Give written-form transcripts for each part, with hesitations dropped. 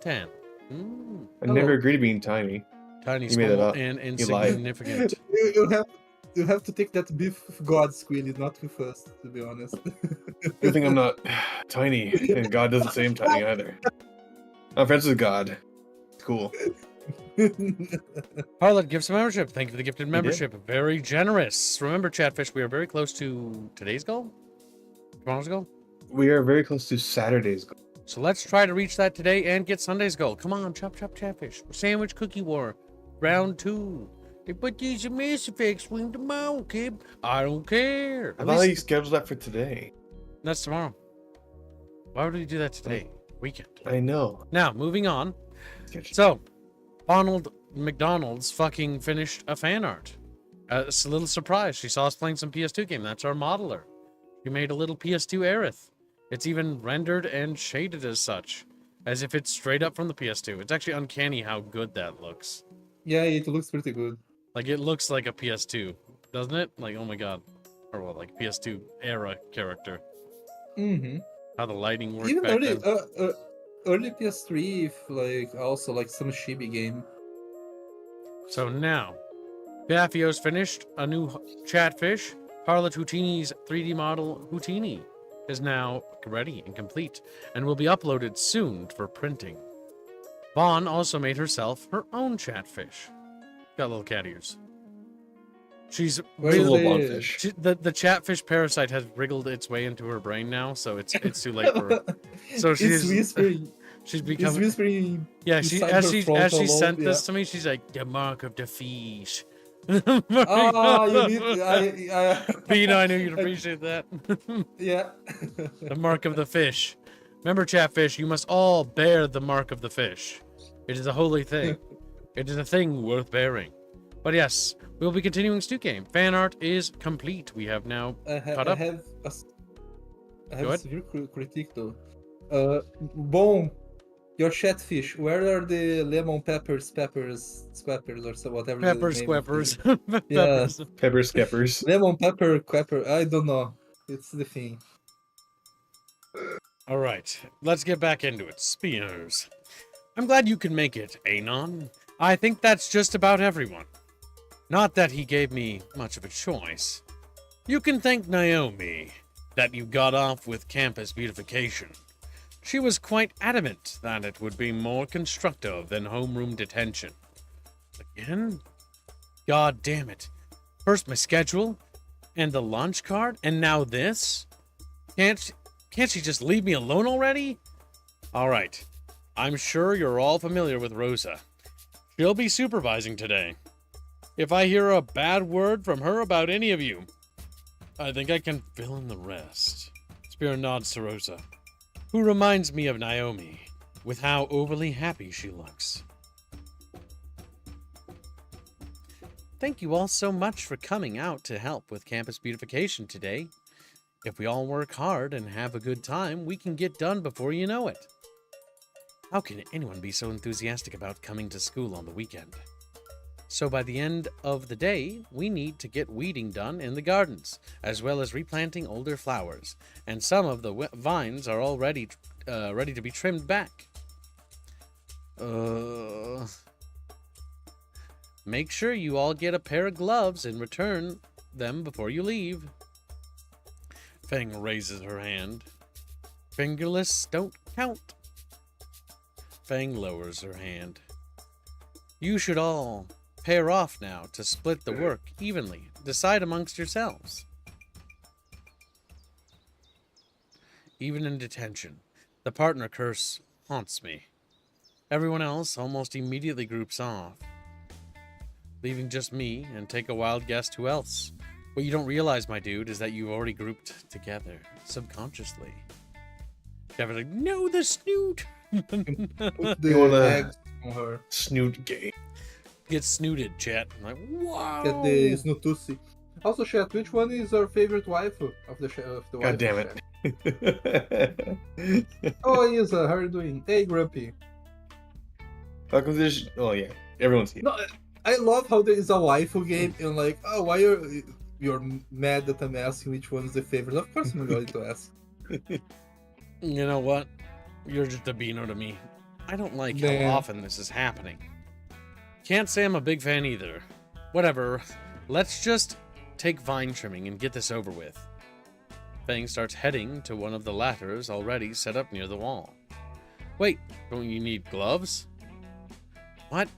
10. Mm. I never agreed to being tiny. Tiny, You made that small, up. and You lied. insignificant. You have to take that beef with God, Squealy, not with us, to be honest. Good thing I'm not tiny, and God doesn't say I'm tiny either. I'm friends with God. Cool. Harlot gives a membership. Thank you for the gifted did. membership. Very generous. Remember, Chatfish, we are very close to today's goal? Tomorrow's goal? We are very close to Saturday's goal. So let's try to reach that today and get Sunday's goal. Come on, chop, chop, Chatfish. Sandwich Cookie War. Round 2. They put these Mass Effect swing tomorrow, kid. I don't care. I thought you scheduled that for today. That's tomorrow. Why would we do that today? Weekend. I know. Now, moving on. So, Ronald McDonald's fucking finished a fan art. It's a little surprise. She saw us playing some PS2 game. That's our modeler. She made a little PS2 Aerith. It's even rendered and shaded as such, as if it's straight up from the PS2. It's actually uncanny how good that looks. Yeah, it looks pretty good. Like, it looks like a PS2, doesn't it? Like, oh my god. Or well, like PS2 era character. Mm-hmm. How the lighting worked Even back early, then. early PS3, if, like, also like some chibi game. So now, Baffio's finished a new Chatfish. Harlot Houtini's 3D model Houtini is now ready and complete and will be uploaded soon for printing. Vaughn also made herself her own Chatfish. Got little cat ears. She's Where It's a is little the- blobfish. the Chatfish parasite has wriggled its way into her brain now, so it's too late for her. So it's she's whispering. she's It's become whispering. yeah. She inside as her she frontal as she sent lobe, this to me, she's like the mark of the fish. Ah, you need. I Pino, I knew you'd appreciate that. Yeah. The mark of the fish. Remember, Chatfish, you must all bear the mark of the fish. It is a holy thing. It is a thing worth bearing. But yes, we'll be continuing Stu Game. Fan art is complete. We have now caught I up. have a Go a ahead. severe critique though. Bone, your Chatfish. Where are the lemon squappers, or so whatever? the Pepper name of the- squappers. Yeah. Peppers. Pepper Skeppers. Lemon quapper. I don't know. It's the thing. All right, let's get back into it. Spears. I'm glad you can make it, Anon. I think that's just about everyone. Not that he gave me much of a choice. You can thank Naomi that you got off with campus beautification. She was quite adamant that it would be more constructive than homeroom detention. Again? God damn it. First my schedule, and the lunch card, and now this? Can't she just leave me alone already? Alright. I'm sure you're all familiar with Rosa. She'll be supervising today. If I hear a bad word from her about any of you, I think I can fill in the rest. Spear nods to Rosa, who reminds me of Naomi, with how overly happy she looks. Thank you all so much for coming out to help with campus beautification today. If we all work hard and have a good time, we can get done before you know it. How can anyone be so enthusiastic about coming to school on the weekend? So by the end of the day, we need to get weeding done in the gardens, as well as replanting older flowers, and some of the vines are already ready to be trimmed back. Make sure you all get a pair of gloves and return them before you leave. Fang raises her hand. Fingerless don't count. Fang lowers her hand. You should all pair off now to split the work evenly. Decide amongst yourselves. Even in detention, the partner curse haunts me. Everyone else almost immediately groups off, leaving just me, and take a wild guess who else. What you don't realize, my dude, is that you've already grouped together, subconsciously. Definitely, no, the snoot! Put You the wanna- eggs on her. Snoot game. Get snooted, chat. I'm like, wow! Get the Snootusi. Also, chat, which one is your favorite waifu of the waifu? God damn chat? it. Oh, Isa, how are you doing? Hey, Grumpy. How come this? Oh yeah, everyone's here. No, I love how there is a waifu game and like, oh, why you're mad that I'm asking which one is the favorite? Of course I'm going to ask. You know what? You're just a beano to me. I don't like Man. how often this is happening. Can't say I'm a big fan either. Whatever. Let's just take vine trimming and get this over with. Fang starts heading to one of the ladders already set up near the wall. Wait, don't you need gloves? What?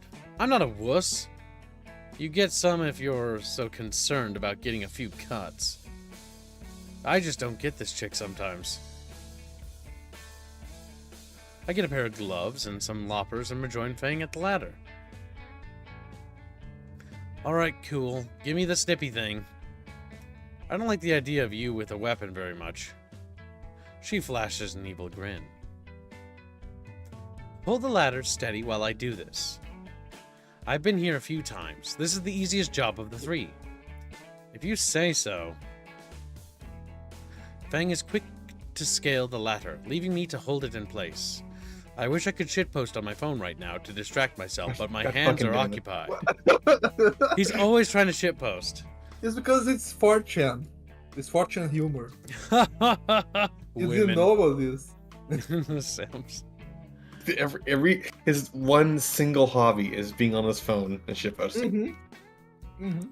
I'm not a wuss. You get some if you're so concerned about getting a few cuts. I just don't get this chick sometimes. I get a pair of gloves and some loppers and rejoin Fang at the ladder. Alright, cool. Give me the snippy thing. I don't like the idea of you with a weapon very much. She flashes an evil grin. Pull the ladder steady while I do this. I've been here a few times. This is the easiest job of the three. If you say so. Fang is quick to scale the ladder, leaving me to hold it in place. I wish I could shitpost on my phone right now to distract myself, but my God hands fucking are damn it. occupied. He's always trying to shitpost. It's because it's 4chan. It's 4chan humor. You Women. didn't know about this. Sims. Every his one single hobby is being on his phone and shitposting.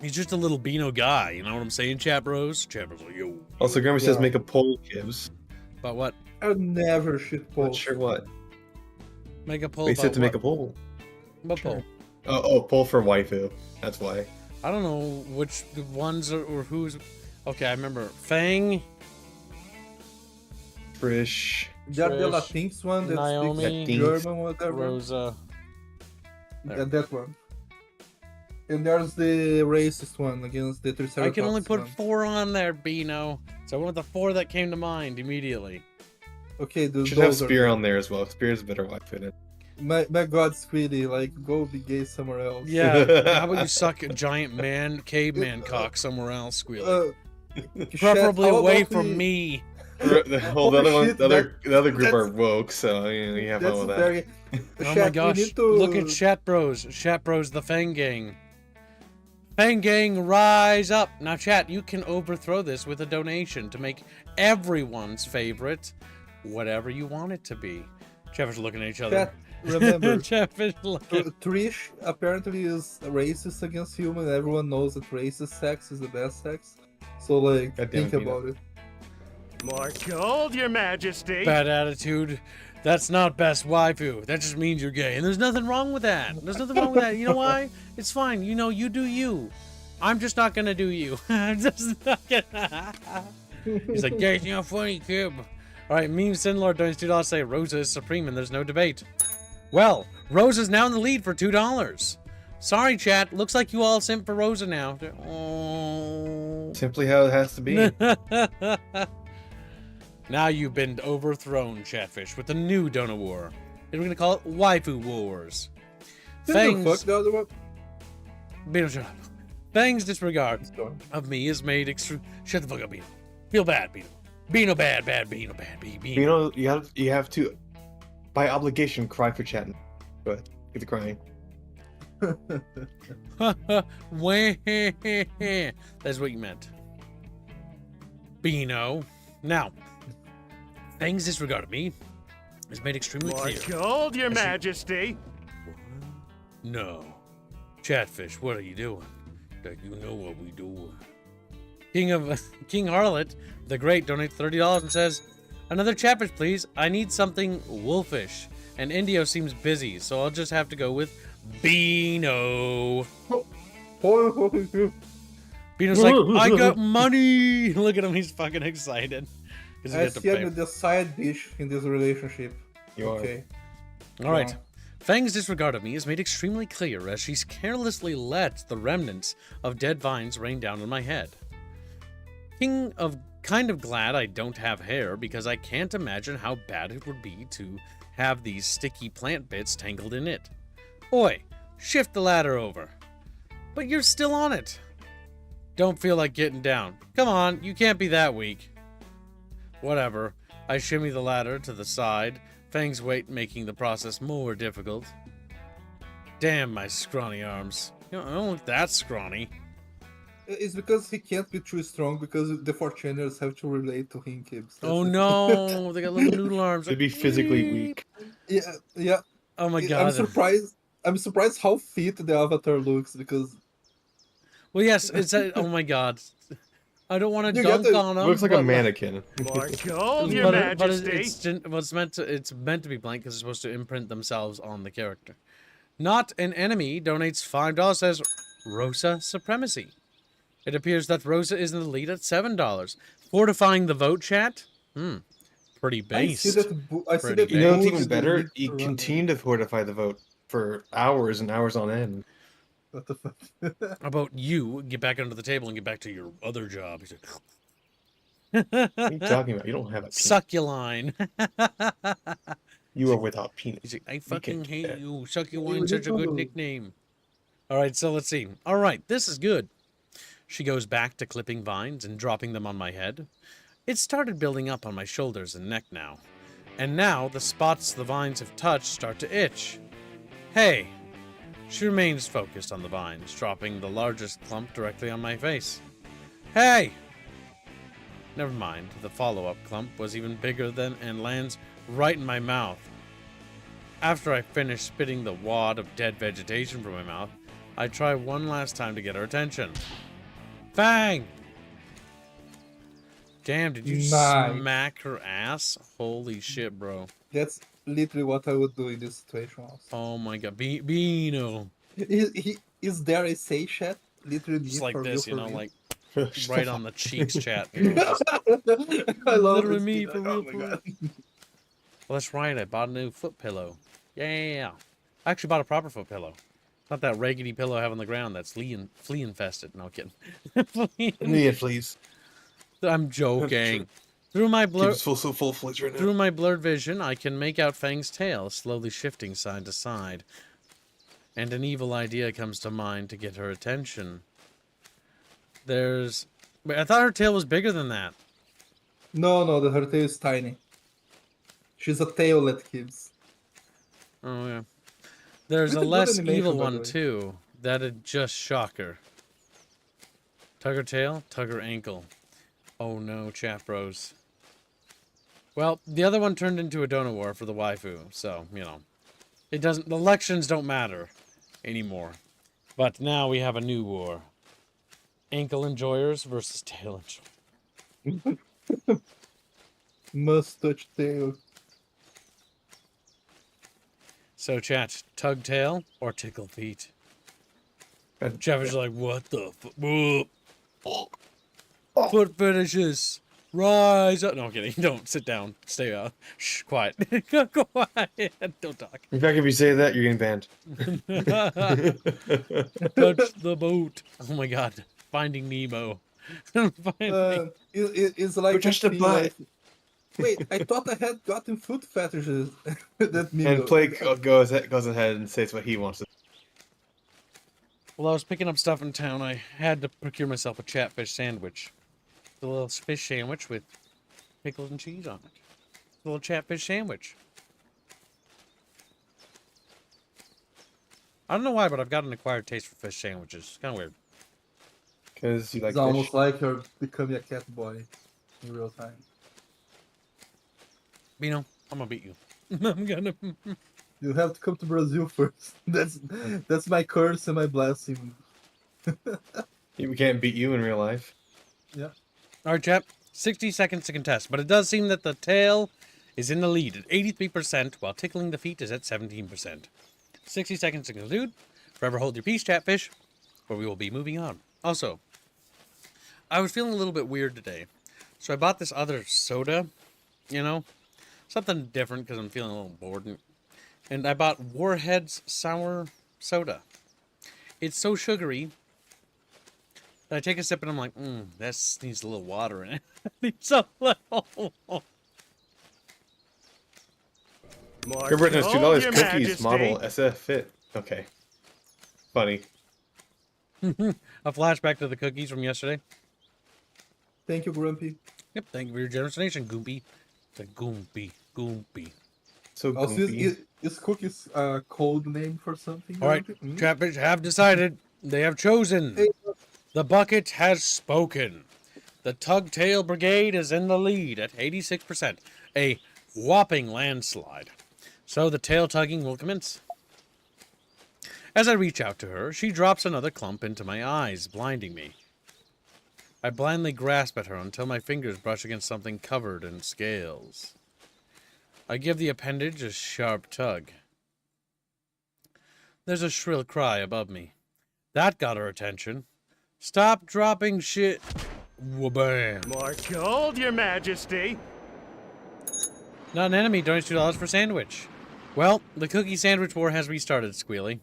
He's just a little Beano guy, you know what I'm saying, chat bros? Chat bros like, yo. Also, Grammy says Yeah. make a poll, Gibbs. But what? I would never shit Not post. sure what. Make a poll They about said to make a what? poll. What Sure. poll? Oh, poll for waifu. That's why. I don't know which ones or who's... Okay, I remember. Fang, Trish. That the Trish, Latinx one that Naomi, speaks German, whatever. Rosa. There. And that one. And there's the racist one against the Triceratops I can only put one. 4 on there, Beano. So I went with the 4 that came to mind immediately. Okay, Should have those are... Spear on there as well. Spear is a better waifu than it. My god, Squiddy, like, go be gay somewhere else. Yeah, how about you suck a giant caveman cock somewhere else, Squealy? Preferably Chat, how away about from the- me. The other one, shit, the other group that's- are woke, so you have fun That's with that. very... Oh Chat, my we gosh, need to- look at Chat Bros. Chat Bros, the Fang Gang. Fang Gang, rise up. Now, chat, you can overthrow this with a donation to make everyone's favorite whatever you want it to be. Chat's looking at each other. Chat, remember, Chat is looking. Trish apparently is racist against human. Everyone knows that racist sex is the best sex. So, like, God damn think it, Pino. about it. More gold, Your Majesty. Bad attitude. That's not best waifu. That just means you're gay. And there's nothing wrong with that. There's nothing wrong with that. You know why? It's fine. You know, you do you. I'm just not gonna do you. I'm just not gonna. He's like, gay's not funny, kid. Alright, Meme Sinlord donates $2 say Rosa is supreme and there's no debate. Well, Rosa's now in the lead for $2. Sorry, chat. Looks like you all simp for Rosa now. Oh. Simply how it has to be. Now you've been overthrown, Chatfish, with the new Donut War. And we're gonna call it Waifu Wars. Didn't you fuck the other one? Beano, shut up. Fang's disregard Sorry. of me is made extreme. Shut the fuck up, Beano. Feel bad, Beano. Beano bad, Beano bad, Beano. You have to, by obligation, cry for chatting. Go ahead, get the crying. That's what you meant. Beano. Now, Fang's disregard of me is made extremely More clear. gold, Your As you- Majesty. No. Chatfish, what are you doing? Like, you know what we do. King Harlot, the Great, donates $30 and says, another Chatfish, please. I need something wolfish. And Indio seems busy, so I'll just have to go with Beano. Beano's like, I got money. Look at him, he's fucking excited. 'Cause he I gets to see pay. I'm the side bitch in this relationship. You are. Okay. All right. Wow. Fang's disregard of me is made extremely clear as she's carelessly let the remnants of dead vines rain down on my head. Kind of glad I don't have hair because I can't imagine how bad it would be to have these sticky plant bits tangled in it. Oi, shift the ladder over. But you're still on it. Don't feel like getting down. Come on, you can't be that weak. Whatever. I shimmy the ladder to the side, Fang's weight making the process more difficult. Damn my scrawny arms. You know, I don't look that scrawny. It's because he can't be too strong because the 4chaners have to relate to him, Kibbs. Oh no, they got little noodle arms. They'd be physically weak. Yeah, yeah. Oh my I'm god. surprised. I'm surprised how fit the avatar looks because Well, yes, it's a. Oh my god. I don't want to You get dunk the- on him. Looks like a but, mannequin. More gold, your But, majesty. it's meant to be blank because it's supposed to imprint themselves on the character. Not an enemy donates $5. Says Rosa Supremacy. It appears that Rosa is in the lead at $7. Fortifying the vote chat. Pretty based. I see that. I see Pretty that. You know what's Boo even is the better? lead You runner. continue to fortify the vote for hours and hours on end. What the fuck? How about you get back under the table and get back to your other job? He's What are you talking about? You don't have a penis. Succuline. You are without penis. He's like, I We fucking can't do hate that. you. Succuline, You such a good do. nickname. All right, so let's see. All right, this is good. She goes back to clipping vines and dropping them on my head. It started building up on my shoulders and neck now. And now the spots the vines have touched start to itch. Hey! She remains focused on the vines, dropping the largest clump directly on my face. Hey! Never mind, the follow-up clump was even bigger than and lands right in my mouth. After I finish spitting the wad of dead vegetation from my mouth, I try one last time to get her attention. Fang! Damn, did you Nice. smack her ass? Holy shit, bro. That's literally what I would do in this situation. Also. Oh my god. Beano. Is there a say chat? Literally, Just me, like for this, real, you know, for like Shut right the on fuck the cheeks chat. You know, just, real. I love literally this me, kid. for real, Oh my for real. God. Well, that's right. I bought a new foot pillow. Yeah. I actually bought a proper foot pillow. Not that raggedy pillow I have on the ground that's flea infested. No kidding. Yeah, please. I'm joking. Through my blur Keep us full fledged right now. through my blurred vision, I can make out Fang's tail slowly shifting side to side. And an evil idea comes to mind to get her attention. Wait, I thought her tail was bigger than that. No, her tail is tiny. She's a taillet, kids. Oh yeah. There's Pretty a good less animation, evil by the one way. too. That'd just shock her. Tug her tail, tug her ankle. Oh no, chat bros. Well, the other one turned into a donut war for the waifu, so, you know. The elections don't matter anymore. But now we have a new war. Ankle enjoyers versus tail enjoyers. Must touch tail. So, chat, tug tail or tickle feet? God Jeff is like, what the Foot fetishes. Rise up. No, I'm kidding. Don't sit down. Stay shh, quiet. Quiet. Don't talk. In fact, if you say that, you're getting banned. Touch the boat. Oh my god. Finding Nemo. Finally. It's like touch the thing butt. like- Wait, I thought I had gotten foot fetishes. That meme. And Blake goes ahead and says what he wants to. Well, I was picking up stuff in town. I had to procure myself a chatfish sandwich. A little fish sandwich with pickles and cheese on it. A little chatfish sandwich. I don't know why, but I've got an acquired taste for fish sandwiches. It's kind of weird. Because you like It's almost fish. like you're becoming a cat boy in real time. Bino, I'm gonna beat you. I'm gonna. You have to come to Brazil first. That's my curse and my blessing. We can't beat you in real life. Yeah. All right, chap. 60 seconds to contest, but it does seem that the tail is in the lead at 83%, while tickling the feet is at 17%. 60 seconds to conclude. Forever hold your peace, chatfish, or we will be moving on. Also, I was feeling a little bit weird today, so I bought this other soda, you know, something different because I'm feeling a little bored. And I bought Warhead's Sour Soda. It's so sugary that I take a sip and I'm like, that needs a little water in it. Needs a little. More Your Britain has $2 gold, your cookies, majesty. model SF Fit. Okay. Funny. A flashback to the cookies from yesterday. Thank you, Grumpy. Yep, thank you for your generous donation, Goompy. The Goompy. So Also, goofy. is cookies a code name for something? All right, Grumpy? Chatfish have decided. They have chosen. Hey, The bucket has spoken. The Tugtail Brigade is in the lead at 86%. A whopping landslide. So the tail tugging will commence. As I reach out to her, she drops another clump into my eyes, blinding me. I blindly grasp at her until my fingers brush against something covered in scales. I give the appendage a sharp tug. There's a shrill cry above me. That got her attention. Stop dropping shit. Wha-bam. More gold, Your Majesty. Not an enemy donates $2 for sandwich. Well, the cookie sandwich war has restarted, Squealy.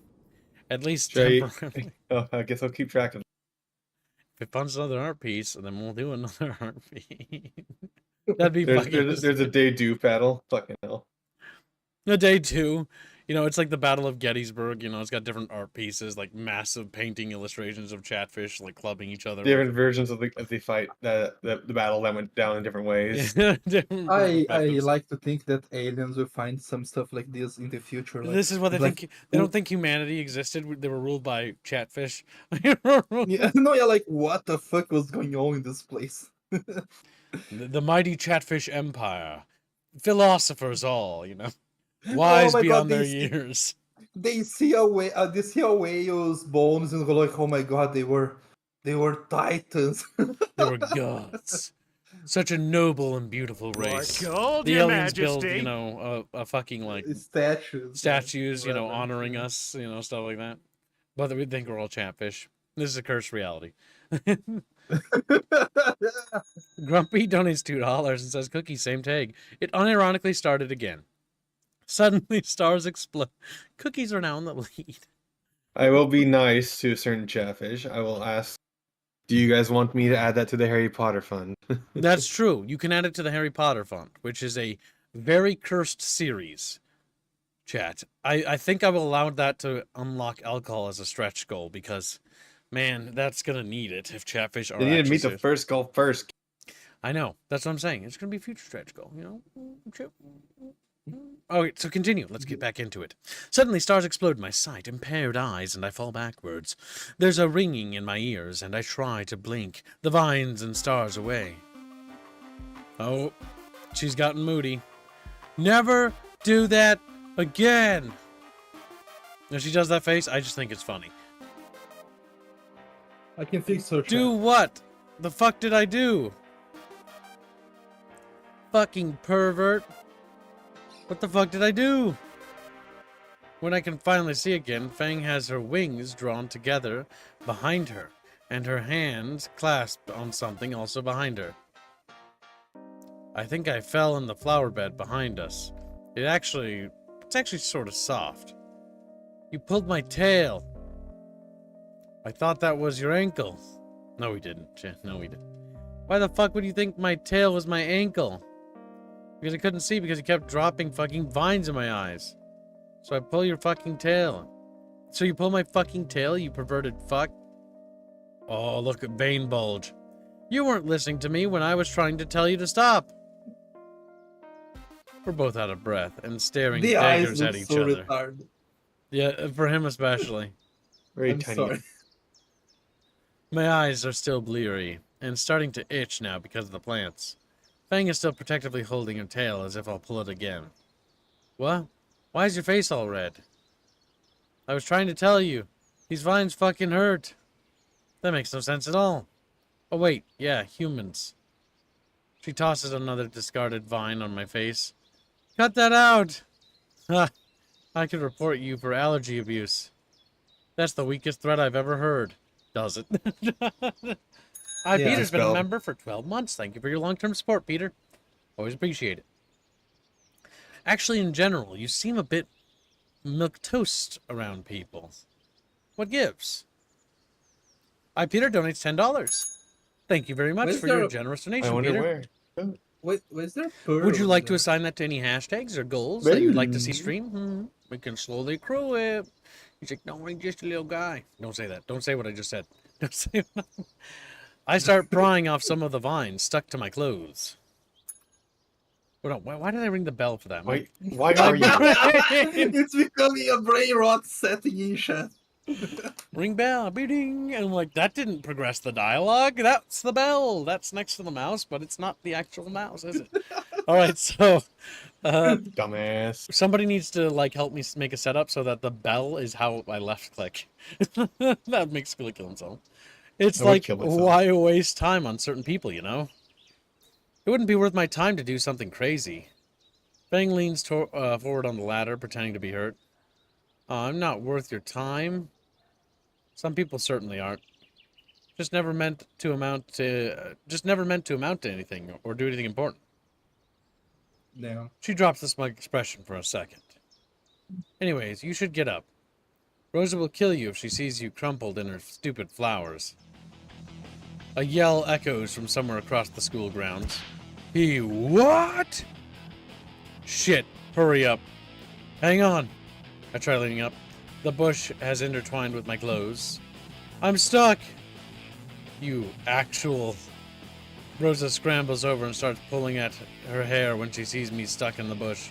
At least temporarily. Oh, I guess I'll keep track of it. If it funds another art piece, then we'll do another art piece. That'd be There's, fucking... there's a day due battle. Fucking hell. A day 2. You know, it's like the Battle of Gettysburg. You know, it's got different art pieces, like massive painting illustrations of chatfish, like clubbing each other. Different versions of the fight, the battle that went down in different ways. Different I perspectives. like to think that aliens will find some stuff like this in the future. Like, This is what they like, think. They don't think humanity existed. They were ruled by chatfish. Yeah, no, yeah, like what the fuck was going on in this place? The mighty chatfish empire. Philosophers all, you know. Wise my beyond God, their they see- years. They see a whale's bones and go like, oh my god, they were titans. They were gods. Such a noble and beautiful More race. gold, The Your aliens Majesty. build, you know, a fucking like Statues, you know, whatever. honoring us, you know, stuff like that. But we think we're all catfish. This is a cursed reality. Grumpy donates $2 and says, "Cookie, same tag." It unironically started again. Suddenly, stars explode. Cookies are now in the lead. I will be nice to a certain chatfish. I will ask, do you guys want me to add that to the Harry Potter fund? That's true. You can add it to the Harry Potter fund, which is a very cursed series. Chat. I think I will allow that to unlock alcohol as a stretch goal because, man, that's gonna need it if chatfish are. You need to actually meet the serious. first goal first. I know. That's what I'm saying. It's gonna be a future stretch goal. You know. Okay, so continue. Let's get back into it. Suddenly, stars explode in my sight, impaired eyes, and I fall backwards. There's a ringing in my ears, and I try to blink the vines and stars away. Oh, she's gotten moody. Never do that again. If she does that face, I just think it's funny. I can think so. Do what? The fuck did I do? Fucking pervert. What the fuck did I do? When I can finally see again, Fang has her wings drawn together behind her, and her hands clasped on something also behind her. I think I fell in the flower bed behind us. It's actually sort of soft. You pulled my tail. I thought that was your ankle. No, we didn't. No, we didn't. Why the fuck would you think my tail was my ankle? Because I couldn't see because you kept dropping fucking vines in my eyes. So I pull your fucking tail. So you pull my fucking tail, you perverted fuck? Oh, look at vein bulge. You weren't listening to me when I was trying to tell you to stop. We're both out of breath and staring The eyes daggers look at each so other. retarded. Yeah, for him especially. Very I'm tiny. sorry. My eyes are still bleary and starting to itch now because of the plants. Fang is still protectively holding her tail as if I'll pull it again. What? Why is your face all red? I was trying to tell you. These vines fucking hurt. That makes no sense at all. Oh wait, yeah, humans. She tosses another discarded vine on my face. Cut that out! Ha! I could report you for allergy abuse. That's the weakest threat I've ever heard. Does it? Hi, Yeah. Peter's been a Spell. member for 12 months. Thank you for your long-term support, Peter. Always appreciate it. Actually, in general, you seem a bit milquetoast around people. What gives? Hi, Peter donates $10. Thank you very much Where's for your there- generous I donation, wonder Peter. where. Wait, is there a pearl Would you like to there? assign that to any hashtags or goals that you'd like to see stream? We can slowly accrue it. He's like, no, I'm just a little guy. Don't say that. Don't say what I just said. Don't say what I start prying off some of the vines stuck to my clothes. Hold on, why did I ring the bell for that? Why are you? It's becoming a brain rot setting in chat. Ring bell, beating, and I'm like, that didn't progress the dialogue. That's the bell. That's next to the mouse, but it's not the actual mouse, is it? All right, so Dumbass. Somebody needs to like help me make a setup so that the bell is how I left click. That makes Squilly kill himself. It's I would like, kill myself. why waste time on certain people, you know? It wouldn't be worth my time to do something crazy. Fang leans forward on the ladder, pretending to be hurt. I'm not worth your time. Some people certainly aren't. Just never meant to amount to anything or do anything important. Damn. She drops the smug expression for a second. Anyways, you should get up. Rosa will kill you if she sees you crumpled in her stupid flowers. A yell echoes from somewhere across the school grounds. He what? Shit, hurry up. Hang on. I try leaning up. The bush has intertwined with my clothes. I'm stuck. You actual... Rosa scrambles over and starts pulling at her hair when she sees me stuck in the bush.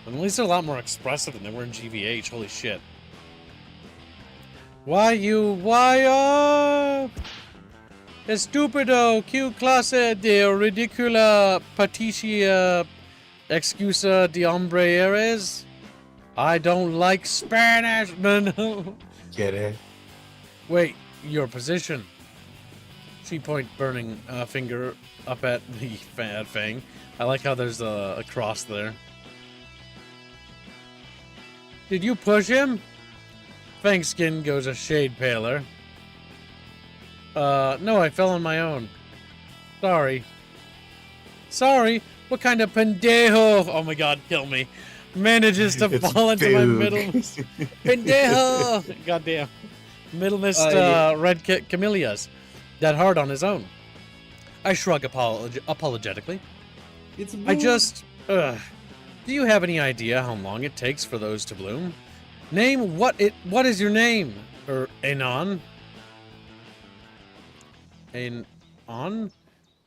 At least they're a lot more expressive than they were in GVH, holy shit. Why, Estupido, Q clase de ridicula paticia excusa de hombre eres? I don't like Spanish. No. Get it? Wait, your position. She point burning finger up at the Fang. I like how there's a cross there. Did you push him? Fang's skin goes a shade paler. No, I fell on my own. Sorry. Sorry? What kind of pendejo? Oh my god, kill me. Manages to It's fall into my Boog. middle. Pendejo! Goddamn. Middlemist red camellias. That hard on his own. I shrug apologetically. It's I just... do you have any idea how long it takes for those to bloom? Name what is your name? Anon? Anon?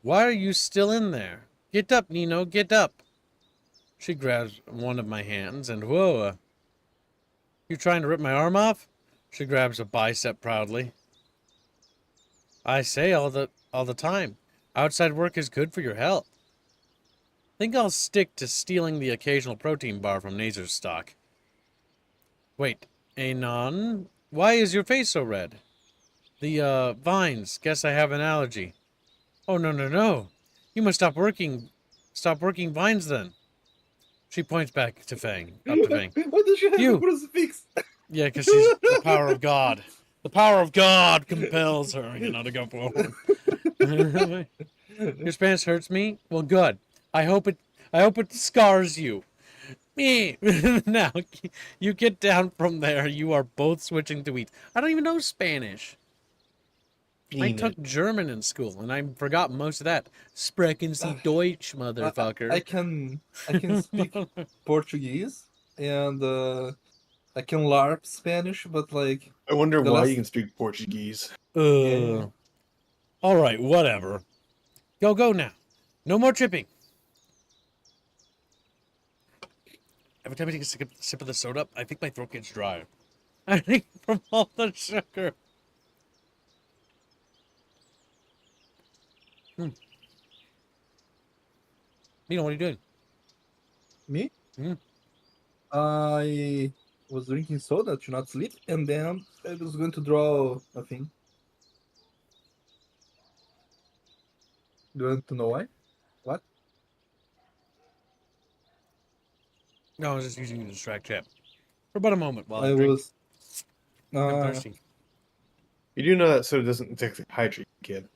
Why are you still in there? Get up, Nino, get up. She grabs one of my hands and whoa. You trying to rip my arm off? She grabs a bicep proudly. I say all the time. Outside work is good for your health. Think I'll stick to stealing the occasional protein bar from Nazer's stock. Wait, Anon? Why is your face so red? The, vines. Guess I have an allergy. Oh, no. You must stop working vines then. She points back to Fang. Up to Fang. Why does she have You. a crucifix? Yeah, because she's the power of God. The power of God compels her, to go forward. Your Spanish hurts me? Well, good. I hope it scars you. Me. Now, you get down from there. You are both switching to eat. I don't even know Spanish. I took German in school, and I forgot most of that. Sprechen Sie Deutsch, motherfucker. I can speak Portuguese and I can LARP Spanish, but like I wonder The why last- you can speak Portuguese. Yeah. All right, whatever. Go now. No more tripping. Every time I take a sip of the soda, I think my throat gets dry. I think from all the sugar. Nino, what are you doing? Me? Mhm. I was drinking soda to not sleep, and then I was going to draw a thing. Do you want to know why? What? No, I was just using you to distract chat. For about a moment while I I drink. was. I'm thirsty. You do know that soda doesn't exactly hydrate, kid.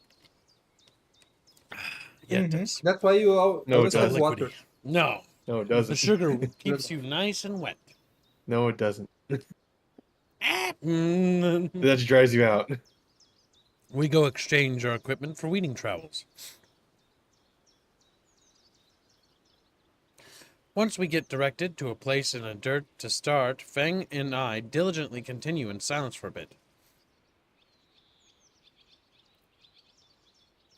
Yeah, it Mhm. does. That's why you No, it always have doesn't. water. No, No, it the doesn't. sugar keeps you nice and wet. No, it doesn't. Mm. That just dries you out. We go exchange our equipment for weeding trowels. Once we get directed to a place in the dirt to start, Feng and I diligently continue in silence for a bit.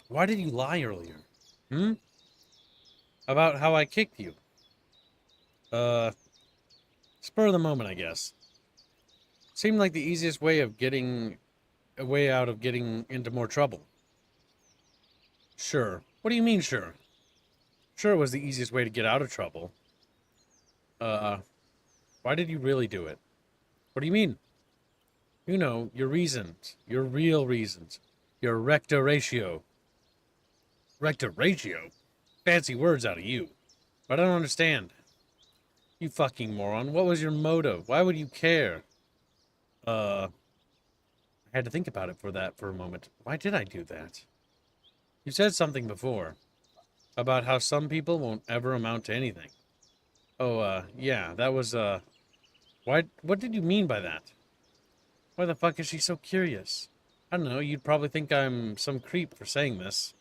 Why did you lie earlier? About how I kicked you? Spur of the moment, I guess. Seemed like the easiest way of getting a way out of getting into more trouble. Sure. What do you mean, sure? Sure, it was the easiest way to get out of trouble. Why did you really do it? What do you mean? You know, your reasons. Your real reasons. Your recto ratio. Recto ratio? Fancy words out of you. But I don't understand. You fucking moron. What was your motive? Why would you care? I had to think about it for a moment. Why did I do that? You said something before. About how some people won't ever amount to anything. Oh, yeah, that was, what did you mean by that? Why the fuck is she so curious? I don't know, you'd probably think I'm some creep for saying this.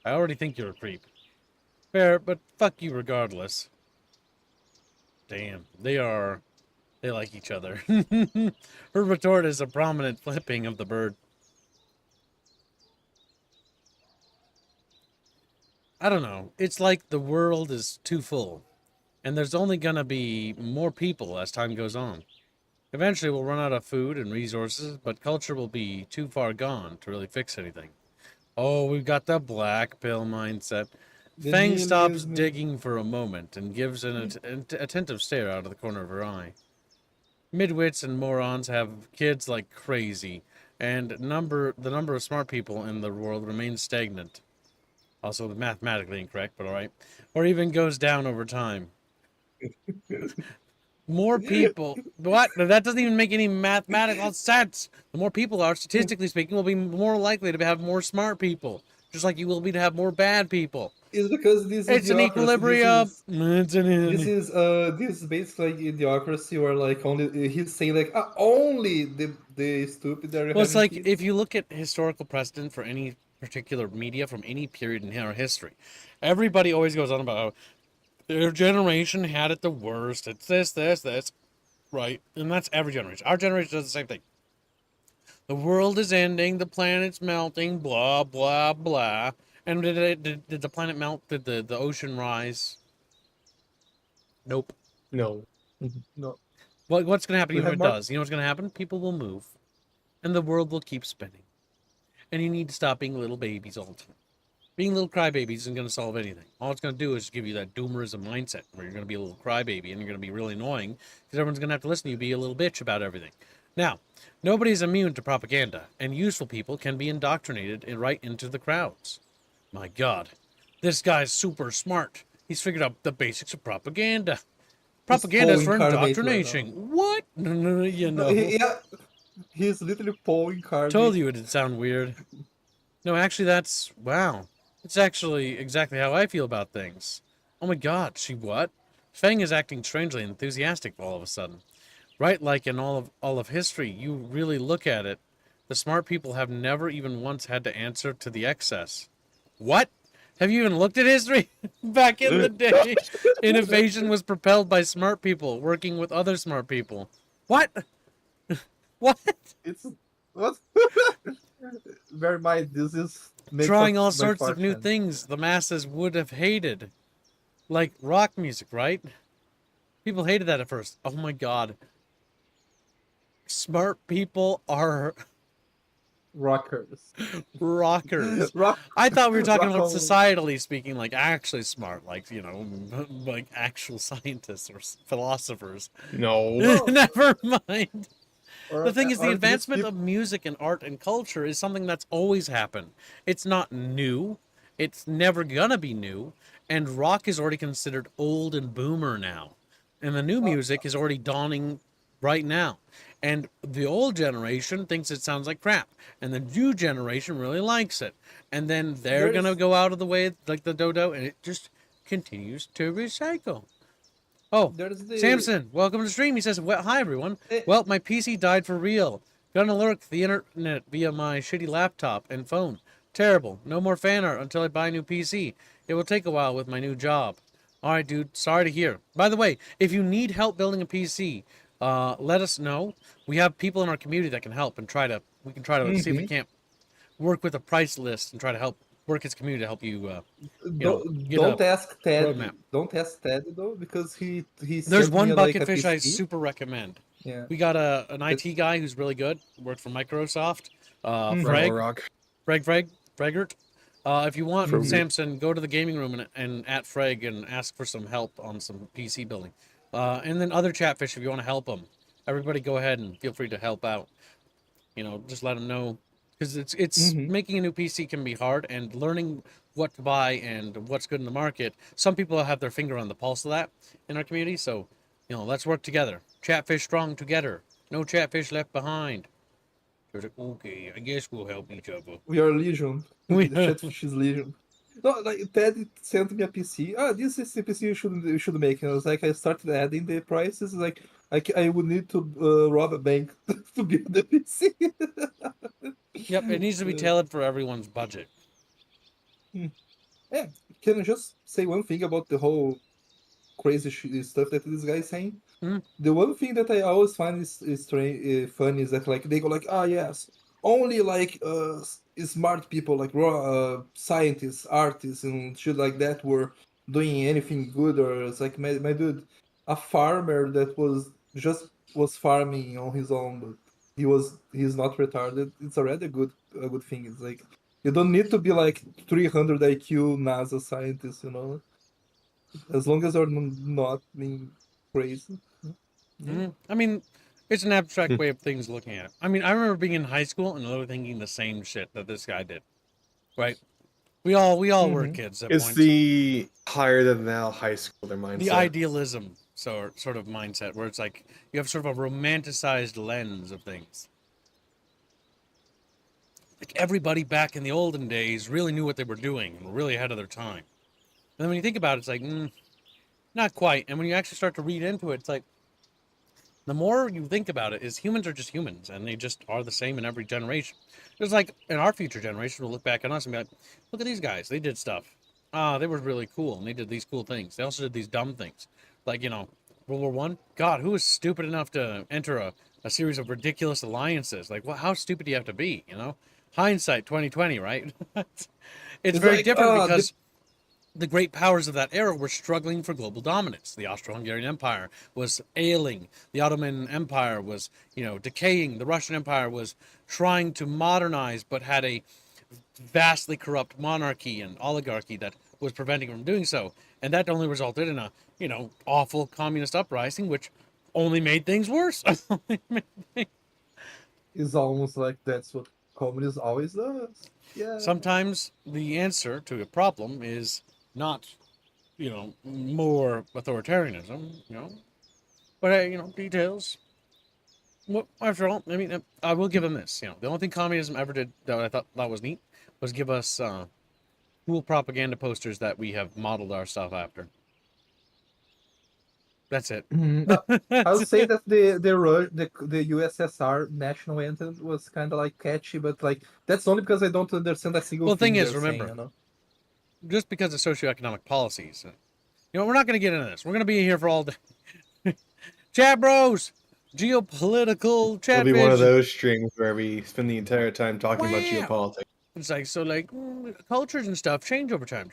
I already think you're a creep. Fair, but fuck you regardless. Damn, they like each other. Her retort is a prominent flipping of the bird. I don't know, it's like the world is too full. And there's only gonna be more people as time goes on. Eventually we'll run out of food and resources, but culture will be too far gone to really fix anything. Oh, we've got the black pill mindset. The Fang stops nihilism. digging for a moment and gives an attentive stare out of the corner of her eye. Midwits and morons have kids like crazy, and the number of smart people in the world remains stagnant. Also mathematically incorrect, but alright. Or even goes down over time. More people. What? That doesn't even make any mathematical sense. The more people are, statistically speaking, will be more likely to have more smart people. Just like you will be to have more bad people. It's because this It's an idiocracy. equilibrium. This is basically idiocracy, where like only he's saying like only the stupid are Well, it's having like kids. if you look at historical precedent for any particular media from any period in our history, everybody always goes on about how their generation had it the worst. It's this, right? And that's every generation. Our generation does the same thing. The world is ending, the planet's melting, blah, blah, blah. And did the planet melt? Did the ocean rise? Nope. No. No, What's going to happen we even if have it more. does? You know what's going to happen? People will move. And the world will keep spinning. And you need to stop being little babies all the time. Being little crybabies isn't going to solve anything. All it's going to do is give you that doomerism mindset where you're going to be a little crybaby and you're going to be really annoying because everyone's going to have to listen to you be a little bitch about everything. Now, nobody's immune to propaganda, and useful people can be indoctrinated right into the crowds. My God, this guy's super smart. He's figured out the basics of propaganda. Propaganda is Paul for incarnate right indoctrination. What? You No, know. yeah, he's literally Paul incarnate. Told you it'd sound weird. No, actually, wow. It's actually exactly how I feel about things. Oh my God, she what? Fang is acting strangely enthusiastic all of a sudden. Right, like in all of history, you really look at it, the smart people have never even once had to answer to the excess. What? Have you even looked at history? Back in the day, innovation was propelled by smart people working with other smart people. What? What? It's what? Bear in mind, this is Trying all sorts of new things the masses would have hated. Like rock music, right? People hated that at first. Oh my God. Smart people are rockers. rockers. Rock. I thought we were talking rock about on- societally speaking, like actually smart, like, you know, like actual scientists or philosophers. No. Never mind. or- The thing is, or the these advancement peop- of music and art and culture is something that's always happened. It's not new. It's never gonna be new. And rock is already considered old and boomer now. And the new music is already dawning right now. And the old generation thinks it sounds like crap. And the new generation really likes it. And then they're There's- gonna go out of the way like the dodo, and it just continues to recycle. Oh, There's the Samson, welcome to the stream. He says, well, hi, everyone. Eh. Well, my PC died for real. Gonna lurk the internet via my shitty laptop and phone. Terrible. No more fan art until I buy a new PC. It will take a while with my new job. All right, dude. Sorry to hear. By the way, if you need help building a PC, let us know. We have people in our community that can help and we can try to see if we can't work with a price list and try to help work his community to help you, know, get Don't a ask Ted. roadmap. Don't ask Ted though, because he There's sent one me, like, a bucket fish I PC. super recommend. Yeah. We got an IT guy who's really good, worked for Microsoft. Mhm. Freg, Rock. Fregert. If you want, Mhm. Samson, go to the gaming room and at Freg and ask for some help on some PC building. And then other Chatfish, if you want to help them, everybody go ahead and feel free to help out. You know, just let them know. Because it's Mhm. making a new PC can be hard, and learning what to buy and what's good in the market. Some people have their finger on the pulse of that in our community, so, you know, let's work together. Chatfish strong together. No Chatfish left behind. So it's like, okay, I guess we'll help each other. We are Legion. We The Chatfish is Legion. No, like Ted sent me a PC. Ah, this is the PC you should make. And I was like, I started adding the prices. Like, I would need to rob a bank to build the PC. Yep, it needs to be tailored for everyone's budget. Hmm. Yeah, can I just say one thing about the whole crazy stuff that this guy is saying? Mhm. The one thing that I always find is funny is that like they go like, ah yes, only like smart people like raw scientists, artists, and shit like that were doing anything good. Or it's like my dude, a farmer that was farming on his own, but he's not retarded. It's already a good thing. It's like you don't need to be like 300 IQ NASA scientist, as long as you're not being crazy. Yeah. I mean, it's an abstract Hmm. way of things looking at it. I mean, I remember being in high school and literally thinking the same shit that this guy did. Right? We all were Mhm. kids at It's points. the higher than thou high schooler mindset. The idealism sort of mindset where it's like you have sort of a romanticized lens of things. Like everybody back in the olden days really knew what they were doing and were really ahead of their time. And then when you think about it, it's like, not quite. And when you actually start to read into it, it's like the more you think about it, is humans are just humans, and they just are the same in every generation. It's like in our future generation, we'll look back on us and be like, "Look at these guys. They did stuff. Ah, they were really cool, and they did these cool things. They also did these dumb things, like World War One. God, who was stupid enough to enter a series of ridiculous alliances? Like, well, how stupid do you have to be? Hindsight 2020, right? It's It's very like different because the great powers of that era were struggling for global dominance. The Austro-Hungarian Empire was ailing. The Ottoman Empire was, decaying. The Russian Empire was trying to modernize, but had a vastly corrupt monarchy and oligarchy that was preventing from doing so. And that only resulted in a, awful communist uprising, which only made things worse. it's almost like that's what communism always does. Yeah. Sometimes the answer to a problem is not, more authoritarianism, But hey, details. Well, after all, I mean, I will give him this. The only thing communism ever did that I thought that was neat was give us cool propaganda posters that we have modeled our stuff after. That's it. Mhm. I would say that the USSR national anthem was kind of like catchy, but like that's only because I don't understand a single Well, the thing thing is, they're saying. remember, just because of socioeconomic policies, we're not going to get into this. We're going to be here for all day. Chat bros, geopolitical It'll be one of chatfish. those strings where we spend the entire time talking about Wow. geopolitics. It's like, so like, cultures and stuff change over time.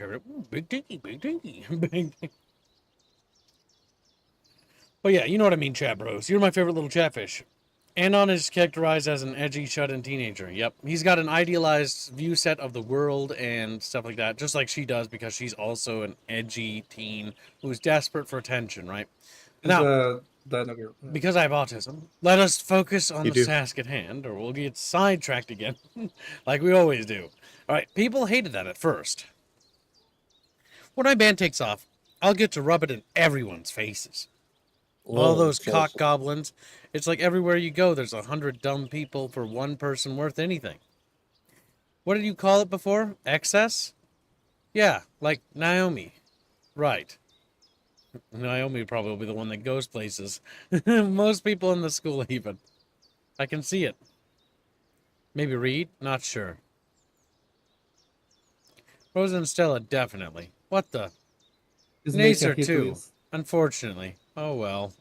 Big dinky, big dinky, big dinky. But yeah, you know what I mean, chat bros. You're my favorite little chatfish. Anon is characterized as an edgy, shut-in teenager. Yep, he's got an idealized view set of the world and stuff like that, just like she does, because she's also an edgy teen who's desperate for attention, right? It's Now, a dinosaur. because I have autism, let us focus on You the do. task at hand, or we'll get sidetracked again, like we always do. All right, people hated that at first. When my band takes off, I'll get to rub it in everyone's faces. All those cock goblins. It's like everywhere you go, there's 100 dumb people for one person worth anything. What did you call it before? Excess? Yeah, like Naomi. Right. Naomi probably will be the one that goes places. Most people in the school, even. I can see it. Maybe Reed? Not sure. Rosa and Stella, definitely. What the? Is making a Nacer, hit too. list. Unfortunately. Oh well.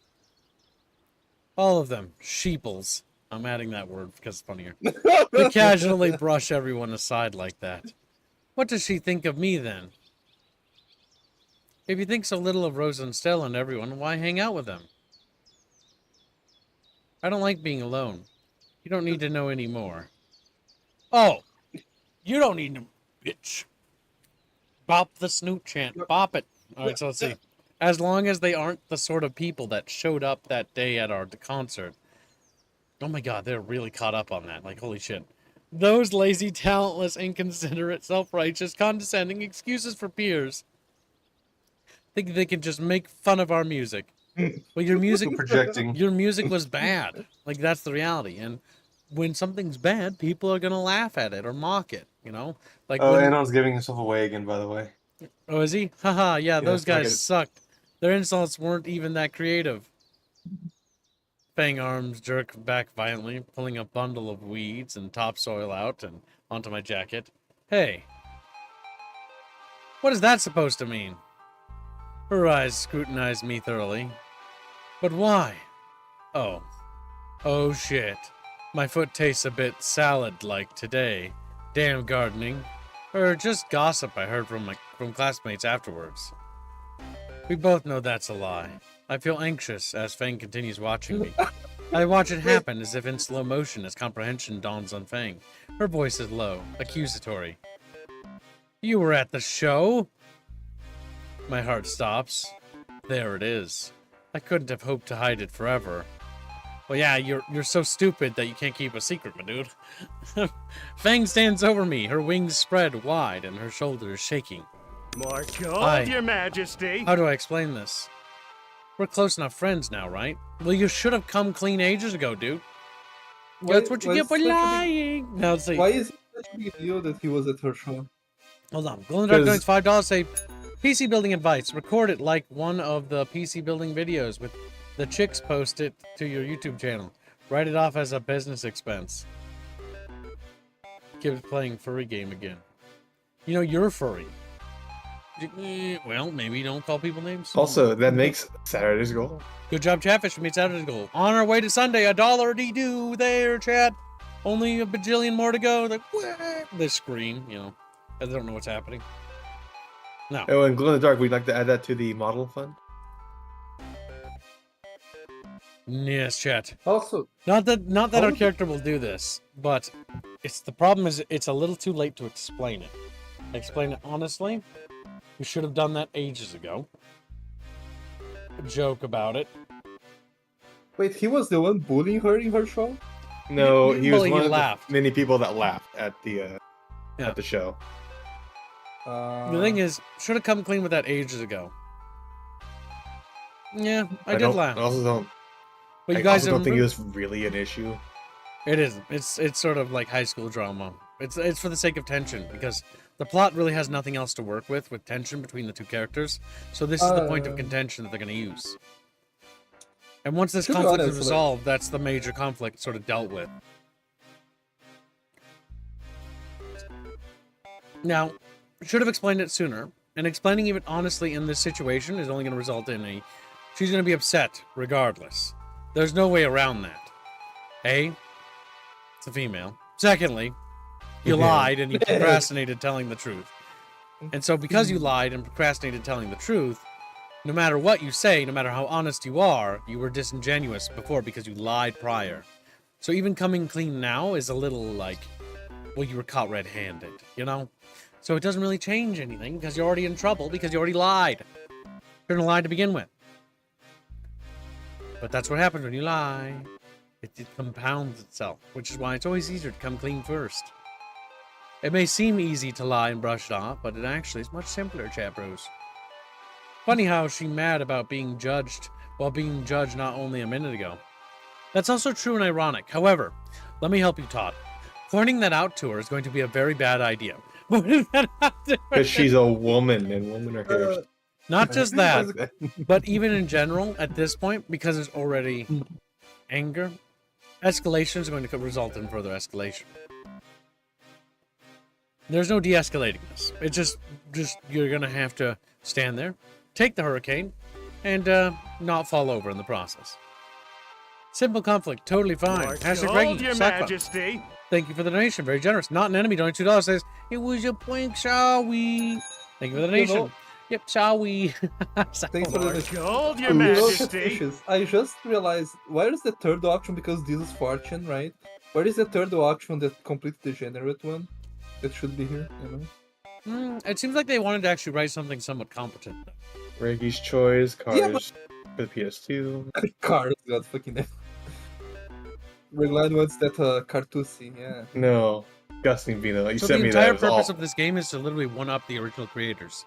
All of them. Sheeples. I'm adding that word because it's funnier. To casually brush everyone aside like that. What does she think of me, then? If you think so little of Rosa and Stella and everyone, why hang out with them? I don't like being alone. You don't need to know any more. Oh, you don't need to, bitch. Bop the snoot chant. Bop it. All right, so let's see. As long as they aren't the sort of people that showed up that day at our concert. Oh my god, they're really caught up on that. Like, holy shit. Those lazy, talentless, inconsiderate, self-righteous, condescending excuses for peers. Think they can just make fun of our music. Well, your music Projecting. your music was bad. Like, that's the reality. And when something's bad, people are gonna laugh at it or mock it, you know? Like Oh, when Anon's giving himself away again, by the way. Oh, is he? Haha, yeah, those I guys get it. sucked. Their insults weren't even that creative. Fang arms jerk back violently, pulling a bundle of weeds and topsoil out and onto my jacket. Hey. What is that supposed to mean? Her eyes scrutinized me thoroughly. But why? Oh. Oh shit. My foot tastes a bit salad-like today. Damn gardening. Or just gossip I heard from classmates afterwards. We both know that's a lie. I feel anxious as Fang continues watching me. I watch it happen as if in slow motion as comprehension dawns on Fang. Her voice is low, accusatory. You were at the show? My heart stops. There it is. I couldn't have hoped to hide it forever. Well, yeah, you're so stupid that you can't keep a secret, my dude. Fang stands over me, her wings spread wide and her shoulders shaking. More gold, Your Majesty. How do I explain this? We're close enough friends now, right? Well, you should have come clean ages ago, dude. That's what you get for lying. Now, let's see. Why is it such a big deal that he was at her show? Hold on. Golden Duck donates $5. Say, PC building advice. Record it like one of the PC building videos with the chicks. Post it to your YouTube channel. Write it off as a business expense. Keep playing furry game again. You know, you're furry. Well, maybe don't call people names. Also, that makes Saturday's goal. Good job, Chatfish. We made Saturday's goal. On our way to Sunday, $1 there, chat. Only a bajillion more to go. Like, they scream, you know. I don't know what's happening. No. Oh, and Glow in the Dark, we'd like to add that to the model fund. Yes, chat. Also, Not that our character will do this, but the problem is it's a little too late to explain it. Explain it honestly. We should have done that ages ago. A joke about it. wait, he was the one bullying her in her show? No, he was Well, one he of laughed. the many people that laughed at the show. The thing is, should have come clean with that ages ago. Yeah, I did laugh. I also don't. But you I guys also don't think it was really an issue. It isn't. It's sort of like high school drama. It's for the sake of tension because the plot really has nothing else to work with tension between the two characters. So this is the point of contention that they're going to use. And once this conflict is resolved, that's the major conflict sort of dealt with. Now, should have explained it sooner, and explaining it honestly in this situation is only going to result in she's going to be upset regardless. There's no way around that. A, it's a female. Secondly, you lied and you procrastinated telling the truth. And so because you lied and procrastinated telling the truth, no matter what you say, no matter how honest you are, you were disingenuous before because you lied prior. So even coming clean now is a little like, well, you were caught red-handed, you know? So it doesn't really change anything because you're already in trouble because you already lied. You're gonna lie to begin with. But that's what happens when you lie. It compounds itself, which is why it's always easier to come clean first. It may seem easy to lie and brush it off, but it actually is much simpler, chat bros. Funny how she's mad about being judged while being judged not only a minute ago. That's also true and ironic. However, let me help you, Todd. Pointing that out to her is going to be a very bad idea. Because she's a woman and women are hairs. Not just that, but even in general, at this point, because there's already anger, escalation is going to result in further escalation. There's no de-escalating this. It's just you're going to have to stand there, take the hurricane, and not fall over in the process. Simple conflict, totally fine. Hashtag Reggie, Your Majesty. Thank you for the donation, very generous. Not an enemy, donate $2. Says, it was a prank, shall we? Thank you for the donation. No. Yep, shall we? Thanks for the Gold, Your Real Majesty. Catfishes. I just realized, where is the third auction? Because this is Fortune, right? Where is the third auction that complete degenerate one? That should be here, you know? It seems like they wanted to actually write something somewhat competent. Reggie's Choice, Cars Yeah, but- for the PS2. Cars got fucking. Reglad wants that Cartusi, yeah. No. Disgusting Vino. You So sent the me that. entire It was purpose awful. of this game is to literally one-up the original creators.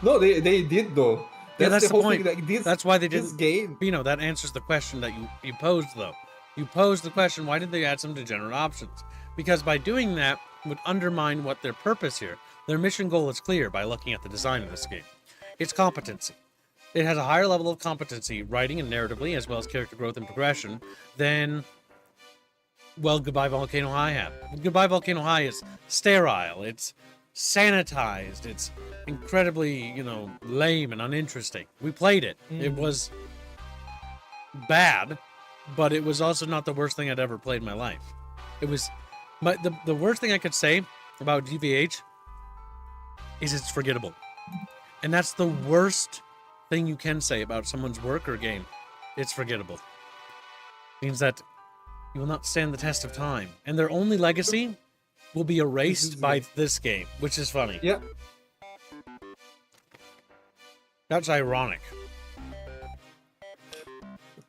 No, they did though. That's the the whole point. thing. Like, That's why they this didn't. game. Bino, that answers the question that you posed, though. You posed the question, why did they add some degenerate options? Because by doing that would undermine what their purpose here. Their mission goal is clear by looking at the design of this game. It's competency. It has a higher level of competency, writing and narratively, as well as character growth and progression, than, well, Goodbye Volcano High had. Goodbye Volcano High is sterile, it's sanitized, it's incredibly, lame and uninteresting. We played it. It was bad, but it was also not the worst thing I'd ever played in my life. It was, the worst thing I could say about GVH is it's forgettable. And that's the worst thing you can say about someone's work or game. It's forgettable. Means that you will not stand the test of time. And their only legacy will be erased by this game, which is funny. Yeah. That's ironic.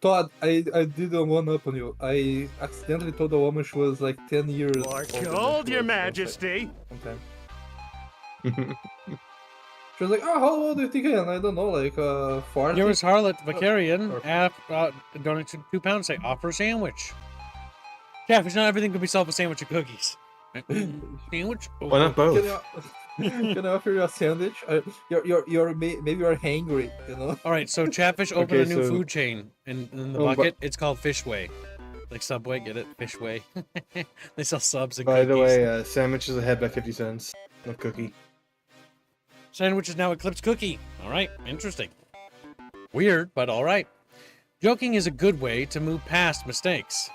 Todd, I did a one up on you. I accidentally told the woman she was like 10 years More older than gold, she your was, majesty. sometime. She was like, oh, how old do you think I am? I don't know, like 40? Here is Harlot Bickering, or- donated £2, say, offer a sandwich. Jeff, it's not everything could be sold with sandwich and cookies. Sandwich? Oh, Why not both? Can I offer you a sandwich? Maybe you're hangry, you know? All right, so Chatfish opened Okay, a new so- food chain in the Oh, but- bucket. It's called Fishway. Like Subway, get it? Fishway. They sell subs and By cookies. the way, sandwich is ahead by 50 cents. No cookie. Sandwich is now Eclipse Cookie. All right, interesting. Weird, but all right. Joking is a good way to move past mistakes.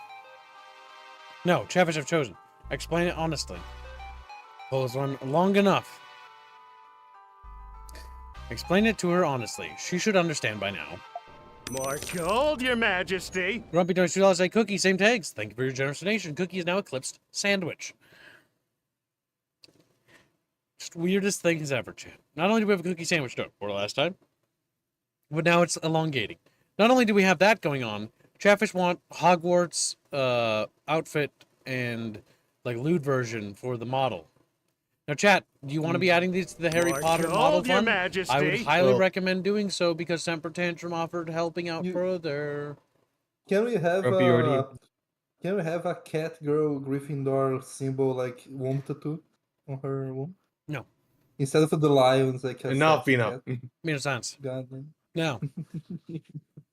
No, Chatfish have chosen. Explain it honestly. Pose one long enough. Explain it to her honestly. She should understand by now. More gold, your majesty. Grumpy donates $2, say cookie, same tags. Thank you for your generous donation. Cookie is now Eclipsed Sandwich. Just weirdest things ever, chat. Not only do we have a cookie sandwich donut for last time, but now it's elongating. Not only do we have that going on, Chatfish want Hogwarts outfit and like lewd version for the model. Now, chat, do you want to be adding these to the Harry More Potter gold, model your fund? majesty. I would highly Well- recommend doing so because Temper Tantrum offered helping out You- further. Can we have Grumpy already- Can we have a cat girl Gryffindor symbol like womb tattoo on her womb? No. Instead of the lions, like a Enough, sexy Vino. cat. Made no sense. God damn. Now,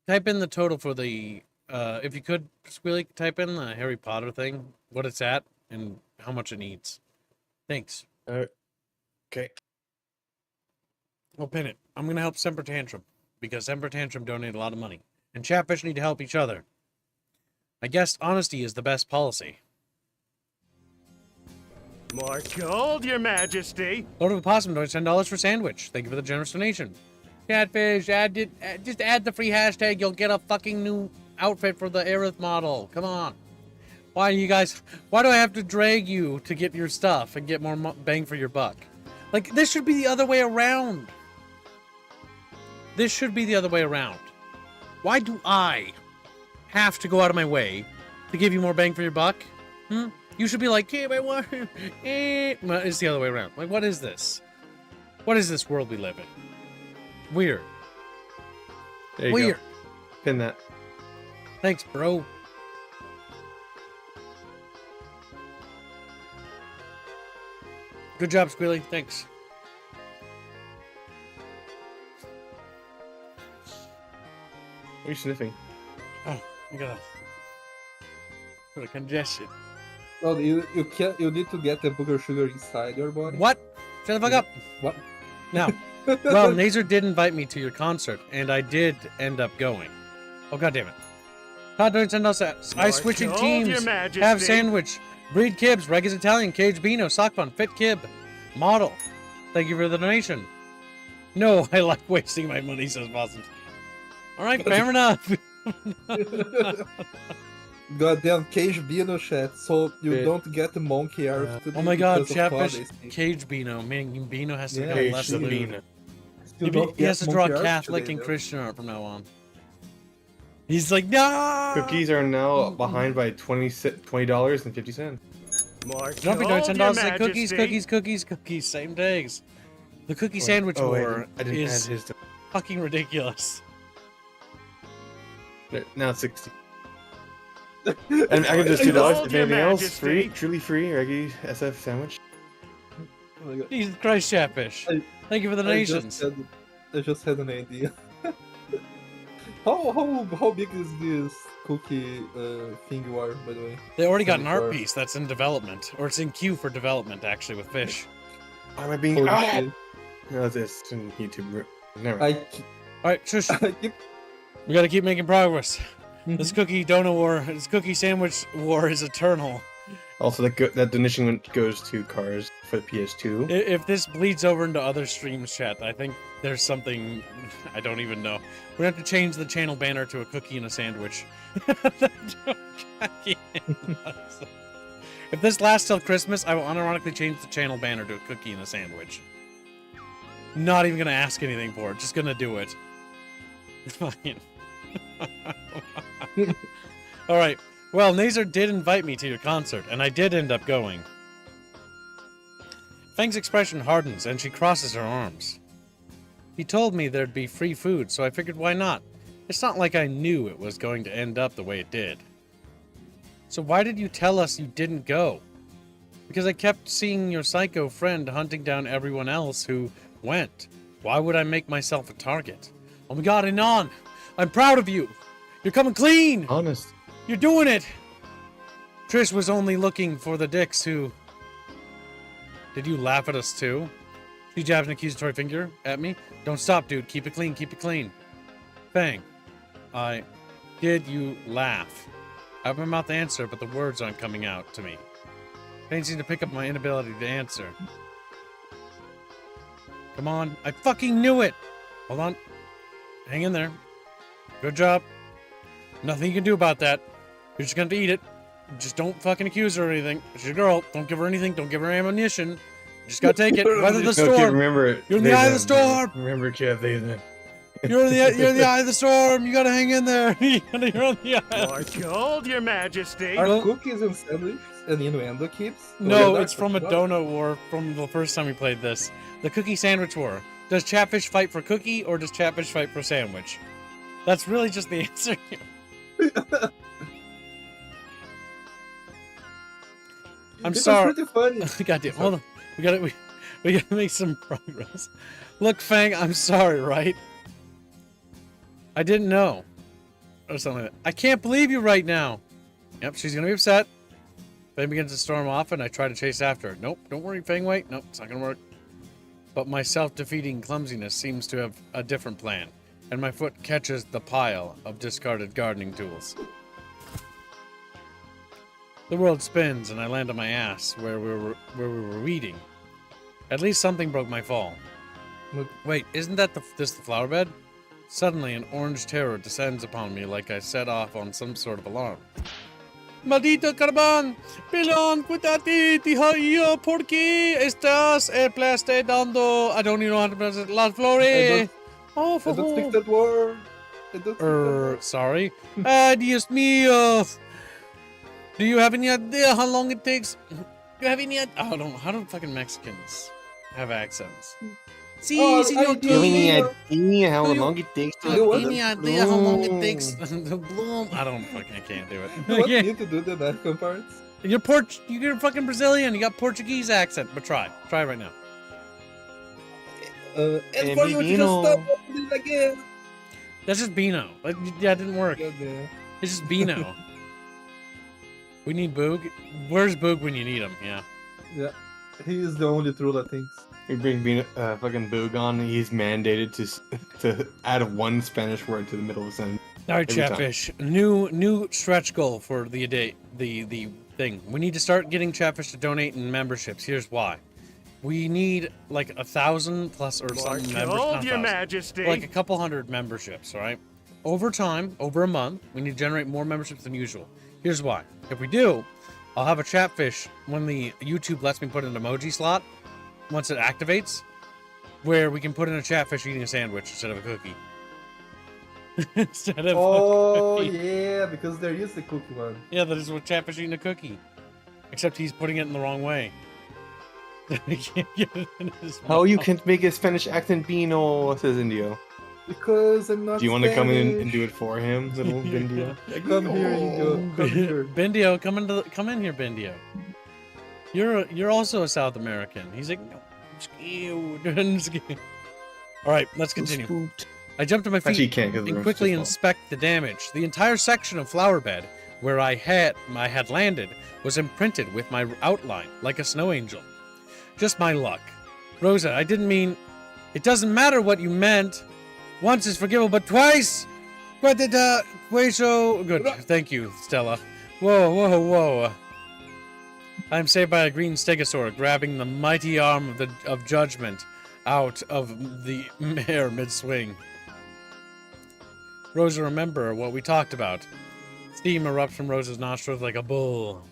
type in the total for the, if you could, Squealy, type in the Harry Potter thing, what it's at, and how much it needs. Thanks. Okay. I'll pin it. I'm going to help Semper Tantrum, because Semper Tantrum donated a lot of money. And Chatfish need to help each other. I guess honesty is the best policy. More gold, your majesty. Lord of Opossum donates $10 for sandwich. Thank you for the generous donation. Chatfish, just add the free hashtag. You'll get a fucking new outfit for the Aerith model. Come on. Why do I have to drag you to get your stuff and get more bang for your buck? Like, this should be the other way around. This should be the other way around. Why do I have to go out of my way to give you more bang for your buck? You should be like, hey, wait, what? Well, it's the other way around. Like, what is this? What is this world we live in? Weird. There you Weird. go. Pin that. Thanks, bro. Good job, Squealy. Thanks. What are you sniffing? Oh, I got a congestion. No, you need to get the booger sugar inside your body. What? Shut the fuck up. What? Now, well, Nazer did invite me to your concert, and I did end up going. Oh, God damn it. Todd doing $10. I switching gold, teams. your majesty. Have sandwich. Breed Kibbs. Reg is Italian. Cage Bino. Sock Fun. Fit Kib. Model. Thank you for the donation. No, I like wasting my money, says Boston. All right, fair enough. Goddamn Cage Beano chat, so you It- don't get the monkey arc today Oh my god, because of Chatfish, Cloud AC. Cage Beano. Man, Beano has to Yeah, become Cage less see. lewd. Sabina. You don't He has get to draw monkey arc Catholic today, and though. Christian art from now on. He's like, no! Cookies are now behind by $20.50. More Don't be doing gold, $10 your like cookies, majesty. cookies, same days. The cookie sandwich war I didn't add is his. fucking ridiculous. Now it's 60. And I can just $2. Hold If your anything else, majesty. free, truly free, Reggie SF sandwich. Oh my god. Jesus Christ, Chatfish. I- Thank you for the donations. I just had an idea. how big is this cookie thing you are, by the way? They already got an art 74. piece that's in development, or it's in queue for development, actually, with fish. Am I being? Holy Ah! shit. No, this in YouTube. Never. I All right, shush. keep We gotta keep making progress. Mhm. This cookie donut war, this cookie sandwich war is eternal. Also, that donation goes to Cars for the PS2. If this bleeds over into other streams, chat, I think there's something I don't even know. We have to change the channel banner to a cookie and a sandwich. If this lasts till Christmas, I will unironically change the channel banner to a cookie and a sandwich. Not even gonna ask anything for it, just gonna do it. Fine. Alright. Well, Nazar did invite me to your concert, and I did end up going. Fang's expression hardens, and she crosses her arms. He told me there'd be free food, so I figured why not? It's not like I knew it was going to end up the way it did. So why did you tell us you didn't go? Because I kept seeing your psycho friend hunting down everyone else who went. Why would I make myself a target? Oh my god, Anon! I'm proud of you! You're coming clean! Honest. You're doing it! Trish was only looking for the dicks who... Did you laugh at us too? She jabs an accusatory finger at me. Don't stop, dude. Keep it clean, keep it clean. Fang. Did you laugh? I have my mouth to answer, but the words aren't coming out to me. Fang seems to pick up my inability to answer. Come on. I fucking knew it! Hold on. Hang in there. Good job. Nothing you can do about that. You're just gonna have to eat it. Just don't fucking accuse her or anything. It's your girl. Don't give her anything. Don't give her ammunition. You just gotta take it. Weather the No, kid, storm. remember, You're in the they eye of the them. storm. Remember, kid, they them. You're in the eye of the storm. You gotta hang in there. You're on the eye. More gold, your majesty. Are Well- cookies and sandwiches and innuendo keeps? No, Or it's from a dark donut war from the first time we played this. The cookie sandwich war. Does Chatfish fight for cookie or does Chatfish fight for sandwich? That's really just the answer. I'm It was sorry. pretty funny. Goddamn. Hold on. We gotta make some progress. Look, Fang, I'm sorry, right? I didn't know. Or something like that. I can't believe you right now. Yep, she's gonna be upset. Fang begins to storm off and I try to chase after her. Nope, don't worry, Fang, wait. Nope, it's not gonna work. But my self-defeating clumsiness seems to have a different plan. And my foot catches the pile of discarded gardening tools. The world spins and I land on my ass where we were weeding. At least something broke my fall. Look. Wait, isn't that this the flower bed? Suddenly an orange terror descends upon me like I set off on some sort of alarm. Maldito carbón, pelón, cuídate, tío, ¿por qué estás dando? I don't even know how to pronounce it. Las flores. Oh, I don't speak that word. I don't speak that word. Sorry. Dios mío. Do you have any idea how long it takes? Do you have any idea? Oh, how do fucking Mexicans have accents? Sí, Oh, señor. I do. idea how Do you- long it takes Do you have to any idea how long it takes to bloom? I can't do You it. want Yeah. me to do the American parts? You're fucking Brazilian. You got Portuguese accent, but try it right now. And for you to just Menino. stop it again. That's just Beano. Yeah, it didn't work. Goddamn. It's just Beano. We need Boog. Where's Boog when you need him? Yeah. Yeah, he is the only true Latinx. We bring fucking Boog on. He's mandated to add one Spanish word to the middle of the sentence. All right, Every time. Chatfish. New stretch goal for the day. The thing. We need to start getting Chatfish to donate in memberships. Here's why. We need like 1,000 plus or More some gold, members. your majesty. Like a couple hundred memberships. All right. Over time, over a month, we need to generate more memberships than usual. Here's why. If we do, I'll have a chatfish when the YouTube lets me put an emoji slot, once it activates, where we can put in a chatfish eating a sandwich instead of a cookie. Instead of Oh a cookie. yeah, because there is the cookie one. Yeah, that is what chatfish eating a cookie. Except he's putting it in the wrong way. He can't get it in his How you mouth. can't make a Spanish accent, Bino, says Indio. Because I'm not Do you want to come in and Spanish. do it for him, little Indio? Come here, Indio. Come here. Bendio, come in here, Bendio. You're also a South American. He's like, no, I'm scared. I'm scared. All right, let's continue. Spooked. I jumped to my feet Actually, you can't because the and room's quickly too small. inspect the damage. The entire section of flower bed where I had landed was imprinted with my outline like a snow angel. Just my luck. Rosa, I didn't mean. It doesn't matter what you meant. Once is forgivable, but twice. What did Queso? Good. Thank you, Stella. Whoa, whoa, whoa. I'm saved by a green stegosaur grabbing the mighty arm of judgment out of the air mid-swing. Rosa, remember what we talked about. Steam erupts from Rosa's nostrils like a bull.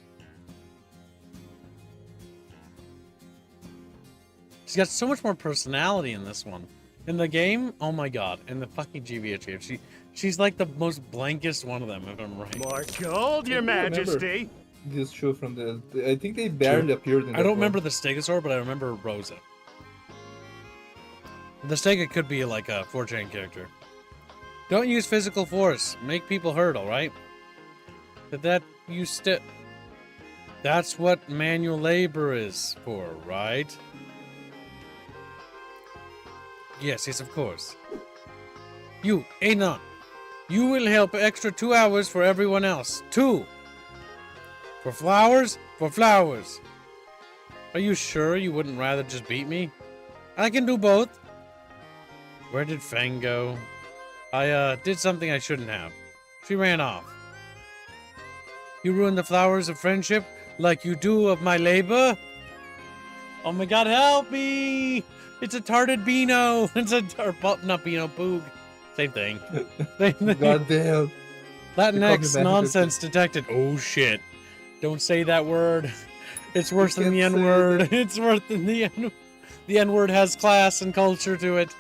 She's got so much more personality in this one. In the game, oh my god, in the fucking GVH, she's like the most blankest one of them, if I'm right. More gold, Your I remember. Majesty. This show from the I think they barely appeared in I that don't one. remember the Stegosaur, but I remember Rosa. The Stega could be like a 4chan character. Don't use physical force. Make people hurt, alright? That's what manual labor is for, right? Yes, of course. You, Anon. You will help extra 2 hours for everyone else. 2. For flowers? For flowers. Are you sure you wouldn't rather just beat me? I can do both. Where did Fang go? I did something I shouldn't have. She ran off. You ruined the flowers of friendship like you do of my labor? Oh my god, help me! It's a tarted Beano! It's not Beano, Boog. Same thing. God damn. Latinx back. nonsense detected. Oh shit. Don't say that word. It's worse than the can't say N-word. It's worse than the N-word. The N-word has class and culture to it.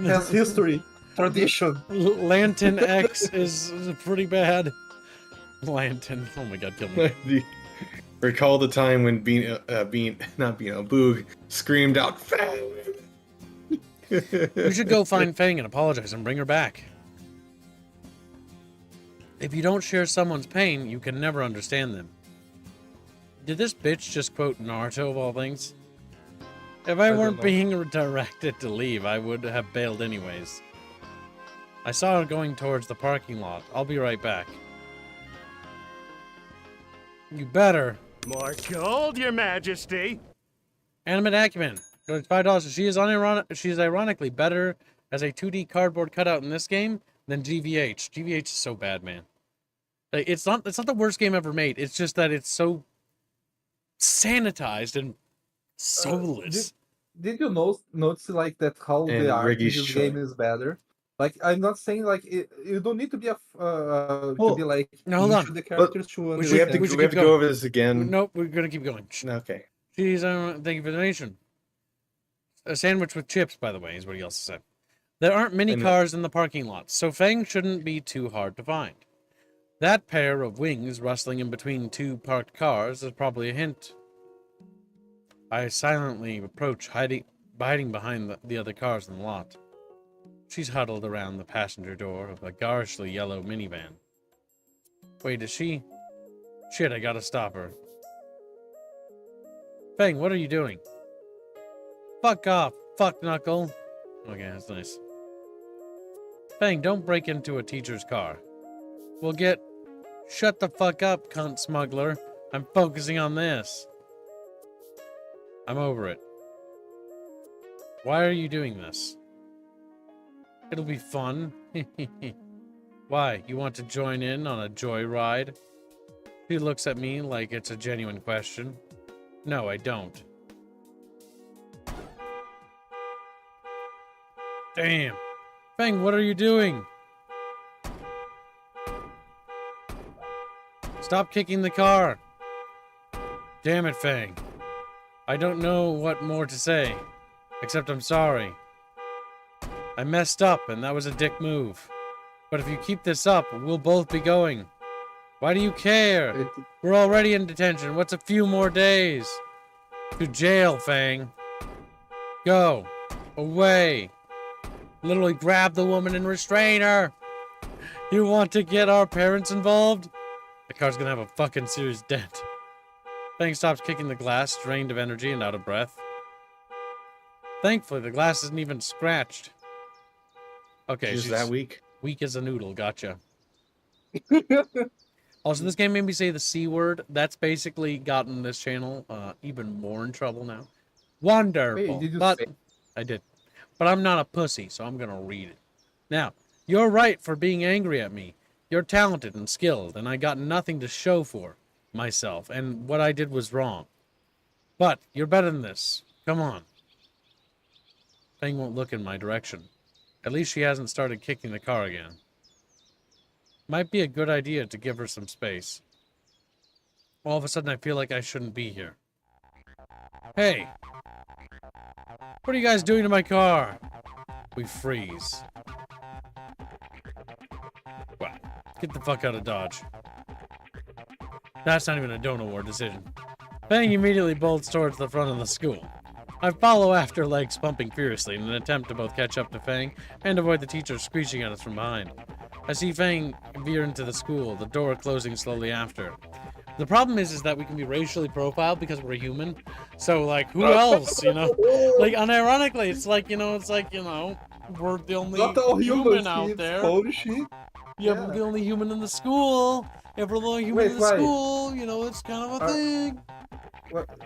Has history, tradition. Lantern X is pretty bad. Lantern. Oh my god, kill me. Recall the time when Boog screamed out, "Fang!" We should go find Fang and apologize and bring her back. If you don't share someone's pain, you can never understand them. Did this bitch just quote Naruto of all things? If I don't weren't know. being directed to leave, I would have bailed anyways. I saw her going towards the parking lot. I'll be right back. You better. More gold, Your Majesty. Animate Acumen. It's $5. She is ironically better as a 2D cardboard cutout in this game than GVH. GVH is so bad, man. Like, it's not the worst game ever made. It's just that it's so sanitized and soulless. Did you notice like that how And the art in Riggy's this short. game is better? Like I'm not saying like you don't need to be to be like no, hold into on. the characters to We understand. have to, we should we have keep to go going. over this again. Nope, we're gonna keep going. Okay. She's thank you for the donation. A sandwich with chips, by the way, is what he also said. There aren't many And- cars in the parking lot, so Fang shouldn't be too hard to find. That pair of wings rustling in between 2 parked cars is probably a hint. I silently approach, hiding behind the other cars in the lot. She's huddled around the passenger door of a garishly yellow minivan. Wait, is she? Shit, I gotta stop her. Fang, what are you doing? Fuck off, fuck knuckle. Okay, that's nice. Fang, don't break into a teacher's car. We'll get... Shut the fuck up, cunt smuggler. I'm focusing on this. I'm over it. Why are you doing this? It'll be fun. Why? You want to join in on a joyride? She looks at me like it's a genuine question. No, I don't. Damn. Fang, what are you doing? Stop kicking the car. Damn it, Fang. I don't know what more to say, except I'm sorry. I messed up, and that was a dick move. But if you keep this up, we'll both be going. Why do you care? We're already in detention. What's a few more days? To jail, Fang. Go. Away. Literally grab the woman and restrain her. You want to get our parents involved? The car's gonna have a fucking serious dent. Fang stops kicking the glass, drained of energy and out of breath. Thankfully, the glass isn't even scratched. Okay, She's that weak. Weak as a noodle, gotcha. Also, this game made me say the C word. That's basically gotten this channel even more in trouble now. Wonderful. Wait, did you but say? I did. But I'm not a pussy, so I'm gonna read it. Now, you're right for being angry at me. You're talented and skilled, and I got nothing to show for myself, and what I did was wrong. But you're better than this. Come on. Fang won't look in my direction. At least she hasn't started kicking the car again. Might be a good idea to give her some space. All of a sudden I feel like I shouldn't be here. Hey! What are you guys doing to my car? We freeze. Well, get the fuck out of Dodge. That's not even a Don't Award decision. Fang immediately bolts towards the front of the school. I follow after, legs pumping furiously in an attempt to both catch up to Fang and avoid the teacher screeching at us from behind. I see Fang veer into the school, the door closing slowly after. The problem is that we can be racially profiled because we're human. So, like, who else, you know? Like, unironically, it's like, you know, we're the only Not all human humans, out kids. there. Holy shit. Yeah, we're the only human in the school. If we're the only human Wait, in the why? school, you know, it's kind of a thing.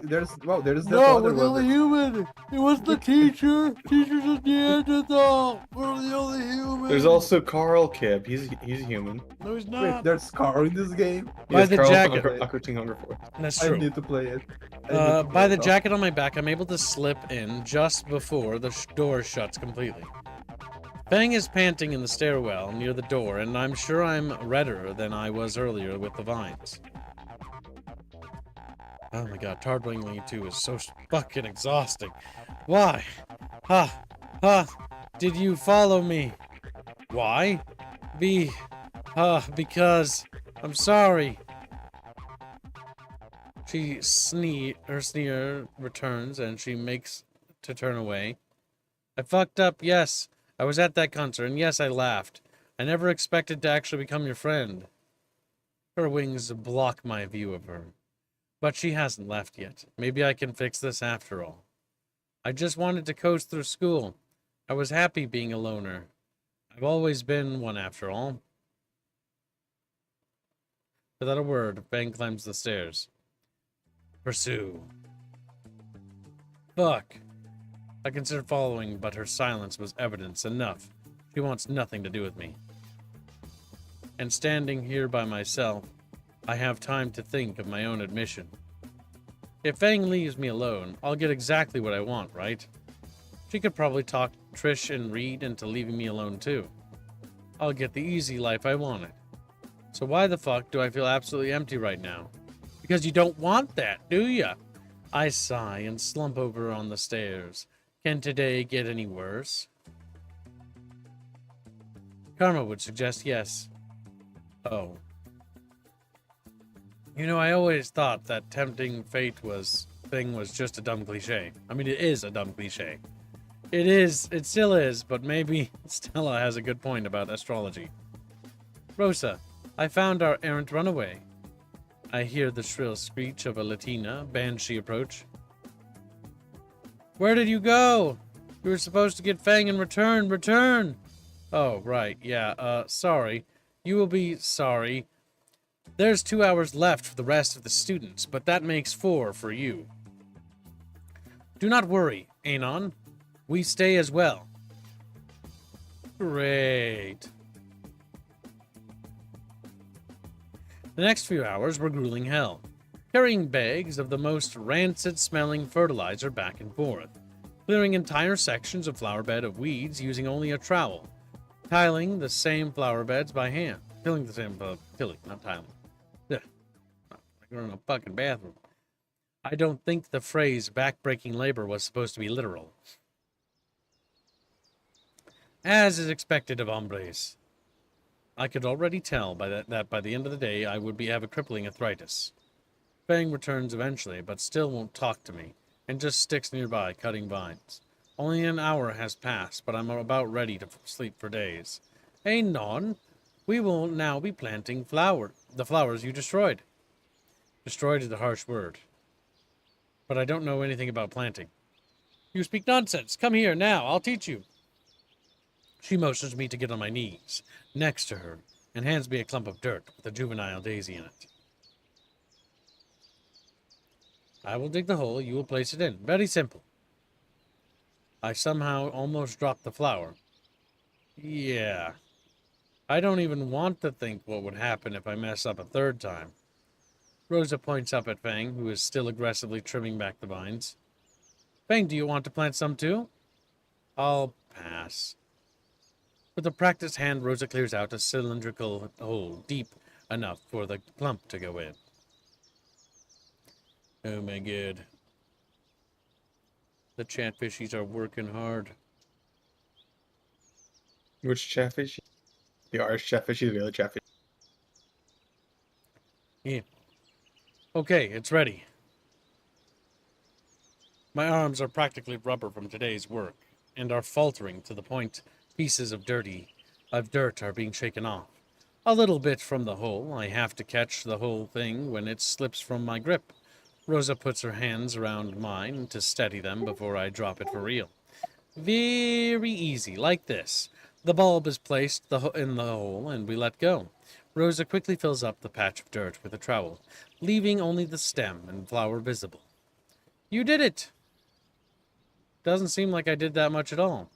There's that No, other we're the only one. human. It was the teacher. Teacher's a Neanderthal. We're the only human. There's also Carl Kip. He's a human. No, he's Wait, not. there's car in this game. By Yes, the Carl jacket. Hunger Hunger Force. That's I true. need to play it. By the jacket on my back, I'm able to slip in just before the door shuts completely. Fang is panting in the stairwell near the door, and I'm sure I'm redder than I was earlier with the vines. Oh my god, Tardwingling 2 is so fucking exhausting. Why? Did you follow me? Why? Because I'm sorry. Her sneer returns and she makes to turn away. I fucked up, yes. I was at that concert, and yes, I laughed. I never expected to actually become your friend. Her wings block my view of her. But she hasn't left yet. Maybe I can fix this after all. I just wanted to coast through school. I was happy being a loner. I've always been one after all. Without a word, Fang climbs the stairs. Pursue. Fuck. I considered following, but her silence was evidence enough. She wants nothing to do with me. And standing here by myself, I have time to think of my own admission. If Fang leaves me alone, I'll get exactly what I want, right? She could probably talk Trish and Reed into leaving me alone too. I'll get the easy life I wanted. So why the fuck do I feel absolutely empty right now? Because you don't want that, do ya? I sigh and slump over on the stairs. Can today get any worse? Karma would suggest yes. Oh. You know, I always thought that tempting fate thing was just a dumb cliche. I mean, it is a dumb cliche. It still is, but maybe Stella has a good point about astrology. Rosa, I found our errant runaway. I hear the shrill screech of a Latina banshee approach. Where did you go? You were supposed to get Fang and return. Oh, right, yeah, sorry. You will be sorry. There's 2 hours left for the rest of the students, but that makes 4 for you. Do not worry, Anon. We stay as well. Great. The next few hours were grueling hell, carrying bags of the most rancid-smelling fertilizer back and forth, clearing entire sections of flower bed of weeds using only a trowel, tiling the same flower beds by hand. Tilling, not tiling. Yeah. You're in a fucking bathroom. I don't think the phrase back-breaking labor was supposed to be literal. As is expected of hombres. I could already tell by that by the end of the day I would have a crippling arthritis. Fang returns eventually, but still won't talk to me, and just sticks nearby, cutting vines. Only an hour has passed, but I'm about ready to sleep for days. Hey, Non, we will now be planting the flowers you destroyed. Destroyed is a harsh word, but I don't know anything about planting. You speak nonsense. Come here now, I'll teach you. She motions me to get on my knees, next to her, and hands me a clump of dirt with a juvenile daisy in it. I will dig the hole, you will place it in. Very simple. I somehow almost dropped the flower. Yeah. I don't even want to think what would happen if I mess up a third time. Rosa points up at Fang, who is still aggressively trimming back the vines. Fang, do you want to plant some too? I'll pass. With a practiced hand, Rosa clears out a cylindrical hole deep enough for the clump to go in. Oh my god. The chatfishies are working hard. Which chatfish? The orange chatfish is the other chatfish. Yeah. Okay, it's ready. My arms are practically rubber from today's work, and are faltering to the point pieces of dirt are being shaken off. A little bit from the hole. I have to catch the whole thing when it slips from my grip. Rosa puts her hands around mine to steady them before I drop it for real. Very easy, like this. The bulb is placed in the hole, and we let go. Rosa quickly fills up the patch of dirt with a trowel, leaving only the stem and flower visible. You did it! Doesn't seem like I did that much at all.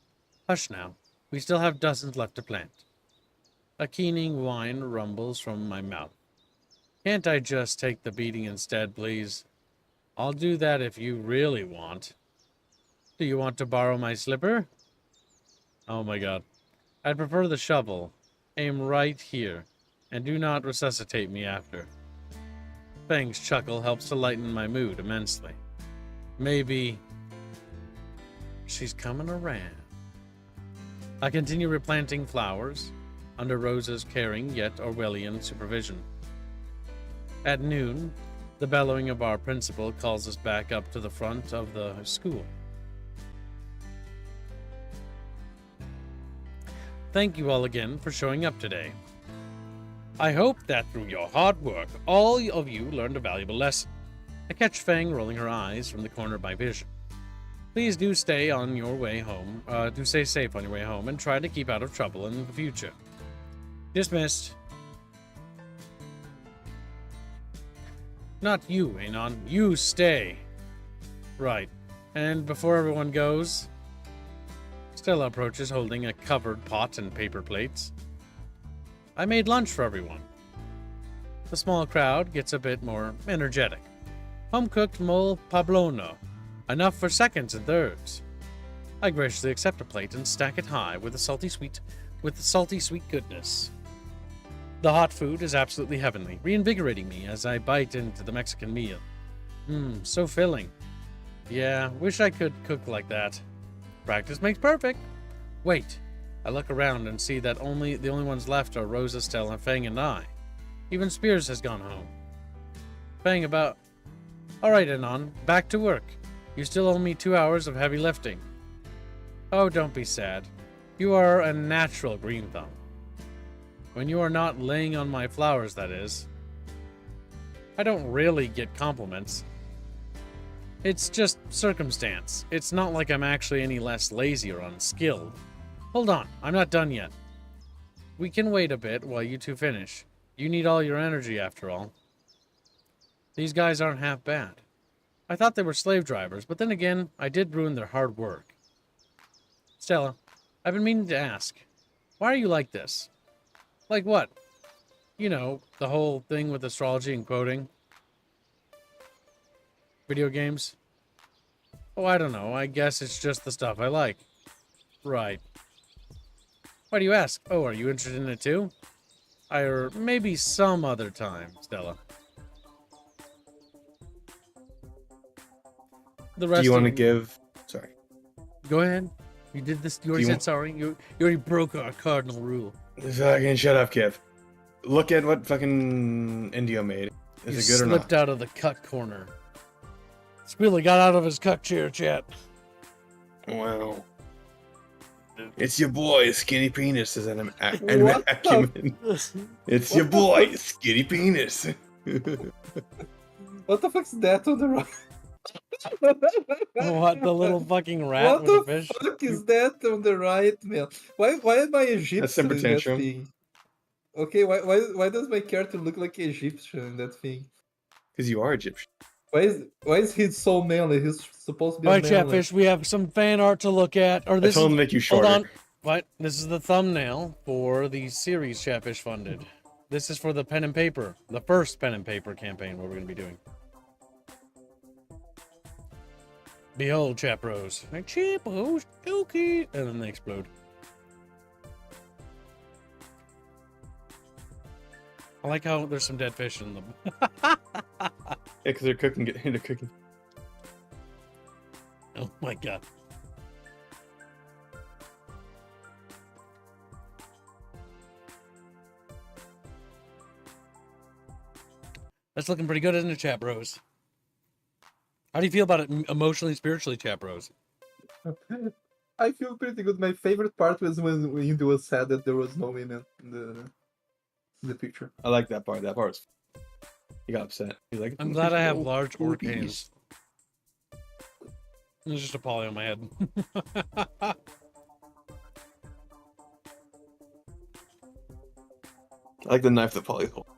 Hush now. We still have dozens left to plant. A keening whine rumbles from my mouth. Can't I just take the beating instead, please? I'll do that if you really want. Do you want to borrow my slipper? Oh my god. I'd prefer the shovel. Aim right here, and do not resuscitate me after. Fang's chuckle helps to lighten my mood immensely. Maybe she's coming around. I continue replanting flowers, under Rosa's caring yet Orwellian supervision. At noon, the bellowing of our principal calls us back up to the front of the school. Thank you all again for showing up today. I hope that through your hard work, all of you learned a valuable lesson. I catch Fang rolling her eyes from the corner of my vision. Please do stay on your way home. Do stay safe on your way home and try to keep out of trouble in the future. Dismissed. Not you, Anon. You stay. Right. And before everyone goes, Stella approaches holding a covered pot and paper plates. I made lunch for everyone. The small crowd gets a bit more energetic. Home-cooked mole poblano. Enough for seconds and thirds. I graciously accept a plate and stack it high with the salty sweet goodness. The hot food is absolutely heavenly, reinvigorating me as I bite into the Mexican meal. So filling. Yeah, wish I could cook like that. Practice makes perfect. Wait, I look around and see that the only ones left are Rosa, Stella, Fang, and I. Even Spears has gone home. Fang about... Alright, Anon, back to work. You still owe me 2 hours of heavy lifting. Oh, don't be sad. You are a natural green thumb. When you are not laying on my flowers, that is. I don't really get compliments. It's just circumstance. It's not like I'm actually any less lazy or unskilled. Hold on, I'm not done yet. We can wait a bit while you two finish. You need all your energy, after all. These guys aren't half bad. I thought they were slave drivers, but then again, I did ruin their hard work. Stella, I've been meaning to ask. Why are you like this? Like what? You know, the whole thing with astrology and quoting. Video games? Oh, I don't know. I guess it's just the stuff I like. Right. Why do you ask? Oh, are you interested in it too? Or maybe some other time, Stella. The rest Do you want to of give? Sorry. Go ahead. You did this. You already you said want- sorry. You already broke our cardinal rule. Fucking shut up, Kev. Look at what fucking Indio made. Is You it good or slipped not? out of the cut corner. Spilly got out of his cut chair, chat. Wow. It's your boy, Skinny Penis, is an What acumen. It's your What the boy, Skinny Penis. What the fuck's that on the right? What, the little fucking rat What with a the fish? fuck is that on the right, man? Why am I Egyptian temper in that tantrum. thing? Okay, why does my character look like Egyptian in that thing? Because you are Egyptian. Why is he so manly? He's supposed to be a Alright, manly. Chatfish, we have some fan art to look at. Or I this told him is, to make you hold shorter. on. What? This is the thumbnail for the series Chatfish funded. This is for the pen and paper. The first pen and paper campaign what we're going to be doing. Behold, Chapros. Like, Chapros, okay. And then they explode. I like how there's some dead fish in them. Yeah, because they're cooking. They're cooking. Oh my god. That's looking pretty good, isn't it, chat bros? How do you feel about it emotionally, spiritually, chat bros? I feel pretty good. My favorite part was when Indy was sad that there was no women in the picture. I like that part. That part's. He got upset. He's like, I'm glad I have large orc please. hands. There's just a poly on my head. I like the knife that Polly holds.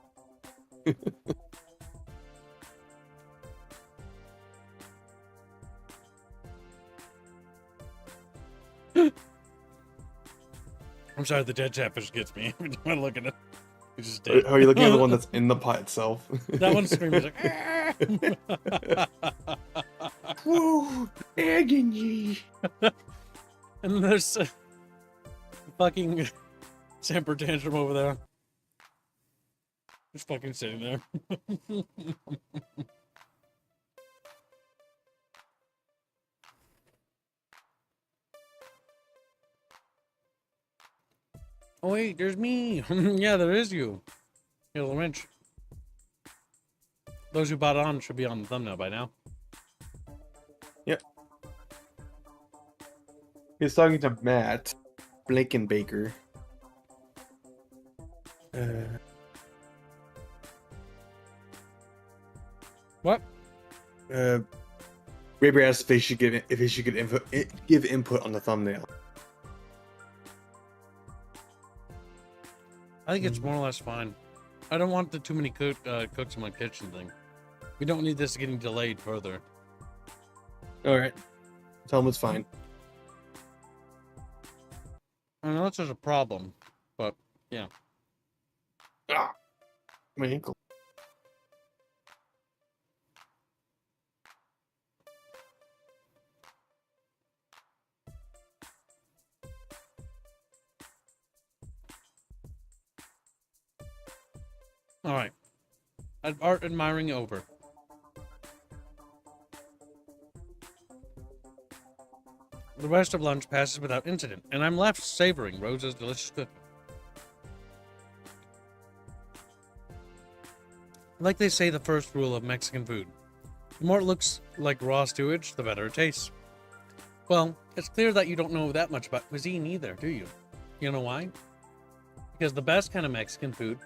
I'm sorry, the dead catfish gets me. When I look at it, he's just dead. Are you looking at the one that's in the pot itself? That one's screaming like, Woo! Agony! and then there's a fucking temper tantrum over there. Just fucking sitting there. Oh wait, there's me. Yeah, there is you. You're the wrench. Those who bought on should be on the thumbnail by now. Yep. He's talking to Matt Blakenbaker. What? Raber asked if he should give input on the thumbnail. I think it's more or less fine. I don't want the too many cooks in my kitchen thing. We don't need this getting delayed further. All right, tell him it's fine. I know that's just a problem, but yeah. Ah, my ankle. All right. Art admiring over. The rest of lunch passes without incident, and I'm left savoring Rosa's delicious cooking. Like they say, the first rule of Mexican food: the more it looks like raw stewage, the better it tastes. Well, it's clear that you don't know that much about cuisine either, do you? You know why? Because the best kind of Mexican food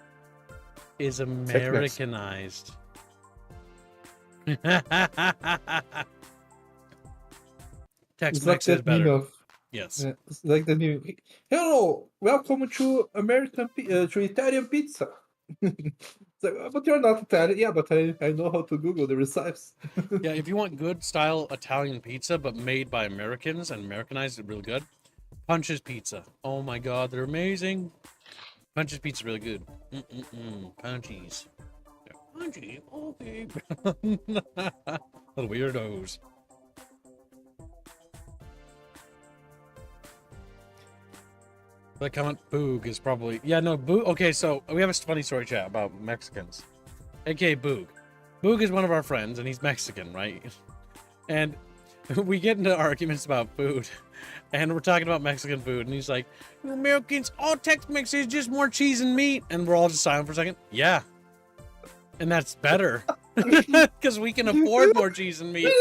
is Americanized. It's like Tex-Mex is that meme better. of Yes. it's like the new. Hello, welcome to to Italian pizza. It's like, but you're not Italian. Yeah, but I know how to Google the recipes. Yeah, if you want good style Italian pizza, but made by Americans and Americanized, real good. Punch's Pizza. Oh my god, they're amazing. Punch's Pizza really good. Punchies. Punchy, okay. Little weirdos. The comment Boog is probably... Yeah, no, Boog... Okay, so we have a funny story, chat, about Mexicans. AKA Boog. Boog is one of our friends, and he's Mexican, right? And We get into arguments about food, and we're talking about Mexican food, and he's like, "You Americans, all Tex-Mex is just more cheese and meat," and we're all just silent for a second. Yeah, and that's better because we can afford more cheese and meat.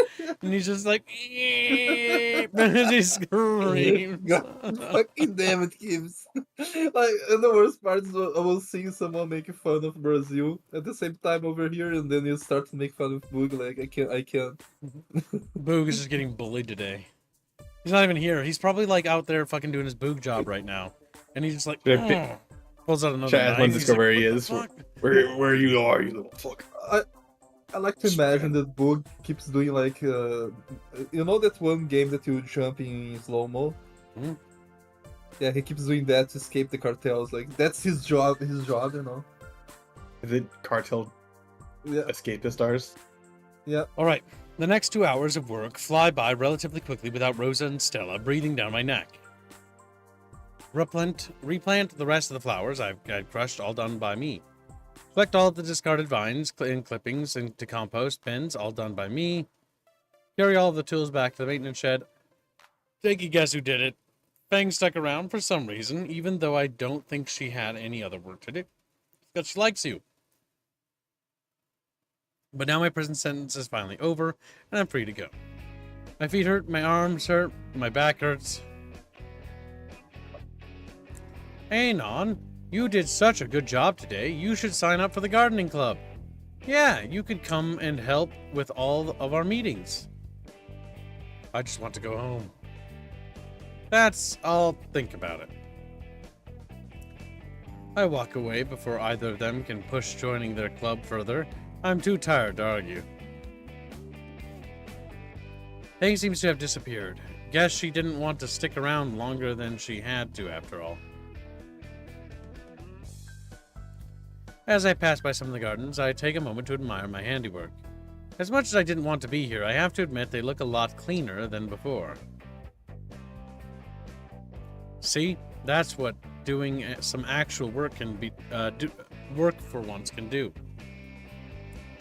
And he's just like, and he screams. God fucking damn it, Gibbs. Like, and the worst part is I was seeing someone making fun of Brazil at the same time over here, and then you start to make fun of Boog. Like, I can't. Boog is just getting bullied today. He's not even here. He's probably like out there fucking doing his Boog job right now, and he's just like, pulls out another Chad knife. wants to He's discover like, where he "What the is. fuck?" Where you are, you little fuck. I like to imagine that Boog keeps doing like, you know that one game that you jump in slow-mo? Mhm. Yeah, he keeps doing that to escape the cartels. Like, that's his job, you know? Is it cartel Yeah, escapist stars? yeah. All right, the next 2 hours of work fly by relatively quickly without Rosa and Stella breathing down my neck. Replant the rest of the flowers I've got crushed, all done by me. Collect all of the discarded vines and clippings into compost bins, all done by me. Carry all of the tools back to the maintenance shed. Take a guess who did it. Fang stuck around for some reason, even though I don't think she had any other work to do. Because she likes you. But now my prison sentence is finally over, and I'm free to go. My feet hurt, my arms hurt, my back hurts. Hey, Non, you did such a good job today. You should sign up for the gardening club. Yeah, you could come and help with all of our meetings. I just want to go home. I'll think about it. I walk away before either of them can push joining their club further. I'm too tired to argue. Fang seems to have disappeared. Guess she didn't want to stick around longer than she had to, after all. As I pass by some of the gardens, I take a moment to admire my handiwork. As much as I didn't want to be here, I have to admit they look a lot cleaner than before. See? That's what doing some actual work can be, work for once can do.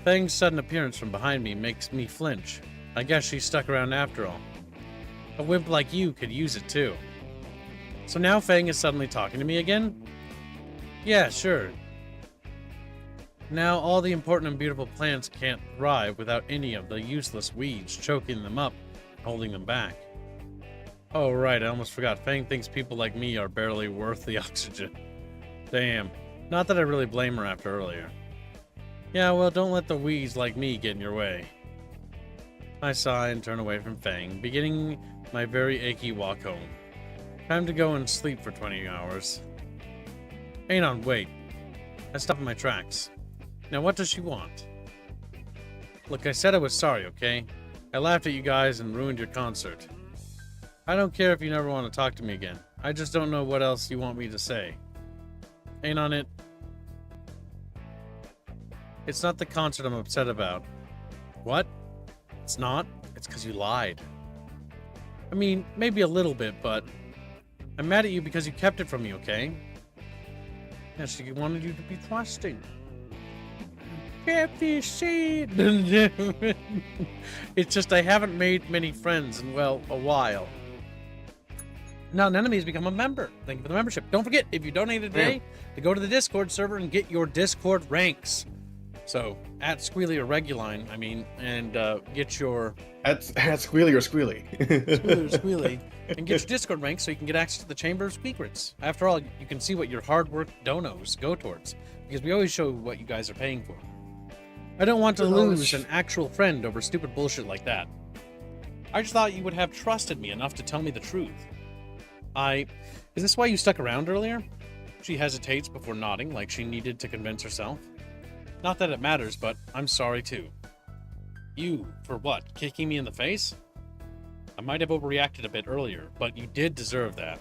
Fang's sudden appearance from behind me makes me flinch. I guess she stuck around after all. A wimp like you could use it too. So now Fang is suddenly talking to me again? Yeah, sure. Now all the important and beautiful plants can't thrive without any of the useless weeds choking them up, holding them back. Oh right, I almost forgot. Fang thinks people like me are barely worth the oxygen. Damn. Not that I really blame her after earlier. Yeah, well, don't let the weeds like me get in your way. I sigh and turn away from Fang, beginning my very achy walk home. Time to go and sleep for 20 hours. Hang on, wait. I stop in my tracks. Now what does she want? Look, I said I was sorry, okay? I laughed at you guys and ruined your concert. I don't care if you never want to talk to me again. I just don't know what else you want me to say. Ain't on it. It's not the concert I'm upset about. What? It's not? It's because you lied. I mean, maybe a little bit, but I'm mad at you because you kept it from me, okay? Yeah, she wanted you to be trusting. Catfish seed! It's just I haven't made many friends in, well, a while. Now an enemy has become a member. Thank you for the membership. Don't forget, if you donated today, to go to the Discord server and get your Discord ranks. So, at Squealy or Reguline, I mean, and get your... At Squealy or Squealy. Squealy or Squealy. And get your Discord ranks so you can get access to the Chamber of Secrets. After all, you can see what your hard work donos go towards. Because we always show what you guys are paying for. I don't want to lose an actual friend over stupid bullshit like that. I just thought you would have trusted me enough to tell me the truth. Is this why you stuck around earlier? She hesitates before nodding, like she needed to convince herself. Not that it matters, but I'm sorry too. You, for what? Kicking me in the face? I might have overreacted a bit earlier, but you did deserve that.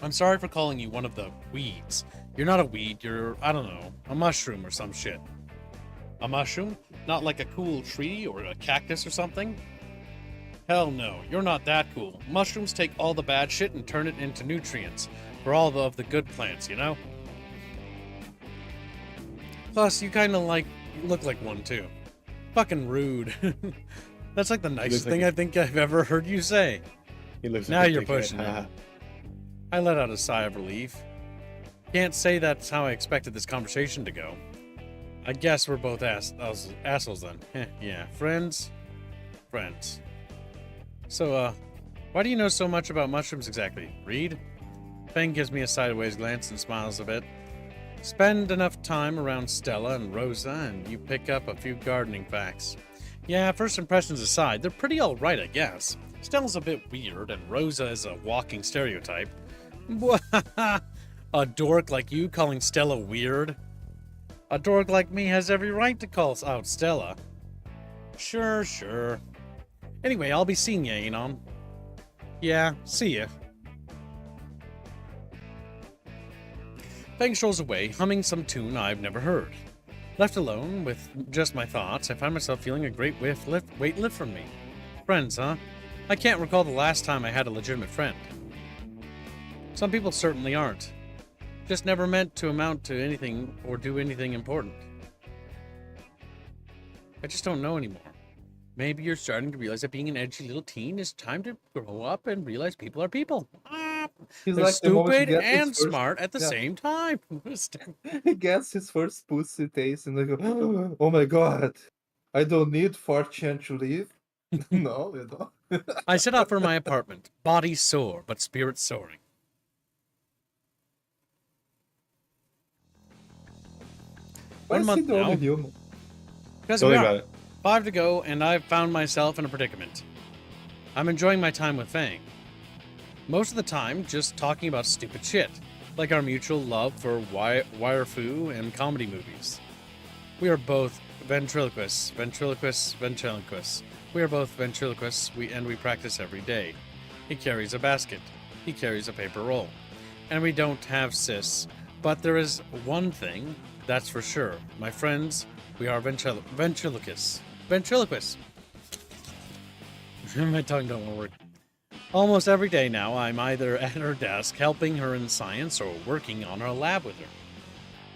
I'm sorry for calling you one of the weeds. You're not a weed, you're, I don't know, a mushroom or some shit. A mushroom? Not like a cool tree or a cactus or something? Hell no, you're not that cool. Mushrooms take all the bad shit and turn it into nutrients for all of the good plants, you know? Plus, you kinda look like one too. Fucking rude. That's like the nicest like thing I think I've ever heard you say. He looks Now like a you're dickhead. pushing it. I let out a sigh of relief. Can't say that's how I expected this conversation to go. I guess we're both assholes then. Yeah, friends? Friends. So, why do you know so much about mushrooms exactly? Read? Fang gives me a sideways glance and smiles a bit. Spend enough time around Stella and Rosa and you pick up a few gardening facts. Yeah, first impressions aside, they're pretty alright, I guess. Stella's a bit weird and Rosa is a walking stereotype. A dork like you calling Stella weird? A dork like me has every right to call out Stella. Sure. Anyway, I'll be seeing ya, Anon. Yeah, see ya. Fang strolls away, humming some tune I've never heard. Left alone with just my thoughts, I find myself feeling a great weight lift from me. Friends, huh? I can't recall the last time I had a legitimate friend. Some people certainly aren't. Just never meant to amount to anything or do anything important. I just don't know anymore. Maybe you're starting to realize that being an edgy little teen is time to grow up and realize people are people. He's They're like the moment he stupid gets his and first- smart at the yeah. same time. He gets his first pussy taste and they go, oh my god, I don't need 4chan to live. No, you don't. I set out for my apartment, body sore, but spirit soaring. Why 1 is he month the only now. human? Because Tell we me are. about it. 5 to go, and I've found myself in a predicament. I'm enjoying my time with Fang. Most of the time, just talking about stupid shit, like our mutual love for wire-fu and comedy movies. We are both ventriloquists. We are both ventriloquists, and we practice every day. He carries a basket. He carries a paper roll. And we don't have cis. But there is one thing, that's for sure. My friends, we are ventriloquists. Ventriloquists. My tongue don't want to work. Almost every day now, I'm either at her desk helping her in science or working on her lab with her.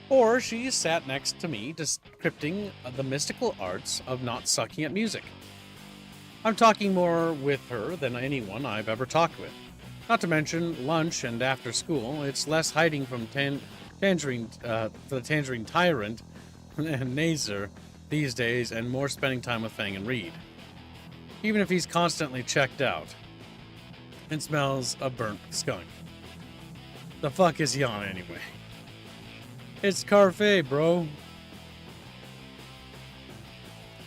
Or she sat next to me descripting the mystical arts of not sucking at music. I'm talking more with her than anyone I've ever talked with. Not to mention lunch and after school, it's less hiding from the tangerine tyrant and Nazer these days and more spending time with Fang and Reed. Even if he's constantly checked out and smells a burnt skunk. The fuck is he on anyway? It's Carfe, bro.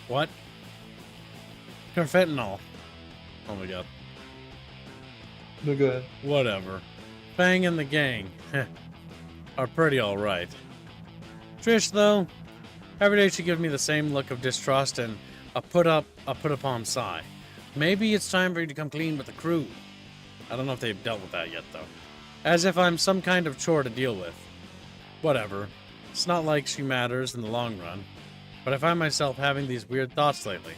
What? Carfentanil. Oh my god. Okay. Whatever. Fang and the gang are pretty alright. Trish, though, every day she gives me the same look of distrust and a put upon sigh. Maybe it's time for you to come clean with the crew. I don't know if they've dealt with that yet, though. As if I'm some kind of chore to deal with. Whatever. It's not like she matters in the long run. But I find myself having these weird thoughts lately.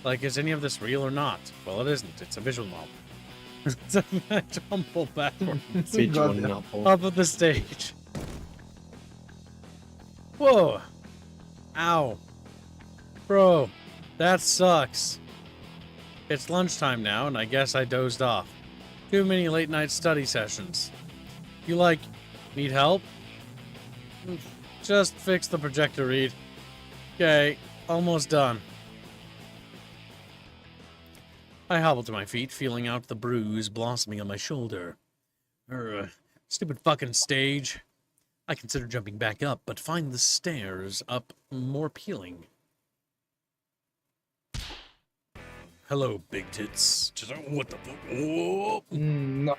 Like, is any of this real or not? Well, it isn't. It's a visual novel. So I tumble backwards Visual Goddamn. novel. up of the stage. Whoa. Ow. Bro, that sucks. It's lunchtime now, and I guess I dozed off. Too many late-night study sessions. You, need help? Just fix the projector, Reed. Okay, almost done. I hobble to my feet, feeling out the bruise blossoming on my shoulder. Stupid fucking stage. I consider jumping back up, but find the stairs up more appealing. Hello, big tits. Just, what the fuck? Oh. No.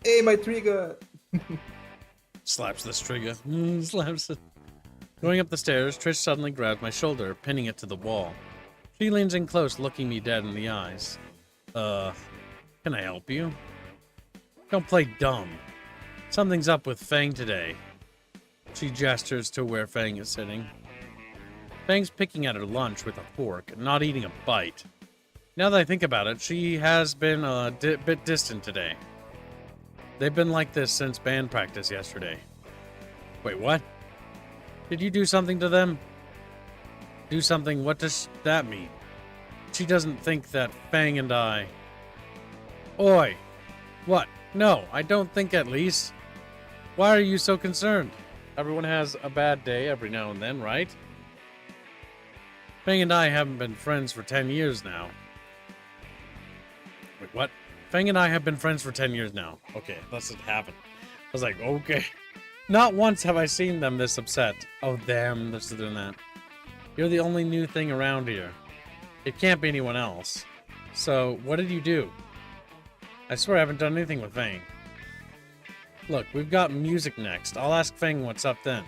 Hey, my trigger. Slaps this trigger. Slaps it. Going up the stairs, Trish suddenly grabs my shoulder, pinning it to the wall. She leans in close, looking me dead in the eyes. Can I help you? Don't play dumb. Something's up with Fang today. She gestures to where Fang is sitting. Fang's picking at her lunch with a fork, not eating a bite. Now that I think about it, she has been a bit distant today. They've been like this since band practice yesterday. Wait, what? Did you do something to them? Do something? What does that mean? she doesn't think that Fang and I... Oi! What? No, I don't think at least. Why are you so concerned? Everyone has a bad day every now and then, right? Fang and I haven't been friends for 10 years now. Wait, what? Fang and I have been friends for 10 years now. Okay, that's what happened. I was like, okay. Not once have I seen them this upset. Oh, them, they're still doing that. You're the only new thing around here. It can't be anyone else. So, what did you do? I swear I haven't done anything with Fang. Look, we've got music next. I'll ask Fang what's up then.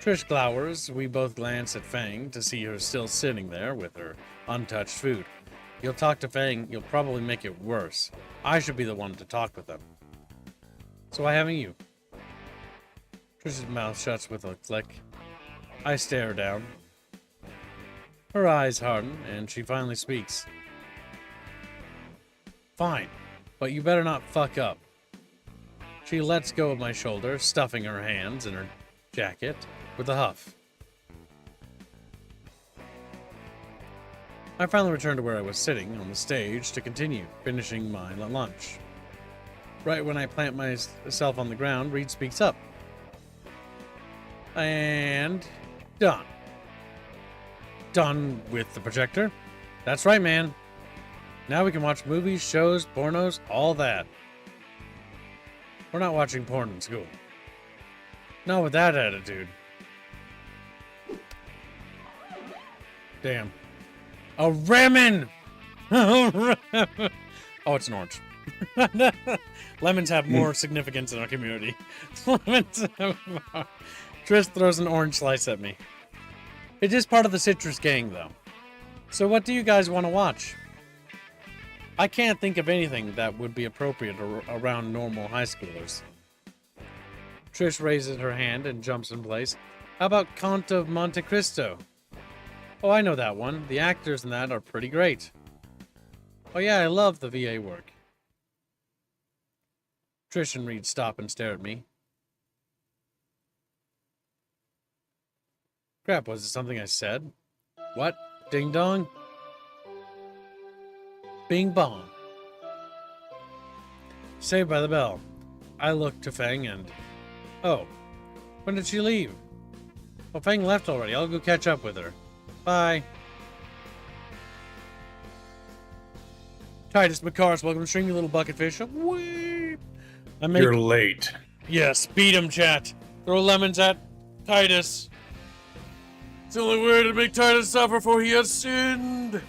Trish glowers. We both glance at Fang to see her still sitting there with her untouched food. You'll talk to Fang, you'll probably make it worse. I should be the one to talk with them. So why haven't you? Trish's mouth shuts with a click. I stare her down. Her eyes harden, and she finally speaks. Fine, but you better not fuck up. She lets go of my shoulder, stuffing her hands in her jacket with a huff. I finally return to where I was sitting on the stage to continue finishing my lunch. Right when I plant myself on the ground, Reed speaks up. And done. Done with the projector? That's right, man. Now we can watch movies, shows, pornos, all that. We're not watching porn in school. Not with that attitude. Damn. A lemon! Oh, it's an orange. Lemons have more significance in our community. Lemons have more. Trish throws an orange slice at me. It is part of the citrus gang, though. So what do you guys want to watch? I can't think of anything that would be appropriate around normal high schoolers. Trish raises her hand and jumps in place. How about Count of Monte Cristo? Oh, I know that one. The actors in that are pretty great. Oh yeah, I love the VA work. Trish and Reed stop and stare at me. Crap, was it something I said? What? Ding dong? Bing bong. Saved by the bell. I look to Fang and... Oh, when did she leave? Well, Fang left already. I'll go catch up with her. Bye. Titus McCars, welcome to stream, you little bucketfish. Whee! You're late. Yes, beat him, chat. Throw lemons at Titus. It's the only way to make Titus suffer, for he has sinned.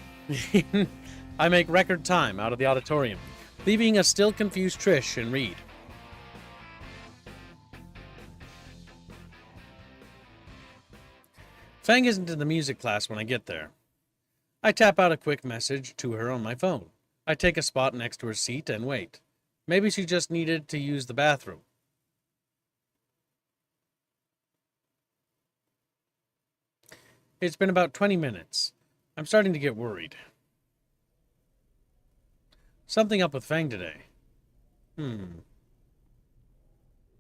I make record time out of the auditorium, leaving a still confused Trish and Reed. Fang isn't in the music class when I get there. I tap out a quick message to her on my phone. I take a spot next to her seat and wait. Maybe she just needed to use the bathroom. It's been about 20 minutes. I'm starting to get worried. Something up with Fang today. I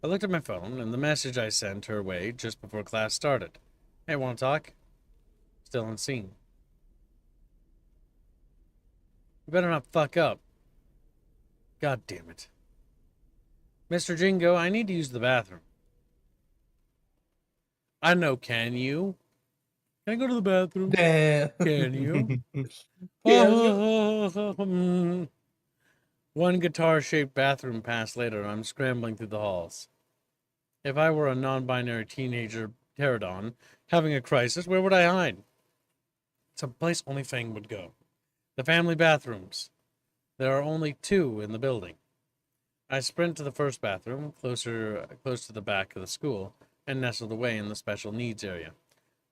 looked at my phone and the message I sent her way just before class started. Hey, want to talk? Still unseen. You better not fuck up. God damn it. Mr. Jingo, I need to use the bathroom. I know, can you? Can I go to the bathroom? Damn. Can you? Can you? One guitar-shaped bathroom pass later, I'm scrambling through the halls. If I were a non-binary teenager pterodon having a crisis, where would I hide? Some place only Fang would go. The family bathrooms. There are only 2 in the building. I sprint to the first bathroom, close to the back of the school, and nestled away in the special needs area.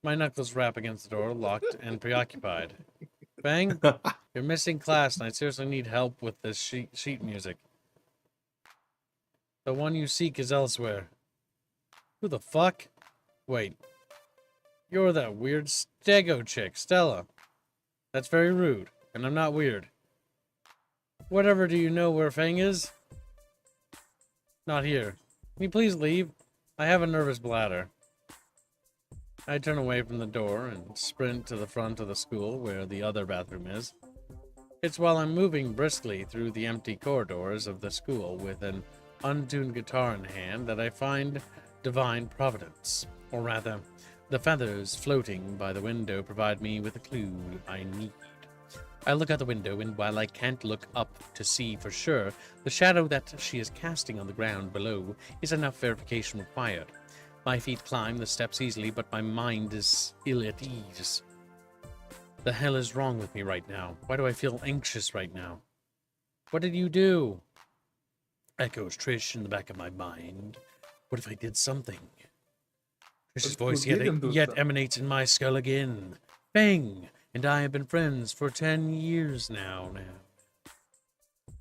My knuckles rap against the door, locked and preoccupied. Fang, you're missing class, and I seriously need help with this sheet music. The one you seek is elsewhere. Who the fuck? Wait. You're that weird stego chick, Stella. That's very rude, and I'm not weird. Whatever, do you know where Fang is? Not here. Can you please leave? I have a nervous bladder. I turn away from the door and sprint to the front of the school where the other bathroom is. It's while I'm moving briskly through the empty corridors of the school with an untuned guitar in hand that I find divine providence. Or rather, the feathers floating by the window provide me with a clue I need. I look out the window, and while I can't look up to see for sure, the shadow that she is casting on the ground below is enough verification required. My feet climb the steps easily, but my mind is ill at ease. The hell is wrong with me right now? Why do I feel anxious right now? What did you do? Echoes Trish in the back of my mind. What if I did something? Trish's voice yet emanates in my skull again. Bang! And I have been friends for 10 years now.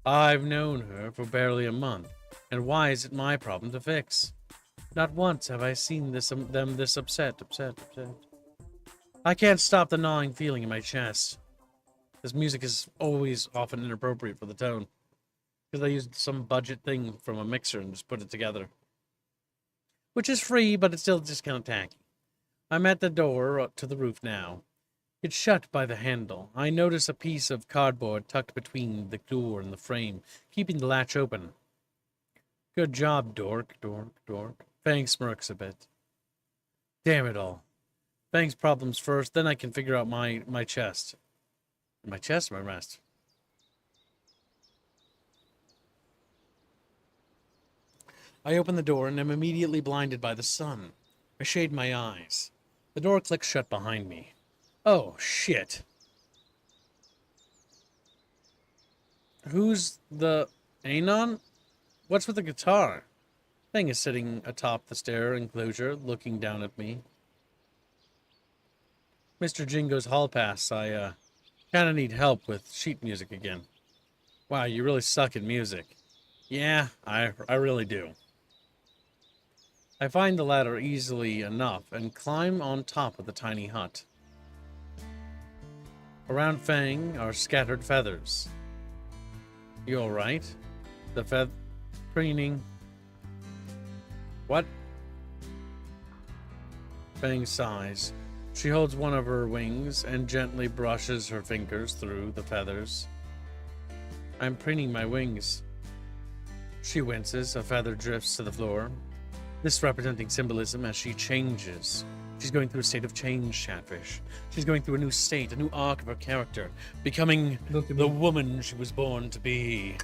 I've known her for barely a month, and why is it my problem to fix? Not once have I seen them this upset. I can't stop the gnawing feeling in my chest. This music is always often inappropriate for the tone, because I used some budget thing from a mixer and just put it together. Which is free, but it's still just kind of tacky. I'm at the door to the roof now. It's shut by the handle. I notice a piece of cardboard tucked between the door and the frame, keeping the latch open. Good job, dork. Fang smirks a bit. Damn it all. Fang's problems first, then I can figure out my chest. My chest or my rest? I open the door and am immediately blinded by the sun. I shade my eyes. The door clicks shut behind me. Oh, shit. Who's the Anon? What's with the guitar? Thing is sitting atop the stair enclosure, looking down at me. Mr. Jingo's hall pass, I kinda need help with sheet music again. Wow, you really suck at music. Yeah, I really do. I find the ladder easily enough and climb on top of the tiny hut. Around Fang are scattered feathers. You alright? The preening. What? Fang sighs. She holds one of her wings and gently brushes her fingers through the feathers. I'm preening my wings. She winces. A feather drifts to the floor. This representing symbolism as she changes. She's going through a state of change, Chatfish. She's going through a new state, a new arc of her character, becoming the woman she was born to be.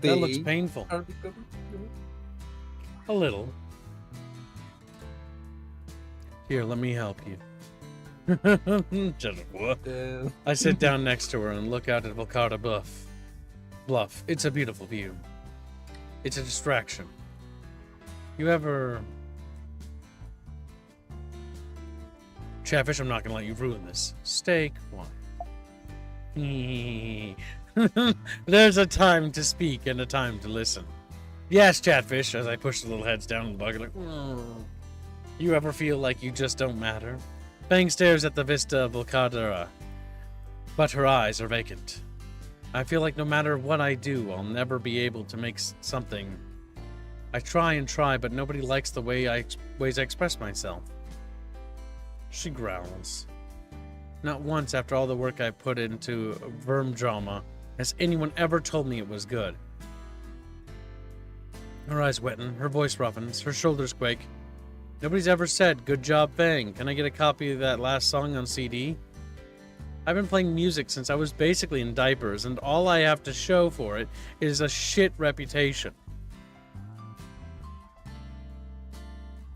That looks painful. A little. Here, let me help you. I sit down next to her and look out at Volcarda Bluff. It's a beautiful view. It's a distraction. You ever... Chatfish, I'm not going to let you ruin this. Stay quiet. There's a time to speak and a time to listen. Yes, Chatfish, as I push the little heads down in the bucket, like, You ever feel like you just don't matter? Fang stares at the vista of Volcarda, but her eyes are vacant. I feel like no matter what I do, I'll never be able to make something. I try and try, but nobody likes the ways I express myself. She growls. Not once after all the work I put into Verm drama has anyone ever told me it was good. Her eyes wetten, her voice roughens, her shoulders quake. Nobody's ever said, "Good job, Fang. Can I get a copy of that last song on CD?" I've been playing music since I was basically in diapers, and all I have to show for it is a shit reputation.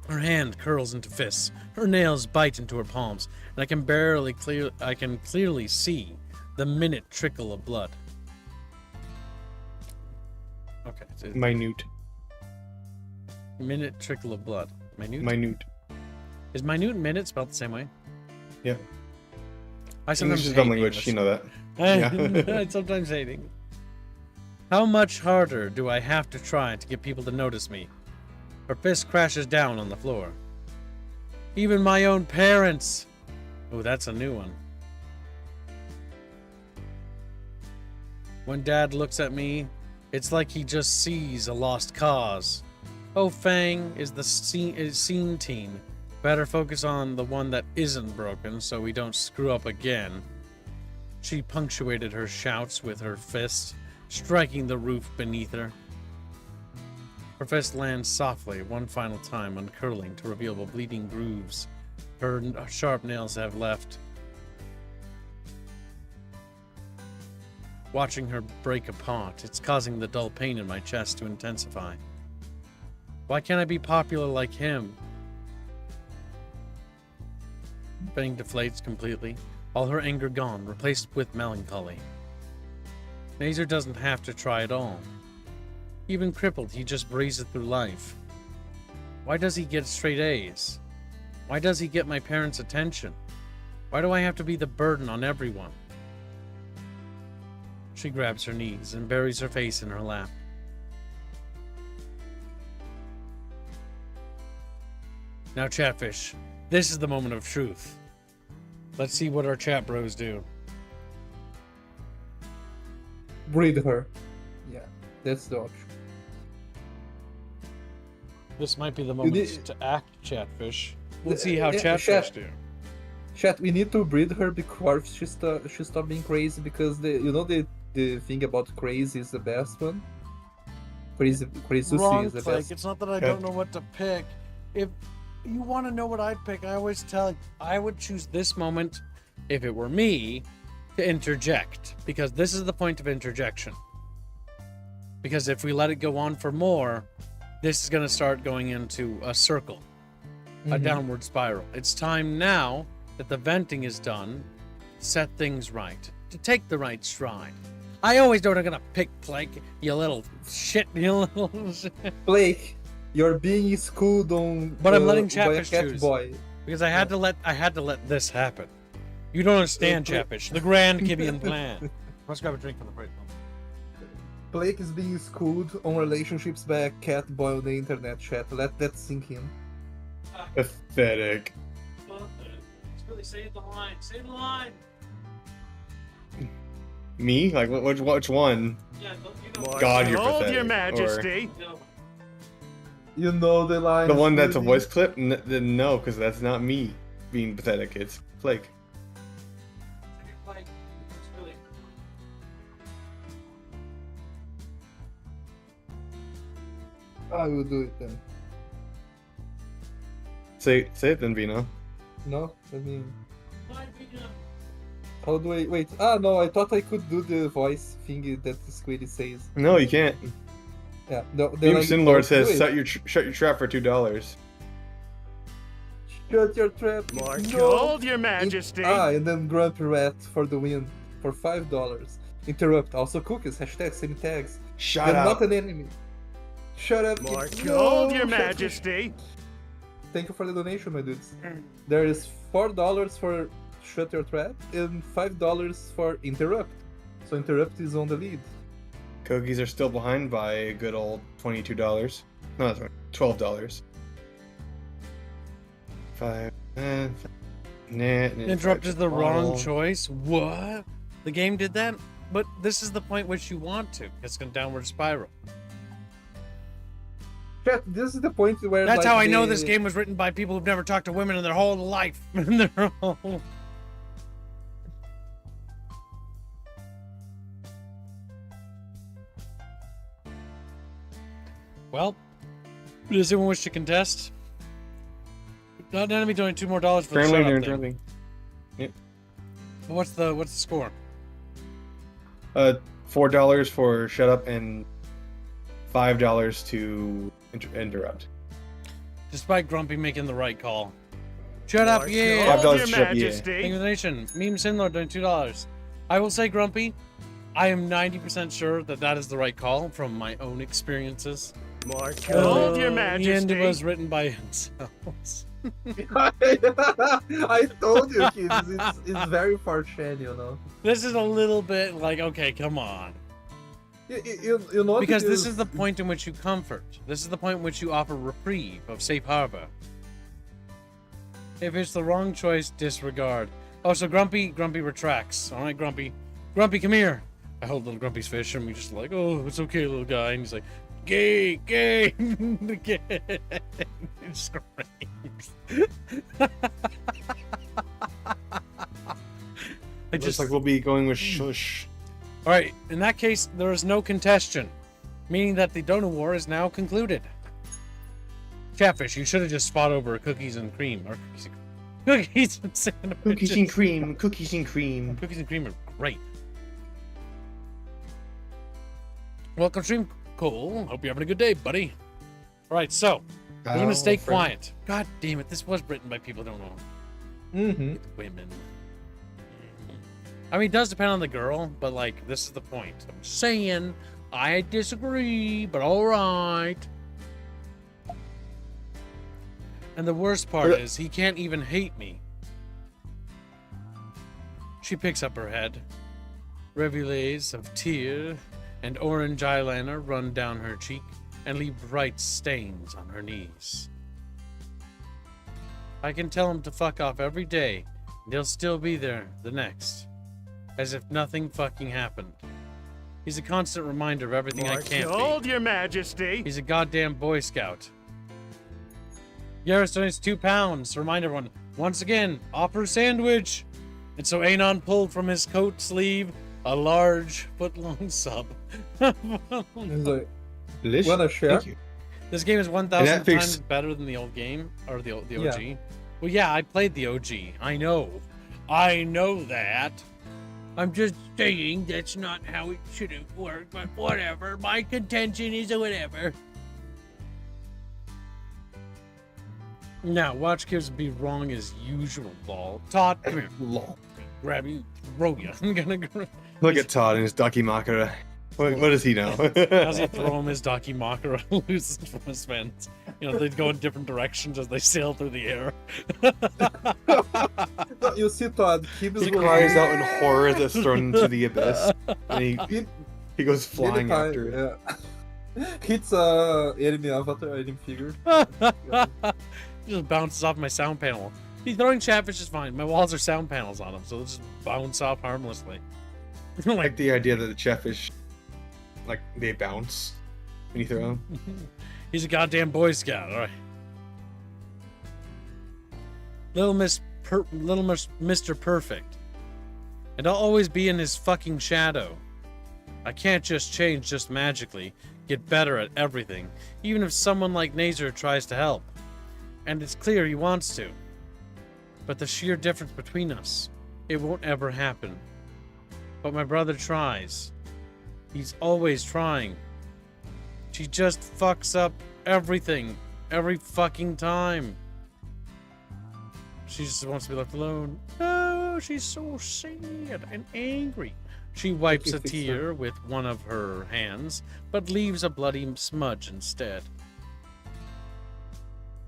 Her hand curls into fists. Her nails bite into her palms, and I can clearly see the minute trickle of blood. Okay. Minute. Minute trickle of blood. Minute. Is minute and minute spelled the same way? Yeah. I sometimes English is hate dumb language, English. you know that. Yeah. I sometimes hate English. How much harder do I have to try to get people to notice me? Her fist crashes down on the floor. Even my own parents. Oh, that's a new one. When Dad looks at me, it's like he just sees a lost cause. Oh, Fang is the scene teen. Better focus on the one that isn't broken so we don't screw up again. She punctuated her shouts with her fist, striking the roof beneath her. Her fist lands softly one final time, uncurling to reveal the bleeding grooves her sharp nails have left. Watching her break apart, it's causing the dull pain in my chest to intensify. Why can't I be popular like him? Bang deflates completely, all her anger gone, replaced with melancholy. Mazer doesn't have to try at all. Even crippled, he just breezes through life. Why does he get straight A's? Why does he get my parents' attention? Why do I have to be the burden on everyone? She grabs her knees and buries her face in her lap. Now, Chatfish, this is the moment of truth. Let's see what our chat bros do. Breed her. Yeah, that's the option. This might be the moment need- to act, Chatfish. We'll see how Yeah, Chatfish do. Chat, we need to breed her before she stop being crazy, because the thing about crazy is the best one. Crazy Wrong is the click. best. It's not that I Okay. don't know what to pick. If you want to know what I'd pick, I always tell you, I would choose this moment, if it were me, to interject. Because this is the point of interjection. Because if we let it go on for more, this is going to start going into a circle. A downward spiral. It's time now that the venting is done, to set things right, to take the right stride. I always know they're gonna pick Blake, you little shit, you little shit. Blake, you're being schooled on But I'm letting by a Chatfish cat choose. boy. Because I had to let this happen. You don't understand, Chatfish. The grand Gibeon plan. Let's grab a drink from the fridge. Blake is being schooled on relationships by a cat boy on the internet. Chat, let that sink in. Pathetic. It's really save the line. Save the line. Me? Like which one? Yeah, God, you're Hold pathetic. your Or majesty. You know the line. the one that's a voice clip? Then no, because that's not me being pathetic. It's Flake. I will do it then. Say it then, Vino. No, I mean, how do I wait? Ah, no, I thought I could do the voice thingy that Squiddy says. No, you can't. Yeah, no. Beam I Sinlord don't says do it. shut your trap for $2. Shut your trap. Mark, No. hold your majesty. And then Grumpy Rat for the win for $5. Interrupt. Also cookies. Hashtag same tags. Shut They're up. not an enemy. Shut up. Mark, No, hold your shut up. majesty. Thank you for the donation, my dudes. There is $4 for Shut Your Trap and $5 for Interrupt. So Interrupt is on the lead. Cookies are still behind by a good old $22. No, that's right. $12. Five. Interrupt is the wrong choice. What? The game did that? But this is the point which you want to. It's going to downward spiral. Chat, this is the point where That's like, how I know this game was written by people who've never talked to women in their whole life. In their whole... Well, does anyone wish to contest? Not an enemy doing $2 more for the Friendly, shut they're up thing. friendly. What's the score? $4 for shut up and $5 to interrupt. Despite Grumpy making the right call. Shut up, Mark, yeah! $5 hold your shut, yeah. Thank you majesty. for the donation. Meme Sinlord doing $2. I will say, Grumpy, I am 90% sure that that is the right call from my own experiences. Mark, hold your The end majesty. was written by themselves. I told you, kids, it's very 4chan, you know. This is a little bit like, okay, come on. You know what Because it this is the point in which you comfort. This is the point in which you offer reprieve of safe harbor. If it's the wrong choice, disregard. Oh, so Grumpy retracts. All right, Grumpy. Grumpy, come here. I hold little Grumpy's fish, and we just like, oh, it's okay, little guy. And he's like, gay. It's great. Looks like we'll be going with shush. All right, in that case, there is no contestant, meaning that the donut war is now concluded. Chatfish, you should have just fought over cookies and cream, or cookies and sandwiches. Cookies and cream. Cookies and cream. Cookies and cream are great. Welcome, Stream Cole. Hope you're having a good day, buddy. All right, so we're gonna stay quiet. God damn it, this was written by people who don't know. Mm-hmm. Women. I mean, it does depend on the girl, but like, this is the point. I'm saying I disagree, but all right. And the worst part is he can't even hate me. She picks up her head. Rivulets of tear and orange eyeliner run down her cheek and leave bright stains on her knees. I can tell him to fuck off every day, and he'll still be there the next, as if nothing fucking happened. He's a constant reminder of everything I can't Hold be. your majesty. He's a goddamn Boy Scout. Yaris donates £2 to remind everyone, once again, offer sandwich. And so Anon pulled from his coat sleeve a large foot-long sub. He's like, Delish. wanna share? Thank you. This game is 1,000 that fix- times better than the old game, or the OG. Yeah. Well, yeah, I played the OG. I know that. I'm just saying that's not how it should have worked, but whatever. My contention is whatever. Now, watch Gibbs be wrong as usual, Ball. Todd, come here. Lol. Grab you, throw you. I'm gonna Look at Todd and his Ducky Makara. What does he know? As he throw him his Daki Makara loose from his fence. You know, they go in different directions as they sail through the air. No, you see Todd, He cries out in horror as it's thrown into the abyss. And he goes flying after it. Yeah. Hits enemy avatar, enemy figure. He just bounces off my sound panel. He's throwing Chatfish is fine. My walls are sound panels on them, so they'll just bounce off harmlessly. I like the idea that the Chatfish, like, they bounce when you throw them. He's a goddamn Boy Scout, alright. Little Mr. Perfect. And I'll always be in his fucking shadow. I can't just change just magically, get better at everything, even if someone like Nazer tries to help. And it's clear he wants to. But the sheer difference between us, it won't ever happen. But my brother tries. He's always trying. She just fucks up everything, every fucking time. She just wants to be left alone. Oh, she's so sad and angry. She wipes a tear with one of her hands, but leaves a bloody smudge instead.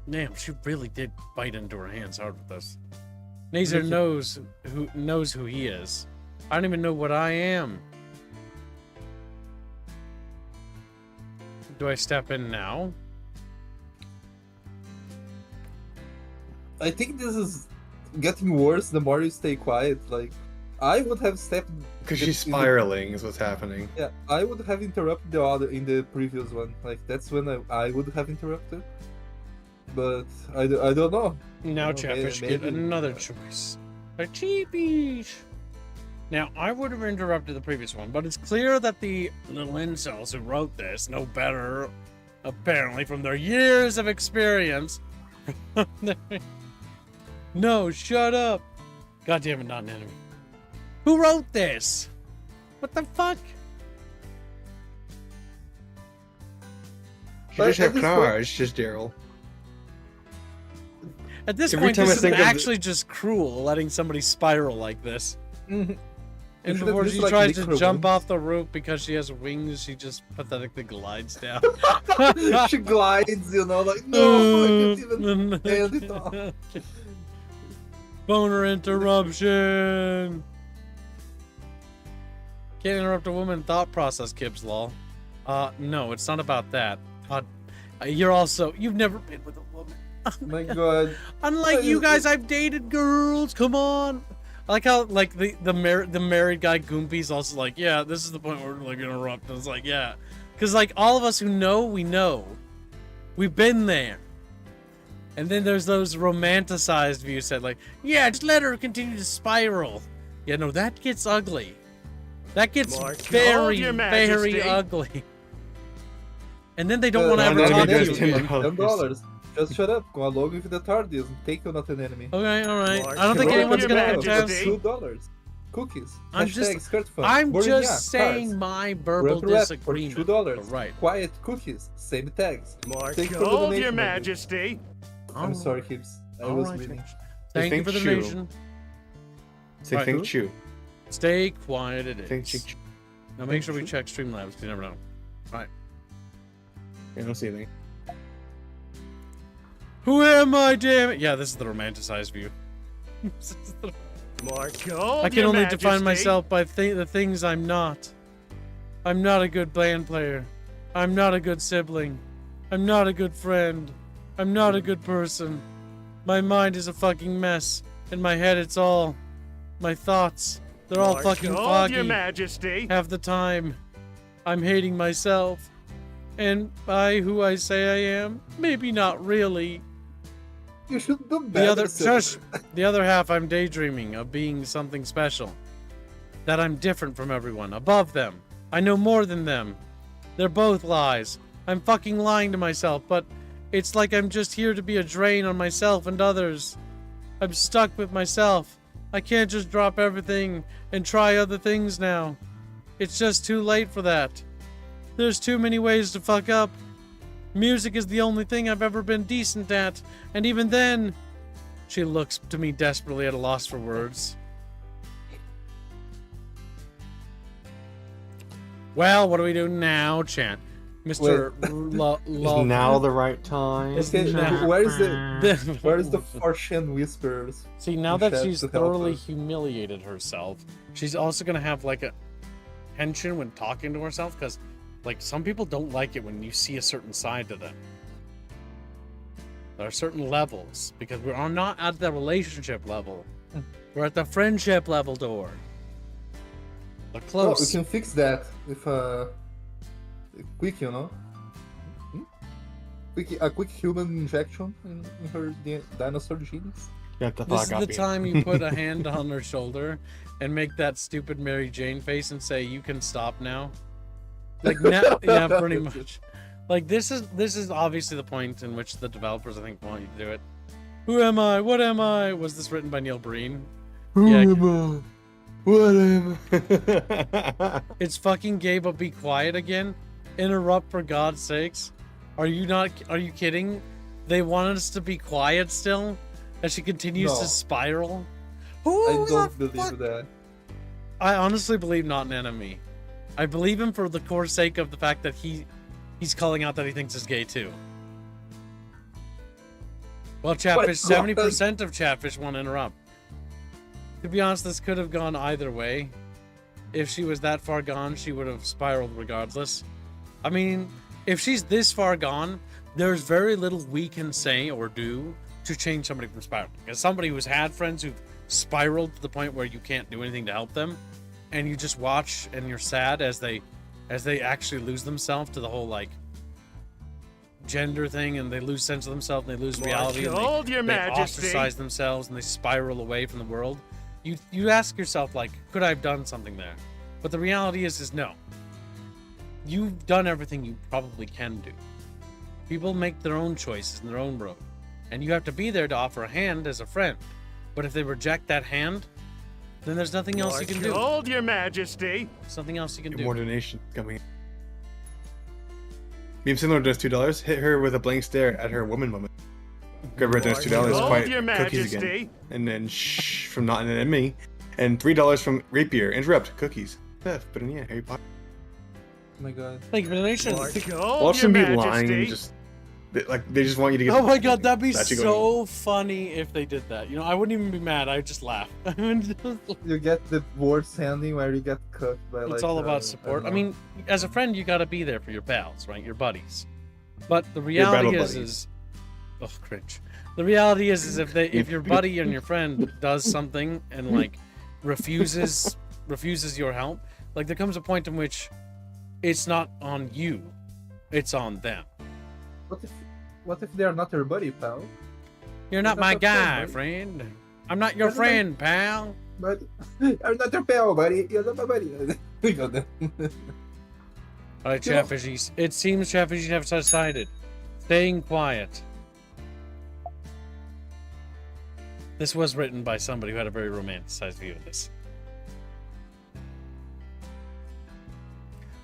Damn, she really did bite into her hands hard with this. Nazer knows who he is. I don't even know what I am. Do I step in now? I think this is getting worse the more you stay quiet. Like, I would have stepped. Because she's spiraling is what's happening. Yeah, I would have interrupted the other in the previous one. Like, that's when I would have interrupted. But I don't know. Now Oh, Chatfish maybe- get another choice. A cheapies. Now, I would have interrupted the previous one, but it's clear that the little incels who wrote this know better, apparently, from their years of experience. No, shut up. God damn it, not an enemy. Who wrote this? What the fuck? She just At have this cars, just Daryl. At this Every point, time I this is think of the- actually just cruel, letting somebody spiral like this. Mhm. And should before have she just, like, tries to micro jump one. off the roof because she has wings, she just pathetically glides down. She glides, you know, like, no, I can't even stand it off. Boner interruption. Can't interrupt a woman thought process, Kibbs, lol. No, it's not about that. You've never been with a woman. My god. Unlike you guys, I've dated girls. Come on. I like how like the married guy Goompi's also like, yeah, this is the point where we're like interrupt. I was like, yeah, because like all of us who know, we know, we've been there. And then there's those romanticized views that like, yeah, just let her continue to spiral. Yeah, no, that gets ugly. That gets Mark, very, hold your very majesty. ugly. And then they don't want to Uh, ever no, talk no, to no, you no, again. no. $10. Just shut up. Go along with the TARDIS. Take you not an enemy. Okay, all right. Mark, I don't think hold anyone's your gonna majesty. contest. $2. Cookies. I'm Hashtag just- skirt fun. I'm Boring just cards. saying my verbal Rap for disagreement. $2. Right. Quiet cookies. Same tags. Mark, Thank you for the hold donation, your my dude. majesty. I'm Alright. sorry, Hibbs. I All was right, reading. Thank you Think for the chew. donation. Say Alright. think chew. Stay quiet, it Think is. chew. Now make sure we check Streamlabs, because you never know. I don't see anything. Who am I, damn it? Yeah, this is the romanticized view. Mark, hold I can your only majesty. define myself by the things I'm not. I'm not a good band player. I'm not a good sibling. I'm not a good friend. I'm not a good person. My mind is a fucking mess. In my head, it's all my thoughts. They're all Mark, fucking hold foggy your majesty. half the time. I'm hating myself. And I who I say I am, maybe not really. You should do The better. other sir. shush. The other half I'm daydreaming of being something special. That I'm different from everyone, above them. I know more than them. They're both lies. I'm fucking lying to myself, but it's like I'm just here to be a drain on myself and others. I'm stuck with myself. I can't just drop everything and try other things now. It's just too late for that. There's too many ways to fuck up. Music is the only thing I've ever been decent at, and even then... She looks to me desperately at a loss for words. Well, what do we do now, Chan? Mr. Is Love. now the right time? Okay, Nah. where is the Fortune whispers? See, now to that chat she's to help thoroughly us? humiliated herself, she's also gonna have like a tension when talking to herself, because like some people don't like it when you see a certain side to them. There are certain levels, because we're not at the relationship level. We're at the friendship level door. We're Oh, we close. can fix that with quick, you know. A quick human injection in her dinosaur genes. Get the This fuck is up the here. time you put a hand on her shoulder and make that stupid Mary Jane face and say, "You can stop now." Like, yeah, pretty much. Like, this is obviously the point in which the developers, I think, want you to do it. Who am I? What am I? Was this written by Neil Breen? Yeah. Whatever. It's fucking gay, but be quiet again. Interrupt for God's sakes. Are you kidding? They wanted us to be quiet still? As she continues No. to spiral? I Who don't the believe fuck? that. I honestly believe not an enemy. I believe him for the core sake of the fact that he's calling out that he thinks is gay too. Well, Chatfish, 70% of Chatfish want to interrupt. To be honest, this could have gone either way. If she was that far gone, she would have spiraled regardless. I mean, if she's this far gone, there's very little we can say or do to change somebody from spiraling. As somebody who's had friends who've spiraled to the point where you can't do anything to help them, and you just watch and you're sad as they actually lose themselves to the whole like gender thing, and they lose sense of themselves and they lose reality, and Hold your they majesty. ostracize themselves and they spiral away from the world. You ask yourself, like, could I have done something there? But the reality is no. You've done everything you probably can do. People make their own choices in their own road, and you have to be there to offer a hand as a friend. But if they reject that hand, then there's nothing else you can do. Hold your majesty. There's nothing else you can More do. donations coming in. Meme Similar does $2. Hit her with a blank stare at her woman moment. Grab her does $2. Hold Quiet your cookies again. majesty. And then shh from not an enemy. And $3 from Rapier. Interrupt cookies. Beth, but yeah, Harry Potter. Oh my god. Thank you for the donation. Hold Watch your them be lying. majesty. Just they just want you to get. Oh my god, that'd be That's you going. so funny if they did that. You know, I wouldn't even be mad. I'd just laugh. You get the worst ending where you get cooked by like. It's all about I support. I don't know. mean, as a friend, you got to be there for your pals, right? Your buddies. But the Your battle reality buddies. is, oh, cringe. The reality is if your buddy and your friend does something and like refuses your help, like there comes a point in which it's not on you, it's on them. What if they are not your buddy, pal? You're not my a friend, guy, right? friend. I'm not your You're not my- friend, pal. But I'm not your pal, buddy. You're not my buddy. We got that. All right, You know- Chatfishies. It seems Chatfishies have decided. Staying quiet. This was written by somebody who had a very romanticized view of this.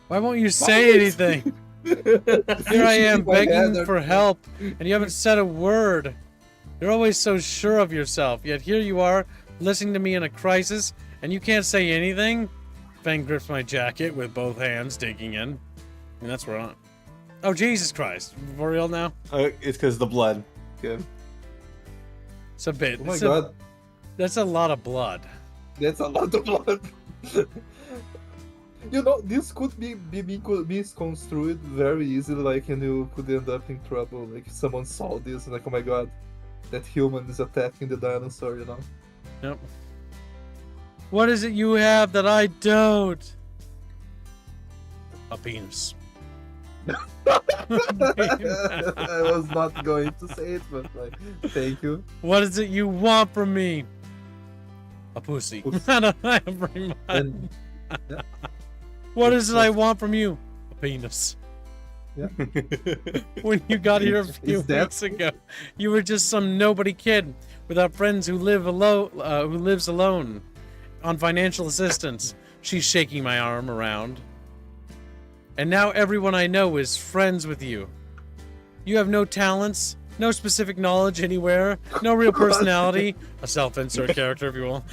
Why won't you say anything? Here I am My begging dad- for help, and you haven't said a word. You're always so sure of yourself, yet here you are, listening to me in a crisis, and you can't say anything? Fang grips my jacket with both hands, digging in. And that's where I'm... Oh, Jesus Christ. For real now? It's because the blood. Okay. It's a bit. Oh my it's god, That's a lot of blood. that's a lot of blood. You know, this could be misconstrued very easily, like, and you could end up in trouble. Like, if someone saw this, and like, oh my god, that human is attacking the dinosaur, you know? Yep. What is it you have that I don't? A penis. I was not going to say it, but like, thank you. What is it you want from me? A pussy. I don't have very much. And What is it I want from you? A penis. When you got here a few Is that- weeks ago, you were just some nobody kid without friends who lives alone on financial assistance. She's shaking my arm around. And now everyone I know is friends with you. You have no talents, no specific knowledge anywhere, no real personality. A self-insert character, if you will.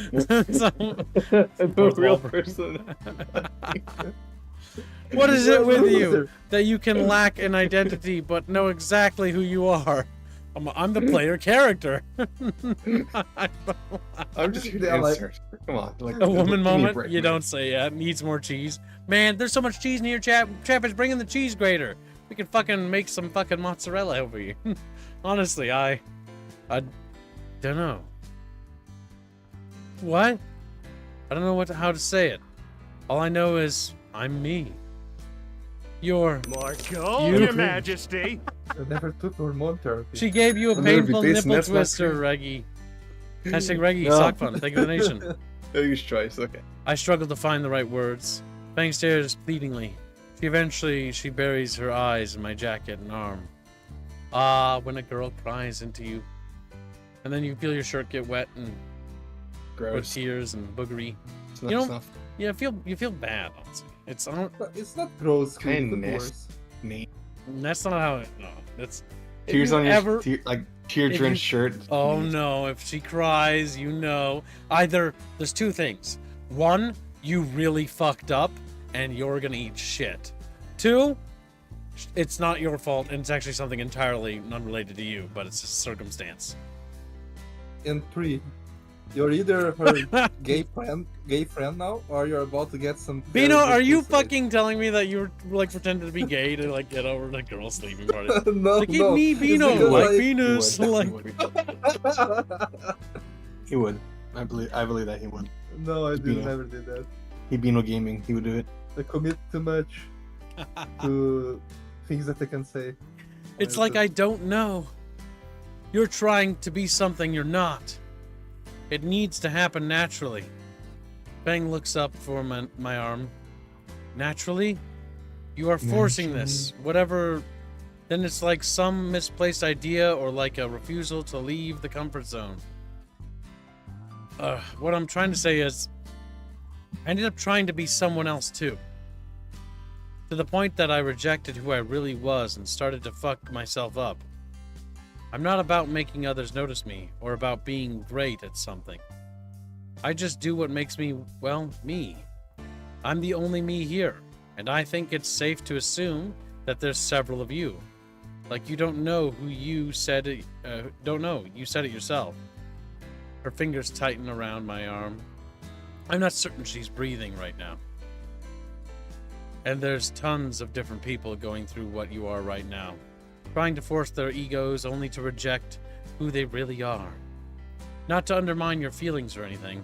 So, No real person. what is it with you Loser. that you can lack an identity but know exactly who you are? I'm the player character. I'm just here to Yeah, like- insert. Come on. Like, A woman give me a moment? break, You man. don't say that. Needs more cheese. Man, there's so much cheese in here, chap. Chap is bringing the cheese grater. We can fucking make some fucking mozzarella over here. Honestly, I don't know. What? I don't know how to say it. All I know is I'm me. You're... Marco, You- Your Majesty. I never took hormone therapy. She gave you a I'll never be painful tasting nipple that's not twister, true. Reggie. Hashtag Reggie, No. sock fun. Thank you for the donation. No use choice. Okay. I struggle to find the right words. Fang stares pleadingly. She buries her eyes in my jacket and arm. Ah, when a girl cries into you. And then you feel your shirt get wet and with Gross. tears and boogery. Snuff, You know- snuff. Yeah, you feel bad, honestly. It's It's not gross, Kinda but nasty. worse. Neat. that's not how it no. That's if Tears you on your ever, like tear if drenched you- shirt. Oh Neat. no, if she cries, you know. Either there's two things. One, you really fucked up and you're gonna eat shit. Two, it's not your fault and it's actually something entirely unrelated to you, but it's a circumstance. And 3, you're either her gay friend now, or you're about to get some. very Bino, good are you pussy. fucking telling me that you were like pretending to be gay to like get over the girl sleeping party? No, Like, no. me, it's Bino, because like I- Venus, He would. like. He would. I believe that he would. No, I Bino. never did that. He'd be no gaming. He would do it. I commit too much to things that I can say. It's like I don't know. You're trying to be something you're not. It needs to happen naturally. Bang looks up for my arm. Naturally? You are forcing this. Whatever. Then it's like some misplaced idea or like a refusal to leave the comfort zone. What I'm trying to say is, I ended up trying to be someone else too. To the point that I rejected who I really was and started to fuck myself up. I'm not about making others notice me or about being great at something. I just do what makes me, well, me. I'm the only me here, and I think it's safe to assume that there's several of you. Like you don't know who you said it, don't know, you said it yourself. Her fingers tighten around my arm. I'm not certain she's breathing right now. And there's tons of different people going through what you are right now, trying to force their egos only to reject who they really are. Not to undermine your feelings or anything.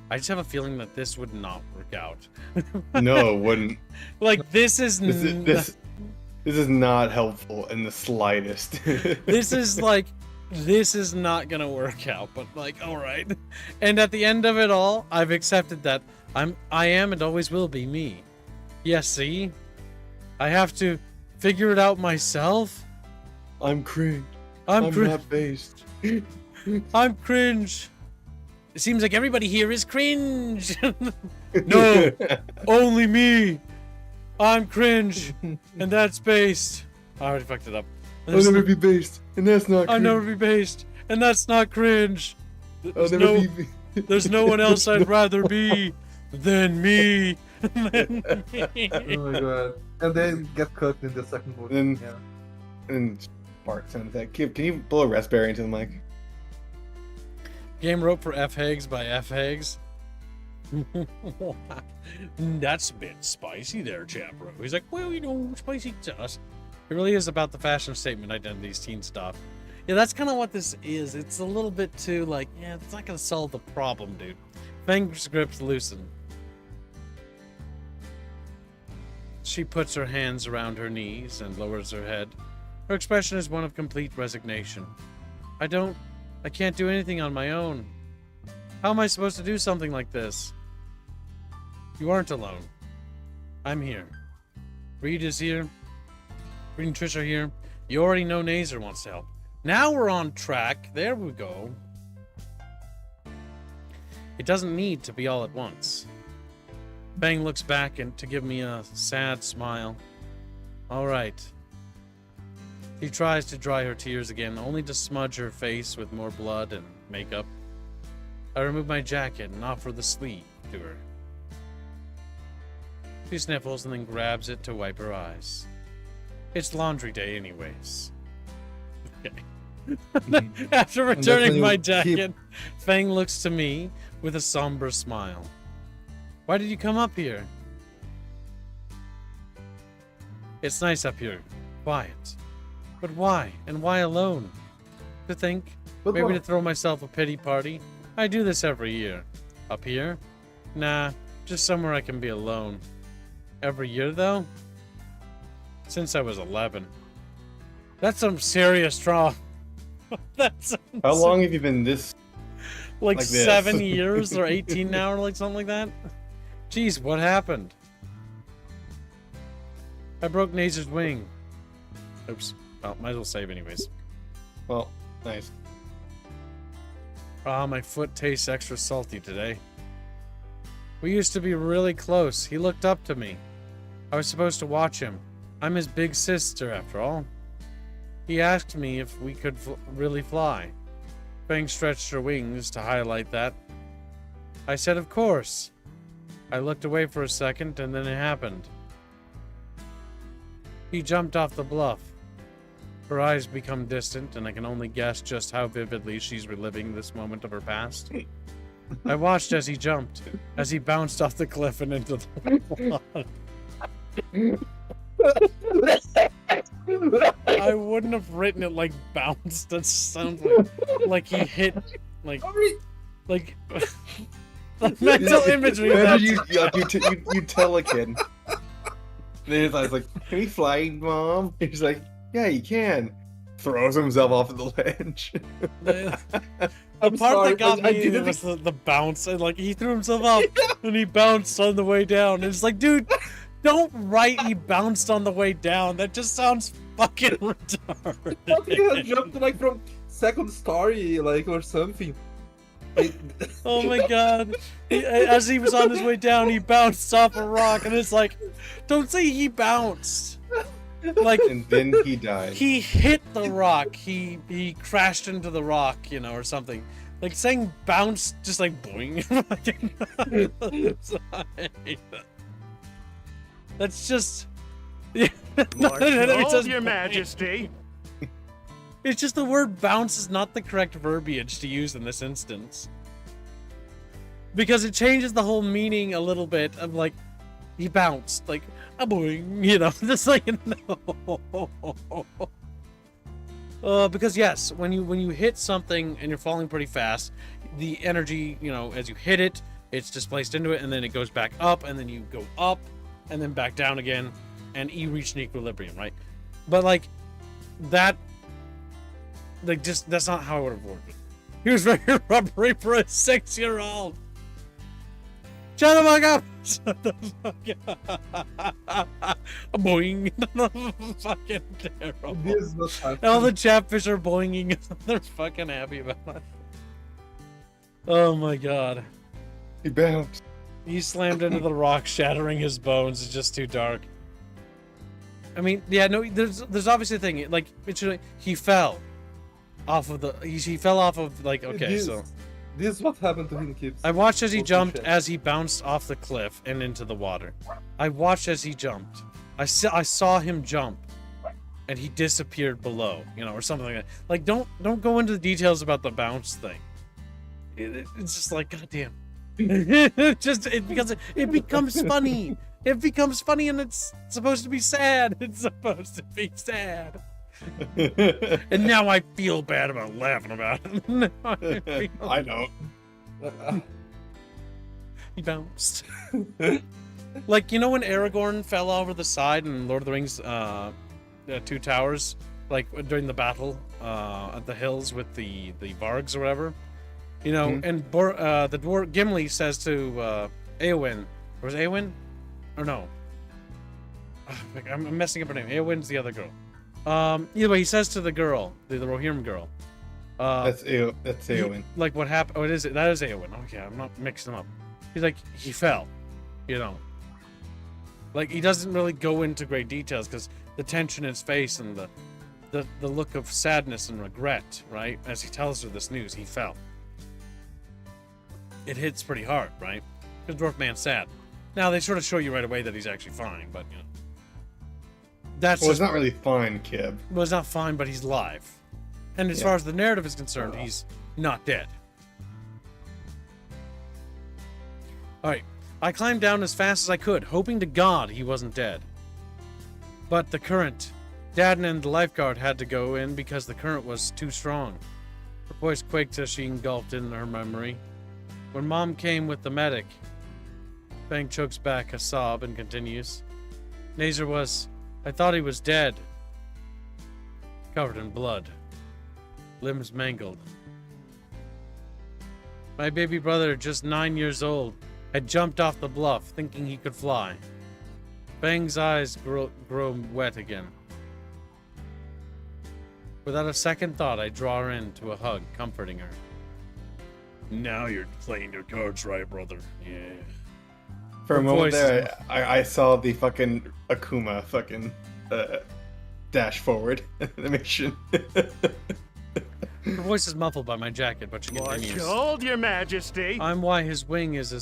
I just have a feeling that this would not work out. No, it wouldn't. Like this is This is not helpful in the slightest. this is like this is not gonna work out, but like, all right. And at the end of it all, I've accepted that I am and always will be me. Yes, see? I have to figure it out myself. I'm cringe. I'm I'm not based. I'm cringe. It seems like everybody here is cringe. No, only me. I'm cringe, and that's based. I already fucked it up. I'll never be based, and that's not I'll cringe. never be based, and that's not cringe. I'll never be. There's no one else I'd rather be than me. Than me. Oh my god. And then get cut in the second movie. Then- Yeah. And Bart sound effect. Can you blow a raspberry into the mic? Game wrote for F Hags by F Hags. That's a bit spicy there, Chapro. He's like, well, you know, spicy to us. It really is about the fashion statement, identities, teen stuff. Yeah, that's kind of what this is. It's a little bit too, like, yeah, it's not going to solve the problem, dude. Fang's grips loosen. She puts her hands around her knees and lowers her head. Her expression is one of complete resignation. I can't do anything on my own. How am I supposed to do something like this? You aren't alone. I'm here. Reed is here. Reed and Trish are here. You already know Nazer wants to help. Now we're on track. There we go. It doesn't need to be all at once. Fang looks back and to give me a sad smile. All right. He tries to dry her tears again, only to smudge her face with more blood and makeup. I remove my jacket and offer the sleeve to her. She sniffles and then grabs it to wipe her eyes. It's laundry day anyways. Okay. After returning my jacket, Fang looks to me with a somber smile. Why did you come up here? It's nice up here. Quiet. But why? And why alone? To think, maybe to throw myself a pity party. I do this every year. Up here? Nah, just somewhere I can be alone. Every year, though? Since I was 11. That's some serious trauma. That's How long have you been this? like like this? 7 years or 18 now or like something like that? Jeez, what happened? I broke Nazer's wing. Oops. Well, might as well save anyways. Well, nice. Ah, my foot tastes extra salty today. We used to be really close. He looked up to me. I was supposed to watch him. I'm his big sister, after all. He asked me if we could really fly. Fang stretched her wings to highlight that. I said, of course. I looked away for a second, and then it happened. He jumped off the bluff. Her eyes become distant, and I can only guess just how vividly she's reliving this moment of her past. I watched as he jumped, as he bounced off the cliff and into the water. I wouldn't have written it like bounced. That sounds like he hit, like the mental imagery of that. You tell a kid. Then his eyes like, can he fly, Mom? He's like, yeah, he can. Throws himself off the ledge. The part that got me was the bounce, and like he threw himself up and he bounced on the way down. And it's like, dude, don't write he bounced on the way down. That just sounds fucking retarded. I think he had jumped like from second story, like or something. Oh my god. As he was on his way down, he bounced off a rock, and it's like, don't say he bounced. Like, And then he died. he hit the rock. He crashed into the rock, you know, or something. Like saying bounce, just like boing. That's just. Hold your majesty. It's just the word bounce is not the correct verbiage to use in this instance. Because it changes the whole meaning a little bit of like, he bounced, like, a boing, you know, just like, no. Because yes, when you hit something and you're falling pretty fast, the energy, you know, as you hit it, it's displaced into it, and then it goes back up, and then you go up, and then back down again, and you reach an equilibrium, right? But like, that like, just, that's not how it would have worked. He was very rubbery for a 6-year-old. Shut the fuck up! Shut the fuck up! Boing! Fucking terrible. This is not happening. All the chatfish are boinging. They're fucking happy about it. Oh my god. He bounced. He slammed into the rock, shattering his bones. It's just too dark. I mean, yeah, no, there's obviously a thing. Like, he fell off of the. He fell off of, like, okay, so. This is what happened to him, kids. I watched as he Open jumped, chat. as he bounced off the cliff and into the water. I watched as he jumped. I saw him jump, and he disappeared below, you know, or something like that. Like, don't go into the details about the bounce thing. It's just like, goddamn. It becomes funny. It becomes funny, and it's supposed to be sad. It's supposed to be sad. And now I feel bad about laughing about it. I know. He bounced. Like, you know when Aragorn fell over the side in Lord of the Rings, Two Towers, like during the battle at the hills with the Vargs or whatever, you know, and the dwarf Gimli says to Eowyn, or was it Eowyn? Or no? I'm messing up her name. Eowyn's the other girl. Either way, he says to the girl, the Rohirrim girl. That's Eowyn. Like, what happened? Oh, it is. That is Eowyn. Okay, I'm not mixing them up. He's like, he fell, you know. Like, he doesn't really go into great details because the tension in his face and the look of sadness and regret, right? As he tells her this news, he fell. It hits pretty hard, right? Because Dwarf Man's sad. Now, they sort of show you right away that he's actually fine, but, you know. That's Well, it's just, not really fine, Kib. well, it's not fine, but he's alive. And as Yeah. far as the narrative is concerned, he's not dead. Alright, I climbed down as fast as I could, hoping to God he wasn't dead. But the current. Dad and the lifeguard had to go in because the current was too strong. Her voice quaked as she engulfed in her memory. When Mom came with the medic, Fang chokes back a sob and continues. Nazer was... I thought he was dead. Covered in blood. Limbs mangled. My baby brother, just 9 years old, had jumped off the bluff, thinking he could fly. Fang's eyes grow wet again. Without a second thought, I draw her into a hug, comforting her. Now you're playing your cards right, brother. Yeah. For a Her moment voice there, I saw the fucking Akuma fucking dash forward animation. Her voice is muffled by my jacket, but she continues. Hold your majesty. I'm why his wing is a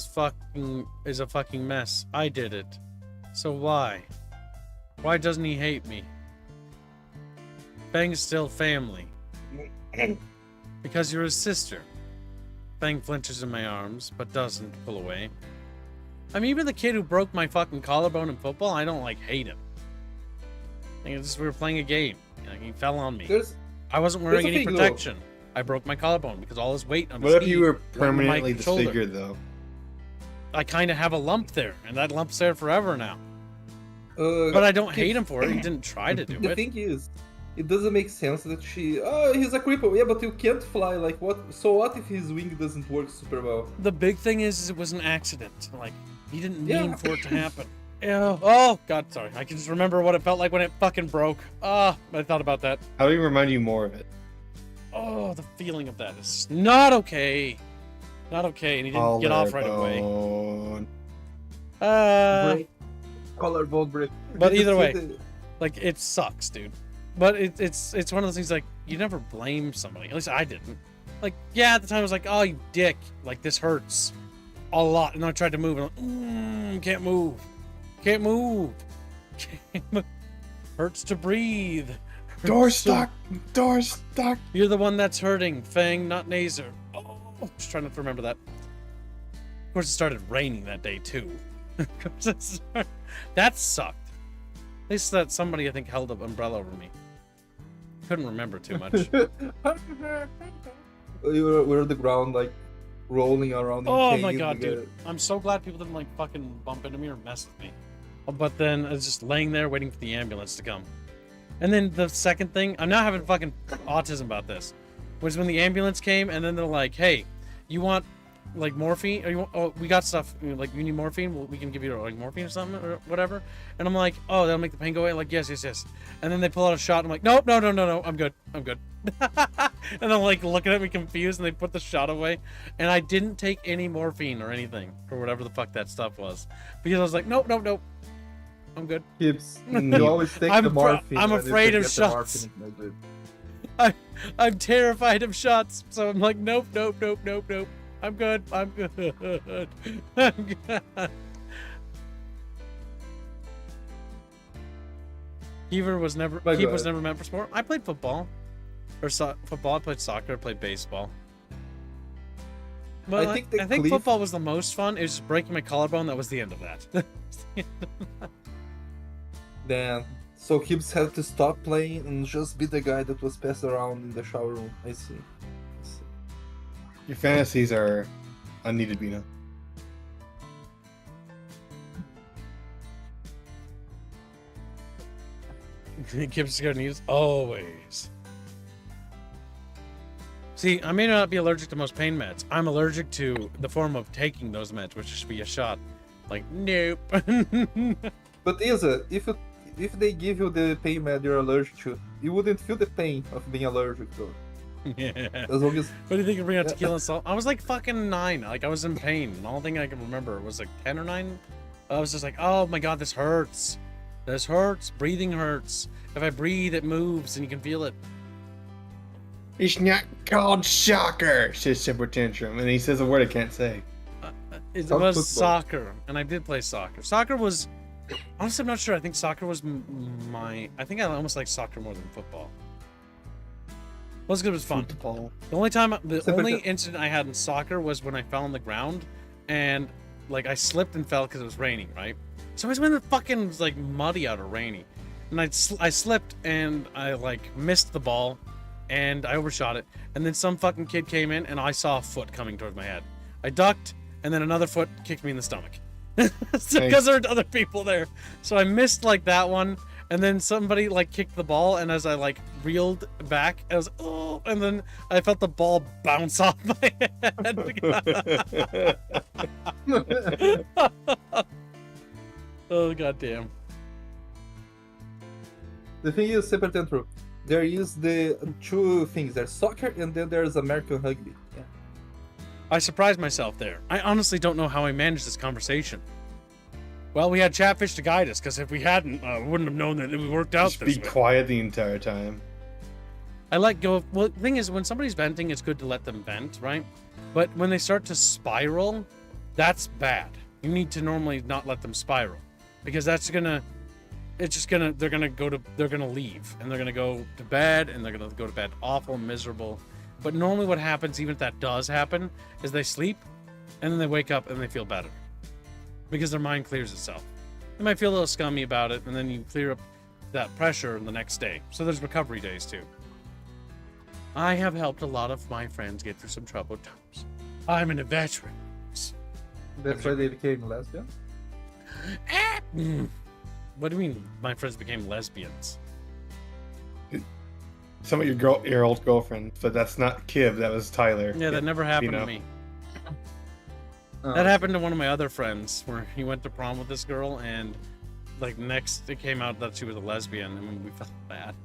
fucking mess. I did it. So why? Why doesn't he hate me? Fang's still family. Because you're his sister. Fang flinches in my arms, but doesn't pull away. I mean, even the kid who broke my fucking collarbone in football, I don't, like, hate him. I think it's just we were playing a game. You know, he fell on me. I wasn't wearing there's a any thing, protection. I broke my collarbone because all his weight on his What if knee you were went on my permanently shoulder. disfigured, though? I kind of have a lump there, and that lump's there forever now. But I don't hate him for it. He didn't try to do The it. thing is, it doesn't make sense that he's a cripple. Yeah, but you can't fly. Like, what? So what if his wing doesn't work super well? The big thing is it was an accident. Like, he didn't mean Yeah. for it to happen. Yeah. Oh, God, sorry. I can just remember what it felt like when it fucking broke. I thought about that. How do we remind you more of it? Oh, the feeling of that is not okay. Not okay, and he didn't get off right away. Collarbone. Break. Collarbone break. But Did you either see way. the- Like, it sucks, dude. But it's one of those things, like, you never blame somebody. At least I didn't. Like, yeah, at the time I was like, oh, you dick. Like, this hurts a lot. And I tried to move, and I'm like, can't move. Can't move. Can't move. Hurts to breathe. Door Hurts to- stuck. Door stuck. You're the one that's hurting, Fang, not Nazer. Oh, just trying to remember that. Of course, it started raining that day, too. That sucked. At least that somebody, I think, held an umbrella over me. Couldn't remember too much. You were on the ground, like, rolling around. in Oh pain, my god, like, dude. I'm so glad people didn't, like, fucking bump into me or mess with me. But then I was just laying there waiting for the ambulance to come. And then the second thing, I'm not having fucking autism about this, was when the ambulance came and then they're like, hey, you want like morphine? Or you want, oh, we got stuff, like you need morphine? Well, we can give you like morphine or something or whatever. And I'm like, oh, that'll make the pain go away? Like, yes. And then they pull out a shot and I'm like, nope, no, I'm good. And they're like looking at me confused and they put the shot away. And I didn't take any morphine or anything or whatever the fuck that stuff was. Because I was like, nope. I'm good. Gibbs, you always take the morphine. I'm and you afraid of forget the shots. morphine, like, I'm terrified of shots, so I'm like, nope. I'm good. I'm good. Keeper was never meant for sport. I played football, or football. I played soccer. I played baseball. But I think football was the most fun. It was just breaking my collarbone. That was the end of that. Then, so Gibbs had to stop playing and just be the guy that was passed around in the shower room. I see. Your fantasies are unneeded, Bina. Gibbs scared needs always. See, I may not be allergic to most pain meds. I'm allergic to the form of taking those meds, which should be a shot. Like, nope. But Isa, if they give you the pain med you're allergic to, you wouldn't feel the pain of being allergic to it. Yeah. As long as... What do you think of bringing out tequila and salt? I was like fucking 9. Like, I was in pain. The only thing I can remember was like 10 or 9. I was just like, oh my god, this hurts. This hurts. Breathing hurts. If I breathe, it moves and you can feel it. It's not called soccer, says Temper Tantrum, and he says a word I can't say. It was soccer, and I did play soccer. Soccer was... Honestly, I'm not sure. I think soccer was I think I almost like soccer more than football. Well, it was fun. Football. The only incident I had in soccer was when I fell on the ground, and like I slipped and fell because it was raining, right? So I was when the fucking was like muddy out or rainy, and I slipped and I like missed the ball, and I overshot it, and then some fucking kid came in and I saw a foot coming towards my head. I ducked, and then another foot kicked me in the stomach. Because there were other people there, so I missed like that one, and then somebody like kicked the ball, and as I like reeled back, I was and then I felt the ball bounce off my head. Oh goddamn! The thing is, Super Tantrum, there is the two things. There's soccer, and then there's American rugby. Yeah. I surprised myself there. I honestly don't know how I managed this conversation. Well, we had Chatfish to guide us, because if we hadn't, I wouldn't have known that it worked out Just this be way. quiet the entire time. I let go of... Well, the thing is, when somebody's venting, it's good to let them vent, right? But when they start to spiral, that's bad. You need to normally not let them spiral. Because that's gonna... It's just gonna... They're gonna leave. And they're gonna go to bed, and they're gonna go to bed awful, miserable. But normally what happens, even if that does happen, is they sleep, and then they wake up and they feel better. Because their mind clears itself. They might feel a little scummy about it, and then you clear up that pressure the next day. So there's recovery days too. I have helped a lot of my friends get through some troubled times. I'm a veteran. That's why they became lesbian? What do you mean my friends became lesbians? Some of your old girlfriend, but that's not Kib, that was Tyler. Yeah, that never happened to me. That happened to one of my other friends, where he went to prom with this girl, and like next it came out that she was a lesbian, and we felt bad.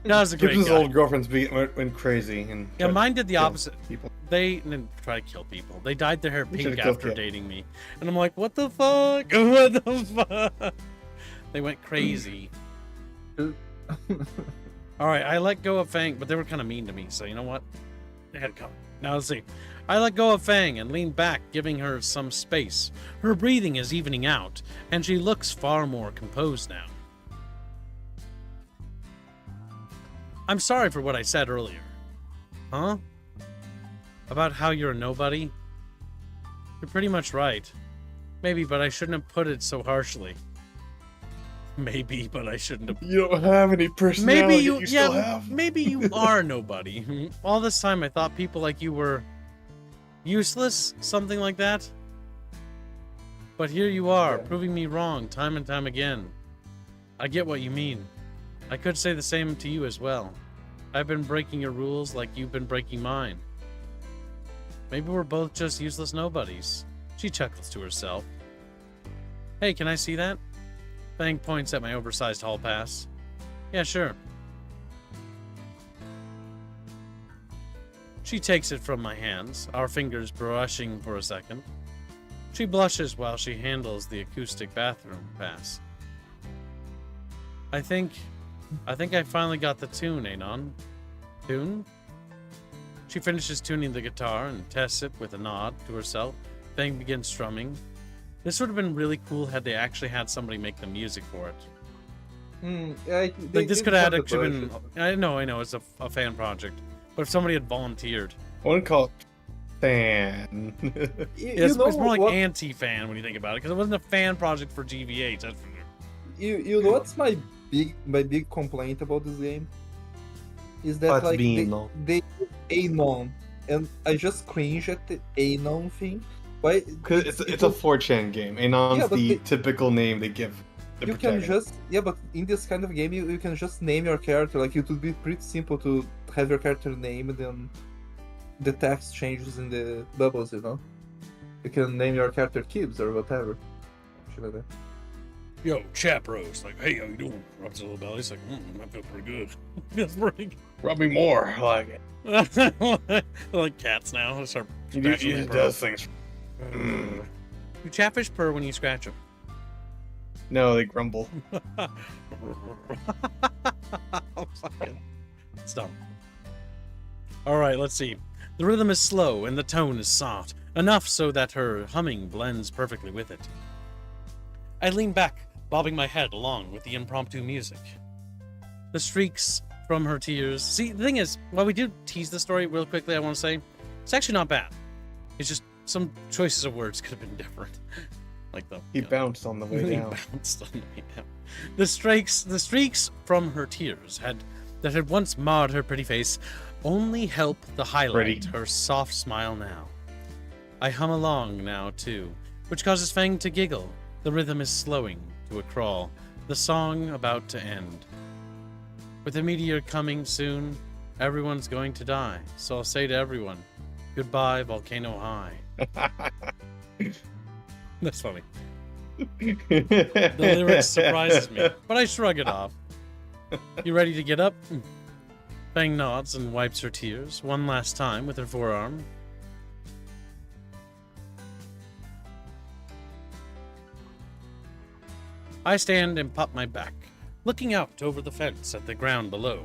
That was a great Gibbs' guy. old girlfriends went crazy, and Yeah, mine did the opposite. People. They didn't try to kill people. They dyed their hair They pink tried to kill after kids. dating me, and I'm like, what the fuck? What the fuck? They went crazy. All right, I let go of Fang, but they were kind of mean to me, so you know what? They had to come. Now let's see. I let go of Fang and leaned back, giving her some space. Her breathing is evening out, and she looks far more composed now. I'm sorry for what I said earlier. Huh? About how you're a nobody? You're pretty much right. Maybe, but I shouldn't have put it so harshly. Maybe, but I shouldn't have. You don't have any personality. Maybe you, still have. maybe you are nobody. All this time I thought people like you were useless, something like that. But here you are, proving me wrong time and time again. I get what you mean. I could say the same to you as well. I've been breaking your rules like you've been breaking mine. Maybe we're both just useless nobodies. She chuckles to herself. Hey, can I see that? Fang points at my oversized hall pass. Yeah, sure. She takes it from my hands, our fingers brushing for a second. She blushes while she handles the acoustic bathroom pass. I think I finally got the tune, Anon. Tune? She finishes tuning the guitar and tests it with a nod to herself. Fang begins strumming. This would have been really cool had they actually had somebody make the music for it. Yeah, Like, this could have actually been... budget. I know, it's a fan project. But if somebody had volunteered... I wouldn't call it fan. It's more like anti-fan when you think about it, because it wasn't a fan project for GVH. That's for sure. You know what's my big complaint about this game? Is that What's like being they Anon, and I just cringe at the Anon thing. Why? Because it's a 4chan game. Anon's Yeah, but the typical name they give the You can protagonist. but in this kind of game you can just name your character. Like, it would be pretty simple to have your character named and the text changes in the bubbles, you know? You can name your character Kibbs or whatever. Shit like that. Yo, Chapros, like, hey, how you doing? Rubs a little belly. He's like, I feel pretty good. Feels pretty Rub me more. Like good. They're like cats now. They start he scratching usually their does purr. things. Do Chatfish purr when you scratch them? No, they grumble. It's dumb. Alright, let's see. The rhythm is slow and the tone is soft, enough so that her humming blends perfectly with it. I lean back, bobbing my head along with the impromptu music. The streaks from her tears... See, the thing is, while we do tease the story real quickly, I want to say, it's actually not bad. It's just some choices of words could have been different. Like the... He bounced on the way He down. bounced on the way down. The streaks from her tears that had once marred her pretty face only help to highlight Pretty. her soft smile now. I hum along now too, which causes Fang to giggle. The rhythm is slowing to a crawl, the song about to end. With a meteor coming soon, everyone's going to die. So I'll say to everyone, goodbye, Volcano High. That's funny. The lyrics surprises me, but I shrug it off. You ready to get up? Fang nods and wipes her tears one last time with her forearm. I stand and pop my back, looking out over the fence at the ground below.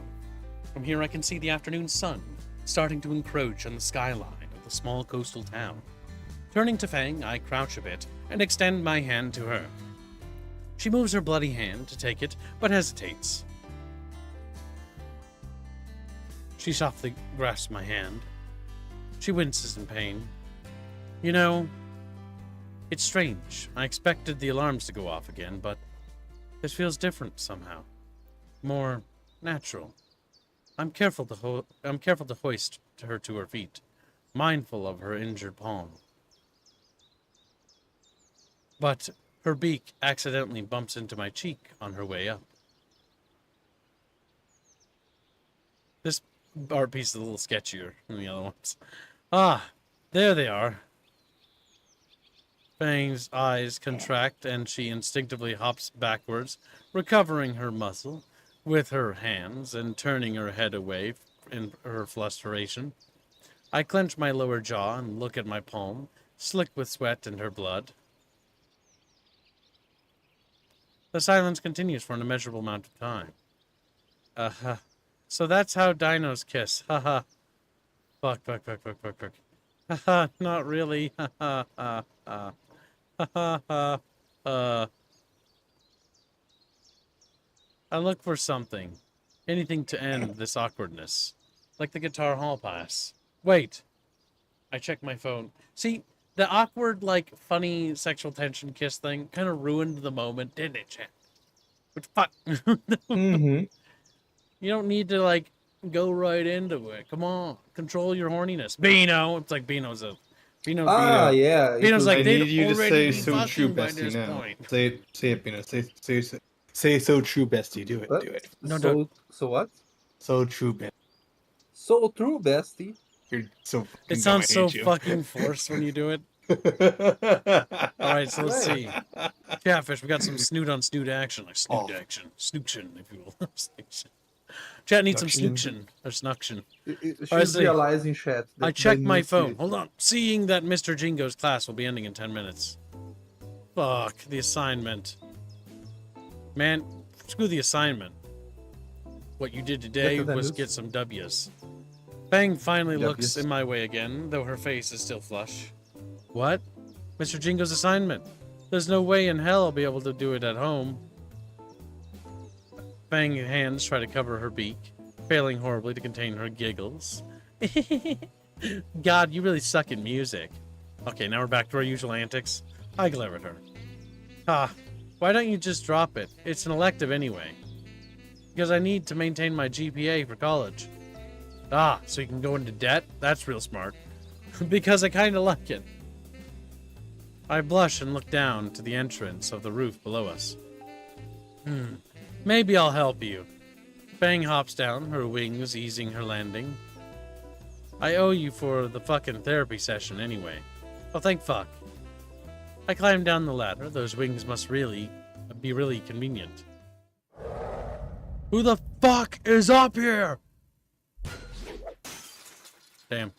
From here I can see the afternoon sun starting to encroach on the skyline of the small coastal town. Turning to Fang, I crouch a bit and extend my hand to her. She moves her bloody hand to take it, but hesitates. She softly grasps my hand. She winces in pain. You know, it's strange. I expected the alarms to go off again, but this feels different somehow. More natural. I'm careful to hoist her to her feet, mindful of her injured palm. But her beak accidentally bumps into my cheek on her way up. This art piece is a little sketchier than the other ones. Ah, there they are. Fang's eyes contract and she instinctively hops backwards, recovering her muscle with her hands and turning her head away in her frustration. I clench my lower jaw and look at my palm, slick with sweat and her blood. The silence continues for an immeasurable amount of time. So that's how dinos kiss. Haha. Fuck. Haha, not really. Ha. I look for something. Anything to end this awkwardness. Like the guitar hall pass. Wait. I check my phone. See, the awkward, like, funny sexual tension kiss thing kind of ruined the moment, didn't it, Chat? But fuck. Mm-hmm. You don't need to, like, go right into it. Come on. Control your horniness. Beano. It's like Beano's a... Beano. Yeah. Beano's I like, they'd need you to already say be so true, fucking by Bessie, this now. point. Say it, Pino. Say it. Say so true, bestie. Do it. What? Do it. No, So what? So true, bestie. So true, bestie. You're so fucking It dumb, sounds I so hate you. fucking forced when you do it. All right, so let's see. Chatfish, we got some snoot on snoot action, like snoot Oh. action, snooction, if you will. Chat needs some Snuction. snooction or snuction. She's I see. realizing, chat. That I checked they my need phone. to- Hold on. Seeing that Mr. Jingo's class will be ending in 10 minutes. Fuck the assignment. Man, screw the assignment. What you did today Better than was this. get some W's. Fang finally looks W's. in my way again, though her face is still flush. What? Mr. Jingo's assignment. There's no way in hell I'll be able to do it at home. Fang hands try to cover her beak, failing horribly to contain her giggles. God, you really suck at music. Okay, now we're back to our usual antics. I glare at her. Ah, why don't you just drop it? It's an elective anyway. Because I need to maintain my GPA for college. Ah, so you can go into debt? That's real smart. Because I kinda like it. I blush and look down to the entrance of the roof below us. Maybe I'll help you. Fang hops down, her wings easing her landing. I owe you for the fucking therapy session anyway. Oh, thank fuck. I climb down the ladder. Those wings must be really convenient. Who the fuck is up here? Damn.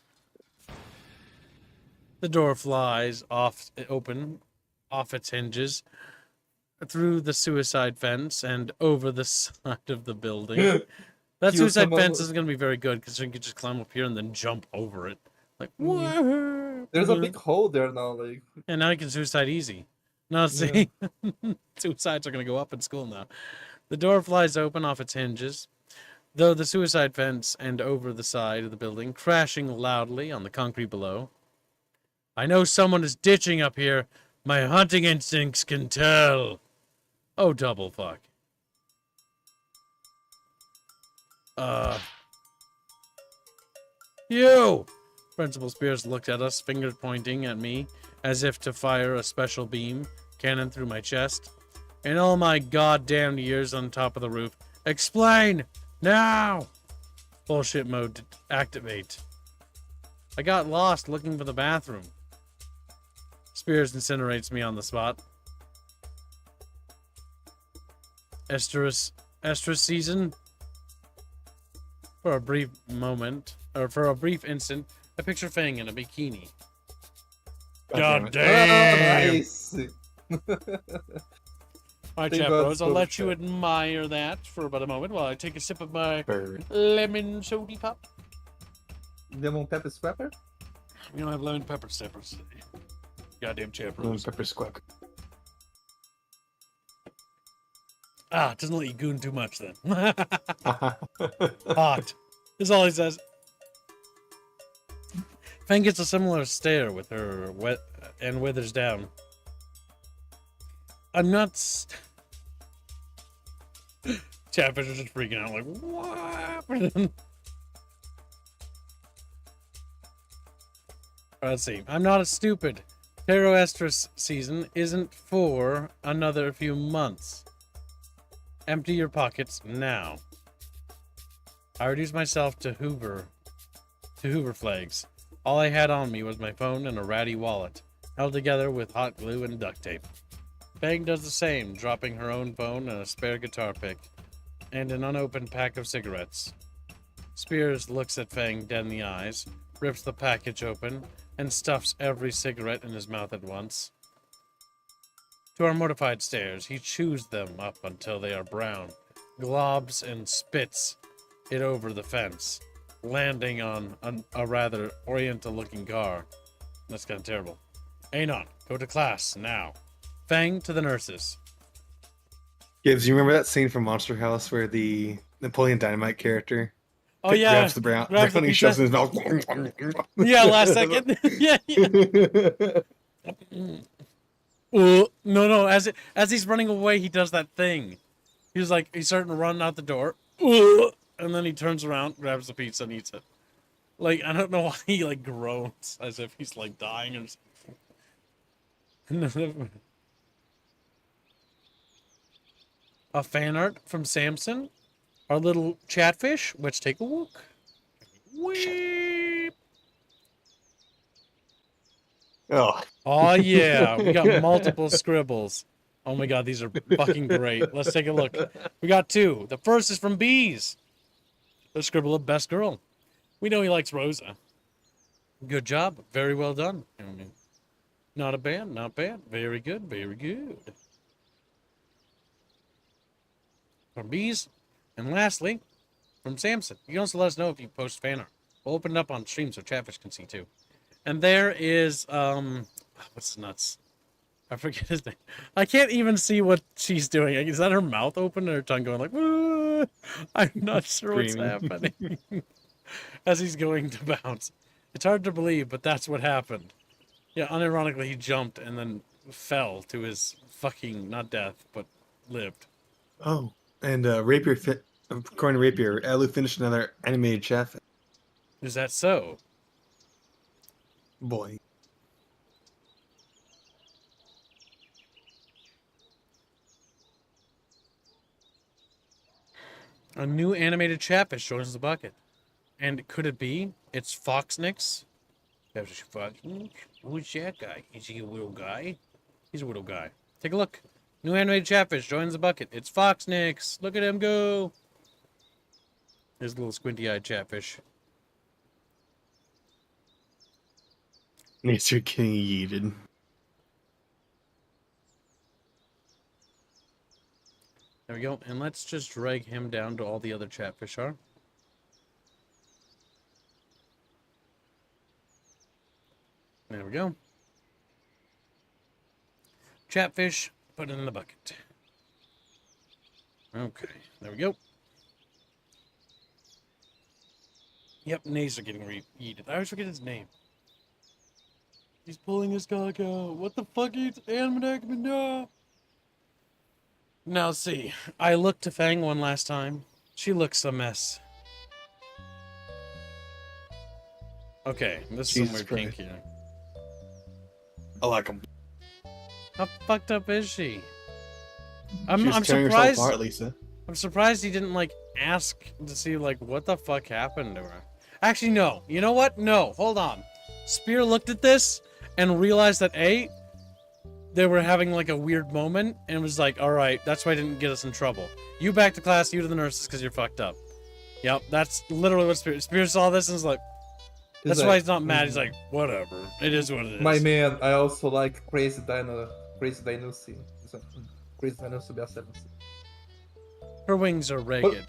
The door flies open off its hinges, through the suicide fence and over the side of the building. That Kill suicide someone fence with- isn't going to be very good because you can just climb up here and then jump over it. Like, There's a big hole there now, like. and now you can suicide easy. No, see, suicides are going to go up in school now. The door flies open off its hinges, though the suicide fence and over the side of the building, crashing loudly on the concrete below. I know someone is ditching up here. My hunting instincts can tell. Oh, double fuck. You! Principal Spears looked at us, finger pointing at me, as if to fire a special beam cannon through my chest. In all my goddamn years on top of the roof, explain! Now! Bullshit mode activate. I got lost looking for the bathroom. Spears incinerates me on the spot. Estrus season? For a brief moment, or for a brief instant, I picture Fang in a bikini. God it. damn! Nice. Alright, Think chat about bros, I'll soda let you chat. admire that for about a moment while I take a sip of my Bird. lemon soda pop. Lemon pepper scrapper? We don't have lemon pepper steppers today. Goddamn chat Lemon bros. pepper squawk. Ah, it doesn't let you goon too much then. Hot. Is all he says. Fang gets a similar stare with her wet and withers down. I'm not. Chatfish is just freaking out, like, what happened? Let's see. I'm not as stupid. Taro Estrus season isn't for another few months. Empty your pockets now. I reduced myself to Hoover flags. All I had on me was my phone and a ratty wallet, held together with hot glue and duct tape. Fang does the same, dropping her own phone and a spare guitar pick, and an unopened pack of cigarettes. Spears looks at Fang dead in the eyes, rips the package open, and stuffs every cigarette in his mouth at once. To our mortified stares, he chews them up until they are brown, globs and spits it over the fence, landing on a rather oriental-looking car. That's kind of terrible. Anon, go to class, now. Fang to the nurses. Gibbs, you remember that scene from Monster House where the Napoleon Dynamite character Oh yeah, grabs the brown grabs the and he pizza. shoves it in his mouth? Yeah, last second. yeah. No. As he's running away, he does that thing. He's starting to run out the door, and then he turns around, grabs the pizza, and eats it. Like, I don't know why he groans as if he's dying or something. a fan art from Samson, our little chatfish. Let's take a look. Weep. Oh, Oh yeah, we got multiple scribbles. Oh my god, these are fucking great. Let's take a look. We got 2. The first is from Bees. The scribble of best girl. We know he likes Rosa. Good job. Very well done. Not a bad, not bad. Very good, very good. From Bees. And lastly, from Samson. You can also let us know if you post fan art. We'll open it up on stream so Chatfish can see too. And there is, what's his nuts? I forget his name. I can't even see what she's doing. Is that her mouth open or her tongue going like, "Woo?" I'm not sure what's happening. As he's going to bounce. It's hard to believe, but that's what happened. Yeah, unironically, he jumped and then fell to his fucking, not death, but lived. oh, and Rapier, according to Rapier, Elu finished another animated chef. Is that so? Boy. A new animated Chatfish joins the bucket. And could it be? It's Foxnix? Who's that guy? Is he a little guy? He's a little guy. Take a look. New animated Chatfish joins the bucket. It's Foxnix. Look at him go. There's a little squinty-eyed Chatfish. Needs to getting yeeted. There we go. And let's just drag him down to all the other Chatfish are. There we go. Chatfish, put it in the bucket. Okay, there we go. Yep, nays are getting yeeted. I always forget his name. He's pulling his cock out. What the fuck is Animatic? No. Now see, I looked to Fang one last time. She looks a mess. Okay, this is Jesus somewhere Christ. kinky. I like him. How fucked up is she? She's I'm tearing herself surprised. apart, Lisa. I'm surprised he didn't like ask to see like what the fuck happened to her. Actually, no. You know what? No. Hold on. Spear looked at this and realized that A, they were having like a weird moment and was like, all right, that's why I didn't get us in trouble. You back to class, you to the nurses because you're fucked up. Yep, that's literally what Spear saw this and was like, that's why he's not mad. He's like, whatever. It is what it is. My man, I also like Crazy Dino C. Crazy Dino CBS. Her wings are ragged,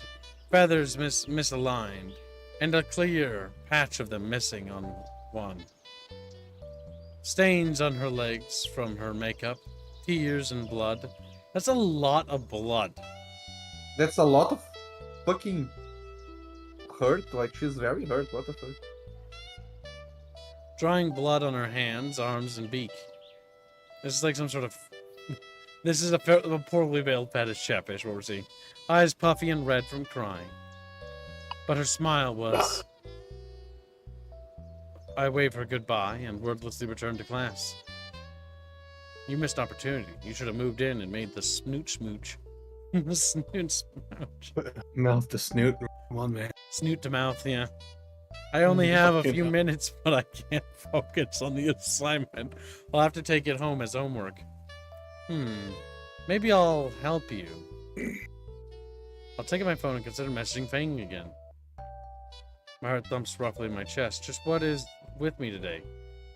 feathers misaligned, and a clear patch of them missing on one. Stains on her legs from her makeup, tears and blood. That's a lot of blood. That's a lot of fucking hurt. Like, she's very hurt. What the fuck? Drying blood on her hands, arms, and beak. This is like some sort of... This is a poorly veiled fetish Chatfish, what we're seeing. Eyes puffy and red from crying. But her smile was... I wave her goodbye and wordlessly return to class. You missed opportunity. You should have moved in and made the snoot smooch. The snoot smooch. Mouth to snoot. One man. Snoot to mouth, yeah. I only have a Fucking few hell. minutes, but I can't focus on the assignment. I'll have to take it home as homework. Maybe I'll help you. I'll take out my phone and consider messaging Fang again. My heart thumps roughly in my chest. Just what is with me today?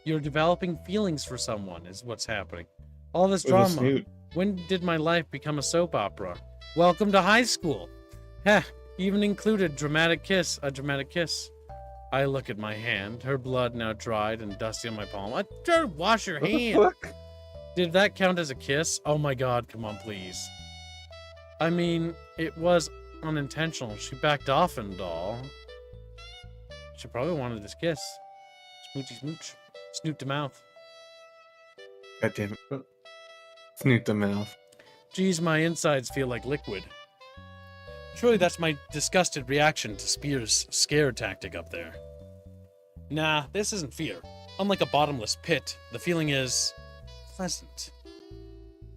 You're developing feelings for someone is what's happening. All this With a drama. snoot. When did my life become a soap opera? Welcome to high school. Heh, even included a dramatic kiss. I look at my hand, her blood now dried and dusty on my palm. Wash your What the hand. fuck? Did that count as a kiss? Oh my god, come on, please. I mean, it was unintentional. She backed off and all. She probably wanted this kiss. Smoochy smooch. Snoot to mouth. God damn it. Snoot the mouth. Geez, my insides feel like liquid. Surely that's my disgusted reaction to Spear's scare tactic up there. Nah, this isn't fear. Unlike a bottomless pit, the feeling is... pleasant.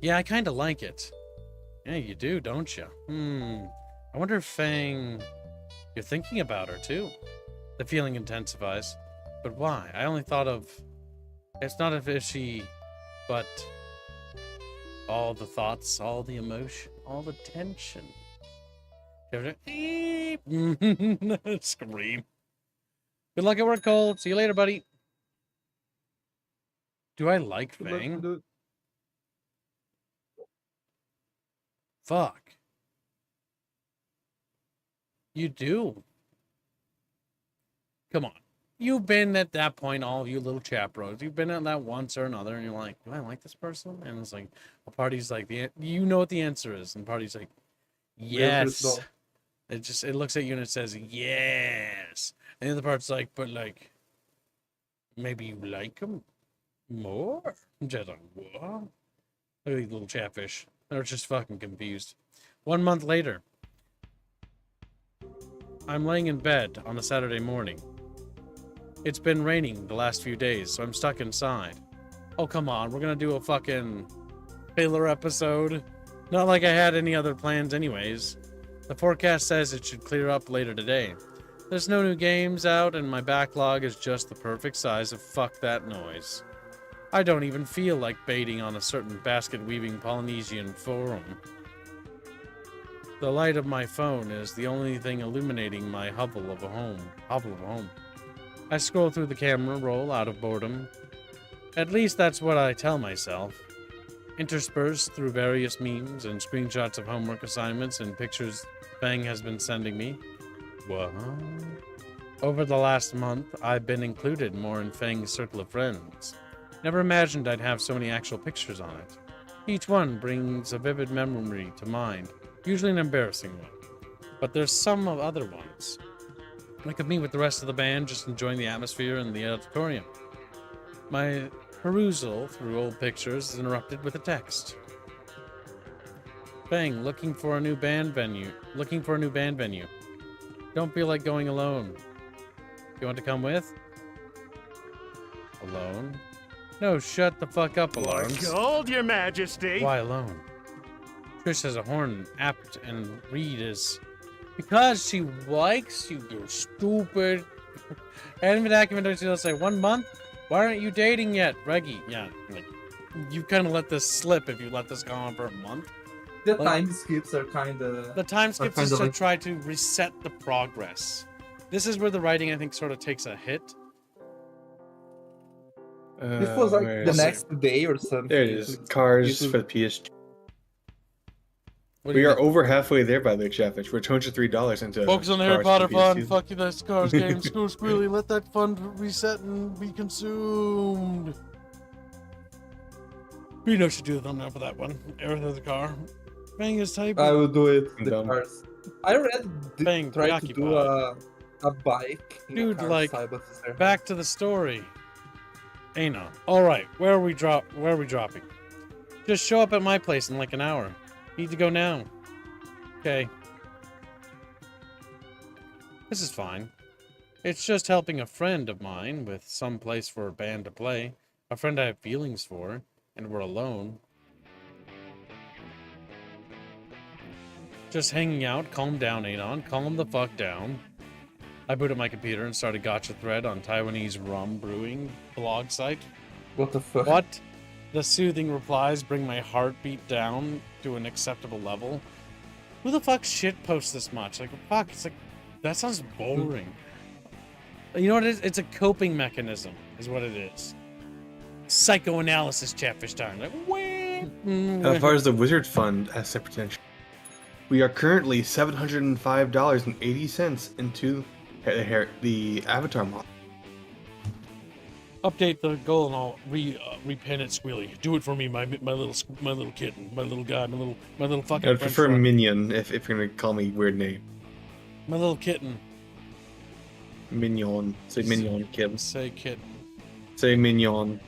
Yeah, I kinda like it. Yeah, you do, don't you? I wonder if Fang... You're thinking about her, too. The feeling intensifies. But why? I only thought of... It's not if she... But... All the thoughts, all the emotion, all the tension. Scream. Good luck at work, Cole. See you later, buddy. Do I like Good luck, Fang? dude. Fuck. You do. Come on. You've been at that point, all you little chaperones. You've been at that once or another, and you're like, do I like this person? And it's like, a party's like, you know what the answer is. And party's like, yes. It looks at you and it says, yes. And the other part's like, but like, maybe you like him more? I'm just like, what? Look at these little chatfish. They're just fucking confused. 1 month later, I'm laying in bed on a Saturday morning. It's been raining the last few days, so I'm stuck inside. Oh, come on. We're gonna do a fucking filler episode. Not like I had any other plans anyways. The forecast says it should clear up later today. There's no new games out, and my backlog is just the perfect size of fuck that noise. I don't even feel like baiting on a certain basket-weaving Polynesian forum. The light of my phone is the only thing illuminating my hovel of a home. I scroll through the camera roll out of boredom. At least that's what I tell myself. Interspersed through various memes and screenshots of homework assignments and pictures Fang has been sending me. What? Over the last month, I've been included more in Fang's circle of friends. Never imagined I'd have so many actual pictures on it. Each one brings a vivid memory to mind, usually an embarrassing one. But there's some of other ones. Like of me with the rest of the band just enjoying the atmosphere in the auditorium. My perusal through old pictures is interrupted with a text. Fang, looking for a new band venue. Don't feel like going alone. You want to come with? Alone? No, shut the fuck up, alarms. Gold, Your Majesty. Why alone? Trish has a horn apt and Reed is... Because she likes you, you stupid. And Document say 1 month? Why aren't you dating yet? Reggie, yeah. Like, you kind of let this slip if you let this go on for a month. The time skips are kind of... The time skips is kinda to like- try to reset the progress. This is where the writing, I think, sort of takes a hit. This was like where the is it? next day or something. There it is. Cars This is- for the PS2. What do We you are think? over halfway there by the Chatfish. We're $203 into Focus on the Harry Cars for Potter fun. PS2. Fuck you, that Cars game. Screw Squealy. Let that fund reset and be consumed. We know should do the thumbnail for that one. Air of the car. Fang is typing. I will do it. I'm The dumb. cars. I already Bang, tried to do a bike. in a Dude, car like, side, but it's there. Back to the story. Anon. Alright, where are we dropping? Just show up at my place in like an hour. Need to go now. Okay. This is fine. It's just helping a friend of mine with some place for a band to play. A friend I have feelings for, and we're alone. Just hanging out. Calm down, Anon. Calm the fuck down. I booted my computer and started a gotcha thread on Taiwanese rum brewing blog site. What the fuck? What? The soothing replies bring my heartbeat down to an acceptable level. Who the fuck shit posts this much? Like, fuck, it's like, that sounds boring. You know what it is? It's a coping mechanism, is what it is. Psychoanalysis, Chatfish time. Like, As far as the Wizard Fund has potential, we are currently $705.80 into the Avatar model. Update the goal and I'll repin it, Squealy. Do it for me, my little kitten, my little guy, my little fucking. I'd French prefer fry. Minion if you're gonna call me weird name. My little kitten. Mignon. Say Mignon, kids. Say kitten. Say Mignon.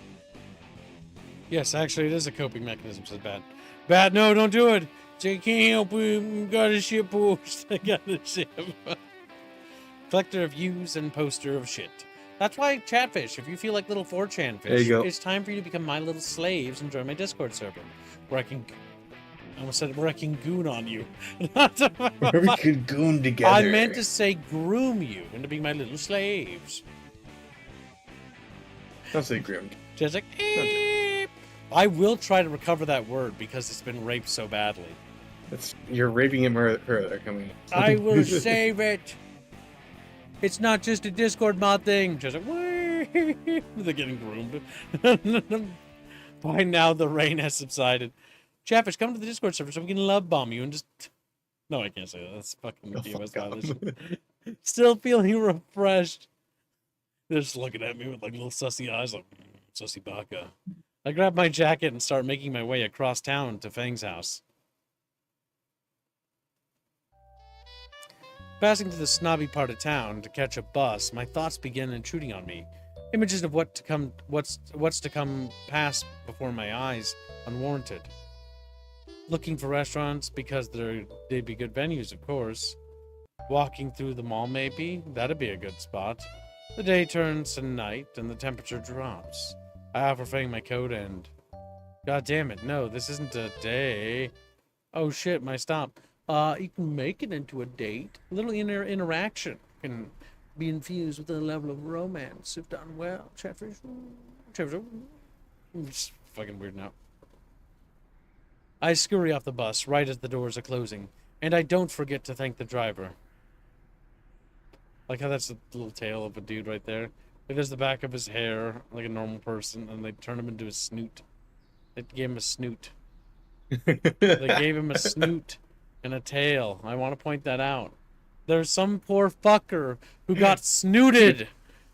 Yes, actually, it is a coping mechanism. Says Bat. Bat, no, don't do it. Say, can't help it. Got a shit post. I got a shit. Collector of views and poster of shit. That's why, Chatfish, if you feel like little 4chan There you fish, go. it's time for you to become my little slaves and join my Discord server, where I can I almost said wrecking goon on you. We could goon together. I meant to say groom you into being my little slaves. Don't say groom. Just like, eep. I will try to recover that word because it's been raped so badly. You're raping him further. Coming. I will save it. It's not just a Discord mod thing. Just like, whee. They're getting groomed. By now, the rain has subsided. Chatfish, come to the Discord server so we can love bomb you and just. No, I can't say that. That's fucking DMS violation. Still feeling refreshed. They're just looking at me with like little sussy eyes, like sussy baka. I grab my jacket and start making my way across town to Fang's house. Passing through the snobby part of town to catch a bus, my thoughts begin intruding on me. Images of what's to come pass before my eyes, unwarranted. Looking for restaurants because they'd be good venues, of course. Walking through the mall, maybe? That'd be a good spot. The day turns to night and the temperature drops. I offer Fang my coat and... God damn it, no, this isn't a day. Oh shit, my stop. You can make it into a date. A little interaction can be infused with a level of romance if done well. Chatfish. It's fucking weird now. I scurry off the bus right as the doors are closing, and I don't forget to thank the driver. Like how that's a little tail of a dude right there. Like there's the back of his hair, like a normal person, and they turn him into a snoot. They gave him a snoot. They gave him a snoot and a tail. I want to point that out. There's some poor fucker who got snooted.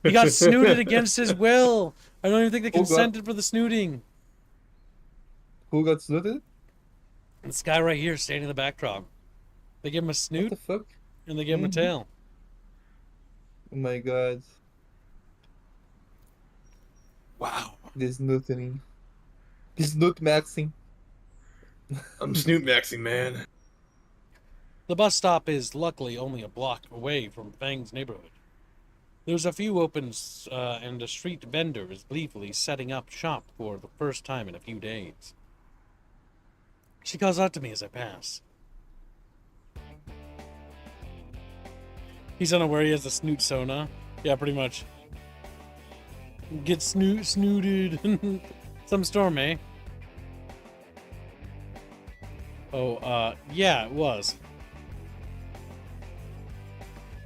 He got snooted against his will. I don't even think they consented for the snooting. Who got snooted? This guy right here standing in the backdrop. They gave him a snoot What the fuck? and they gave him a tail. Oh my god. Wow. This snooting. This snoot maxing. I'm snoot maxing, man. The bus stop is luckily only a block away from Fang's neighborhood. There's a few opens and a street vendor is gleefully setting up shop for the first time in a few days. She calls out to me as I pass. He's unaware he has a snoot sona. Yeah, pretty much. Get snooted. Some storm, eh? Oh, yeah, it was.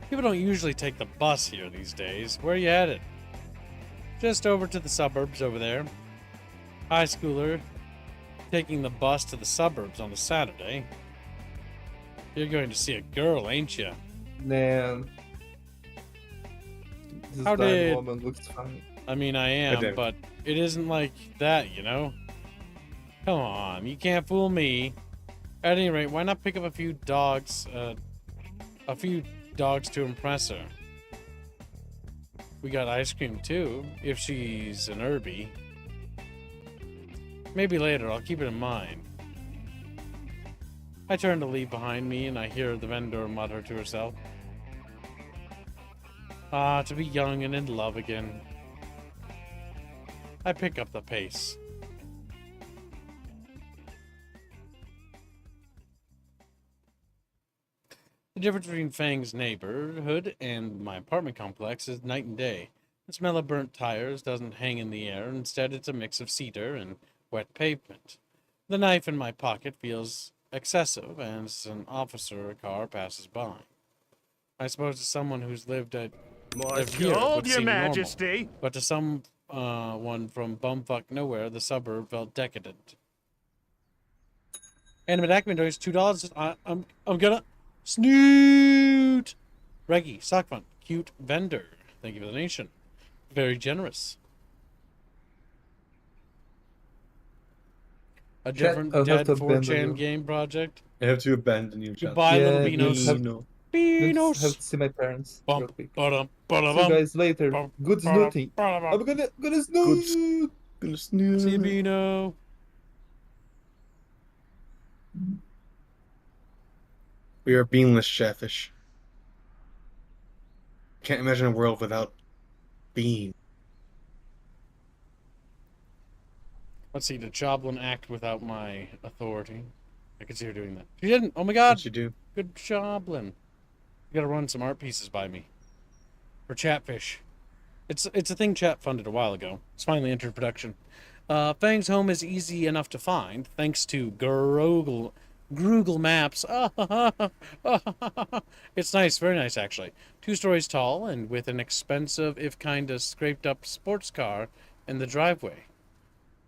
People don't usually take the bus here these days. Where are you headed? Just over to the suburbs over there. High schooler. Taking the bus to the suburbs on a Saturday. You're going to see a girl, ain't you? Man. This How blind did- woman looks funny. I mean, I am, but it isn't like that, you know? Come on, you can't fool me. At any rate, why not pick up a few dogs to impress her? We got ice cream too, if she's an herbie. Maybe later, I'll keep it in mind. I turn to leave behind me and I hear the vendor mutter to herself. Ah, to be young and in love again. I pick up the pace. The difference between Fang's neighborhood and my apartment complex is night and day. The smell of burnt tires doesn't hang in the air. Instead, it's a mix of cedar and wet pavement. The knife in my pocket feels excessive as an officer or a car passes by. I suppose to someone who's lived here Hold would your seem normal, majesty. but to someone from bumfuck nowhere, the suburb felt decadent. Animate Ackman donates $2. I'm gonna snoot. Reggie, sock fund, cute vendor. Thank you for the donation. Very generous. A different I'll have dead to abandon 4chan you. game project. I have to abandon you, John. Goodbye, little Yeah, Beanos. have- No. Let's have Beanos. to see my parents real Bump, quick. ba-dum, See you ba-da-bum, guys later. bum, Good ba-dum, snooting. ba-da-bum. I'm gonna snoot. Gonna snooze. See you, Beano. We are beanless Chatfish. Can't imagine a world without bean. Let's see, did Joblin act without my authority? I could see her doing that. She didn't. Oh my god. What you do? Good job, Lynn. You gotta run some art pieces by me. For Chatfish. It's a thing Chat funded a while ago. It's finally entered production. Fang's home is easy enough to find, thanks to Google Maps. It's nice, very nice actually. 2 stories tall and with an expensive, if kinda scraped up sports car in the driveway.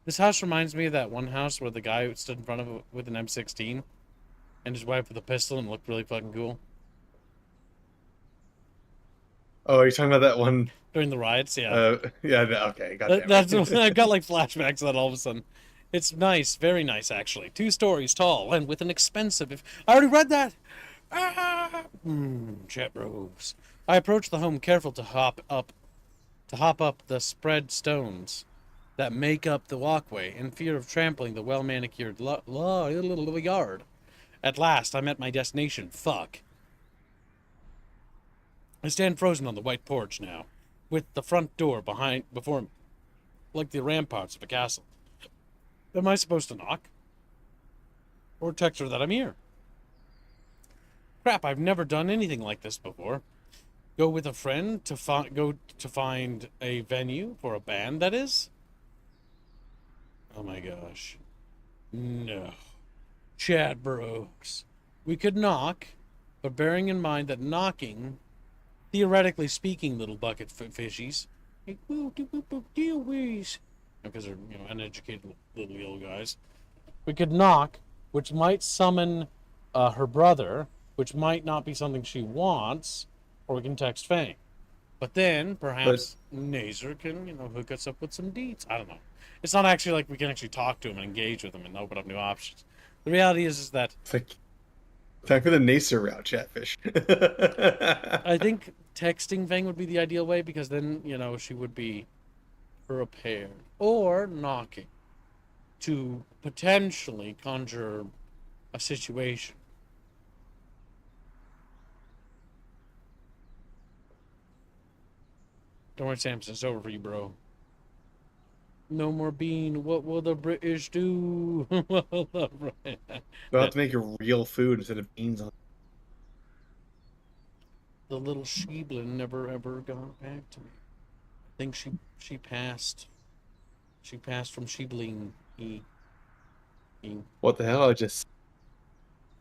This house reminds me of that one house where the guy stood in front of it with an M16 and his wife with a pistol and looked really fucking cool. Oh, are you talking about that one? During the riots, yeah. Yeah. Okay. Got That's I got like flashbacks to that all of a sudden. It's nice, very nice actually. 2 stories tall and with an expensive. I already read that. Chat bros. I approached the home careful to hop up the spread stones that make up the walkway in fear of trampling the well manicured little yard. At last, I met my destination. Fuck. I stand frozen on the white porch now, with the front door before me, like the ramparts of a castle. Am I supposed to knock? Or text her that I'm here? Crap, I've never done anything like this before. Go with a friend to find a venue for a band, that is? Oh my gosh. No. Chat bros. We could knock, but bearing in mind that knocking, theoretically speaking, little bucket fishies, because they're, you know, uneducated little yellow guys, we could knock, which might summon her brother, which might not be something she wants, or we can text Fang. But then, perhaps, Nazer can, you know, hook us up with some deets. I don't know. It's not actually like we can actually talk to him and engage with him and open up new options. The reality is that... It's like, time for the Nacer route, Chatfish. I think texting Fang would be the ideal way, because then, you know, she would be prepared. Or knocking to potentially conjure a situation. Don't worry, Samson, it's over for you, bro. No more bean. What will the British do? They'll have to make a real food instead of beans on. The little Sheeblin never ever got back to me. I think she passed. She passed from Sheebling. What the hell? It's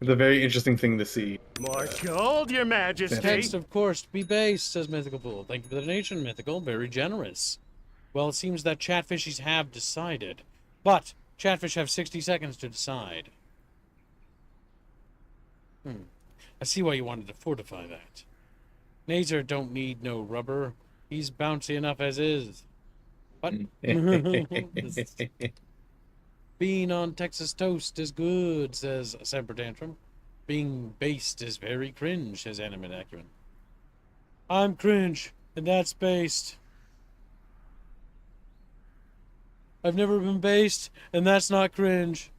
a very interesting thing to see. More gold, Your Majesty. Text, of course, be based, says Mythical Fool. Thank you for the donation, Mythical. Very generous. Well, it seems that Chatfishies have decided. But Chatfish have 60 seconds to decide. I see why you wanted to fortify that. Nazer don't need no rubber. He's bouncy enough as is. What? Being on Texas toast is good, says Semper Tantrum. Being based is very cringe, says Animate Acumen. I'm cringe, and that's based. I've never been based, and that's not cringe.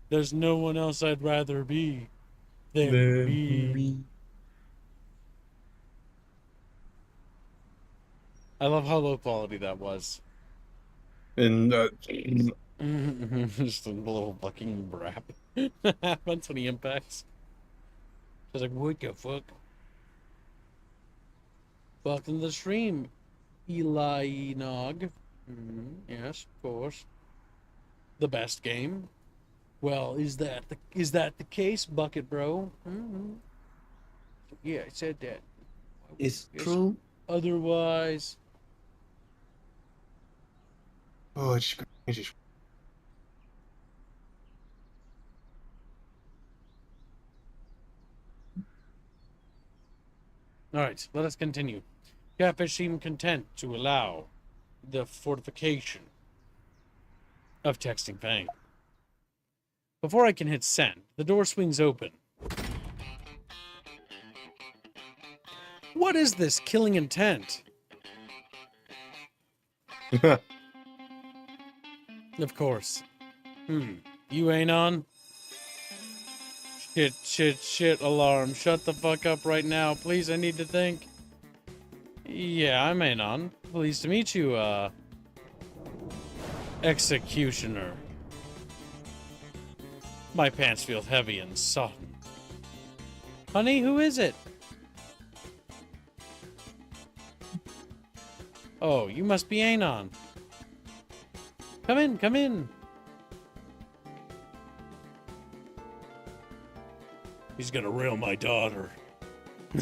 There's no one else I'd rather be than me. I love how low quality that was. And Just a little fucking rap. That's when he impacts. Just like, what the fuck? Welcome to the stream, Eli Nog. Yes, of course. The best game. Well, is that the case, Bucket Bro? Yeah, I said that. It's Yes. true. Otherwise, oh, it's just all right. Let us continue. Catfish seem content to allow the fortification of texting Fang. Before I can hit send, the door swings open. What is this killing intent? Of course. You ain't on? Shit, alarm. Shut the fuck up right now. Please, I need to think. Yeah, I'm Anon. Pleased to meet you, Executioner. My pants feel heavy and sodden. Honey, who is it? Oh, you must be Anon. Come in, come in. He's gonna rail my daughter.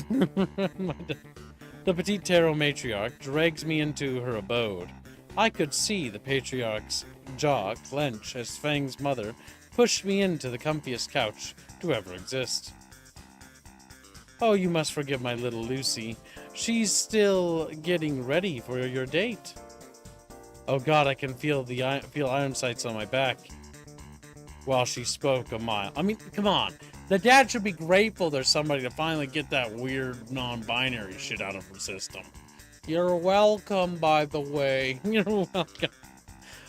The petite tarot matriarch drags me into her abode. I could see the patriarch's jaw clench as Fang's mother pushed me into the comfiest couch to ever exist. Oh, you must forgive my little Lucy. She's still getting ready for your date. Oh God, I can feel iron sights on my back. While she spoke a mile. I mean, come on. The dad should be grateful there's somebody to finally get that weird non-binary shit out of her system. You're welcome, by the way. You're welcome.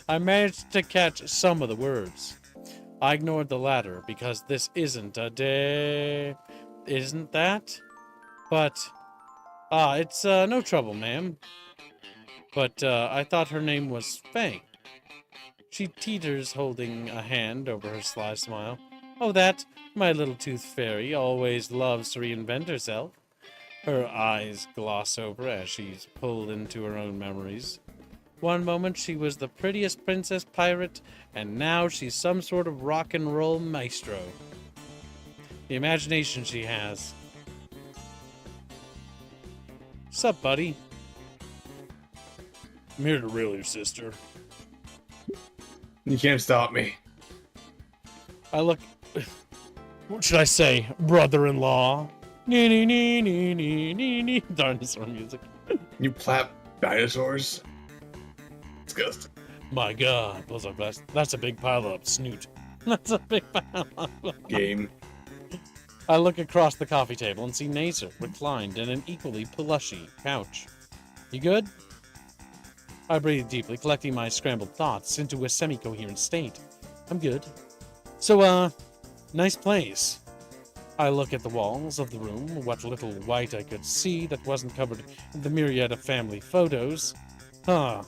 I managed to catch some of the words. I ignored the latter because this isn't a day. Isn't that? But, it's no trouble, ma'am. But I thought her name was Fang. She teeters, holding a hand over her sly smile. Oh, that, my little tooth fairy, always loves to reinvent herself. Her eyes gloss over as she's pulled into her own memories. One moment she was the prettiest princess pirate, and now she's some sort of rock and roll maestro. The imagination she has. Sup, buddy? I'm here to rail your sister. You can't stop me. I look... What should I say? Brother-in-law? Nee. Dinosaur music. You clap dinosaurs. Disgusting. My God, those are best. That's a big pile of snoot. That's a big pile of... Game. I look across the coffee table and see Nazer reclined in an equally plushy couch. You good? I breathe deeply, collecting my scrambled thoughts into a semi-coherent state. I'm good. So, nice place. I look at the walls of the room, what little white I could see that wasn't covered in the myriad of family photos. Huh.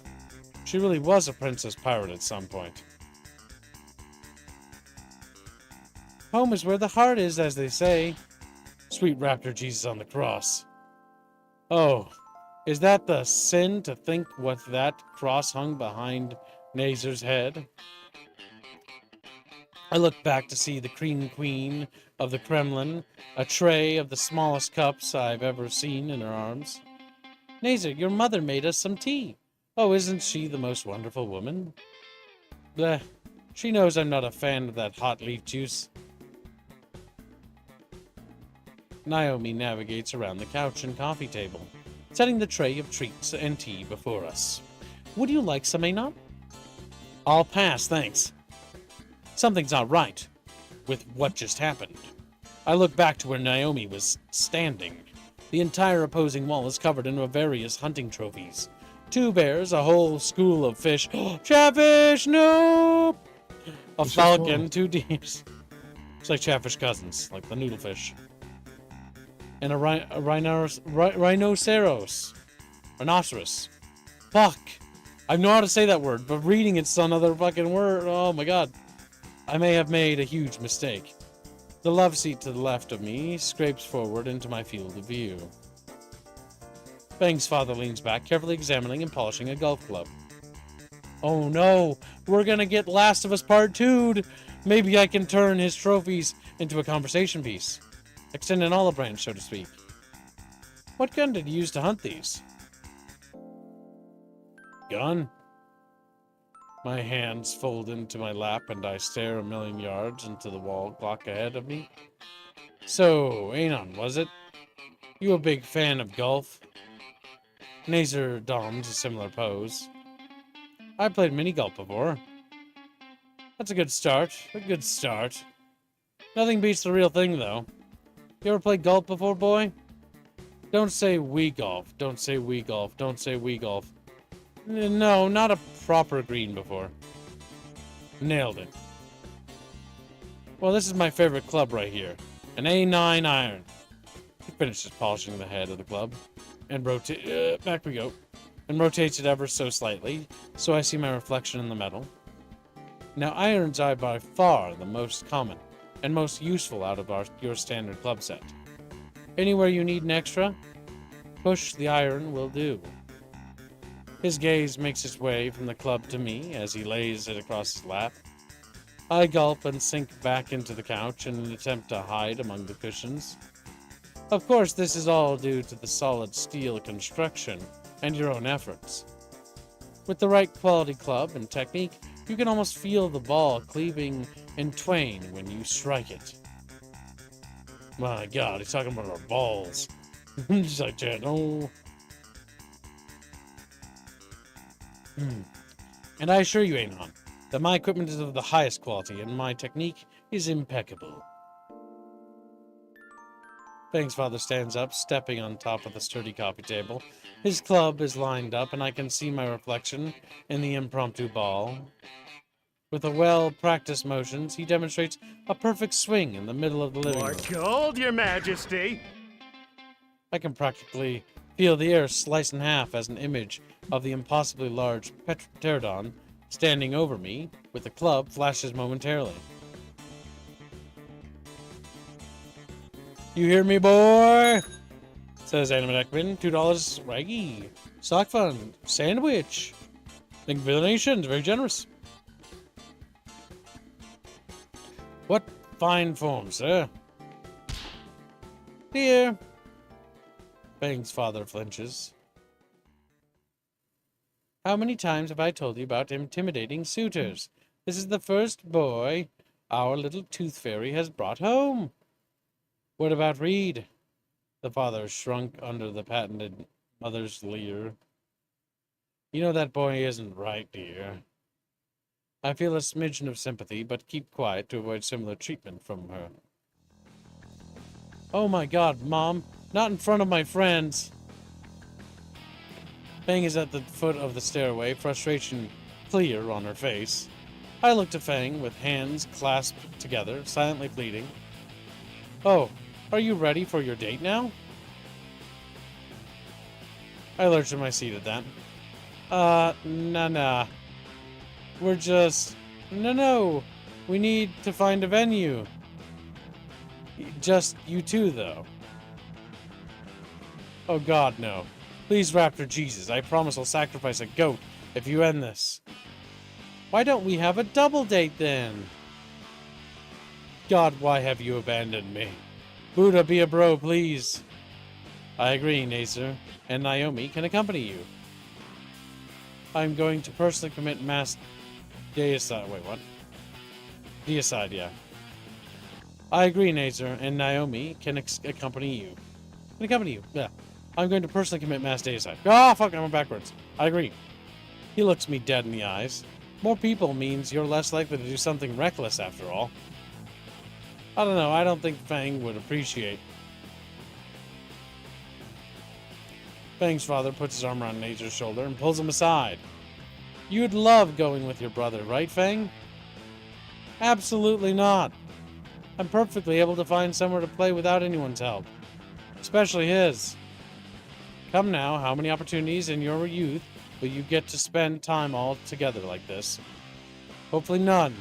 She really was a princess pirate at some point. Home is where the heart is, as they say. Sweet raptor Jesus on the cross. Oh, is that the sin to think what that cross hung behind Nazer's head? I look back to see the cream queen of the Kremlin, a tray of the smallest cups I've ever seen in her arms. Nazer, your mother made us some tea. Oh, isn't she the most wonderful woman? Bleh, she knows I'm not a fan of that hot leaf juice. Naomi navigates around the couch and coffee table, setting the tray of treats and tea before us. Would you like some, Anon? I'll pass, thanks. Something's not right with what just happened. I look back to where Naomi was standing. The entire opposing wall is covered in various hunting trophies. 2 bears, a whole school of fish. Chatfish, nope! A falcon, 2 deers. It's like Chatfish cousins, like the noodlefish. And a rhinoceros. Rhinoceros. Fuck. I know how to say that word, but reading it's another fucking word. Oh my god. I may have made a huge mistake. The love seat to the left of me scrapes forward into my field of view. Fang's father leans back, carefully examining and polishing a golf club. Oh no, we're gonna get Last of Us Part 2'd. Maybe I can turn his trophies into a conversation piece. Extend an olive branch, so to speak. What gun did you use to hunt these? Gun? My hands fold into my lap and I stare a million yards into the wall clock ahead of me. So, Anon, was it? You a big fan of golf? Nazer dons a similar pose. I played mini golf before. That's a good start. A good start. Nothing beats the real thing, though. You ever played golf before, boy? Don't say we golf. Don't say we golf. Don't say we golf. No, not a proper green before. Nailed it. Well, this is my favorite club right here. An A9 iron. He finishes polishing the head of the club. And back we go. And rotates it ever so slightly, so I see my reflection in the metal. Now, irons are by far the most common. and most useful out of your standard club set. Anywhere you need an extra, push the iron will do. His gaze makes its way from the club to me as he lays it across his lap. I gulp and sink back into the couch in an attempt to hide among the cushions. Of course, this is all due to the solid steel construction and your own efforts. With the right quality club and technique, you can almost feel the ball cleaving in twain when you strike it. My God, he's talking about our balls. I'm just like, Chad, oh. And I assure you, Anon, that my equipment is of the highest quality and my technique is impeccable. Fang's father stands up, stepping on top of the sturdy coffee table. His club is lined up, and I can see my reflection in the impromptu ball. With a well-practiced motions, he demonstrates a perfect swing in the middle of the living room. More gold, Your Majesty. I can practically feel the air slice in half as an image of the impossibly large pterodon standing over me with the club flashes momentarily. You hear me, boy? Says Animate Ekman. $2 Raggy. Sock fund. Sandwich. Thank you for the donations. Very generous. What fine form, sir. Dear. Fang's father flinches. How many times have I told you about intimidating suitors? This is the first boy our little tooth fairy has brought home. What about Reed? The father shrunk under the patented mother's leer. You know that boy isn't right, dear. I feel a smidgen of sympathy, but keep quiet to avoid similar treatment from her. Oh my God, Mom! Not in front of my friends! Fang is at the foot of the stairway, frustration clear on her face. I look to Fang with hands clasped together, silently pleading. Oh, are you ready for your date now? I lurch in my seat at that. Nah. We're just... No. We need to find a venue. Just you two, though. Oh God, no. Please, Raptor Jesus, I promise I'll sacrifice a goat if you end this. Why don't we have a double date, then? God, why have you abandoned me? Buddha, be a bro, please. I agree, Nazer, and Naomi can accompany you. I'm going to personally commit mass deicide. Wait, what? Deicide, yeah. I agree, Nazer, and Naomi can accompany you. Yeah. I'm going to personally commit mass deicide. Ah, fuck, I'm backwards. I agree. He looks me dead in the eyes. More people means you're less likely to do something reckless, after all. I don't know, I don't think Fang would appreciate. Fang's father puts his arm around Nazer's shoulder and pulls him aside. You'd love going with your brother, right, Fang? Absolutely not. I'm perfectly able to find somewhere to play without anyone's help. Especially his. Come now, how many opportunities in your youth will you get to spend time all together like this? Hopefully none.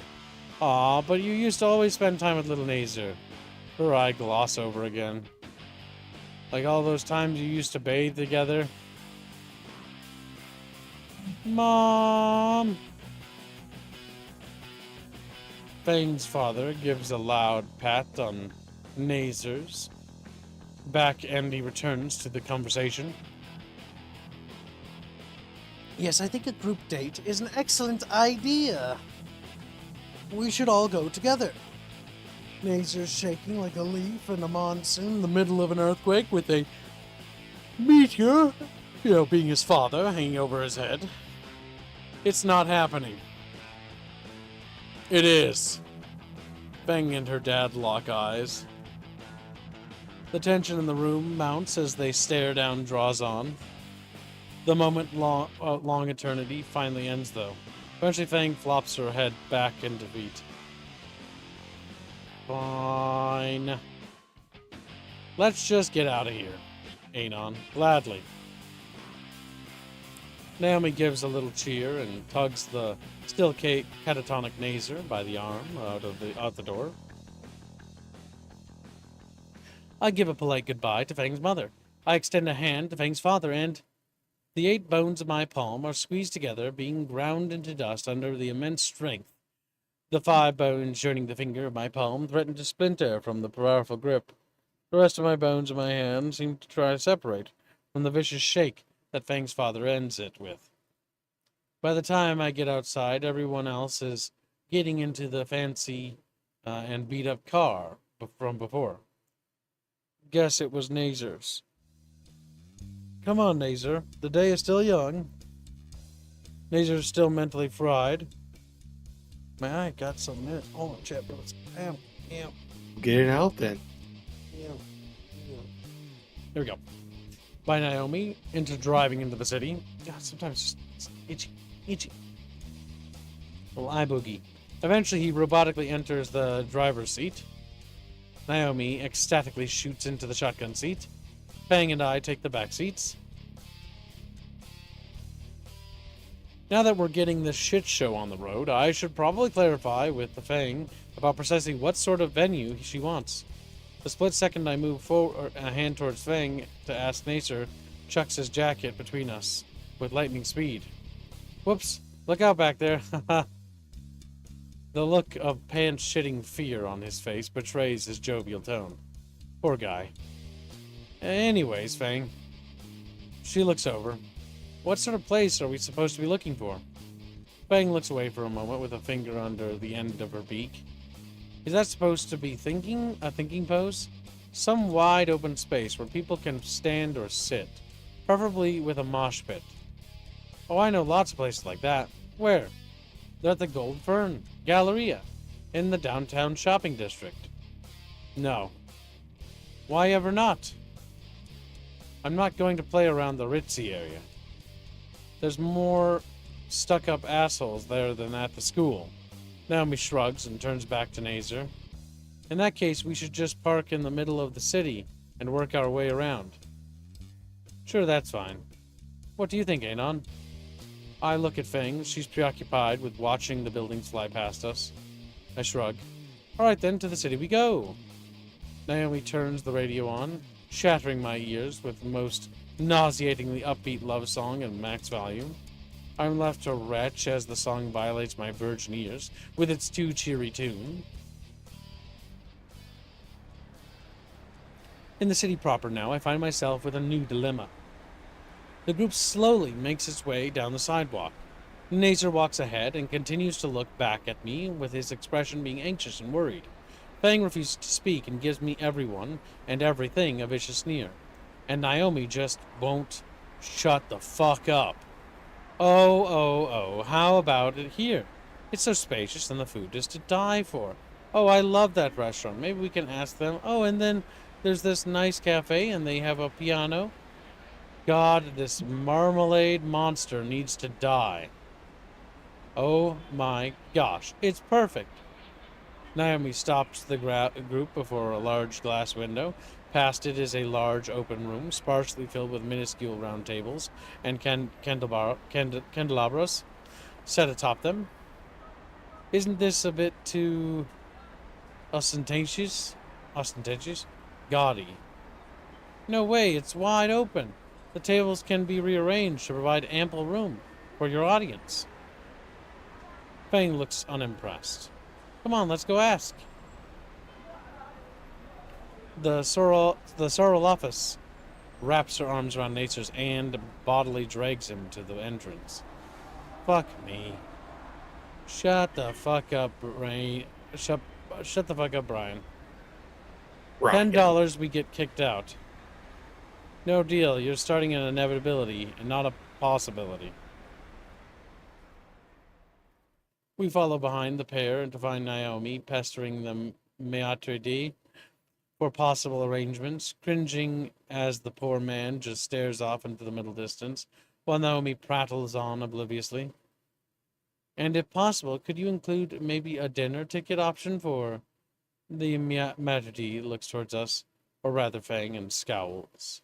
Aw, but you used to always spend time with little Nazer. Her eye gloss over again. Like all those times you used to bathe together. Mom! Fang's father gives a loud pat on Nazer's back and he returns to the conversation. Yes, I think a group date is an excellent idea. We should all go together. Nazer's shaking like a leaf in a monsoon in the middle of an earthquake with a meteor, being his father, hanging over his head. It's not happening. It is. Fang and her dad lock eyes. The tension in the room mounts as they stare down draws on. The long eternity finally ends, though. Eventually, Fang flops her head back in defeat. Fine. Let's just get out of here. Anon. Gladly. Naomi gives a little cheer and tugs the still catatonic Nazer by the arm out the door. I give a polite goodbye to Fang's mother. I extend a hand to Fang's father, and the 8 bones of my palm are squeezed together, being ground into dust under the immense strength. The 5 bones joining the finger of my palm threaten to splinter from the powerful grip. The rest of my bones in my hand seem to try to separate from the vicious shake that Fang's father ends it with. By the time I get outside, everyone else is getting into the fancy and beat-up car from before. Guess it was Nazer's. Come on, Nazer. The day is still young. Nazer's still mentally fried. My eye got something in it. Oh, shit, bro. Damn. Get it out then. There we go. By Naomi, driving into the city. God, sometimes it's itchy. Little eye boogie. Eventually, he robotically enters the driver's seat. Naomi ecstatically shoots into the shotgun seat. Fang and I take the back seats. Now that we're getting this shit show on the road, I should probably clarify with the Fang about precisely what sort of venue she wants. The split second I move forward a hand towards Fang to ask Nacer, chucks his jacket between us with lightning speed. Whoops, look out back there. The look of pants-shitting fear on his face betrays his jovial tone. Poor guy. Anyways, Fang. She looks over. What sort of place are we supposed to be looking for? Fang looks away for a moment with a finger under the end of her beak. Is that supposed to be a thinking pose? Some wide open space where people can stand or sit, preferably with a mosh pit. Oh, I know lots of places like that. Where? They're at the Gold Fern Galleria in the downtown shopping district. No. Why ever not? I'm not going to play around the ritzy area. There's more stuck-up assholes there than at the school. Naomi shrugs and turns back to Nazer. In that case, we should just park in the middle of the city and work our way around. Sure, that's fine. What do you think, Anon? I look at Fang. She's preoccupied with watching the buildings fly past us. I shrug. All right, then, to the city we go. Naomi turns the radio on, shattering my ears with the most nauseatingly upbeat love song at max volume. I'm left to retch as the song violates my virgin ears with its too cheery tune. In the city proper now, I find myself with a new dilemma. The group slowly makes its way down the sidewalk. Nazer walks ahead and continues to look back at me with his expression being anxious and worried. Fang refuses to speak and gives me everyone and everything a vicious sneer. And Naomi just won't shut the fuck up. Oh, how about it here? It's so spacious and the food is to die for. Oh, I love that restaurant. Maybe we can ask them. Oh, and then there's this nice cafe and they have a piano. God, this marmalade monster needs to die. Oh my gosh, it's perfect. Naomi stops the group before a large glass window. Past it is a large open room, sparsely filled with minuscule round tables and candelabras set atop them. Isn't this a bit too ostentatious? Gaudy. No way, it's wide open. The tables can be rearranged to provide ample room for your audience. Fang looks unimpressed. Come on, let's go ask. The Sorolophes wraps her arms around Nazer's and bodily drags him to the entrance. Fuck me. Shut the fuck up, Brian. Shut the fuck up, Brian. $10, we get kicked out. No deal. You're starting an inevitability and not a possibility. We follow behind the pair and to find Naomi pestering the maitre d' for possible arrangements, cringing as the poor man just stares off into the middle distance, while Naomi prattles on obliviously. And if possible, could you include maybe a dinner ticket option for... The maitre d' looks towards us, or rather Fang, and scowls.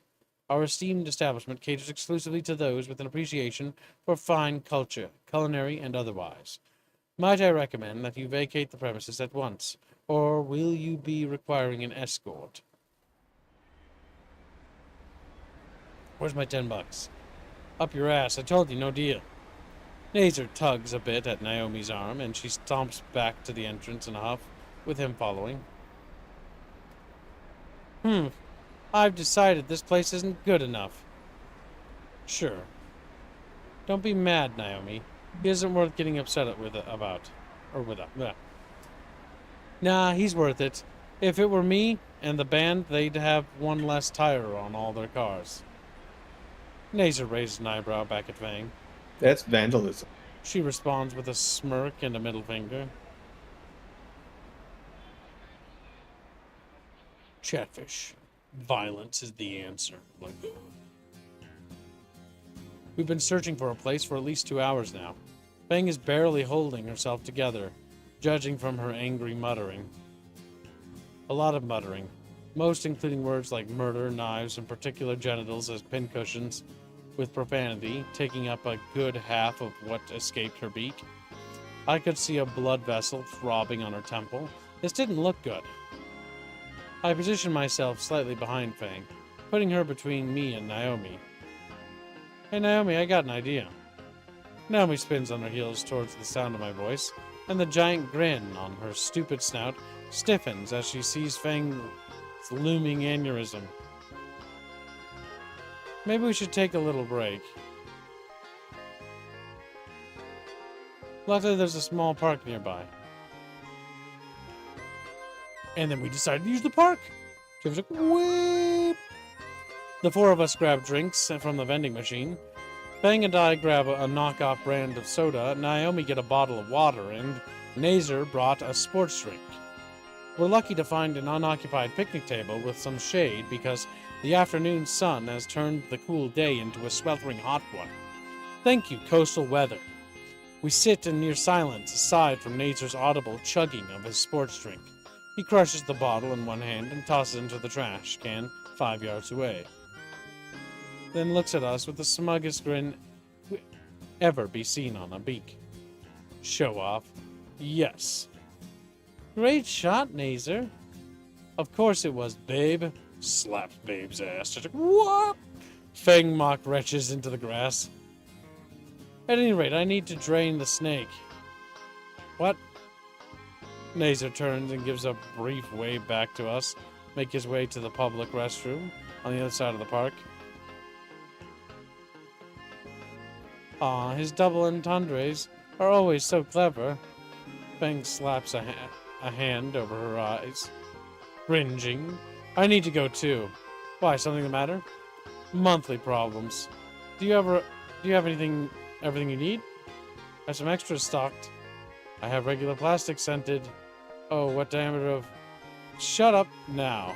Our esteemed establishment caters exclusively to those with an appreciation for fine culture, culinary and otherwise. Might I recommend that you vacate the premises at once, or will you be requiring an escort? Where's my 10 bucks? Up your ass. I told you, no deal. Nazer tugs a bit at Naomi's arm, and she stomps back to the entrance in a huff, with him following. I've decided this place isn't good enough. Sure. Don't be mad, Naomi. He isn't worth getting upset about. Bleh. Nah, he's worth it. If it were me and the band, they'd have one less tire on all their cars. Nazer raises an eyebrow back at Fang. That's vandalism. She responds with a smirk and a middle finger. Chatfish. Violence is the answer. We've been searching for a place for at least 2 hours now. Fang is barely holding herself together, judging from her angry muttering. A lot of muttering, most including words like murder, knives, and particular genitals as pincushions, with profanity taking up a good half of what escaped her beak. I could see a blood vessel throbbing on her temple. This didn't look good. I positioned myself slightly behind Fang, putting her between me and Naomi. Hey Naomi, I got an idea. Naomi spins on her heels towards the sound of my voice, and the giant grin on her stupid snout stiffens as she sees Fang's looming aneurysm. Maybe we should take a little break. Luckily, there's a small park nearby. And then we decided to use the park. She was like, "Whip." The four of us grab drinks from the vending machine. Fang and I grab a knockoff brand of soda. Naomi get a bottle of water, and Nazer brought a sports drink. We're lucky to find an unoccupied picnic table with some shade because the afternoon sun has turned the cool day into a sweltering hot one. Thank you, coastal weather. We sit in near silence aside from Nazer's audible chugging of his sports drink. He crushes the bottle in one hand and tosses it into the trash can 5 yards away. Then looks at us with the smuggest grin ever be seen on a beak. Show off. Yes. Great shot, Nazer. Of course it was, babe. Slaps Babe's ass. What? Fang mock retches into the grass. At any rate, I need to drain the snake. What? Nazer turns and gives a brief wave back to us, make his way to the public restroom on the other side of the park. Aw, his double entendres are always so clever. Fang slaps a hand over her eyes, cringing. I need to go too. Why, something the matter? Monthly problems. Do you have everything you need? I have some extras stocked. I have regular plastic scented. Oh, what diameter of... Shut up now.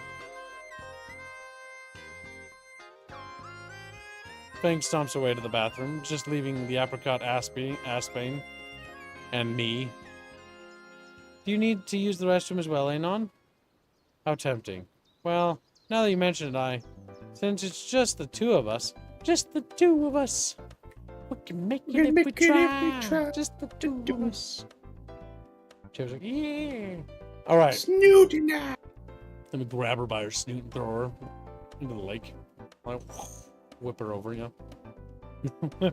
Fang stomps away to the bathroom, just leaving the apricot Asbane and me. Do you need to use the restroom as well, Anon? How tempting. Well, now that you mention it, since it's just the two of us, we can make it if we try. Just the two of us. She was like, yeah. All right. Snooty now. Let me grab her by her snoot and throw her into the lake. Like, whip her over, you know.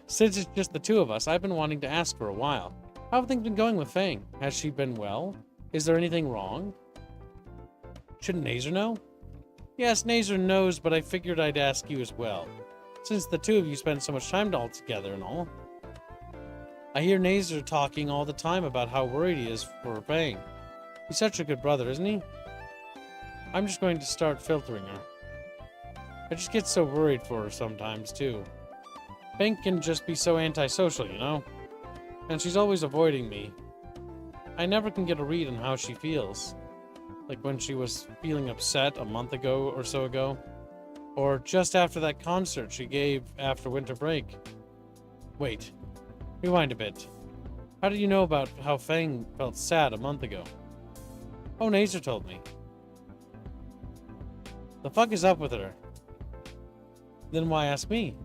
Since it's just the two of us, I've been wanting to ask for a while. How have things been going with Fang? Has she been well? Is there anything wrong? Shouldn't Nazer know? Yes, Nazer knows, but I figured I'd ask you as well. Since the two of you spend so much time all together and all. I hear Nazer talking all the time about how worried he is for Fang. He's such a good brother, isn't he? I'm just going to start filtering her. I just get so worried for her sometimes, too. Fang can just be so antisocial, you know? And she's always avoiding me. I never can get a read on how she feels. Like when she was feeling upset a month ago or so ago. Or just after that concert she gave after winter break. Wait. Rewind a bit. How did you know about how Fang felt sad a month ago? Oh, Nazer told me. The fuck is up with her? Then why ask me?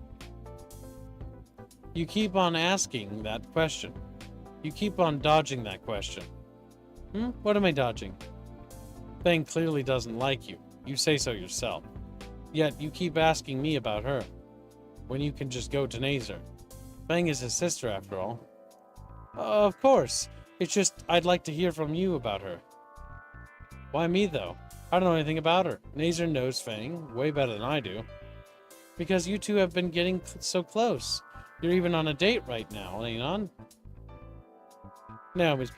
You keep on asking that question. You keep on dodging that question. What am I dodging? Fang clearly doesn't like you. You say so yourself. Yet you keep asking me about her, when you can just go to Nazer. Fang is his sister, after all. Of course. It's just I'd like to hear from you about her. Why me, though? I don't know anything about her. Nazer knows Fang way better than I do. Because you two have been getting so close. You're even on a date right now, ain't on? Naomi's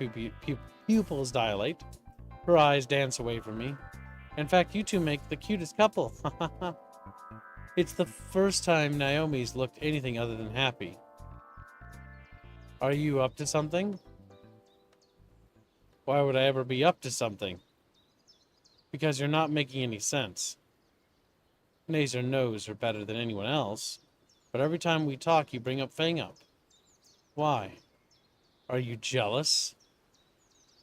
pupils dilate. Her eyes dance away from me. In fact, you two make the cutest couple. It's the first time Naomi's looked anything other than happy. Are you up to something? Why would I ever be up to something? Because you're not making any sense. Nazer knows her better than anyone else, but every time we talk, you bring up Fang up. Why? Are you jealous?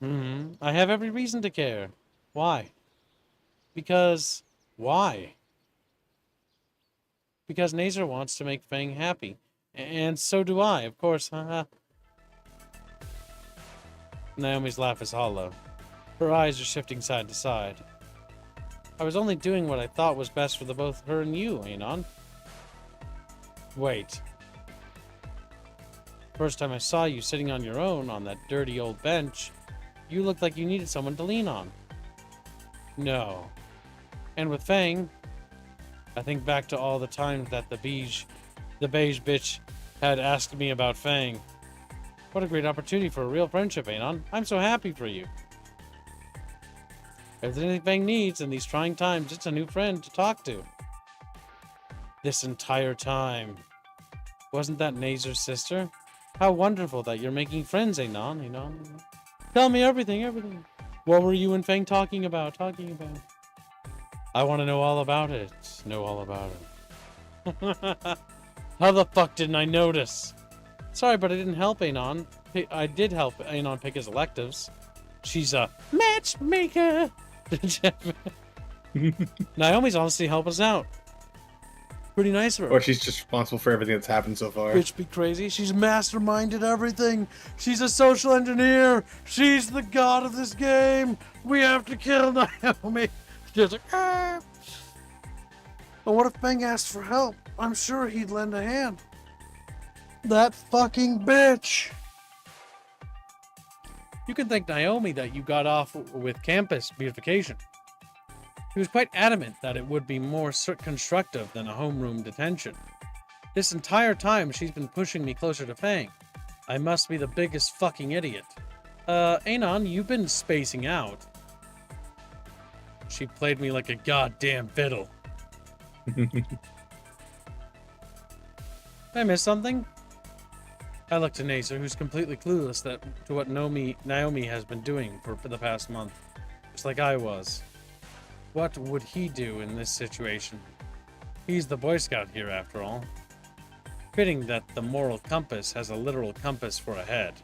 I have every reason to care. Why? Because... why? Because Nazer wants to make Fang happy. And so do I, of course. Naomi's laugh is hollow. Her eyes are shifting side to side. I was only doing what I thought was best for the both her and you, Anon. Wait. First time I saw you sitting on your own on that dirty old bench, you looked like you needed someone to lean on. No. And with Fang, I think back to all the times that the beige bitch had asked me about Fang. What a great opportunity for a real friendship, Anon. I'm so happy for you. If there's anything Fang needs in these trying times, it's a new friend to talk to. This entire time. Wasn't that Nazer's sister? How wonderful that you're making friends, Anon. Tell me everything. What were you and Fang talking about? I want to know all about it. How the fuck didn't I notice? Sorry, but I didn't help Anon. I did help Anon pick his electives. She's a matchmaker. Naomi's honestly helped us out. Pretty nice of her. Or she's just responsible for everything that's happened so far. Bitch be crazy. She's masterminded everything. She's a social engineer. She's the god of this game. We have to kill Naomi. She's like, ah. But what if Fang asked for help? I'm sure he'd lend a hand. That fucking bitch. You can thank Naomi that you got off with campus beautification. He was quite adamant that it would be more constructive than a homeroom detention. This entire time, she's been pushing me closer to Fang. I must be the biggest fucking idiot. Anon, you've been spacing out. She played me like a goddamn fiddle. Did I miss something? I look to Nazer, who's completely clueless to what Naomi has been doing for the past month. Just like I was. What would he do in this situation? He's the Boy Scout here, after all. Fitting that the moral compass has a literal compass for a head.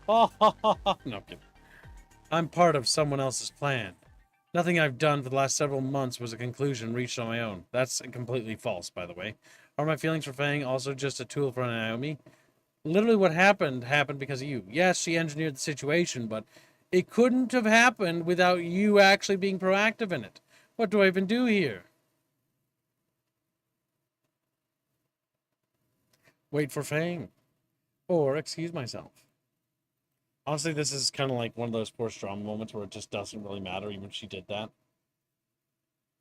No, I'm kidding. I'm part of someone else's plan. Nothing I've done for the last several months was a conclusion reached on my own. That's completely false, by the way. Are my feelings for Fang also just a tool for Naomi? Literally what happened because of you. Yes, she engineered the situation, but it couldn't have happened without you actually being proactive in it. What do I even do here? Wait for Fang. Or excuse myself. Honestly, this is kind of like one of those poor drama moments where it just doesn't really matter, even if she did that.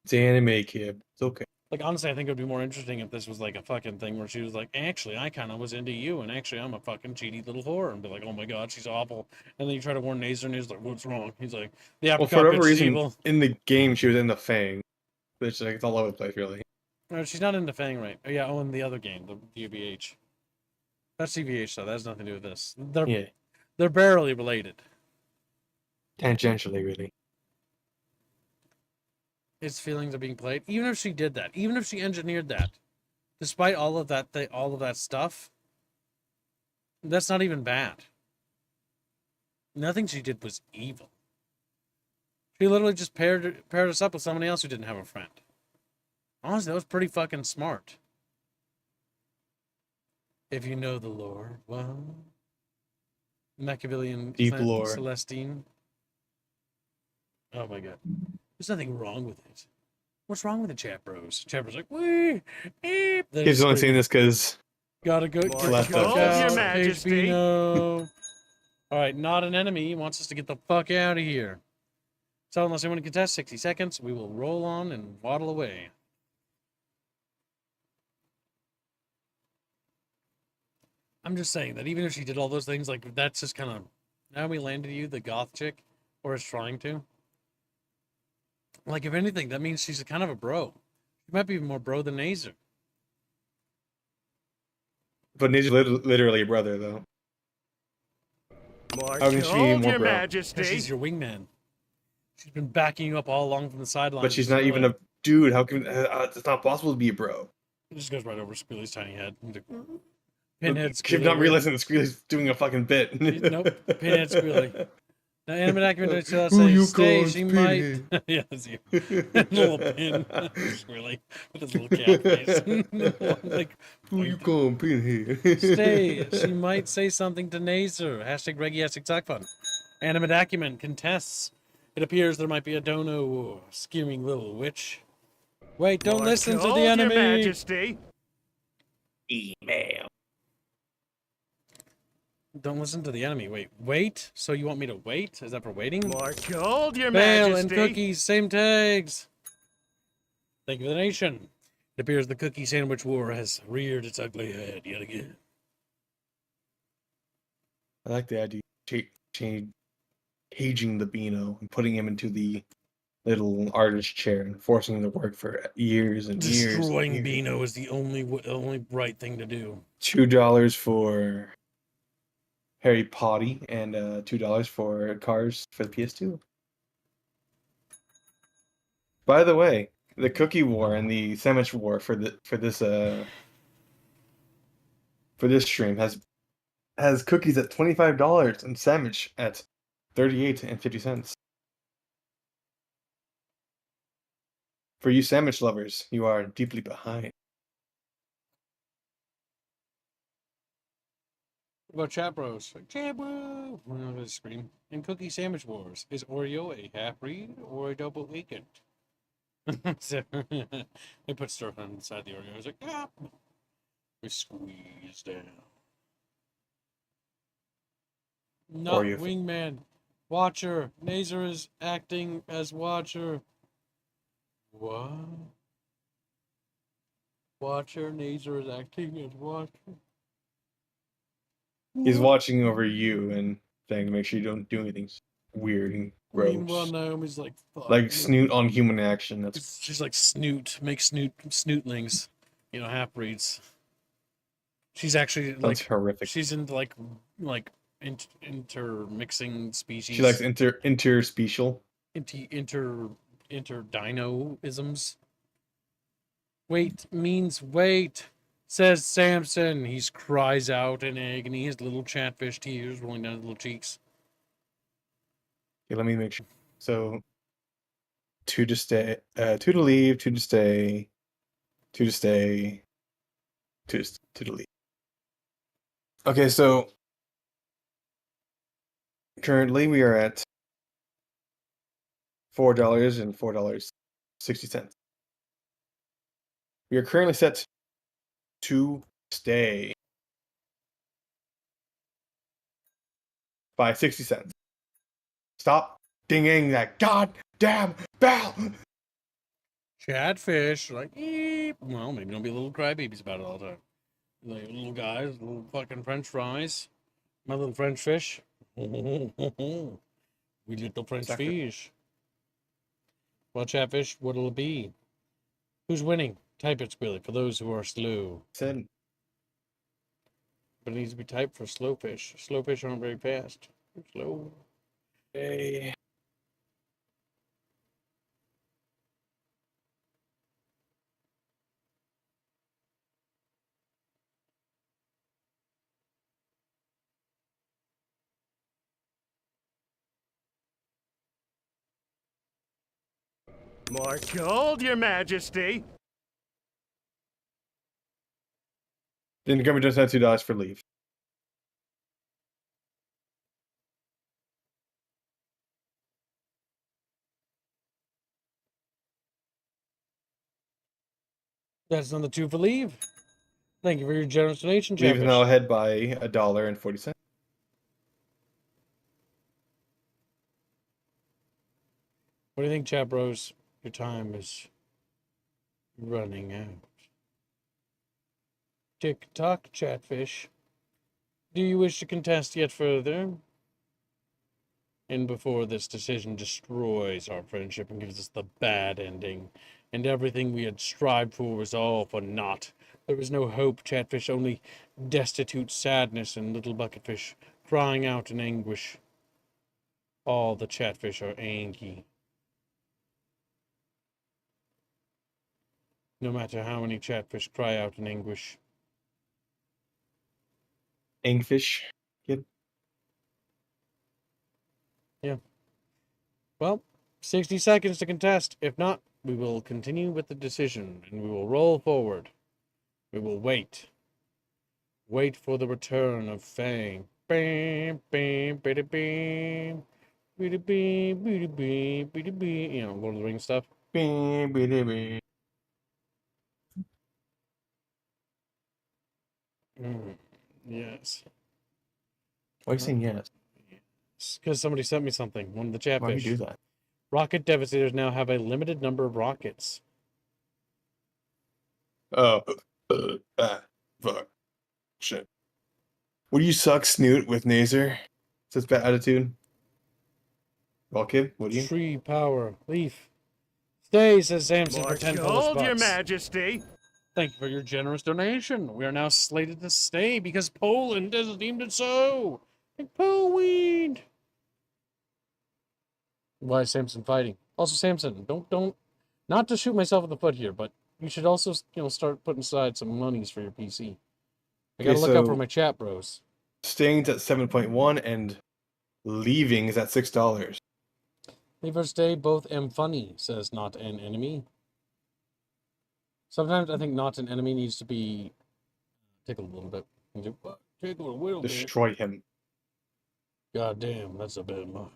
It's anime, kid. It's okay. Like, honestly, I think it would be more interesting if this was like a fucking thing where she was like, actually, I kind of was into you, and actually, I'm a fucking cheaty little whore, and be like, oh my god, she's awful. And then you try to warn Nazer, and he's like, what's wrong? He's like, the Well, apricot for whatever bitch is reason, evil. in the game, she was in the Fang. It's like, it's all over the place, really. No, she's not into Fang, right? Oh, yeah, in the other game, the UBH. That's CVH, though. That has nothing to do with this. They're barely related. Tangentially, really. His feelings are being played. Even if she did that, even if she engineered that, despite all of that stuff, that's not even bad. Nothing she did was evil. She literally just paired us up with someone else who didn't have a friend. Honestly, that was pretty fucking smart. If you know the lore, well, Machiavellian Deep lore. Celestine. Oh my god. There's nothing wrong with it. What's wrong with the chat bros? Chat bros like, wee, eep. He's only saying this because Gotta go. Get the Left fuck us. out, Your Page Majesty. Bino. All right, not an enemy. He wants us to get the fuck out of here. So unless anyone contests 60 seconds, we will roll on and waddle away. I'm just saying that even if she did all those things, like that's just kind of now we landed you, the goth chick, or is trying to. Like if anything, that means she's kind of a bro. She might be more bro than Nazer. but Ninja's literally a brother though. March How can she be hold, more Your bro? Because Majesty. she's your wingman. She's been backing you up all along from the sidelines. But she's not even a dude. How can it's not possible to be a bro? It just goes right over Squealy's tiny head. Pinhead Keep Squealy. not realizing that Squealy's doing a fucking bit. Nope. Pinhead Squealy. Now, animate accurate to Who say, you stay, calling she might. Pinhead? Yeah, that's you. Little pin. Squealy. With his little cat face. Like, Who you calling Pinhead? stay, she might say something to Nazer. Hashtag Reggie Fun. Animate acumen contests. It appears there might be a dono scheming little witch. Wait, don't March listen to hold, the Your enemy. Majesty. Email. Don't listen to the enemy. Wait? So you want me to wait? Is that for waiting? March hold, Your Bale Majesty. and cookies, same tags. Thank you for the nation. It appears the cookie sandwich war has reared its ugly head yet again. I like the idea of caging the Beano and putting him into the little artist chair and forcing him to work for years and years. and Destroying years. Beano is the only right thing to do. $2 for Harry Potty and $2 for Cars for the PS2. By the way, the cookie war and the sandwich war for this stream has cookies at $25 and sandwich at 38.50. For you sandwich lovers, you are deeply behind. What about chat bros? Like, chat bro! I'm gonna scream. In cookie sandwich wars, is Oreo a half-breed or a double agent? So, they put stuff on inside the Oreo. It's like, ah! We squeeze down. Not Oreo. wingman. Watcher. Nazer is acting as watcher. What? Watcher. Nazer is acting as watcher. He's watching over you and saying to make sure you don't do anything weird and Meanwhile, gross. Naomi's like, fuck. Like Snoot on human action. That's She's like Snoot. Make snootlings. You know, half breeds. She's actually that's like horrific. she's into like intermixing species. She likes interspecial. inter dinoisms. Wait means wait, says Samson. He cries out in agony, his little chatfish tears rolling down his little cheeks. Okay, let me make sure. So, 2 to stay, 2 to leave, 2 to stay, 2 to stay, 2 to leave. Okay, so currently we are at $4 and $4.60. We are currently set to stay by 60 cents. Stop dinging that goddamn bell. Chatfish, like, eep. Well, maybe don't be little crybabies about it all the time. Like, little guys, little fucking French fries. My little French fish. We little French Exactly. fish. Well, Chatfish, what'll it be? Who's winning? Type it, Squilly, for those who are slow. Said But it needs to be typed for slow fish. Slow fish aren't very fast. They're slow. hey. March hold, Your Majesty. Then the government just had $2 for leave. That's another 2 for leave. Thank you for your generous donation, Leave is Chatfish. now ahead by $1.40. What do you think, chat bros? Your time is running out. Tick tock, Chatfish. Do you wish to contest yet further? And before this decision destroys our friendship and gives us the bad ending, and everything we had strived for was all for naught. There was no hope, Chatfish, only destitute sadness and little Bucketfish crying out in anguish. All the Chatfish are angry. No matter how many Chatfish cry out in anguish. Angfish. Well, 60 seconds to contest. If not, we will continue with the decision, and we will roll forward. We will wait. Wait for the return of Fang. Bam, bam, bada, bam. Bada, bam, bada, bam, bada, bam. You know, Lord of the Rings stuff. Yes. Why are you saying yes? Because somebody sent me something. One of the Why do you Chatfish. do that? Rocket Devastators now have a limited number of rockets. Oh, fuck. Shit. Would you suck, Snoot, with Nazer? Says bad attitude. Well, kid, what do you? Tree power. Leaf. Stay, says Samson More for 10 Polish gold, your bucks. majesty. Thank you for your generous donation. We are now slated to stay because Poland has deemed it so. Like Poland. Why is Samson fighting? Also, Samson, don't, not to shoot myself in the foot here, but you should also, start putting aside some monies for your PC. I gotta Okay, look out for so- my chat bros. Staying's at 7.1 and leaving is at $6. Leave or stay, both am funny, says not an enemy. Sometimes I think not an enemy needs to be tickled a little bit. Tickle a little bit. Destroy him. God damn, that's a bit much.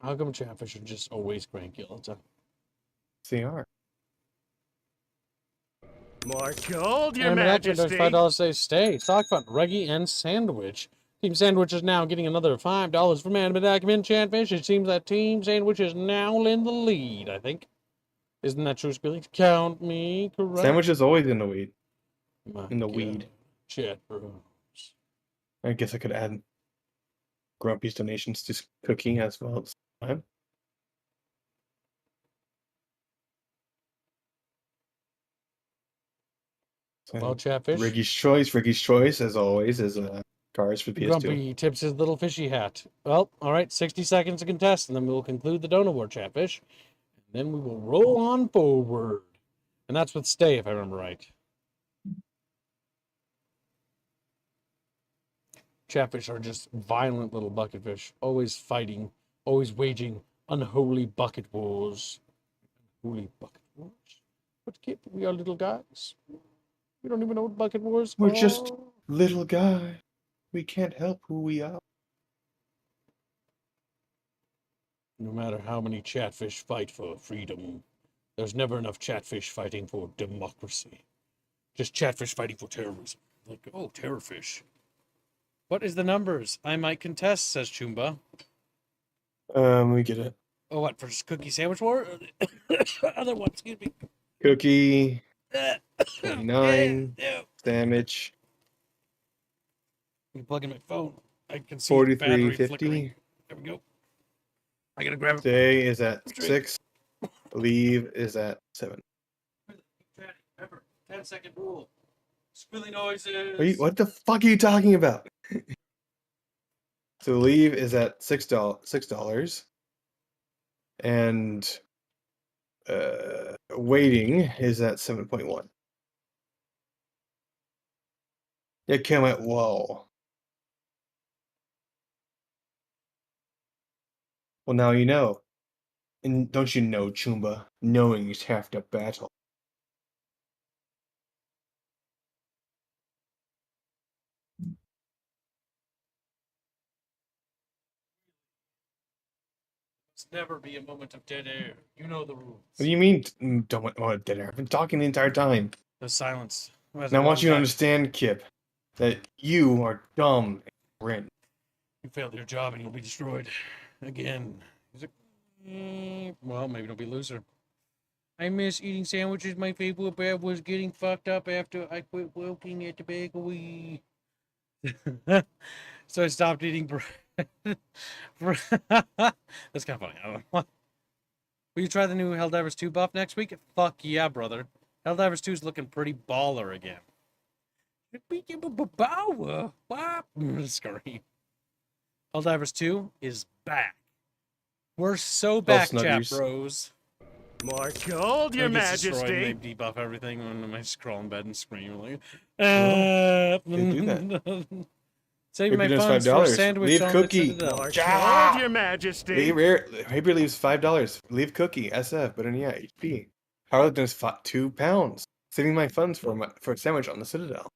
How come Chatfish are just always cranky all the time? They are. More gold, your Anime Action does majesty. $5 say stay. Stock fund, Reggie and Sandwich. Team Sandwich is now getting another $5 from Anime Acumen Chatfish. It seems that Team Sandwich is now in the lead, I think. Isn't that true, Skilly? Count me correct. Sandwich is always in the weed. My in the God. weed. Chat bros. I guess I could add Grumpy's donations to cooking as well. Time. So, Well, Chatfish. Ricky's choice, as always, is cars for PS2. Grumpy tips his little fishy hat. Well, all right, 60 seconds to contest, and then we will conclude the donor war, Chatfish. And then we will roll on forward. And that's with stay, if I remember right. Chatfish are just violent little bucketfish, always fighting, always waging unholy bucket wars. Unholy bucket wars? What kid? We are little guys. We don't even know what bucket wars are. We're just little guy. We can't help who we are. No matter how many Chatfish fight for freedom, there's never enough Chatfish fighting for democracy. Just Chatfish fighting for terrorism. Like, oh, terrorfish. What is the numbers? I might contest, says Chumba. We get it. Oh, what, for cookie sandwich war? Other one, excuse me. Cookie, 29, Yeah. sandwich, You plug in my phone. I can see the battery flickering. 43.50. There we go. I gotta grab it. Stay is at Straight. 6. Leave is at 7. Remember, 10-second rule. Squilly noises. What the fuck are you talking about? So leave is at $6. And waiting is at 7.1. Yeah, come at whoa. Well, now you know. And don't you know, Chumba? Knowing is half the battle. It's never be a moment of dead air. You know the rules. What do you mean? Don't want dead air? I've been talking the entire time. The silence. Has And I a want long you to time. understand, Kip, that you are dumb and grin. You failed your job and you'll be destroyed. Again. He's like, well, maybe don't be a loser. I miss eating sandwiches. My favorite bread was getting fucked up after I quit working at the bakery. So I stopped eating bread. That's kind of funny. I don't know. Will you try the new Helldivers 2 buff next week? Fuck yeah, brother. Helldivers 2 is looking pretty baller again. Scream. Helldivers 2 is back. We're so back, chat snuggers. bros. More gold, Your It gets destroyed Majesty. and they debuff everything when I scroll in bed and scream like, They do that. Saving my Rapier does funds for a $5. sandwich Leave on cookie. the Citadel. More Ja! gold, Your Majesty. Rapier leaves $5. Leave cookie. SF. But yeah, HP. Powerlifting is £2. Saving my funds for a sandwich on the Citadel.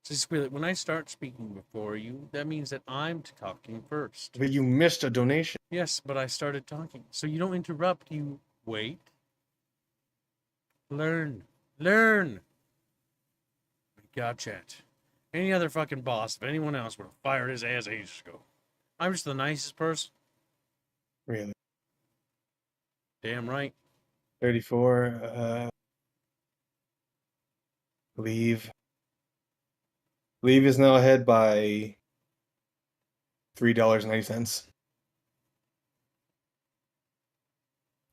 So Squealy, when I start speaking before you, that means that I'm talking first. But you missed a donation. Yes, but I started talking. So you don't interrupt, you wait. Learn. Learn. God, chat. Any other fucking boss, if anyone else would have fired his ass ages ago. I'm just the nicest person. Really. Damn right. 34. Leave. Leave is now ahead by $3.90.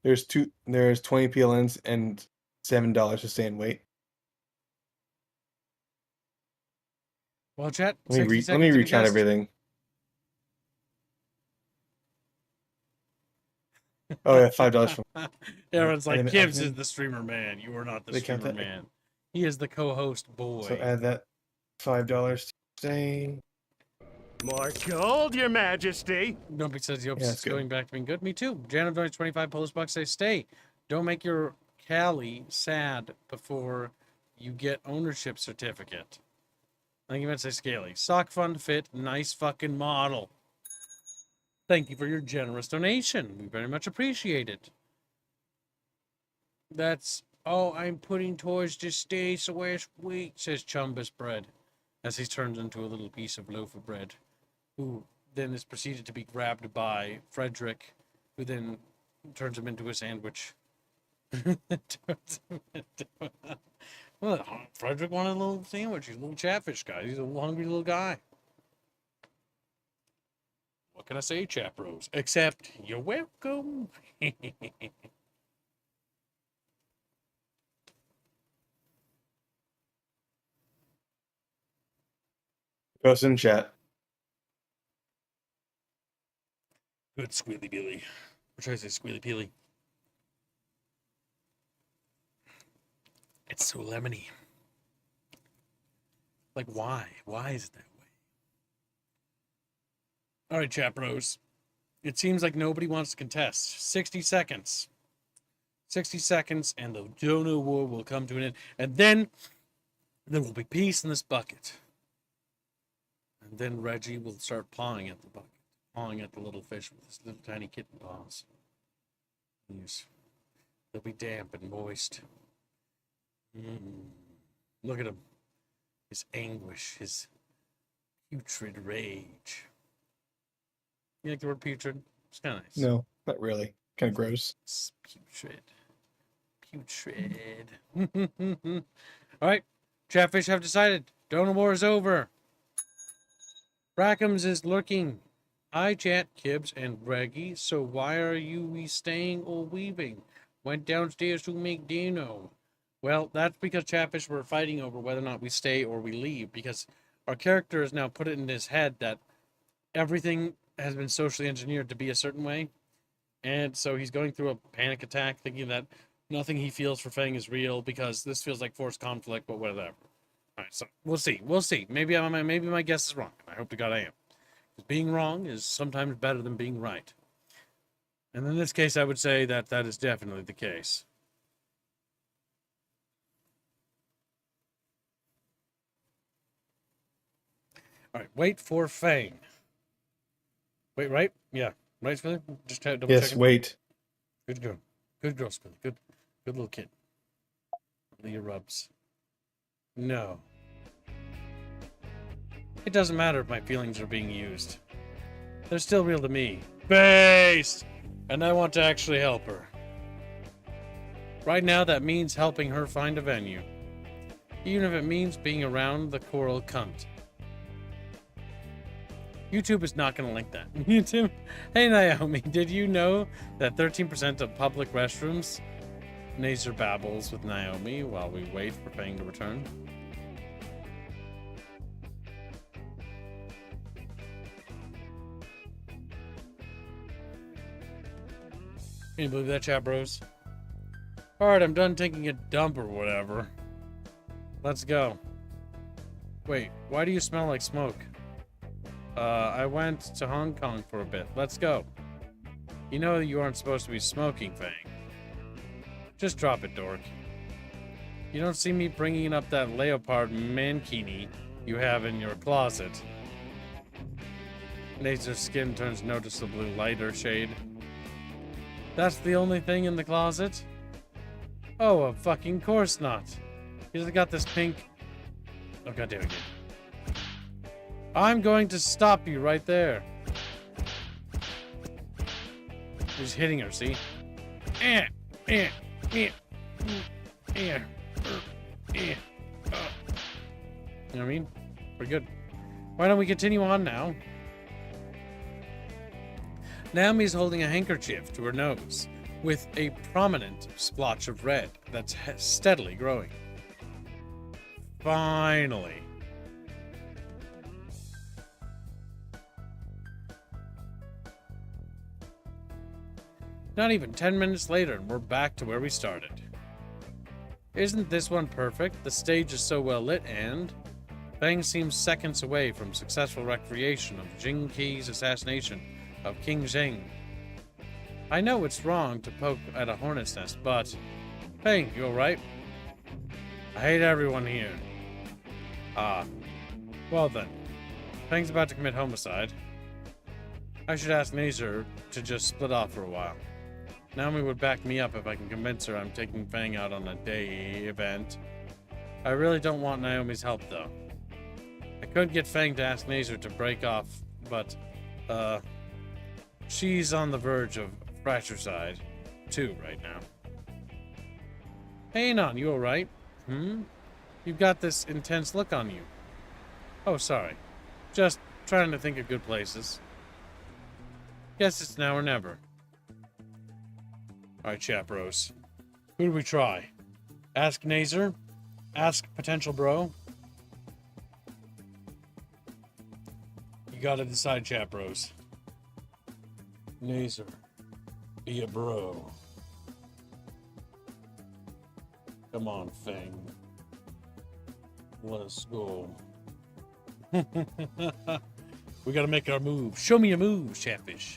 There's 20 PLNs and $7 to stay and wait. Well, chat, Let me 60 seconds recount of everything. Oh yeah, $5 from Aaron's like, and then Gibbs admin. is the streamer man. You are not the They count streamer that? man. He is the co-host boy. So add that $5 to stay. More gold, Your Majesty. Nobody says he hopes Yeah, it's that's good. going back to being good. Me too. Janet donates 25 Polish bucks. Say, stay. Don't make your Callie sad before you get ownership certificate. I think you meant to say Scaly. Sock fun fit. Nice fucking model. Thank you for your generous donation. We very much appreciate it. That's, oh, I'm putting toys to stay so as weak, says Chumbus Bread, as he turns into a little piece of loaf of bread, who then is proceeded to be grabbed by Frederick, who then turns him into a sandwich. Well, Frederick wanted a little sandwich. He's a little chatfish guy. He's a little hungry little guy. What can I say, chat bros? Except, you're welcome. Post in chat. Good Squealy Billy. Or should I say Squealy Peely? It's so lemony. Like, why? Why is it that way? All right, chat bros. It seems like nobody wants to contest. 60 seconds. 60 seconds, and the Dono War will come to an end. And then there will be peace in this bucket. And then Reggie will start pawing at the bucket. Pawing at the little fish with his little tiny kitten paws. Yes. They'll be damp and moist. Look at him. His anguish, his putrid rage. You like the word putrid? It's kind of nice. No, not really. Kind of gross. It's putrid. Putrid. All right. Chatfish have decided. Donor War is over. Brackham's is lurking. Hi, chat, Kibbs, and Reggie. So why are you staying or weaving? Went downstairs to make dinner. Well, that's because Chatfish were fighting over whether or not we stay or we leave, because our character has now put it in his head that everything has been socially engineered to be a certain way. And so he's going through a panic attack, thinking that nothing he feels for Fang is real because this feels like forced conflict, but whatever. All right, so we'll see. We'll see. Maybe my guess is wrong. I hope to God I am. Because being wrong is sometimes better than being right. And in this case, I would say that that is definitely the case. All right, wait for Fang. Wait, right? Yeah. Right, Scully? Just double Yes, checking. wait. Good girl. Good girl, Scully. Good little kid. Your rubs. No. It doesn't matter if my feelings are being used. They're still real to me. Based! And I want to actually help her. Right now, that means helping her find a venue. Even if it means being around the coral cunt. YouTube is not going to link that. YouTube? Hey, Naomi, did you know that 13% of public restrooms... Nazer babbles with Naomi while we wait for Fang to return. Can you believe that, chat bros? Alright, I'm done taking a dump or whatever. Let's go. Wait, why do you smell like smoke? I went to Hong Kong for a bit. Let's go. You know you aren't supposed to be smoking, Fang. Just drop it, dork. You don't see me bringing up that leopard mankini you have in your closet. Nazer's skin turns noticeably lighter shade. That's the only thing in the closet? Oh, of fucking course not. He's got this pink... Oh, god damn it. I'm going to stop you right there. He's hitting her, see? You know what I mean? We're good. Why don't we continue on now? Naomi's holding a handkerchief to her nose, with a prominent splotch of red that's steadily growing. Finally. Not even 10 minutes later, and we're back to where we started. Isn't this one perfect? The stage is so well lit, and Fang seems seconds away from successful recreation of Jing Qi's assassination of King Zheng. I know it's wrong to poke at a hornet's nest, but Fang, you alright? I hate everyone here. Ah. Well then. Fang's about to commit homicide. I should ask Nazer to just split off for a while. Naomi would back me up if I can convince her I'm taking Fang out on a day event. I really don't want Naomi's help, though. I could get Fang to ask Nazer to break off, but, she's on the verge of fratricide, too, right now. Hey, Anon, you alright? You've got this intense look on you. Oh, sorry. Just trying to think of good places. Guess it's now or never. Alright, chat bros. Who do we try? Ask Nazer? Ask potential bro? You gotta decide, chat bros. Nazer. Be a bro. Come on, Fang. Let's go. We gotta make our move. Show me your moves, Chatfish.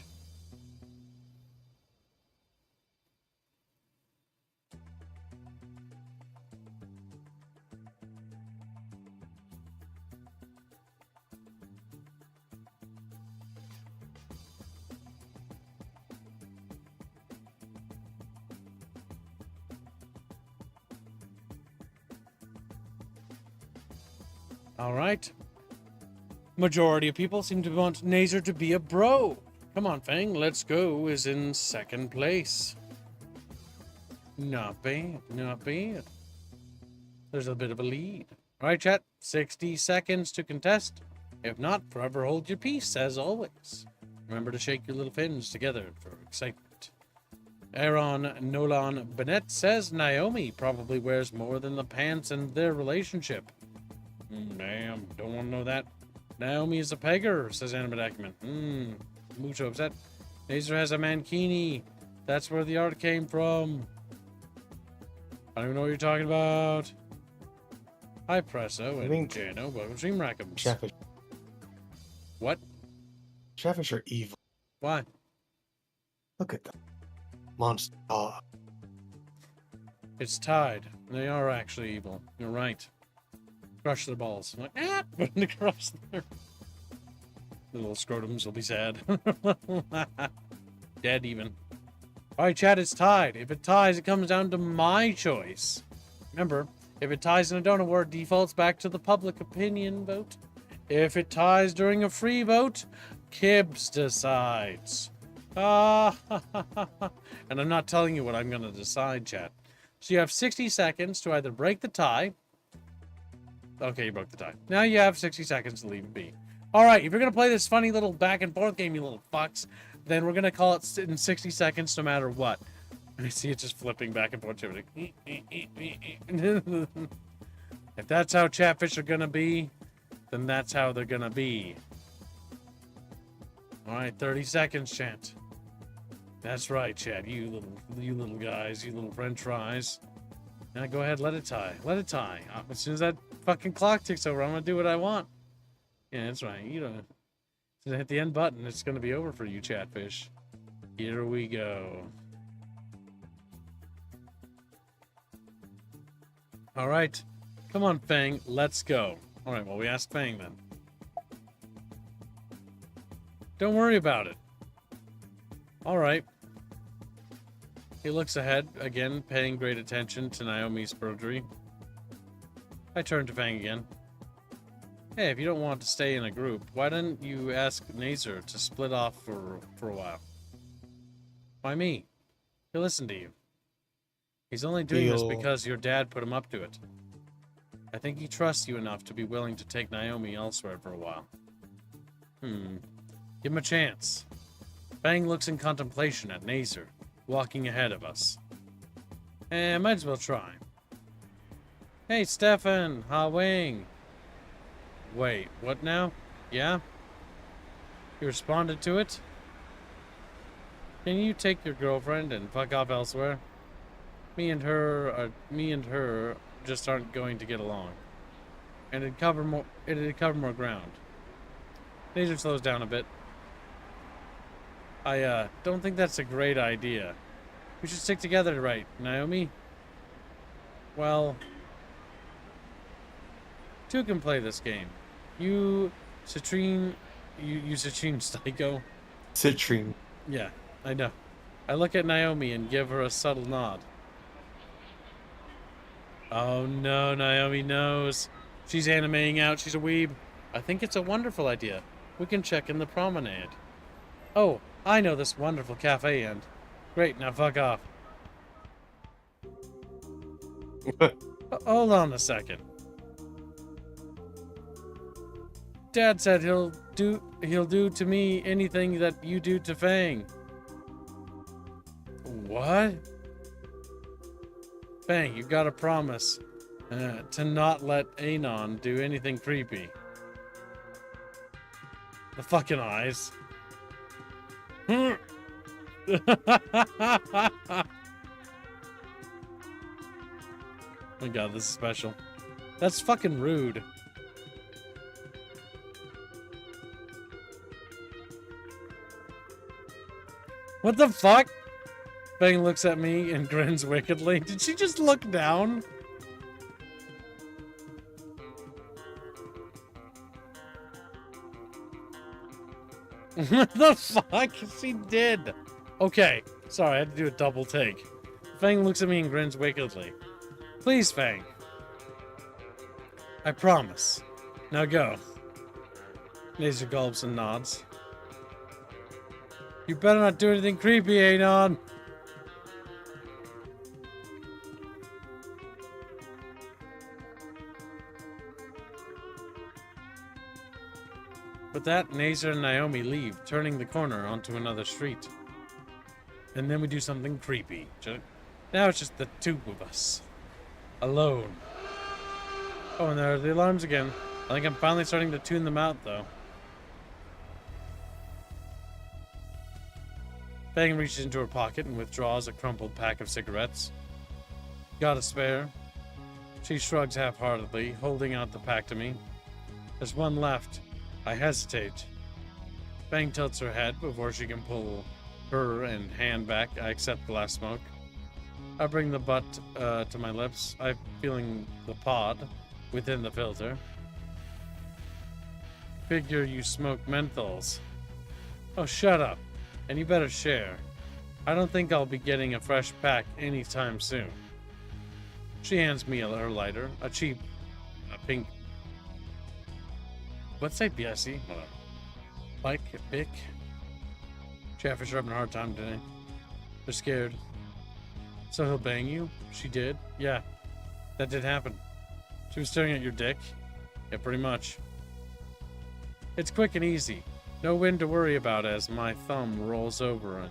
All right. Majority of people seem to want Nazer to be a bro. Come on, Fang. Let's Go is in second place. Not bad. Not bad. There's a bit of a lead. All right, chat. 60 seconds to contest. If not, forever hold your peace, as always. Remember to shake your little fins together for excitement. Aaron Nolan Bennett says Naomi probably wears more than the pants in their relationship. Damn, don't want to know that. Naomi is a pegger, says Animate Acumen. Mucho upset. Nazer has a mankini. That's where the art came from. I don't even know what you're talking about. Hi, Presso and Jano. Welcome to Stream Rackums. Chatfish. What? Chatfish are evil. Why? Look at them. Monster. Oh. It's tied. They are actually evil. You're right. Crush their balls. I'm like, put in the crush there. The little scrotums will be sad. Dead even. Alright, chat, it's tied. If it ties, it comes down to my choice. Remember, if it ties in a donut war, it defaults back to the public opinion vote. If it ties during a free vote, Kibbs decides. And I'm not telling you what I'm going to decide, chat. So you have 60 seconds to either break the tie. Okay, you broke the tie. Now you have 60 seconds to leave it be. Alright, if you're going to play this funny little back and forth game, you little fucks, then we're going to call it in 60 seconds no matter what. I see it just flipping back and forth. If that's how Chatfish are going to be, then that's how they're going to be. Alright, 30 seconds, chat. That's right, chat. You little guys, you little french fries. Now go ahead, let it tie. Let it tie. As soon as that fucking clock ticks over, I'm going to do what I want. Yeah, that's right. You don't hit the end button. It's going to be over for you, Chatfish. Here we go. All right. Come on, Fang. Let's go. All right, well, we asked Fang then. Don't worry about it. All right. He looks ahead, again, paying great attention to Naomi's perjury. I turn to Fang again. Hey, if you don't want to stay in a group, why didn't you ask Nazer to split off for a while? Why me? He'll listen to you. He's only doing this because your dad put him up to it. I think he trusts you enough to be willing to take Naomi elsewhere for a while. Give him a chance. Fang looks in contemplation at Nazer, walking ahead of us. Might as well try. Hey, Stefan! Ha Wing! Wait, what now? Yeah? You responded to it? Can you take your girlfriend and fuck off elsewhere? Me and her just aren't going to get along. And it'd cover more ground. Nazer slows down a bit. I don't think that's a great idea. We should stick together, right, Naomi? Well, two can play this game. You, Citrine Psycho. Citrine. Yeah, I know. I look at Naomi and give her a subtle nod. Oh no, Naomi knows. She's animating out. She's a weeb. I think it's a wonderful idea. We can check in the promenade. Oh, I know this wonderful cafe end. Great, now fuck off. Hold on a second. Dad said he'll do to me anything that you do to Fang. What? Fang, you gotta promise to not let Anon do anything creepy. The fucking eyes. Oh my god, this is special. That's fucking rude. What the fuck? Fang looks at me and grins wickedly. Did she just look down? What the fuck? She did. Okay, sorry, I had to do a double take. Fang looks at me and grins wickedly. Please, Fang. I promise. Now go. Nazer gulps and nods. You better not do anything creepy, Anon. With that, Nazer and Naomi leave, turning the corner onto another street. And then we do something creepy. Now it's just the two of us. Alone. Oh, and there are the alarms again. I think I'm finally starting to tune them out, though. Fang reaches into her pocket and withdraws a crumpled pack of cigarettes. Got a spare? She shrugs half-heartedly, holding out the pack to me. There's one left. I hesitate. Fang tilts her head before she can pull her and hand back. I accept the last smoke. I bring the butt to my lips. I'm feeling the pod within the filter. Figure you smoke menthols. Oh, shut up. And you better share. I don't think I'll be getting a fresh pack anytime soon. She hands me her lighter, a cheap, pink. What's that, Bessie? Whatever. Like, Bick. Chatfish are having a hard time today. They're scared. So he'll bang you? She did? Yeah, that did happen. She was staring at your dick? Yeah, pretty much. It's quick and easy. No wind to worry about as my thumb rolls over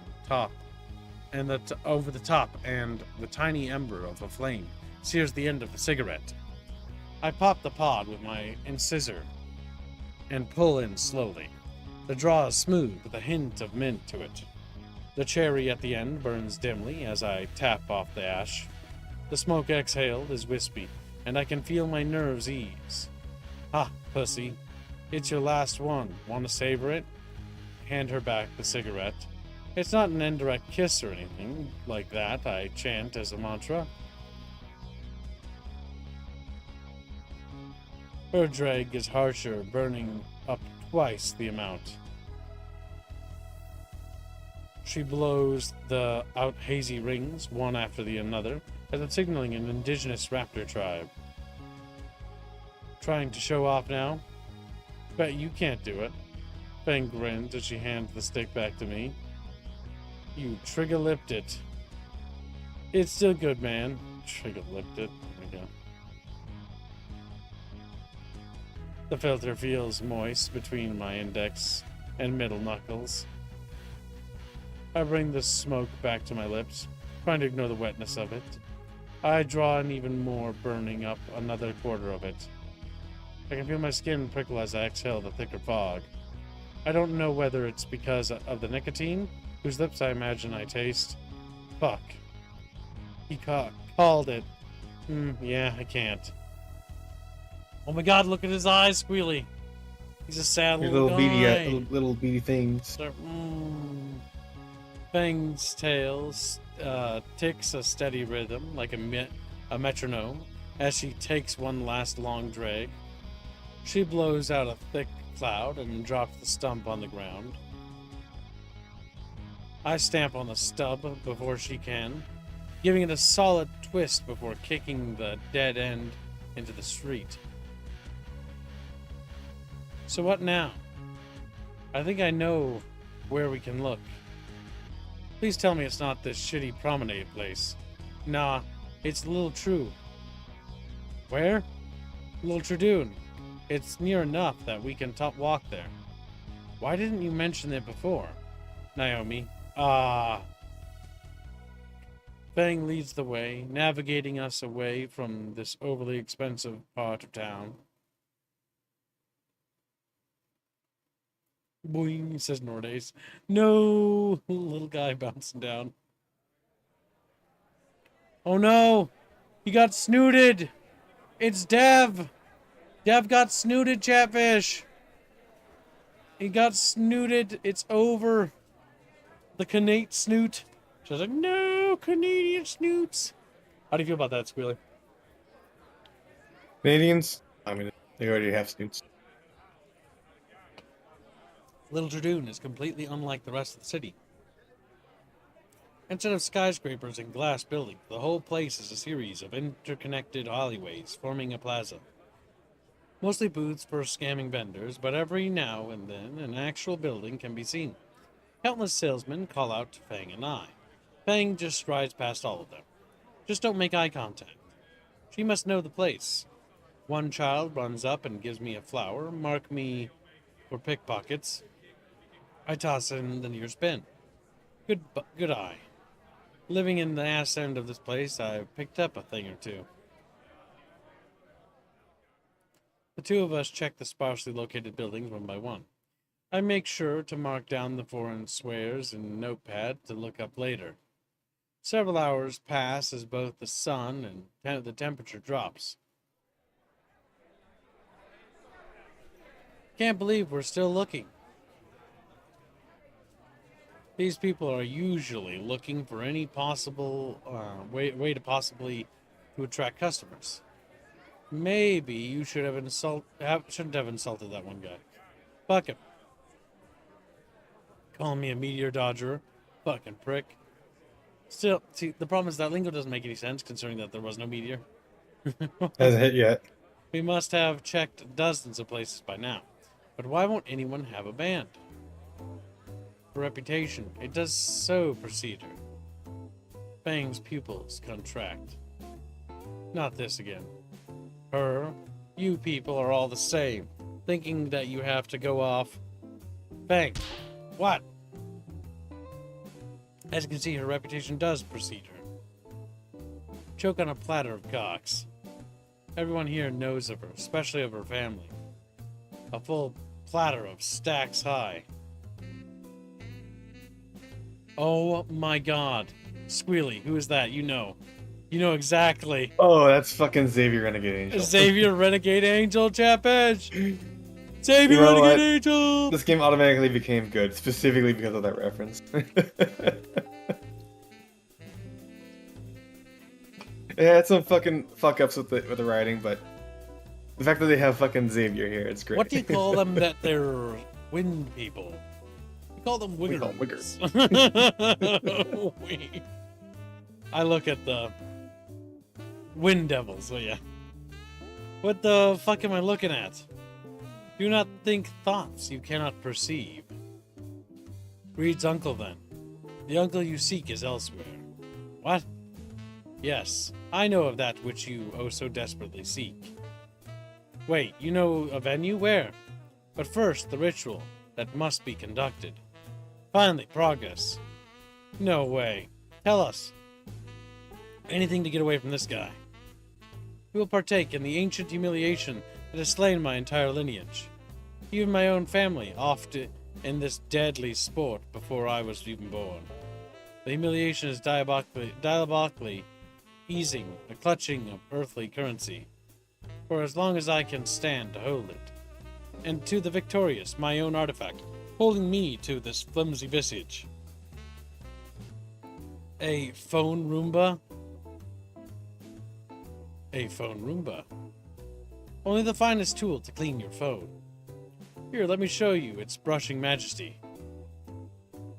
over the top, and the tiny ember of a flame sears the end of the cigarette. I pop the pod with my incisor and pull in slowly. The draw is smooth with a hint of mint to it. The cherry at the end burns dimly as I tap off the ash. The smoke exhaled is wispy, and I can feel my nerves ease. Ah, pussy. It's your last one. Want to savor it? Hand her back the cigarette. It's not an indirect kiss or anything like that, I chant as a mantra. Her drag is harsher, burning up twice the amount. She blows out hazy rings, one after the another, as if signaling an indigenous raptor tribe. Trying to show off now? Bet you can't do it. Fang grins as she hands the stick back to me. You trigger-lipped it. It's still good, man. Trigger-lipped it. There we go. The filter feels moist between my index and middle knuckles. I bring the smoke back to my lips, trying to ignore the wetness of it. I draw in even more, burning up another quarter of it. I can feel my skin prickle as I exhale the thicker fog. I don't know whether it's because of the nicotine, whose lips I imagine I taste. Fuck. He called it. Yeah, I can't. Oh my god, look at his eyes, Squealy. He's a sad Your little little guy. beady, little beady things. Fang's tail ticks a steady rhythm like a metronome as she takes one last long drag. She blows out a thick cloud and drops the stump on the ground. I stamp on the stub before she can, giving it a solid twist before kicking the dead end into the street. So what now? I think I know where we can look. Please tell me it's not this shitty promenade place. Nah, it's Little True. Where? Little Tradoon. It's near enough that we can walk there. Why didn't you mention it before? Naomi. Fang leads the way, navigating us away from this overly expensive part of town. Boing, says Nordace. No! Little guy bouncing down. Oh no! He got snooted! It's Dev! Dev got snooted, Chatfish! He got snooted. It's over. The Canate snoot. She's like, no, Canadian snoots. How do you feel about that, Squealy? Canadians? I mean, they already have snoots. Little Dradoon is completely unlike the rest of the city. Instead of skyscrapers and glass buildings, the whole place is a series of interconnected alleyways forming a plaza. Mostly booths for scamming vendors, but every now and then an actual building can be seen. Countless salesmen call out to Fang and I. Fang just strides past all of them. Just don't make eye contact. She must know the place. One child runs up and gives me a flower, mark me for pickpockets. I toss in the nearest bin. Good eye. Living in the ass end of this place, I've picked up a thing or two. The two of us check the sparsely located buildings one by one. I make sure to mark down the foreign swears in Notepad to look up later. Several hours pass as both the sun and the temperature drops. Can't believe we're still looking. These people are usually looking for any possible way to possibly attract customers. Maybe you should have shouldn't have insulted that one guy. Fuck him. Call me a meteor dodger. Fucking prick. Still, see, the problem is that lingo doesn't make any sense considering that there was no meteor. Hasn't hit yet. We must have checked dozens of places by now. But why won't anyone have a band? For reputation, it does so, Procedure. Fang's pupils contract. Not this again. Her, you people are all the same, thinking that you have to go off. Fang, what? As you can see, her reputation does precede her. Choke on a platter of cocks. Everyone here knows of her, especially of her family. A full platter of stacks high. Oh my god. Squealy, who is that? You know. You know exactly. Oh, that's fucking Xavier Renegade Angel. Xavier Renegade Angel, Chatfish! Xavier You know Renegade what? Angel! This game automatically became good, specifically because of that reference. It had some fucking fuck ups with the writing, but the fact that they have fucking Xavier here, it's great. What do you call them that they're wind people? We call them We call wiggers. them I look at the wind devils, so yeah. What the fuck am I looking at? Do not think thoughts you cannot perceive. Reed's uncle, then. The uncle you seek is elsewhere. What? Yes, I know of that which you oh so desperately seek. Wait, you know a venue? Where? But first, the ritual that must be conducted. Finally, progress. No way. Tell us. Anything to get away from this guy. We will partake in the ancient humiliation that has slain my entire lineage. Even my own family, oft in this deadly sport before I was even born. The humiliation is diabolically easing the clutching of earthly currency, for as long as I can stand to hold it. And to the victorious, my own artifact, holding me to this flimsy visage. A phone Roomba? A phone Roomba. Only the finest tool to clean your phone. Here, let me show you its brushing majesty.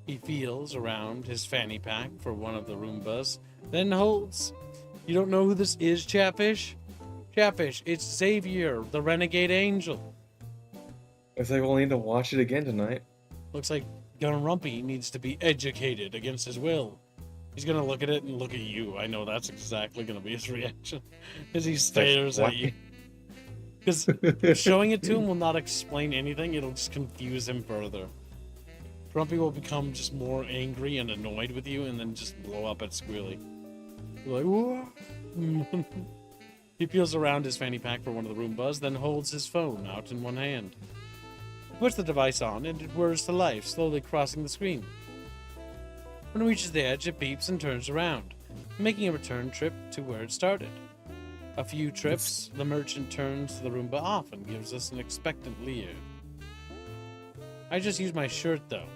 He feels around his fanny pack for one of the Roombas, then holds. You don't know who this is, Chatfish? Chatfish, it's Xavier, the Renegade Angel. It's like we'll need to watch it again tonight. Looks like Gunrumpy needs to be educated against his will. He's gonna look at it and look at you. I know that's exactly gonna be his reaction. As he stares What? at you. Because showing it to him will not explain anything, it'll just confuse him further. Grumpy will become just more angry and annoyed with you and then just blow up at Squealy. You're like, what? He peels around his fanny pack for one of the Roombas, then holds his phone out in one hand. He puts the device on and it whirs to life, slowly crossing the screen. When it reaches the edge, it beeps and turns around, making a return trip to where it started. A few trips, the merchant turns the Roomba off and gives us an expectant leer. I just used my shirt, though.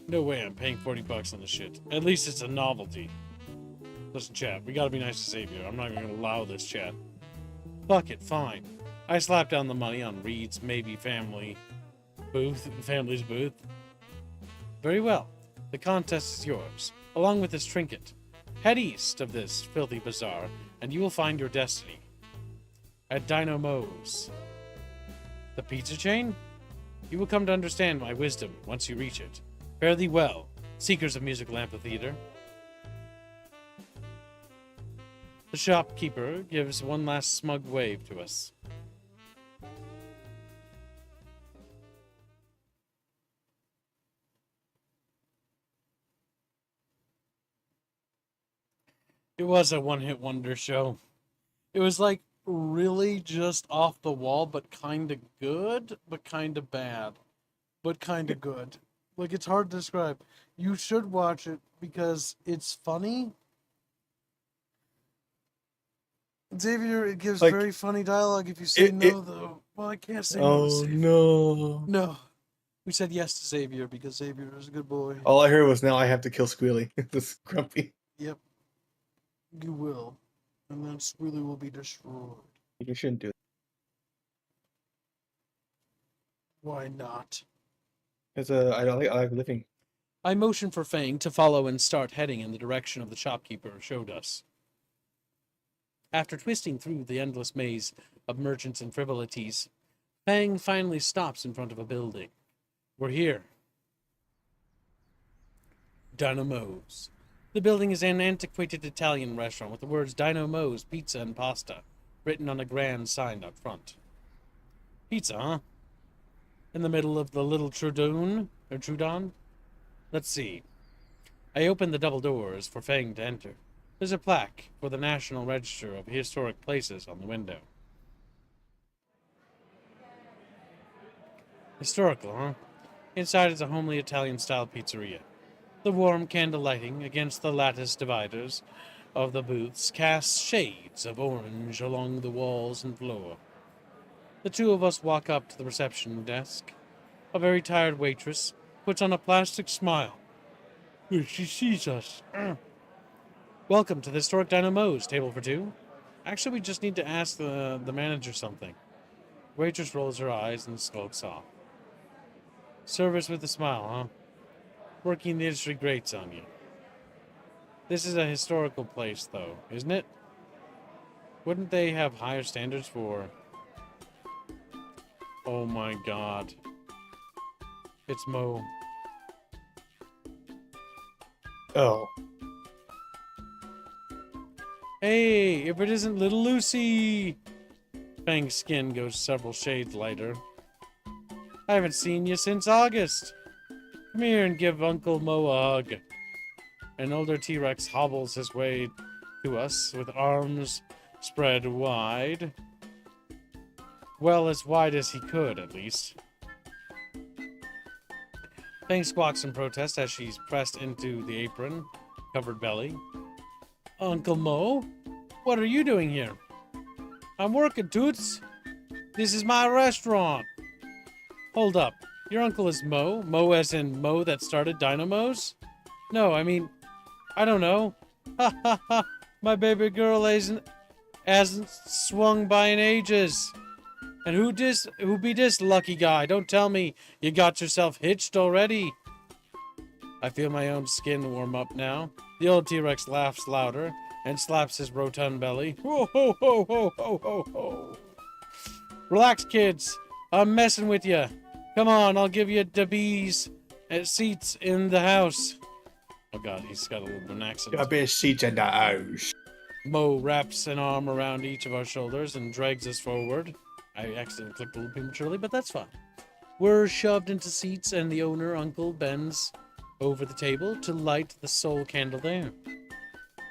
No way I'm paying $40 on this shit. At least it's a novelty. Listen, chat, we gotta be nice to Xavier. I'm not even gonna allow this, chat. Fuck it, fine. I slapped down the money on Reed's maybe family's booth. Very well. The contest is yours, along with this trinket. Head east of this filthy bazaar, and you will find your destiny. At Dino Moe's. The pizza chain? You will come to understand my wisdom once you reach it. Fare thee well, seekers of musical amphitheater. The shopkeeper gives one last smug wave to us. It was a one-hit wonder show. It was like really just off the wall, but kind of good, but kind of bad, but kind of good. Like, it's hard to describe. You should watch it because it's funny. Xavier, it gives Like, very funny dialogue if you say no, though. Well, I can't say no. Oh To Xavier. no. No. We said yes to Xavier because Xavier is a good boy. All I heard was now I have to kill Squealy. This grumpy. Yep. You will. And then Squealy will be destroyed. You shouldn't do it. Why not? It's I like living. I motioned for Fang to follow and start heading in the direction of the shopkeeper showed us. After twisting through the endless maze of merchants and frivolities, Fang finally stops in front of a building. We're here. Dinomo's. The building is an antiquated Italian restaurant with the words Dinomo's Pizza and Pasta written on a grand sign out front. Pizza, huh? In the middle of the little Trudon? Let's see. I open the double doors for Fang to enter. There's a plaque for the National Register of Historic Places on the window. Historical, huh? Inside is a homely Italian-style pizzeria. The warm candle lighting against the lattice dividers of the booths casts shades of orange along the walls and floor. The two of us walk up to the reception desk. A very tired waitress puts on a plastic smile when she sees us. Welcome to the historic Dinomo's, table for two. Actually, we just need to ask the manager something. Waitress rolls her eyes and skulks off. Service with a smile, huh? Working in the industry grates on you. This is a historical place, though, isn't it? Wouldn't they have higher standards for... Oh my god. It's Mo. Oh. Hey, if it isn't little Lucy! Fang's skin goes several shades lighter. I haven't seen you since August. Come here and give Uncle Mo a hug. An older T-Rex hobbles his way to us with arms spread wide. Well, as wide as he could, at least. Fang squawks in protest as she's pressed into the apron, covered belly. Uncle Mo? What are you doing here? I'm working, Toots. This is my restaurant. Hold up. Your uncle is Mo? Mo as in Mo that started Dinomo's? No, I mean, I don't know. Ha ha ha. My baby girl hasn't swung by in ages. And who be this lucky guy? Don't tell me you got yourself hitched already. I feel my own skin warm up now. The old T-Rex laughs louder and slaps his rotund belly. Ho ho ho ho ho ho ho. Relax, kids. I'm messing with you. Come on, I'll give you the bees seats in the house. Oh god, he's got a little bit of an accent. Got a bit of seats in the house. Mo wraps an arm around each of our shoulders and drags us forward. I accidentally clicked a little prematurely, but that's fine. We're shoved into seats and the owner, Uncle, bends over the table to light the sole candle there.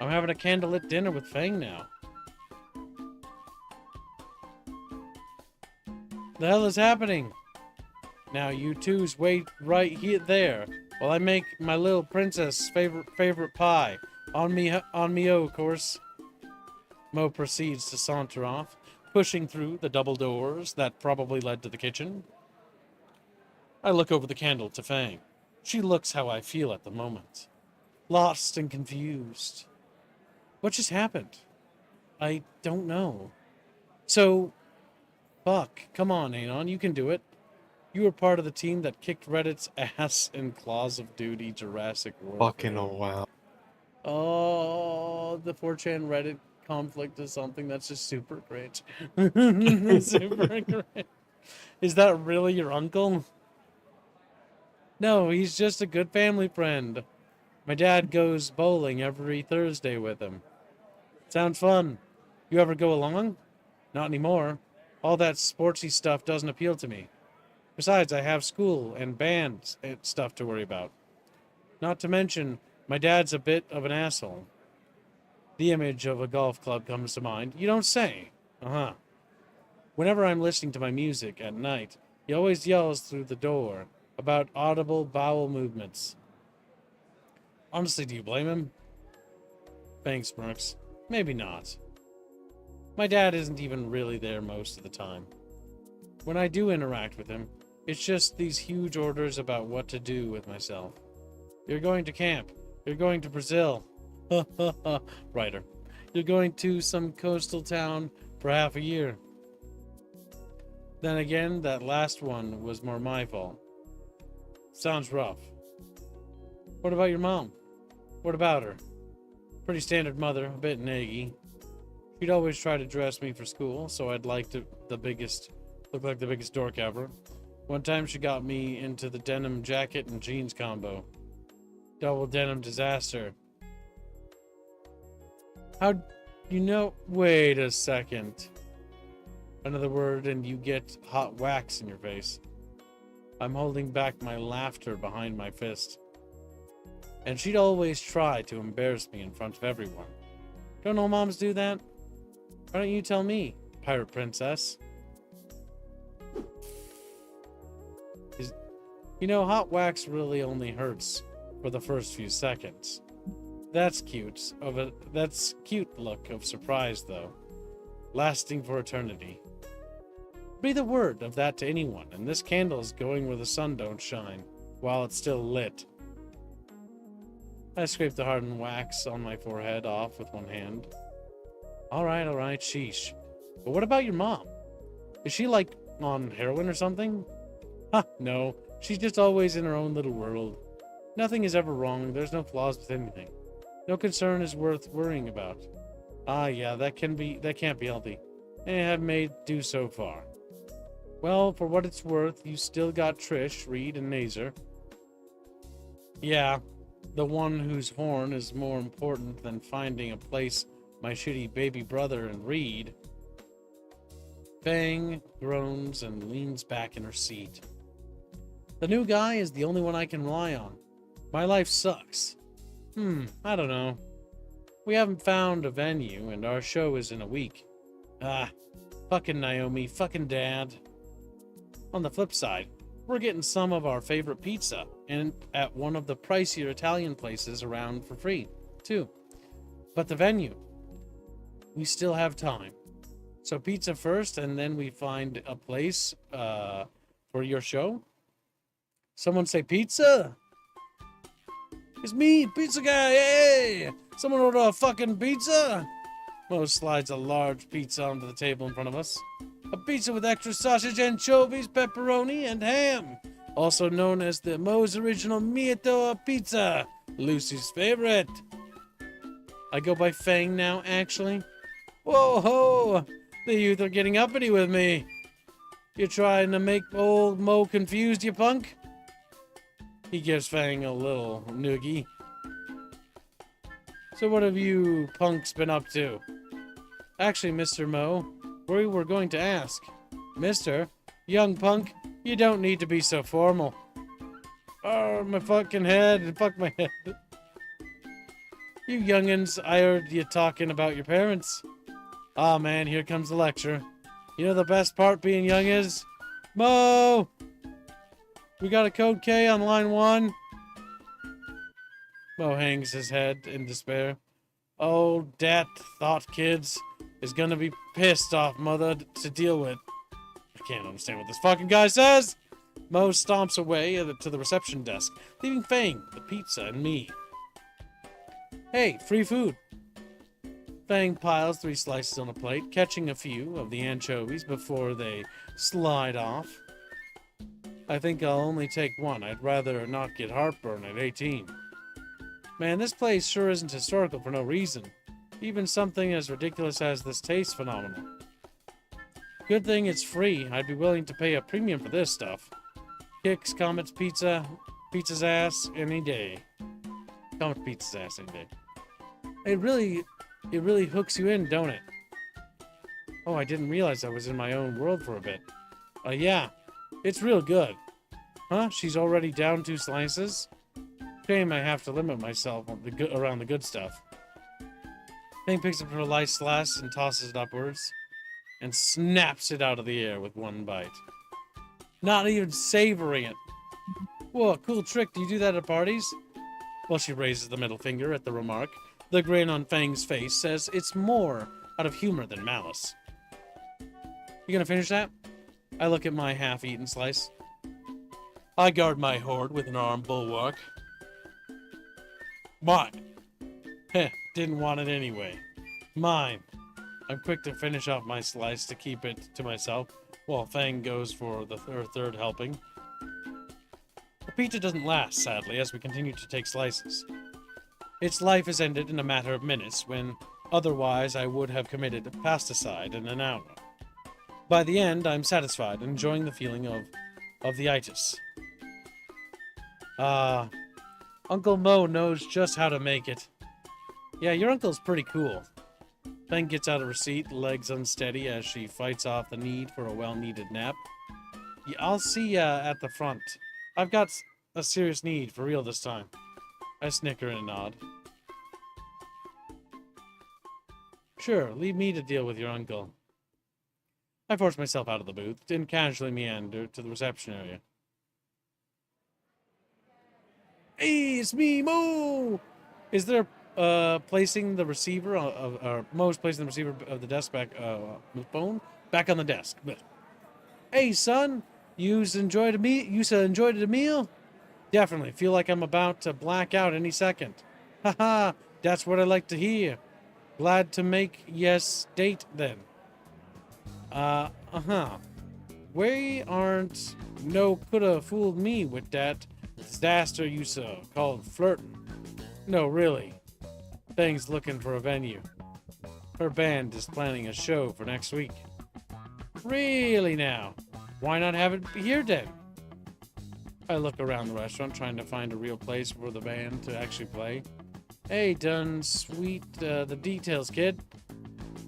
I'm having a candlelit dinner with Fang now. The hell is happening? Now you twos wait right here there while I make my little princess favorite pie. On me, of course. Mo proceeds to saunter off, pushing through the double doors that probably led to the kitchen. I look over the candle to Fang. She looks how I feel at the moment. Lost and confused. What just happened? I don't know. So, fuck. Come on, Anon, you can do it. You were part of the team that kicked Reddit's ass in Claws of Duty Jurassic World. Fucking oh wow. Oh, the 4chan Reddit conflict is something that's just super great. Super great. Is that really your uncle? No, he's just a good family friend. My dad goes bowling every Thursday with him. Sounds fun. You ever go along? Not anymore. All that sportsy stuff doesn't appeal to me. Besides, I have school and band stuff to worry about. Not to mention, my dad's a bit of an asshole. The image of a golf club comes to mind. You don't say. Uh-huh. Whenever I'm listening to my music at night, he always yells through the door about audible bowel movements. Honestly, do you blame him? Thanks, Mercs. Maybe not. My dad isn't even really there most of the time. When I do interact with him, it's just these huge orders about what to do with myself. You're going to camp. You're going to Brazil. Ha ha ha. Writer. You're going to some coastal town for half a year. Then again, that last one was more my fault. Sounds rough. What about your mom? What about her? Pretty standard mother, a bit naggy. She'd always try to dress me for school, so I'd look like the biggest dork ever. One time she got me into the denim jacket and jeans combo. Double denim disaster. How'd you know? Wait a second. Another word and you get hot wax in your face. I'm holding back my laughter behind my fist. And she'd always try to embarrass me in front of everyone. Don't all moms do that? Why don't you tell me, pirate princess? You know, hot wax really only hurts for the first few seconds. That's cute look of surprise though, lasting for eternity. Breathe a word of that to anyone, and this candle is going where the sun don't shine, while it's still lit. I scraped the hardened wax on my forehead off with one hand. All right, sheesh. But what about your mom? Is she, like, on heroin or something? Ha, no. She's just always in her own little world. Nothing is ever wrong. There's no flaws with anything. No concern is worth worrying about. Ah, yeah, that can't be healthy. And have made do so far. Well, for what it's worth, you still got Trish, Reed, and Nazer. Yeah, the one whose horn is more important than finding a place my shitty baby brother and Reed. Fang groans and leans back in her seat. The new guy is the only one I can rely on. My life sucks. I don't know. We haven't found a venue, and our show is in a week. Ah, fucking Naomi, fucking Dad. On the flip side, we're getting some of our favorite pizza, and at one of the pricier Italian places around for free, too. But the venue, we still have time. So pizza first, and then we find a place for your show? Someone say pizza? It's me, pizza guy, hey! Someone order a fucking pizza? Mo slides a large pizza onto the table in front of us. A pizza with extra sausage, anchovies, pepperoni, and ham. Also known as the Mo's Original Mieto Pizza, Lucy's favorite. I go by Fang now, actually. Whoa ho! The youth are getting uppity with me. You trying to make old Mo confused, you punk? He gives Fang a little noogie. So what have you punks been up to? Actually, Mr. Mo, we were going to ask. Mister, young punk, you don't need to be so formal. Oh, my fucking head. Fuck my head. You youngins, I heard you talking about your parents. Aw, man, here comes the lecture. You know the best part being young is? Mo! We got a code K on line 1. Mo hangs his head in despair. Oh, dat thought kids is gonna be pissed off mother to deal with. I can't understand what this fucking guy says. Mo stomps away to the reception desk, leaving Fang, the pizza, and me. Hey, free food. Fang piles 3 slices on a plate, catching a few of the anchovies before they slide off. I think I'll only take one. I'd rather not get heartburn at 18. Man, this place sure isn't historical for no reason. Even something as ridiculous as this taste phenomenon. Good thing it's free. I'd be willing to pay a premium for this stuff. Kicks, Comet's pizza's ass any day. Comet pizza's ass any day. It really hooks you in, don't it? Oh, I didn't realize I was in my own world for a bit. Yeah, it's real good. Huh? She's already down 2 slices? Shame I have to limit myself on around the good stuff. Fang picks up her light slice and tosses it upwards, and snaps it out of the air with 1 bite. Not even savoring it. Whoa, cool trick. Do you do that at parties? Well, she raises the middle finger at the remark. The grin on Fang's face says it's more out of humor than malice. You gonna finish that? I look at my half-eaten slice. I guard my hoard with an armed bulwark. Mine. Heh, didn't want it anyway. Mine. I'm quick to finish off my slice to keep it to myself, while Fang goes for her third helping. The pizza doesn't last, sadly, as we continue to take slices. Its life is ended in a matter of minutes, when otherwise I would have committed pasticide in an hour. By the end, I'm satisfied, enjoying the feeling of the itis. Uncle Mo knows just how to make it. Yeah, your uncle's pretty cool. Ben gets out a receipt, legs unsteady as she fights off the need for a well-needed nap. Yeah, I'll see ya at the front. I've got a serious need, for real this time. I snicker and nod. Sure, leave me to deal with your uncle. I force myself out of the booth and casually meander to the reception area. Hey, it's me, Mo! Is there placing the receiver or Mo's placing the receiver of the desk back phone back on the desk? Hey, son, you enjoyed a meal? Definitely. Feel like I'm about to black out any second. Haha, that's what I like to hear. Glad to make yes date then. We aren't coulda fooled me with that disaster you saw called flirting. No, really. Thing's looking for a venue. Her band is planning a show for next week. Really now? Why not have it here then? I look around the restaurant trying to find a real place for the band to actually play. Hey, done sweet the details, kid.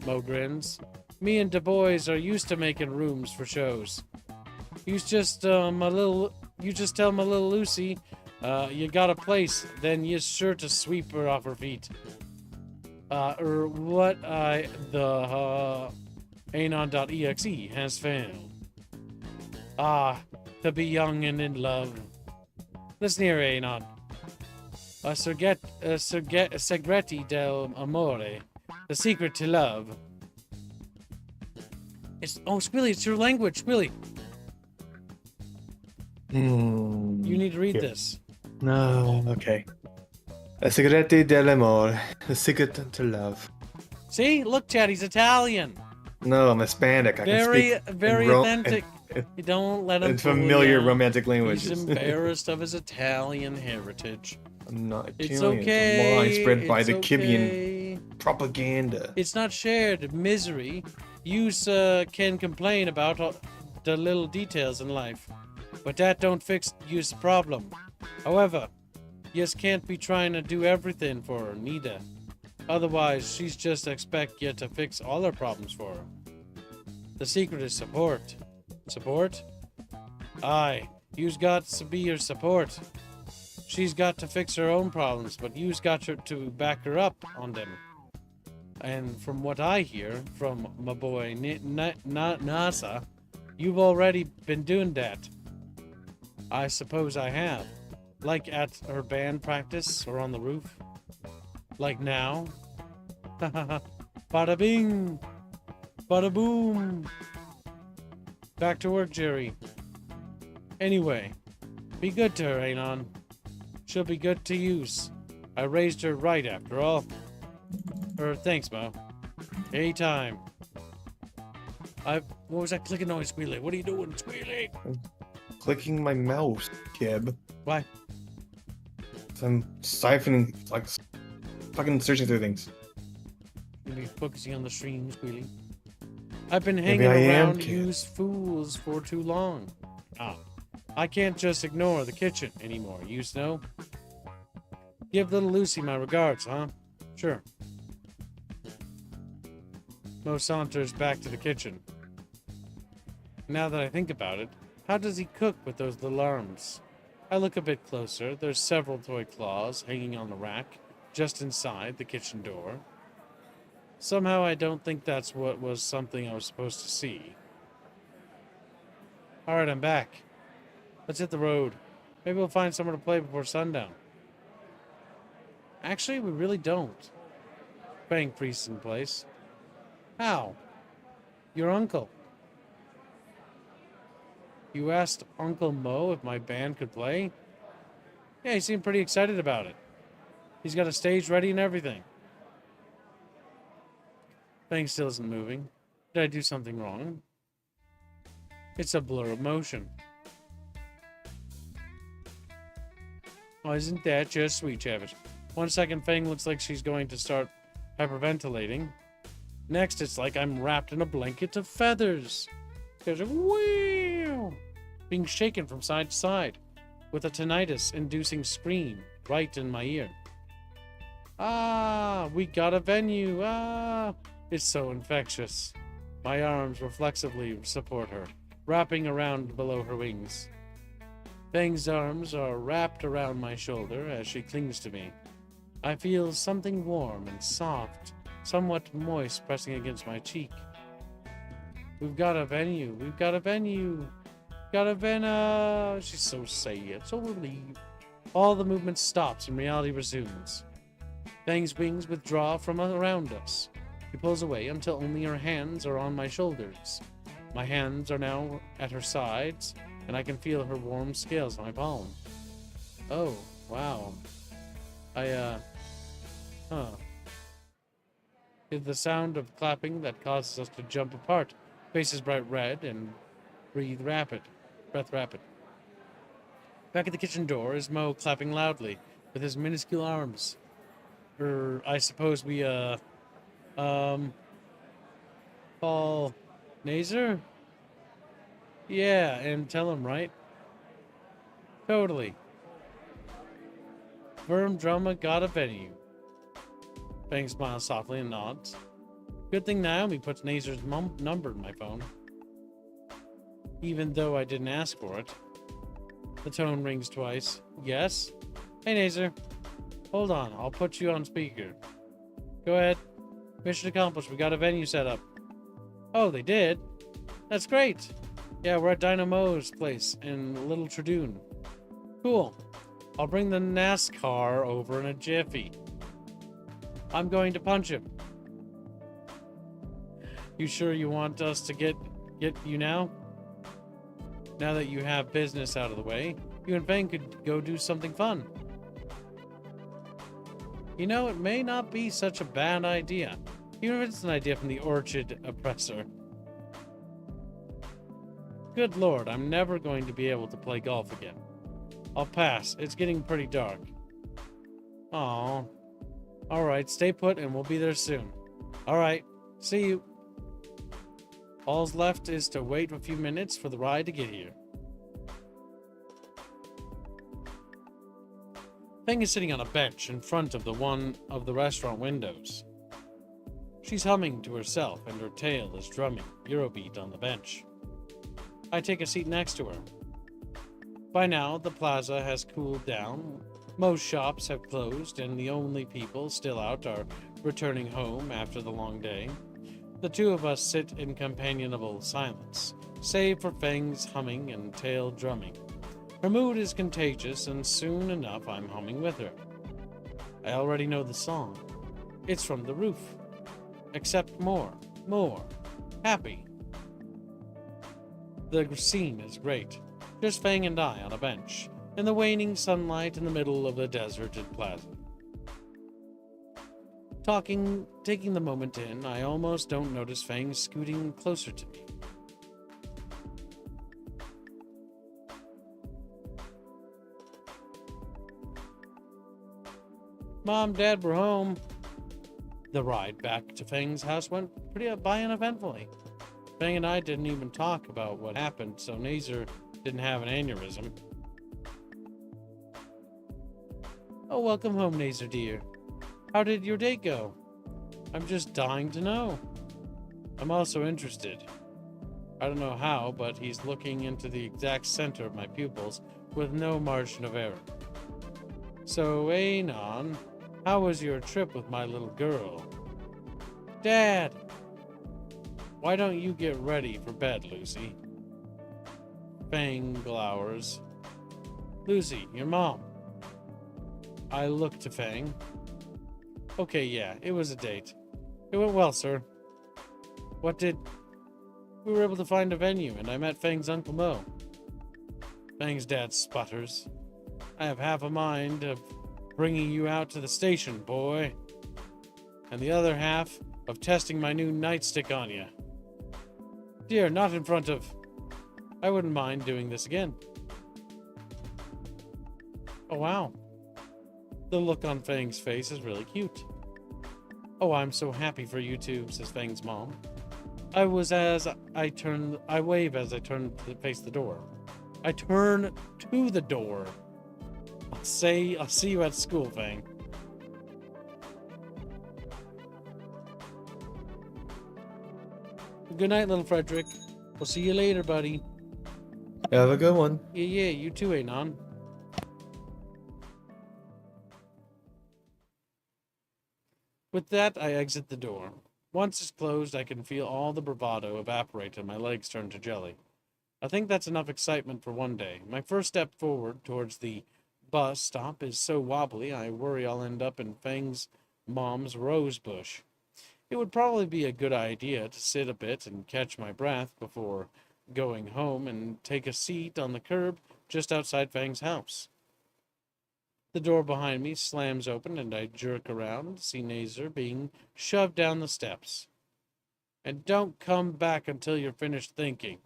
Mo grins. Me and the boys are used to making rooms for shows. You just tell my little Lucy you got a place, then you're sure to sweep her off her feet. Anon.exe has failed. To be young and in love. Listen here, Anon. Segreti del amore. The secret to love. Squilly, it's your language, Squilly. You need to read this. No, okay. A segreti dell'amore. The secret to love. See? Look, Chad, he's Italian. No, I'm Hispanic. I can speak very authentic. You don't let him in familiar fool ya. romantic languages. He's embarrassed of his Italian heritage. I'm not Italian. It's okay. It's a lie spread by It's the Kibian okay. propaganda. It's not shared misery. You can complain about the little details in life, but that don't fix you's problem. However, you can't be trying to do everything for her, neither. Otherwise, she's just expect you to fix all her problems for her. The secret is support. Support? Aye, you's got to be your support. She's got to fix her own problems, but you's got to back her up on them. And from what I hear from my boy NASA, you've already been doing that. I suppose I have. Like at her band practice or on the roof. Like now. Bada bing. Bada boom. Back to work, Jerry. Anyway, be good to her, Anon. She'll be good to use. I raised her right after all. Thanks, Mo. Anytime. What was that clicking noise, Squealy? What are you doing, Squealy? Clicking my mouse, Kib. Why? I'm siphoning, like, fucking searching through things. You'll be focusing on the stream, Squealy. I've been Maybe hanging I am, around kid. used fools for too long. I can't just ignore the kitchen anymore, you know? Give little Lucy my regards, huh? Sure. Mo saunters back to the kitchen. Now that I think about it, how does he cook with those little arms? I look a bit closer. There's several toy claws hanging on the rack, just inside the kitchen door. Somehow I don't think that's something I was supposed to see. Alright, I'm back. Let's hit the road. Maybe we'll find somewhere to play before sundown. Actually, we really don't. Bang priest in place. How? Your uncle. You asked Uncle Mo if my band could play? Yeah, he seemed pretty excited about it. He's got a stage ready and everything. Bang still isn't moving. Did I do something wrong? It's a blur of motion. Oh, isn't that just sweet, Chatfish? 1 second, Fang looks like she's going to start hyperventilating. Next, it's like I'm wrapped in a blanket of feathers. There's a wheel being shaken from side to side with a tinnitus-inducing scream right in my ear. Ah, we got a venue. Ah, it's so infectious. My arms reflexively support her, wrapping around below her wings. Fang's arms are wrapped around my shoulder as she clings to me. I feel something warm and soft, somewhat moist pressing against my cheek. We've got a venue. We've got a venue. Got a venue. She's so sad, so relieved. All the movement stops and reality resumes. Fang's wings withdraw from around us. She pulls away until only her hands are on my shoulders. My hands are now at her sides, and I can feel her warm scales on my palm. Oh, wow. Is the sound of clapping that causes us to jump apart, faces bright red, and breath rapid. Back at the kitchen door is Mo clapping loudly with his minuscule arms. I suppose we, call Nazer? Yeah, and tell him, right? Totally. Verm Drama got a venue. Fang smiles softly and nods. Good thing Naomi puts Nazer's number in my phone. Even though I didn't ask for it. The tone rings twice. Yes? Hey, Nazer. Hold on, I'll put you on speaker. Go ahead. Mission accomplished, we got a venue set up. Oh, they did? That's great. Yeah, we're at Dynamo's place in Little Tradoon. Cool. I'll bring the NASCAR over in a jiffy. I'm going to punch him. You sure you want us to get you now? Now that you have business out of the way, you and Fang could go do something fun. You know, it may not be such a bad idea, even if it's an idea from the orchid oppressor. Good lord, I'm never going to be able to play golf again. I'll pass. It's getting pretty dark. Aww. Alright, stay put and we'll be there soon. Alright, see you. All's left is to wait a few minutes for the ride to get here. Fang is sitting on a bench in front of one of the restaurant windows. She's humming to herself and her tail is drumming Eurobeat on the bench. I take a seat next to her. By now, the plaza has cooled down. Most shops have closed, and the only people still out are returning home after the long day. The two of us sit in companionable silence, save for Fang's humming and tail drumming. Her mood is contagious, and soon enough I'm humming with her. I already know the song. It's from The Roof. Except more, happy. The scene is great. Just Fang and I on a bench, in the waning sunlight in the middle of the deserted plaza. Taking the moment in, I almost don't notice Fang scooting closer to me. Mom, Dad, we're home. The ride back to Fang's house went pretty uneventfully. Fang and I didn't even talk about what happened, so Nazer didn't have an aneurysm. Oh, welcome home, Nazer dear. How did your date go? I'm just dying to know. I'm also interested. I don't know how, but he's looking into the exact center of my pupils with no margin of error. So, Anon, how was your trip with my little girl? Dad! Why don't you get ready for bed, Lucy? Fang glowers. Lucy, your mom. I look to Fang. Okay, yeah, it was a date. It went well, sir. We were able to find a venue, and I met Fang's Uncle Mo. Fang's dad sputters. I have half a mind of bringing you out to the station, boy. And the other half of testing my new nightstick on you. Dear, not in front of... I wouldn't mind doing this again. Oh, wow. The look on Fang's face is really cute. Oh, I'm so happy for you too, says Fang's mom. I wave as I turn to face the door. I turn to the door. I'll see you at school, Fang. Good night, little Frederick. We'll see you later, buddy. Have a good one. Yeah, you too, Anon. With that, I exit the door. Once it's closed, I can feel all the bravado evaporate and my legs turn to jelly. I think that's enough excitement for one day. My first step forward towards the bus stop is so wobbly, I worry I'll end up in Fang's mom's rose bush. It would probably be a good idea to sit a bit and catch my breath before going home and take a seat on the curb just outside Fang's house. The door behind me slams open and I jerk around to see Nazer being shoved down the steps. And don't come back until you're finished thinking.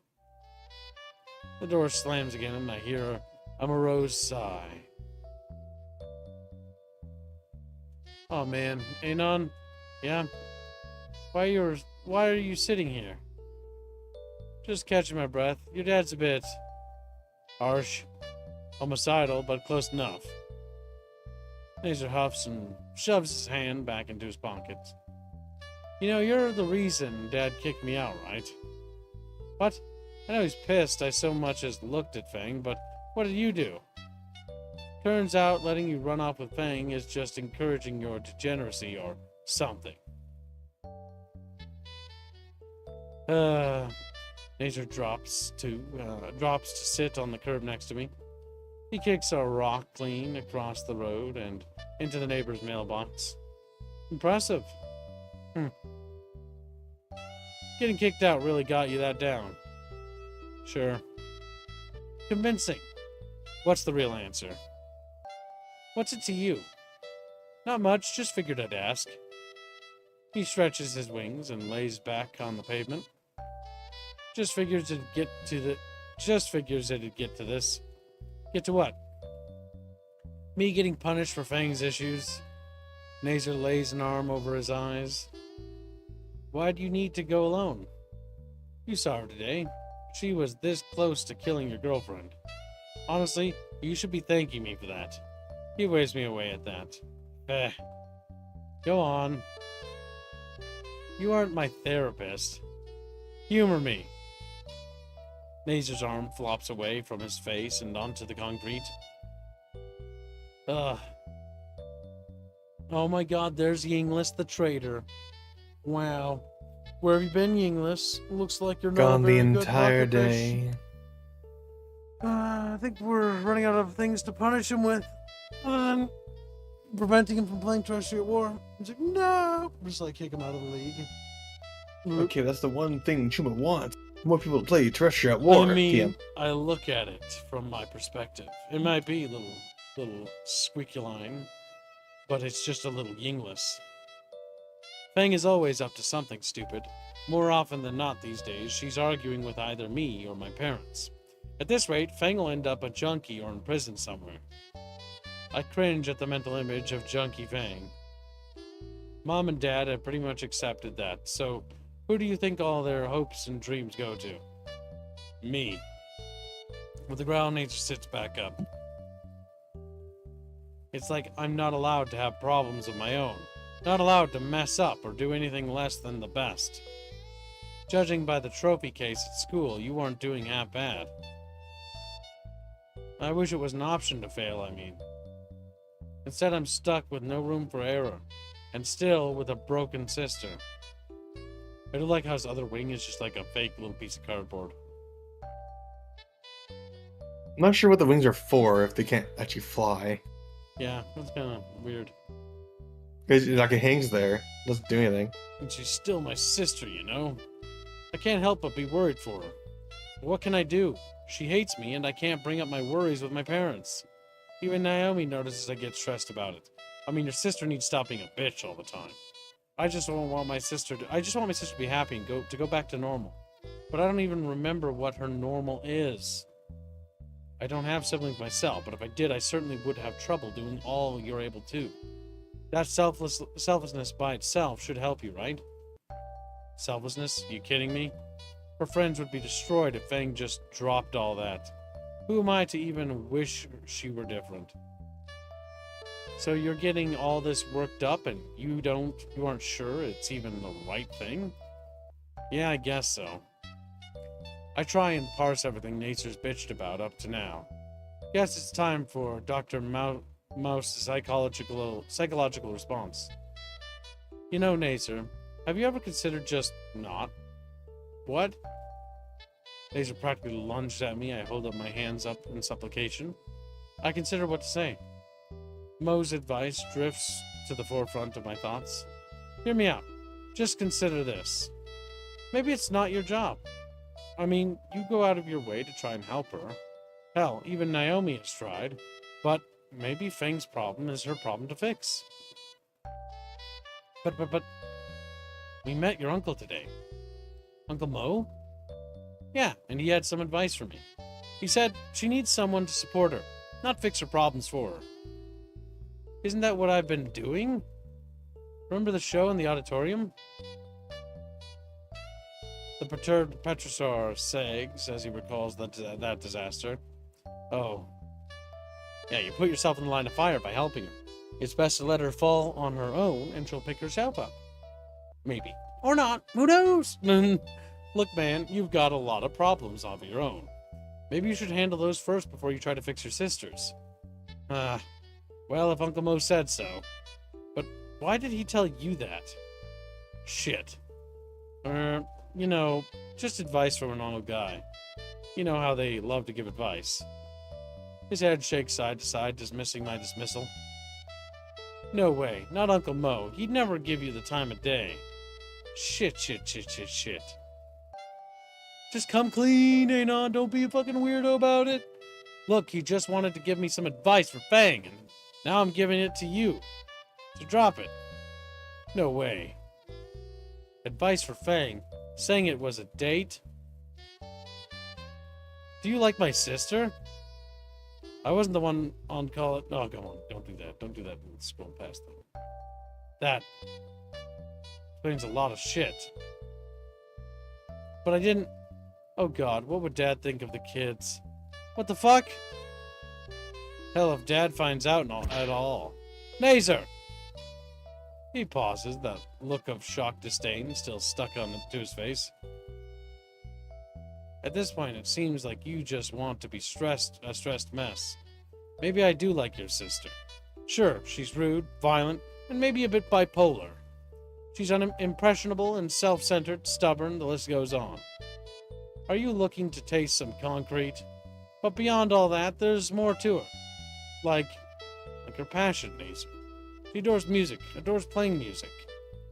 The door slams again and I hear a morose sigh. Oh man, Anon? Yeah? Why are you sitting here? Just catching my breath. Your dad's a bit harsh, homicidal, but close enough. Nazer huffs and shoves his hand back into his pockets. You know, you're the reason Dad kicked me out, right? What? I know he's pissed I so much as looked at Fang, but what did you do? Turns out letting you run off with Fang is just encouraging your degeneracy or something. Nazer drops to sit on the curb next to me. He kicks a rock clean across the road and into the neighbor's mailbox. Impressive. Getting kicked out really got you that down. Sure. Convincing. What's the real answer? What's it to you? Not much, just figured I'd ask. He stretches his wings and lays back on the pavement. Just figures it'd get to this. Get to what? Me getting punished for Fang's issues? Nazer lays an arm over his eyes. Why do you need to go alone? You saw her today. She was this close to killing your girlfriend. Honestly, you should be thanking me for that. He waves me away at that. Go on. You aren't my therapist. Humor me. Nazer's arm flops away from his face and onto the concrete. Ugh. Oh my god, there's Yinglis the traitor. Wow. Where have you been, Yinglis? Looks like you're not Gone a the very good entire bucket fish. day. I think we're running out of things to punish him with. Other than preventing him from playing Terrestrial War. He's like, no! Just like kick him out of the league. Okay, that's the one thing Chuma wants. More people to play Terrestrial War. I mean, TM. I look at it from my perspective. It might be a little squeaky line, but it's just a little Yinglis. Fang is always up to something stupid. More often than not these days, she's arguing with either me or my parents. At this rate, Fang will end up a junkie or in prison somewhere. I cringe at the mental image of junkie Fang. Mom and Dad have pretty much accepted that, so who do you think all their hopes and dreams go to? Me. With a growl, Nazer sits back up. It's like I'm not allowed to have problems of my own. Not allowed to mess up or do anything less than the best. Judging by the trophy case at school, you weren't doing half bad. I wish it was an option to fail, I mean. Instead, I'm stuck with no room for error, and still with a broken sister. I do like how his other wing is just like a fake little piece of cardboard. I'm not sure what the wings are for if they can't actually fly. Yeah, that's kind of weird. It's like it hangs there, doesn't do anything. And she's still my sister, you know? I can't help but be worried for her. What can I do? She hates me, and I can't bring up my worries with my parents. Even Naomi notices I get stressed about it. I mean, your sister needs to stop being a bitch all the time. I just want my sister to be happy and go back to normal. But I don't even remember what her normal is. I don't have siblings myself, but if I did, I certainly would have trouble doing all you're able to. That selflessness by itself should help you, right? Selflessness? You kidding me? Her friends would be destroyed if Fang just dropped all that. Who am I to even wish she were different? So you're getting all this worked up and you aren't sure it's even the right thing? Yeah, I guess so. I try and parse everything Nacer's bitched about up to now. Guess it's time for Dr. Mouse's psychological response. You know, Nacer, have you ever considered just not? What? Nacer practically lunged at me. I hold up my hands up in supplication. I consider what to say. Mo's advice drifts to the forefront of my thoughts. Hear me out. Just consider this. Maybe it's not your job. I mean, you go out of your way to try and help her. Hell, even Naomi has tried. But maybe Fang's problem is her problem to fix. But... We met your uncle today. Uncle Mo? Yeah, and he had some advice for me. He said she needs someone to support her, not fix her problems for her. Isn't that what I've been doing? Remember the show in the auditorium? The perturbed Petrosaur sags, as he recalls that disaster. Oh. Yeah, you put yourself in the line of fire by helping her. It's best to let her fall on her own and she'll pick herself up. Maybe. Or not. Who knows? Look, man, you've got a lot of problems of your own. Maybe you should handle those first before you try to fix your sister's. Well, if Uncle Mo said so. But why did he tell you that? Shit. You know, just advice from an old guy. You know how they love to give advice. His head shakes side to side, dismissing my dismissal. No way, not Uncle Mo. He'd never give you the time of day. Shit. Just come clean, Anon. Don't be a fucking weirdo about it. Look, he just wanted to give me some advice for Fang, and now I'm giving it to you. So drop it. No way. Advice for Fang? Saying it was a date? Do you like my sister? I wasn't the one on call. Oh, come on. Don't do that. Don't do that. Scroll past them. That explains a lot of shit. But I didn't... Oh god, what would Dad think of the kids? What the fuck? Hell, if Dad finds out at all. Nazer! He pauses, that look of shocked disdain still stuck onto his face. At this point, it seems like you just want to be a stressed mess. Maybe I do like your sister. Sure, she's rude, violent, and maybe a bit bipolar. She's impressionable and self-centered, stubborn, the list goes on. Are you looking to taste some concrete? But beyond all that, there's more to her. Like her passion, Nazer. She adores music, adores playing music.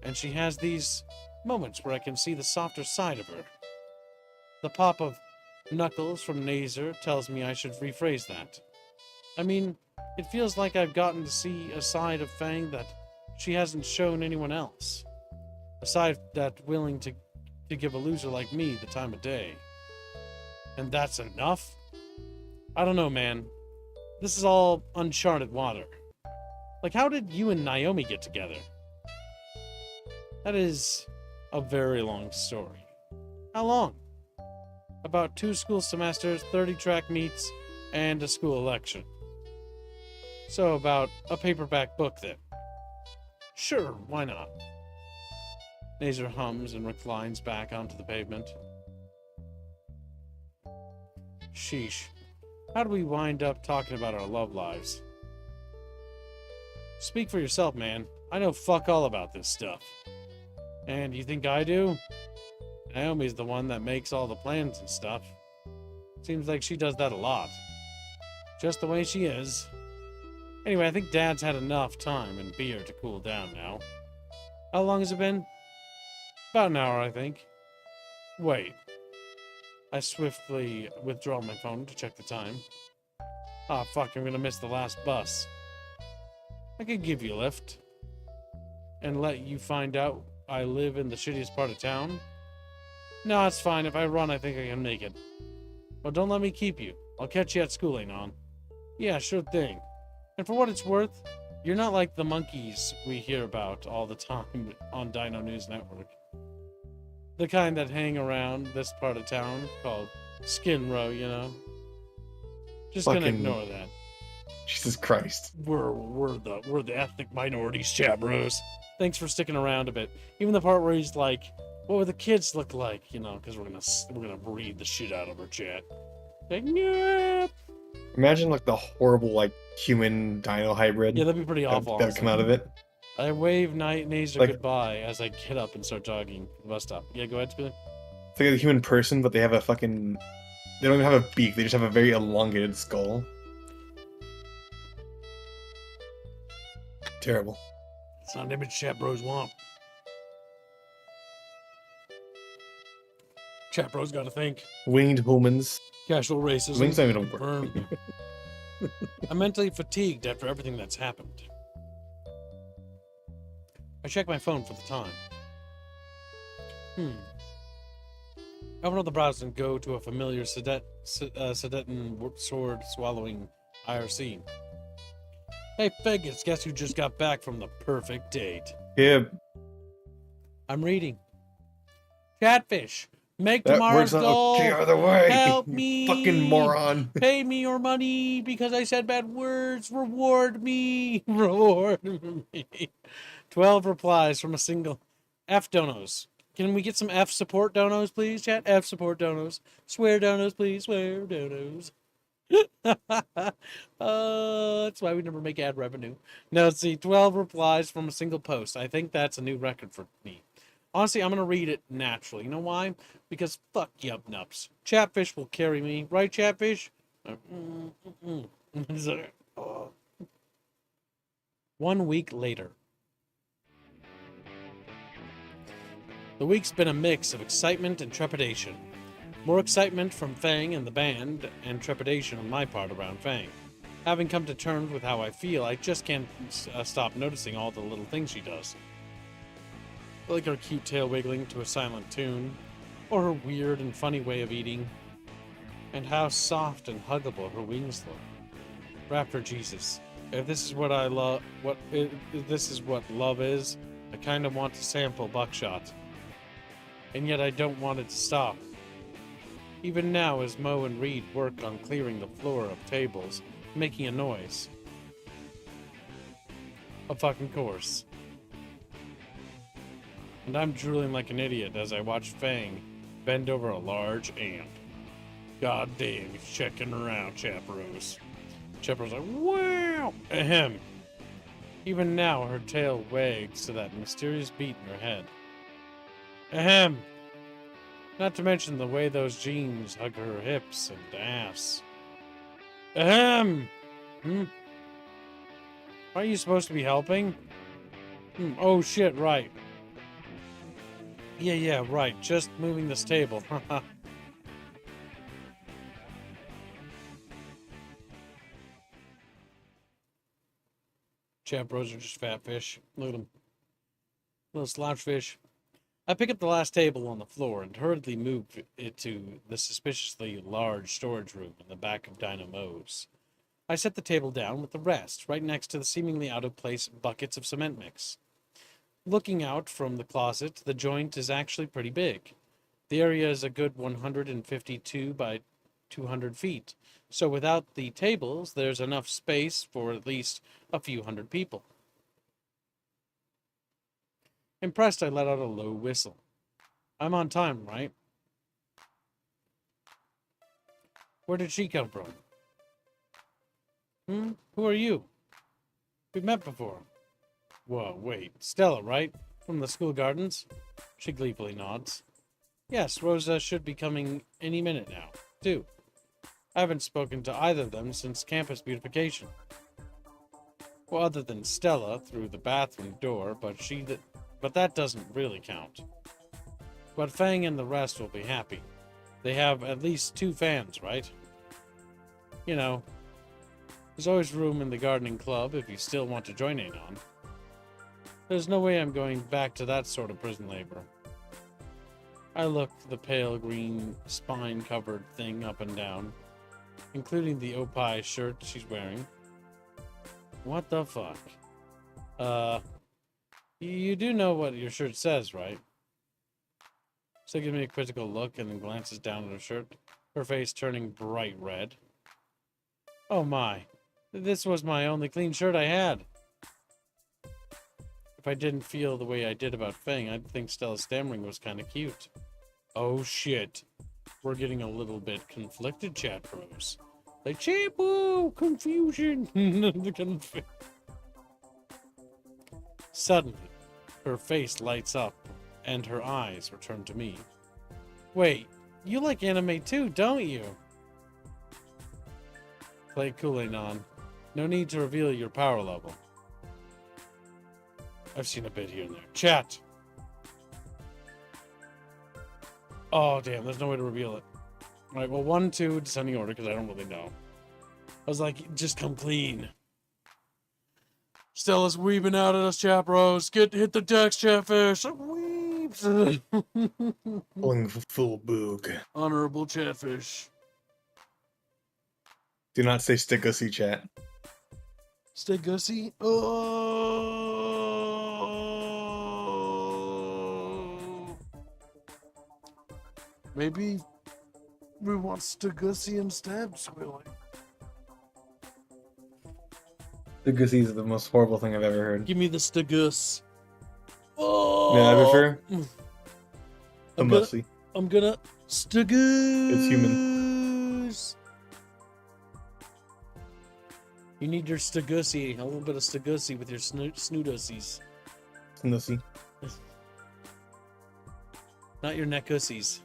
And she has these moments where I can see the softer side of her. The pop of Knuckles from Nazer tells me I should rephrase that. I mean, it feels like I've gotten to see a side of Fang that she hasn't shown anyone else. A side that's willing to give a loser like me the time of day. And that's enough? I don't know, man. This is all uncharted water. Like, how did you and Naomi get together? That is a very long story. How long? About 2 school semesters, 30 track meets, and a school election. So about a paperback book then. Sure, why not? Nazer hums and reclines back onto the pavement. Sheesh. How do we wind up talking about our love lives? Speak for yourself, man. I know fuck all about this stuff. And you think I do? Naomi's the one that makes all the plans and stuff. Seems like she does that a lot. Just the way she is. Anyway, I think Dad's had enough time and beer to cool down now. How long has it been? About an hour, I think. Wait. I swiftly withdraw my phone to check the time. Ah, fuck, I'm gonna miss the last bus. I could give you a lift. And let you find out I live in the shittiest part of town. No, it's fine. If I run, I think I can make it. Well, don't let me keep you. I'll catch you at school, Anon. Yeah, sure thing. And for what it's worth, you're not like the monkeys we hear about all the time on Dino News Network. The kind that hang around this part of town called Skin Row, you know? Just gonna Fucking- ignore that. Jesus Christ. We're the ethnic minorities, chat bros. Thanks for sticking around a bit. Even the part where he's like, "What would the kids look like?" You know, because we're gonna breed the shit out of her chat. Like, yeah, Imagine like the horrible like human dino hybrid that'd be pretty awful. that would come out of it. I wave Naser Like- goodbye as I get up and start jogging to the bus stop. Yeah, go ahead, Spilly. It's like a human person, but they have a fucking. They don't even have a beak. They just have a very elongated skull. Terrible. It's not an image chat bros want. Chat bros gotta think. Winged humans. Casual racism. Wings don't even work. Confirmed. I'm mentally fatigued after everything that's happened. I check my phone for the time. Open up the browser and go to a familiar Sudetan sword-swallowing IRC. Hey, faggots, guess who just got back from the perfect date? Yeah, I'm reading. Chatfish, make that tomorrow's word's not goal. okay either way. Help you me. fucking moron. Pay me your money because I said bad words. Reward me. Reward me. 12 replies from a single F donos. Can we get some F support donos, please, chat? F support donos. Swear donos, please. Swear donos. That's why we never make ad revenue. No, let's see. 12 replies from a single post. I think that's a new record for me. Honestly, I'm going to read it naturally. You know why? Because fuck yup nups. Chatfish will carry me. Right, Chatfish? 1 week later. The week's been a mix of excitement and trepidation. More excitement from Fang and the band, and trepidation on my part around Fang. Having come to terms with how I feel, I just can't stop noticing all the little things she does. Like her cute tail wiggling to a silent tune, or her weird and funny way of eating, and how soft and huggable her wings look. Raptor Jesus, if this is what I love, if this is what love is, I kind of want to sample buckshot. And yet I don't want it to stop. Even now, as Mo and Reed work on clearing the floor of tables, making a noise. Of fucking course. And I'm drooling like an idiot as I watch Fang bend over a large ant. God damn, he's checking her out, Chaperos. Chaperos like, wow! Ahem. Even now, her tail wags to that mysterious beat in her head. Ahem. Not to mention the way those jeans hug her hips and ass. Ahem! Aren't you supposed to be helping? Oh shit, right. Yeah, right. Just moving this table. Haha. Chat bros are just fat fish. Look at them. Little slouch fish. I pick up the last table on the floor and hurriedly move it to the suspiciously large storage room in the back of Dino Mo's. I set the table down with the rest, right next to the seemingly out-of-place buckets of cement mix. Looking out from the closet, the joint is actually pretty big. The area is a good 152 by 200 feet, so without the tables, there's enough space for at least a few hundred people. Impressed, I let out a low whistle. I'm on time, right? Where did she come from? Who are you? We've met before. Whoa, wait. Stella, right? From the school gardens? She gleefully nods. Yes, Rosa should be coming any minute now, too. I haven't spoken to either of them since campus beautification. Well, other than Stella through the bathroom door, but that doesn't really count. But Fang and the rest will be happy. They have at least 2 fans, right? You know, there's always room in the gardening club if you still want to join Anon. There's no way I'm going back to that sort of prison labor. I look the pale green spine-covered thing up and down. including the Opie shirt she's wearing. What the fuck? You do know what your shirt says, right? So gives me a quizzical look and then glances down at her shirt, her face turning bright red. Oh my, this was my only clean shirt I had. If I didn't feel the way I did about Fang, I'd think Stella's stammering was kind of cute. Oh shit. We're getting a little bit conflicted, chat bros. Like, shampoo, confusion. Suddenly, her face lights up, and her eyes return to me. Wait, you like anime too, don't you? Play cool, Anon. No need to reveal your power level. I've seen a bit here and there. Chat! Oh, damn, there's no way to reveal it. Alright, well, 1, 2, descending order, because I don't really know. I was like, just come clean. Stella's weaving out at us, chat bros. Hit the decks, chatfish. Weeps. Pulling full boog. Honorable chatfish. Do not say stick-a-see, chat. Stay gussy. Oh. Maybe we want Stegussy instead, Squilly. Stick-a-see is the most horrible thing I've ever heard. Give me the Stegus. Yeah, I prefer a mussy. I'm gonna Stegus. It's human. You need your Stegussy, a little bit of Stegussy with your snootussies. Snussy. Not your neckussies.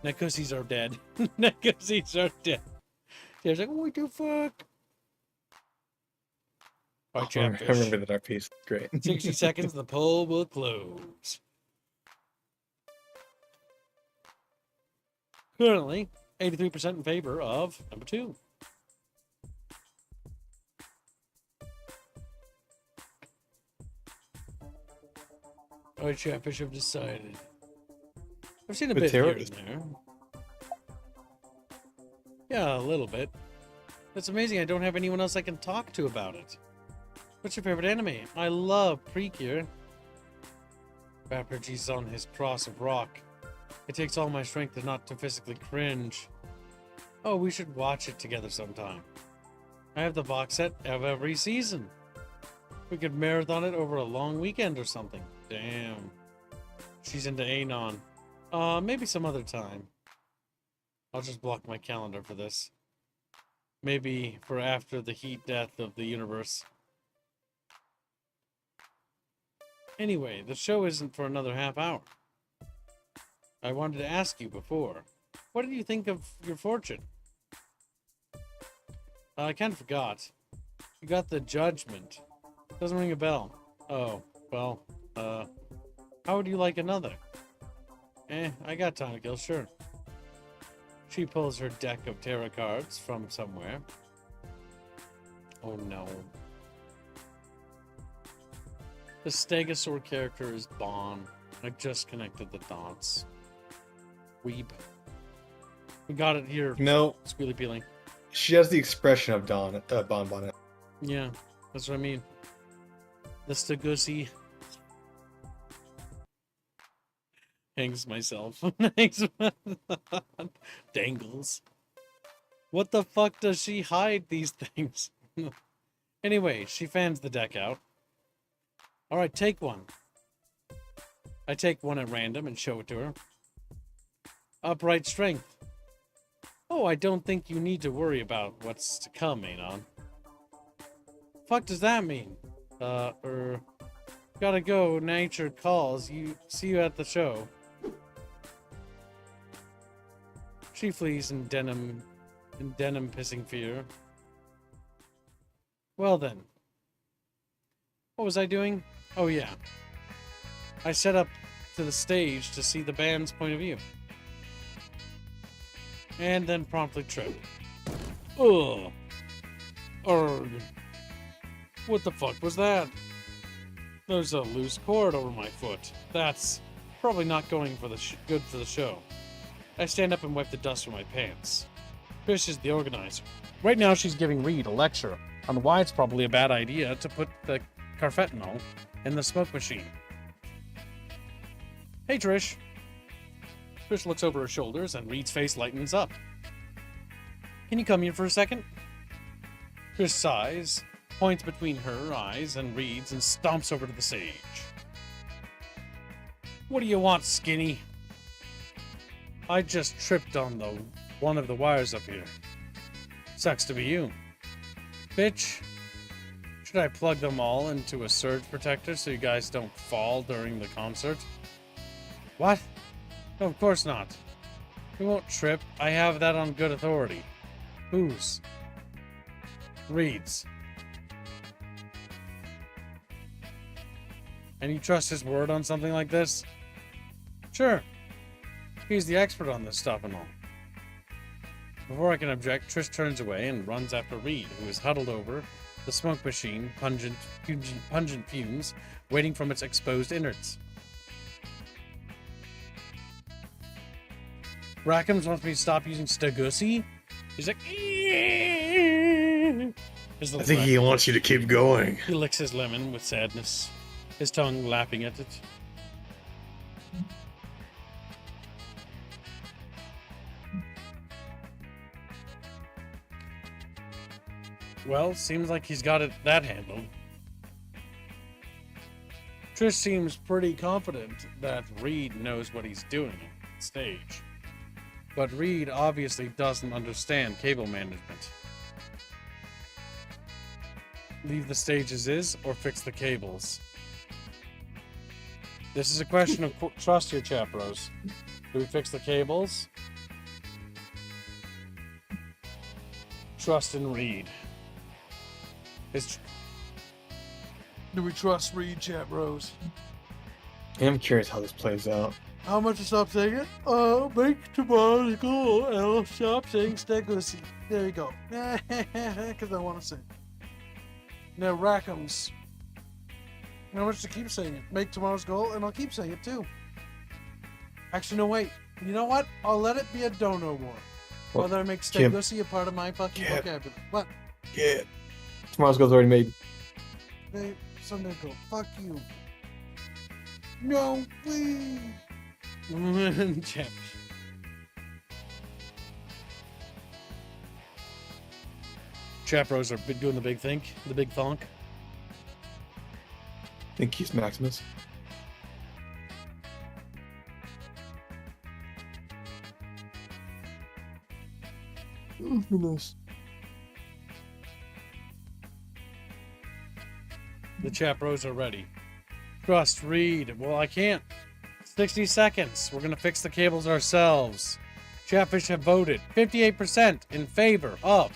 Neckussies are dead. Neckussies are dead. There's like, what the fuck? Bye, I chatfish. remember that our piece. Great. 60 seconds, the poll will close. Currently, 83% in favor of number 2. Alright, chatfish have decided. I've seen a bit here and there. Yeah, a little bit. It's amazing I don't have anyone else I can talk to about it. What's your favorite anime? I love Precure. Bapergy's on his cross of rock. It takes all my strength not to physically cringe. Oh, we should watch it together sometime. I have the box set of every season. We could marathon it over a long weekend or something. Damn. She's into Anon. Maybe some other time. I'll just block my calendar for this. Maybe for after the heat death of the universe. Anyway, the show isn't for another half hour. I wanted to ask you before. What did you think of your fortune? I kind of forgot. You got the judgment. Doesn't ring a bell. Oh, well, how would you like another? I got time to kill, sure. She pulls her deck of tarot cards from somewhere. Oh no. The Stegosaur character is Bon. I just connected the dots. Weeb. We got it here. No. Squealy peeling. She has the expression of Bon Bonnet. Yeah, that's what I mean. The Stegussy. Hangs myself. Dangles. What the fuck does she hide these things? Anyway, she fans the deck out. Alright, take one. I take one at random and show it to her. Upright strength. Oh, I don't think you need to worry about what's to come, Anon. Fuck does that mean? Gotta go, nature calls. See you at the show. She flees in denim pissing fear. Well then. What was I doing? Oh yeah. I set up to the stage to see the band's point of view. And then promptly tripped. Ugh. Urgh. What the fuck was that? There's a loose cord over my foot. That's probably not going for the good for the show. I stand up and wipe the dust from my pants. Trish is the organizer. Right now, she's giving Reed a lecture on why it's probably a bad idea to put the carfentanil in the smoke machine. Hey, Trish. Trish looks over her shoulders and Reed's face lightens up. Can you come here for a second? Trish sighs, points between her eyes and Reed's, and stomps over to the stage. What do you want, Skinny? I just tripped on one of the wires up here. Sucks to be you. Bitch, should I plug them all into a surge protector so you guys don't fall during the concert? What? No, of course not. You won't trip. I have that on good authority. Whose? Reed's. And you trust his word on something like this? Sure. He's the expert on this stuff and all. Before I can object, Trish turns away and runs after Reed, who is huddled over the smoke machine, pungent fumes, waiting from its exposed innards. Rackhams wants me to stop using Stagusi? He's like, I think he wants you to keep going. He licks his lemon with sadness, his tongue lapping at it. Well, seems like he's got that handled. Trish seems pretty confident that Reed knows what he's doing on stage. But Reed obviously doesn't understand cable management. Leave the stage as is or fix the cables? This is a question of trust here, Chapros. Do we fix the cables? Trust in Reed. Do we trust Reed, Chapros? I'm curious how this plays out. How much to stop saying it? Make tomorrow's goal and I'll stop saying Stagusi. There you go. Because I want to say it. Now, Rackhams. How much to keep saying it? Make tomorrow's goal and I'll keep saying it too. Actually, no, wait. You know what? I'll let it be a dono war. What? Whether I make Stagusi a part of my fucking vocabulary. What? Yeah. Tomorrow's goal's already made. Hey, Sunday goal. Fuck you. No, please. Chapros are doing the big think, the big thonk. Think he's Maximus. Oh, goodness. The Chapros are ready. Trust Reed. Well, I can't. 60 seconds. We're going to fix the cables ourselves. Chatfish have voted 58% in favor of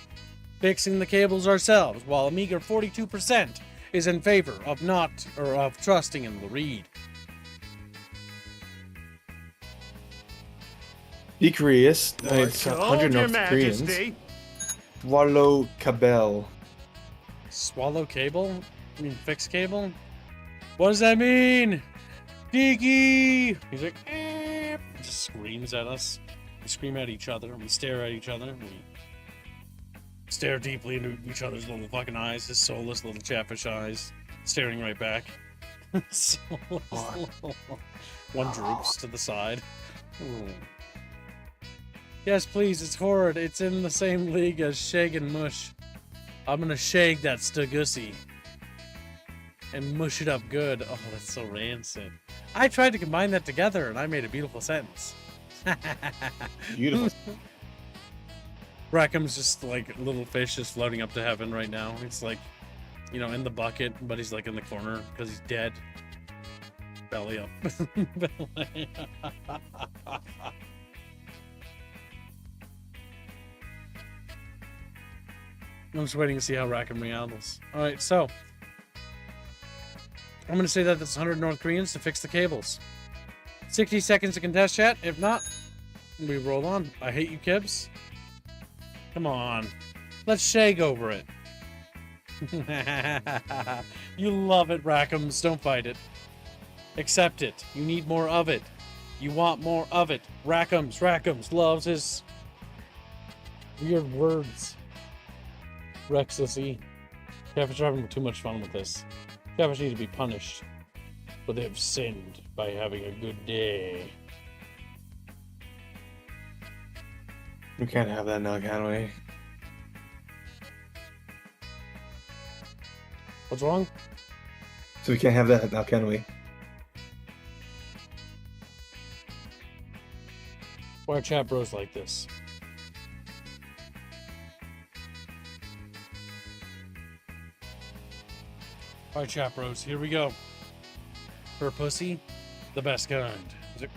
fixing the cables ourselves, while a meager 42% is in favor of of trusting in the Reed. Decrease. It's Told 100 Your North Koreans. Majesty. Swallow Cabell. Swallow cable? I mean, fix cable? What does that mean? Deaky! He's like, eh. He just screams at us. We scream at each other. We stare at each other. We stare deeply into each other's little fucking eyes. His soulless little Chatfish eyes. Staring right back. One droops to the side. Ooh. Yes, please, it's horrid. It's in the same league as Shag and Mush. I'm gonna shag that Stagusi. And mush it up good. Oh, that's so rancid. I tried to combine that together and I made a beautiful sentence. Beautiful. Rackham's just like a little fish just floating up to heaven right now. It's like, you know, in the bucket, but he's like in the corner because he's dead. Belly up. I'm just waiting to see how Rackham rehandles. Alright, so I'm going to say that it's 100 North Koreans to fix the cables. 60 seconds to contest chat. If not, we roll on. I hate you, Kibs. Come on. Let's shag over it. You love it, Rackhams. Don't fight it. Accept it. You need more of it. You want more of it. Rackhams loves his Weird words. Rexlessy. Catfish are having too much fun with this. Catfish need to be punished. But they have sinned by having a good day. We can't have that now, can we? What's wrong? So we can't have that now, can we? Why are chat bros like this? Alright, chat bros, here we go. For pussy, the best kind. Is it?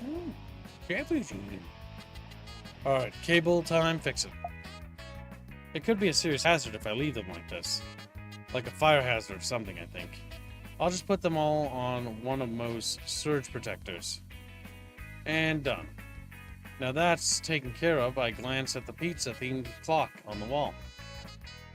Catfish. Alright, cable time, fix it. It could be a serious hazard if I leave them like this. Like a fire hazard or something, I think. I'll just put them all on one of Mo's surge protectors. And done. Now that's taken care of, I glance at the pizza-themed clock on the wall.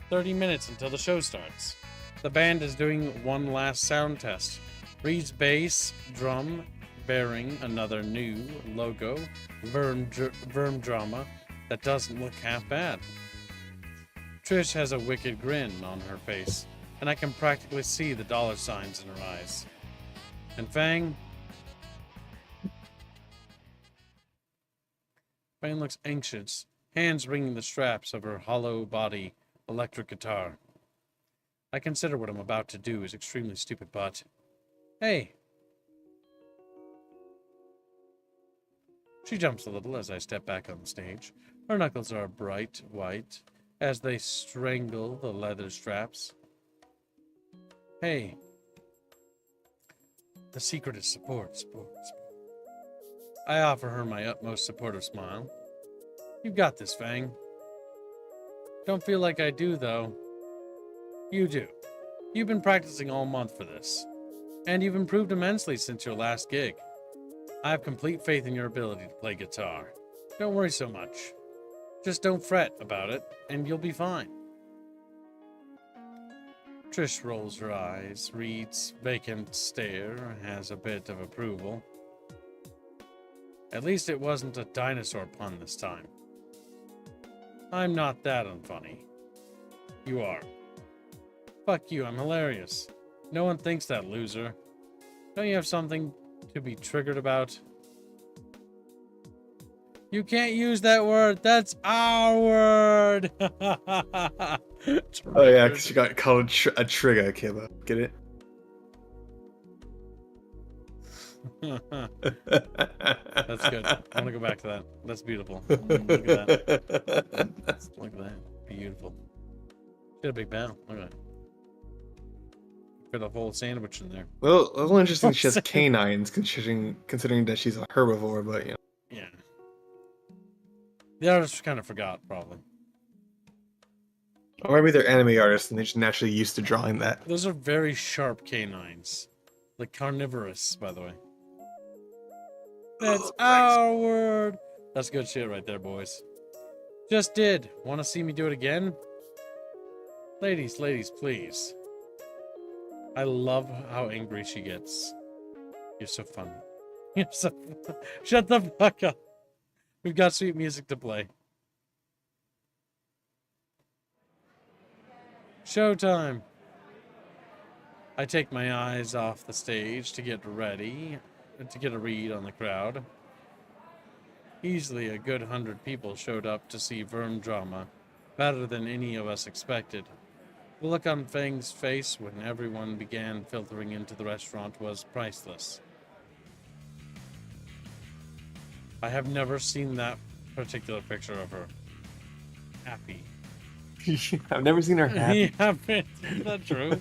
30 minutes until the show starts. The band is doing one last sound test. Reed's bass, drum, bearing another new logo, Verm drama, that doesn't look half bad. Trish has a wicked grin on her face, and I can practically see the dollar signs in her eyes. And Fang looks anxious, hands wringing the straps of her hollow body electric guitar. I consider what I'm about to do is extremely stupid, but... Hey! She jumps a little as I step back on the stage. Her knuckles are bright white as they strangle the leather straps. Hey. The secret is support. I offer her my utmost supportive smile. You've got this, Fang. Don't feel like I do, though. You do. You've been practicing all month for this. And you've improved immensely since your last gig. I have complete faith in your ability to play guitar. Don't worry so much. Just don't fret about it, and you'll be fine. Trish rolls her eyes, Reed's vacant stare has a bit of approval. At least it wasn't a dinosaur pun this time. I'm not that unfunny. You are. Fuck you, I'm hilarious. No one thinks that, loser. Don't you have something to be triggered about? You can't use that word. That's our word. Oh yeah, because you got called a trigger, Kayla. Get it? That's good. I want to go back to that. That's beautiful. Look at that. Look at that. Beautiful. Get a big bow. Look at that. Got a whole sandwich in there. Well, a little interesting she has canines, considering that she's a herbivore, but you know. Yeah. The artist kind of forgot, probably. Or maybe they're anime artists and they're just naturally used to drawing that. Those are very sharp canines. Like carnivorous, by the way. That's our word. That's good shit right there, boys. Just did. Want to see me do it again? Ladies, please. I love how angry she gets. You're so funny. You're so Shut the fuck up. We've got sweet music to play. Showtime. I take my eyes off the stage to get ready, to get a read on the crowd. Easily a good 100 people showed up to see Verm drama, better than any of us expected. The look on Fang's face when everyone began filtering into the restaurant was priceless. I have never seen that particular picture of her happy. I've never seen her happy. Is that true?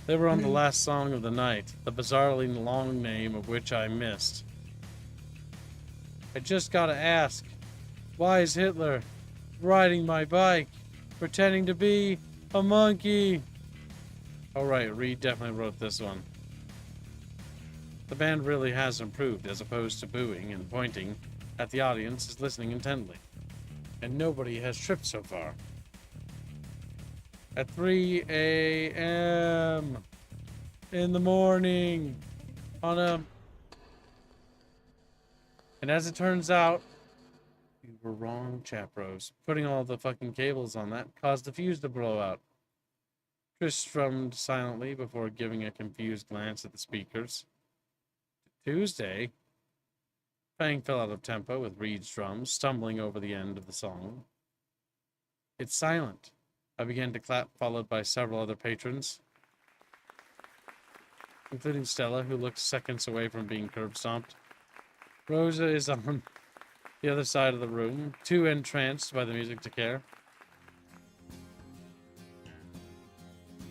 They were on the last song of the night, the bizarrely long name of which I missed. I just gotta ask, why is Hitler riding my bike, pretending to be a monkey? Oh right, Reed definitely wrote this one. The band really has improved, as opposed to booing and pointing at the audience is listening intently. And nobody has tripped so far. At 3 a.m. in the morning on a... And as it turns out, we were wrong, chat bros. Putting all the fucking cables on that caused the fuse to blow out. Trish strummed silently before giving a confused glance at the speakers. Tuesday. Fang fell out of tempo with Reed's drums, stumbling over the end of the song. It's silent. I began to clap, followed by several other patrons, including Stella, who looked seconds away from being curb stomped. Rosa is on the other side of the room, too entranced by the music to care.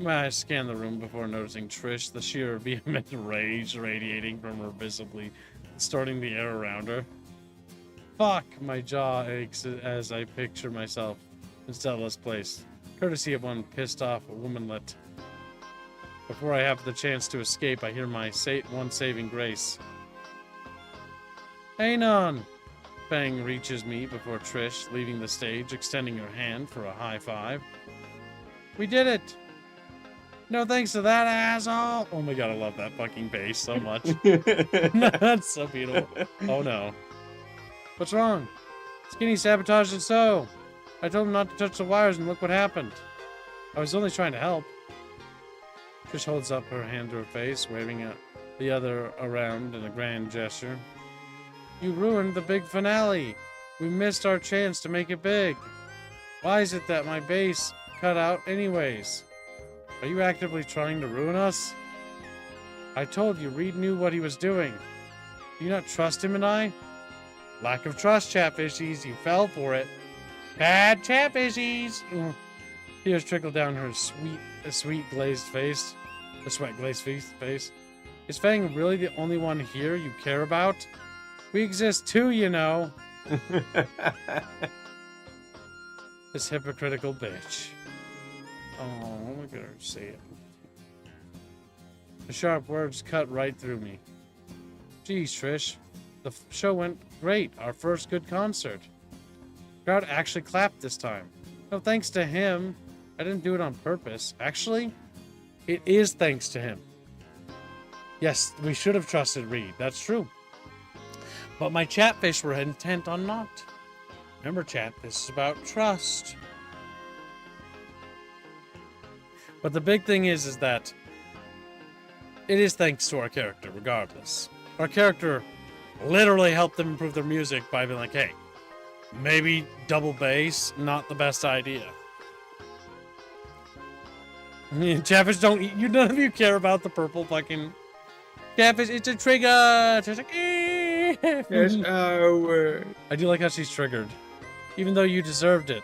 I scanned the room before noticing Trish, the sheer vehement rage radiating from her, visibly distorting the air around her. Fuck! My jaw aches as I picture myself in Stella's place, courtesy of one pissed-off womanlet. Before I have the chance to escape, I hear my one saving grace. Anon! Fang reaches me before Trish, leaving the stage, extending her hand for a high five. We did it! No thanks to that asshole! Oh my god, I love that fucking bass so much. That's so beautiful. Oh no. What's wrong? Skinny sabotaged it so. I told him not to touch the wires and look what happened. I was only trying to help. Trish holds up her hand to her face, waving the other around in a grand gesture. You ruined the big finale. We missed our chance to make it big. Why is it that my bass cut out anyways? Are you actively trying to ruin us? I told you Reed knew what he was doing. Do you not trust him and I? Lack of trust, chatfishies. You fell for it. Bad chatfishies. Tears trickle down her sweet glazed face. The sweat glazed face. Is Fang really the only one here you care about? We exist too, you know. This hypocritical bitch. Oh, look at her say it. The sharp words cut right through me. Geez, Trish. The show went great. Our first good concert. The crowd actually clapped this time. No thanks to him. I didn't do it on purpose. Actually, it is thanks to him. Yes, we should have trusted Reed. That's true. But my chatfish were intent on not. Remember, chat, this is about trust. But the big thing is that it is thanks to our character, regardless. Our character literally helped them improve their music by being like, hey, maybe double bass, not the best idea. Chatfish don't eat you. None of you care about the purple fucking Chatfish. It's a trigger. She's like, Yes, I do like how she's triggered, even though you deserved it.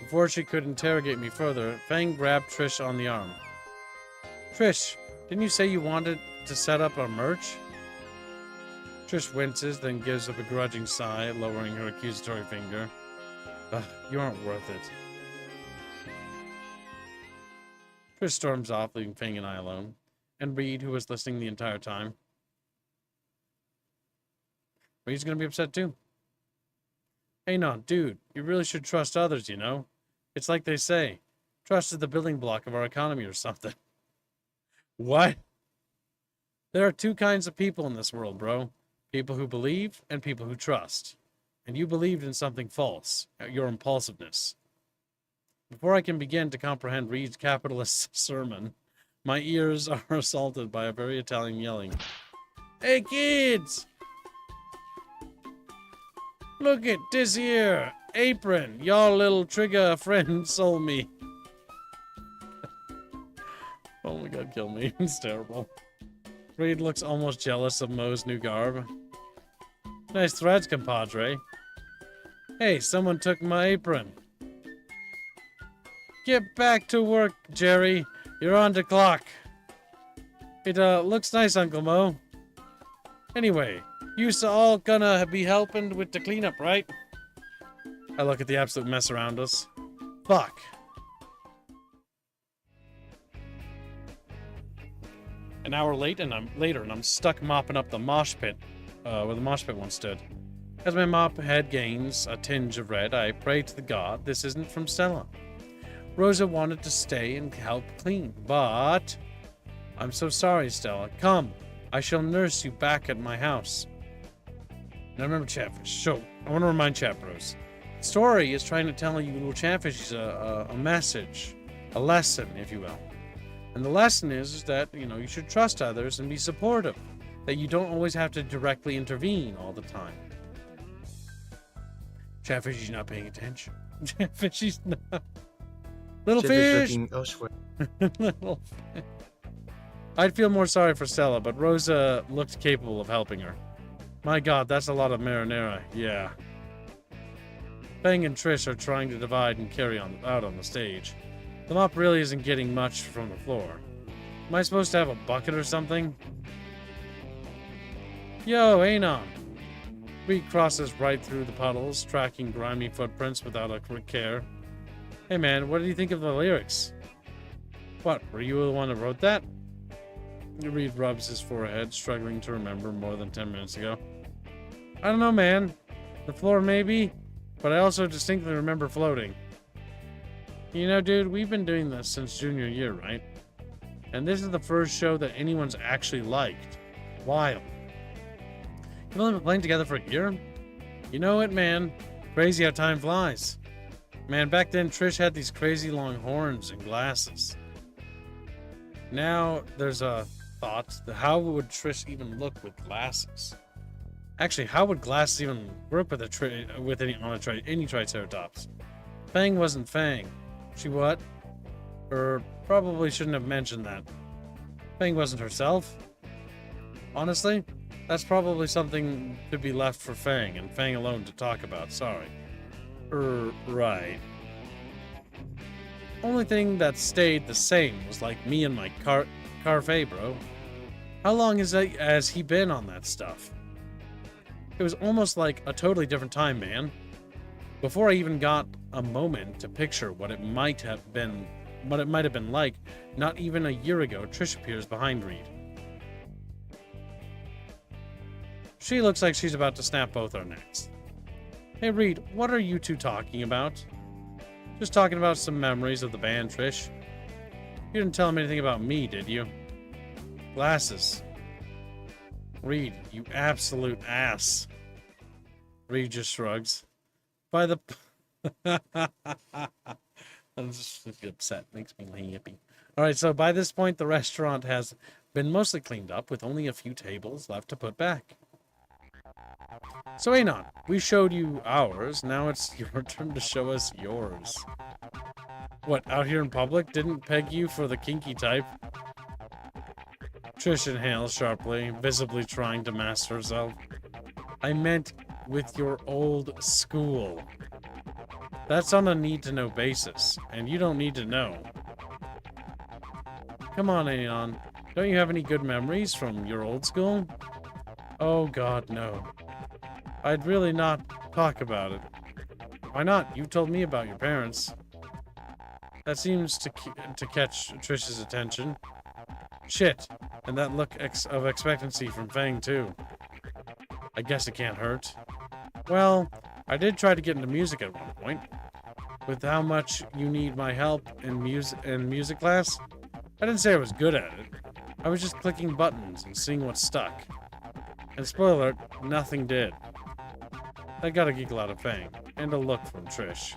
Before she could interrogate me further, Fang grabbed Trish on the arm. Trish, didn't you say you wanted to set up our merch? Trish winces, then gives a begrudging sigh, lowering her accusatory finger. Ugh, you aren't worth it. Trish storms off, leaving Fang and I alone, and Reed, who was listening the entire time. Reed's gonna be upset too. Hey, no, dude, you really should trust others, you know? It's like they say, trust is the building block of our economy or something. What? There are two kinds of people in this world, bro. People who believe and people who trust. And you believed in something false, your impulsiveness. Before I can begin to comprehend Reed's capitalist sermon, my ears are assaulted by a very Italian yelling. Hey, kids! Look at this here apron y'all little trigger friend sold me. Oh my god, kill me. It's terrible. Reed looks almost jealous of Mo's new garb. Nice threads, compadre. Hey, someone took my apron. Get back to work, Jerry. You're on the clock. It looks nice, Uncle Mo. Anyway, you all gonna be helping with the cleanup, right? I look at the absolute mess around us. Fuck. An hour later, and I'm stuck mopping up the mosh pit, where the mosh pit once stood. As my mop head gains a tinge of red, I pray to the god this isn't from Stella. Rosa wanted to stay and help clean, but... I'm so sorry, Stella. Come, I shall nurse you back at my house. Now remember Chatfish. So, I want to remind Chat Bros. The story is trying to tell you little Chatfish a message, a lesson, if you will. And the lesson is that, you know, you should trust others and be supportive. That you don't always have to directly intervene all the time. Chatfish is not paying attention. Chatfish is not. Little Chatfish fish! looking elsewhere. Little fish. I'd feel more sorry for Stella, but Rosa looked capable of helping her. My god, that's a lot of marinara. Yeah. Fang and Trish are trying to divide and carry out on the stage. The mop really isn't getting much from the floor. Am I supposed to have a bucket or something? Yo, Anon. Reed crosses right through the puddles, tracking grimy footprints without a quick care. Hey man, what did you think of the lyrics? What, were you the one that wrote that? Reed rubs his forehead, struggling to remember more than 10 minutes ago. I don't know, man. The floor maybe, but I also distinctly remember floating. You know, dude, we've been doing this since junior year, right? And this is the first show that anyone's actually liked. Wild. You've only been playing together for a year? You know it, man. Crazy how time flies. Man, back then Trish had these crazy long horns and glasses. Now there's a thought that how would Trish even look with glasses? Actually, how would glasses even work with any Triceratops? Fang wasn't Fang. She what? Probably shouldn't have mentioned that. Fang wasn't herself. Honestly, that's probably something to be left for Fang and Fang alone to talk about. Sorry. Right. Only thing that stayed the same was like me and my Carfe, bro. How long has he been on that stuff? It was almost like a totally different time, man. Before I even got a moment to picture what it might have been like, not even a year ago, Trish appears behind Reed. She looks like she's about to snap both our necks. Hey Reed, what are you two talking about? Just talking about some memories of the band, Trish. You didn't tell him anything about me, did you? Glasses. Reed, you absolute ass. Reed just shrugs. By the... I'm just upset. Makes me happy. Alright, so by this point, the restaurant has been mostly cleaned up with only a few tables left to put back. So Anon, we showed you ours, now it's your turn to show us yours. What, out here in public? Didn't peg you for the kinky type? Trish inhales sharply, visibly trying to master herself. I meant with your old school. That's on a need-to-know basis, and you don't need to know. Come on, Anon. Don't you have any good memories from your old school? Oh god, no. I'd really not talk about it. Why not? You told me about your parents. That seems to catch Trish's attention. Shit, and that look of expectancy from Fang too. I guess it can't hurt. Well, I did try to get into music at one point. With how much you need my help in music class, I didn't say I was good at it. I was just clicking buttons and seeing what stuck. And spoiler alert, nothing did. I got a giggle out of Fang, and a look from Trish.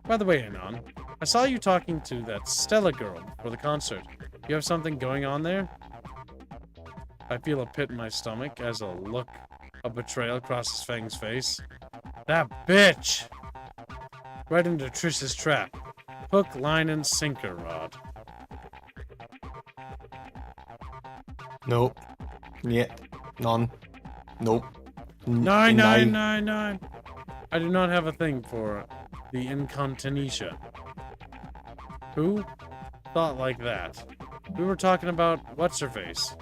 By the way, Anon, I saw you talking to that Stella girl for the concert. You have something going on there? I feel a pit in my stomach as a look of betrayal crosses Fang's face. That bitch! Right into Trish's trap. Hook, line, and sinker, Rod. Nope. Yeah. None. Nope. 9999. I do not have a thing for the incontinentia. Who? Thought like that. We were talking about what's-her-face.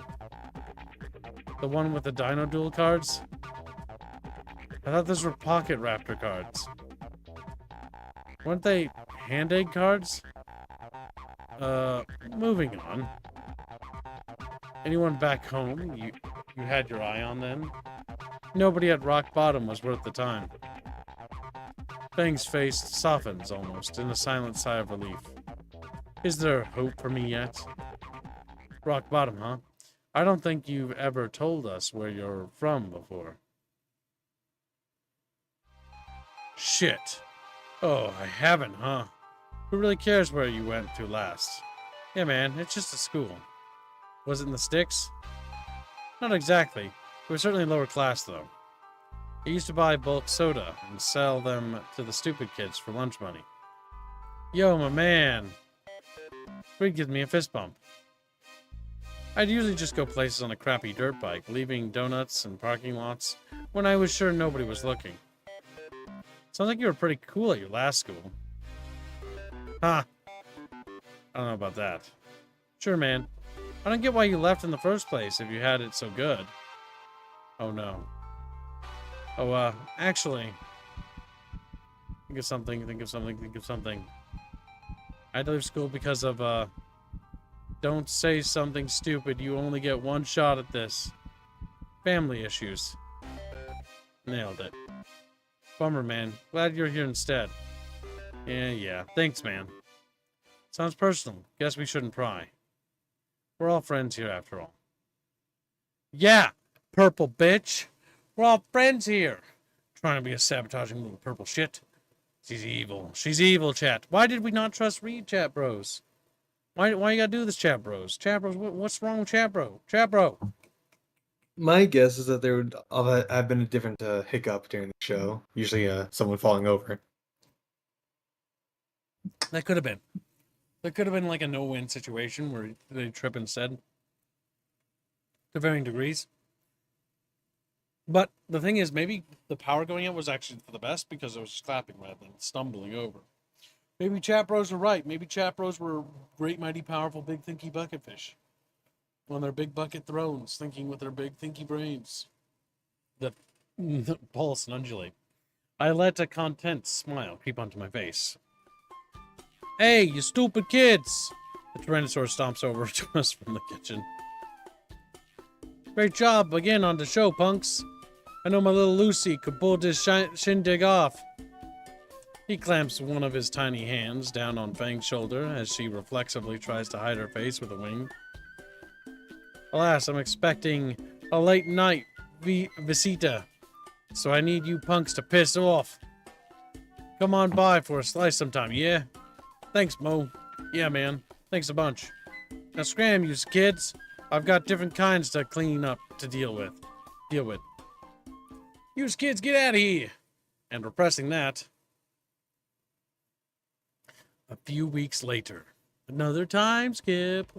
The one with the Dino Duel cards? I thought those were Pocket Raptor cards. Weren't they Hand-Egg cards? Moving on. Anyone back home you had your eye on then? Nobody at rock bottom was worth the time. Fang's face softens almost in a silent sigh of relief. Is there hope for me yet? Rock bottom, huh? I don't think you've ever told us where you're from before. Shit. Oh, I haven't, huh? Who really cares where you went to last? Yeah, man, it's just a school. Was it in the sticks? Not exactly. It was certainly lower class, though. I used to buy bulk soda and sell them to the stupid kids for lunch money. Yo, my man. Reed gives me a fist bump. I'd usually just go places on a crappy dirt bike, leaving donuts in parking lots when I was sure nobody was looking. Sounds like you were pretty cool at your last school. Huh. I don't know about that. Sure, man. I don't get why you left in the first place if you had it so good. Oh, no. Oh, actually. Think of something. I had to leave school because of, don't say something stupid. You only get one shot at this. Family issues. Nailed it. Bummer, man. Glad you're here instead. Yeah. Thanks, man. Sounds personal. Guess we shouldn't pry. We're all friends here, after all. Yeah, purple bitch. We're all friends here. Trying to be a sabotaging little purple shit. She's evil. She's evil, chat. Why did we not trust Reed, chat bros? Why you gotta do this, chat bros? Chat bros, what's wrong with chat bro? Chat bro. My guess is that there would have been a different hiccup during the show. Usually someone falling over. That could have been. That could have been like a no-win situation where they trip instead. To varying degrees. But the thing is, maybe the power going out was actually for the best because it was just clapping rather than stumbling over. Maybe chat bros were right. Maybe chat bros were great, mighty, powerful, big, thinky bucket fish. On their big bucket thrones, thinking with their big, thinky brains. The pulse and undulate. I let a content smile creep onto my face. Hey, you stupid kids! The Tyrannosaurus stomps over to us from the kitchen. Great job again on the show, punks. I know my little Lucy could pull this shindig off. He clamps one of his tiny hands down on Fang's shoulder as she reflexively tries to hide her face with a wing. Alas, I'm expecting a late night visita, so I need you punks to piss off. Come on by for a slice sometime, yeah? Thanks, Mo. Yeah, man. Thanks a bunch. Now scram, you kids. I've got different kinds to clean up to deal with. You kids, get out of here! And repressing that. A few weeks later. Another time skip.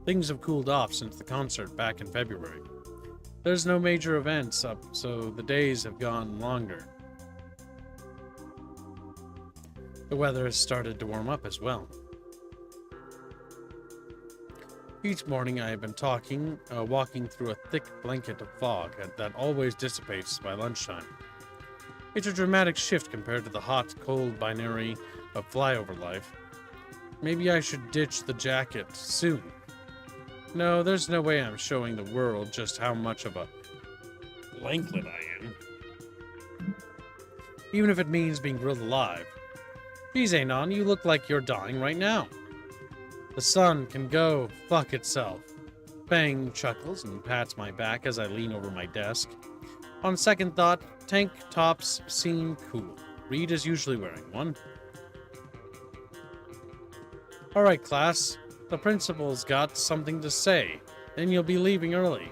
Things have cooled off since the concert back in February. There's no major events up, so the days have gone longer. The weather has started to warm up as well. Each morning I have been walking through a thick blanket of fog that always dissipates by lunchtime. It's a dramatic shift compared to the hot, cold binary of flyover life. Maybe I should ditch the jacket soon. No, there's no way I'm showing the world just how much of a blanklet I am. Even if it means being grilled alive. Geez, Anon, you look like you're dying right now. The sun can go fuck itself. Fang chuckles and pats my back as I lean over my desk. On second thought, tank tops seem cool. Reed is usually wearing one. Alright, class. The principal's got something to say. Then you'll be leaving early.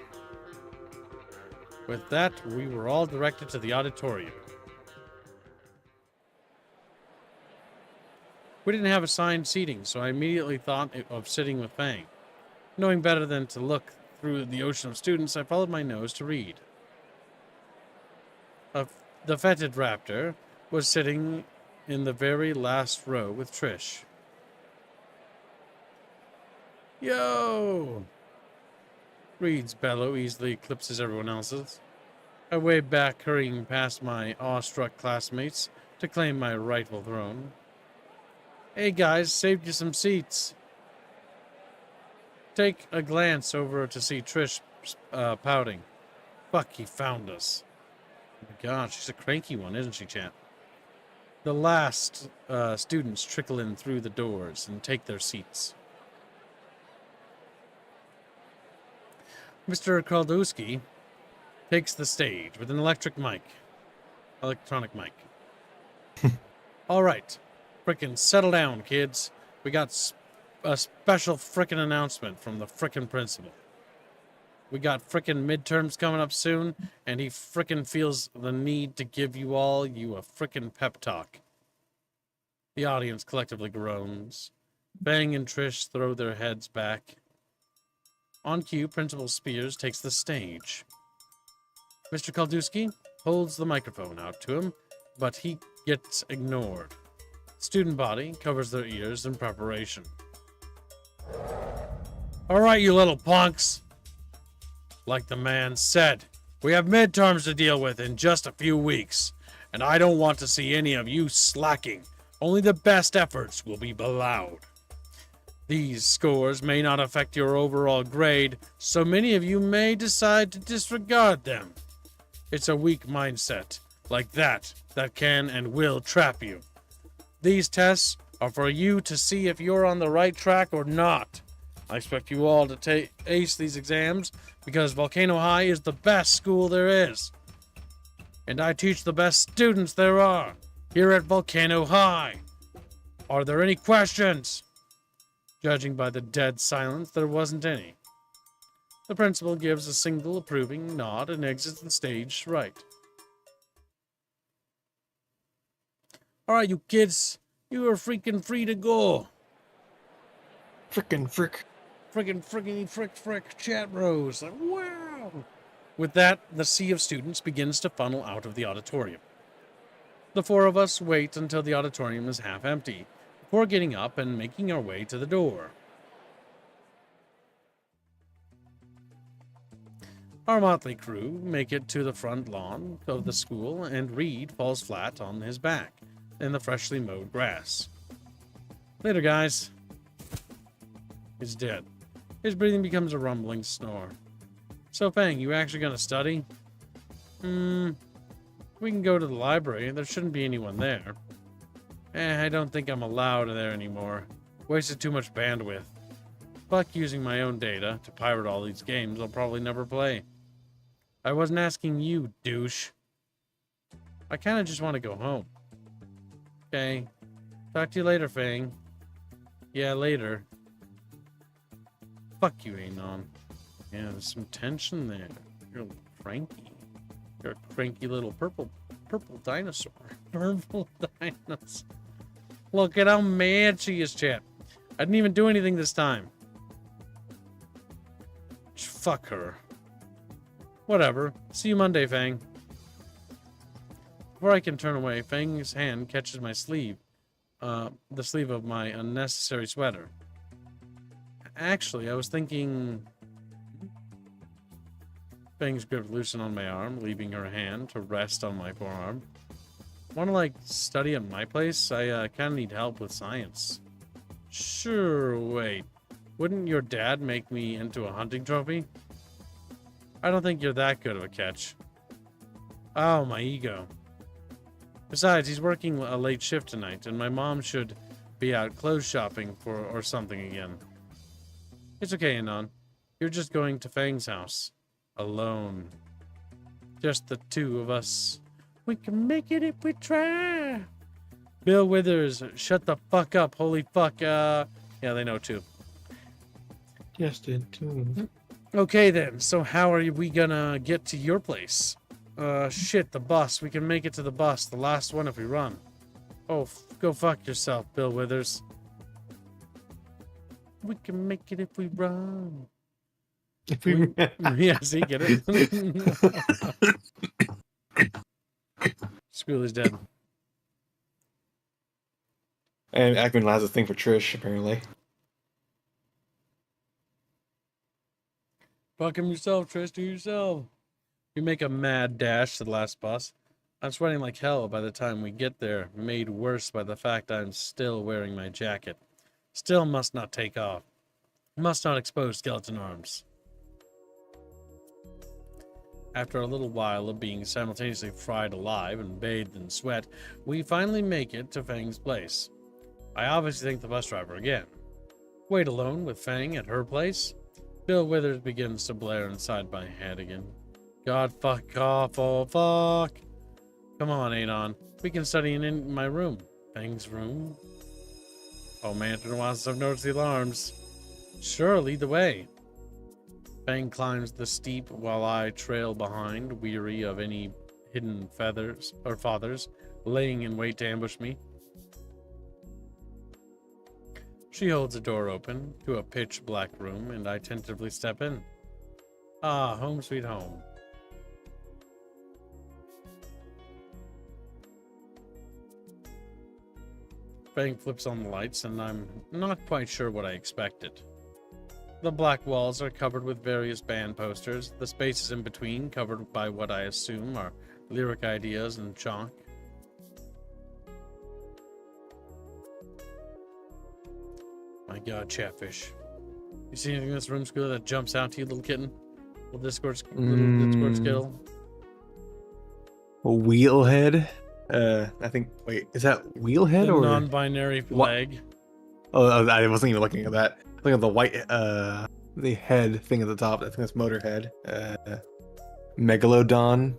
With that, we were all directed to the auditorium. We didn't have assigned seating, so I immediately thought of sitting with Fang. Knowing better than to look through the ocean of students, I followed my nose to Reed. The fetid raptor was sitting in the very last row with Trish. Yo! Reed's bellow easily eclipses everyone else's. I wave back, hurrying past my awestruck classmates to claim my rightful throne. Hey guys, saved you some seats. Take a glance over to see Trish pouting. Fuck, he found us. Oh my god, she's a cranky one, isn't she, chat? The last students trickle in through the doors and take their seats. Mr. Kaldowski, takes the stage with an electronic mic. All right, frickin' settle down, kids. We got a special frickin' announcement from the frickin' principal. We got frickin' midterms coming up soon, and he frickin' feels the need to give you all a frickin' pep talk. The audience collectively groans. Bang and Trish throw their heads back. On cue, Principal Spears takes the stage. Mr. Kaldusky holds the microphone out to him, but he gets ignored. Student body covers their ears in preparation. All right, you little punks. Like the man said, we have midterms to deal with in just a few weeks, and I don't want to see any of you slacking. Only the best efforts will be allowed. These scores may not affect your overall grade, so many of you may decide to disregard them. It's a weak mindset like that can and will trap you. These tests are for you to see if you're on the right track or not. I expect you all to ace these exams because Volcano High is the best school there is. And I teach the best students there are here at Volcano High. Are there any questions? Judging by the dead silence, there wasn't any. The principal gives a single approving nod and exits the stage right. All right, you kids, you are freaking free to go. Frickin' frick. Frick, chat bros. Like, wow. With that, the sea of students begins to funnel out of the auditorium. The four of us wait until the auditorium is half empty, before getting up and making our way to the door. Our motley crew make it to the front lawn of the school, and Reed falls flat on his back in the freshly mowed grass. Later, guys. He's dead. His breathing becomes a rumbling snore. So, Fang, you actually gonna study? We can go to the library. There shouldn't be anyone there. I don't think I'm allowed there anymore. Wasted too much bandwidth. Fuck using my own data to pirate all these games I'll probably never play. I wasn't asking you, douche. I kinda just want to go home. Okay. Talk to you later, Fang. Yeah, later. Fuck you, Anon. Yeah, there's some tension there. You're a little cranky. You're a cranky little purple dinosaur. Purple dinosaur. Look at how mad she is, chat. I didn't even do anything this time. Fuck her. Whatever. See you Monday, Fang. Before I can turn away, Fang's hand catches my sleeve. The sleeve of my unnecessary sweater. Actually, I was thinking... Fang's grip loosened on my arm, leaving her hand to rest on my forearm. Want to, study at my place? I kind of need help with science. Sure, wait. Wouldn't your dad make me into a hunting trophy? I don't think you're that good of a catch. Oh, my ego. Besides, he's working a late shift tonight, and my mom should be out clothes shopping or something again. It's okay, Anon. You're just going to Fang's house. Alone. Just the two of us. We can make it if we try. Bill Withers, shut the fuck up. Holy fuck. Yeah, they know too. Just in tune. Okay then, so how are we gonna get to your place? Shit, the bus. We can make it to the bus. The last one if we run. Oh, go fuck yourself, Bill Withers. We can make it if we run. If we Yeah, see, get it? School is dead. And Ackman has a thing for Trish, apparently. Fuck him yourself, Trish, do yourself. We make a mad dash to the last bus. I'm sweating like hell by the time we get there, made worse by the fact I'm still wearing my jacket. Still must not take off. Must not expose skeleton arms. After a little while of being simultaneously fried alive and bathed in sweat, we finally make it to Fang's place. I obviously thank the bus driver again. Wait alone with Fang at her place. Bill Withers begins to blare inside my head again. God, fuck off. Oh, fuck. Come on, Adon. We can study in my room. Fang's room? Oh man, it's been a while since I've noticed the alarms. Sure, lead the way. Fang climbs the steep while I trail behind, weary of any hidden feathers or fathers laying in wait to ambush me. She holds the door open to a pitch black room, and I tentatively step in. Ah, home sweet home. Fang flips on the lights, and I'm not quite sure what I expected. The black walls are covered with various band posters, the spaces in between covered by what I assume are lyric ideas and chalk. My god, Chatfish. You see anything in this room, Schooler, that jumps out to you, little kitten? Little Discord skill? A wheelhead? I think. Wait, is that wheelhead The or non-binary flag. Oh, I wasn't even looking at that. Look at the white, the head thing at the top. I think that's Motorhead. Megalodon,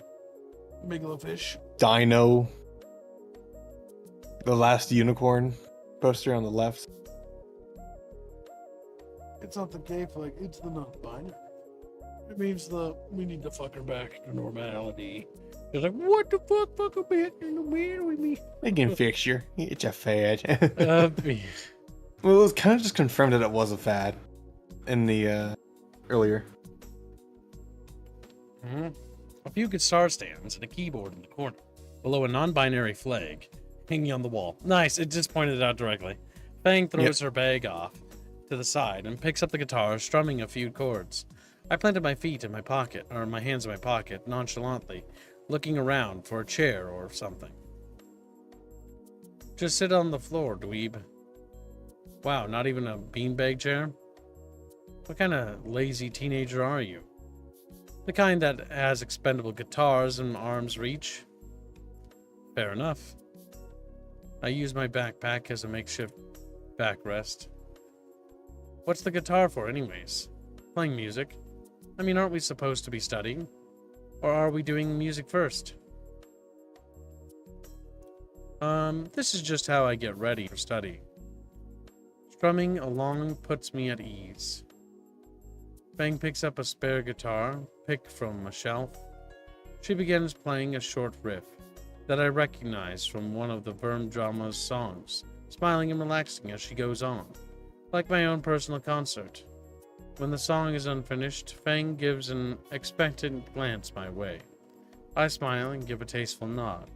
Megalofish. Dino, the last unicorn poster on the left. It's not the gay flag, it's the non-binary. It means we need to fuck her back to normality. It's like, what the fuck up here in the weird with me? They can fix you. It's a fad. Me. Well, it was kind of just confirmed that it was a fad in the earlier. A few guitar stands and a keyboard in the corner, below a non-binary flag hanging on the wall. Nice, it just pointed it out directly. Fang throws her bag off to the side and picks up the guitar, strumming a few chords. I planted my feet in my pocket, or my hands in my pocket, nonchalantly, looking around for a chair or something. Just sit on the floor, dweeb. Wow, not even a beanbag chair? What kind of lazy teenager are you? The kind that has expendable guitars in arm's reach? Fair enough. I use my backpack as a makeshift backrest. What's the guitar for, anyways? Playing music? I mean, aren't we supposed to be studying? Or are we doing music first? This is just how I get ready for study. Strumming along puts me at ease. Fang picks up a spare guitar, picked from a shelf. She begins playing a short riff that I recognize from one of the Verm Drama's songs, smiling and relaxing as she goes on, like my own personal concert. When the song is unfinished, Fang gives an expectant glance my way. I smile and give a tasteful nod.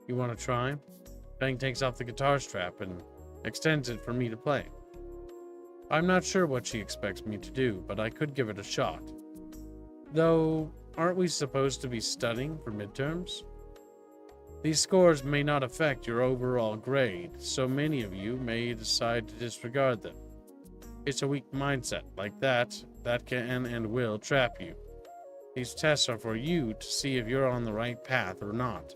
You want to try? Fang takes off the guitar strap and extends it for me to play. I'm not sure what she expects me to do, but I could give it a shot. Though, aren't we supposed to be studying for midterms? These scores may not affect your overall grade, so many of you may decide to disregard them. It's a weak mindset like that can and will trap you. These tests are for you to see if you're on the right path or not.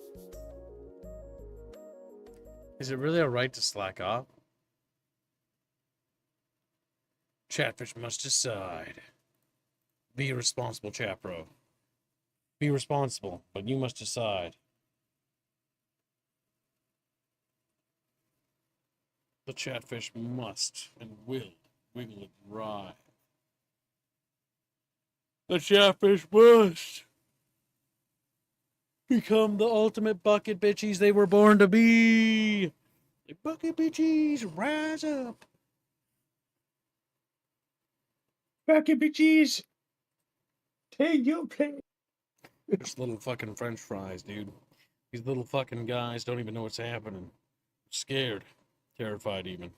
Is it really alright to slack off? Chatfish must decide. Be a responsible chapro. Be responsible, but you must decide. The chatfish must and will wiggle it right. The chatfish must become the ultimate bucket bitchies they were born to be. The bucket bitchies, rise up. Bucket bitches, take your place. Just little fucking French fries, dude. These little fucking guys don't even know what's happening. Scared, terrified even.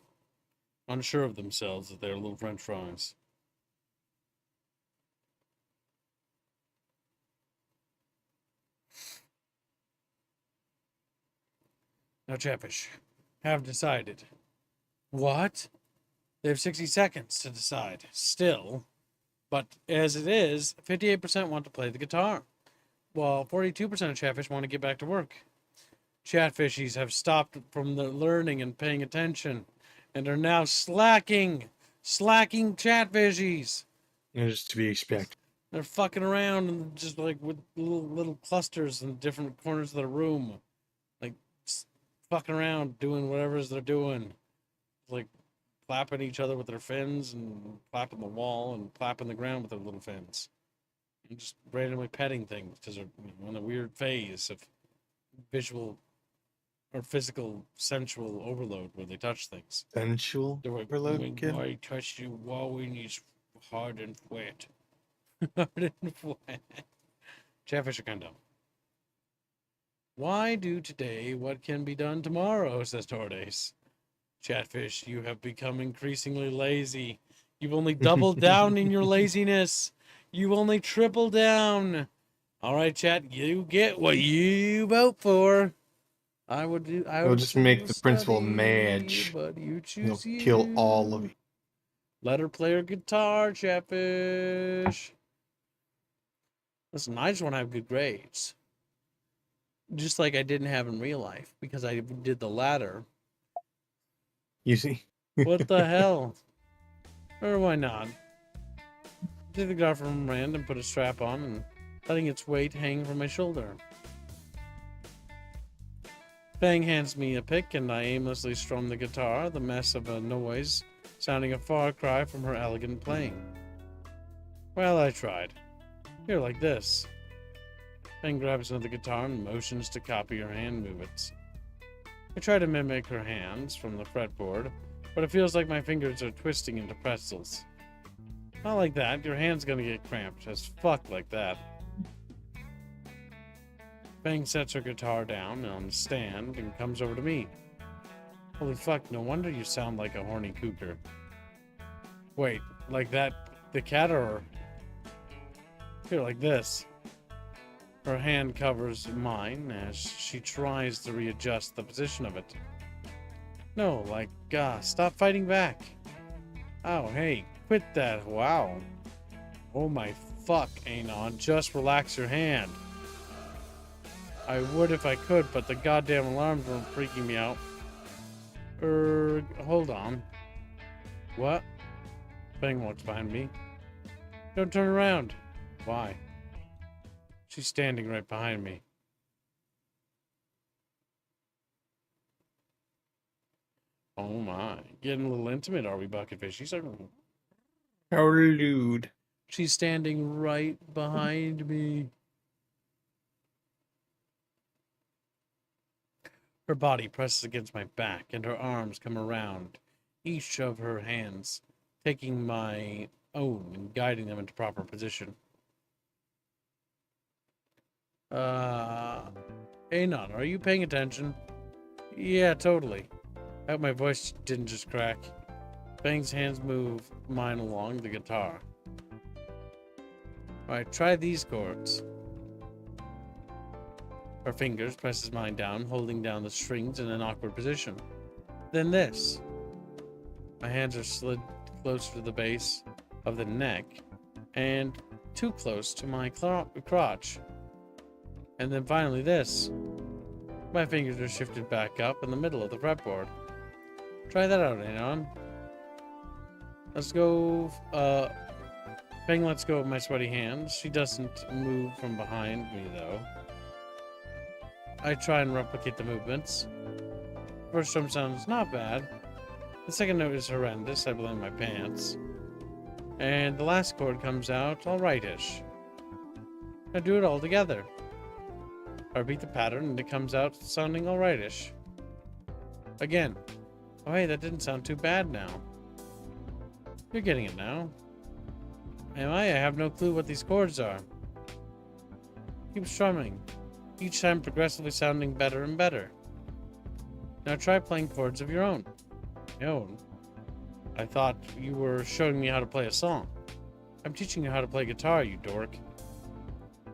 Unsure of themselves that they're little French fries. Now, Chatfish, have decided. What? They have 60 seconds to decide. Still. But as it is, 58% want to play the guitar, while 42% of Chatfish want to get back to work. Chatfishies have stopped from the learning and paying attention, and are now slacking. Slacking Chatfishies. It's to be expected. They're fucking around and just like with little clusters in different corners of the room. Like, just fucking around, doing whatever it is they're doing. Like, clapping each other with their fins and clapping the wall and clapping the ground with their little fins. And just randomly petting things because they're in a weird phase of visual or physical sensual overload where they touch things. Sensual They're like, overload, kid? I touched you while when it's hard and wet. Hard and wet. Chatfish are kind of dumb. Why do today what can be done tomorrow, says Tordes. Chatfish, you have become increasingly lazy. You've only doubled down in your laziness. You only triple down. All right, chat, you get what you vote for. I would do. I It'll would just make the principal study, mad. but you He'll choose you. kill all of you. Let her play her guitar, Chatfish. Listen, I just want to have good grades. Just like I didn't have in real life because I did the latter. You see? What the hell? Or why not? Take the guitar from Rand and put a strap on and letting its weight hang from my shoulder. Fang hands me a pick and I aimlessly strum the guitar, the mess of a noise sounding a far cry from her elegant playing. Well, I tried. Here, like this. Fang grabs another guitar and motions to copy her hand movements. I try to mimic her hands from the fretboard, but it feels like my fingers are twisting into pretzels. Not like that, your hand's gonna get cramped as fuck like that. Fang sets her guitar down on the stand and comes over to me. Holy fuck, no wonder you sound like a horny cougar. Wait, like that, the cat or... Here, like this. Her hand covers mine as she tries to readjust the position of it. No, like, stop fighting back. Oh, hey, quit that, wow. Oh my fuck, Anon, just relax your hand. I would if I could, but the goddamn alarms were freaking me out. Hold on. What? Fang walks behind me. Don't turn around. Why? She's standing right behind me. Oh my. Getting a little intimate, are we, Bucketfish? She's like... How lewd. She's standing right behind me. Her body presses against my back, and her arms come around each of her hands, taking my own and guiding them into proper position. Anon, are you paying attention? Yeah, totally. I hope my voice didn't just crack. Fang's hands move mine along the guitar. Alright, try these chords. Her fingers presses mine down, holding down the strings in an awkward position. Then this. My hands are slid closer to the base of the neck and too close to my crotch. And then finally this. My fingers are shifted back up in the middle of the fretboard. Try that out, Anon. Let's go, Fang lets go of my sweaty hands. She doesn't move from behind me, though. I try and replicate the movements. First drum sounds not bad. The second note is horrendous. I blame my pants. And the last chord comes out alright-ish. Now do it all together. I repeat the pattern and it comes out sounding alright-ish. Again. Oh hey, that didn't sound too bad now. You're getting it now. Am I? I have no clue what these chords are. Keep strumming. Each time progressively sounding better and better. Now try playing chords of your own. My own? I thought you were showing me how to play a song. I'm teaching you how to play guitar, you dork.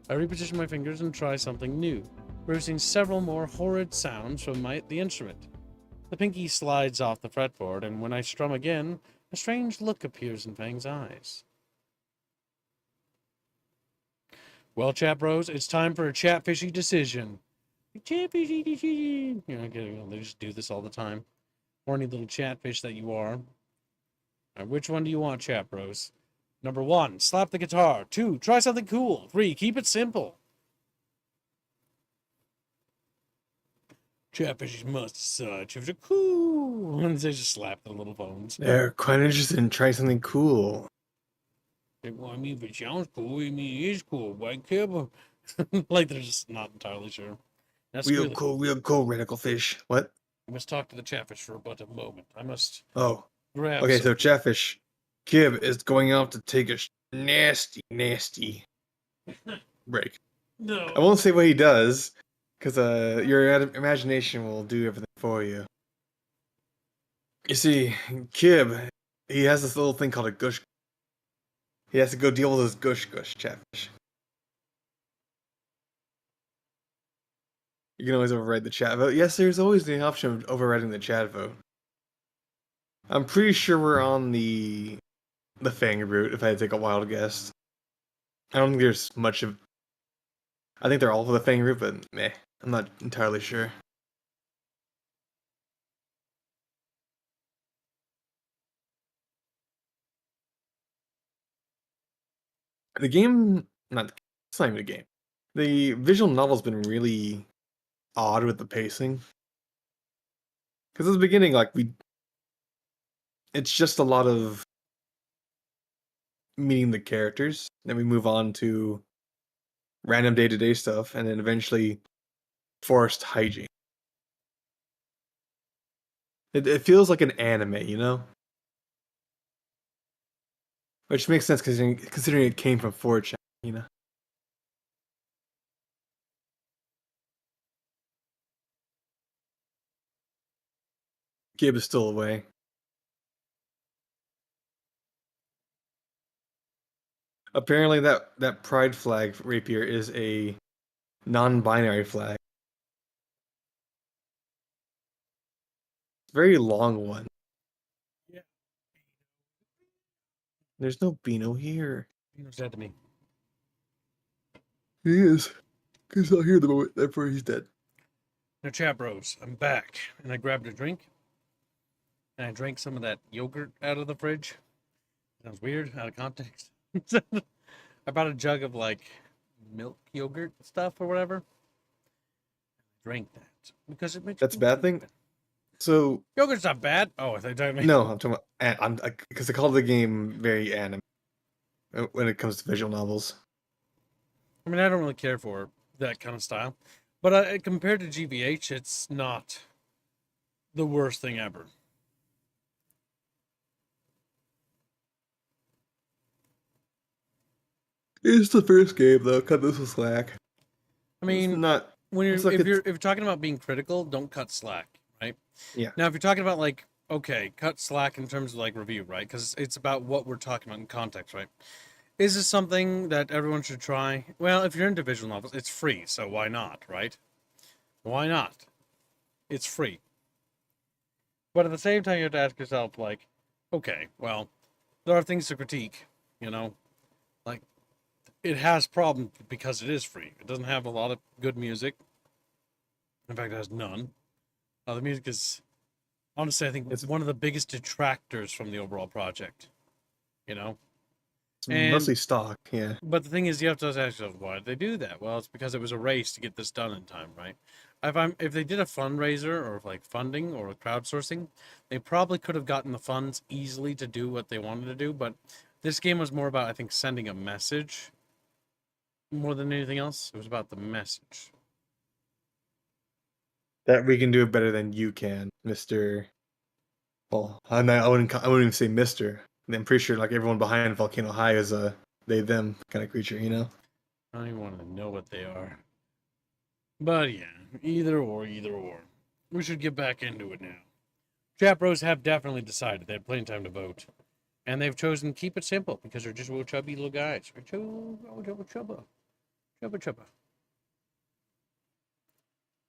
I reposition my fingers and try something new, producing several more horrid sounds from the instrument. The pinky slides off the fretboard, and when I strum again, a strange look appears in Fang's eyes. Well, chat bros, it's time for a chatfishy decision. Chatfishy decision. They just do this all the time. Horny little chatfish that you are. Which one do you want, chat bros? Number 1, slap the guitar. 2, try something cool. 3, keep it simple. Chatfish must such. If it's cool. And they just slap the little phones. They're quite interested in trying something cool. Well, I mean, if it sounds cool, I mean, it is cool. White kibble. Like, they're just not entirely sure. That's Real good. cool, radical fish. What? I must talk to the Chatfish for but a moment. I must Oh. grab Okay, so some. Chatfish, Kib is going out to take a nasty break. No. I won't say what he does, because your imagination will do everything for you. You see, Kib, he has this little thing called a gush. He has to go deal with his gush, Chatfish. You can always override the chat vote. Yes, there's always the option of overriding the chat vote. I'm pretty sure we're on the Fang route, if I had to take a wild guess. I don't think there's much of... I think they're all for the Fang route, but meh. I'm not entirely sure. The game... It's not even a game. The visual novel's been really odd with the pacing. Because at the beginning, like, it's just a lot of meeting the characters. Then we move on to random day-to-day stuff, and then eventually forced hygiene. It feels like an anime, you know? Which makes sense considering it came from 4chan, you know? Gabe is still away. Apparently that pride flag rapier is a non-binary flag. Very long one. Yeah. There's no Beano here. Beano's dead to me. He is. He's not here at the moment, therefore he's dead. Now, chat bros, I'm back. And I grabbed a drink. And I drank some of that yogurt out of the fridge. Sounds weird, out of context. I bought a jug of, like, milk yogurt stuff or whatever. Drank that. Because it makes That's a bad thing? So... Yogurt's not bad. Oh, I thought you were talking about... No, I'm talking about... Because I call the game very anime when it comes to visual novels. I mean, I don't really care for that kind of style. But compared to GBH, it's not the worst thing ever. It's the first game, though. Cut this with slack. I mean, It's not... when it's like if you're talking about being critical, don't cut slack, right? Yeah. Now, if you're talking about, like, okay, cut slack in terms of, like, review, right? Because it's about what we're talking about in context, right? Is this something that everyone should try? Well, if you're into visual novels, it's free, so why not, right? Why not? It's free. But at the same time, you have to ask yourself, like, okay, well, there are things to critique, you know? Like, it has problems because it is free. It doesn't have a lot of good music. In fact, it has none. The music is, honestly, I think it's one of the biggest detractors from the overall project, you know? It's mostly stock, yeah. But the thing is, you have to ask yourself, why did they do that? Well, it's because it was a race to get this done in time, right? If they did a fundraiser or like funding or crowdsourcing, they probably could have gotten the funds easily to do what they wanted to do. But this game was more about, I think, sending a message more than anything else. It was about the message. That we can do it better than you can, Mr. Well, I wouldn't even say Mr. I'm pretty sure like everyone behind Volcano High is a they/them kind of creature, you know? I don't even want to know what they are. But yeah, either or. We should get back into it now. Chat bros have definitely decided they had plenty of time to vote. And they've chosen to keep it simple because they're just little chubby little guys. Chubba.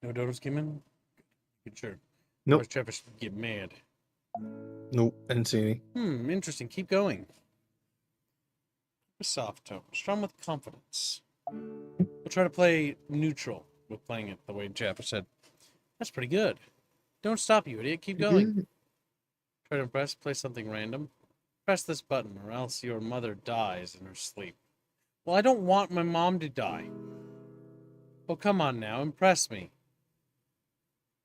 No dodos came in? Good, sure. Nope. Otherwise, Chatfish would get mad. Nope, I didn't see any. Interesting. Keep going. A soft tone. Strong with confidence. We'll try to play neutral with playing it the way Chatfish said. That's pretty good. Don't stop, you idiot. Keep going. Try to impress. Play something random. Press this button or else your mother dies in her sleep. Well, I don't want my mom to die. Well, come on now, impress me.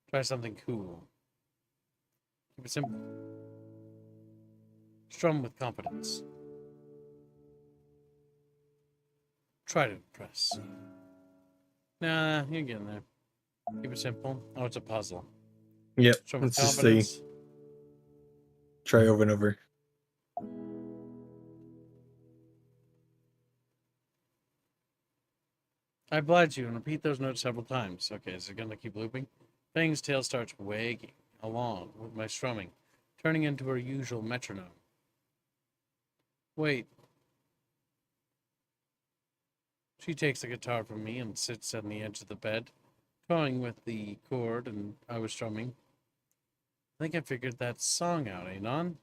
Try something cool. Keep it simple. Strum with confidence. Try to impress. Nah, you're getting there. Keep it simple. Oh, it's a puzzle. Yep. Strum with Let's just see. confidence. Try over and over. I oblige you and repeat those notes several times. Okay, is it gonna keep looping? Fang's tail starts wagging along with my strumming, turning into her usual metronome. Wait. She takes the guitar from me and sits on the edge of the bed, toying with the chord and I was strumming. I think I figured that song out, Anon.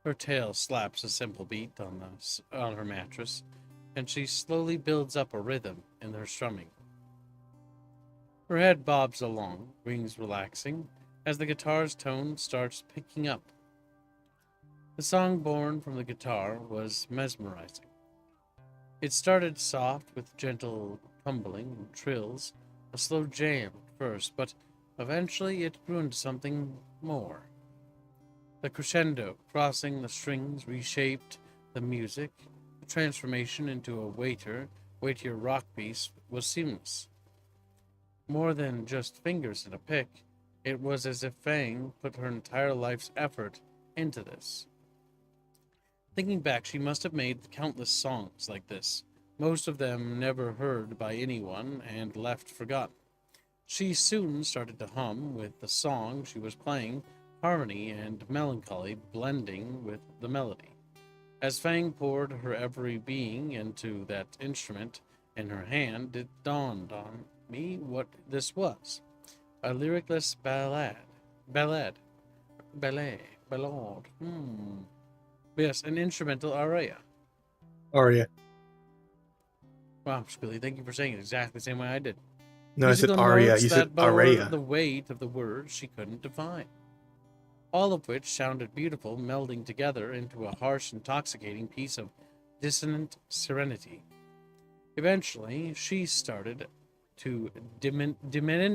Her tail slaps a simple beat on her mattress, and she slowly builds up a rhythm in her strumming. Her head bobs along, wings relaxing, as the guitar's tone starts picking up. The song born from the guitar was mesmerizing. It started soft with gentle tumbling and trills, a slow jam at first, but eventually it grew into something more. The crescendo crossing the strings reshaped the music. The transformation into a weightier rock piece was seamless. More than just fingers in a pick, it was as if Fang put her entire life's effort into this. Thinking back, she must have made countless songs like this, most of them never heard by anyone and left forgotten. She soon started to hum with the song she was playing, harmony and melancholy blending with the melody. As Fang poured her every being into that instrument in her hand, it dawned on me what this was. A lyricless ballad. Yes, an instrumental aria. Aria. Wow, Squilly, thank you for saying it exactly the same way I did. No, Musical I said aria. notes You said that bore aria. the weight of the words she couldn't define. All of which sounded beautiful, melding together into a harsh, intoxicating piece of dissonant serenity. Eventually, she started to diminuendo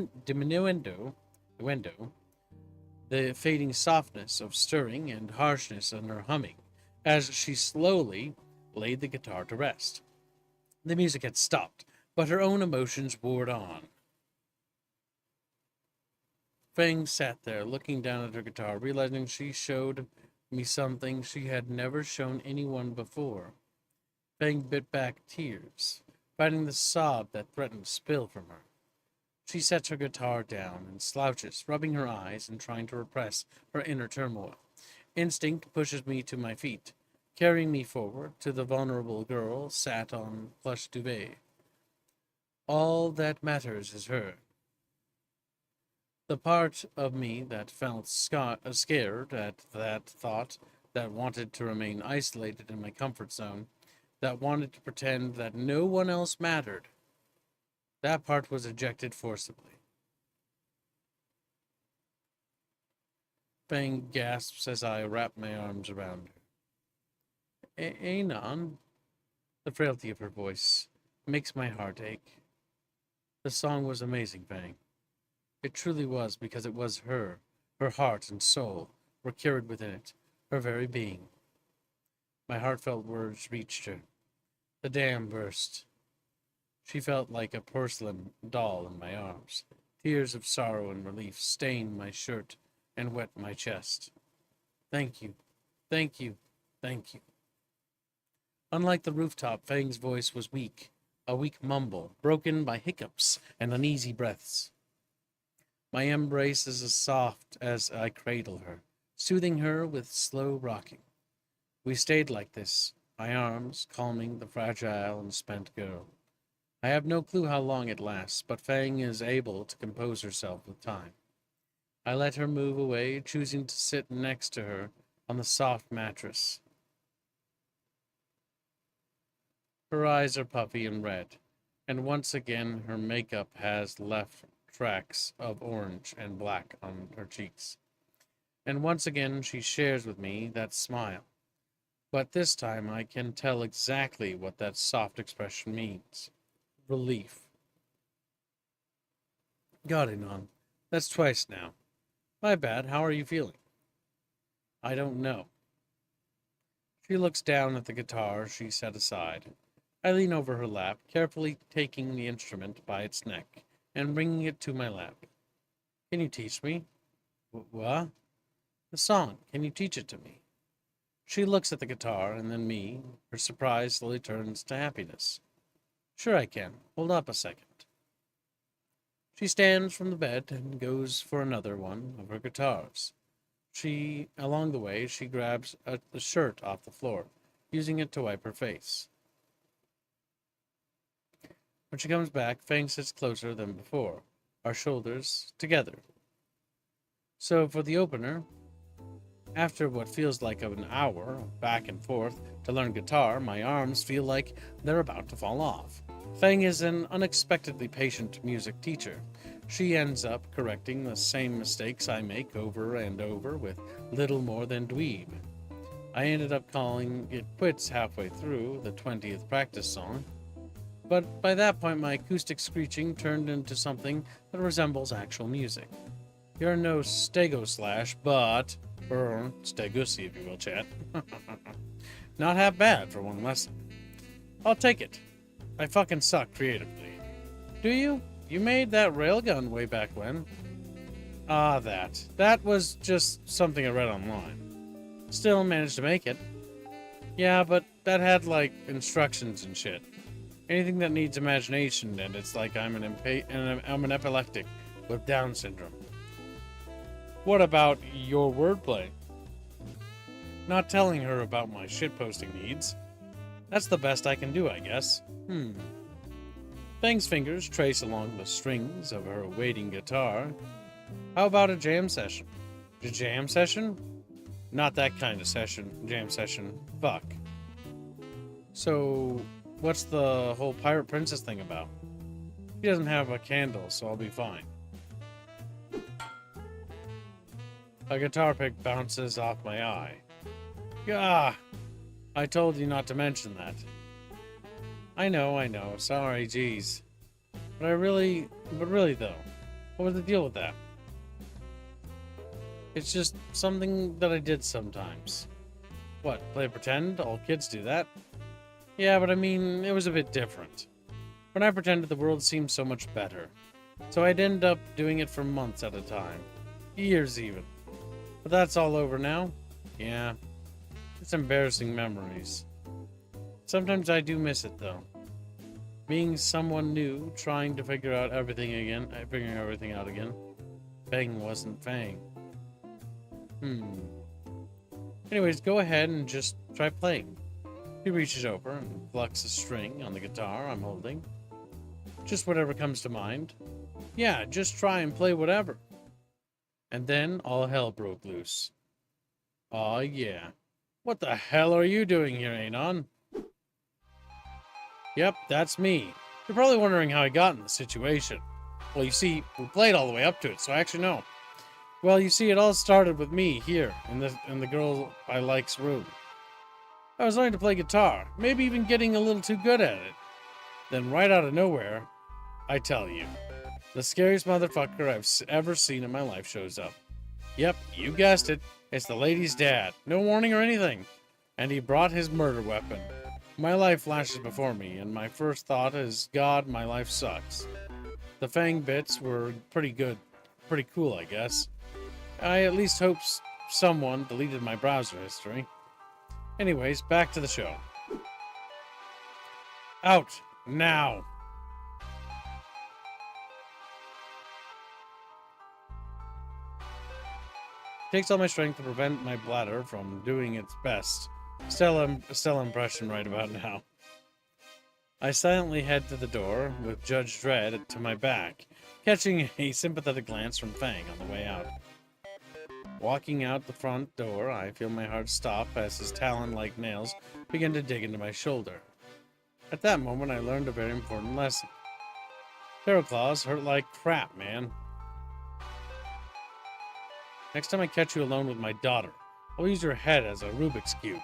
the fading softness of stirring and harshness in her humming, as she slowly laid the guitar to rest. The music had stopped, but her own emotions roared on. Fang sat there, looking down at her guitar, realizing she showed me something she had never shown anyone before. Fang bit back tears, fighting the sob that threatened to spill from her. She sets her guitar down and slouches, rubbing her eyes and trying to repress her inner turmoil. Instinct pushes me to my feet, carrying me forward to the vulnerable girl sat on plush duvet. All that matters is her. The part of me that felt scared at that thought, that wanted to remain isolated in my comfort zone, that wanted to pretend that no one else mattered, that part was ejected forcibly. Fang gasps as I wrap my arms around her. Anon, the frailty of her voice makes my heart ache. The song was amazing, Fang. It truly was, because it was her. Her heart and soul were carried within it, her very being. My heartfelt words reached her. The dam burst. She felt like a porcelain doll in my arms. Tears of sorrow and relief stained my shirt and wet my chest. Thank you, thank you, thank you. Unlike the rooftop, Fang's voice was weak, a weak mumble, broken by hiccups and uneasy breaths. My embrace is as soft as I cradle her, soothing her with slow rocking. We stayed like this, my arms calming the fragile and spent girl. I have no clue how long it lasts, but Fang is able to compose herself with time. I let her move away, choosing to sit next to her on the soft mattress. Her eyes are puffy and red, and once again her makeup has left tracks of orange and black on her cheeks. And once again she shares with me that smile. But this time I can tell exactly what that soft expression means. Relief. Got it, Nan. That's twice now. My bad, how are you feeling? I don't know. She looks down at the guitar she set aside. I lean over her lap, carefully taking the instrument by its neck and bringing it to my lap. Can you teach me? What? The song. Can you teach it to me? She looks at the guitar and then me. Her surprise slowly turns to happiness. Sure I can. Hold up a second. She stands from the bed and goes for another one of her guitars. Along the way, she grabs the shirt off the floor, using it to wipe her face. When she comes back, Fang sits closer than before, our shoulders together. So for the opener, after what feels like an hour of back and forth to learn guitar, my arms feel like they're about to fall off. Fang is an unexpectedly patient music teacher. She ends up correcting the same mistakes I make over and over with little more than dweeb. I ended up calling it quits halfway through the 20th practice song, but by that point my acoustic screeching turned into something that resembles actual music. You're no stego slash, but stegusi if you will, chat. Not half bad for one lesson. I'll take it. I fucking suck creatively. Do you? You made that railgun way back when. Ah, that. That was just something I read online. Still managed to make it. Yeah, but that had, like, instructions and shit. Anything that needs imagination, and it's like I'm an epileptic with Down syndrome. What about your wordplay? Not telling her about my shitposting needs. That's the best I can do, I guess. Fang's fingers trace along the strings of her waiting guitar. How about a jam session? A jam session? Not that kind of session. Jam session. Fuck. So, what's the whole pirate princess thing about? She doesn't have a candle, so I'll be fine. A guitar pick bounces off my eye. Gah! I told you not to mention that. I know. Sorry, geez. But really though, what was the deal with that? It's just something that I did sometimes. What, play pretend? All kids do that? Yeah, but I mean, it was a bit different. When I pretended, the world seemed so much better. So I'd end up doing it for months at a time. Years even. But that's all over now. Yeah. It's embarrassing memories. Sometimes I do miss it, though. Being someone new, trying to figuring everything out again. Fang wasn't Fang. Anyways, go ahead and just try playing. He reaches over and plucks a string on the guitar I'm holding. Just whatever comes to mind. Yeah, just try and play whatever. And then all hell broke loose. Aw, yeah. What the hell are you doing here, Anon? Yep, that's me. You're probably wondering how I got in the situation. Well, you see, we played all the way up to it, so I actually know. Well, you see, it all started with me here in the girl I like's room. I was learning to play guitar, maybe even getting a little too good at it. Then right out of nowhere, I tell you, the scariest motherfucker I've ever seen in my life shows up. Yep, you guessed it. It's the lady's dad. No warning or anything. And he brought his murder weapon. My life flashes before me, and my first thought is, God, my life sucks. The Fang bits were pretty good. Pretty cool, I guess. I at least hope someone deleted my browser history. Anyways, back to the show. Out! Now! It takes all my strength to prevent my bladder from doing its best. Still impression right about now. I silently head to the door, with Judge Dredd to my back, catching a sympathetic glance from Fang on the way out. Walking out the front door, I feel my heart stop as his talon-like nails begin to dig into my shoulder. At that moment, I learned a very important lesson. Feral claws hurt like crap, man. Next time I catch you alone with my daughter, I'll use your head as a Rubik's Cube.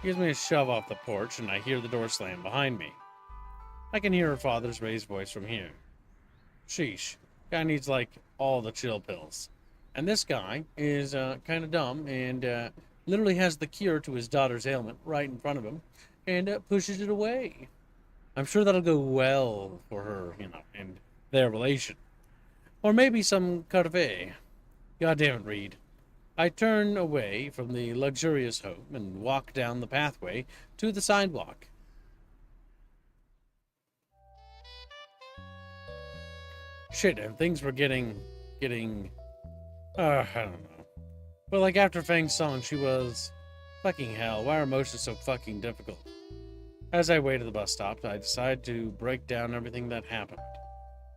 He gives me a shove off the porch, and I hear the door slam behind me. I can hear her father's raised voice from here. Sheesh. Guy needs, like, all the chill pills. And this guy is kind of dumb and literally has the cure to his daughter's ailment right in front of him and pushes it away. I'm sure that'll go well for her, you know, and their relation. Or maybe some corvée. God damn it, Reed. I turn away from the luxurious home and walk down the pathway to the sidewalk. Shit, and things were getting, I don't know. But like after Fang's song, she was, fucking hell, why are emotions so fucking difficult? As I wait at the bus stop, I decide to break down everything that happened.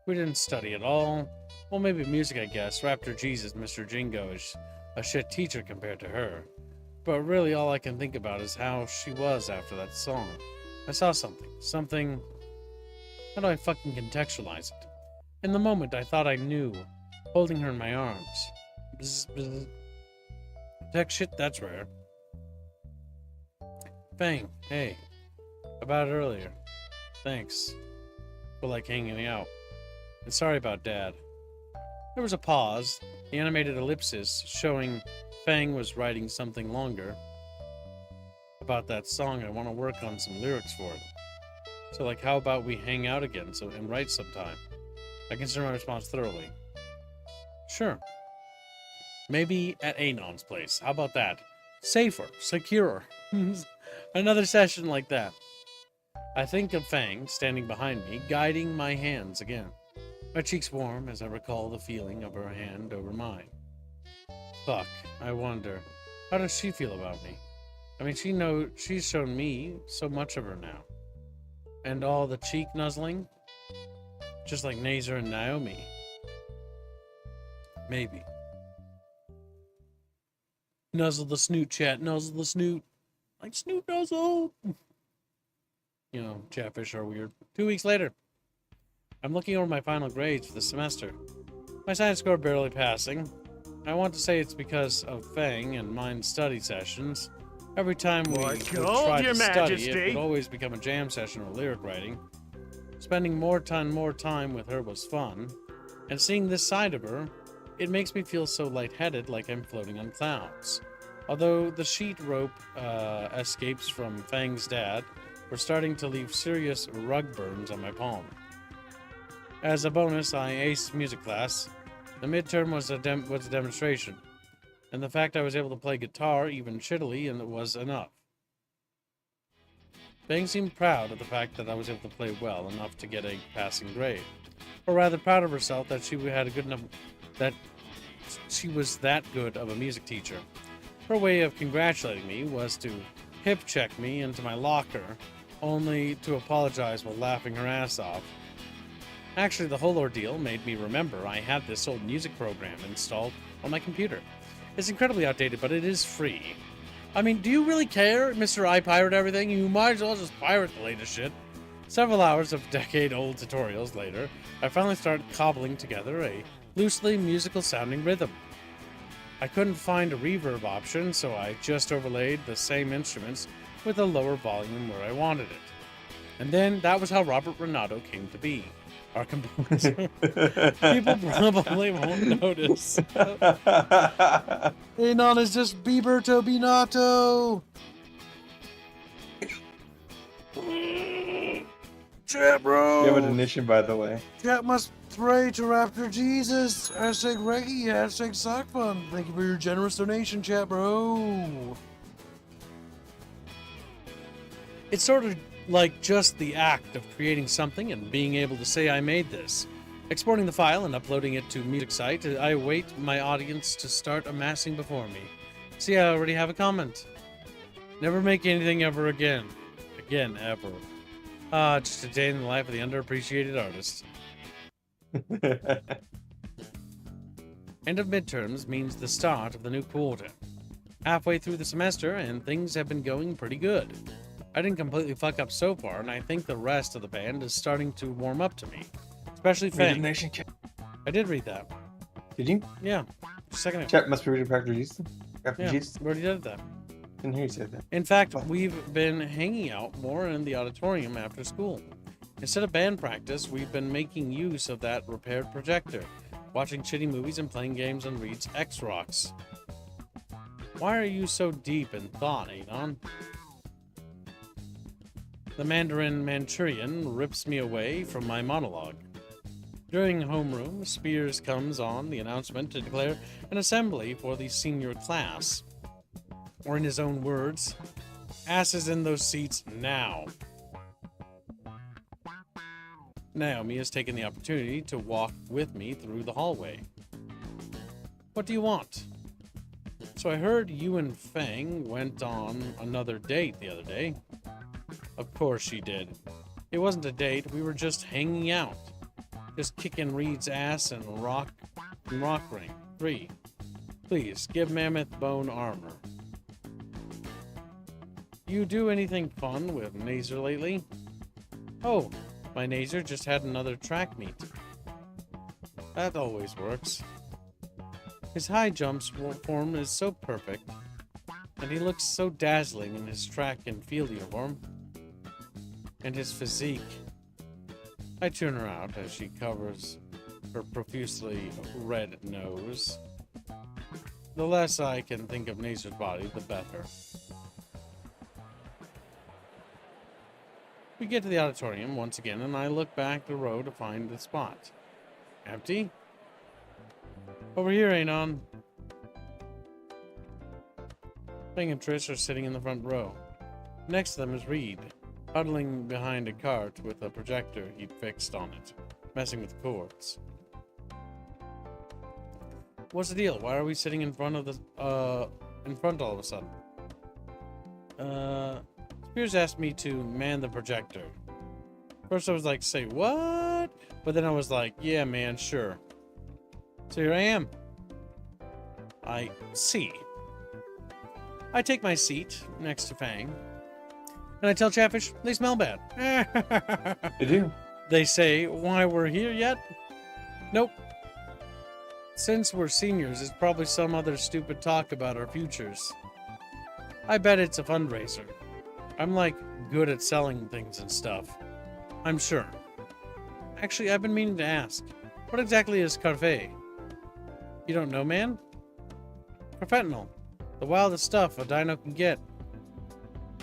We didn't study at all. Well, maybe music, I guess. Raptor Jesus, Mr. Jingo is a shit teacher compared to her. But really all I can think about is how she was after that song. I saw something. How do I fucking contextualize it? In the moment, I thought I knew, holding her in my arms. Bzz, bzz. Tech shit, that's rare. Fang, hey. About it earlier. Thanks. For like hanging out. And sorry about Dad. There was a pause, the animated ellipsis showing Fang was writing something longer. About that song, I want to work on some lyrics for it. So like, how about we hang out again and write sometime? I consider my response thoroughly. Sure. Maybe at Anon's place. How about that? Safer, secure. Another session like that. I think of Fang standing behind me, guiding my hands again. My cheeks warm as I recall the feeling of her hand over mine. Fuck, I wonder, how does she feel about me? I mean, she's shown me so much of her now. And all the cheek nuzzling? Just like Nazar and Naomi. Maybe. Nuzzle the snoot, chat. Nuzzle the snoot. Like snoot nuzzle. You know, chatfish are weird. 2 weeks later. I'm looking over my final grades for the semester. My science score barely passing. I want to say it's because of Fang and mine study sessions. Every time we would try to study, it would always become a jam session or lyric writing. Spending more time with her was fun, and seeing this side of her, it makes me feel so lightheaded like I'm floating on clouds. Although the sheet rope escapes from Fang's dad were starting to leave serious rug burns on my palm. As a bonus, I aced music class. The midterm was a demonstration, and the fact I was able to play guitar even shittily and it was enough. Fang seemed proud of the fact that I was able to play well enough to get a passing grade, or rather proud of herself that she was that good of a music teacher. Her way of congratulating me was to hip check me into my locker, only to apologize while laughing her ass off. Actually, the whole ordeal made me remember I had this old music program installed on my computer. It's incredibly outdated, but it is free. I mean, do you really care, Mr. I Pirate Everything? You might as well just pirate the latest shit. Several hours of decade-old tutorials later, I finally started cobbling together a loosely musical-sounding rhythm. I couldn't find a reverb option, so I just overlaid the same instruments with a lower volume where I wanted it. And then that was how Robert Renato came to be. Our composer. People probably won't notice. Anon is just Bieberto Binato. Chat, bro. You have a donation, by the way. Chat must pray to Raptor Jesus. Hashtag Reggie. Hashtag Sock Fun. Thank you for your generous donation, chat, bro. It's sort of like just the act of creating something and being able to say I made this. Exporting the file and uploading it to music site, I await my audience to start amassing before me. See, I already have a comment. Never make anything ever again. Again, ever. Just a day in the life of the underappreciated artist. End of midterms means the start of the new quarter. Halfway through the semester, and things have been going pretty good. I didn't completely fuck up so far, and I think the rest of the band is starting to warm up to me. Especially Fang. Nation chat. I did read that. Did you? Yeah. Just a second ago. Chat must be reading refugees. Yeah, Refugees? we already did that. Didn't hear you say that. In fact, we've been hanging out more in the auditorium after school. Instead of band practice, we've been making use of that repaired projector, watching shitty movies and playing games on Reed's X-Rocks. Why are you so deep in thought, Adon? The Mandarin Manchurian rips me away from my monologue. During homeroom, Spears comes on the announcement to declare an assembly for the senior class. Or in his own words, asses in those seats now. Naomi has taken the opportunity to walk with me through the hallway. What do you want? So I heard you and Fang went on another date the other day. Of course she did. It wasn't a date, we were just hanging out. Just kicking Reed's ass and rock ring. 3. Please, give Mammoth Bone armor. You do anything fun with Nazer lately? Oh, my Nazer just had another track meet. That always works. His high jumps form is so perfect, and he looks so dazzling in his track and field uniform. And his physique. I tune her out as she covers her profusely red nose. The less I can think of Nazer's body, the better. We get to the auditorium once again, and I look back the row to find the spot. Empty? Over here, Anon. Fang and Trish are sitting in the front row. Next to them is Reed, huddling behind a cart with a projector he'd fixed on it, messing with cords. What's the deal? Why are we sitting in front of all of a sudden? Spears asked me to man the projector. First I was like, say what? But then I was like, yeah, man, sure. So here I am. I see. I take my seat next to Fang, and I tell Chatfish they smell bad. They do. They say, why we're here yet? Nope. Since we're seniors, it's probably some other stupid talk about our futures. I bet it's a fundraiser. I'm like good at selling things and stuff. I'm sure. Actually, I've been meaning to ask. What exactly is Carfe? You don't know, man? Carfentanil. The wildest stuff a dino can get.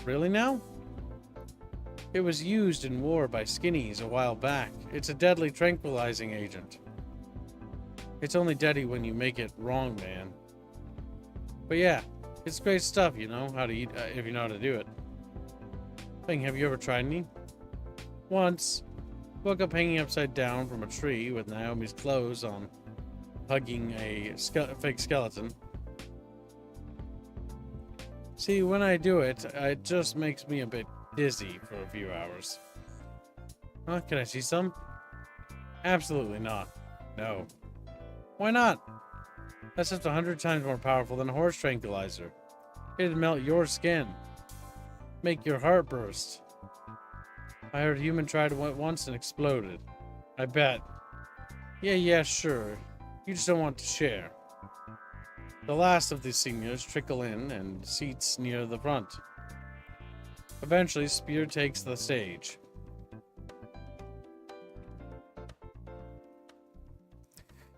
Really now? It was used in war by skinnies a while back. It's a deadly tranquilizing agent. It's only deadly when you make it wrong, man. But yeah, it's great stuff, you know how to eat if you know how to do it. Fang, have you ever tried any? Once. Woke up hanging upside down from a tree with Naomi's clothes on, hugging a fake skeleton. See, when I do it, it just makes me a bit dizzy for a few hours. Huh? Can I see some? Absolutely not. No. Why not? That's just 100 times more powerful than a horse tranquilizer. It'd melt your skin. Make your heart burst. I heard a human tried it once and exploded. I bet. Yeah, sure. You just don't want to share. The last of the seniors trickle in and seats near the front. Eventually, Spear takes the stage.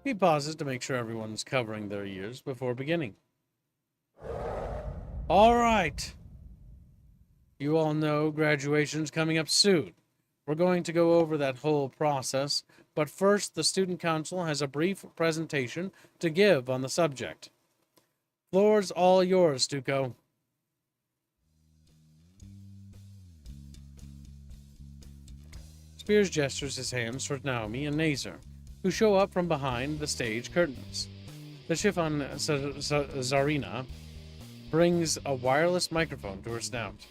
He pauses to make sure everyone's covering their ears before beginning. All right. You all know graduation's coming up soon. We're going to go over that whole process, but first the Student Council has a brief presentation to give on the subject. Floor's all yours, Stuco. Spears gestures his hands toward Naomi and Nazer, who show up from behind the stage curtains. The chiffon Zarina brings a wireless microphone to her snout.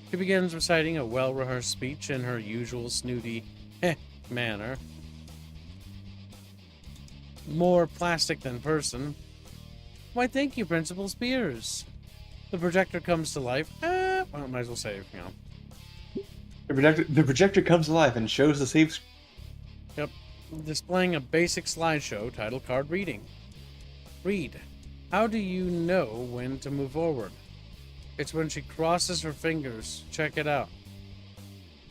She begins reciting a well-rehearsed speech in her usual snooty manner. More plastic than person. Why, thank you, Principal Spears. The projector comes to life. Well, might as well say it, you know. The projector comes to life and shows the save. Yep. displaying a basic slideshow title card reading. Read. How do you know when to move forward? It's when she crosses her fingers. Check it out.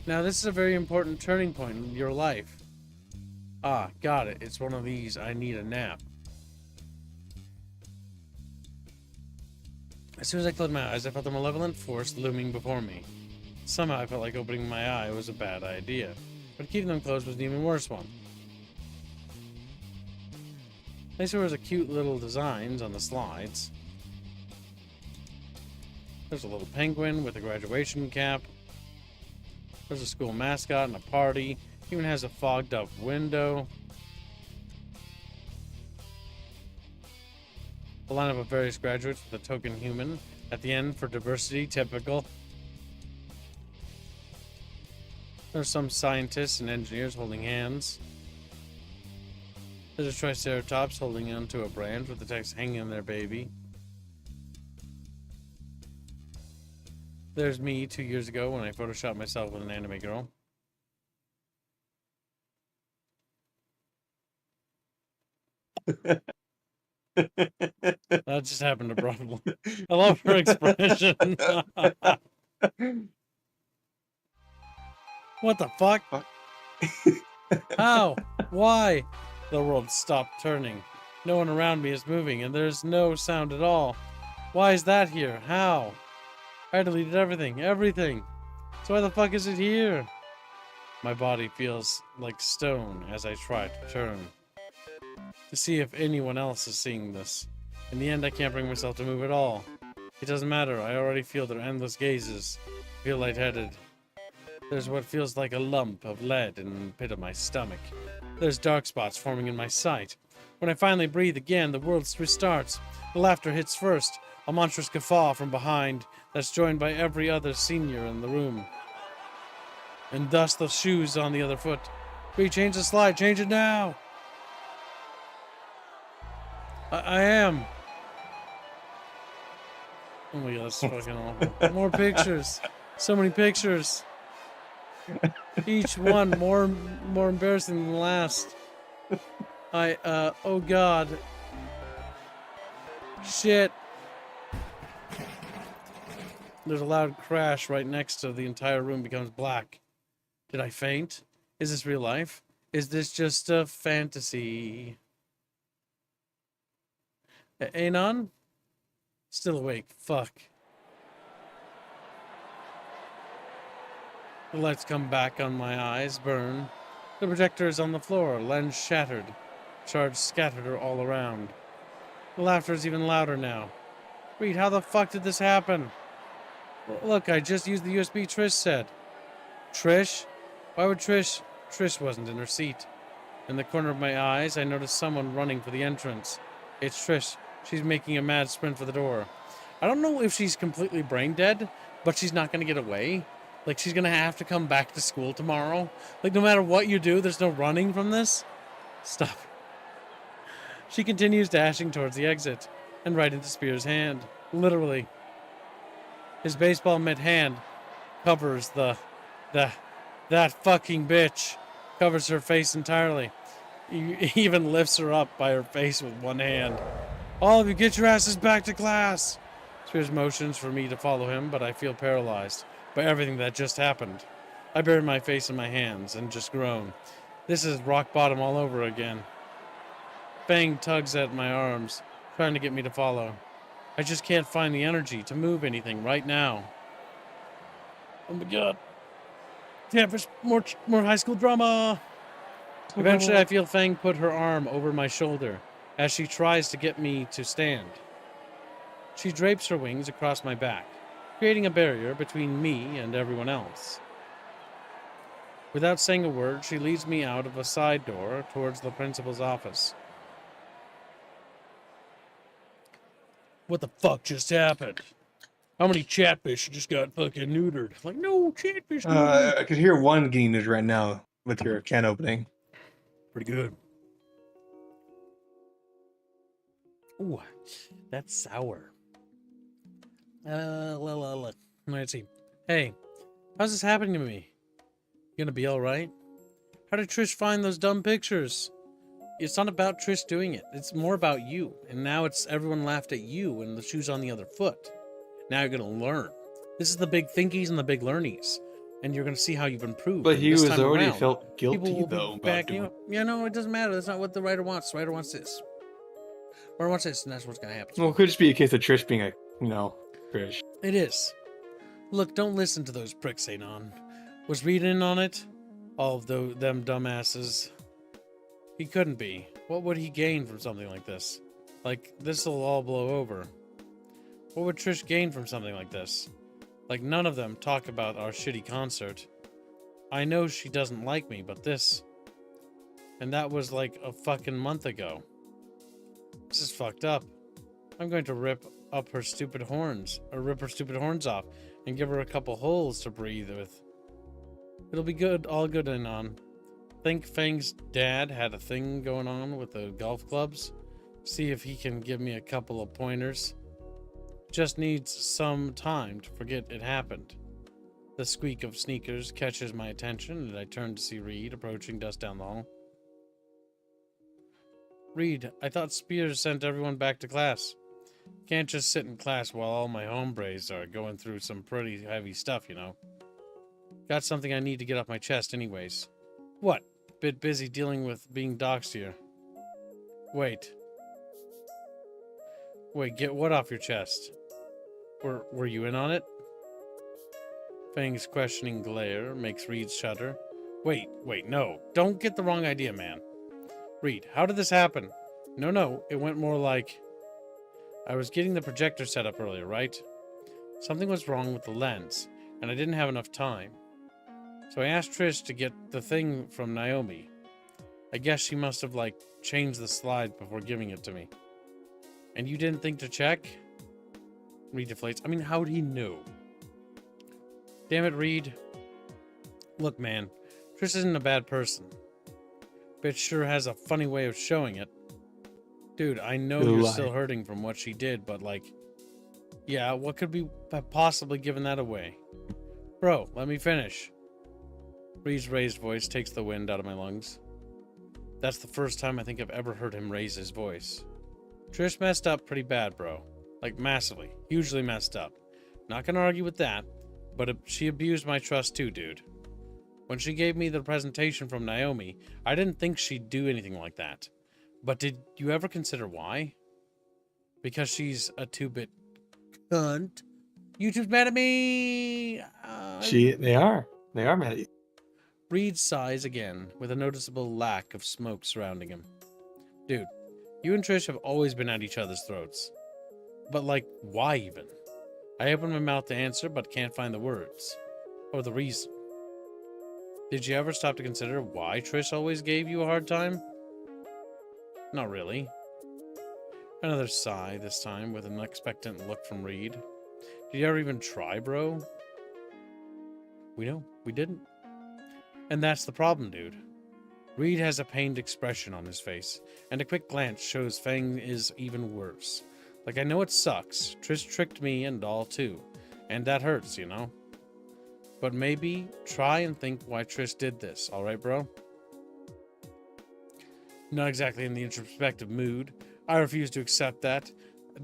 Now, this is a very important turning point in your life. Ah, got it. It's one of these. I need a nap. As soon as I closed my eyes, I felt a malevolent force looming before me. Somehow I felt like opening my eye was a bad idea, but keeping them closed was an even worse one. At least there was a cute little designs on the slides. There's a little penguin with a graduation cap. There's a school mascot and a party. Even has a fogged up window. A lineup of various graduates with a token human at the end for diversity, typical. There's some scientists and engineers holding hands. There's a triceratops holding onto a branch with the text hanging on their baby. There's me 2 years ago when I photoshopped myself with an anime girl. That just happened abruptly. I love her expression. What the fuck? How? Why? The world stopped turning. No one around me is moving, and there's no sound at all. Why is that here? How? I deleted everything. Everything. So why the fuck is it here? My body feels like stone as I try to turn to see if anyone else is seeing this. In the end, I can't bring myself to move at all. It doesn't matter. I already feel their endless gazes. I feel lightheaded. There's what feels like a lump of lead in the pit of my stomach. There's dark spots forming in my sight. When I finally breathe again, the world restarts. The laughter hits first, a monstrous guffaw from behind that's joined by every other senior in the room. And thus the shoes on the other foot. We change the slide. Change it now. I am. Oh my god, that's fucking awful. More pictures. So many pictures. Each one more embarrassing than the last. Oh god. Shit. There's a loud crash right next to the entire room becomes black. Did I faint? Is this real life? Is this just a fantasy? Anon? Still awake. Fuck. The lights come back on my eyes, burn. The projector is on the floor, lens shattered. Shards scattered all around. The laughter is even louder now. Reed, how the fuck did this happen? Look, I just used the USB Trish said. Trish? Why would Trish? Trish wasn't in her seat. In the corner of my eyes, I noticed someone running for the entrance. It's Trish. She's making a mad sprint for the door. I don't know if she's completely brain dead, but she's not going to get away. Like, she's going to have to come back to school tomorrow. Like, no matter what you do, there's no running from this. Stop. She continues dashing towards the exit and right into Spear's hand. Literally. His baseball mitt hand covers that fucking bitch. Covers her face entirely. He even lifts her up by her face with one hand. All of you, get your asses back to class. Spears motions for me to follow him, but I feel paralyzed by everything that just happened. I bury my face in my hands and just groan. This is rock bottom all over again. Fang tugs at my arms, trying to get me to follow. I just can't find the energy to move anything right now. Oh my god. Yeah, there's more high school drama. Eventually, I feel Fang put her arm over my shoulder as she tries to get me to stand. She drapes her wings across my back, creating a barrier between me and everyone else. Without saying a word, she leads me out of a side door towards the principal's office. What the fuck just happened? How many chatfish just got fucking neutered? Like, no, chatfish neutered. I could hear one getting neutered right now with your can opening. Pretty good. Ooh, that's sour. Let's see. Hey, how's this happening to me? You gonna be alright? How did Trish find those dumb pictures? It's not about Trish doing it. It's more about you. And now it's everyone laughed at you and the shoe's on the other foot. Now you're going to learn. This is the big thinkies and the big learnies. And you're going to see how you've improved. But And he this was time already around, felt people guilty will though be about backing doing. up. Yeah, no, it doesn't matter. That's not what the writer wants. The writer wants this. The writer wants this, and that's what's going to happen. Well, it could just be a case of Trish being like, Trish. It is. Look, don't listen to those pricks, Anon. Was Reed in on it? All of them dumbasses. He couldn't be. What would he gain from something like this? Like, this'll all blow over. What would Trish gain from something like this? Like, none of them talk about our shitty concert. I know she doesn't like me, but this... And that was like a fucking month ago. This is fucked up. I'm going to rip her stupid horns off, and give her a couple holes to breathe with. It'll be good, all good and on. Think Fang's dad had a thing going on with the golf clubs? See if he can give me a couple of pointers. Just needs some time to forget it happened. The squeak of sneakers catches my attention, and I turn to see Reed approaching dust down the hall. Reed, I thought Spears sent everyone back to class. Can't just sit in class while all my hombres are going through some pretty heavy stuff, you know. Got something I need to get off my chest anyways. What? Bit busy dealing with being doxxed here. Wait, get what off your chest? Were you in on it? Fang's questioning glare makes Reed shudder. Wait, no. Don't get the wrong idea, man. Reed, how did this happen? No, it went more like... I was getting the projector set up earlier, right? Something was wrong with the lens, and I didn't have enough time. So I asked Trish to get the thing from Naomi. I guess she must have, changed the slide before giving it to me. And you didn't think to check? Reed deflates. I mean, how'd he know? Damn it, Reed. Look, man, Trish isn't a bad person. Bitch sure has a funny way of showing it. Dude, I know you're still hurting from what she did, but yeah, what could be possibly giving that away? Bro, let me finish. Reed's raised voice takes the wind out of my lungs. That's the first time I think I've ever heard him raise his voice. Trish messed up pretty bad, bro. Massively. Hugely messed up. Not gonna argue with that, but she abused my trust too, dude. When she gave me the presentation from Naomi, I didn't think she'd do anything like that. But did you ever consider why? Because she's a 2-bit cunt. YouTube's mad at me! They are mad at you. Reed sighs again, with a noticeable lack of smoke surrounding him. Dude, you and Trish have always been at each other's throats. But why even? I open my mouth to answer, but can't find the words. Or the reason. Did you ever stop to consider why Trish always gave you a hard time? Not really. Another sigh, this time with an expectant look from Reed. Did you ever even try, bro? We didn't. And that's the problem, dude. Reed has a pained expression on his face, and a quick glance shows Fang is even worse. I know it sucks. Trish tricked me and all too. And that hurts, you know? But maybe try and think why Trish did this, alright, bro? Not exactly in the introspective mood. I refuse to accept that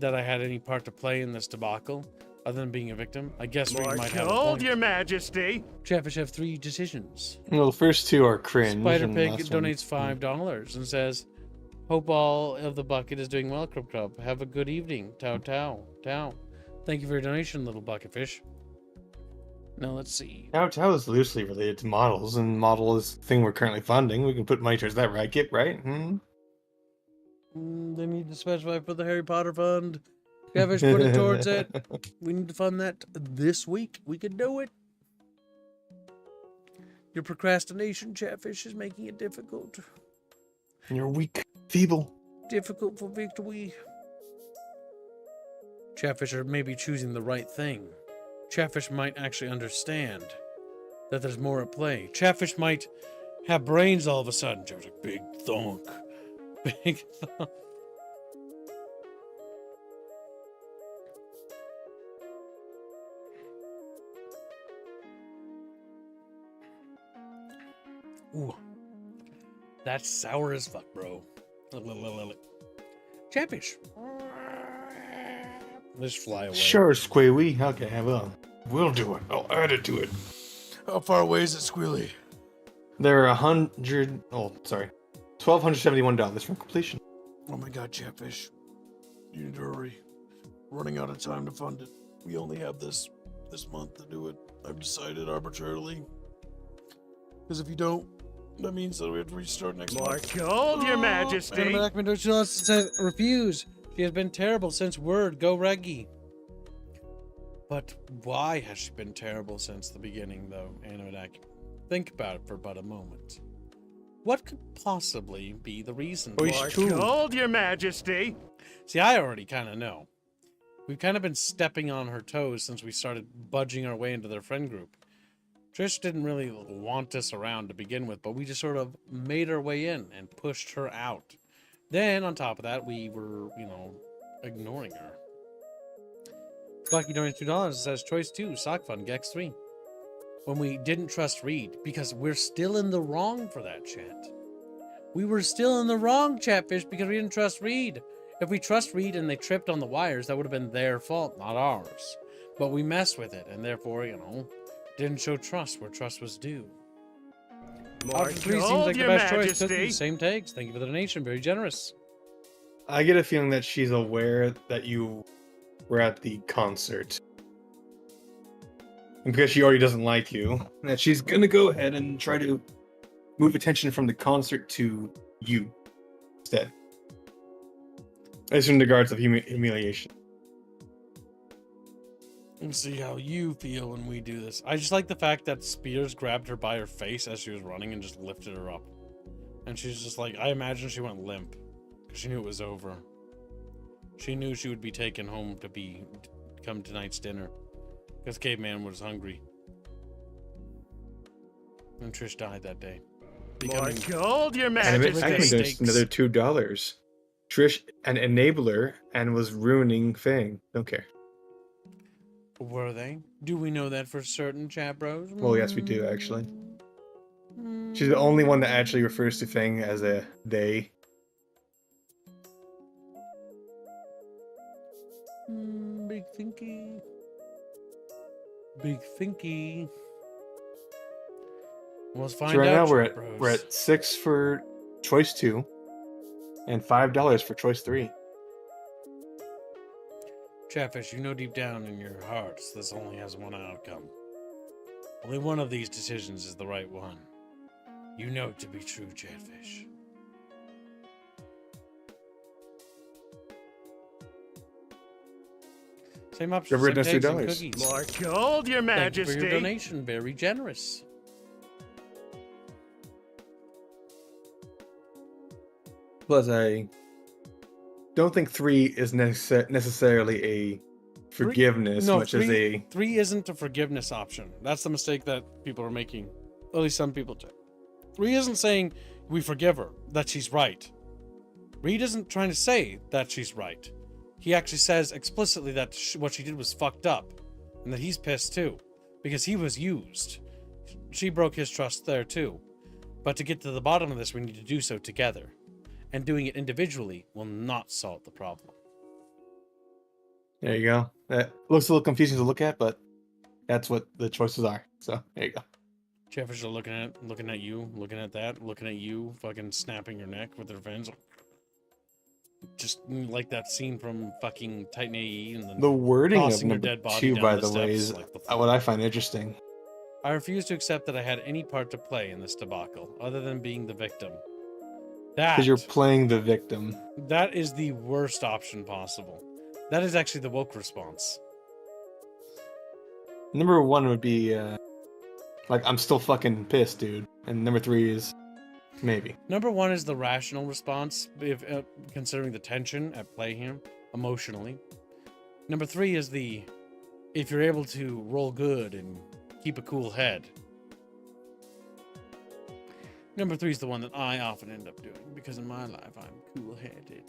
I had any part to play in this debacle, other than being a victim. I guess Reed might have a Hold point. your majesty. Chatfish have 3 decisions. Well, the first 2 are cringe. Spider and the Pig last one- donates $5 and says, "Hope all of the bucket is doing well, Crub Club. Have a good evening. Tau tau tau." Thank you for your donation, little bucket fish. Now let's see. Tao is loosely related to models, and model is the thing we're currently funding. We can put money towards that, right, Kip? Right? They need to specify for the Harry Potter fund. Chatfish put it towards it. We need to fund that this week. We can do it. Your procrastination, Chatfish, is making it difficult. You're weak, feeble. Difficult for victory. Chatfish are maybe choosing the right thing. Chatfish might actually understand that there's more at play. Chatfish might have brains all of a sudden. Chatfish like, big thunk. Big thunk. Ooh. That's sour as fuck, bro. Chatfish. Just fly away. Sure, Squealy. Okay, we'll do it. I'll add it to it. How far away is it, Squealy? They're $1,271 from completion. Oh my god, Chatfish. You need to hurry. Running out of time to fund it. We only have this month to do it. I've decided arbitrarily. Because if you don't, that means that we have to restart next More month. gold, Your Majesty. Refuse. She has been terrible since word. Go Reggie. But why has she been terrible since the beginning, though, Animadak? Think about it for but a moment. What could possibly be the reason? More gold, Your Majesty. See, I already kind of know. We've kind of been stepping on her toes since we started budging our way into their friend group. Trish didn't really want us around to begin with, but we just sort of made our way in and pushed her out. Then, on top of that, we were, ignoring her. Bucky donates $2. It says choice 2, sock fund, Gex 3. When we didn't trust Reed, because we're still in the wrong for that, chat. We were still in the wrong, Chatfish, because we didn't trust Reed. If we trust Reed and they tripped on the wires, that would have been their fault, not ours. But we messed with it, and therefore, didn't show trust where trust was due. More Option 3 seems gold, like the Your best choice. Majesty. Cookies, same takes. Thank you for the donation. Very generous. I get a feeling that she's aware that you were at the concert. And because she already doesn't like you, that she's gonna go ahead and try to move attention from the concert to you instead. As in regards of humiliation. Let's see how you feel when we do this. I just like the fact that Spears grabbed her by her face as she was running and just lifted her up. And she's just like, I imagine she went limp. Because she knew it was over. She knew she would be taken home to come tonight's dinner. Because Caveman was hungry. And Trish died that day. More gold, Your And Majesty. actually, there's another $2. Trish, an enabler, and was ruining Fang. Don't care. Were they? Do we know that for certain, chat bros? Well, yes, we do, actually. She's the only one that actually refers to Fang as a they. Big thinky. Big thinky. Let's find So right out. now chat bros. we're at 6 for choice 2 and $5 for choice 3. Chatfish, you know deep down in your hearts this only has one outcome. Only one of these decisions is the right one. You know it to be true, Chatfish. Same option. Remember, Same that's takes, $2. same cookies. More gold, Your Thank you for your Majesty. donation. Very generous. Plus, I don't think 3 is necessarily a forgiveness, No, much as a... 3 isn't a forgiveness option. That's the mistake that people are making. At least some people do. 3 isn't saying we forgive her, that she's right. Reed isn't trying to say that she's right. He actually says explicitly that what she did was fucked up, and that he's pissed too, because he was used. She broke his trust there too. But to get to the bottom of this, we need to do so together. And doing it individually will not solve the problem. There you go. That looks a little confusing to look at, but that's what the choices are. So, there you go. Jeffers are looking at you, looking at that, looking at you, fucking snapping your neck with their fins. Just like that scene from fucking Titan AE and The wording of tossing her number dead body 2, down by the the way, steps is like the what I find interesting. I refuse to accept that I had any part to play in this debacle, other than being the victim. Because you're playing the victim. That is the worst option possible. That is actually the woke response. Number 1 would be, like, I'm still fucking pissed, dude. And number 3 is, maybe. Number 1 is the rational response, if considering the tension at play here, emotionally. Number 3 is the, if you're able to roll good and keep a cool head. Number 3 is the one that I often end up doing, because in my life, I'm cool-headed.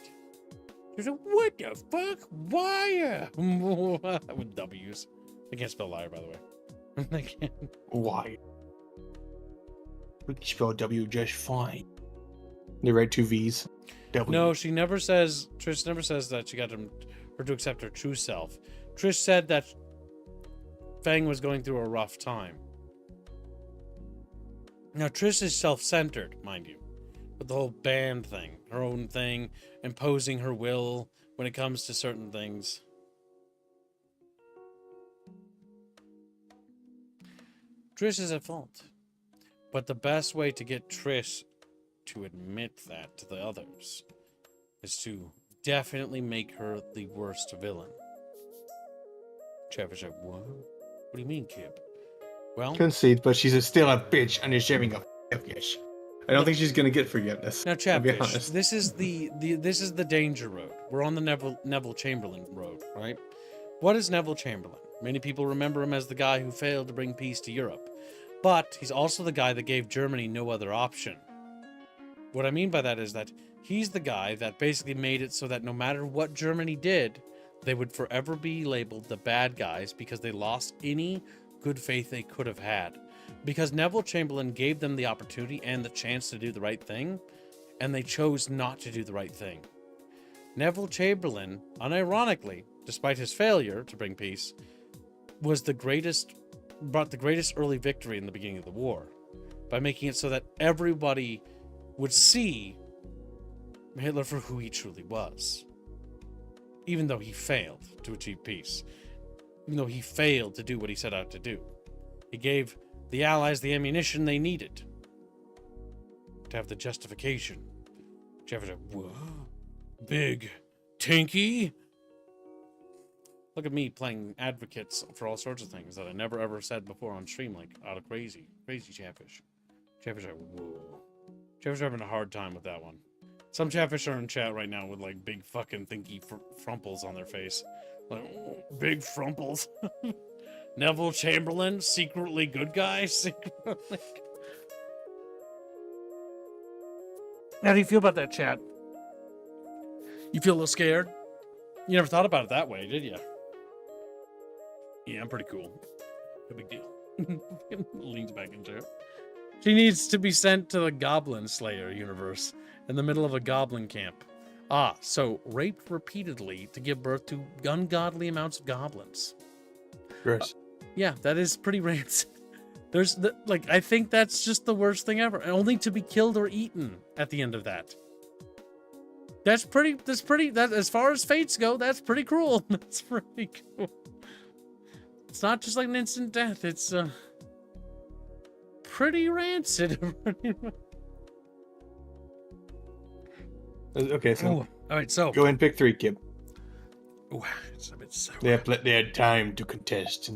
There's a, what the fuck? Why? With W's. I can't spell liar, by the way. I can't. Why? We can spell W just fine. They write two V's. W. No, she never says. Trish never says that she got her to accept her true self. Trish said that Fang was going through a rough time. Now, Trish is self-centered, mind you, with the whole band thing, her own thing, imposing her will when it comes to certain things. Trish is at fault. But the best way to get Trish to admit that to the others is to definitely make her the worst villain. Chaffish like, what? What do you mean, Kip? Well, Concede, but she's still a bitch and deserving of forgiveness. I don't think she's gonna get forgiveness. now I'll be Chaffish, honest. this is the danger road. We're on the Neville Chamberlain road, right? What is Neville Chamberlain? Many people remember him as the guy who failed to bring peace to Europe. But he's also the guy that gave Germany no other option. What I mean by that is that he's the guy that basically made it so that no matter what Germany did, they would forever be labeled the bad guys because they lost any good faith they could have had. Because Neville Chamberlain gave them the opportunity and the chance to do the right thing, and they chose not to do the right thing. Neville Chamberlain, unironically, despite his failure to bring peace, brought the greatest early victory in the beginning of the war by making it so that everybody would see Hitler for who he truly was. Even though he failed to achieve peace. Even though he failed to do what he set out to do. He gave the Allies the ammunition they needed to have the justification. Jefferson, whoa, big, tanky. Look at me playing advocates for all sorts of things that I never ever said before on stream, like out of crazy Chatfish. Chatfish are, whoa. Chatfish are having a hard time with that one. Some Chatfish are in chat right now with like big fucking thinky frumples on their face. Like, oh, big frumples. Neville Chamberlain, secretly good guy. Secretly. How do you feel about that, chat? You feel a little scared? You never thought about it that way, did you? Yeah, I'm pretty cool. No big deal. Leans back into it. She needs to be sent to the Goblin Slayer universe in the middle of a goblin camp. Ah, so raped repeatedly to give birth to ungodly amounts of goblins. Gross. Yeah, that is pretty rancid. I think that's just the worst thing ever. Only to be killed or eaten at the end of that. That's as far as fates go, that's pretty cruel. That's pretty cool. It's not just like an instant death, it's pretty rancid. Okay, so All right, so go and pick 3, Kip. Ooh, it's a bit sour. They had time to contest.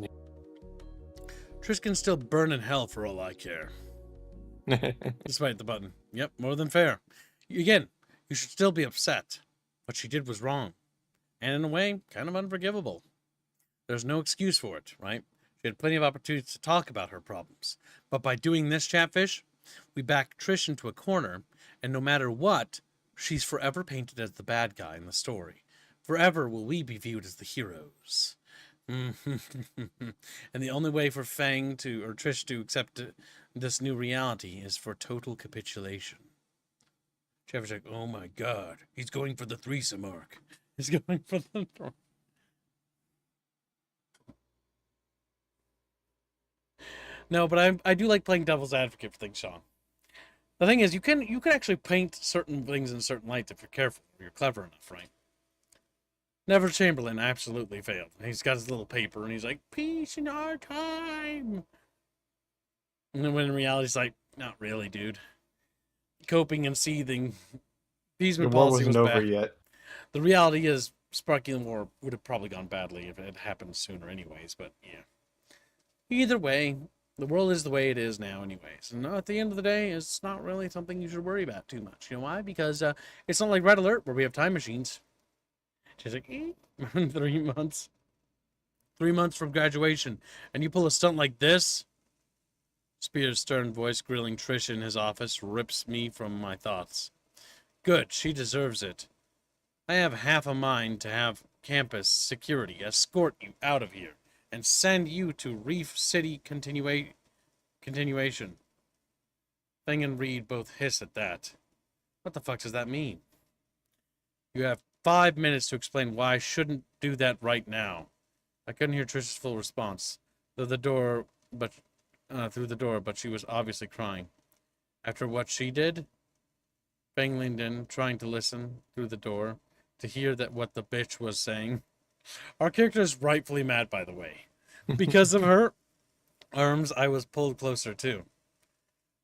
Trish can still burn in hell for all I care. Despite the button. Yep, more than fair. Again, you should still be upset. What she did was wrong. And in a way, kind of unforgivable. There's no excuse for it, right? She had plenty of opportunities to talk about her problems. But by doing this, Chatfish, we back Trish into a corner, and no matter what, she's forever painted as the bad guy in the story. Forever will we be viewed as the heroes. And the only way for Trish to accept this new reality is for total capitulation. Trevor's like, oh my god, he's going for the threesome arc. He's going for the... No, but I do like playing devil's advocate for things, Sean. The thing is, you can actually paint certain things in certain lights if you're careful, if you're clever enough, right? Neville Chamberlain absolutely failed. He's got his little paper, and he's like, peace in our time. And then when in reality, he's like, not really, dude. Coping and seething. Appeasement The war policy was wasn't over bad. yet. The reality is, sparking the war would have probably gone badly if it had happened sooner anyways, but yeah. Either way, the world is the way it is now anyways. And at the end of the day, it's not really something you should worry about too much. You know why? Because it's not like Red Alert where we have time machines. She's like, 3 months. 3 months from graduation. And you pull a stunt like this? Spears' stern voice grilling Trish in his office rips me from my thoughts. Good, she deserves it. I have half a mind to have campus security escort you out of here and send you to Reef City continuation. Thing and Reed both hiss at that. What the fuck does that mean? You have 5 minutes to explain why I shouldn't do that right now. I couldn't hear Trish's full response through the door, but she was obviously crying. After what she did, Fang leaned in, trying to listen through the door to hear that what the bitch was saying. Our character is rightfully mad, by the way. Because of her arms, I was pulled closer too.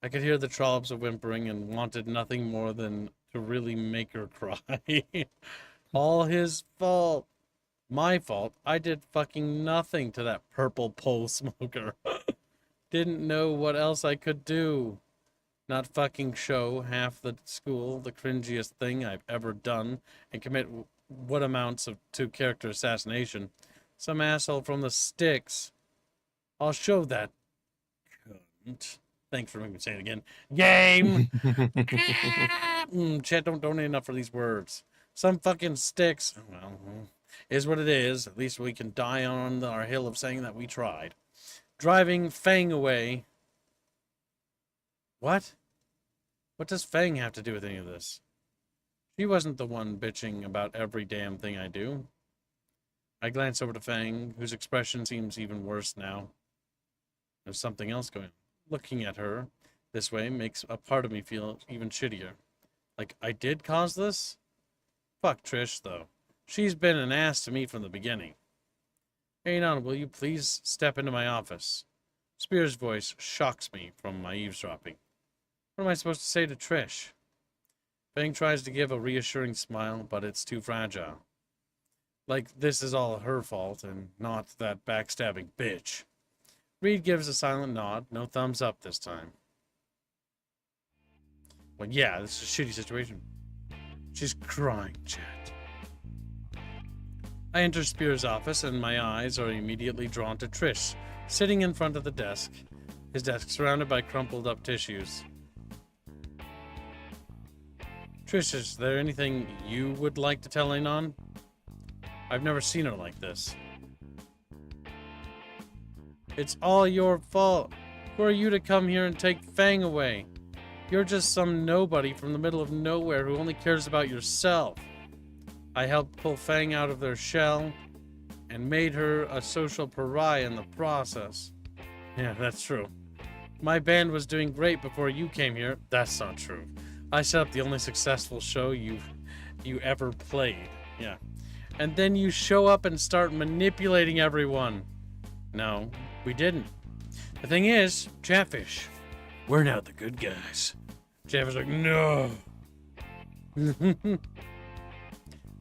I could hear the trollops of whimpering and wanted nothing more than to really make her cry. All his fault. My fault. I did fucking nothing to that purple pole smoker. Didn't know what else I could do. Not fucking show half the school the cringiest thing I've ever done and commit what amounts to character assassination. Some asshole from the sticks. I'll show that cunt. Thanks for making me say it again. Game! Chat, don't donate enough for these words. Some fucking sticks. Well, is what it is. At least we can die on our hill of saying that we tried. Driving Fang away. What? What does Fang have to do with any of this? She wasn't the one bitching about every damn thing I do. I glance over to Fang, whose expression seems even worse now. There's something else going on. Looking at her this way makes a part of me feel even shittier. Like I did cause this? Fuck Trish, though. She's been an ass to me from the beginning. Hey, Nana, will you please step into my office? Spear's voice shocks me from my eavesdropping. What am I supposed to say to Trish? Fang tries to give a reassuring smile, but it's too fragile. Like this is all her fault and not that backstabbing bitch. Reed gives a silent nod, no thumbs up this time. Well, yeah, this is a shitty situation. She's crying, chat. I enter Spear's office and my eyes are immediately drawn to Trish, sitting in front of the desk, his desk surrounded by crumpled up tissues. Trish, is there anything you would like to tell Anon? I've never seen her like this. It's all your fault. Who are you to come here and take Fang away? You're just some nobody from the middle of nowhere who only cares about yourself. I helped pull Fang out of their shell and made her a social pariah in the process. Yeah, that's true. My band was doing great before you came here. That's not true. I set up the only successful show you ever played. Yeah. And then you show up and start manipulating everyone. No, we didn't. The thing is, Chatfish, we're now the good guys. Chatfish like, no.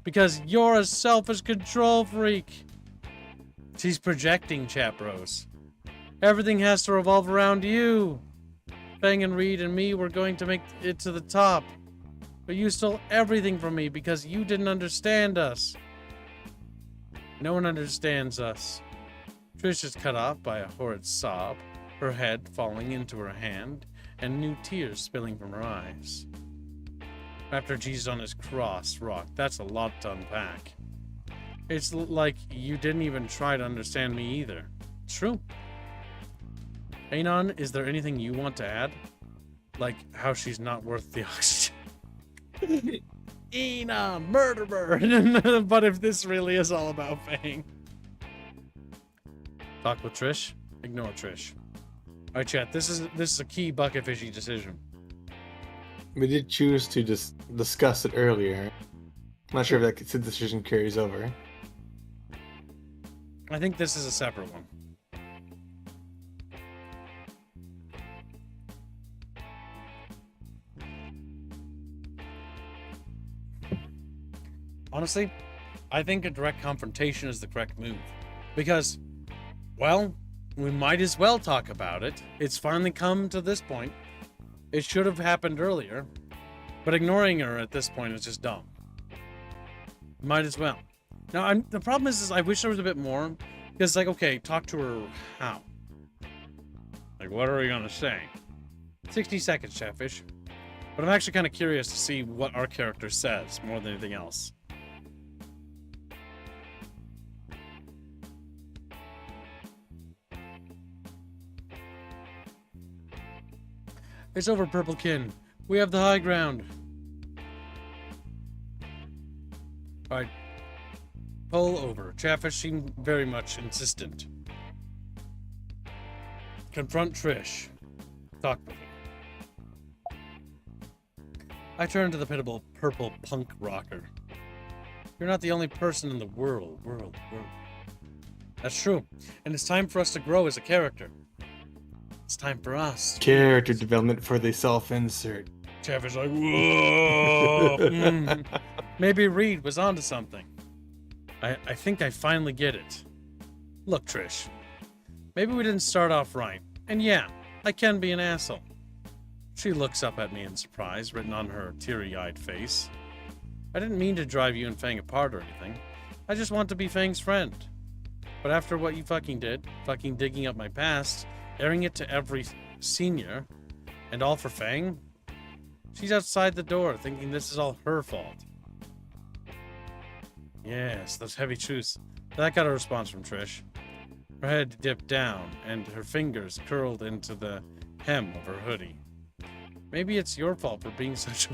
Because you're a selfish control freak. She's projecting, chat bros. Everything has to revolve around you. Fang and Reed and me were going to make it to the top. But you stole everything from me because you didn't understand us. No one understands us. Trish is cut off by a horrid sob, her head falling into her hand, and new tears spilling from her eyes. After Jesus on his cross, Rock, that's a lot to unpack. It's like you didn't even try to understand me either. True. Anon, is there anything you want to add? Like how she's not worth the oxygen. Anon, murderer! But if this really is all about Fang. Talk with Trish? Ignore Trish. Alright, chat, this is a key bucket fishy decision. We did choose to just discuss it earlier. I'm not sure if that decision carries over. I think this is a separate one. Honestly, I think a direct confrontation is the correct move. Because, well, we might as well talk about it. It's finally come to this point. It should have happened earlier. But ignoring her at this point is just dumb. Might as well. Now, the problem is I wish there was a bit more. Because, like, okay, talk to her how? Like, what are we going to say? 60 seconds, Chatfish. But I'm actually kind of curious to see what our character says more than anything else. It's over, Purplekin. We have the high ground. Alright. Pull over. Chatfish seemed very much insistent. Confront Trish. Talk with her. I turned to the pitiable purple punk rocker. You're not the only person in the world. That's true. And it's time for us to grow as a character. It's time for us. Character development for the self-insert. Chatfish like, whoa. Maybe Reed was onto something. I think I finally get it. Look, Trish. Maybe we didn't start off right. And yeah, I can be an asshole. She looks up at me in surprise, written on her teary-eyed face. I didn't mean to drive you and Fang apart or anything. I just want to be Fang's friend. But after what you fucking did, fucking digging up my past, airing it to every senior, and all for Fang, she's outside the door thinking this is all her fault. Yes, those heavy truths. That got a response from Trish. Her head dipped down, and her fingers curled into the hem of her hoodie. Maybe it's your fault for being such a...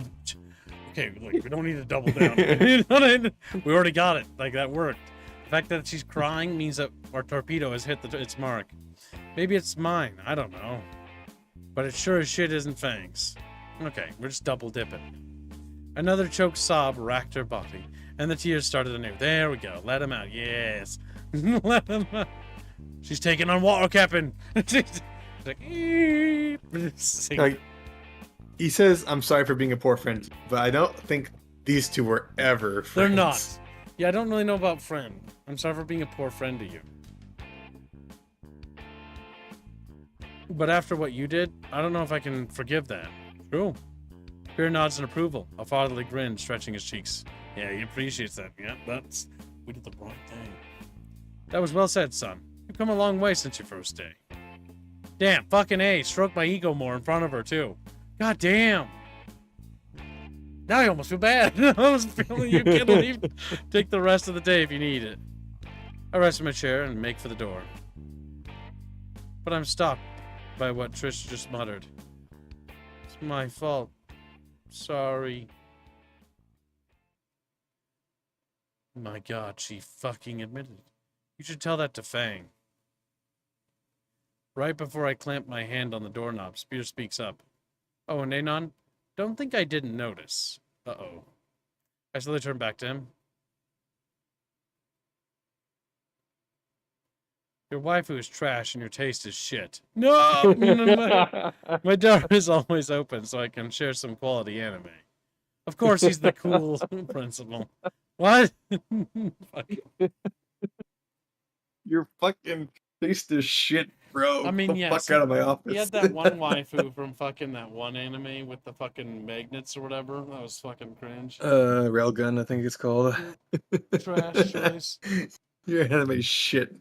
Okay, look, we don't need to double down. We already got it. Like, that worked. The fact that she's crying means that our torpedo has hit its mark. Maybe it's mine. I don't know. But it sure as shit isn't Fang's. Okay, we're just double dipping. Another choked sob racked her body, and the tears started anew. There we go. Let him out. Yes. Let him out. She's taking on water capping. She's like, Like, he says, I'm sorry for being a poor friend, but I don't think these two were ever friends. They're not. Yeah, I don't really know about friend. I'm sorry for being a poor friend to you. But after what you did, I don't know if I can forgive that. True. Fear nods in approval, a fatherly grin stretching his cheeks. Yeah, he appreciates that. Yeah, we did the right thing. That was well said, son. You've come a long way since your first day. Damn, fucking A, stroked my ego more in front of her, too. God damn. Now I almost feel bad. I almost feel you can leave. Take the rest of the day if you need it. I rest in my chair and make for the door. But I'm stopped by what Trish just muttered. It's my fault. Sorry. My God, she fucking admitted it. You should tell that to Fang. Right before I clamp my hand on the doorknob, Spear speaks up. Oh, and Anon, don't think I didn't notice. Uh-oh. I slowly turn back to him. Your waifu is trash and your taste is shit. No! My door is always open so I can share some quality anime. Of course, he's the cool principal. What? Your fucking taste is shit, bro. I mean, Get the yes. fuck out of my office. He had that one waifu from fucking that one anime with the fucking magnets or whatever. That was fucking cringe. Railgun, I think it's called. Trash choice. Your anime shit.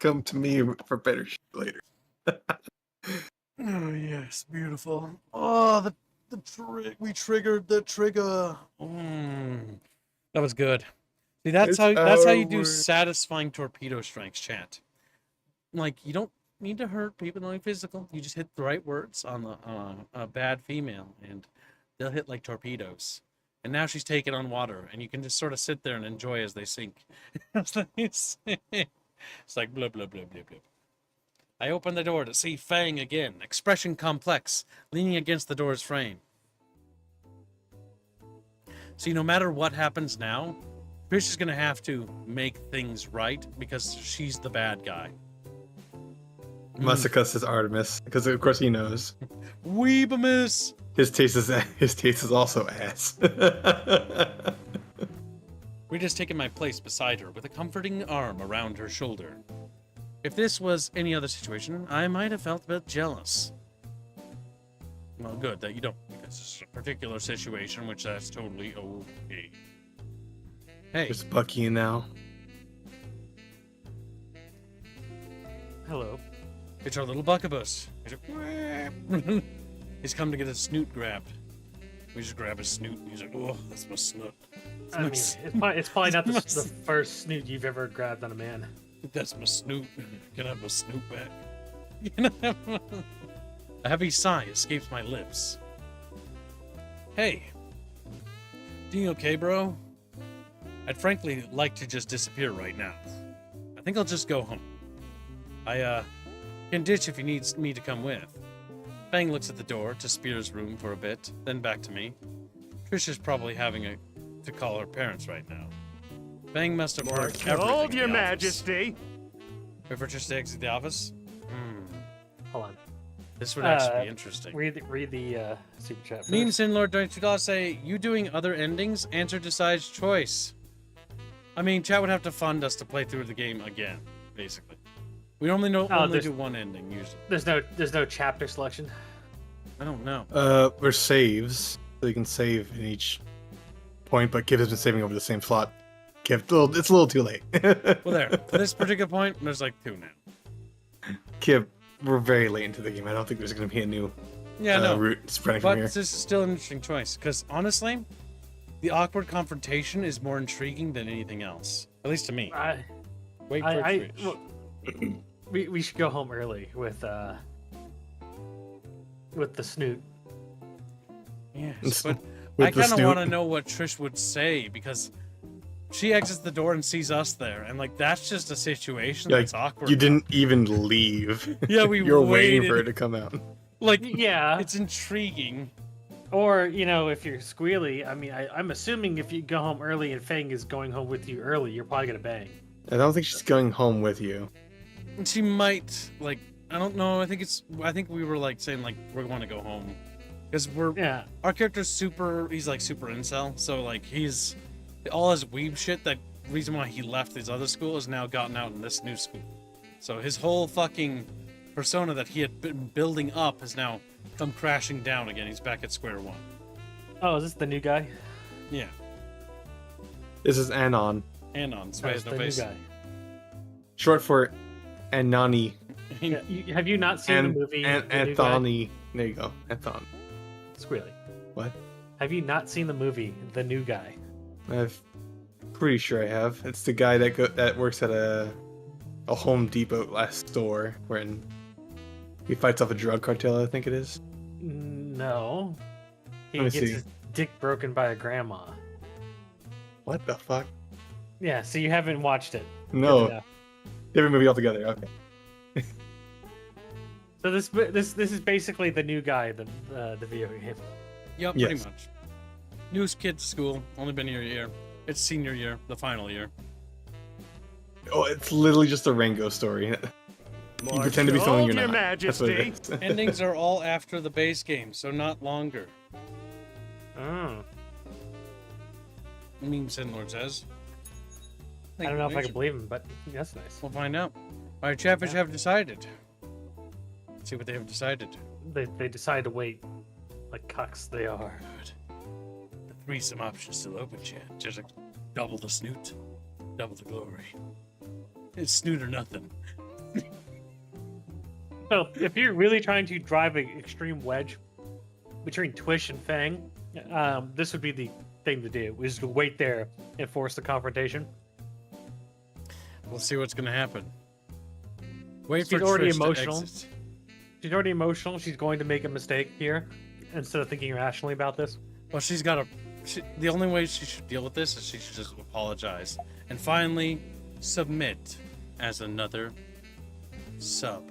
Come to me for better shit later. Oh yes, beautiful. Oh, we triggered the trigger. That was good. See, that's how you do satisfying torpedo strikes, chat. Like, you don't need to hurt people, not physical. You just hit the right words on a bad female, and they'll hit like torpedoes. And now she's taking on water, and you can just sort of sit there and enjoy as they sink. It's like blah blah blah blah blah. I open the door to see Fang again, expression complex, leaning against the door's frame. See, no matter what happens now, Trish is gonna have to make things right because she's the bad guy. Masakas is Artemis, because of course he knows. Weebamus! His taste is also ass. Rita's taken my place beside her with a comforting arm around her shoulder. If this was any other situation, I might have felt a bit jealous. Well, good that you don't, because it's a particular situation, which that's totally okay. Hey. There's Bucky now. Hello. It's our little buckabus. He's come to get his snoot grabbed. We just grab his snoot. He's like, oh, that's my snoot. I mean, it's probably not the first snoot you've ever grabbed on a man. That's my snoot. Can I have my snoot back? A heavy sigh escapes my lips. Hey. Doing okay, bro? I'd frankly like to just disappear right now. I think I'll just go home. I can ditch if he needs me to come with. Fang looks at the door to Spear's room for a bit, then back to me. Trish is probably having to call her parents right now. Fang must have heard everything Hold in your the office. Majesty. Wait for Trish to exit the office? Hold on. This would actually be interesting. Read the super chat. Meme First. Sin Lord $22 say, you doing other endings? Answer decides choice. I mean, chat would have to fund us to play through the game again, basically. We only do one ending, usually. There's no chapter selection. I don't know. There's saves, so you can save in each point, but Kip has been saving over the same slot. Kip, it's a little too late. Well, there. For this particular point, there's like 2 now. Kip, we're very late into the game. I don't think there's going to be a new Yeah, no. route spreading But from here. this is still an interesting choice, because honestly, the awkward confrontation is more intriguing than anything else. At least to me. Wait for Trish. Well, we should go home early with the Snoot. Yes, but With I the kind of Snoot. want to know what Trish would say, because she exits the door and sees us there, and like that's just a situation Like, that's awkward. you didn't even leave. Yeah, we You're waiting for waited. her to come out. Like, Yeah. it's intriguing. Or, if you're squealy, I mean, I'm assuming if you go home early and Fang is going home with you early, you're probably gonna bang. I don't think she's going home with you. She might, like, I don't know. I think we were like saying like we're going to go home, because our character's he's like super incel, so like he's all his weeb shit. That reason why he left his other school has now gotten out in this new school. So his whole fucking persona that he had been building up has now come crashing down again. He's back at square one. Oh, is this the new guy? Yeah, This is Anon, and on Oh, Sway it's has no the new face. guy. short for Anani. Yeah, have you not seen the movie? The New Guy? Anthony. There you go, Anthon. Squealy. What? Have you not seen the movie The New Guy? I'm pretty sure I have. It's the guy that works at a Home Depot last store when he fights off a drug cartel. I think it is. No. He Let me gets see. his dick broken by a grandma. What the fuck? Yeah, so you haven't watched it. No, Good enough. different movie altogether. Okay. So this is basically The New Guy, the video game. Yep, pretty Yes. much. Newest kid to school, only been here a year. It's senior year, the final year. Oh, it's literally just a Rango story. You pretend to be something you're Your not. That's what Majesty. it is. Endings are all after the base game, so not longer. Oh. Meme Sin Lord says. I don't know if I can believe him, but that's nice. We'll find out. All right, Chatfish have decided. Let's see what they have decided. They decide to wait, like cucks they are. Good. The threesome option's still open, chat. Just like double the snoot, double the glory. It's snoot or nothing. So if you're really trying to drive an extreme wedge between Twish and Fang, this would be the thing to do. Is to wait there and force the confrontation. We'll see what's gonna happen. Wait She's for already Trish to emotional. exit. She's already emotional. She's going to make a mistake here instead of thinking rationally about this. Well, she's got to. The only way she should deal with this is she should just apologize and finally submit as another sub.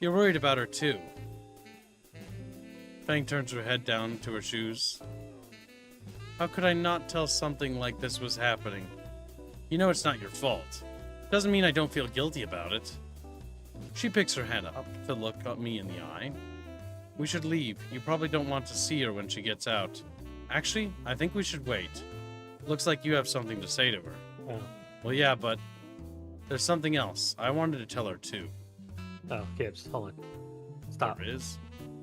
You're worried about her too. Fang turns her head down to her shoes. How could I not tell something like this was happening? You know it's not your fault. Doesn't mean I don't feel guilty about it. She picks her head up to look at me in the eye. We should leave. You probably don't want to see her when she gets out. Actually, I think we should wait. Looks like you have something to say to her. Oh, Well, yeah, but there's something else. I wanted to tell her too. oh Gibbs, hold on. Stop. There is.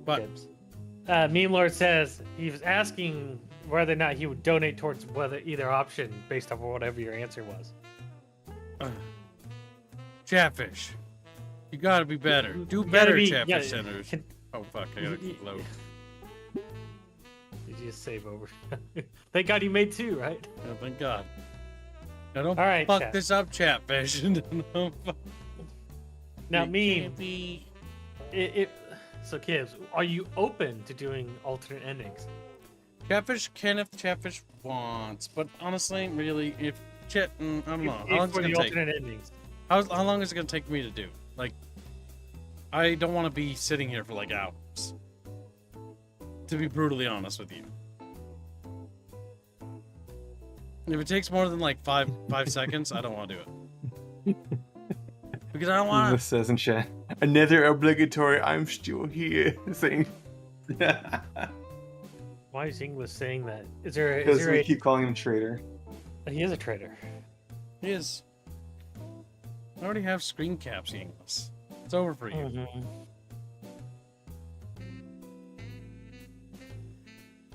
But Gibbs. Meme Lord says he was asking whether or not he would donate towards either option based off of whatever your answer was. Chatfish, you gotta be better. Do You gotta better, be- Chatfish yeah, centers. can- Oh fuck, I gotta load. Did you just save over? Thank God you made 2, right? Oh, thank God. Now don't All right, fuck chat. this up, Chatfish. Don't fuck- Now, It Meme, can't be- so Gibbs, are you open to doing alternate endings? Chatfish Kenneth Chatfish wants, but honestly, really, if Chet, I don't know. How long is for it the gonna take? alternate endings. How long is it gonna take me to do? Like, I don't want to be sitting here for like hours. To be brutally honest with you. If it takes more than like five seconds, I don't want to do it. Because I don't want This says in chat, another obligatory I'm still here thing. Why is English saying that? Is there Because we a... keep calling him traitor. He is a traitor. He is. I already have screen caps, English. It's over for you. Mm-hmm.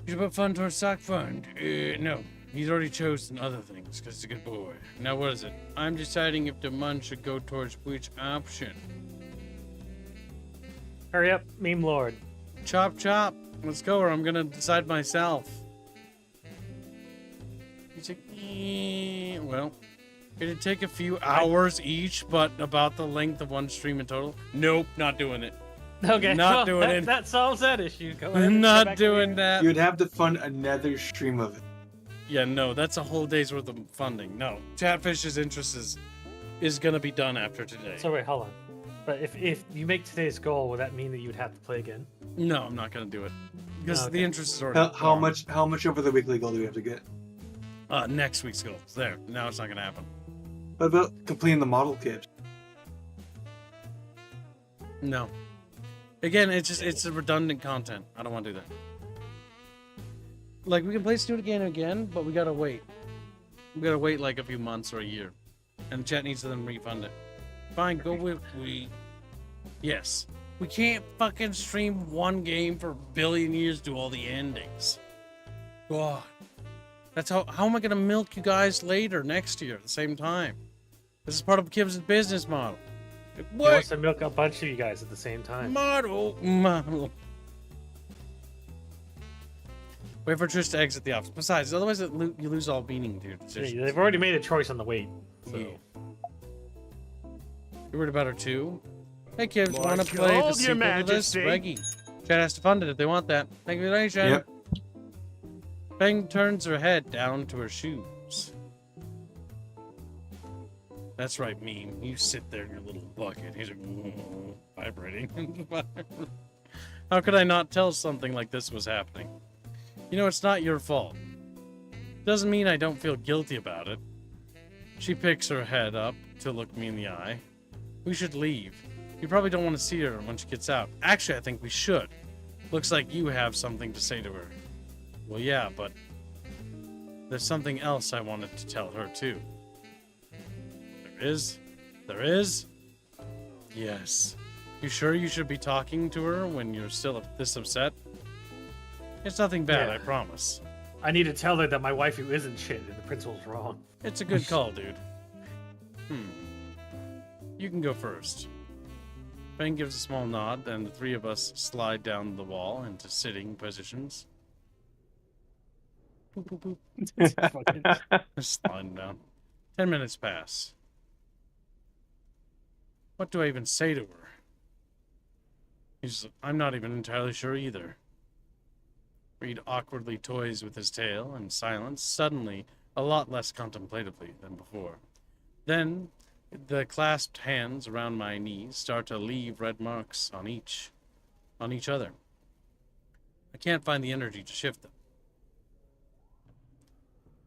You should put fun towards sock fund. No. He's already chosen other things because he's a good boy. Now what is it? I'm deciding if the money should go towards which option. Hurry up, meme lord. Chop chop. Let's go or I'm gonna decide myself. He's like, well, it'd take a few hours each, but about the length of one stream in total. Nope, not doing it. Okay, Not well, doing it. That solves that issue. Go ahead. I'm and go not back to doing the- that. You'd have to fund another stream of it. Yeah, no, that's a whole day's worth of funding. No, Chatfish's interest is gonna be done after today. So wait, hold on. But if you make today's goal, would that mean that you would have to play again? No, I'm not gonna do it because Okay. the interest is already. How gone. much over the weekly goal do we have to get? Next week's goal. There. Now it's not gonna happen. What about completing the model kit? No. Again, it's a redundant content. I don't want to do that. Like we can play SNOOT again, but we gotta wait. We gotta wait like a few months or a year, and chat needs to then refund it. Fine, go with we. Yes, we can't fucking stream one game for a billion years, do all the endings. God, that's how am I gonna milk you guys later next year at the same time? This is part of Kim's business model. He What wants to milk a bunch of you guys at the same time. model? Wait for Trish to exit the office. Besides, otherwise you lose all meaning to your Yeah, decision. they've already made a choice on the weight. So. Yeah. You're worried about her too? Hey kids, My want to play the gold, Your sequel to this? Majesty. Reggie. Chat has to fund it if they want that. Thank you, donation. Yep. Bang turns her head down to her shoes. That's right, meme. You sit there in your little bucket. He's like, vibrating. How could I not tell something like this was happening? You know, it's not your fault. Doesn't mean I don't feel guilty about it. She picks her head up to look me in the eye. We should leave. You probably don't want to see her when she gets out. Actually, I think we should. Looks like you have something to say to her. Well, yeah, but there's something else I wanted to tell her, too. There is? There is? Yes. You sure you should be talking to her when you're still this upset? It's nothing bad, Yeah. I promise. I need to tell her that my waifu isn't shit and the principal's wrong. It's a good call, dude. You can go first. Ben gives a small nod, and the three of us slide down the wall into sitting positions. Boop, boop, boop. Fucking- Just sliding down. 10 minutes pass. What do I even say to her? I'm not even entirely sure either. Reed awkwardly toys with his tail in silence, suddenly a lot less contemplatively than before. Then, the clasped hands around my knees start to leave red marks on each other. I can't find the energy to shift them.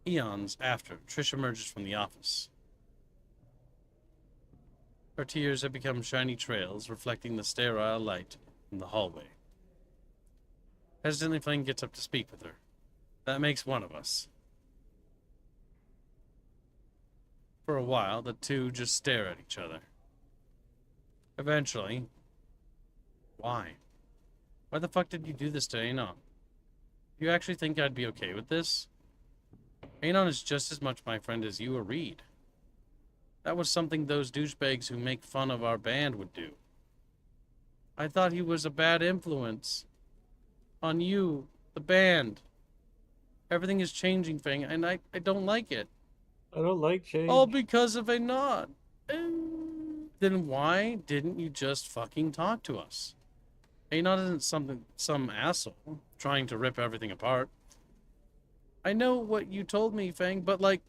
Eons after, Trish emerges from the office. Her tears have become shiny trails, reflecting the sterile light in the hallway. Hesitantly, Flame gets up to speak with her. That makes one of us. For a while, the two just stare at each other. Eventually, why? Why the fuck did you do this to Anon? Do you actually think I'd be okay with this? Anon is just as much my friend as you or Reed. That was something those douchebags who make fun of our band would do. I thought he was a bad influence. On you, the band. Everything is changing, Fang, and I don't like it. I don't like change. All because of Anon. Then why didn't you just fucking talk to us? Anon isn't some asshole trying to rip everything apart. I know what you told me, Fang, but like,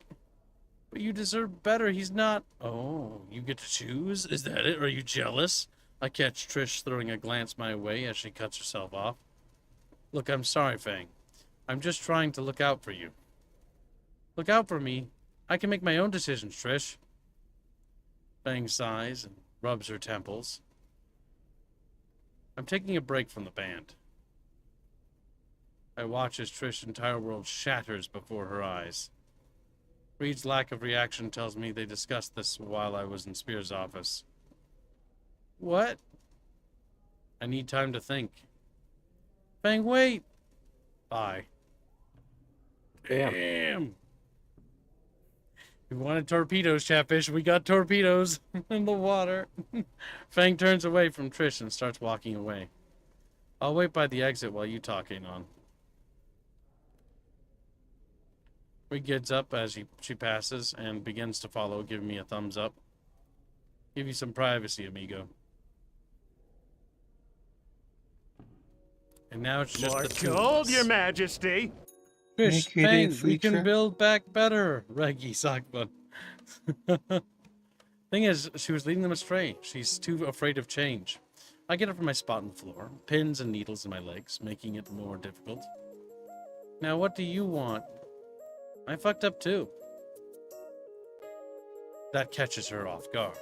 but you deserve better. He's not. Oh, you get to choose? Is that it? Are you jealous? I catch Trish throwing a glance my way as she cuts herself off. Look, I'm sorry, Fang. I'm just trying to look out for you. Look out for me. I can make my own decisions, Trish. Fang sighs and rubs her temples. I'm taking a break from the band. I watch as Trish's entire world shatters before her eyes. Reed's lack of reaction tells me they discussed this while I was in Spear's office. What? I need time to think. Fang, wait! Bye. Damn. We wanted torpedoes, Chatfish. We got torpedoes in the water. Fang turns away from Trish and starts walking away. I'll wait by the exit while you talk, Anon. Reed gets up as she passes and begins to follow, giving me a thumbs up. Give you some privacy, amigo. And now it's just More the two of gold, us. Your Majesty. Fish, Make it a Fang, we can feature. build back better. Reggie Sockbun. Thing is, she was leading them astray. She's too afraid of change. I get up from my spot on the floor, pins and needles in my legs, making it more difficult. Now, what do you want? I fucked up too. That catches her off guard.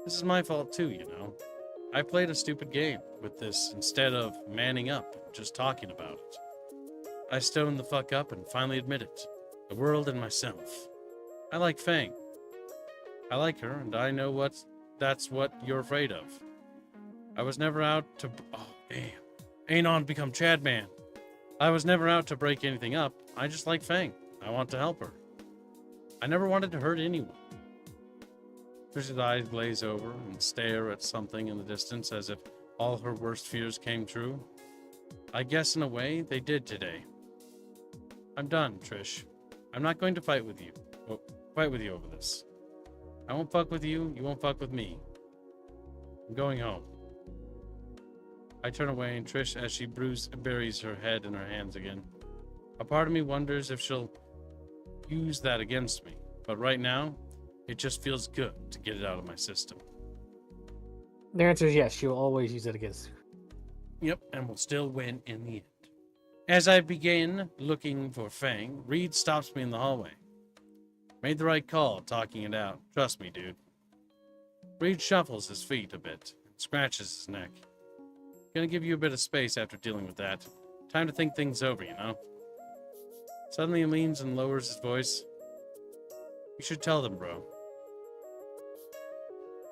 This is my fault too, you know. I played a stupid game with this instead of manning up and just talking about it. I stoned the fuck up and finally admit it. The world and myself. I like Fang. I like her, and I know that's what you're afraid of. I was never out to... Oh, damn. Anon become Chadman. I was never out to break anything up. I just like Fang. I want to help her. I never wanted to hurt anyone. Trish's eyes glaze over and stare at something in the distance as if all her worst fears came true. I guess in a way they did today. I'm done, Trish. I'm not going to fight with you over this. I won't fuck with you, you won't fuck with me. I'm going home. I turn away and Trish, as she buries her head in her hands again. A part of me wonders if she'll use that against me, but right now, it just feels good to get it out of my system. The answer is yes, she will always use it against you. Yep, and we'll still win in the end. As I begin looking for Fang, Reed stops me in the hallway. Made the right call, talking it out. Trust me, dude. Reed shuffles his feet a bit and scratches his neck. Gonna give you a bit of space after dealing with that. Time to think things over, you know? Suddenly he leans and lowers his voice. You should tell them, bro.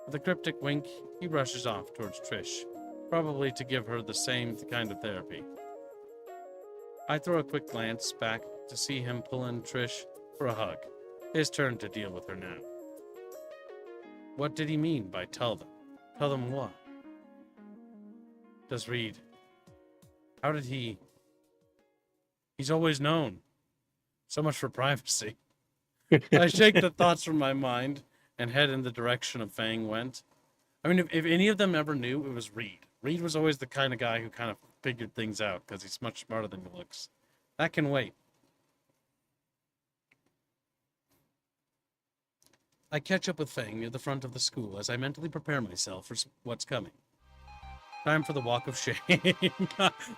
With a cryptic wink, he rushes off towards Trish, probably to give her the same kind of therapy. I throw a quick glance back to see him pull in Trish for a hug. His turn to deal with her now. What did he mean by tell them? Tell them what? Does Reed... How did he... He's always known. So much for privacy. I shake the thoughts from my mind and head in the direction of Fang went. I mean, if any of them ever knew, it was Reed. Reed was always the kind of guy who kind of figured things out because he's much smarter than he looks. That can wait. I catch up with Fang near the front of the school as I mentally prepare myself for what's coming. Time for the walk of shame.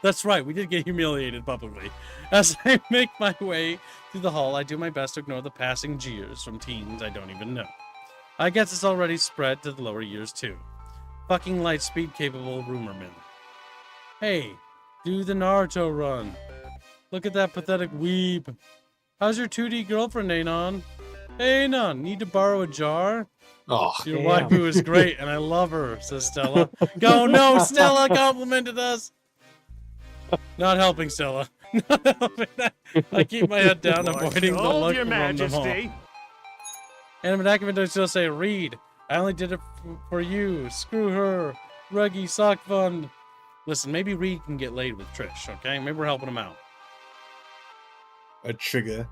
That's right, we did get humiliated publicly. As I make my way through the hall, I do my best to ignore the passing jeers from teens I don't even know. I guess it's already spread to the lower years too. Fucking light speed capable rumor mill. Hey, do the Naruto run. Look at that pathetic weeb. How's your 2D girlfriend, Anon? Hey, Anon, need to borrow a jar? Oh, Your waifu is great, and I love her, says Stella. Go, no, Stella complimented us. Not helping, Stella. Not helping. I keep my head down, More avoiding the gold, look Your from them all. Majesty. And I still say, Reed, I only did it for you. Screw her. Reggie, sock fund. Listen, maybe Reed can get laid with Trish, okay? Maybe we're helping him out. A trigger.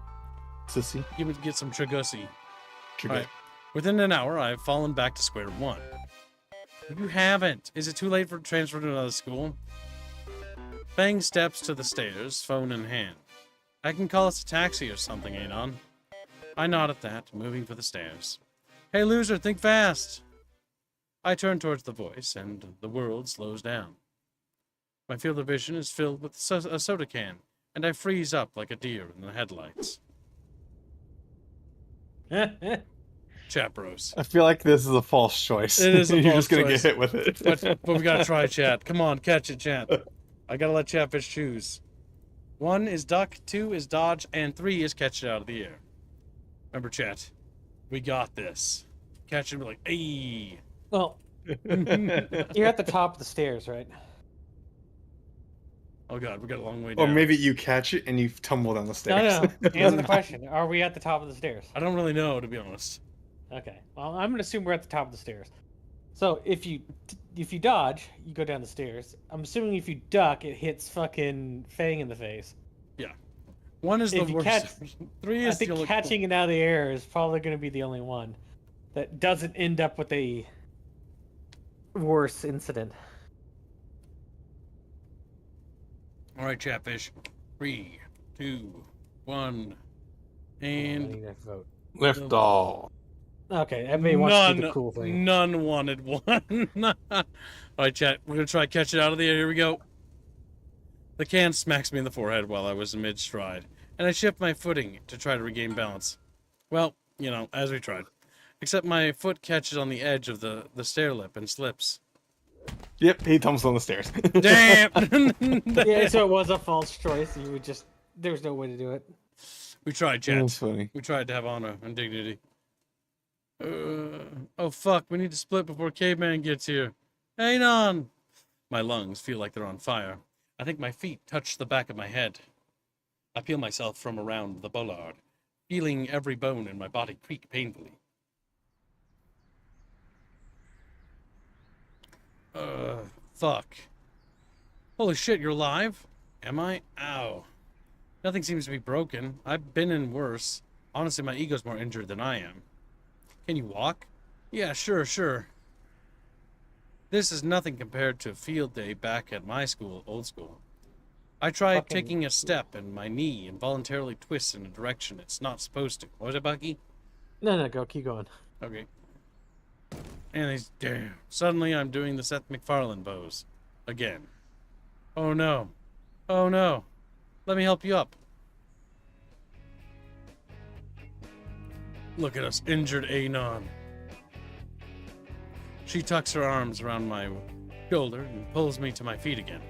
Sissy. Get some Trigussi. Trigger. All right. Within an hour, I've fallen back to square one. You haven't. Is it too late for transfer to another school? Fang steps to the stairs, phone in hand. I can call us a taxi or something, Anon. I nod at that, moving for the stairs. Hey, loser, think fast! I turn towards the voice, and the world slows down. My field of vision is filled with a soda can, and I freeze up like a deer in the headlights. Chat bros. I feel like this is a false choice. It is a You're false just gonna choice. get hit with it. But we gotta try, chat. Come on, catch it, chat. I gotta let Chatfish choose. 1 is duck, 2 is dodge, and 3 is catch it out of the air. Remember, chat, we got this. Catch it, be like, ayy. Well, you're at the top of the stairs, right? Oh god, we got a long way Or down. maybe you catch it and you tumble down the stairs. No. Answer the question. Are we at the top of the stairs? I don't really know, to be honest. Okay. Well, I'm gonna assume we're at the top of the stairs. So if you dodge, you go down the stairs. I'm assuming if you duck, it hits fucking Fang in the face. 1 is the If you worst. catch, 3 I is the think only... catching it out of the air is probably going to be the only one that doesn't end up with a worse incident. Alright, Chatfish. 3, 2, 1, I and... need to vote. Lift off. Okay, everybody wants to do the cool thing. None wanted 1. Alright, chat. We're gonna try to catch it out of the air. Here we go. The can smacks me in the forehead while I was mid-stride, and I shift my footing to try to regain balance. Well, you know, as we tried. Except my foot catches on the edge of the stair lip and slips. Yep, he tumbles on the stairs. Damn! Yeah, so it was a false choice. You would just, there's no way to do it. We tried, chat. That's funny. We tried to have honor and dignity. Oh fuck, we need to split before Caveman gets here. Hang on! My lungs feel like they're on fire. I think my feet touch the back of my head. I peel myself from around the bollard, feeling every bone in my body creak painfully. Fuck. Holy shit, you're alive? Am I? Ow. Nothing seems to be broken. I've been in worse. Honestly, my ego's more injured than I am. Can you walk? Yeah, sure. This is nothing compared to a field day back at my school, old school. I tried taking a step and my knee involuntarily twists in a direction it's not supposed to. What was it, Bucky? No, go, keep going. Okay. And he's damn. Suddenly I'm doing the Seth MacFarlane pose. Again. Oh no. Oh no. Let me help you up. Look at us, injured Anon. She tucks her arms around my shoulder and pulls me to my feet again.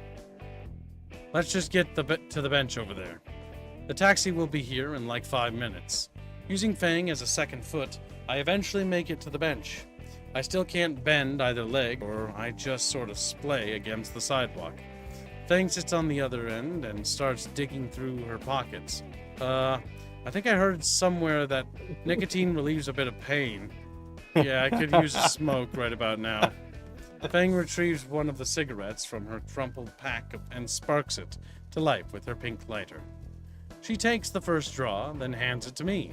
Let's just get to the bench over there. The taxi will be here in like 5 minutes. Using Fang as a second foot, I eventually make it to the bench. I still can't bend either leg, or I just sort of splay against the sidewalk. Fang sits on the other end and starts digging through her pockets. I think I heard somewhere that nicotine relieves a bit of pain. Yeah, I could use a smoke right about now. Fang retrieves one of the cigarettes from her crumpled pack and sparks it to life with her pink lighter. She takes the first draw, then hands it to me.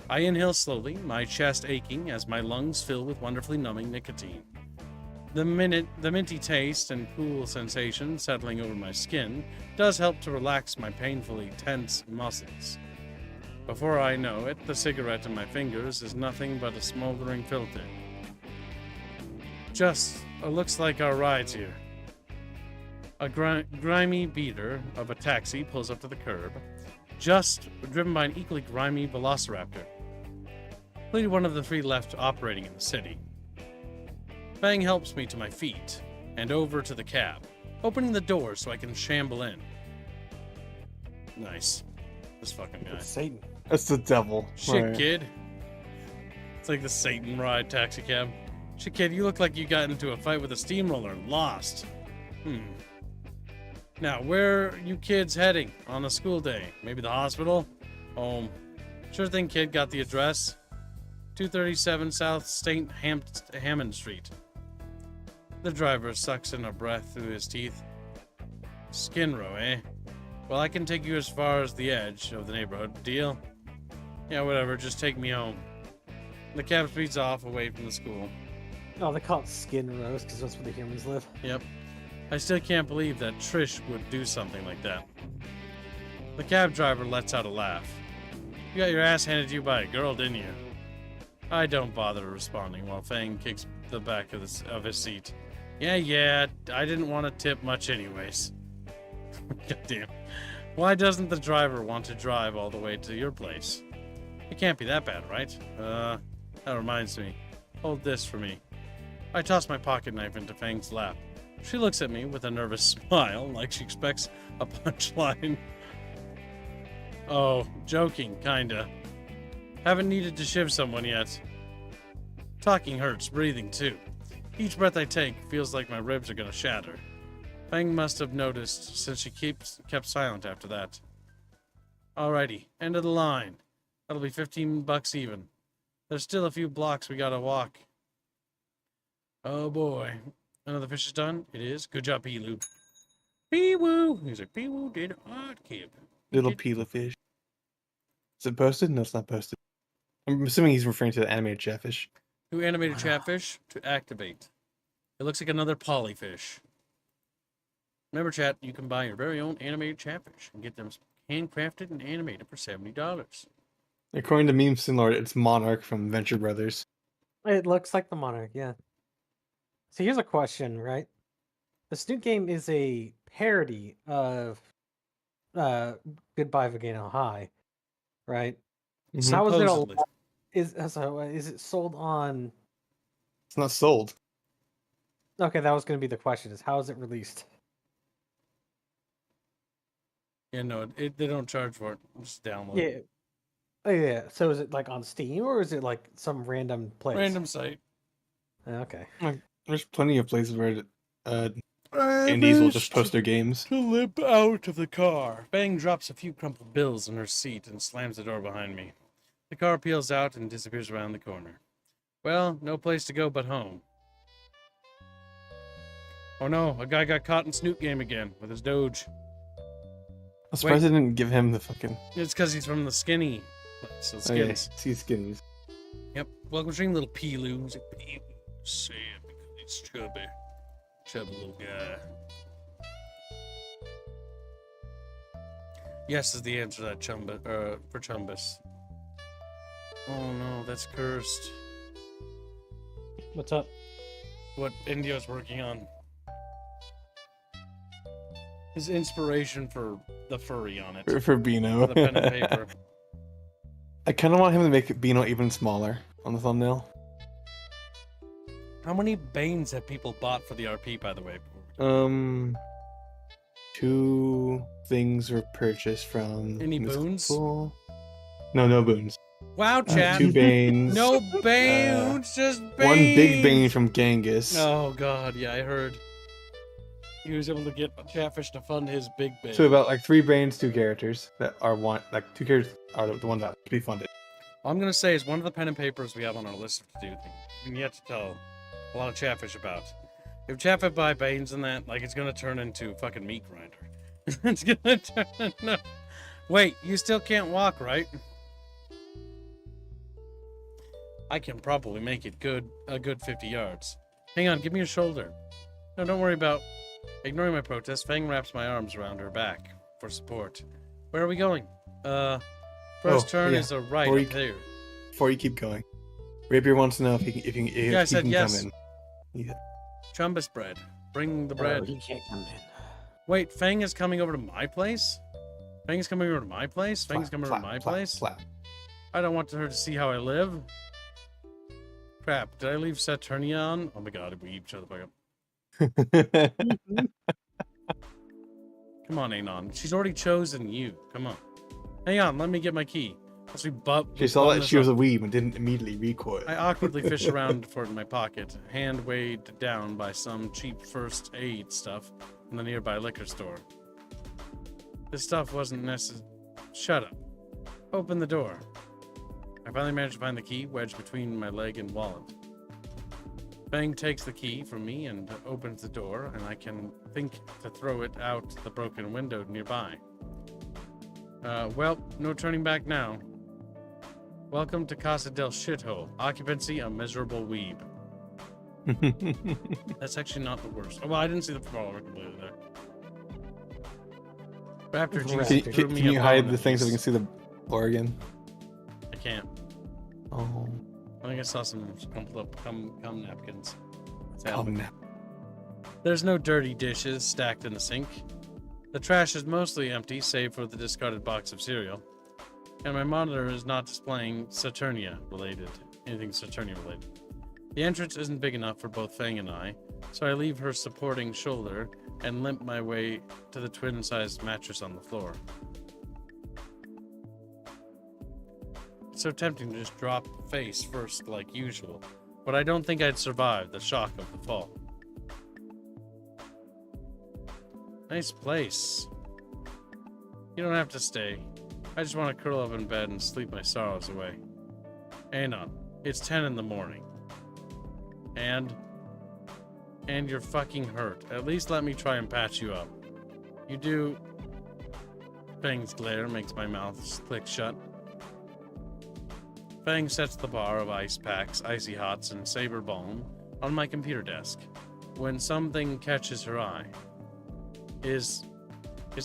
I inhale slowly, my chest aching as my lungs fill with wonderfully numbing nicotine. The minty taste and cool sensation settling over my skin does help to relax my painfully tense muscles. Before I know it, the cigarette in my fingers is nothing but a smoldering filter. Just looks like our ride's here. A grimy beater of a taxi pulls up to the curb, just driven by an equally grimy velociraptor. Clearly one of the 3 left operating in the city. Fang helps me to my feet and over to the cab, opening the door so I can shamble in. Nice. This fucking guy. It's Satan. That's the devil. Shit, Right. kid. It's like the Satan ride taxi cab. Shit, kid, you look like you got into a fight with a steamroller and lost. Now, where are you kids heading on a school day? Maybe the hospital? Home. Sure thing, kid. Got the address. 237 South St. Hammond Street. The driver sucks in a breath through his teeth. Skin row, eh? Well, I can take you as far as the edge of the neighborhood. Deal? Yeah, whatever. Just take me home. The cab speeds off away from the school. No, they call it skin roast because that's where the humans live. Yep. I still can't believe that Trish would do something like that. The cab driver lets out a laugh. You got your ass handed to you by a girl, didn't you? I don't bother responding while Fang kicks the back of his seat. Yeah, I didn't want to tip much anyways. Goddamn. Why doesn't the driver want to drive all the way to your place? It can't be that bad, right? That reminds me. Hold this for me. I toss my pocket knife into Fang's lap. She looks at me with a nervous smile, like she expects a punchline. Oh, joking, kinda. Haven't needed to shiv someone yet. Talking hurts, breathing too. Each breath I take feels like my ribs are gonna shatter. Fang must have noticed, since she kept silent after that. Alrighty, end of the line. That'll be $15 even. There's still a few blocks we gotta walk. Oh boy. Another fish is done? It is. Good job, Peeloo. Peewoo! He's like, Peewoo did art kip. Little peeler fish. Is it posted? No, it's not posted. I'm assuming he's referring to the animated chatfish. To animated chatfish, to activate. It looks like another polyfish. Remember, chat, you can buy your very own animated chatfish and get them handcrafted and animated for $70. According to Meme Sinlord, it's Monarch from Venture Brothers. It looks like the Monarch, yeah. So here's a question, right? The Snoot game is a parody of Goodbye Volcano High, right? So how is it Supposedly. is it sold on? It's not sold. Okay, that was going to be the question: is how is it released? Yeah, no, they don't charge for it. Just download Yeah. it. Oh yeah. So is it like on Steam or is it like some random place? Random site. Okay. There's plenty of places where indies will just post their games. To limp out of the car. Fang drops a few crumpled bills in her seat and slams the door behind me. The car peels out and disappears around the corner. Well, no place to go but home. Oh no, a guy got caught in Snoot game again with his doge. I'm surprised they didn't give him the fucking... It's because he's from the skinny. So skins. See skinnies. Yep. Welcome stream, little Peeloo. He's like, Peeloo, sad because he's chubby. Chubby little guy. Yes is the answer to that for Chumbus. Oh no, that's cursed. What's up? What Indio's working on. His inspiration for the furry on it. For Beano. For the pen and paper. I kind of want him to make Beano even smaller on the thumbnail. How many Banes have people bought for the RP, by the way? 2 things were purchased from... Any boons? No, no boons. Wow, chat. 2 Banes. No Banes, just Banes. 1 big Bane from Genghis. Oh god, yeah, I heard. He was able to get Chatfish to fund his big Bane. So about like 3 Banes, 2 characters that are 2 characters are the ones that to be funded. All I'm gonna say is one of the pen and papers we have on our list of to-do things. And yet to tell a lot of Chatfish about. If Chatfish buy Banes in that, like, it's gonna turn into fucking meat grinder. It's gonna turn into... Wait, you still can't walk, right? I can probably make it a good 50 yards. Hang on, give me your shoulder. No, don't worry about... Ignoring my protest, Fang wraps my arms around her back for support. Where are we going? First turn is a right up here. Before you keep going, Rapier wants to know if he can yes. come in. Yeah. Chumbus bread. Bring the bread. He can't come in. Wait, Fang is coming over to my place? Fang's coming over to my place? Fang's coming over to my place? I don't want her to see how I live. Crap, did I leave Saturnia on? Oh my god, we each other back up. Come on, Anon. She's already chosen you. Come on. Hang on, let me get my key. She saw that she was a weeb and didn't immediately recoil. I awkwardly fish around for it in my pocket, hand weighed down by some cheap first aid stuff in the nearby liquor store. This stuff wasn't necessary. Shut up. Open the door. I finally managed to find the key wedged between my leg and wallet. Fang takes the key from me and opens the door, and I can think to throw it out the broken window nearby. Well, no turning back now. Welcome to Casa del Shithole. Occupancy, a miserable weeb. That's actually not the worst. Oh, well, I didn't see the follower completely there. Raptor Can- Jesus can- threw Can me you a hide bone the at thing so we can least. see the organ? I can't. Oh, I think I saw some cum napkins. come now. There's no dirty dishes stacked in the sink. The trash is mostly empty, save for the discarded box of cereal. And my monitor is not displaying anything Saturnia related. The entrance isn't big enough for both Fang and I, so I leave her supporting shoulder and limp my way to the twin-sized mattress on the floor. It's so tempting to just drop face first like usual, but I don't think I'd survive the shock of the fall. Nice place. You don't have to stay. I just want to curl up in bed and sleep my sorrows away. Anon, it's 10 in the morning. And you're fucking hurt. At least let me try and patch you up. You do... Fang's glare makes my mouth click shut. Fang sets the bar of ice packs, icy hots, and saber balm on my computer desk when something catches her eye. Is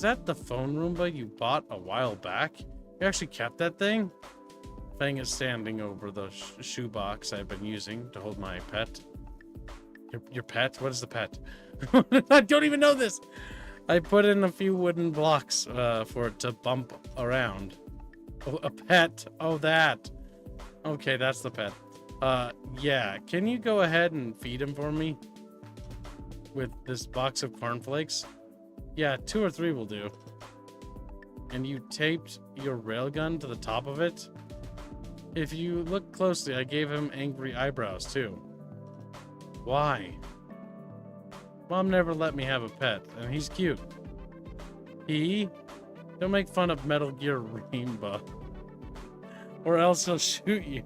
that the phone Roomba you bought a while back? You actually kept that thing? Fang is standing over the shoebox I've been using to hold my pet. Your pet? What is the pet? I don't even know this! I put in a few wooden blocks for it to bump around. Oh, a pet. Oh, that. Okay, that's the pet. Yeah. Can you go ahead and feed him for me? With this box of cornflakes? Yeah, 2 or 3 will do. And you taped your railgun to the top of it? If you look closely, I gave him angry eyebrows, too. Why? Mom never let me have a pet, and he's cute. Don't make fun of Metal Gear Rainbow. Or else he'll shoot you.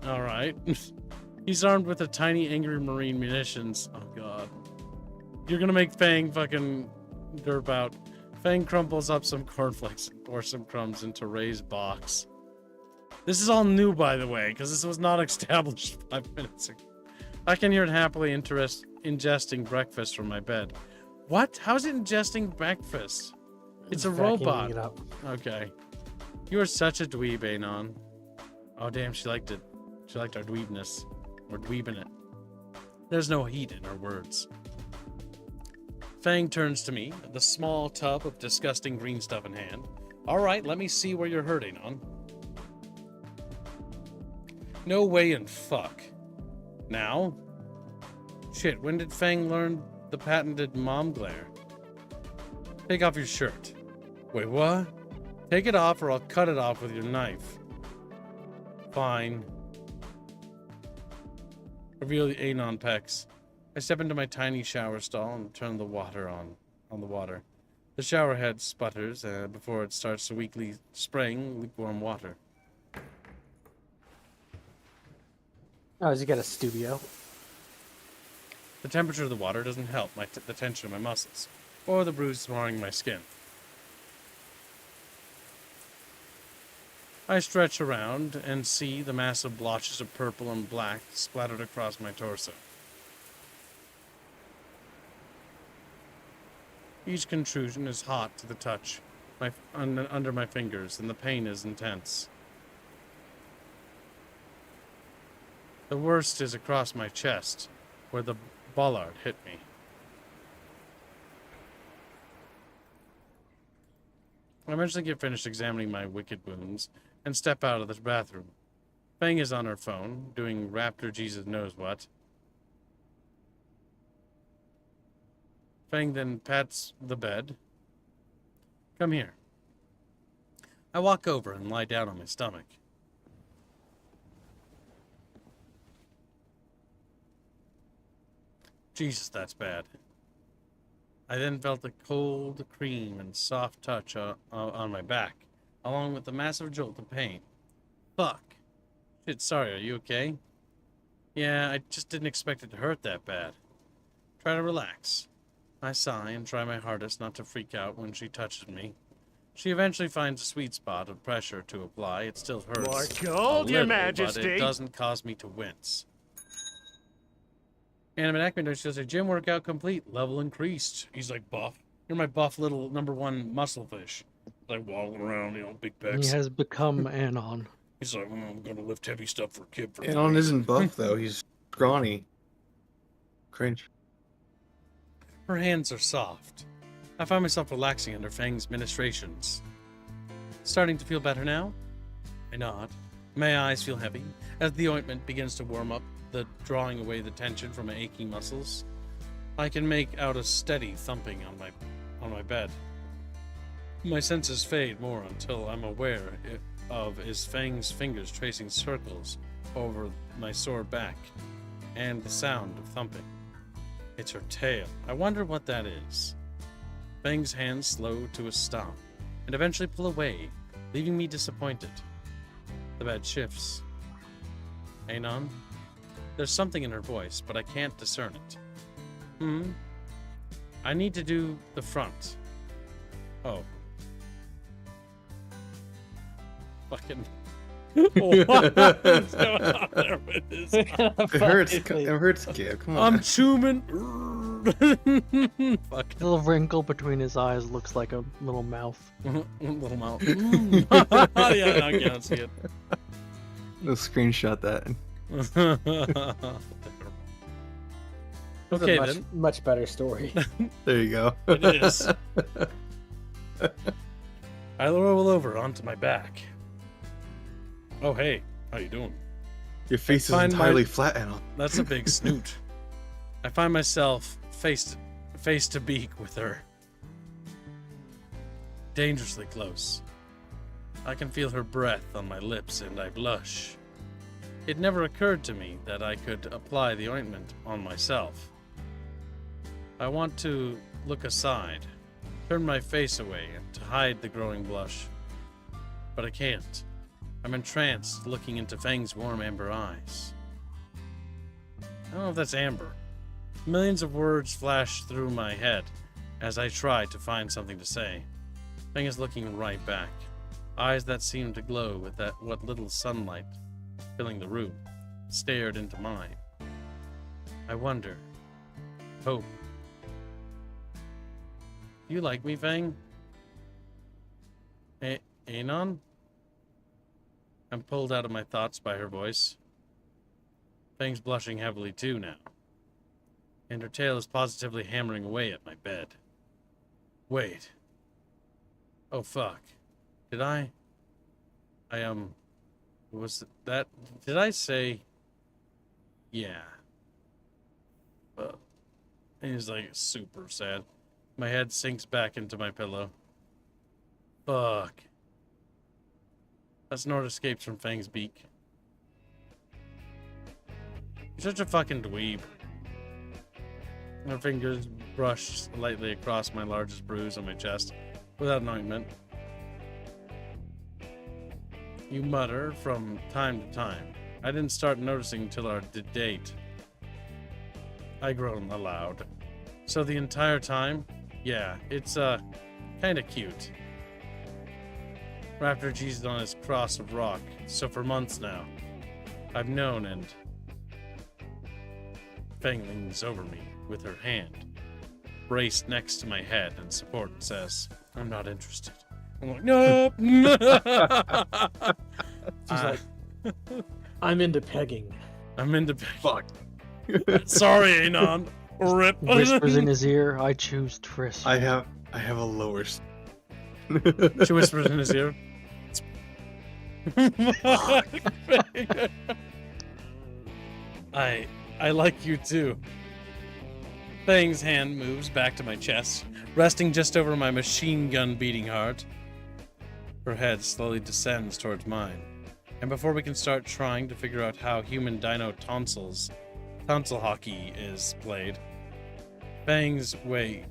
Alright. He's armed with a tiny angry marine munitions. Oh god. You're gonna make Fang fucking derp out. Fang crumples up some cornflakes and pours some crumbs into Ray's box. This is all new, by the way, because this was not established 5 minutes ago. I can hear it happily ingesting breakfast from my bed. What? How is it ingesting breakfast? It's a Vacuuming robot. it up. Okay. You are such a dweeb, Anon. Oh, damn, she liked it. She liked our dweebness. We're dweebing it. There's no heat in her words. Fang turns to me, the small tub of disgusting green stuff in hand. Alright, let me see where you're hurting on. No way in fuck. Now? Shit, when did Fang learn the patented mom glare? Take off your shirt. Wait, what? Take it off or I'll cut it off with your knife. Fine. Reveal the Anon pecs. I step into my tiny shower stall and turn the water on the water. The shower head sputters before it starts to weakly spraying lukewarm water. Oh, you got a studio. The temperature of the water doesn't help the tension of my muscles, or the bruise marring my skin. I stretch around and see the massive blotches of purple and black splattered across my torso. Each contrusion is hot to the touch, under my fingers, and the pain is intense. The worst is across my chest, where the bollard hit me. I eventually get finished examining my wicked wounds and step out of the bathroom. Fang is on her phone, doing Raptor Jesus knows what. Fang then pats the bed. Come here. I walk over and lie down on my stomach. Jesus, that's bad. I then felt the cold cream and soft touch on my back, along with the massive jolt of pain. Fuck. Shit, sorry, are you okay? Yeah, I just didn't expect it to hurt that bad. Try to relax. I sigh and try my hardest not to freak out when she touches me. She eventually finds a sweet spot of pressure to apply. It still hurts More a gold, Your little, Majesty. but it doesn't cause me to wince. Animate Ackman, she says, gym workout complete, level increased. He's like buff. You're my buff little #1 muscle fish. Like waddling around, big He pecs. has become Anon. He's like, I'm gonna lift heavy stuff for a kid for Anon free." isn't buff though. He's scrawny. Cringe. Her hands are soft. I find myself relaxing under Fang's ministrations. Starting to feel better now? I nod. My eyes feel heavy as the ointment begins to warm up, drawing away the tension from my aching muscles. I can make out a steady thumping on my bed. My senses fade more until I'm aware of is Fang's fingers tracing circles over my sore back, and the sound of thumping. It's her tail. I wonder what that is. Fang's hands slow to a stop, and eventually pull away, leaving me disappointed. The bed shifts. Anon? There's something in her voice, but I can't discern it. I need to do the front. Oh. Fucking... What's going on there with this? It hurts. It hurts, kid. Come on. I'm chewing. Fuck. The little wrinkle between his eyes looks like a little mouth. Little mouth. Yeah, now I can't see it. Let's screenshot that. Okay, much, then. much better story. There you go. It is. I roll over onto my back. Oh, hey. How you doing? Your face is Find entirely my- flat, Anon. That's a big snoot. I find myself face to beak with her. Dangerously close. I can feel her breath on my lips and I blush. It never occurred to me that I could apply the ointment on myself. I want to look aside, turn my face away to hide the growing blush. But I can't. I'm entranced looking into Fang's warm amber eyes. I don't know if that's amber. Millions of words flash through my head as I try to find something to say. Fang is looking right back. Eyes that seem to glow with what little sunlight filling the room stared into mine. I wonder. Hope. Do you like me, Fang? Anon? I'm pulled out of my thoughts by her voice. Fang's blushing heavily too now, and her tail is positively hammering away at my bed. Wait. Oh fuck. Did I was that, did I say, yeah. He's like super sad. My head sinks back into my pillow. Fuck. That snort escapes from Fang's beak. You're such a fucking dweeb. Her fingers brush lightly across my largest bruise on my chest without an ointment. You mutter from time to time. I didn't start noticing until our date. I groan aloud. So the entire time? Yeah, it's, kinda cute. Raptor Jesus on his cross of rock, so for months now, I've known, and Fang leans over me with her hand, braced next to my head in support, and says, I'm not interested. I'm like, nope! She's like, I'm into pegging. I'm into Fuck. Sorry, Anon. Rip. Whispers in his ear, I choose Triss. I have a lower. She whispers in his ear. I like you too. Fang's hand moves back to my chest, resting just over my machine gun beating heart. Her head slowly descends towards mine. And before we can start trying to figure out how human dino tonsil hockey is played, Fang's weight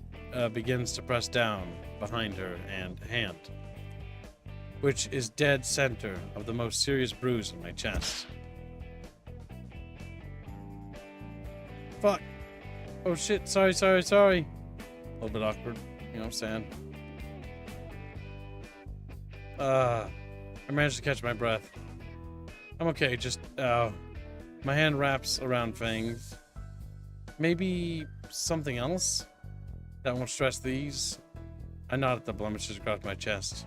begins to press down behind her hand, which is dead center of the most serious bruise in my chest. Fuck. Oh shit, sorry. A little bit awkward, you know what I'm saying? I managed to catch my breath. I'm okay, just, my hand wraps around Fang's. Maybe something else that won't stress these I nod at the blemishes across my chest.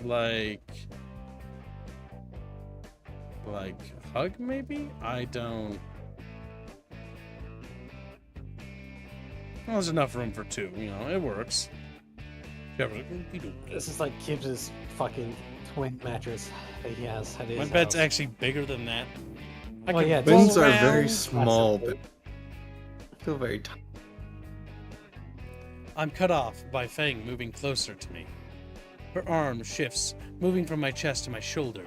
Like hug maybe? I don't. Well, there's enough room for two, you know, it works. This is like Gibbs's fucking twin mattress that he has at his My bed's house. actually bigger than that. I Well, can yeah, roll Twins are very around. small, but feel very tiny. I'm cut off by Fang moving closer to me. Her arm shifts, moving from my chest to my shoulder.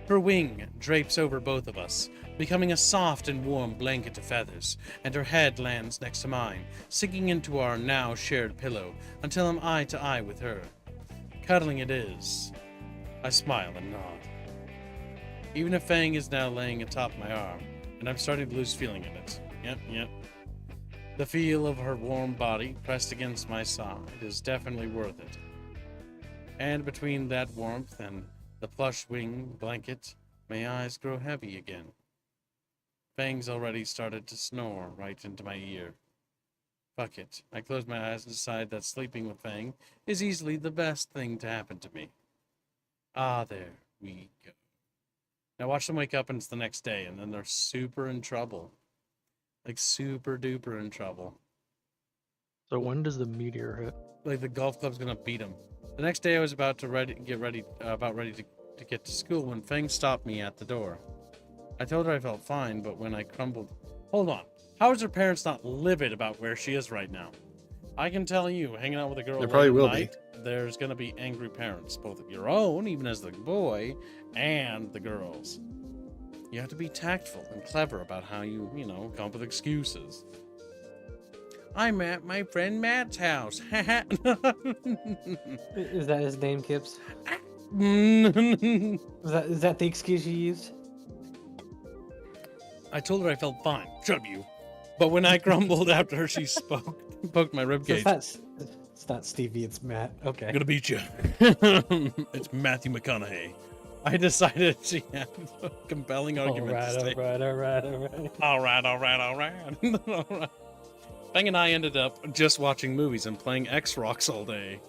Her wing drapes over both of us, becoming a soft and warm blanket of feathers, and her head lands next to mine, sinking into our now shared pillow until I'm eye to eye with her. Cuddling it is. I smile and nod. Even if Fang is now laying atop my arm, and I'm starting to lose feeling in it. Yep. The feel of her warm body pressed against my side is definitely worth it. And between that warmth and the plush wing blanket, my eyes grow heavy again. Fang's already started to snore right into my ear. Fuck it. I close my eyes and decide that sleeping with Fang is easily the best thing to happen to me. Ah, there we go. Now watch them wake up and it's the next day, and then they're super in trouble. Like super duper in trouble. So when does the meteor hit? Like the golf club's gonna beat him. The next day I was about to get ready to get to school when Fang stopped me at the door. I told her I felt fine, but when I crumbled... Hold on. How is her parents not livid about where she is right now? I can tell you, hanging out with a girl There probably late at will be. night, there's gonna be angry parents, both of your own, even as the boy, and the girls. You have to be tactful and clever about how you come up with excuses. I'm at my friend Matt's house. Is that his name, Kips? I Is that the excuse you used? told her I felt fine. Shut up, you. But when I crumbled after she poked my So ribcage. it's not Stevie, it's Matt. Okay. I'm gonna beat you. It's Matthew McConaughey. I decided she had a compelling argument to stay. All right. All right. Fang and I ended up just watching movies and playing X-Rocks all day.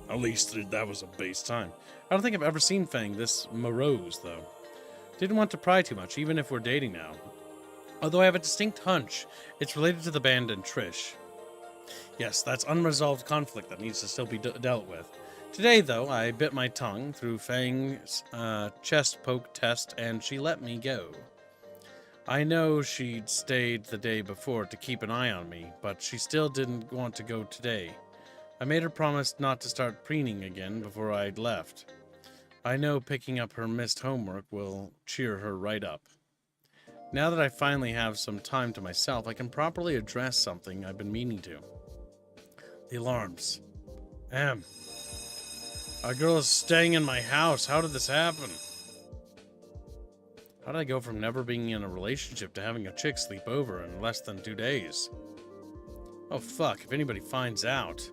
At least that was a base time. I don't think I've ever seen Fang this morose, though. Didn't want to pry too much, even if we're dating now. Although I have a distinct hunch it's related to the band and Trish. Yes, that's unresolved conflict that needs to still be dealt with. Today, though, I bit my tongue through Fang's chest poke test, and she let me go. I know she'd stayed the day before to keep an eye on me, but she still didn't want to go today. I made her promise not to start preening again before I'd left. I know picking up her missed homework will cheer her right up. Now that I finally have some time to myself, I can properly address something I've been meaning to. The alarms. A girl is staying in my house. How did this happen? How did I go from never being in a relationship to having a chick sleep over in less than 2 days? Oh fuck, if anybody finds out.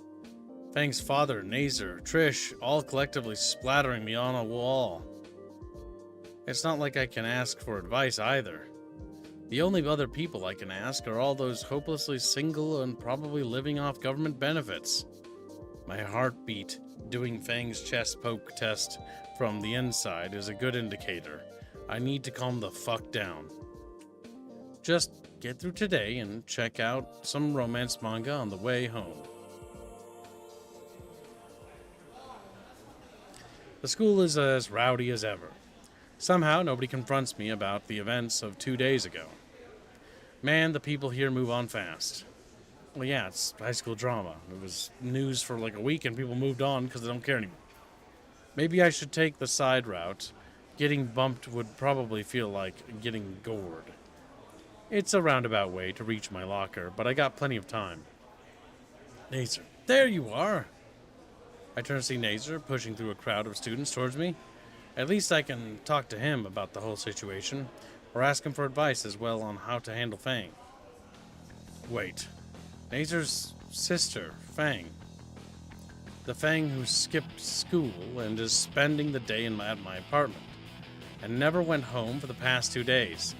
Fang's father, Nazer, Trish, all collectively splattering me on a wall. It's not like I can ask for advice either. The only other people I can ask are all those hopelessly single and probably living off government benefits. My heartbeat doing Fang's chest poke test from the inside is a good indicator. I need to calm the fuck down. Just get through today and check out some romance manga on the way home. The school is as rowdy as ever. Somehow nobody confronts me about the events of 2 days ago. Man, the people here move on fast. Well, yeah, it's high school drama. It was news for like a week and people moved on because they don't care anymore. Maybe I should take the side route. Getting bumped would probably feel like getting gored. It's a roundabout way to reach my locker, but I got plenty of time. Nazer, there you are! I turn to see Nazer pushing through a crowd of students towards me. At least I can talk to him about the whole situation, or ask him for advice as well on how to handle Fang. Wait. Nazer's sister, Fang. The Fang who skipped school and is spending the day at my apartment, and never went home for the past 2 days.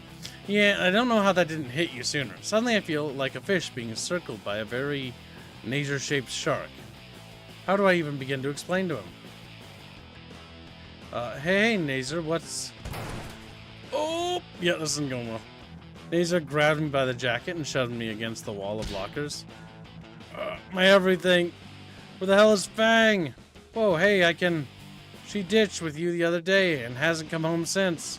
Yeah, I don't know how that didn't hit you sooner. Suddenly I feel like a fish being circled by a very Naser-shaped shark. How do I even begin to explain to him? Hey, Naser, what's... Oh! Yeah, this isn't going well. Naser grabbed me by the jacket and shoved me against the wall of lockers. My everything. Where the hell is Fang? Whoa, hey, I can... She ditched with you the other day and hasn't come home since.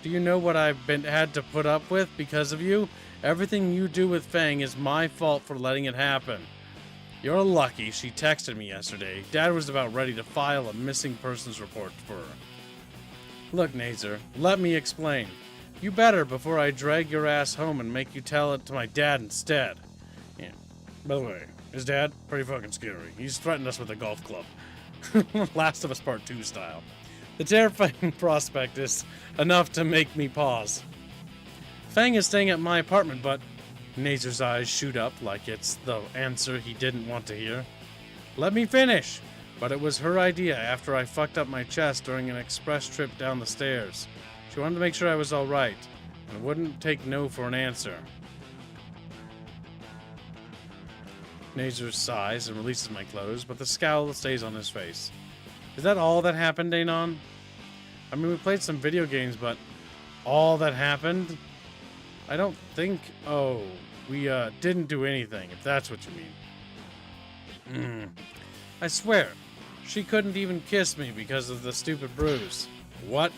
Do you know what I've had to put up with because of you? Everything you do with Fang is my fault for letting it happen. You're lucky she texted me yesterday. Dad was about ready to file a missing persons report for her. Look, Naser, let me explain. You better before I drag your ass home and make you tell it to my dad instead. Yeah. By the way, his dad, pretty fucking scary. He's threatened us with a golf club. Last of Us Part 2 style. The terrifying prospect is enough to make me pause. Fang is staying at my apartment, but... Naser's eyes shoot up like it's the answer he didn't want to hear. Let me finish! But it was her idea after I fucked up my chest during an express trip down the stairs. She wanted to make sure I was alright, and wouldn't take no for an answer. Naser sighs and releases my clothes, but the scowl stays on his face. Is that all that happened, Anon? I mean, we played some video games, but all that happened? I don't think... Oh, we didn't do anything, if that's what you mean. I swear, she couldn't even kiss me because of the stupid bruise. What?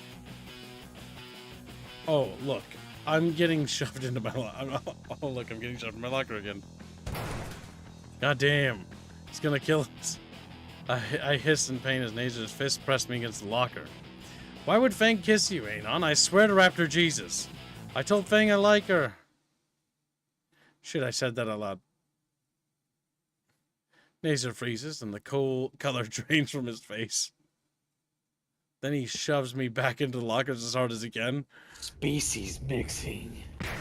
Oh, look. I'm getting shoved into my locker. Oh, look, I'm getting shoved in my locker again. God damn. It's gonna kill us. I hissed in pain as Naser's fist pressed me against the locker. Why would Fang kiss you, Anon? I swear to Raptor Jesus. I told Fang I like her. Shit, I said that out loud. Naser freezes and the cold color drains from his face. Then he shoves me back into the lockers as hard as he can. Species mixing.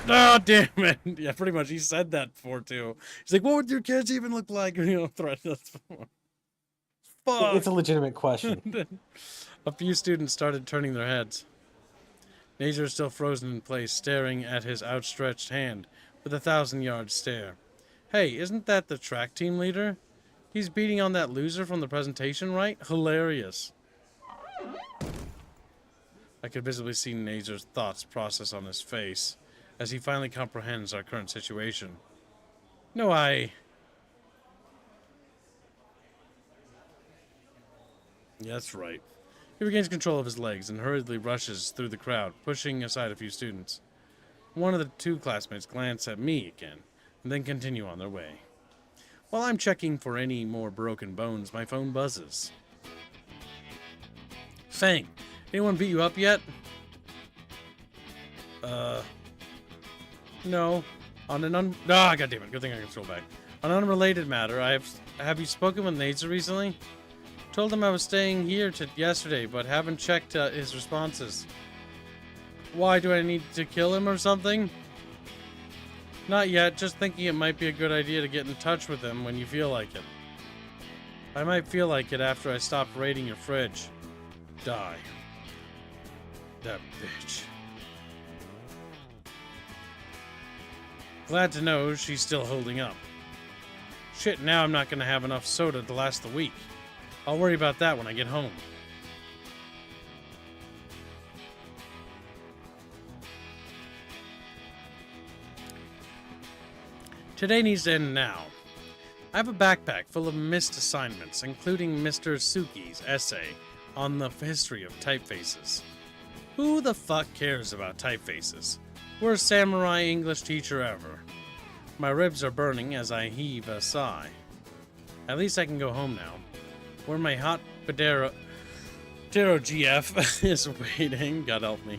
Oh, damn it. Yeah, pretty much. He said that before, too. He's like, what would your kids even look like? You know, threaten us. Fuck. It's a legitimate question. A few students started turning their heads. Naser is still frozen in place, staring at his outstretched hand with a 1,000-yard stare. Hey, isn't that the track team leader? He's beating on that loser from the presentation, right? Hilarious. I could visibly see Naser's thoughts process on his face as he finally comprehends our current situation. No, Yeah, that's right. He regains control of his legs and hurriedly rushes through the crowd, pushing aside a few students. One of the two classmates glance at me again, and then continue on their way. While I'm checking for any more broken bones, my phone buzzes. Fang, anyone beat you up yet? No. On an goddammit, good thing I can scroll back. On an unrelated matter, have you spoken with Naser recently? Told him I was staying here yesterday, but haven't checked his responses. Why, do I need to kill him or something? Not yet, just thinking it might be a good idea to get in touch with him when you feel like it. I might feel like it after I stop raiding your fridge. Die. That bitch. Glad to know she's still holding up. Shit, now I'm not gonna have enough soda to last the week. I'll worry about that when I get home. Today needs to end now. I have a backpack full of missed assignments, including Mr. Suki's essay on the history of typefaces. Who the fuck cares about typefaces? Worst samurai English teacher ever. My ribs are burning as I heave a sigh. At least I can go home now, where my hot Taro GF is waiting. God help me.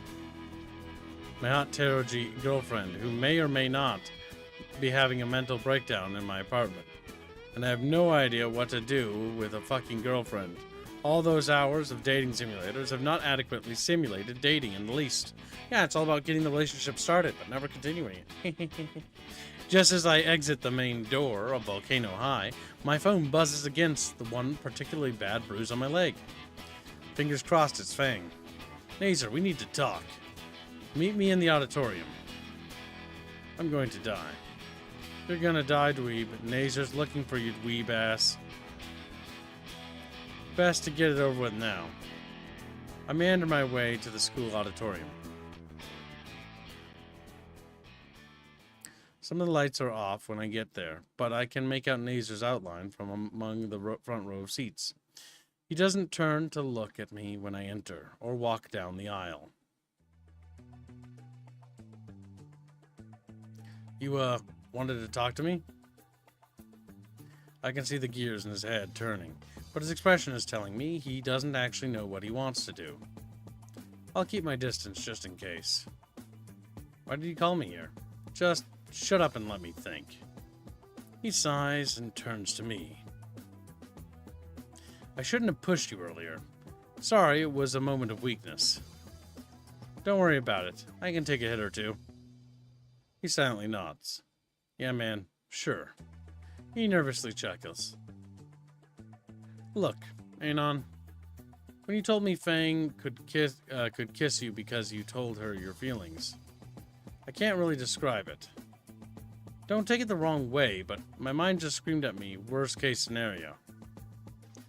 My hot Taro G girlfriend, who may or may not be having a mental breakdown in my apartment. And I have no idea what to do with a fucking girlfriend. All those hours of dating simulators have not adequately simulated dating in the least. Yeah, it's all about getting the relationship started, but never continuing it. Just as I exit the main door of Volcano High, my phone buzzes against the one particularly bad bruise on my leg. Fingers crossed it's Fang. Naser, we need to talk. Meet me in the auditorium. I'm going to die. You're gonna die, dweeb. Nazer's looking for you, dweeb ass. Best to get it over with now. I meander my way to the school auditorium. Some of the lights are off when I get there, but I can make out Nazer's outline from among the front row of seats. He doesn't turn to look at me when I enter, or walk down the aisle. You, wanted to talk to me? I can see the gears in his head turning, but his expression is telling me he doesn't actually know what he wants to do. I'll keep my distance just in case. Why did you call me here? Just shut up and let me think. He sighs and turns to me. I shouldn't have pushed you earlier. Sorry, it was a moment of weakness. Don't worry about it. I can take a hit or two. He silently nods. Yeah, man, sure. He nervously chuckles. Look, Anon, when you told me Fang could kiss you because you told her your feelings, I can't really describe it. Don't take it the wrong way, but my mind just screamed at me, worst case scenario.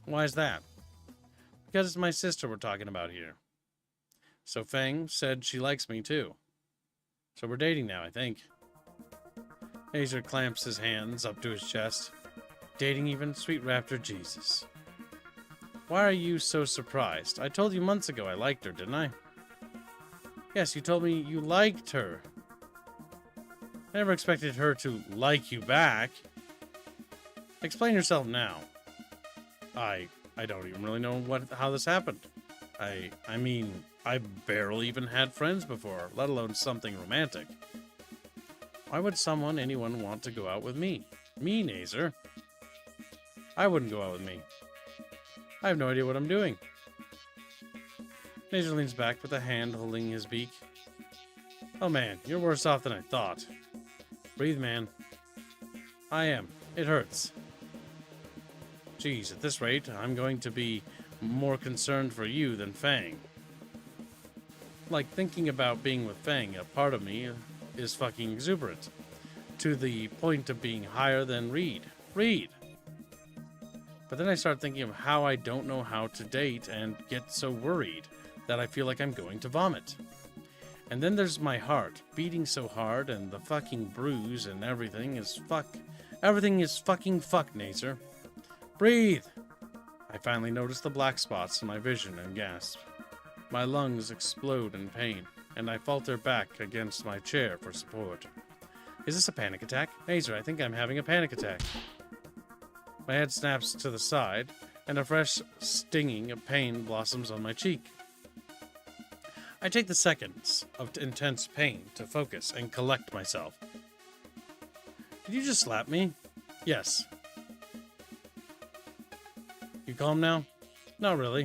Why is that? Because it's my sister we're talking about here. So Fang said she likes me too. So we're dating now, I think. Nazer clamps his hands up to his chest. Dating even? Sweet Raptor Jesus. Why are you so surprised? I told you months ago I liked her, didn't I? Yes, you told me you liked her. I never expected her to like you back. Explain yourself now. I don't even really know how this happened. I mean, I barely even had friends before, let alone something romantic. Why would anyone want to go out with me? Me, Nazer. I wouldn't go out with me. I have no idea what I'm doing. Nazer leans back with a hand holding his beak. Oh man, you're worse off than I thought. Breathe, man. I am. It hurts. Geez, at this rate, I'm going to be more concerned for you than Fang. Like, thinking about being with Fang, a part of me is fucking exuberant. To the point of being higher than Reed. Reed! But then I start thinking of how I don't know how to date and get so worried that I feel like I'm going to vomit. And then there's my heart, beating so hard, and the fucking bruise and everything is fuck. Everything is fucking fuck, Nazer. Breathe! I finally notice the black spots in my vision and gasp. My lungs explode in pain, and I falter back against my chair for support. Is this a panic attack? Nazer, I think I'm having a panic attack. My head snaps to the side, and a fresh stinging of pain blossoms on my cheek. I take the seconds of intense pain to focus and collect myself. Did you just slap me? Yes. You calm now? Not really.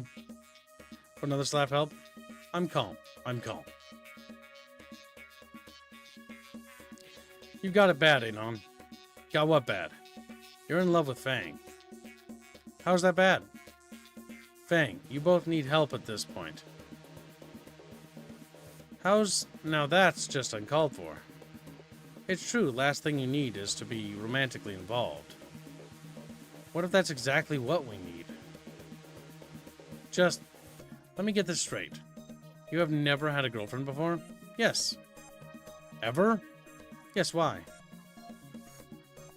Would another slap help? I'm calm. I'm calm. You got it bad, Anon. Got what bad? You're in love with Fang. How's that bad? Fang, you both need help at this point. Now that's just uncalled for. It's true, last thing you need is to be romantically involved. What if that's exactly what we need? Just, let me get this straight. You have never had a girlfriend before? Yes. Ever? Yes, why?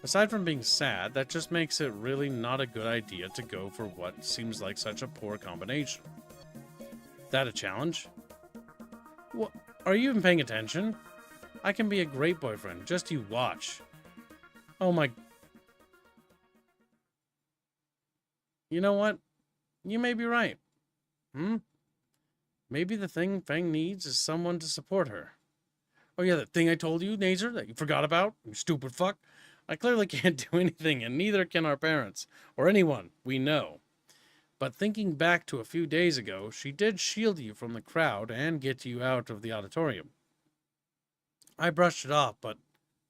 Aside from being sad, that just makes it really not a good idea to go for what seems like such a poor combination. That a challenge? What? Are you even paying attention? I can be a great boyfriend, just you watch. Oh my... You know what? You may be right. Maybe the thing Fang needs is someone to support her. Oh yeah, that thing I told you, Nazer, that you forgot about? You stupid fuck. I clearly can't do anything, and neither can our parents, or anyone we know. But thinking back to a few days ago, she did shield you from the crowd and get you out of the auditorium. I brushed it off, but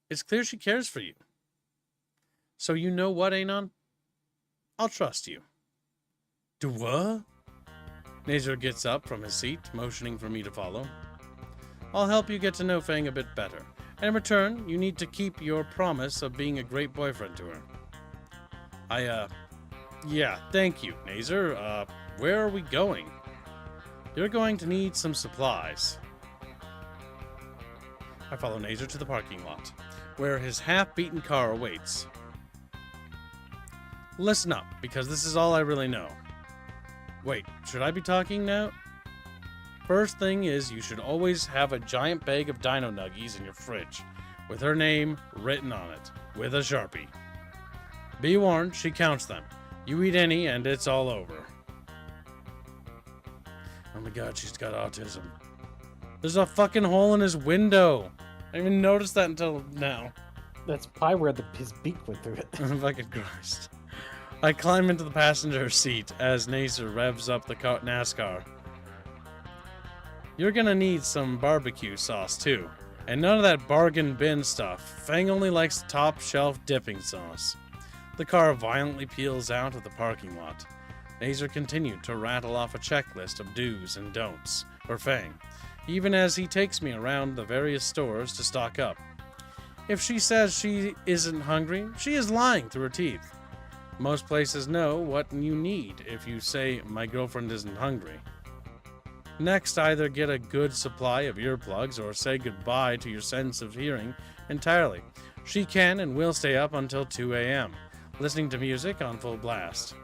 it's clear she cares for you. So you know what, Anon? I'll trust you. Do what? Nazer gets up from his seat, motioning for me to follow. I'll help you get to know Fang a bit better, In return, you need to keep your promise of being a great boyfriend to her. Yeah, thank you, Nazer. Where are we going? You're going to need some supplies. I follow Nazer to the parking lot, where his half-beaten car awaits. Listen up, because this is all I really know. Wait, should I be talking now? First thing is, you should always have a giant bag of dino nuggies in your fridge, with her name written on it, with a Sharpie. Be warned, she counts them. You eat any, and it's all over. Oh my god, she's got autism. There's a fucking hole in his window. I didn't even notice that until now. That's probably where his beak went through it. Fucking Christ. I climb into the passenger seat as Nazer revs up the NASCAR. You're gonna need some barbecue sauce too, and none of that bargain bin stuff. Fang only likes top shelf dipping sauce. The car violently peels out of the parking lot. Nazer continued to rattle off a checklist of do's and don'ts for Fang, even as he takes me around the various stores to stock up. If she says she isn't hungry, she is lying through her teeth. Most places know what you need if you say, my girlfriend isn't hungry. Next, either get a good supply of earplugs or say goodbye to your sense of hearing entirely. She can and will stay up until 2 a.m., listening to music on full blast.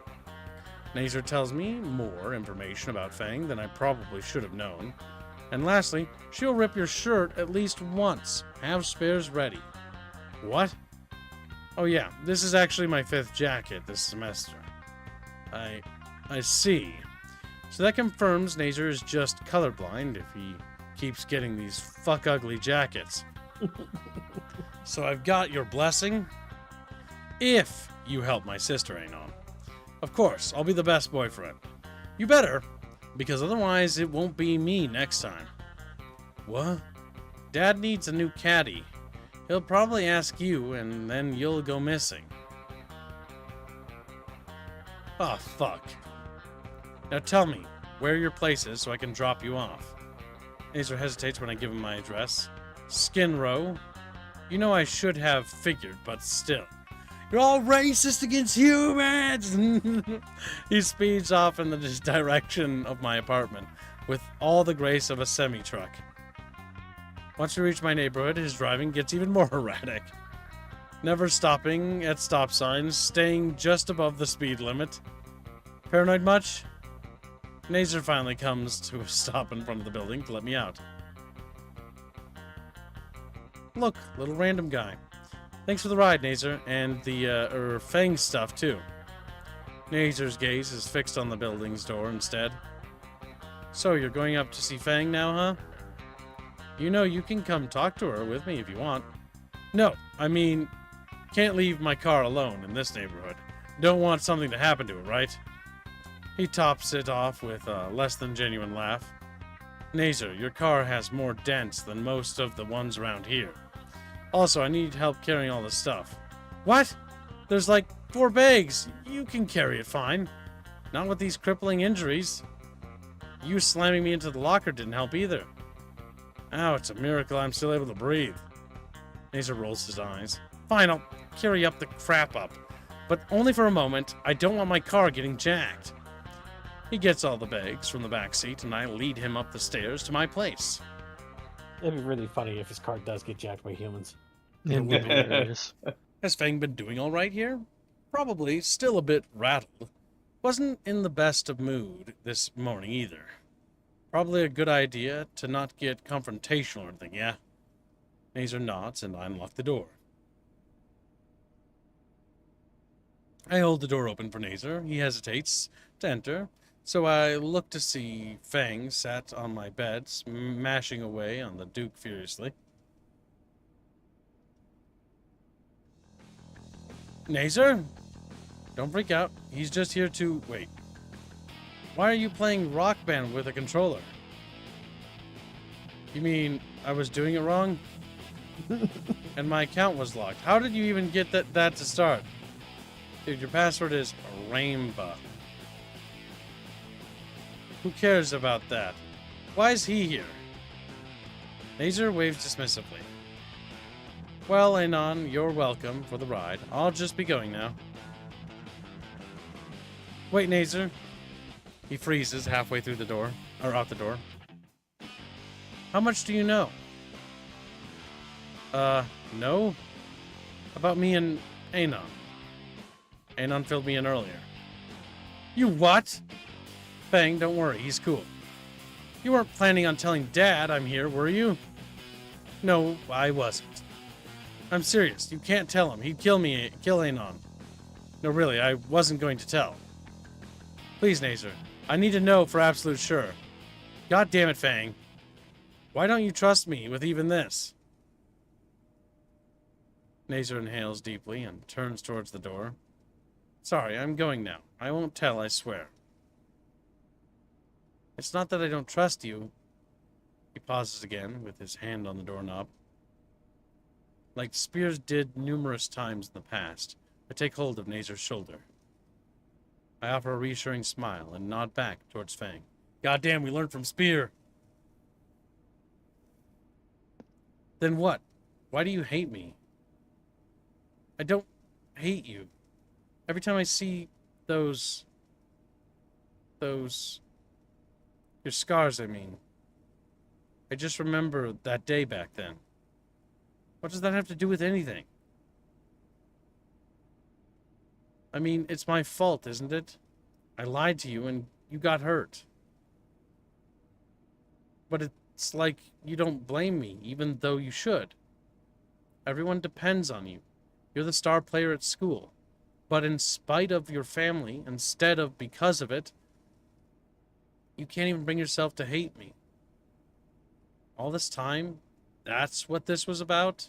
Nazer tells me more information about Fang than I probably should have known. And lastly, she'll rip your shirt at least once. Have spares ready. What? Oh yeah, this is actually my 5th jacket this semester. I see. So that confirms Nazer is just colorblind if he keeps getting these fuck ugly jackets. So I've got your blessing? If you help my sister Anon. Of course, I'll be the best boyfriend. You better, because otherwise it won't be me next time. What? Dad needs a new caddy. He'll probably ask you, and then you'll go missing. Oh, fuck. Now tell me where your place is so I can drop you off. Nazer hesitates when I give him my address. Skin Row. You know I should have figured, but still. You're all racist against humans! He speeds off in the direction of my apartment, with all the grace of a semi-truck. Once we reach my neighborhood, his driving gets even more erratic. Never stopping at stop signs, staying just above the speed limit. Paranoid much? Nazer finally comes to a stop in front of the building to let me out. Look, little random guy. Thanks for the ride, Nazer, and the, Fang stuff, too. Nazer's gaze is fixed on the building's door instead. So, you're going up to see Fang now, huh? You know you can come talk to her with me if you want. No, I mean, can't leave my car alone in this neighborhood. Don't want something to happen to it, right? He tops it off with a less than genuine laugh. Nazer, your car has more dents than most of the ones around here. Also, I need help carrying all the stuff. What? There's like 4 bags. You can carry it fine. Not with these crippling injuries. You slamming me into the locker didn't help either. Ow, it's a miracle I'm still able to breathe. Nazer rolls his eyes. Fine, I'll carry up the crap up. But only for a moment. I don't want my car getting jacked. He gets all the bags from the back seat, and I lead him up the stairs to my place. It'd be really funny if his car does get jacked by humans. It would be hilarious. Has Fang been doing all right here? Probably, still a bit rattled. Wasn't in the best of mood this morning either. Probably a good idea to not get confrontational or anything, yeah? Nazer nods, and I unlock the door. I hold the door open for Nazer. He hesitates to enter, so I look to see Fang sat on my bed, smashing away on the Duke furiously. Nazer? Don't freak out. He's just here to... Wait. Why are you playing Rock Band with a controller? You mean I was doing it wrong? And my account was locked. How did you even get that to start? Dude, your password is Rainbow. Who cares about that? Why is he here? Nazer waves dismissively. Well, Anon, you're welcome for the ride. I'll just be going now. Wait, Nazer. He freezes halfway through the door, or out the door. How much do you know? No? About me and Anon. Anon filled me in earlier. You what? Fang, don't worry, he's cool. You weren't planning on telling Dad I'm here, were you? No, I wasn't. I'm serious, you can't tell him. He'd kill me, kill Anon. No, really, I wasn't going to tell. Please, Nazer, I need to know for absolute sure. God damn it, Fang. Why don't you trust me with even this? Nazer inhales deeply and turns towards the door. Sorry, I'm going now. I won't tell, I swear. It's not that I don't trust you. He pauses again, with his hand on the doorknob. Like Spears did numerous times in the past, I take hold of Nazer's shoulder. I offer a reassuring smile and nod back towards Fang. Goddamn, we learned from Spear! Then what? Why do you hate me? I don't hate you. Every time I see those... Your scars, I mean. I just remember that day back then. What does that have to do with anything? I mean, it's my fault, isn't it? I lied to you and you got hurt. But it's like you don't blame me, even though you should. Everyone depends on you. You're the star player at school. But in spite of your family, instead of because of it, you can't even bring yourself to hate me. All this time, that's what this was about?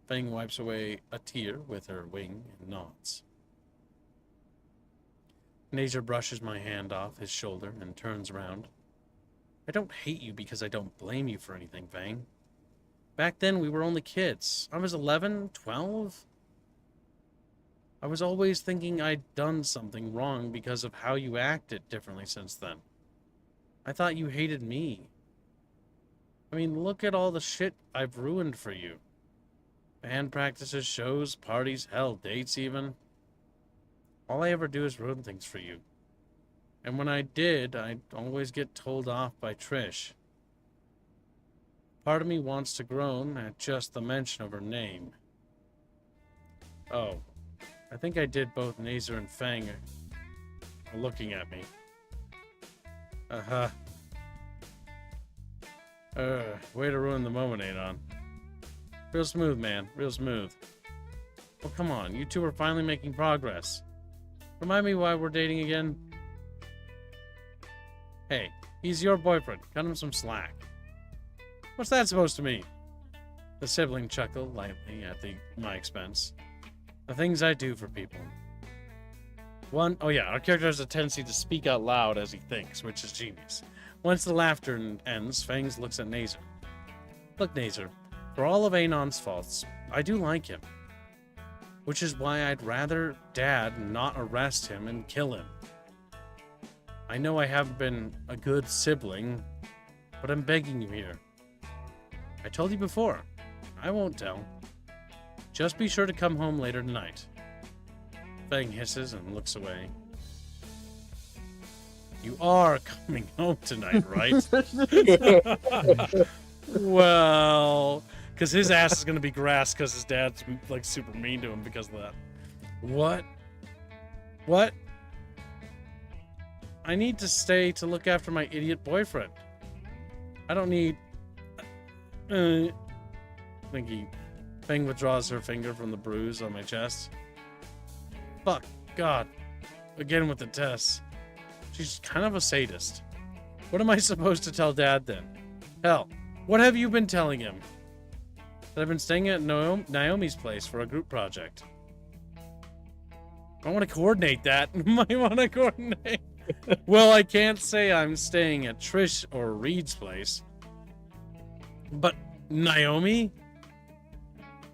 Fang wipes away a tear with her wing and nods. Nazer brushes my hand off his shoulder and turns around. I don't hate you because I don't blame you for anything, Fang. Back then, we were only kids. I was 11, 12? I was always thinking I'd done something wrong because of how you acted differently since then. I thought you hated me. I mean, look at all the shit I've ruined for you. Band practices, shows, parties, hell, dates even. All I ever do is ruin things for you. And when I did, I'd always get told off by Trish. Part of me wants to groan at just the mention of her name. Oh, I think I did both Nazer and Fang are looking at me. Uh-huh. Way to ruin the moment, Anon. Real smooth, man. Real smooth. Well, come on. You two are finally making progress. Remind me why we're dating again? Hey, he's your boyfriend. Cut him some slack. What's that supposed to mean? The sibling chuckled lightly at my expense. The things I do for people. Oh yeah, our character has a tendency to speak out loud as he thinks, which is genius. Once the laughter ends, Fangs looks at Nazer. Look, Nazer, for all of Anon's faults, I do like him. Which is why I'd rather Dad not arrest him and kill him. I know I haven't been a good sibling, but I'm begging you here. I told you before, I won't tell. Just be sure to come home later tonight. Fang hisses and looks away. You are coming home tonight, right? Well, because his ass is going to be grass because his dad's like super mean to him because of that. What? What? I need to stay to look after my idiot boyfriend. I don't need... Fang withdraws her finger from the bruise on my chest. Fuck. God. Again with the tests. She's kind of a sadist. What am I supposed to tell Dad then? Hell, what have you been telling him? That I've been staying at Naomi's place for a group project. I want to coordinate that. I want to coordinate. Well, I can't say I'm staying at Trish or Reed's place. But Naomi?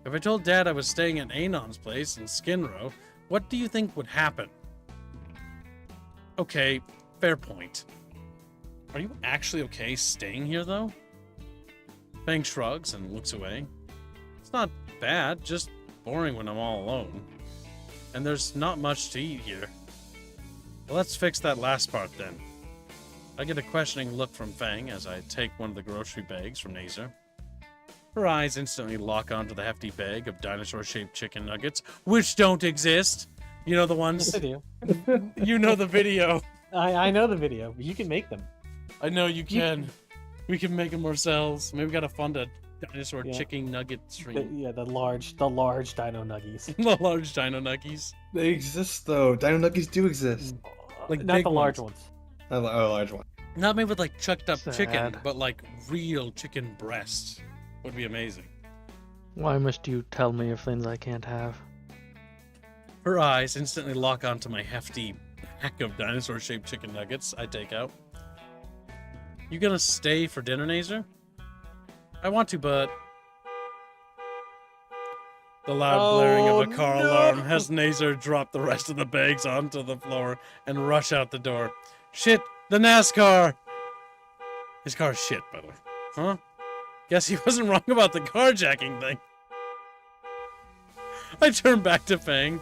If I told Dad I was staying at Anon's place in Skin Row, what do you think would happen? Okay, fair point. Are you actually okay staying here, though? Fang shrugs and looks away. It's not bad, just boring when I'm all alone. And there's not much to eat here. Well, let's fix that last part then. I get a questioning look from Fang as I take one of the grocery bags from Nazer. Her eyes instantly lock onto the hefty bag of dinosaur-shaped chicken nuggets, which don't exist. You know the ones? Yes, I do. You know the video. I know the video. But you can make them. I know you can. We can make them ourselves. Maybe we gotta fund a dinosaur Yeah. chicken nugget stream. The large dino nuggies. The large dino nuggies. They exist though. Dino nuggies do exist. Like Not big the large ones. ones. Oh, large one. Not made with like chucked up chicken, Sad. but like real chicken breast. Would be amazing. Why must you tell me of things I can't have? Her eyes instantly lock onto my hefty pack of dinosaur-shaped chicken nuggets I take out. You gonna stay for dinner, Nazer? I want to, but... The loud blaring of a car alarm has Nazer drop the rest of the bags onto the floor and rush out the door. Shit, the NASCAR! His car's shit, by the way. Huh? Guess he wasn't wrong about the carjacking thing. I turn back to Fang,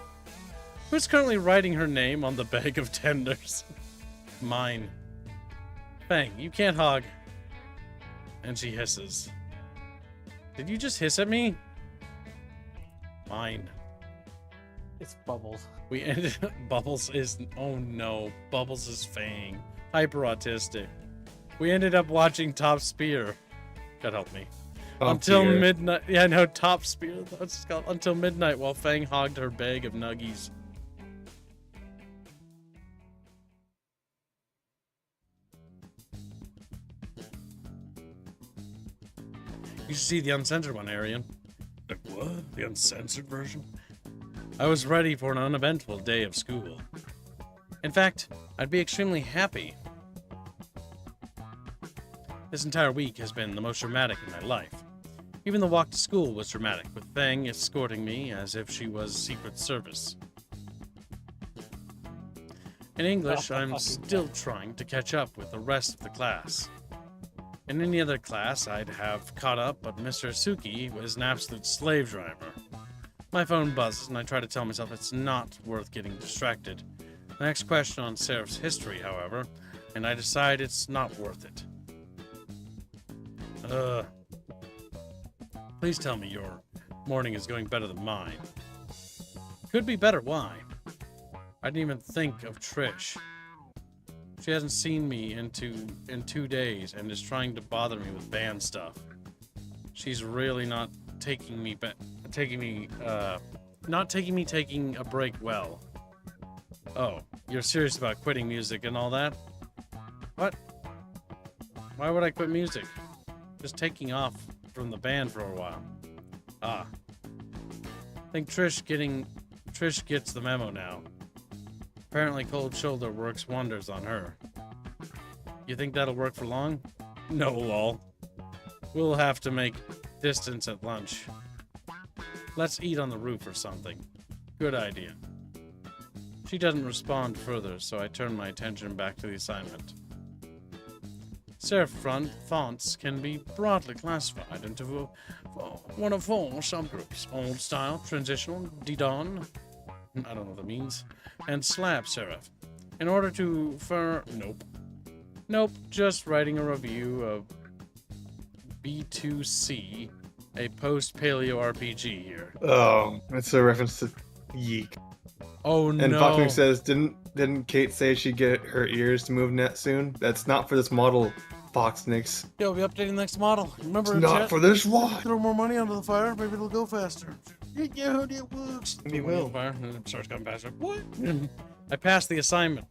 who's currently writing her name on the bag of tenders. Mine. Fang, you can't hog. And she hisses. Did you just hiss at me? Mine. It's Bubbles. We ended Bubbles is oh no. Bubbles is Fang. Hyper autistic. We ended up watching Top Spear. God help me. Until midnight. Yeah, no, Top Spear. That's what it's called. Until midnight while Fang hogged her bag of nuggies. You should see the uncensored one, Arian. Like, what? The uncensored version? I was ready for an uneventful day of school. In fact, I'd be extremely happy. This entire week has been the most dramatic in my life. Even the walk to school was dramatic, with Fang escorting me as if she was Secret Service. In English, I'm still trying to catch up with the rest of the class. In any other class, I'd have caught up, but Mr. Suki was an absolute slave driver. My phone buzzes, and I try to tell myself it's not worth getting distracted. The next question on Seraph's history, however, and I decide it's not worth it. Please tell me your morning is going better than mine. Could be better, why? I didn't even think of Trish. She hasn't seen me in 2 days and is trying to bother me with band stuff. She's really not taking a break well. Oh, you're serious about quitting music and all that? What? Why would I quit music? Just taking off from the band for a while. Ah. I think Trish gets the memo now. Apparently Cold Shoulder works wonders on her. You think that'll work for long? No, lol. We'll have to make distance at lunch. Let's eat on the roof or something. Good idea. She doesn't respond further, so I turn my attention back to the assignment. Serif fonts can be broadly classified into one of four subgroups: old style, transitional, Didon, I don't know what that means, and slab serif. In order to Nope, just writing a review of B2C, a post-paleo RPG here. Oh, it's a reference to Yeek. Oh no. And Foxwing says, didn't Kate say she'd get her ears to move net soon? That's not for this model, Foxnix. Yeah, we'll be updating the next model. Remember, It's not chat, for this one. throw more money onto the fire, maybe it'll go faster. Yeah, it works. We will. Fire, and it starts coming faster. What? I passed the assignment.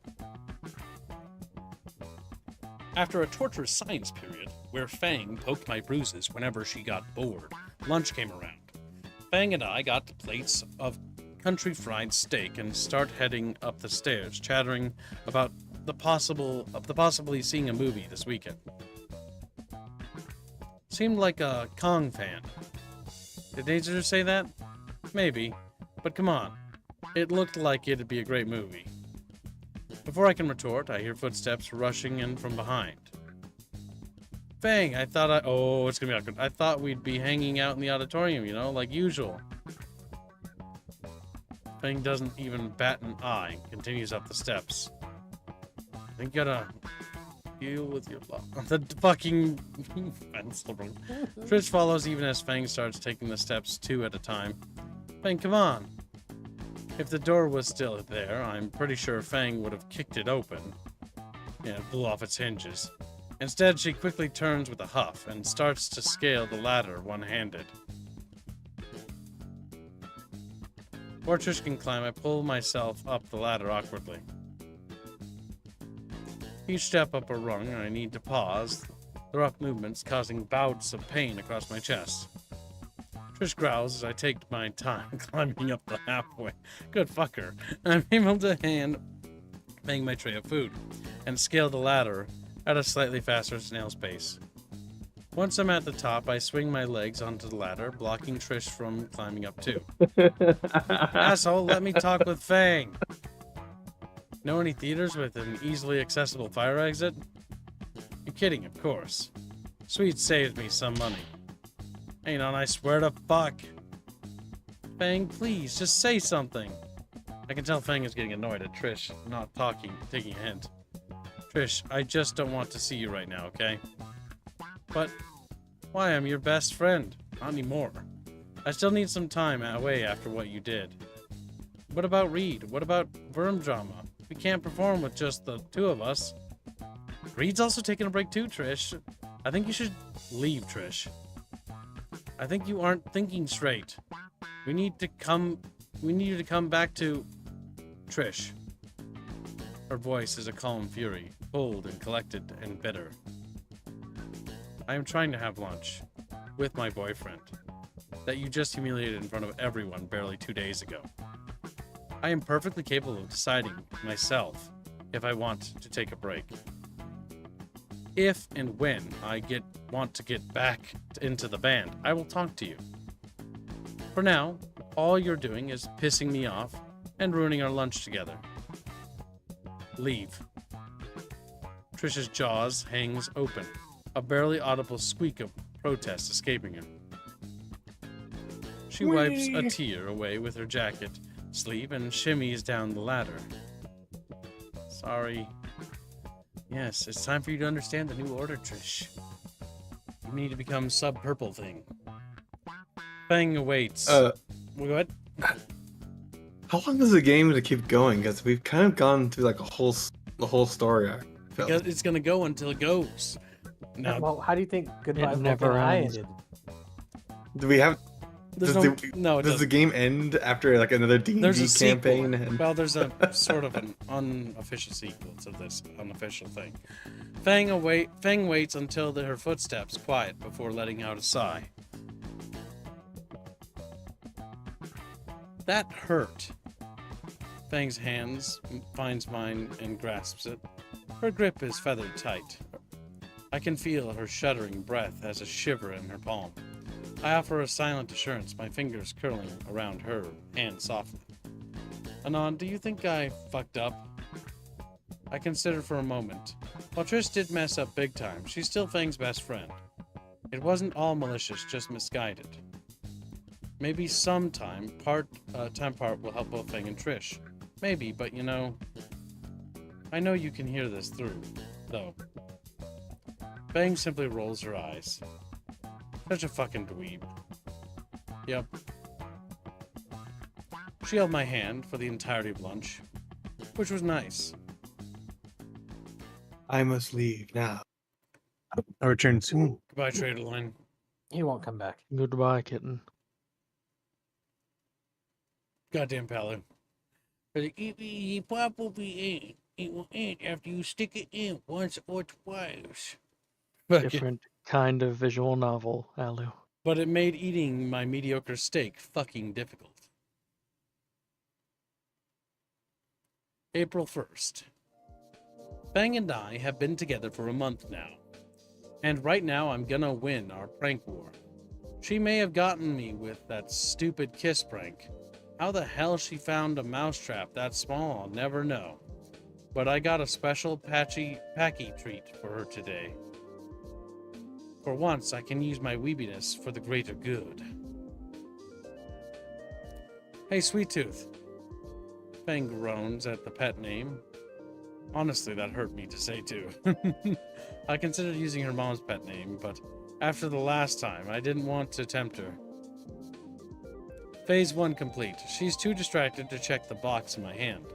After a torturous science period, where Fang poked my bruises whenever she got bored, lunch came around. Fang and I got plates of country fried steak and start heading up the stairs, chattering about possibly seeing a movie this weekend. Seemed like a Kong fan. Did Nature say that? Maybe, but come on. It looked like it'd be a great movie. Before I can retort, I hear footsteps rushing in from behind. Fang, I thought oh, it's gonna be awkward. I thought we'd be hanging out in the auditorium, you know, like usual. Fang doesn't even bat an eye, continues up the steps. I think you gotta deal with your luck. The fucking Trish follows even as Fang starts taking the steps 2 at a time. Fang, come on. If the door was still there, I'm pretty sure Fang would have kicked it open. Yeah, it blew off its hinges. Instead, she quickly turns with a huff and starts to scale the ladder one-handed. Before Trish can climb, I pull myself up the ladder awkwardly. Each step up a rung, I need to pause, the rough movements causing bouts of pain across my chest. Trish growls as I take my time climbing up the halfway. Good fucker. I'm able to hand Fang my tray of food and scale the ladder at a slightly faster snail's pace. Once I'm at the top, I swing my legs onto the ladder, blocking Trish from climbing up too. Asshole, let me talk with Fang. Know any theaters with an easily accessible fire exit? You're kidding, of course. Sweet saves me some money. Hang on, I swear to fuck. Fang, please, just say something. I can tell Fang is getting annoyed at Trish not talking, taking a hint. Trish, I just don't want to see you right now, okay? But why? I'm your best friend. Not anymore. I still need some time away after what you did. What about Reed? What about Worm Drama? We can't perform with just the 2 of us. Reed's also taking a break too, Trish. I think you should leave, Trish. I think you aren't thinking straight. We need you to come back to Trish. Her voice is a calm fury, cold and collected and bitter. I am trying to have lunch with my boyfriend that you just humiliated in front of everyone barely 2 days ago. I am perfectly capable of deciding myself if I want to take a break. If and when I want to get back into the band, I will talk to you. For now, all you're doing is pissing me off and ruining our lunch together. Leave. Trish's jaws hangs open, a barely audible squeak of protest escaping her. She wipes a tear away with her jacket sleeve and shimmies down the ladder. Sorry. Yes, it's time for you to understand the new order, Trish. You need to become sub-purple thing. Fang awaits. Well, go ahead. How long is the game to keep going? Because we've kind of gone through like the whole story arc. Because it's gonna go until it goes. Now, Well, how do you think Goodbye It never Vulcan Eye ends. ended? Do we have? there's Does no, the, no, it does the doesn't. game end after like another D&D There's a campaign? sequel. And... Well, there's a sort of an unofficial sequel to this unofficial thing. Fang waits until her footsteps quiet before letting out a sigh. That hurt. Fang's hands finds mine and grasps it. Her grip is feathered tight. I can feel her shuddering breath as a shiver in her palm. I offer a silent assurance, my fingers curling around her hand softly. Anon, do you think I fucked up? I consider for a moment. While Trish did mess up big time, she's still Fang's best friend. It wasn't all malicious, just misguided. Maybe sometime part will help both Fang and Trish. Maybe, but you know, I know you can hear this through, though. Fang simply rolls her eyes. Such a fucking dweeb. Yep. She held my hand for the entirety of lunch, which was nice. I must leave now. I'll return soon. Goodbye, Traderline. He won't come back. Goodbye, kitten. Goddamn Palu. It probably ain't. It will end after you stick it in once or twice. Different kind of visual novel, Alu. But it made eating my mediocre steak fucking difficult. April 1st. Fang and I have been together for a month now. And right now I'm gonna win our prank war. She may have gotten me with that stupid kiss prank. How the hell she found a mousetrap that small, I'll never know. But I got a special packy treat for her today. For once, I can use my weebiness for the greater good. Hey, Sweet Tooth. Fang groans at the pet name. Honestly, that hurt me to say too. I considered using her mom's pet name, but after the last time, I didn't want to tempt her. Phase 1 complete. She's too distracted to check the box in my hand.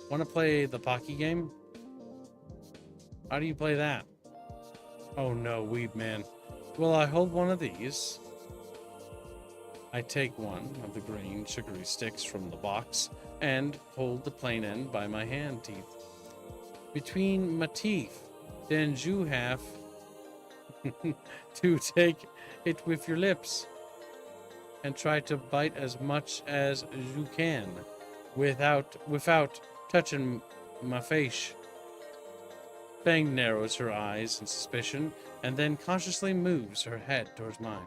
Want to play the Pocky game? How do you play that? Oh no, weeb man. Will I hold one of these? I take one of the green sugary sticks from the box and hold the plain end by my hand teeth. Between my teeth, then you have to take it with your lips and try to bite as much as you can without touching my face. Fang narrows her eyes in suspicion and then cautiously moves her head towards mine.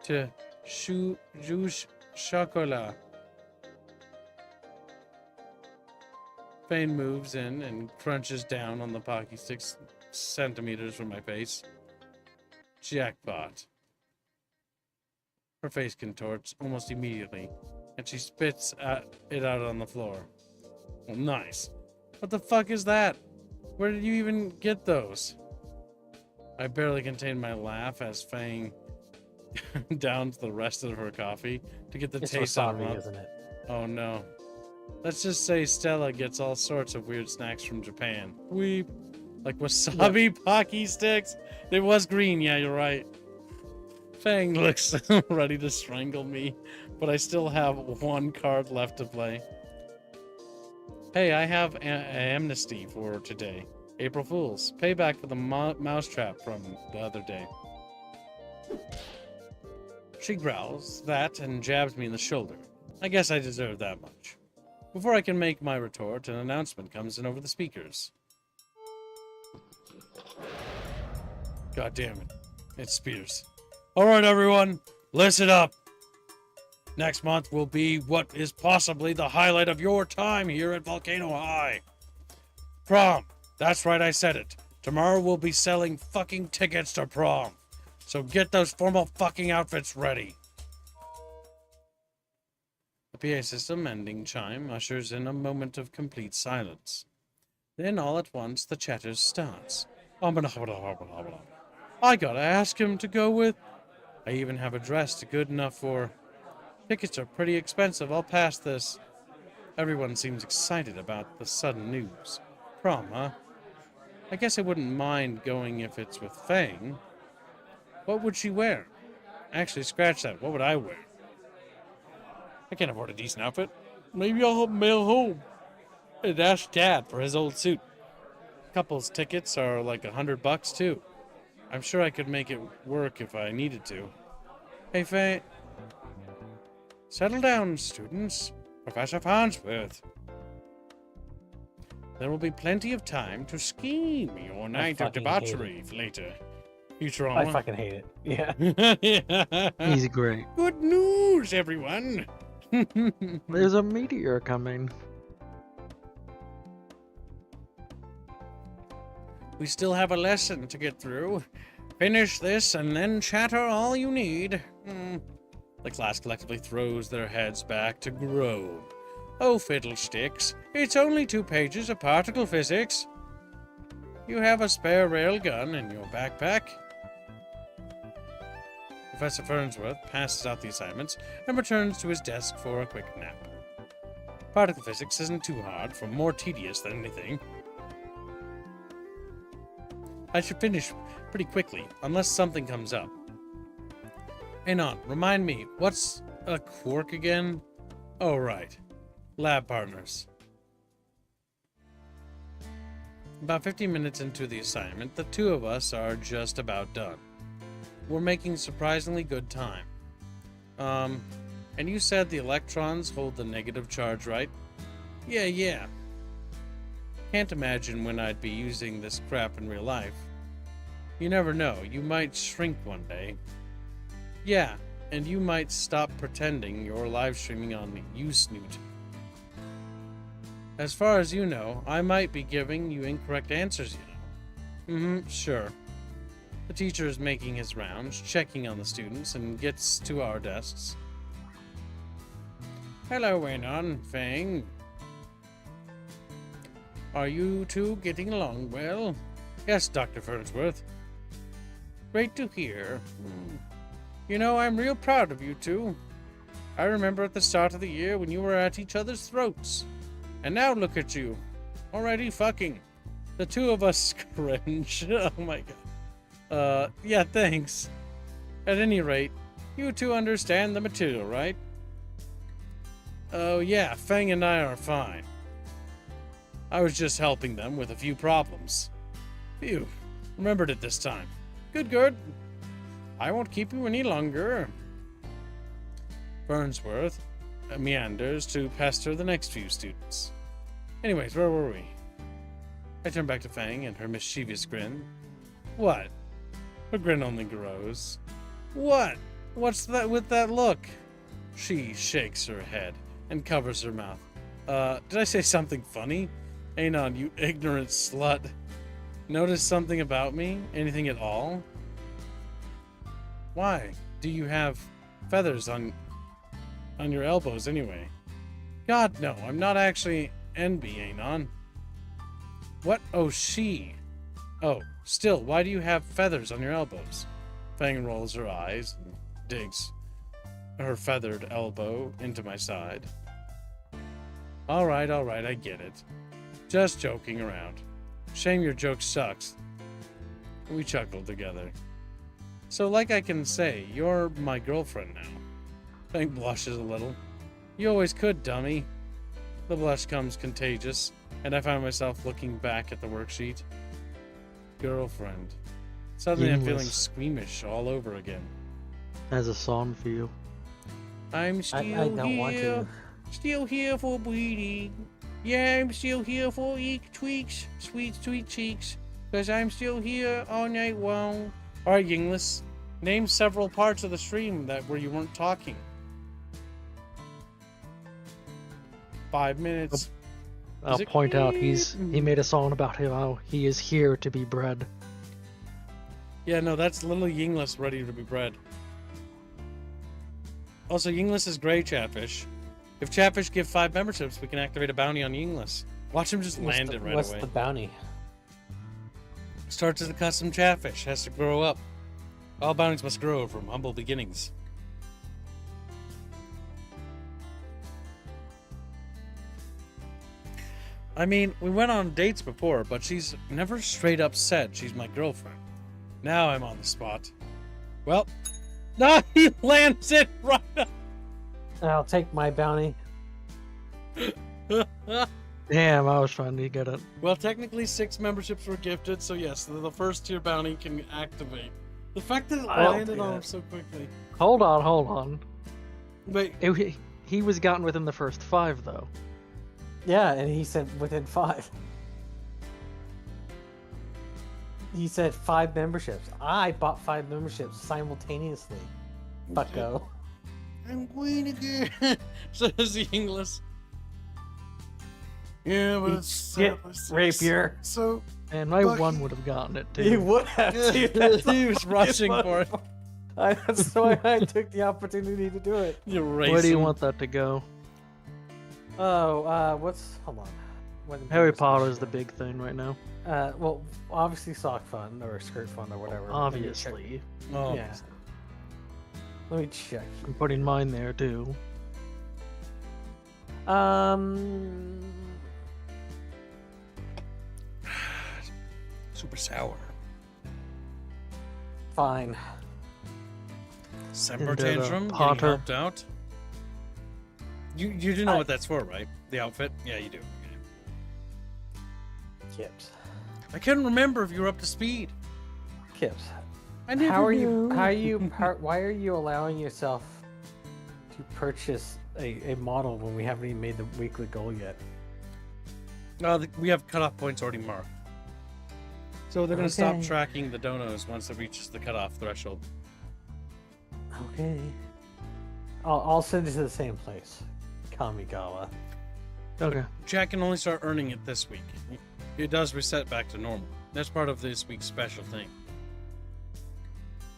To juice chocolat. Fang moves in and crunches down on the Pocky 6 centimeters from my face. Jackpot. Her face contorts almost immediately, and she spits it out on the floor. Well, nice. What the fuck is that? Where did you even get those? I barely contain my laugh as Fang downs the rest of her coffee to get the It's taste out of wasabi, her. isn't it? Oh no. Let's just say Stella gets all sorts of weird snacks from Japan. Weep. Like wasabi Pocky sticks. It was green, yeah, you're right. Fang looks ready to strangle me, but I still have one card left to play. Hey, I have amnesty for today. April Fools. Payback for the mousetrap from the other day. She growls that and jabs me in the shoulder. I guess I deserve that much. Before I can make my retort, an announcement comes in over the speakers. God damn it. It's Spears. Alright everyone, listen up. Next month will be what is possibly the highlight of your time here at Volcano High. Prom. That's right, I said it. Tomorrow we'll be selling fucking tickets to prom. So get those formal fucking outfits ready. The PA system ending chime ushers in a moment of complete silence. Then all at once the chatter starts. I gotta ask him to go with... I even have a dress good enough for... Tickets are pretty expensive, I'll pass this. Everyone seems excited about the sudden news. Prom, huh? I guess I wouldn't mind going if it's with Fang. What would she wear? Actually, scratch that. What would I wear? I can't afford a decent outfit. Maybe I'll mail home and ask Dad for his old suit. Couple's tickets are like $100 too. I'm sure I could make it work if I needed to. Hey, Fang. Settle down, students. Professor Farnsworth. There will be plenty of time to scheme your night of debauchery later. Futurama. I fucking hate it. Yeah. Yeah. He's great. Good news, everyone. There's a meteor coming. We still have a lesson to get through. Finish this and then chatter all you need. The class collectively throws their heads back to groan. Oh, fiddlesticks. It's only 2 pages of particle physics. You have a spare rail gun in your backpack. Professor Farnsworth passes out the assignments and returns to his desk for a quick nap. Particle physics isn't too hard, for more tedious than anything. I should finish pretty quickly, unless something comes up. Anon, remind me, what's a quark again? Oh, right. Lab partners. About 15 minutes into the assignment, the 2 of us are just about done. We're making surprisingly good time. And you said the electrons hold the negative charge, right? Yeah. Can't imagine when I'd be using this crap in real life. You never know, you might shrink one day. Yeah, and you might stop pretending you're live streaming on SNOOT. As far as you know, I might be giving you incorrect answers, you know. Sure. The teacher is making his rounds, checking on the students, and gets to our desks. Hello, Anon, Fang. Are you two getting along well? Yes, Dr. Farnsworth. Great to hear. You know, I'm real proud of you two. I remember at the start of the year when you were at each other's throats. And now look at you. Already fucking. The two of us cringe. Oh my god. Yeah, thanks. At any rate, you two understand the material, right? Oh yeah, Fang and I are fine. I was just helping them with a few problems. Phew. Remembered it this time. Good. I won't keep you any longer. Farnsworth meanders to pester the next few students. Anyways, where were we? I turn back to Fang and her mischievous grin. What? Her grin only grows. What? What's that with that look? She shakes her head and covers her mouth. Did I say something funny? Anon, you ignorant slut. Notice something about me? Anything at all? Why? Do you have feathers on your elbows anyway? God, no, I'm not actually envy, Anon. What? Oh, she. Oh, still, why do you have feathers on your elbows? Fang rolls her eyes and digs her feathered elbow into my side. All right, I get it. Just joking around. Shame your joke sucks. We chuckled together. So like I can say, you're my girlfriend now. Fang blushes a little. You always could, dummy. The blush comes contagious, and I find myself looking back at the worksheet. Girlfriend. Suddenly I'm feeling squeamish all over again. As a song for you. I'm still I don't want to. Still here for Bretty. Yeah, I'm still here for tweaks, sweet cheeks. Cause I'm still here all night long. Alright, Yinglis. Name several parts of the stream where you weren't talking. 5 minutes. I'll point out he made a song about how he is here to be bred. Yeah, no, that's little Yinglis ready to be bred. Also, Yinglis is gray Chatfish. If Chatfish give 5 memberships, we can activate a bounty on Yinglis. Watch him just land it right away. What's the bounty? Starts as a custom Chatfish, has to grow up. All bounties must grow from humble beginnings. I mean, we went on dates before, but she's never straight up said she's my girlfriend. Now I'm on the spot. Well, no, he lands it right up. I'll take my bounty. Damn, I was trying to get it. Well, technically 6 memberships were gifted, so yes, the first tier bounty can activate. The fact that it landed on him so quickly. Hold on. Wait, He was gotten within the first 5, though. Yeah, and he said within 5. He said 5 memberships. I bought 5 memberships simultaneously. Bucko. I'm going again, says the English. Yeah, but it's Get rapier. So And my one would have gotten it, too. He would have. Dude, that's he was rushing for it. That's why I took the opportunity to do it. You're racing. Where do you want that to go? Oh, hold on. Harry Potter is the big thing right now. Well, obviously sock fun or skirt fun or whatever. Obviously. Oh, Yeah. Let me check. I'm putting mine there, too. super sour. Fine. Semper Into the Tantrum, getting Potter. helped out. You do know what that's for, right? The outfit? Yeah, you do. Okay. Kips. I couldn't remember if you were up to speed. Kips. I never How are knew. why are you allowing yourself to purchase a model when we haven't even made the weekly goal yet? We have cutoff points already marked. So they're going to stop Okay. tracking the donos once it reaches the cutoff threshold. Okay. I'll send it to the same place. Kamigawa. Okay. Jack can only start earning it this week. It does reset back to normal. That's part of this week's special thing.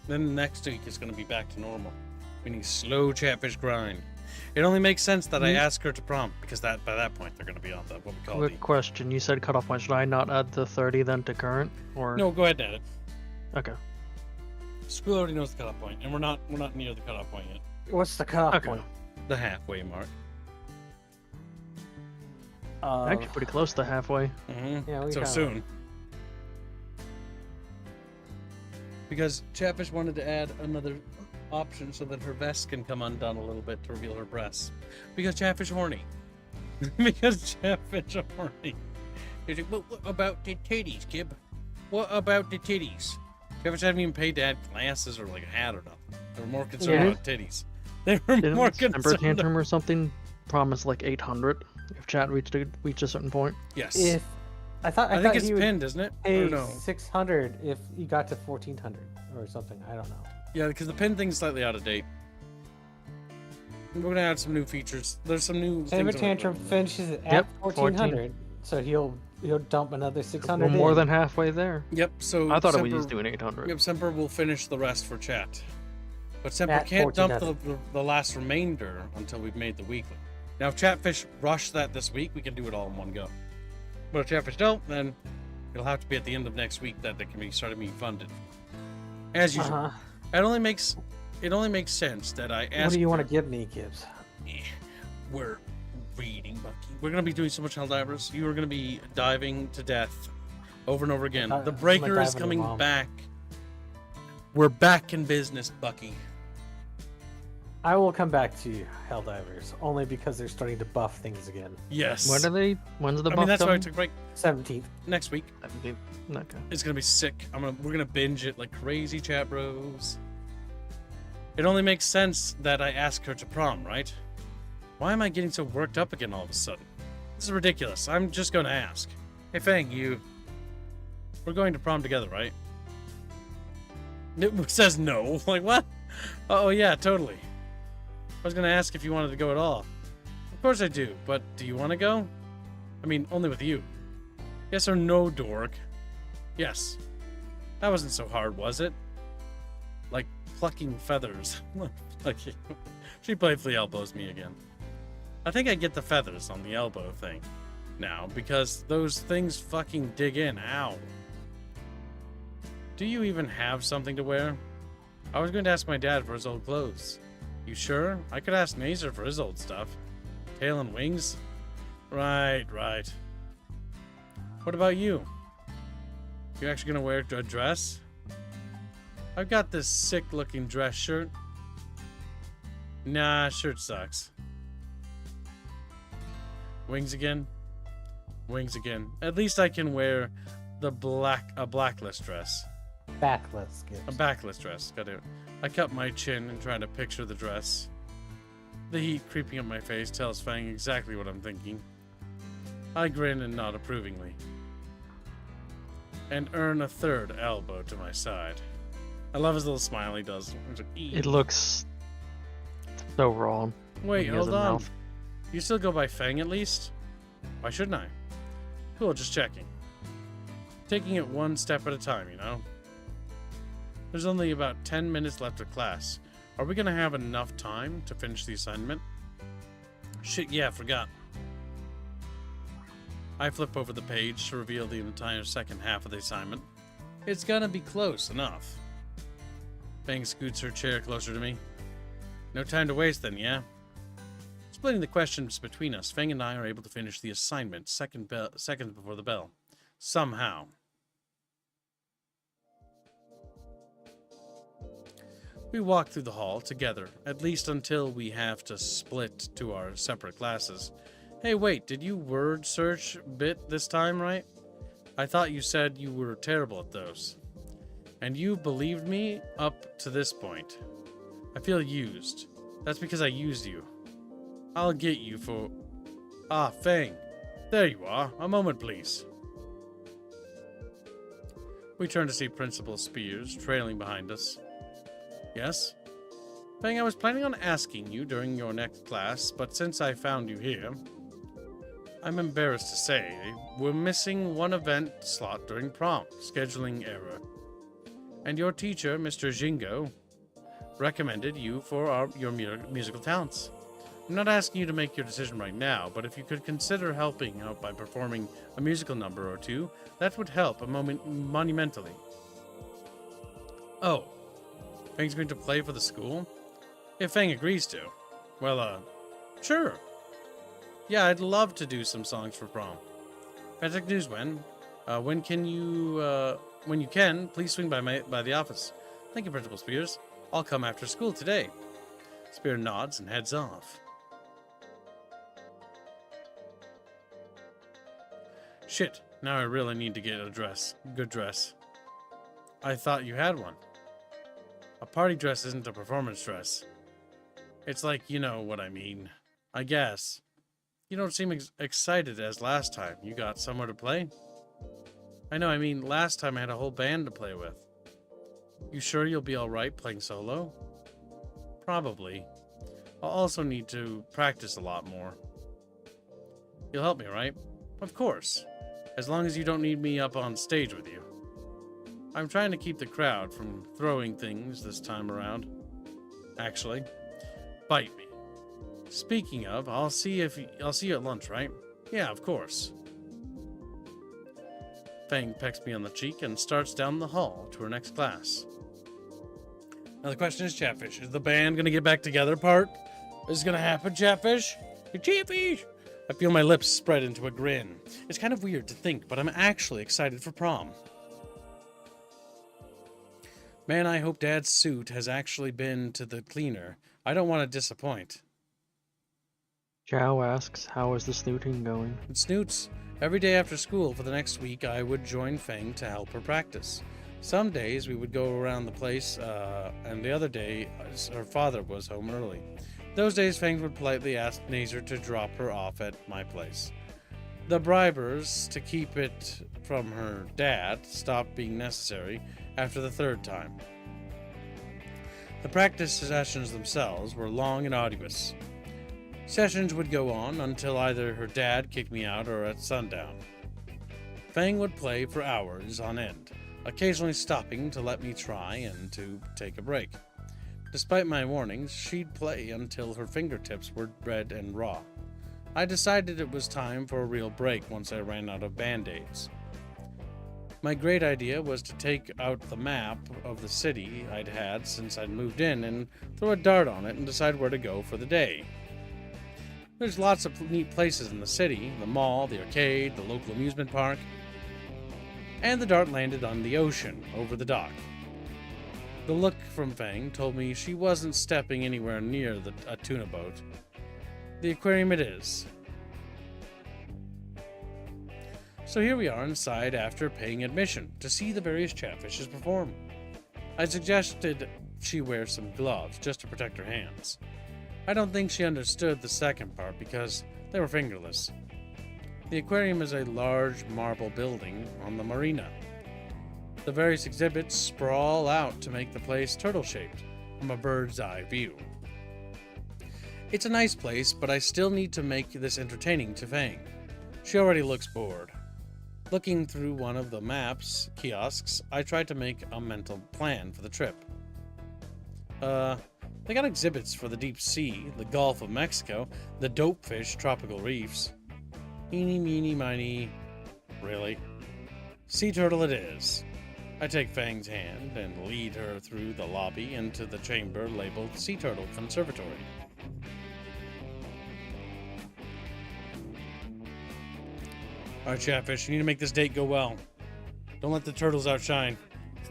Then next week is going to be back to normal. We need slow chatfish grind. It only makes sense that I ask her to prom, because by that point they're going to be on the what we call Quick question. You said cutoff point. Should I not add the 30 then to current? Or No, go ahead and add it. Okay. School already knows the cutoff point, and we're not near the cutoff point yet. What's the cutoff Okay. point? The halfway mark. Actually, pretty close to halfway. Yeah, we So kinda- soon. Because Chatfish wanted to add another option so that her vest can come undone a little bit to reveal her breasts. Because Chatfish horny. Because Chatfish horny. He's like, what about the titties, Kib? What about the titties? Chatfish hadn't even paid to add glasses or like a hat or nothing. They were more concerned Yeah. about titties. They were Didn't more Temper concerned. Tantrum or something promise like 800 if chat reached a certain point? Yes. If I thought I think it's he would pinned, isn't it? pay Or no? 600 if he got to 1400 or something. I don't know. Yeah, because the pin thing's slightly out of date. We're gonna add some new features. There's some new Temper things. Tantrum finishes at Yep, 1400, so he'll dump another 600. We're more in. than halfway there. Yep. So I thought it was Semper- just doing 800. Yep. Semper will finish the rest for chat, but Semper At can't dump 1400. the last remainder until we've made the weekly. Now, if Chatfish rush that this week, we can do it all in one go. But if Chatfish don't, then it'll have to be at the end of next week that they can be started being funded. As usual. Uh-huh. It only makes sense that I ask. What do you want to give me, Gibbs? We're reading, Bucky. We're gonna be doing so much Helldivers. You are gonna be diving to death over and over again. The breaker is diving coming mom. back. We're back in business, Bucky. I will come back to Helldivers only because they're starting to buff things again. Yes. When's the I buff mean, that's why I coming? took a break. 17th. Next week, 17th. Okay. it's gonna be sick. We're gonna binge it like crazy, chat bros. It only makes sense that I ask her to prom, right? Why am I getting so worked up again all of a sudden? This is ridiculous. I'm just gonna ask. Hey, Fang, we're going to prom together, right? It says no. Like, what? Oh, yeah, totally. I was gonna ask if you wanted to go at all. Of course I do, but do you want to go? I mean, only with you. Yes or no, dork? Yes. That wasn't so hard, was it? Like plucking feathers. Like, she playfully elbows me again. I think I get the feathers on the elbow thing now, because those things fucking dig in. Ow. Do you even have something to wear? I was going to ask my dad for his old clothes. You sure? I could ask Nazer for his old stuff. Tail and wings? Right. What about you? You actually gonna wear a dress? I've got this sick-looking dress shirt. Nah, shirt sucks. Wings again? Wings again. At least I can wear a blacklist dress. Backless, Gibbs. A backless dress. Got it. I cut my chin and try to picture the dress. The heat creeping up my face tells Fang exactly what I'm thinking. I grin and nod approvingly. And earn a third elbow to my side. I love his little smile he does. He's like, "Ee." It looks so wrong. Wait, He has hold a on. mouth. You still go by Fang at least? Why shouldn't I? Cool, just checking. Taking it one step at a time, you know? There's only about 10 minutes left of class. Are we gonna have enough time to finish the assignment? Shit, yeah, forgot. I flip over the page to reveal the entire second half of the assignment. It's gonna be close enough. Fang scoots her chair closer to me. No time to waste then, yeah? Splitting the questions between us, Fang and I are able to finish the assignment seconds before the bell. Somehow. We walk through the hall together, at least until we have to split to our separate classes. Hey, wait, did you word search bit this time, right? I thought you said you were terrible at those. And you believed me up to this point. I feel used. That's because I used you. I'll get you for... Ah, Fang. There you are. A moment, please. We turn to see Principal Spears trailing behind us. Yes? Fang, I was planning on asking you during your next class, but since I found you here, I'm embarrassed to say we're missing one event slot during prom. Scheduling error. And your teacher, Mr. Jingo, recommended you for your musical talents. I'm not asking you to make your decision right now, but if you could consider helping out by performing a musical number or two, that would help monumentally. Oh, Fang's going to play for the school? If Fang agrees to. Well, sure. Yeah, I'd love to do some songs for prom. Fantastic news, Wen. When you can, please swing by the office. Thank you, Principal Spears. I'll come after school today. Spear nods and heads off. Shit, now I really need to get a good dress. I thought you had one. A party dress isn't a performance dress. It's like, you know what I mean. I guess. You don't seem excited as last time. You got somewhere to play? I know, I mean, last time I had a whole band to play with. You sure you'll be alright playing solo? Probably. I'll also need to practice a lot more. You'll help me, right? Of course. As long as you don't need me up on stage with you. I'm trying to keep the crowd from throwing things this time around. Actually, bite me. Speaking of, I'll see you at lunch, right? Yeah, of course. Fang pecks me on the cheek and starts down the hall to her next class. Now the question is, Chatfish, is the band gonna get back together part? Is it gonna happen, Chatfish? Hey, Chatfish! I feel my lips spread into a grin. It's kind of weird to think, but I'm actually excited for prom. Man, I hope Dad's suit has actually been to the cleaner. I don't want to disappoint. Chow asks, how is the snooting going? It snoots. Every day after school for the next week, I would join Fang to help her practice. Some days we would go around the place, and the other day, her father was home early. Those days, Fang would politely ask Nazer to drop her off at my place. The bribers to keep it from her dad stopped being necessary after the third time. The practice sessions themselves were long and arduous. Sessions would go on until either her dad kicked me out or at sundown. Fang would play for hours on end, occasionally stopping to let me try and to take a break. Despite my warnings, she'd play until her fingertips were red and raw. I decided it was time for a real break once I ran out of band-aids. My great idea was to take out the map of the city I'd had since I'd moved in and throw a dart on it and decide where to go for the day. There's lots of neat places in the city, the mall, the arcade, the local amusement park, and the dart landed on the ocean over the dock. The look from Fang told me she wasn't stepping anywhere near a tuna boat. The aquarium it is. So here we are inside after paying admission to see the various chatfishes perform. I suggested she wear some gloves just to protect her hands. I don't think she understood the second part because they were fingerless. The aquarium is a large marble building on the marina. The various exhibits sprawl out to make the place turtle-shaped from a bird's eye view. It's a nice place, but I still need to make this entertaining to Fang. She already looks bored. Looking through one of the maps kiosks, I tried to make a mental plan for the trip. They got exhibits for the deep sea, the Gulf of Mexico, the dopefish tropical reefs. Eeny, meeny, miny. Really? Sea turtle it is. I take Fang's hand and lead her through the lobby into the chamber labeled Sea Turtle Conservatory. Alright, Chatfish, you need to make this date go well. Don't let the turtles outshine.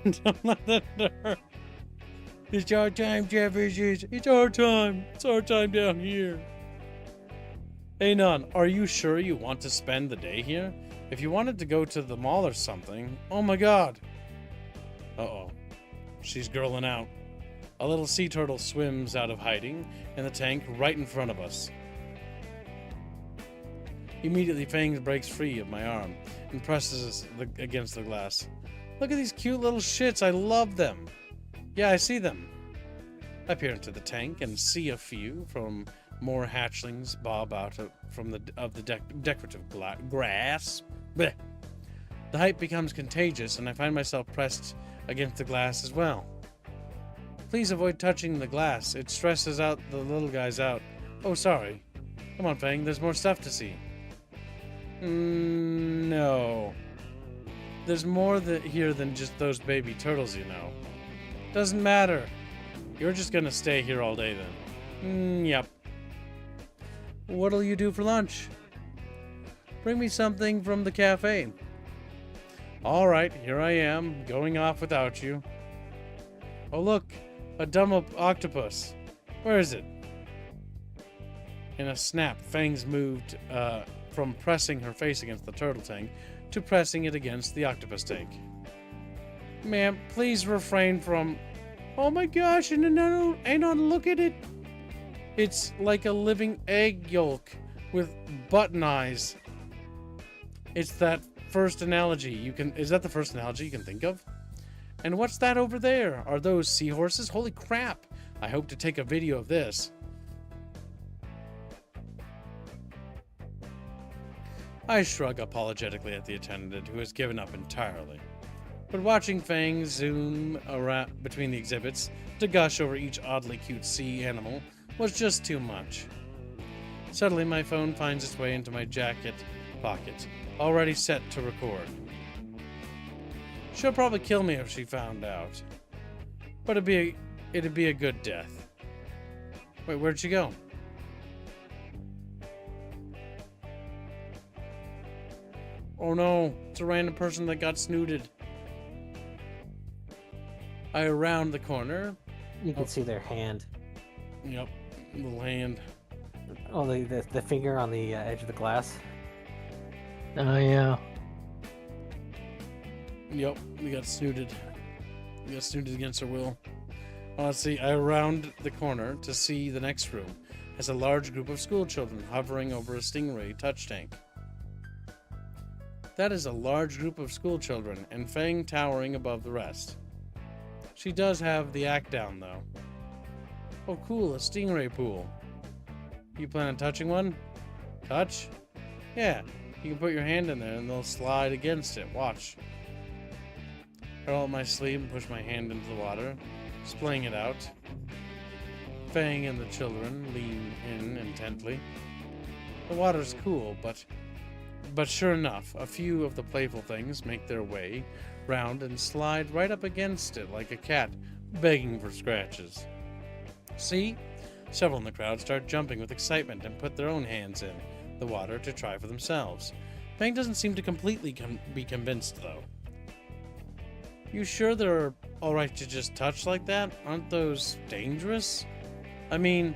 Don't let the It's our time, Chatfishes. It's our time. It's our time down here. Hey, Nun, are you sure you want to spend the day here? If you wanted to go to the mall or something, oh my god. Uh-oh. She's girling out. A little sea turtle swims out of hiding in the tank right in front of us. Immediately, Fang breaks free of my arm and presses against the glass. Look at these cute little shits. I love them. Yeah, I see them. I peer into the tank and see a few from more hatchlings bob out from the decorative grass. Blech. The hype becomes contagious, and I find myself pressed against the glass as well. Please avoid touching the glass. It stresses out the little guys out. Oh, sorry. Come on, Fang. There's more stuff to see. No. There's more here than just those baby turtles, you know. Doesn't matter. You're just gonna stay here all day then. Yep. What'll you do for lunch? Bring me something from the cafe. Alright, here I am, going off without you. Oh look, a dumb octopus. Where is it? In a snap, Fangs moved from pressing her face against the turtle tank to pressing it against the octopus tank. Ma'am, please refrain from... Oh my gosh, Anon, look at it. It's like a living egg yolk with button eyes. It's that first analogy is that the first analogy you can think of? And what's that over there? Are those seahorses? Holy crap. I hope to take a video of this. I shrug apologetically at the attendant, who has given up entirely. But watching Fang zoom around between the exhibits to gush over each oddly cute sea animal was just too much. Suddenly, my phone finds its way into my jacket pocket, already set to record. She'll probably kill me if she found out. But it'd be a good death. Wait, where'd she go? Oh no, it's a random person that got snooted. I round the corner. You can see their hand. Yep, little hand. Oh, the finger on the edge of the glass. Oh, yeah. Yep, we got snooted. We got snooted against our will. Let's see, I round the corner to see the next room as a large group of school children hovering over a Stingray touch tank. That is a large group of school children, and Fang towering above the rest. She does have the act down, though. Oh, cool, a Stingray pool. You plan on touching one? Touch? Yeah, you can put your hand in there and they'll slide against it. Watch. I roll up my sleeve and push my hand into the water, splaying it out. Fang and the children lean in intently. The water's cool, but sure enough, a few of the playful things make their way round and slide right up against it like a cat begging for scratches. See? Several in the crowd start jumping with excitement and put their own hands in the water to try for themselves. Fang doesn't seem to completely be convinced, though. You sure they're alright to just touch like that? Aren't those dangerous? I mean,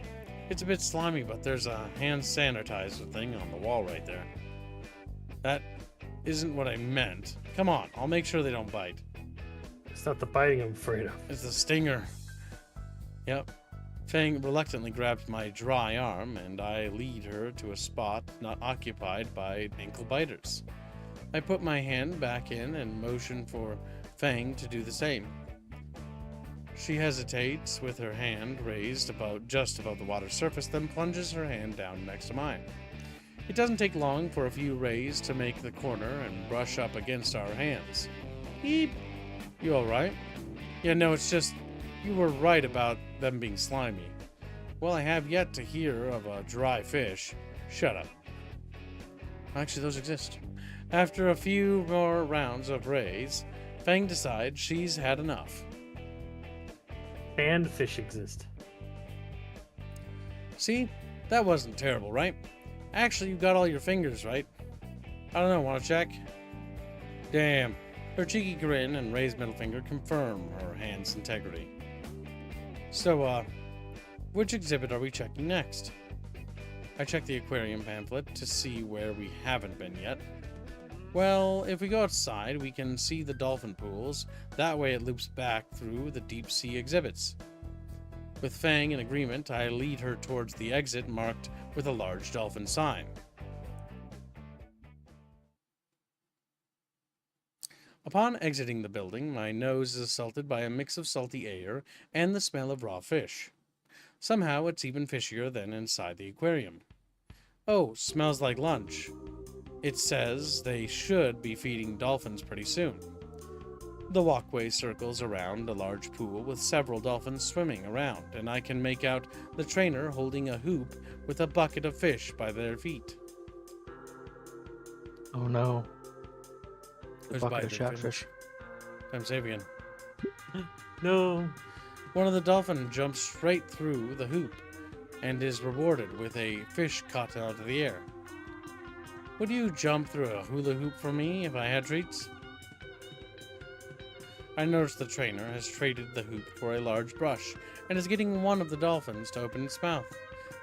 it's a bit slimy, but there's a hand sanitizer thing on the wall right there. That isn't what I meant. Come on, I'll make sure they don't bite. It's not the biting I'm afraid of. It's the stinger. Yep. Fang reluctantly grabs my dry arm, and I lead her to a spot not occupied by ankle biters. I put my hand back in and motion for Fang to do the same. She hesitates with her hand raised just above the water surface, then plunges her hand down next to mine. It doesn't take long for a few rays to make the corner and brush up against our hands. Eep! You alright? Yeah, no, it's just... You were right about them being slimy. Well, I have yet to hear of a dry fish. Shut up. Actually, those exist. After a few more rounds of rays, Fang decides she's had enough. And fish exist. See? That wasn't terrible, right? Actually, you got all your fingers right. I don't know, wanna check? Damn. Her cheeky grin and raised middle finger confirm her hand's integrity. So, which exhibit are we checking next? I check the aquarium pamphlet to see where we haven't been yet. Well, if we go outside, we can see the dolphin pools. That way it loops back through the deep sea exhibits. With Fang in agreement, I lead her towards the exit marked with a large dolphin sign. Upon exiting the building, my nose is assaulted by a mix of salty air and the smell of raw fish. Somehow it's even fishier than inside the aquarium. Oh, smells like lunch. It says they should be feeding dolphins pretty soon. The walkway circles around a large pool with several dolphins swimming around, and I can make out the trainer holding a hoop with a bucket of fish by their feet. Oh no. The There's bucket by of their chatfish. Time save again. No. One of the dolphins jumps straight through the hoop and is rewarded with a fish caught out of the air. Would you jump through a hula hoop for me if I had treats? I notice the trainer has traded the hoop for a large brush and is getting one of the dolphins to open its mouth.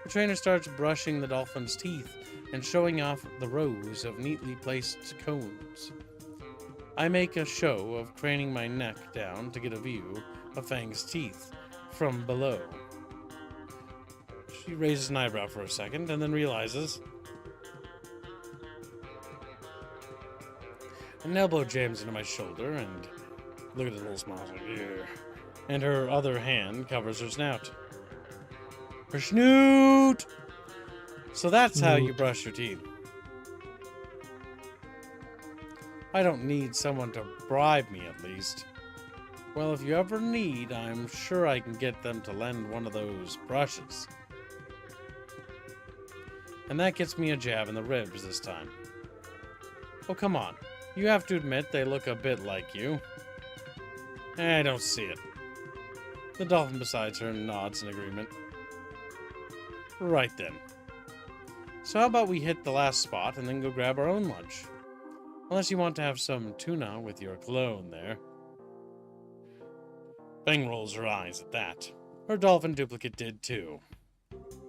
The trainer starts brushing the dolphin's teeth and showing off the rows of neatly placed cones. I make a show of craning my neck down to get a view of Fang's teeth from below. She raises an eyebrow for a second and then realizes. An elbow jams into my shoulder and look at his little smile, like, yeah. And her other hand covers her snout. Her snoot! So that's how you brush your teeth. I don't need someone to bribe me, at least. Well, if you ever need, I'm sure I can get them to lend one of those brushes. And that gets me a jab in the ribs this time. Oh, come on. You have to admit they look a bit like you. I don't see it. The dolphin beside her nods in agreement. Right then. So how about we hit the last spot and then go grab our own lunch? Unless you want to have some tuna with your clone there. Fang rolls her eyes at that. Her dolphin duplicate did too.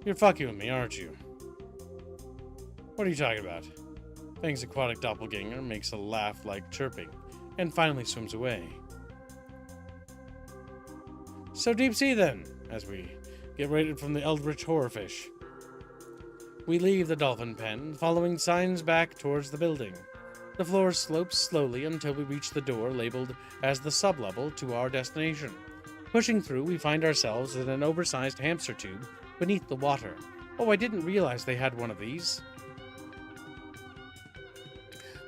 You're fucking with me, aren't you? What are you talking about? Fang's aquatic doppelganger makes a laugh like chirping, and finally swims away. So deep sea then, as we get raided from the eldritch horrorfish. We leave the dolphin pen, following signs back towards the building. The floor slopes slowly until we reach the door labeled as the sublevel to our destination. Pushing through, we find ourselves in an oversized hamster tube beneath the water. Oh, I didn't realize they had one of these.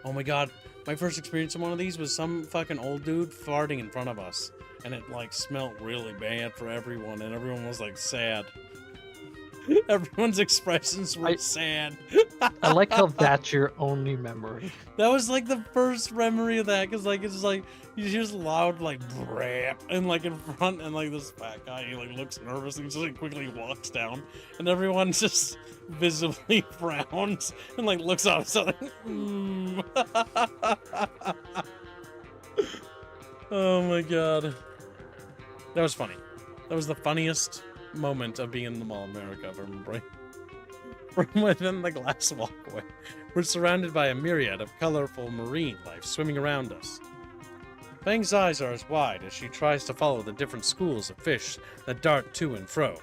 Oh my god, my first experience in one of these was some fucking old dude farting in front of us. And it, like, smelled really bad for everyone, and everyone was, like, sad. Everyone's expressions were sad. I like how that's your only memory. That was, like, the first memory of that, because, like, it's, like, you hear this loud, like, brap, and, like, in front, and, like, this fat guy, he, like, looks nervous, and he just, like, quickly walks down, and everyone just visibly frowns, and, like, looks at each other. Oh, my God. That was funny. That was the funniest moment of being in the Mall of America, if I remember right. From within the glass walkway, we're surrounded by a myriad of colorful marine life swimming around us. Fang's eyes are as wide as she tries to follow the different schools of fish that dart to and fro.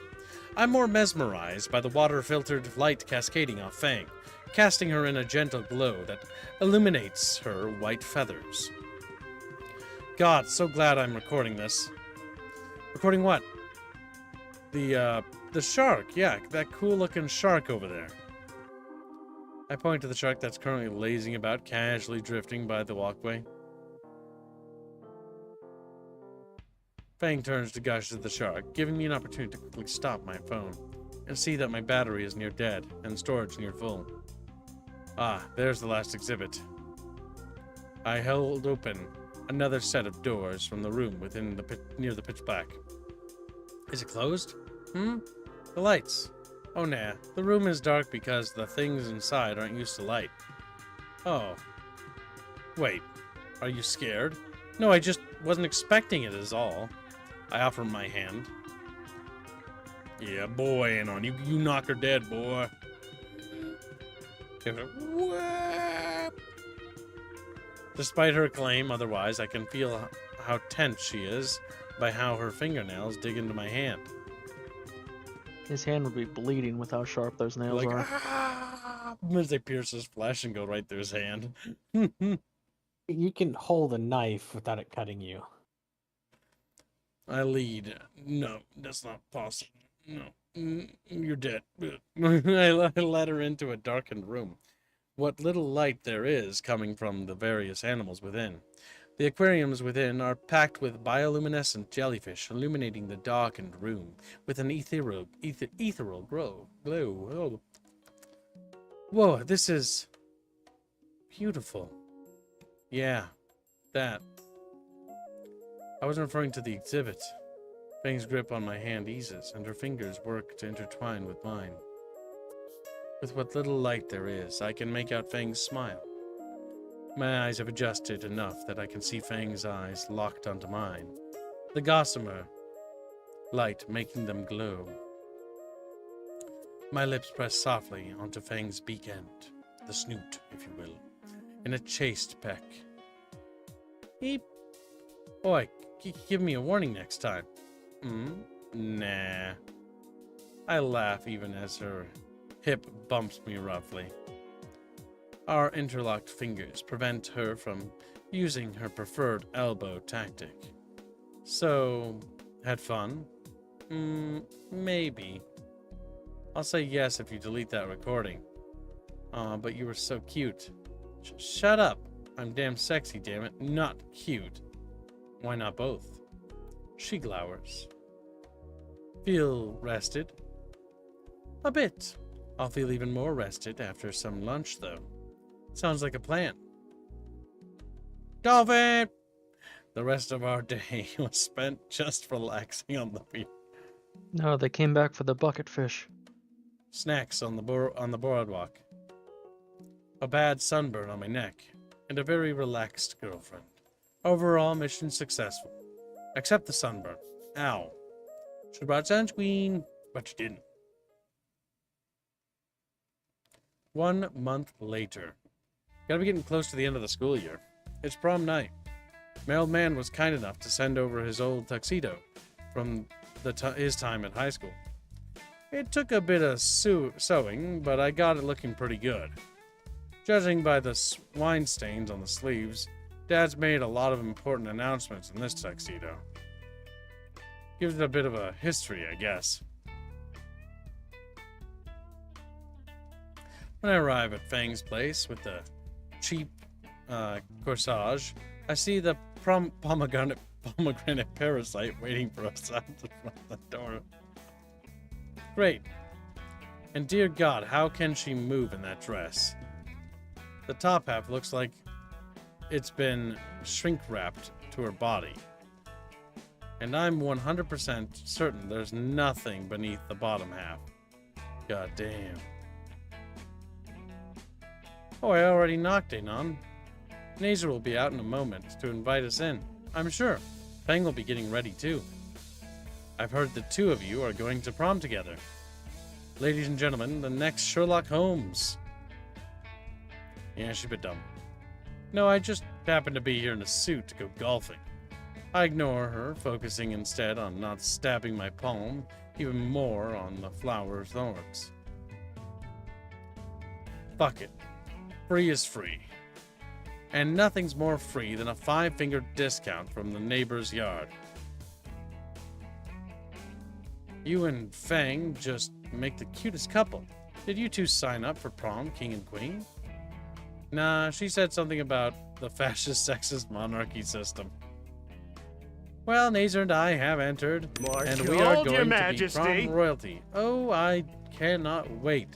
I'm more mesmerized by the water-filtered light cascading off Fang, casting her in a gentle glow that illuminates her white feathers. God, so glad I'm recording this. Recording what? The shark, yeah, that cool-looking shark over there. I point to the shark that's currently lazing about, casually drifting by the walkway. Fang turns to gush at the shark, giving me an opportunity to quickly stop my phone, and see that my battery is near dead, and storage near full. Ah, there's the last exhibit. I held open another set of doors from the room within near the pitch black. Is it closed? The lights. Oh nah, the room is dark because the things inside aren't used to light. Oh. Wait, are you scared? No, I just wasn't expecting it is all. I offer my hand. Yeah, boy, and on you knock her dead, boy. Give it a whoop. Despite her claim otherwise, I can feel how tense she is by how her fingernails dig into my hand. His hand would be bleeding with how sharp those nails Like, are. ah, as they pierce his flesh and go right through his hand. You can hold a knife without it cutting you. I lead. No, that's not possible. No, you're dead. I led her into a darkened room. What little light there is coming from the various animals within. The aquariums within are packed with bioluminescent jellyfish, illuminating the darkened room with an ethereal glow. Oh. Whoa, this is beautiful. Yeah, that. I wasn't referring to the exhibit. Fang's grip on my hand eases, and her fingers work to intertwine with mine. With what little light there is, I can make out Fang's smile. My eyes have adjusted enough that I can see Fang's eyes locked onto mine, the gossamer light making them glow. My lips press softly onto Fang's beak end, the snoot, if you will, in a chaste peck. Eep. Boy, give me a warning next time. Nah. I laugh even as her hip bumps me roughly. Our interlocked fingers prevent her from using her preferred elbow tactic. So, had fun? Maybe. I'll say yes if you delete that recording. Aw, but you were so cute. Shut up. I'm damn sexy, damn it. Not cute. Why not both? She glowers. Feel rested? A bit. I'll feel even more rested after some lunch, though. Sounds like a plan. Dolphin! The rest of our day was spent just relaxing on the beach. No, they came back for the bucket fish. Snacks on the boardwalk. A bad sunburn on my neck, and a very relaxed girlfriend. Overall, mission successful. Except the sunburn. Ow. Should've brought sunscreen, but you didn't. 1 month later. Gotta be getting close to the end of the school year. It's prom night. My old man was kind enough to send over his old tuxedo from his time at high school. It took a bit of sewing, but I got it looking pretty good. Judging by the wine stains on the sleeves, Dad's made a lot of important announcements in this tuxedo. Gives it a bit of a history, I guess. When I arrive at Fang's place with the cheap corsage, I see the pomegranate parasite waiting for us out the front of the door. Great. And dear God, how can she move in that dress? The top half looks like it's been shrink-wrapped to her body. And I'm 100% certain there's nothing beneath the bottom half. God damn. Oh, I already knocked, Anon. Nazer will be out in a moment to invite us in. I'm sure. Fang will be getting ready too. I've heard the two of you are going to prom together. Ladies and gentlemen, the next Sherlock Holmes. Yeah, she's a bit dumb. No, I just happened to be here in a suit to go golfing. I ignore her, focusing instead on not stabbing my palm even more on the flower's thorns. Fuck it. Free is free. And nothing's more free than a 5-finger discount from the neighbor's yard. You and Fang just make the cutest couple. Did you two sign up for prom, king and queen? Nah, she said something about the fascist sexist monarchy system. Well, Nazer and I have entered, and we are going to be prom royalty. Oh, I cannot wait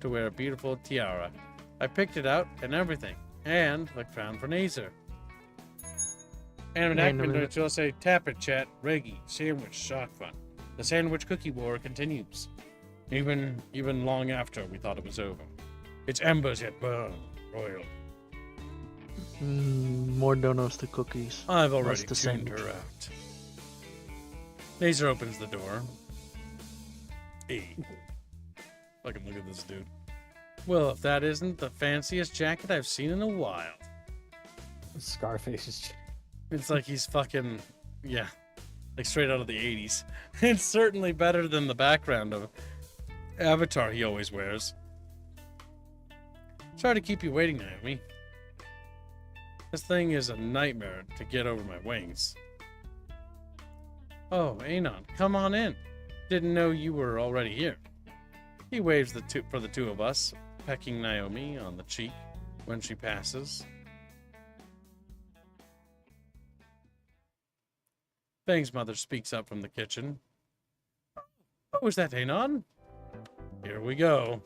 to wear a beautiful tiara. I picked it out and everything, and the crown for Nazer. And an acronym to say tap it, chat, reggae, sandwich, shock fun. The sandwich cookie war continues, even long after we thought it was over. Its embers yet burn, royal. More donuts to cookies. I've already tuned her out. Nazer opens the door. Hey. Fucking look at this dude. Well, if that isn't the fanciest jacket I've seen in a while. Scarface's. It's like he's fucking, yeah, like straight out of the 80s. It's certainly better than the background of Avatar he always wears. Sorry to keep you waiting, Naomi. This thing is a nightmare to get over my wings. Oh, Anon, come on in. Didn't know you were already here. He waves for the two of us, pecking Naomi on the cheek when she passes. Fang's mother speaks up from the kitchen. Oh, is that Anon? Here we go.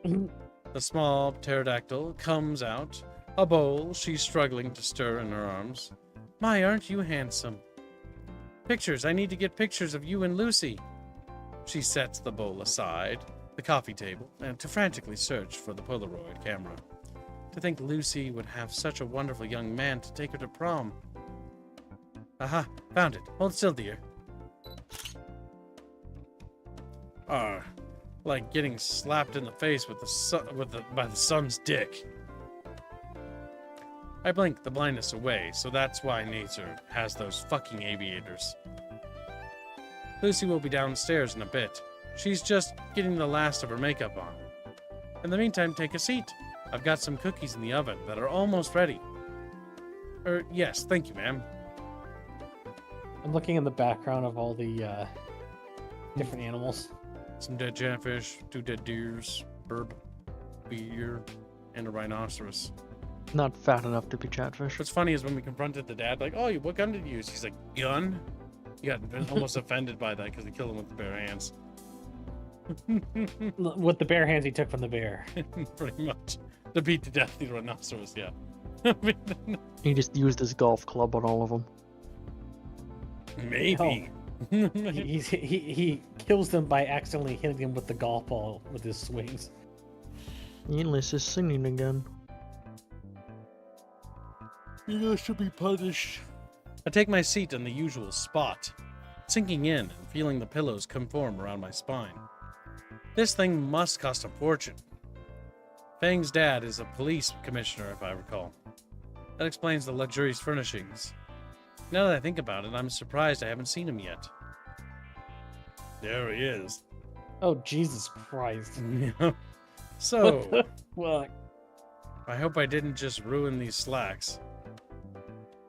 The small pterodactyl comes out, a bowl she's struggling to stir in her arms. My, aren't you handsome? Pictures, I need to get pictures of you and Lucy. She sets the bowl aside, the coffee table, and to frantically search for the Polaroid camera. To think Lucy would have such a wonderful young man to take her to prom. Aha, found it. Hold still, dear. Like getting slapped in the face with by the sun's dick. I blink the blindness away, so that's why nature has those fucking aviators. Lucy will be downstairs in a bit. She's just getting the last of her makeup on. In the meantime, take a seat. I've got some cookies in the oven that are almost ready. Yes, thank you, ma'am. I'm looking in the background of all the different animals. Some dead catfish, 2 dead deers, herb, beer, and a rhinoceros. Not fat enough to be chatfish. What's funny is when we confronted the dad, like, oh, what gun did you use? He's like, gun? He got almost offended by that because he killed him with the bare hands. With the bare hands he took from the bear. Pretty much. To beat to death the rhinoceros, yeah. He just used his golf club on all of them. Maybe. He kills them by accidentally hitting them with the golf ball with his swings. Needless is singing again. You guys should be punished. I take my seat in the usual spot, sinking in and feeling the pillows conform around my spine. This thing must cost a fortune. Fang's dad is a police commissioner, if I recall. That explains the luxurious furnishings. Now that I think about it, I'm surprised I haven't seen him yet. There he is. Oh, Jesus Christ. So, What the fuck? I hope I didn't just ruin these slacks.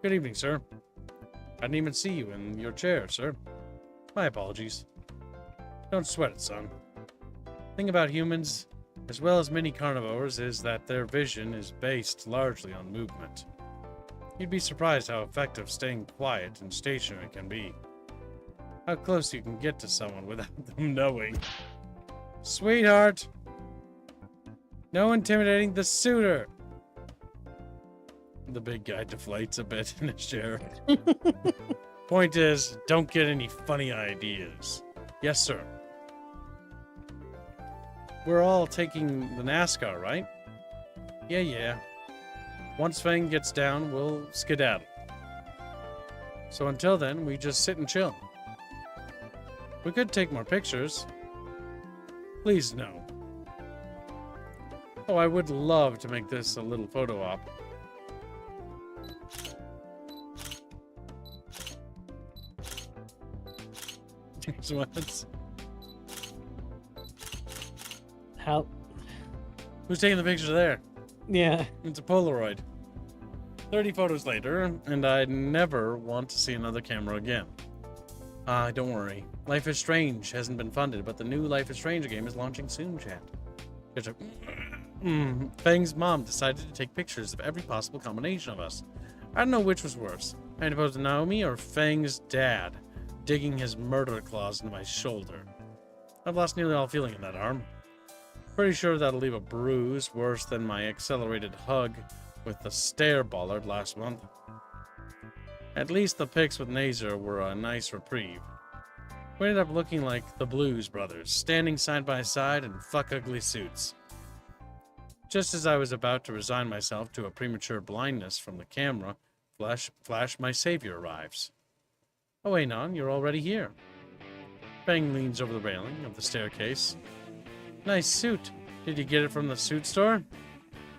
Good evening, sir. I didn't even see you in your chair, sir. My apologies. Don't sweat it, son. The thing about humans, as well as many carnivores, is that their vision is based largely on movement. You'd be surprised how effective staying quiet and stationary can be. How close you can get to someone without them knowing. Sweetheart! No intimidating the suitor! The big guy deflates a bit in his chair. Point is, don't get any funny ideas. Yes, sir. We're all taking the NASCAR, right? Yeah. Once Fang gets down, we'll skedaddle. So until then, we just sit and chill. We could take more pictures. Please, no. Oh, I would love to make this a little photo op. What? How? Who's taking the picture there? Yeah. It's a Polaroid. 30 photos later, and I never want to see another camera again. Don't worry. Life is Strange hasn't been funded, but the new Life is Strange game is launching soon, chat. Fang's mom decided to take pictures of every possible combination of us. I don't know which was worse. I suppose Naomi or Fang's dad, digging his murder claws into my shoulder. I've lost nearly all feeling in that arm. Pretty sure that'll leave a bruise worse than my accelerated hug with the stair bollard last month. At least the pics with Nazar were a nice reprieve. We ended up looking like the Blues Brothers, standing side by side in fuck-ugly suits. Just as I was about to resign myself to a premature blindness from the camera, flash, my savior arrives. Oh, Anon, you're already here. Fang leans over the railing of the staircase. Nice suit. Did you get it from the suit store?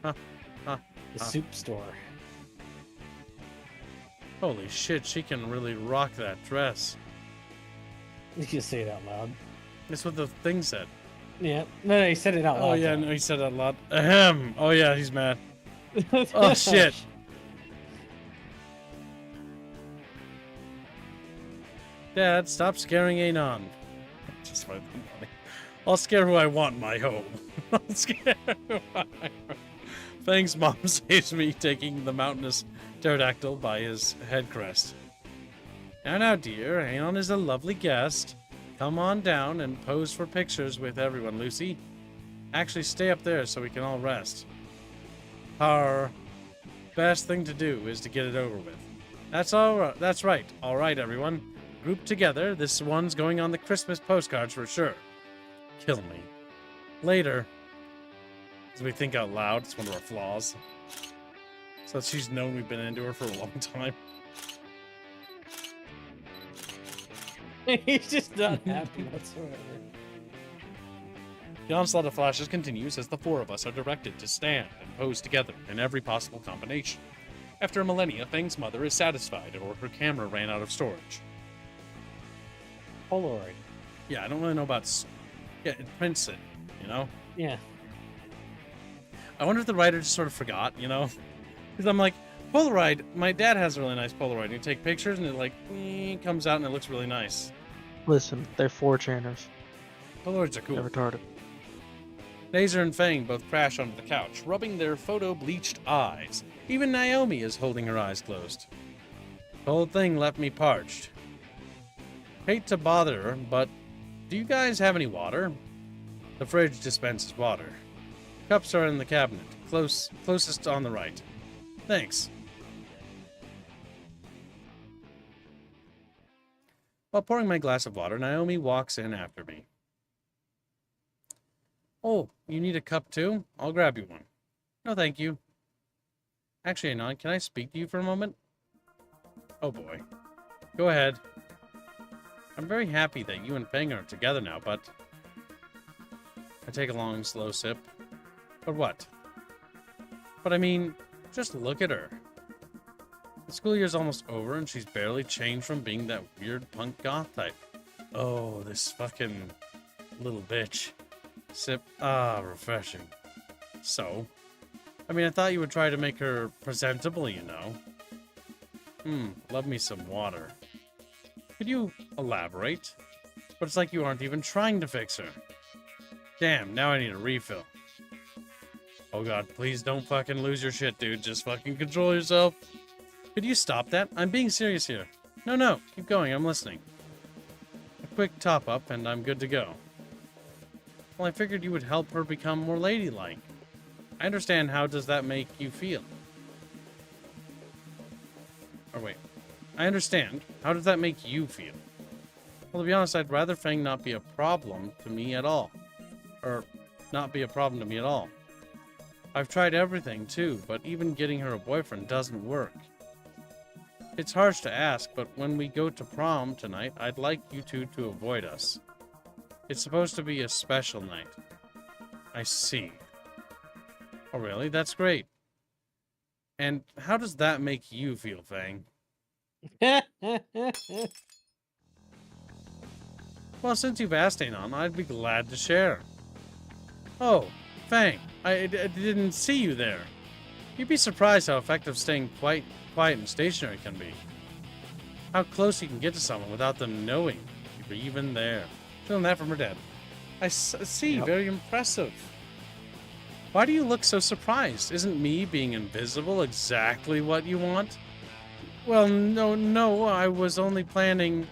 The soup store. Holy shit, she can really rock that dress. You can say it out loud. That's what the thing said. Yeah. No, he said it out loud. Oh, yeah, no, he said that a lot. Ahem. Oh, yeah, he's mad. Oh, shit. Dad, stop scaring Anon. Just find them funny. I'll scare who I want in my home. I'll scare who I want. Fang's mom saves me taking the mountainous pterodactyl by his head crest. Now, dear, Aeon is a lovely guest. Come on down and pose for pictures with everyone, Lucy. Actually, stay up there so we can all rest. Our best thing to do is to get it over with. That's all. That's right. All right, everyone. Group together. This one's going on the Christmas postcards for sure. Kill me. Later. As we think out loud, it's one of our flaws. So that she's known we've been into her for a long time. He's just not happy whatsoever. The onslaught of flashes continues as the four of us are directed to stand and pose together in every possible combination. After a millennia, Fang's mother is satisfied, or her camera ran out of storage. Polaroid. Yeah, I don't really know about... Yeah, it prints it, you know? Yeah. I wonder if the writer just sort of forgot, you know? Because I'm like, Polaroid, my dad has a really nice Polaroid. You take pictures and it like comes out and it looks really nice. Listen, they're 4chaners. Polaroids are cool. They're retarded. Nazer and Fang both crash onto the couch, rubbing their photo-bleached eyes. Even Naomi is holding her eyes closed. The whole thing left me parched. Hate to bother her, but do you guys have any water? The fridge dispenses water. Cups are in the cabinet, closest on the right. Thanks. While pouring my glass of water, Naomi walks in after me. Oh, you need a cup too? I'll grab you one. No, thank you. Actually, Anon, can I speak to you for a moment? Oh boy. Go ahead. I'm very happy that you and Fang are together now, but... I take a long, slow sip. But what? But I mean, just look at her. The school year's almost over and she's barely changed from being that weird punk goth type. Oh, this fucking little bitch. Sip. Ah, refreshing. So? I mean, I thought you would try to make her presentable, you know. Love me some water. Could you elaborate? But it's like you aren't even trying to fix her. Damn, now I need a refill. Oh god, please don't fucking lose your shit, dude. Just fucking control yourself. Could you stop that? I'm being serious here. No, keep going, I'm listening. A quick top up and I'm good to go. Well, I figured you would help her become more ladylike. I understand. How does that make you feel? Or wait. I understand. How does that make you feel? Well, to be honest, I'd rather Fang not be a problem to me at all. Or not be a problem to me at all. I've tried everything too, but even getting her a boyfriend doesn't work. It's harsh to ask, but when we go to prom tonight, I'd like you two to avoid us. It's supposed to be a special night. I see. Oh, really? That's great. And how does that make you feel, Fang? Well, since you've asked, Anon, I'd be glad to share. Oh, Fang, I didn't see you there. You'd be surprised how effective staying quiet and stationary can be. How close you can get to someone without them knowing you're even there. Feeling that from her dad. I see, Yep. Very impressive. Why do you look so surprised? Isn't me being invisible exactly what you want? Well, no, I was only planning...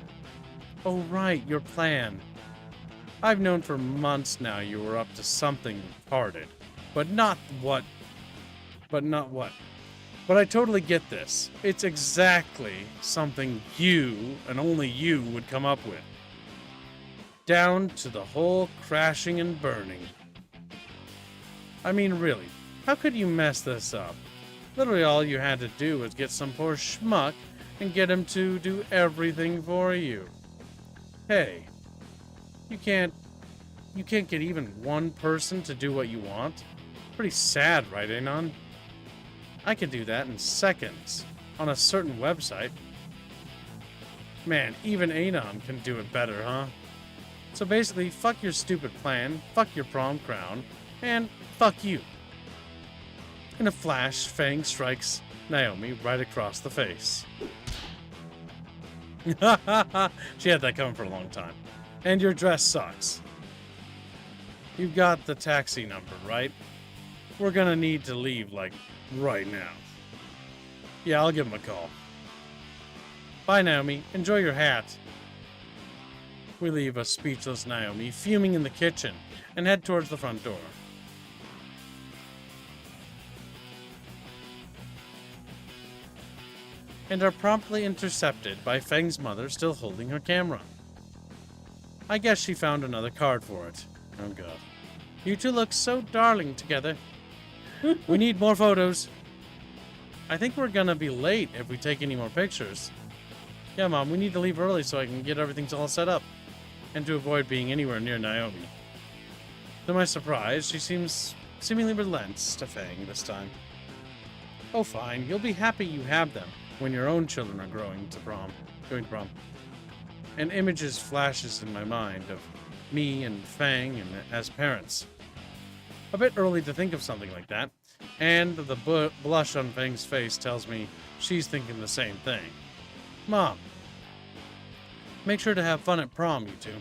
Oh, right, your plan. I've known for months now you were up to something retarded. But not what. But I totally get this. It's exactly something you, and only you, would come up with. Down to the whole crashing and burning. I mean, really, how could you mess this up? Literally all you had to do was get some poor schmuck and get him to do everything for you. Hey, you can't get even one person to do what you want? Pretty sad, right, Anon? I could do that in seconds, on a certain website. Man, even Anon can do it better, huh? So basically, fuck your stupid plan, fuck your prom crown, and fuck you. In a flash, Fang strikes Naomi right across the face. She had that coming for a long time. And your dress sucks. You've got the taxi number, right? We're gonna need to leave, like, right now. Yeah, I'll give him a call. Bye, Naomi. Enjoy your hat. We leave a speechless Naomi fuming in the kitchen and head towards the front door. And are promptly intercepted by Feng's mother still holding her camera. I guess she found another card for it. Oh god. You two look so darling together. We need more photos. I think we're gonna be late if we take any more pictures. Yeah, Mom, we need to leave early so I can get everything all set up. And to avoid being anywhere near Naomi. To my surprise, she seemingly relents to Feng this time. Oh fine, you'll be happy you have them when your own children are going to prom. And images flashes in my mind of me and Feng and as parents. A bit early to think of something like that, and the blush on Feng's face tells me she's thinking the same thing. Mom, make sure to have fun at prom, you two.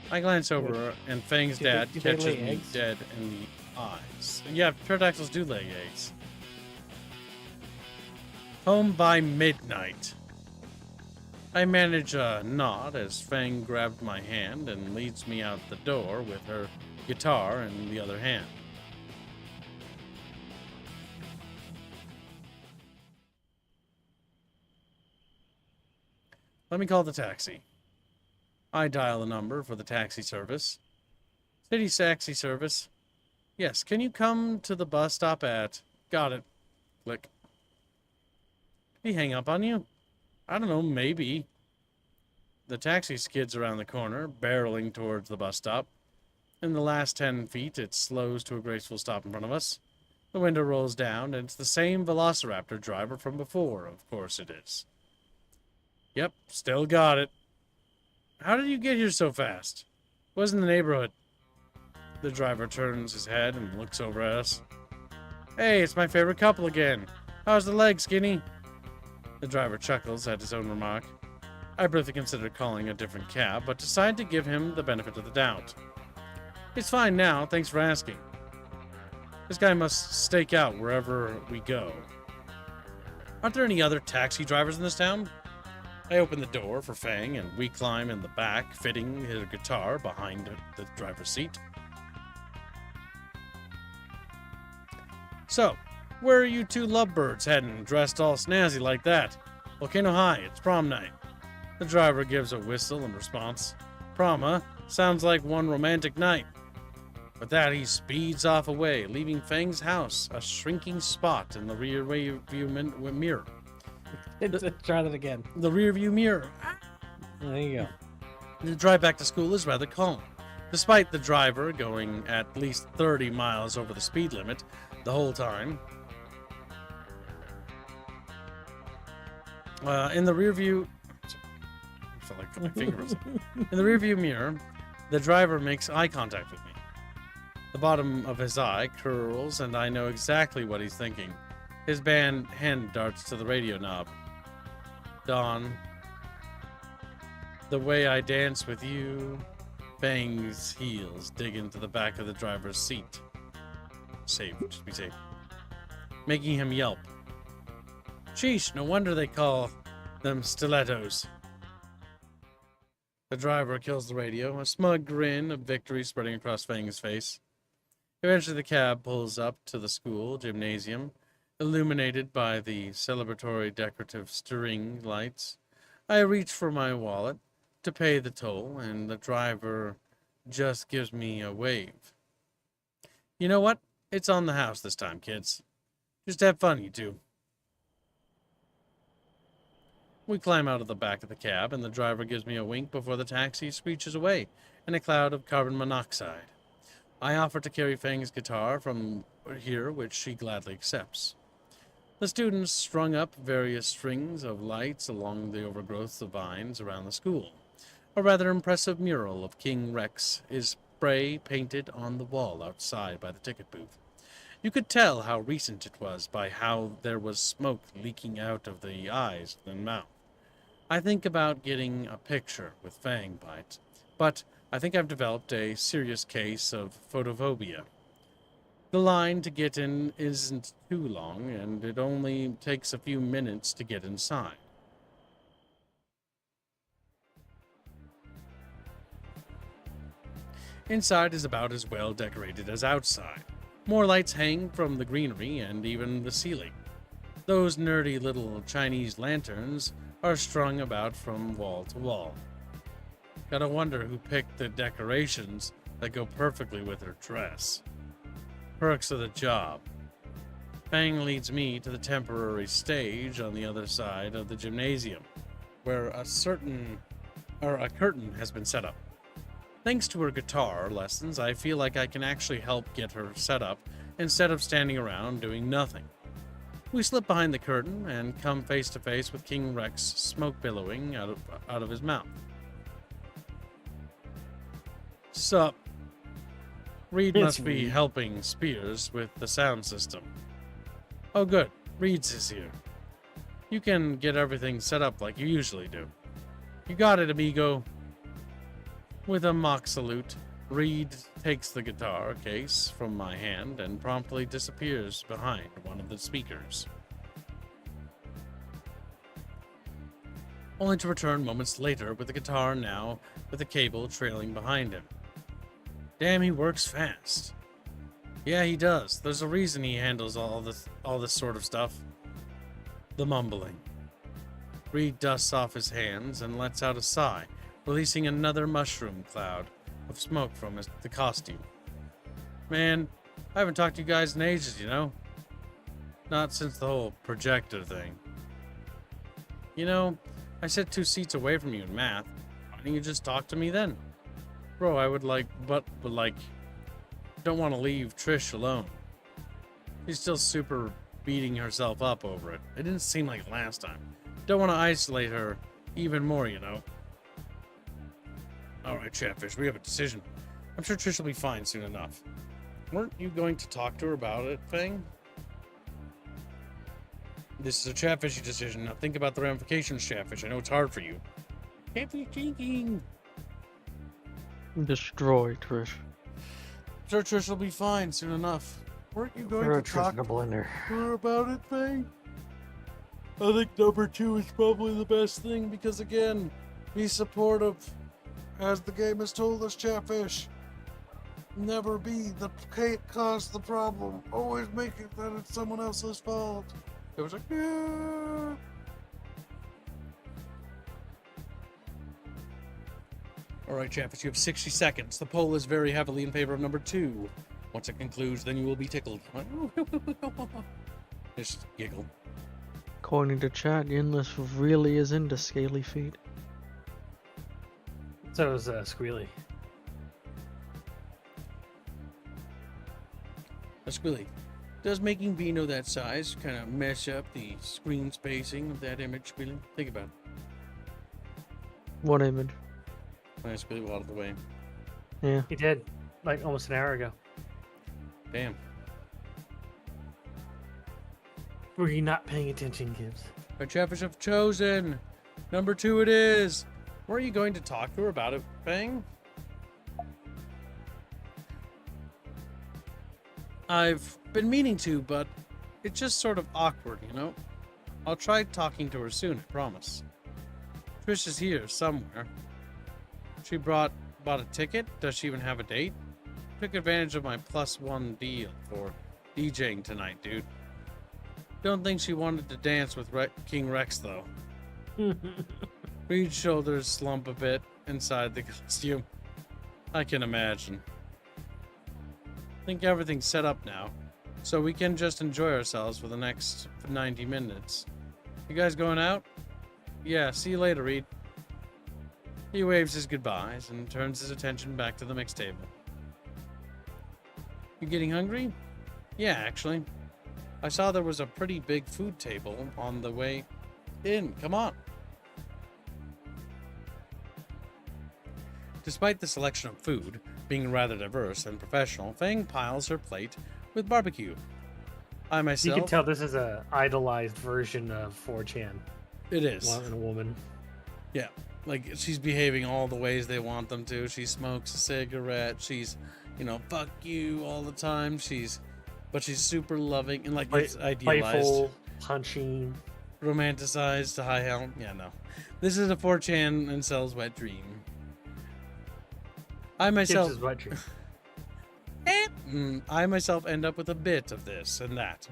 I glance over, and Feng's dad do they catches lay me eggs? dead in the eyes. Yeah, pterodactyls do lay eggs. Home by midnight. I manage a nod as Feng grabbed my hand and leads me out the door with her guitar in the other hand. Let me call the taxi. I dial the number for the taxi service. City taxi service. Yes, can you come to the bus stop at... Got it. Click. Did he hang up on you? I don't know, maybe. The taxi skids around the corner, barreling towards the bus stop. In the last 10 feet, it slows to a graceful stop in front of us. The window rolls down, and it's the same Velociraptor driver from before. Of course it is. Yep, still got it. How did you get here so fast? Was in the neighborhood. The driver turns his head and looks over at us. Hey, it's my favorite couple again. How's the leg, Skinny? The driver chuckles at his own remark. I briefly considered calling a different cab, but decide to give him the benefit of the doubt. It's fine now, thanks for asking. This guy must stake out wherever we go. Aren't there any other taxi drivers in this town? I open the door for Feng, and we climb in the back, fitting his guitar behind the driver's seat. So, where are you two lovebirds heading, dressed all snazzy like that? Volcano High, it's prom night. The driver gives a whistle in response. Prom, huh? Sounds like one romantic night. With that, he speeds off away, leaving Feng's house a shrinking spot in the rear view mirror. Try that again. The rear view mirror. There you go. The drive back to school is rather calm, despite the driver going at least 30 miles over the speed limit the whole time. In the rear view... I felt like my finger was... In the rear view mirror, the driver makes eye contact with me. The bottom of his eye curls, and I know exactly what he's thinking. His hand darts to the radio knob. Dawn. The way I dance with you. Feng's heels dig into the back of the driver's seat. Safe, just be safe. Making him yelp. Sheesh, no wonder they call them stilettos. The driver kills the radio, a smug grin of victory spreading across Feng's face. Eventually the cab pulls up to the school gymnasium, illuminated by the celebratory decorative string lights. I reach for my wallet to pay the toll, and the driver just gives me a wave. You know what? It's on the house this time, kids. Just have fun, you two. We climb out of the back of the cab, and the driver gives me a wink before the taxi screeches away in a cloud of carbon monoxide. I offer to carry Feng's guitar from here, which she gladly accepts. The students strung up various strings of lights along the overgrowth of vines around the school. A rather impressive mural of King Rex is spray painted on the wall outside by the ticket booth. You could tell how recent it was by how there was smoke leaking out of the eyes and mouth. I think about getting a picture with Feng by it, but I think I've developed a serious case of photophobia. The line to get in isn't too long, and it only takes a few minutes to get inside. Inside is about as well decorated as outside. More lights hang from the greenery and even the ceiling. Those nerdy little Chinese lanterns are strung about from wall to wall. Gotta wonder who picked the decorations that go perfectly with her dress. Perks of the job. Fang leads me to the temporary stage on the other side of the gymnasium, where a curtain has been set up. Thanks to her guitar lessons, I feel like I can actually help get her set up instead of standing around doing nothing. We slip behind the curtain and come face to face with King Rex, smoke billowing out of his mouth. Sup? Reed must be helping Spears with the sound system. Oh good, Reed's is here. You can get everything set up like you usually do. You got it, amigo. With a mock salute, Reed takes the guitar case from my hand and promptly disappears behind one of the speakers. Only to return moments later with the guitar now with the cable trailing behind him. Damn, he works fast. Yeah, he does. There's a reason he handles all this sort of stuff. The mumbling. Reed dusts off his hands and lets out a sigh, releasing another mushroom cloud of smoke from the costume. Man, I haven't talked to you guys in ages, you know? Not since the whole projector thing. You know, I sit 2 seats away from you in math. Why don't you just talk to me then? Bro, I would but don't want to leave Trish alone. She's still super beating herself up over it. It didn't seem like it last time. Don't want to isolate her even more, you know? Alright, Chatfish, we have a decision. I'm sure Trish will be fine soon enough. Weren't you going to talk to her about it, Fang? This is a Chatfishy decision. Now think about the ramifications, Chatfish. I know it's hard for you. Chatfish thinking. Destroy Trish. I'm sure Trish will be fine soon enough. Weren't you going Throw to Trish talk in a blender. to her about it, Fang? I think number 2 is probably the best thing because, again, be supportive. As the game has told us, Chatfish, never be the cause the problem. Always make it that it's someone else's fault. It was like, yeah. All right, Chatfish, you have 60 seconds. The poll is very heavily in favor of number 2. Once it concludes, then you will be tickled. Just giggle. According to chat, Endless really is into scaly feet. So is Squealy. Squilly, does making Vino that size kind of mess up the screen spacing of that image, Squilly? Think about it. What image? Nice, Squilly, out of the way. Yeah. He did, like almost an hour ago. Damn. Were you not paying attention, Gibbs? Our Chatfish have chosen. Number 2 it is. Were you going to talk to her about it, Fang? I've been meaning to, but it's just sort of awkward, you know? I'll try talking to her soon, I promise. Trish is here somewhere. She bought a ticket? Does she even have a date? Took advantage of my +1 deal for DJing tonight, dude. Don't think she wanted to dance with King Rex, though. Reed's shoulders slump a bit inside the costume. I can imagine. Think everything's set up now, so we can just enjoy ourselves for the next 90 minutes. You guys going out? Yeah, see you later, Reed. He waves his goodbyes and turns his attention back to the mix table. You getting hungry? Yeah, actually. I saw there was a pretty big food table on the way in. Come on. Despite the selection of food being rather diverse and professional, Fang piles her plate with barbecue. I myself... You can tell this is a idolized version of 4chan. It is. One and a woman. Yeah. Like, she's behaving all the ways they want them to. She smokes a cigarette. She's, you know, fuck you all the time. But she's super loving and, like, it's idealized. Playful, punching. Romanticized to high hell. Yeah, no. This is a 4chan and sells wet dream. I myself, Gibbs' wet dream. I myself end up with a bit of this and that.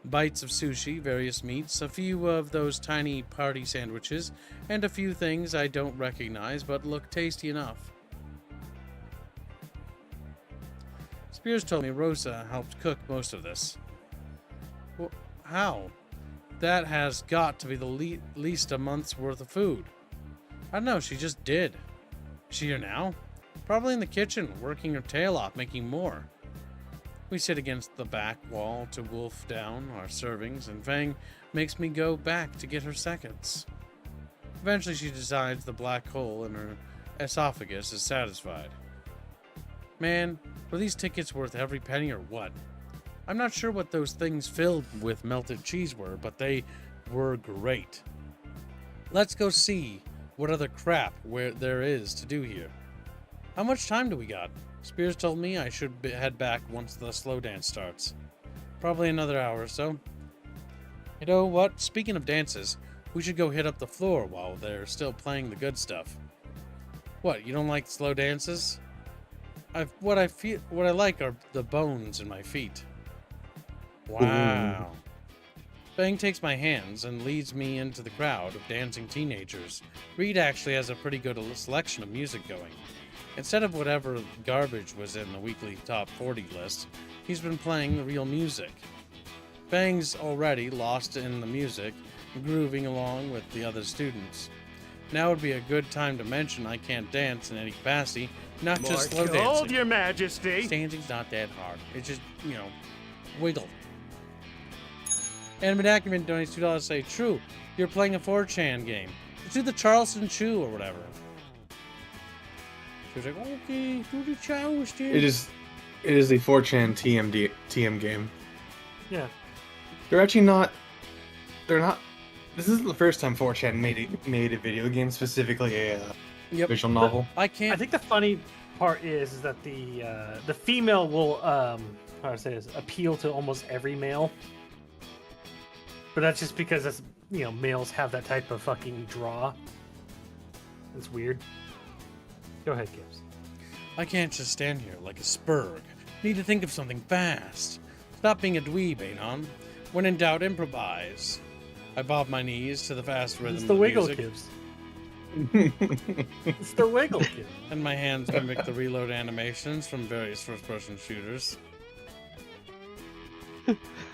Bites of sushi, various meats, a few of those tiny party sandwiches, and a few things I don't recognize but look tasty enough. Spears told me Rosa helped cook most of this. Well, how? That has got to be the least a month's worth of food. I don't know, she just did. Is she here now? Probably in the kitchen, working her tail off, making more. We sit against the back wall to wolf down our servings, and Fang makes me go back to get her seconds. Eventually she decides the black hole in her esophagus is satisfied. Man, were these tickets worth every penny or what? I'm not sure what those things filled with melted cheese were, but they were great. Let's go see what other crap there is to do here. How much time do we got? Spears told me I should head back once the slow dance starts. Probably another hour or so. You know what? Speaking of dances, we should go hit up the floor while they're still playing the good stuff. What, you don't like slow dances? What I like are the bones in my feet. Wow. Fang takes my hands and leads me into the crowd of dancing teenagers. Reed actually has a pretty good selection of music going. Instead of whatever garbage was in the weekly top 40 list, he's been playing the real music. Fang's already lost in the music, grooving along with the other students. Now would be a good time to mention I can't dance in any capacity, not just slow dancing. Hold, Your Majesty. Dancing's not that hard. It's just, wiggle. Animate Acumen donates $2 to say, true, you're playing a 4chan game. Let's do the Charleston Chew or whatever. She was like, okay, do the Charleston. It is the 4chan TM game. Yeah. They're actually not. They're not. This isn't the first time 4chan made a video game, specifically a visual novel. I can't. I think the funny part is that the female will how do I say this, appeal to almost every male. But that's just because that's males have that type of fucking draw. It's weird. Go ahead, Gibbs. I can't just stand here like a spurg. Need to think of something fast. Stop being a dweeb, Anon. When in doubt, improvise. I bob my knees to the fast rhythm It's of the the wiggle, music. Gibbs. It's the wiggle, Gibbs. And my hands mimic the reload animations from various first-person shooters.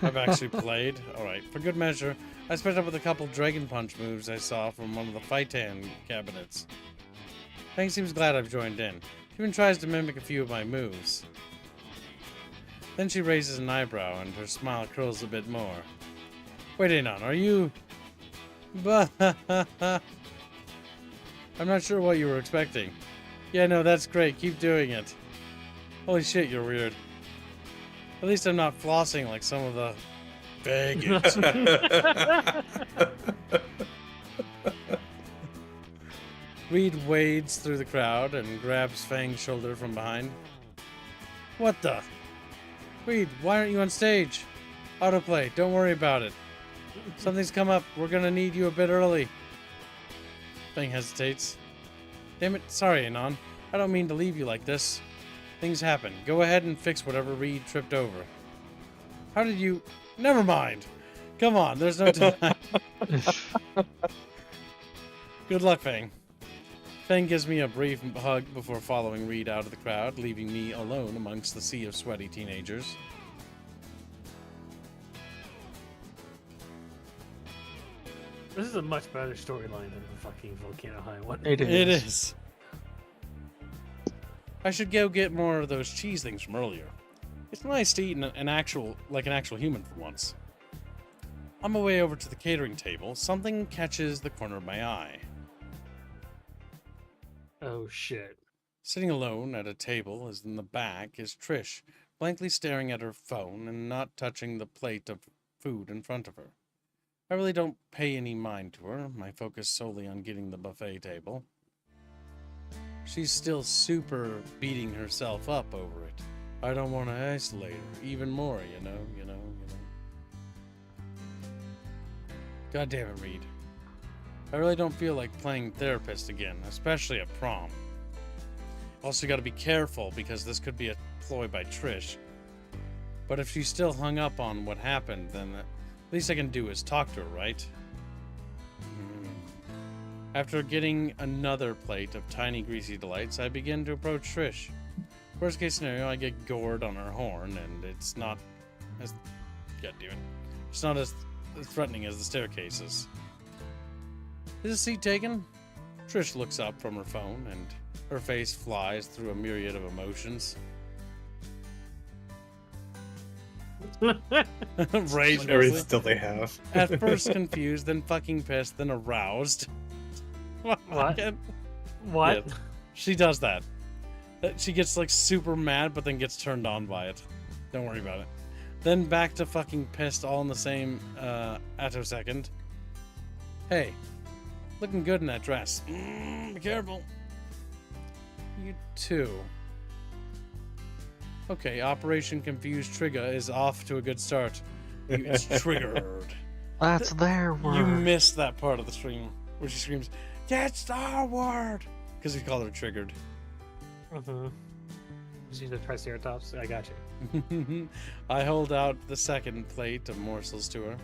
I've actually played. Alright, for good measure, I sped up with a couple Dragon Punch moves I saw from one of the Fightan cabinets. Fang seems glad I've joined in. She even tries to mimic a few of my moves. Then she raises an eyebrow and her smile curls a bit more. Wait, Anon, are you... I'm not sure what you were expecting. Yeah, no, that's great. Keep doing it. Holy shit, you're weird. At least I'm not flossing like some of the faggots. Reed wades through the crowd and grabs Fang's shoulder from behind. What the? Reed, why aren't you on stage? Autoplay, don't worry about it. Something's come up. We're gonna need you a bit early. Fang hesitates. Damn it, sorry, Anon. I don't mean to leave you like this. Things happen. Go ahead and fix whatever Reed tripped over. How did you... Never mind. Come on, there's no time. Good luck, Fang. Fang gives me a brief hug before following Reed out of the crowd, leaving me alone amongst the sea of sweaty teenagers. This is a much better storyline than the fucking Volcano High one. It is. It is. I should go get more of those cheese things from earlier. It's nice to eat an actual human for once. On my way over to the catering table, something catches the corner of my eye. Oh shit. Sitting alone at a table as in the back is Trish, blankly staring at her phone and not touching the plate of food in front of her. I really don't pay any mind to her, my focus solely on getting the buffet table. She's still super beating herself up over it. I don't want to isolate her even more, you know. God damn it, Reed. I really don't feel like playing therapist again, especially at prom. Also, got to be careful because this could be a ploy by Trish. But if she's still hung up on what happened, then the least I can do is talk to her, right? After getting another plate of tiny greasy delights, I begin to approach Trish. Worst case scenario, I get gored on her horn, and it's not as... God damn it. It's not as threatening as the staircases. Is a seat taken? Trish looks up from her phone, and her face flies through a myriad of emotions. Rage, Whatever mostly. still they have. At first confused, then fucking pissed, then aroused. What? Yeah, What? she does that. She gets like super mad, but then gets turned on by it. Don't worry about it. Then back to fucking pissed, all in the same attosecond. Hey, looking good in that dress. Be careful. You too. Okay, Operation Confused Trigger is off to a good start. It's triggered. That's their word. You missed that part of the stream where she screams, "That's our word!" Because we call her triggered. Mm-hmm. She's a Triceratops. I got you. I hold out the second plate of morsels to her.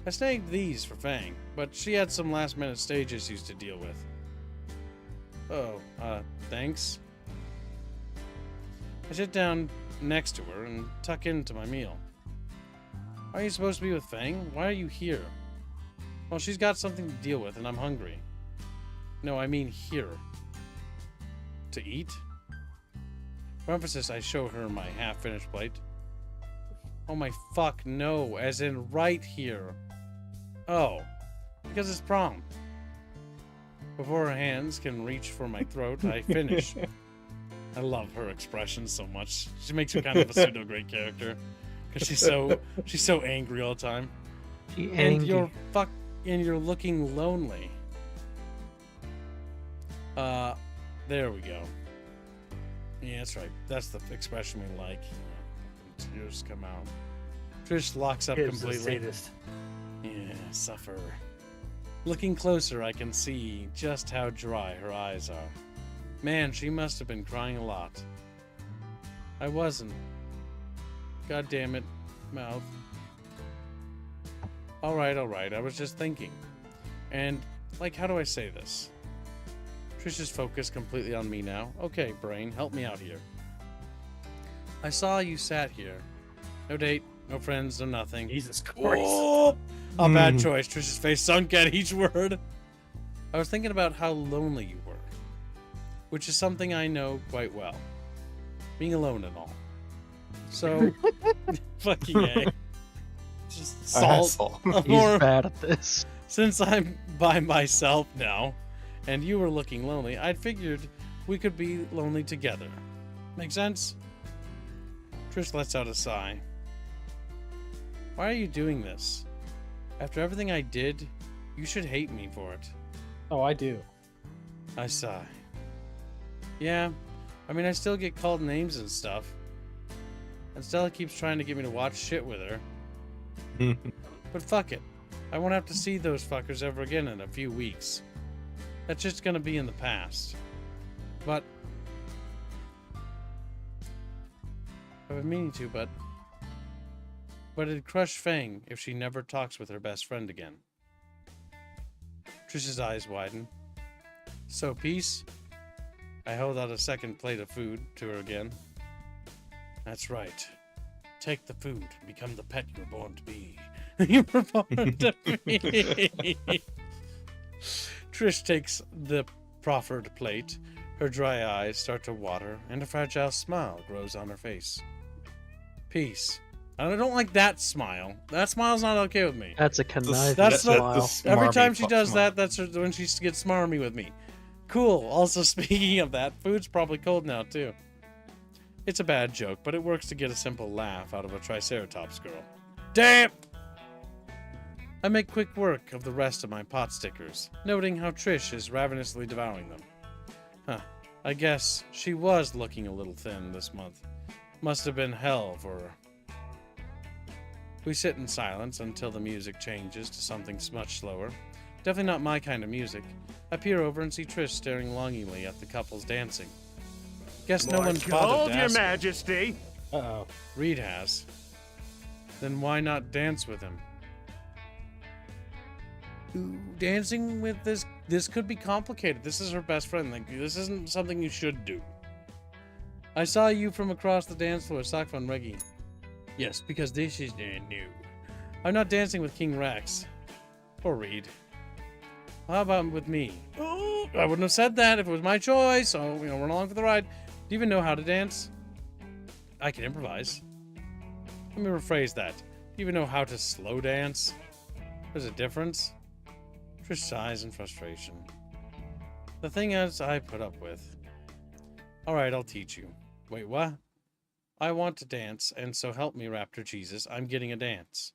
I snagged these for Fang, but she had some last-minute stage issues to deal with. Oh, thanks. I sit down next to her and tuck into my meal. Why are you supposed to be with Fang? Why are you here? Well, she's got something to deal with, and I'm hungry. No, I mean here. To eat? For emphasis, I show her my half-finished plate. Oh my fuck, no, as in right here. Oh, because it's prom. Before her hands can reach for my throat, I finish. I love her expression so much. She makes her kind of a pseudo-great character. Because she's so angry all the time. She And angry. you're looking lonely. There we go. Yeah, that's right. That's the expression we like. Tears come out. Trish locks up Here's the completely. sadist. Yeah, suffer. Looking closer, I can see just how dry her eyes are. Man, she must have been crying a lot. I wasn't. God damn it, mouth. Alright, I was just thinking. And, like, how do I say this? Trish is focused completely on me now. Okay, brain, help me out here. I saw you sat here. No date, no friends, no nothing. Jesus Christ. Oh, a bad choice. Trish's face sunk at each word. I was thinking about how lonely you were, which is something I know quite well. Being alone and all. So, fucking A. Just salt. Asshole. He's More, bad at this. since I'm by myself now, and you were looking lonely, I figured we could be lonely together. Make sense? Trish lets out a sigh. Why are you doing this? After everything I did, you should hate me for it. Oh, I do. I sigh. Yeah, I mean, I still get called names and stuff. And Stella keeps trying to get me to watch shit with her. But fuck it. I won't have to see those fuckers ever again in a few weeks. That's just gonna be in the past. But I've been meaning to, but it'd crush Fang if she never talks with her best friend again. Trish's eyes widen. So, peace? I held out a second plate of food to her again. That's right. Take the food and become the pet you were born to be. You were born to be. Trish takes the proffered plate. Her dry eyes start to water, and a fragile smile grows on her face. Peace. I don't like that smile. That smile's not okay with me. That's a conniving That's smile. Every time she smarmy does smile. that, that's when she gets smarmy with me. Cool. Also, speaking of that, food's probably cold now, too. It's a bad joke, but it works to get a simple laugh out of a Triceratops girl. Damn! I make quick work of the rest of my pot stickers, noting how Trish is ravenously devouring them. Huh. I guess she was looking a little thin this month. Must have been hell for her. We sit in silence until the music changes to something much slower, Definitely not my kind of music. I peer over and see Trish staring longingly at the couples dancing. Guess no More one's bothered gold, to your ask her. majesty. Uh-oh. Reed has. Then why not dance with him? Ooh, dancing with this could be complicated. This is her best friend. Like, this isn't something you should do. I saw you from across the dance floor, saxophone Reggie. Yes, because this is new. I'm not dancing with King Rex. Or Reed. How about with me? Oh, I wouldn't have said that if it was my choice. So, run along for the ride. Do you even know how to dance? I can improvise. Let me rephrase that. Do you even know how to slow dance? There's a difference. Trish sighs in frustration. The thing is, I put up with. Alright, I'll teach you. Wait, what? I want to dance, and so help me, Raptor Jesus, I'm getting a dance.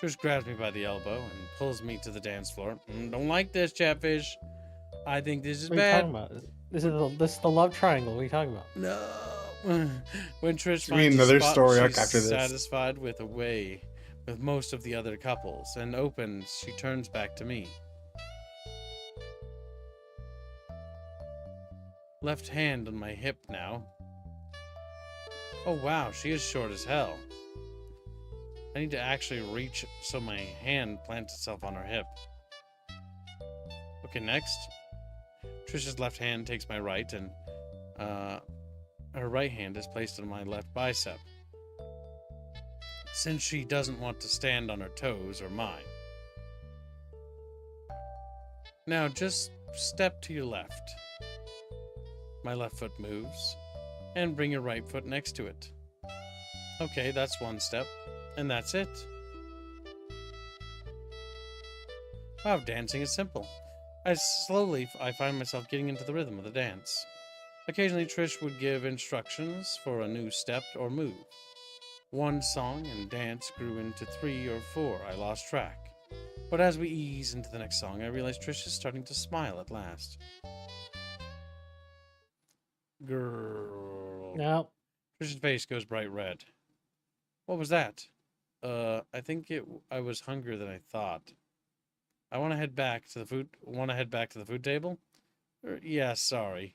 Trish grabs me by the elbow and pulls me to the dance floor. Don't like this, Chatfish. I think this is What are you bad. talking about? This is the love triangle. What are you talking about? No. When Trish You mean finds a another spot story where arc she's after this? satisfied with most of the other couples and opens, she turns back to me. Left hand on my hip now. Oh wow, she is short as hell. I need to actually reach so my hand plants itself on her hip. Okay, next. Trish's left hand takes my right, and her right hand is placed on my left bicep. Since she doesn't want to stand on her toes or mine. Now just step to your left. My left foot moves, and bring your right foot next to it. Okay, that's one step, and that's it. Wow, dancing is simple. I find myself getting into the rhythm of the dance. Occasionally, Trish would give instructions for a new step or move. One song and dance grew into 3 or 4. I lost track. But as we ease into the next song, I realize Trish is starting to smile at last. Girl. No. Trish's face goes bright red. What was that? I think I was hungrier than I thought. I want to head back to the food table? Yeah, sorry.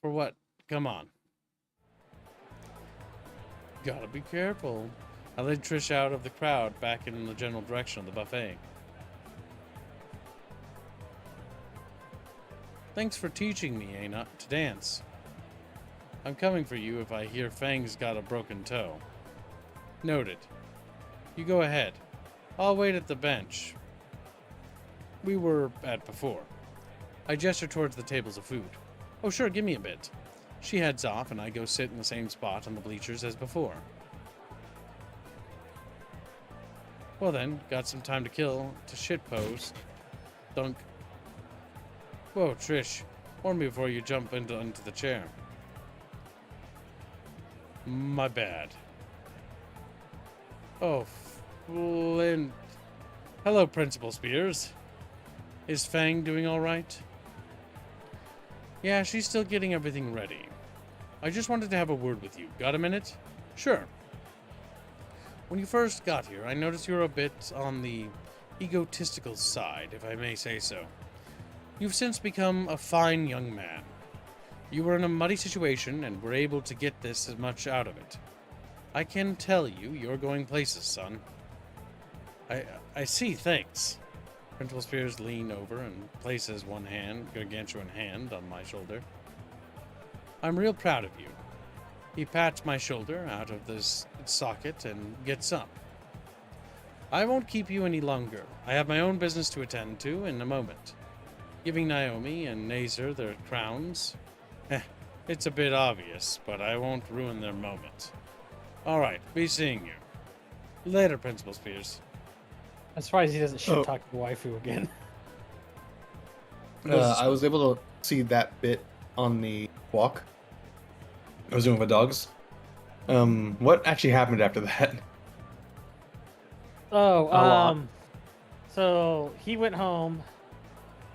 For what? Come on. Gotta be careful. I led Trish out of the crowd back in the general direction of the buffet. Thanks for teaching me, Aina, to dance. I'm coming for you if I hear Fang's got a broken toe. Noted. You go ahead. I'll wait at the bench we were at before. I gesture towards the tables of food. Oh sure, give me a bit. She heads off and I go sit in the same spot on the bleachers as before. Well then, got some time to kill to shitpose. Dunk. Whoa, Trish. Warn me before you jump into the chair. My bad. Oh, Flint. Hello, Principal Spears. Is Fang doing all right? Yeah, she's still getting everything ready. I just wanted to have a word with you. Got a minute? Sure. When you first got here, I noticed you were a bit on the egotistical side, if I may say so. You've since become a fine young man. You were in a muddy situation and were able to get this as much out of it. I can tell you, you're going places, son. I see, thanks. Principal Spears leans over and places one gargantuan hand on my shoulder. I'm real proud of you. He pats my shoulder out of this socket and gets up. I won't keep you any longer. I have my own business to attend to in a moment. Giving Naomi and Nazer their crowns? It's a bit obvious, but I won't ruin their moment. Alright, be seeing you. Later, Principal Spears. I'm surprised he doesn't shit talk to the waifu again. I was able to see that bit on the walk. I was doing with dogs. What actually happened after that? So he went home.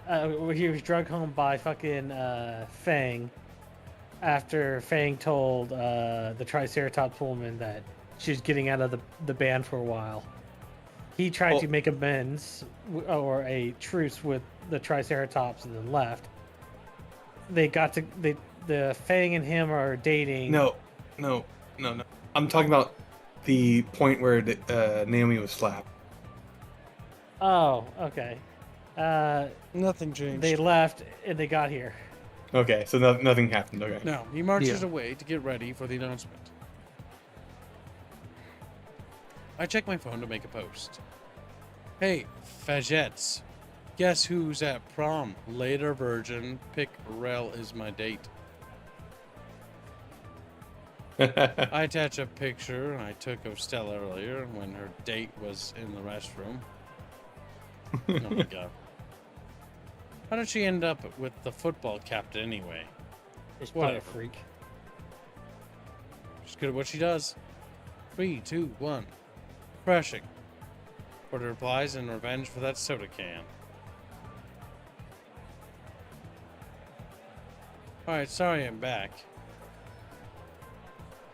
He was drugged home by fucking Fang. After Fang told the Triceratops woman that she was getting out of the band for a while. He tried Oh. to make amends or a truce with the Triceratops and then left. They got to the Fang and him are dating. No. I'm talking about the point where Naomi was slapped. Oh, okay. Nothing changed. They left and they got here. Okay, so nothing happened. Okay. Now, he marches Yeah. away to get ready for the announcement. I check my phone to make a post. Hey, Fagettes. Guess who's at prom? Later virgin. Pick Rel is my date. I attach a picture I took of Stella earlier when her date was in the restroom. Oh my god. How did she end up with the football captain anyway? It's probably a Whatever. freak. She's good at what she does. 3, 2, 1. Crashing. Porter replies in revenge for that soda can. Alright, sorry I'm back.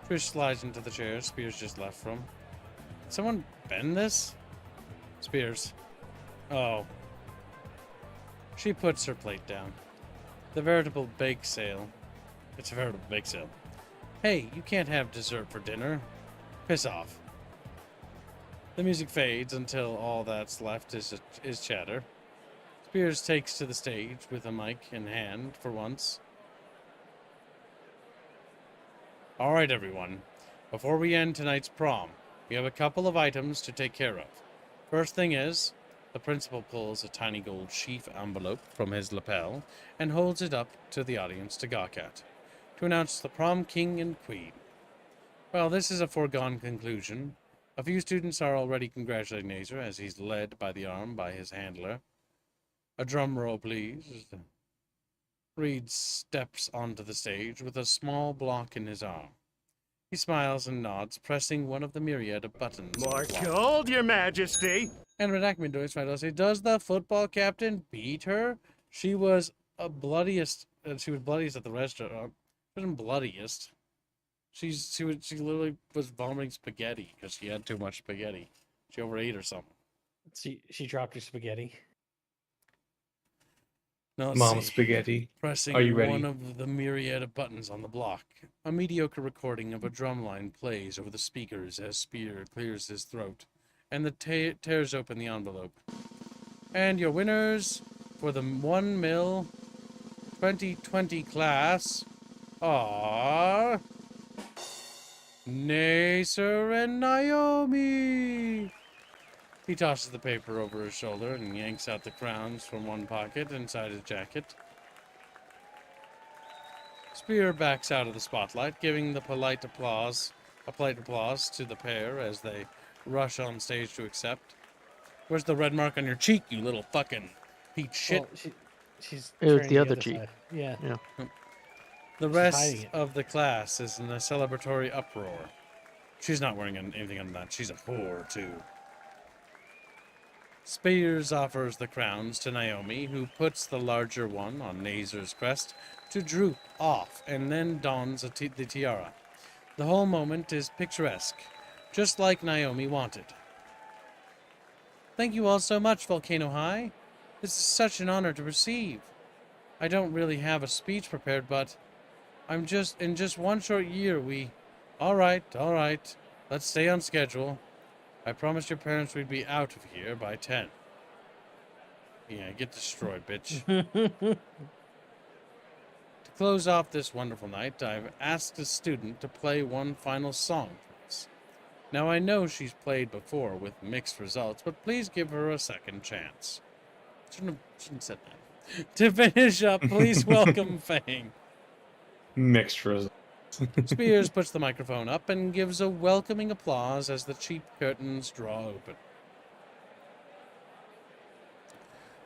Trish slides into the chair Spears just left from. Did someone bend this? Spears. Oh. She puts her plate down. The veritable bake sale. It's a veritable bake sale. Hey, you can't have dessert for dinner. Piss off. The music fades until all that's left is chatter. Spears takes to the stage with a mic in hand for once. Alright everyone, before we end tonight's prom, we have a couple of items to take care of. First thing is, the principal pulls a tiny gold sheaf envelope from his lapel and holds it up to the audience to gawk at, to announce the prom king and queen. Well, this is a foregone conclusion. A few students are already congratulating Nazer as he's led by the arm by his handler. A drum roll, please. Reed steps onto the stage with a small block in his arm. He smiles and nods, pressing one of the myriad of buttons on More the block. gold, Your Majesty. And Redactman doing smile say, does the football captain beat her? She was bloodiest at the restaurant. She wasn't bloodiest. She literally was vomiting spaghetti because she had too much spaghetti. She overate or something. She dropped her spaghetti. Now, let's Mom see. spaghetti. Pressing Are you ready? one of the myriad of buttons on the block. A mediocre recording of a drumline plays over the speakers as Spear clears his throat, and tears open the envelope. And your winners for the 1 mil 2020 class are Nacer and Naomi. He tosses the paper over his shoulder and yanks out the crowns from one pocket inside his jacket. Spear backs out of the spotlight, giving the polite applause to the pair as they rush on stage to accept. Where's the red mark on your cheek, you little fucking peach shit? Well, she's It was turning the other cheek. side. Yeah. The she's rest hiding it. of the class is in a celebratory uproar. She's not wearing anything on that. She's a whore, too. Spears offers the crowns to Naomi, who puts the larger one on Nazer's crest to droop off and then dons the tiara. The whole moment is picturesque, just like Naomi wanted. Thank you all so much, Volcano High. This is such an honor to receive. I don't really have a speech prepared, but in just one short year, All right. Let's stay on schedule. I promised your parents we'd be out of here by 10. Yeah, get destroyed, bitch. To close off this wonderful night, I've asked a student to play one final song for us. Now, I know she's played before with mixed results, but please give her a second chance. Shouldn't have said that. To finish up, please welcome Fang. Mixed results. Spears puts the microphone up and gives a welcoming applause as the cheap curtains draw open.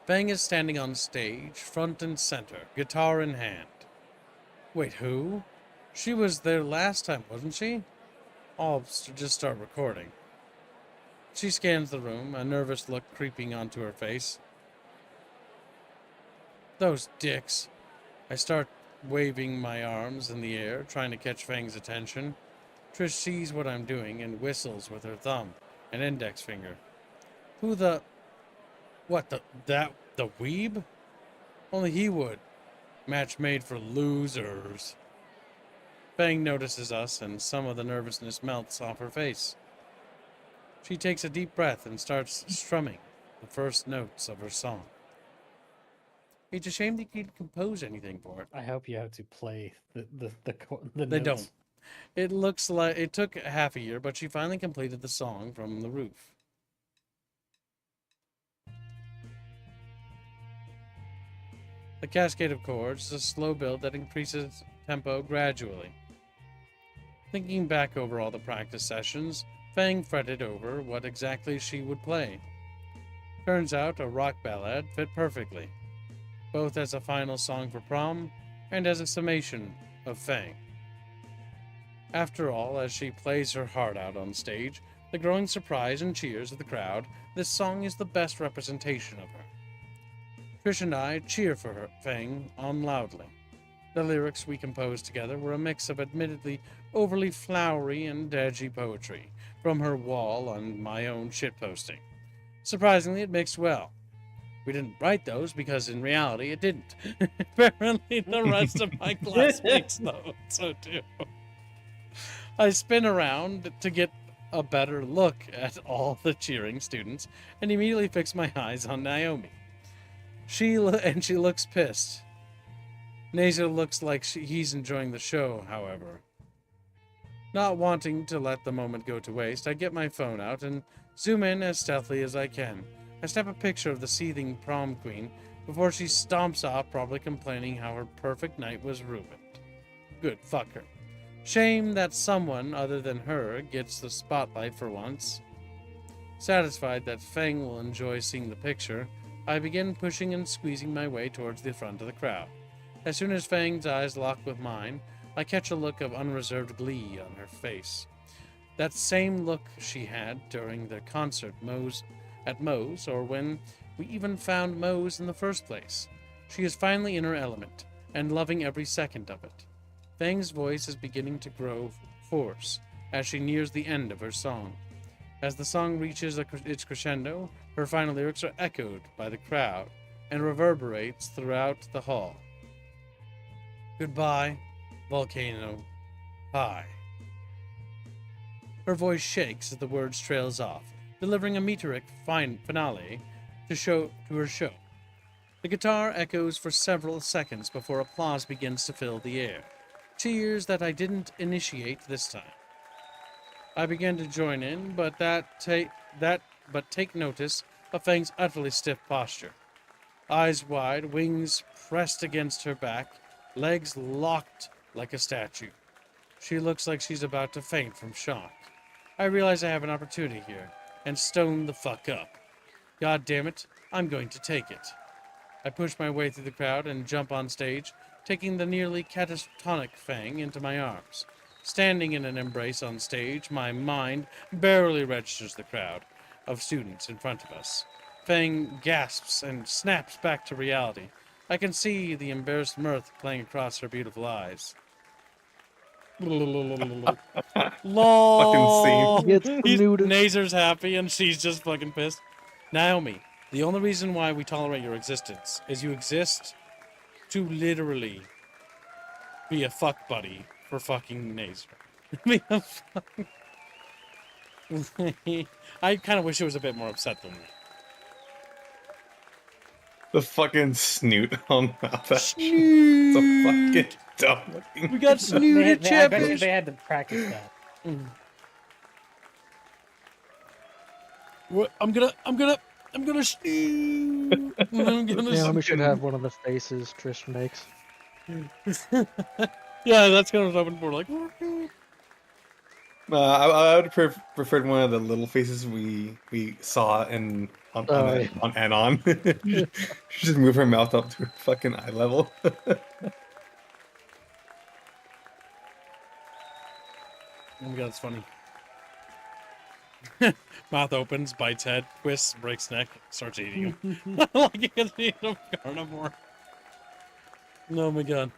Fang is standing on stage, front and center, guitar in hand. Wait, who? She was there last time, wasn't she? I'll just start recording. She scans the room, a nervous look creeping onto her face. Those dicks. I start waving my arms in the air, trying to catch Fang's attention. Trish sees what I'm doing and whistles with her thumb and index finger. Who the... What, the weeb? Only he would. Match made for losers. Fang notices us, and some of the nervousness melts off her face. She takes a deep breath and starts strumming the first notes of her song. It's a shame they can't compose anything for it. I hope you have to play the They notes. don't. It looks like it took half a year, but she finally completed the song from the roof. The cascade of chords is a slow build that increases tempo gradually. Thinking back over all the practice sessions, Fang fretted over what exactly she would play. Turns out a rock ballad fit perfectly, both as a final song for prom and as a summation of Fang. After all, as she plays her heart out on stage, the growing surprise and cheers of the crowd, this song is the best representation of her. Trish and I cheer for her, Fang, on loudly. The lyrics we composed together were a mix of admittedly overly flowery and edgy poetry from her wall and my own shitposting. Surprisingly, it mixed well. We didn't write those because in reality it didn't. Apparently the rest of my classmates know so too. I spin around to get a better look at all the cheering students and immediately fix my eyes on Naomi. She looks pissed. Nazer looks like he's enjoying the show, however. Not wanting to let the moment go to waste, I get my phone out and zoom in as stealthily as I can. I snap a picture of the seething prom queen before she stomps off, probably complaining how her perfect night was ruined. Good, fuck her. Shame that someone other than her gets the spotlight for once. Satisfied that Fang will enjoy seeing the picture, I begin pushing and squeezing my way towards the front of the crowd. As soon as Fang's eyes lock with mine, I catch a look of unreserved glee on her face. That same look she had during the concert at Moe's, or when we even found Moe's in the first place. She is finally in her element, and loving every second of it. Fang's voice is beginning to grow hoarse as she nears the end of her song. As the song reaches its crescendo, her final lyrics are echoed by the crowd and reverberates throughout the hall. Goodbye, Volcano High. Her voice shakes as the words trails off, delivering a meteoric finale to her show. The guitar echoes for several seconds before applause begins to fill the air. Cheers that I didn't initiate this time. I began to join in, but take notice of Fang's utterly stiff posture. Eyes wide, wings pressed against her back, legs locked like a statue. She looks like she's about to faint from shock. I realize I have an opportunity here, and stone the fuck up. God damn it, I'm going to take it. I push my way through the crowd and jump on stage, taking the nearly catatonic Fang into my arms. Standing in an embrace on stage, my mind barely registers the crowd of students in front of us. Fang gasps and snaps back to reality. I can see the embarrassed mirth playing across her beautiful eyes. Lol. Fucking Gets muted. Nazer's happy and she's just fucking pissed. Naomi, the only reason why we tolerate your existence is you exist to literally be a fuck buddy for fucking Nazer. I kind of wish it was a bit more upset than that. The fucking snoot on that. It's Snoot. so fucking dumb looking. We got snooted I bet you Chappish. they had to practice that. What? I'm gonna snoot. Naomi should have one of the faces Trish makes. Yeah, that's kind of what I'm hoping for. Like, I would have preferred one of the little faces we saw on Anon. She just move her mouth up to her fucking eye level. oh my god, it's funny. Mouth opens, bites head, twists, breaks neck, starts eating him. Like you can eat a carnivore. Oh my god.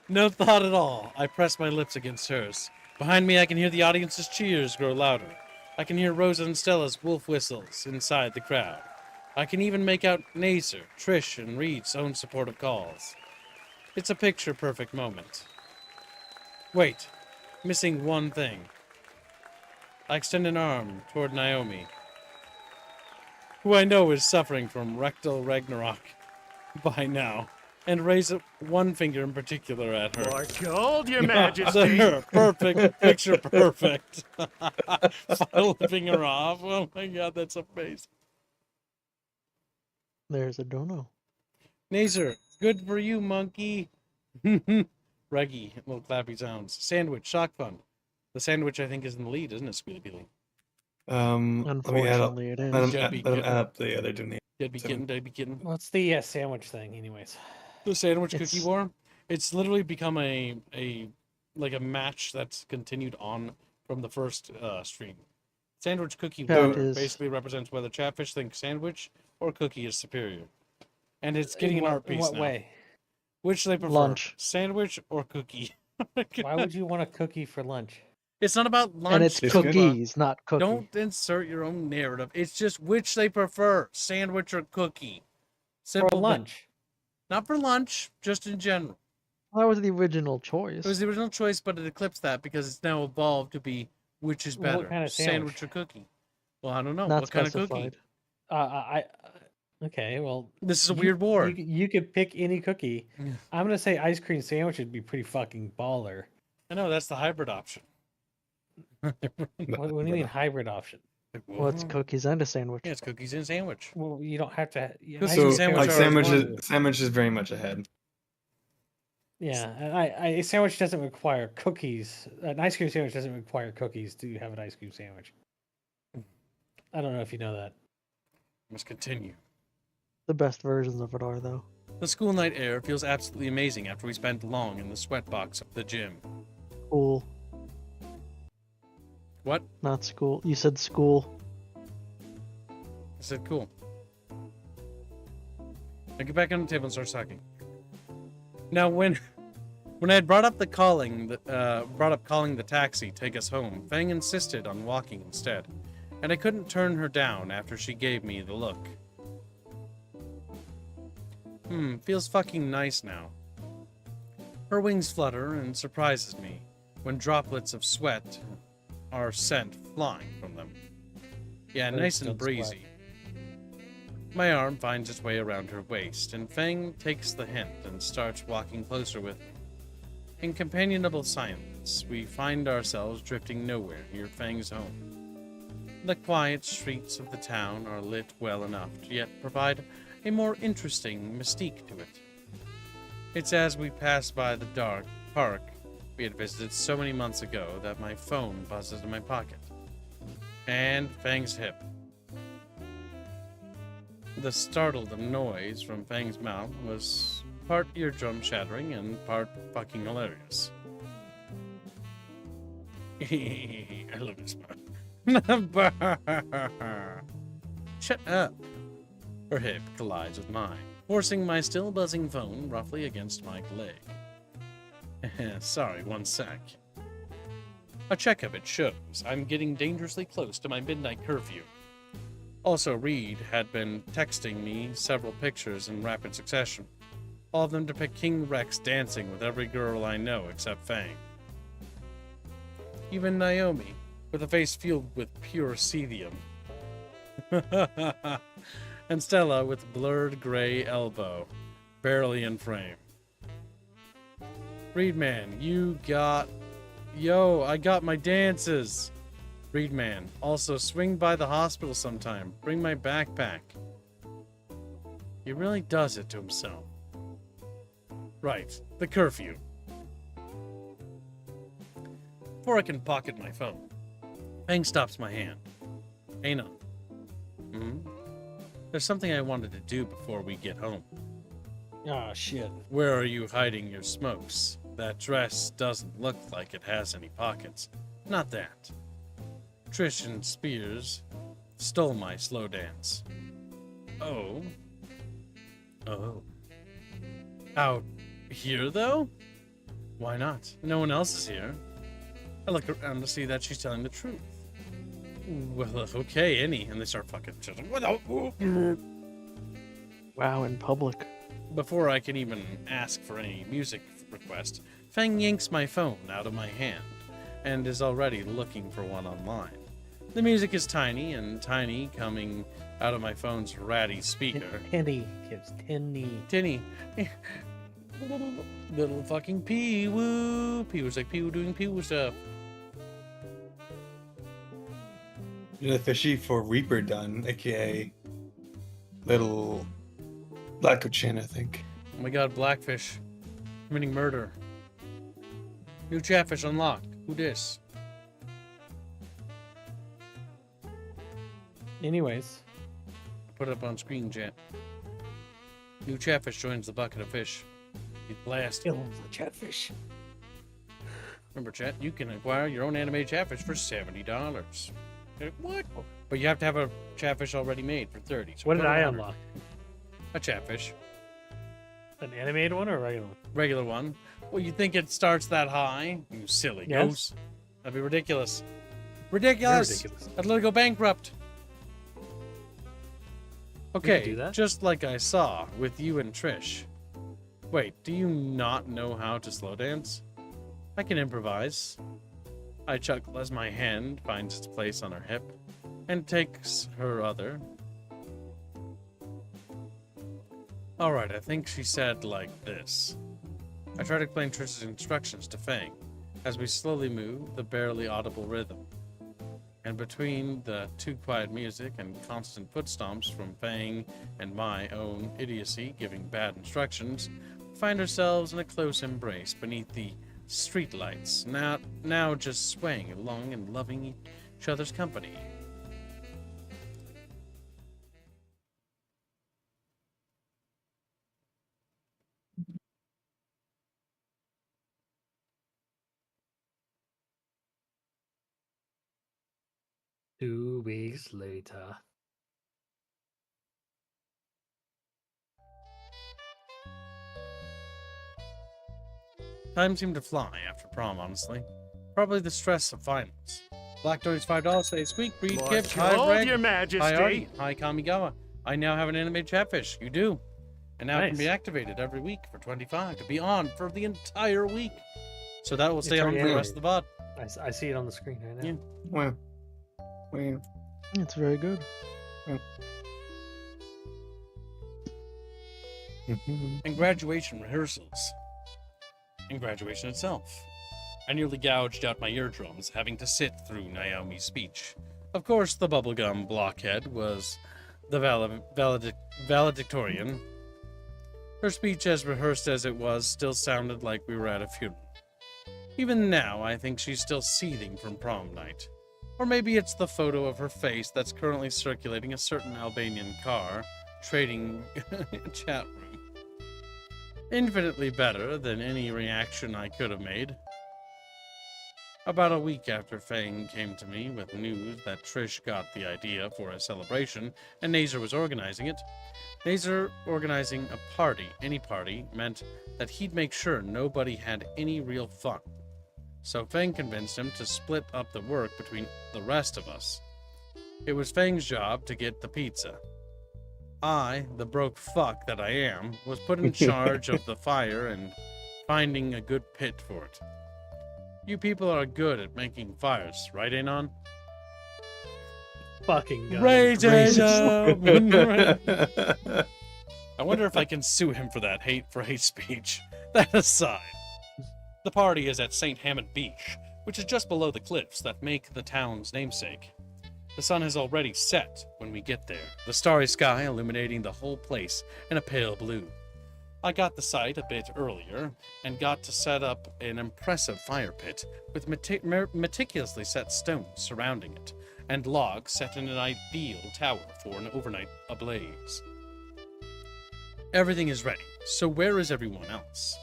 No thought at all. I press my lips against hers. Behind me, I can hear the audience's cheers grow louder. I can hear Rosa and Stella's wolf whistles inside the crowd. I can even make out Nazer, Trish, and Reed's own supportive calls. It's a picture-perfect moment. Wait, missing one thing. I extend an arm toward Naomi, who I know is suffering from rectal Ragnarok by now, and raise one finger in particular at her. More gold, Your Majesty. There, perfect, picture perfect. Final finger off. Oh my god, that's amazing. There's a dono. Nazer, good for you, monkey. Reggie, little clappy sounds. Sandwich, shock fun. The sandwich, I think, is in the lead, isn't it, Squealy Billy? Let me add up, Unfortunately, it is. Debbie let him Kitten. add up the other donation. Dead be kitten, dead be kitten. What's the sandwich thing, anyways? The sandwich It's- cookie war. It's literally become a match that's continued on from the first stream. Sandwich cookie Yeah, war it is. basically represents whether Chatfish thinks sandwich or cookie is superior, and it's getting an art In piece what now. way? Which they prefer, Lunch. sandwich or cookie? Why would you want a cookie for lunch? It's not about lunch. And it's It's good. cookies, not cookie. Don't insert your own narrative. It's just which they prefer, sandwich or cookie. Simple For thing. lunch. Not for lunch, just in general. That was the original choice. It was the original choice, but it eclipsed that because it's now evolved to be which is Well, what better, kind of sandwich? or cookie. Well, I don't know. Not What kind of specified. cookie? Okay, well. This is a you- weird war. You could pick any cookie. Yeah. I'm gonna say ice cream sandwich would be pretty fucking baller. I know, that's the hybrid option. What do you mean hybrid option? Well, it's cookies and a sandwich. Yeah, it's cookies and sandwich. Well, you don't have to. Cookies ice and cream So sandwich like are sandwich is very much ahead. Yeah, a sandwich doesn't require cookies. An ice cream sandwich doesn't require cookies to have an ice cream sandwich. I don't know if you know that. Must continue. The best versions of it are, though. The school night air feels absolutely amazing after we spent long in the sweatbox of the gym. School, What? not school. You said school. I said cool. I get back on the table and start talking. Now, when I had brought up calling the taxi, take us home, Fang insisted on walking instead, and I couldn't turn her down after she gave me the look. Feels fucking nice now. Her wings flutter and surprises me when droplets of sweat are sent flying from them. Yeah, nice and Don't sweat. breezy. My arm finds its way around her waist, and Fang takes the hint and starts walking closer with me. In companionable silence, we find ourselves drifting nowhere near Fang's home. The quiet streets of the town are lit well enough to yet provide a more interesting mystique to it. It's as we pass by the dark park we had visited so many months ago that my phone buzzes in my pocket. And Fang's hip. The startled noise from Fang's mouth was part eardrum shattering and part fucking hilarious. I love this one. Shut up. Her hip collides with mine, forcing my still buzzing phone roughly against my leg. Sorry, one sec. A check of it shows I'm getting dangerously close to my midnight curfew. Also, Reed had been texting me several pictures in rapid succession. All of them depict King Rex dancing with every girl I know except Fang. Even Naomi, with a face filled with pure cesium. And Stella with blurred gray elbow, barely in frame. Reed man, I got my dances. Reed man, also swing by the hospital sometime. Bring my backpack. He really does it to himself. Right, the curfew. Before I can pocket my phone, Fang stops my hand. Aina. There's something I wanted to do before we get home. Oh shit. Where are you hiding your smokes? That dress doesn't look like it has any pockets. Not that. Trish and Spears stole my slow dance. Oh. Out here, though? Why not? No one else is here. I look around to see that she's telling the truth. Well, okay, any. And they start fucking shit. Wow, in public. Before I can even ask for any music request, Fang yanks my phone out of my hand and is already looking for one online. The music is tiny and tiny coming out of my phone's ratty speaker. Tinny, kids, tinny. Tinny. Little fucking pee-woo. Pee-woo's like pee-woo doing pee-woo stuff. The fishy for Reaper done, aka little Black Chin, I think. Oh my god, Blackfish. Committing murder. New Chatfish unlocked. Who dis? Anyways, Put it up on screen, chat. New Chatfish joins the bucket of fish. He's blasted. kill the chatfish. Remember, chat, you can acquire your own animated Chatfish for $70. What? But you have to have a Chatfish already made for 30. So What did put it I on unlock? A Chatfish. An animated one or a regular one? Regular one. Well, you think it starts that high? You silly Yes. goose. That'd be ridiculous. Ridiculous! Ridiculous. I'd let it go bankrupt. Okay, do that. just like I saw with you and Trish. Wait, do you not know how to slow dance? I can improvise. I chuckle as my hand finds its place on her hip and takes her other. Alright, I think she said like this. I try to explain Trish's instructions to Fang as we slowly move the barely audible rhythm. And between the too quiet music and constant foot stomps from Fang and my own idiocy giving bad instructions, we find ourselves in a close embrace beneath the streetlights, now just swaying along and loving each other's company. Two weeks later. Time seemed to fly after prom, honestly. Probably the stress of finals. Black Dory's $5 say squeak, breed, kip, hi Hold Greg, your hi majesty. Artie, hi Kamigawa. I now have an animated Chatfish. You do. And now it can Nice. be activated every week for 25 to be on for the entire week. So that will stay It's on for already the rest of the VOD. I see it on the screen right now. Yeah. Wow. Wow. It's very good. And graduation rehearsals. And graduation itself. I nearly gouged out my eardrums having to sit through Naomi's speech. Of course, the bubblegum blockhead was the valedictorian. Her speech, as rehearsed as it was, still sounded like we were at a funeral. Even now, I think she's still seething from prom night. Or maybe it's the photo of her face that's currently circulating a certain Albanian car trading chat room. Infinitely better than any reaction I could have made. About a week after Fang came to me with news that Trish got the idea for a celebration and Nazer was organizing it, Nazer organizing a party, any party, meant that he'd make sure nobody had any real fun. So Fang convinced him to split up the work between the rest of us. It was Fang's job to get the pizza. I, the broke fuck that I am, was put in charge of the fire and finding a good pit for it. You people are good at making fires, right, Anon? Fucking gun. Racism! I wonder if I can sue him for that hate speech. That aside, the party is at St. Hammond Beach, which is just below the cliffs that make the town's namesake. The sun has already set when we get there, the starry sky illuminating the whole place in a pale blue. I got the site a bit earlier and got to set up an impressive fire pit with meticulously set stones surrounding it and logs set in an ideal tower for an overnight ablaze. Everything is ready, so where is everyone else?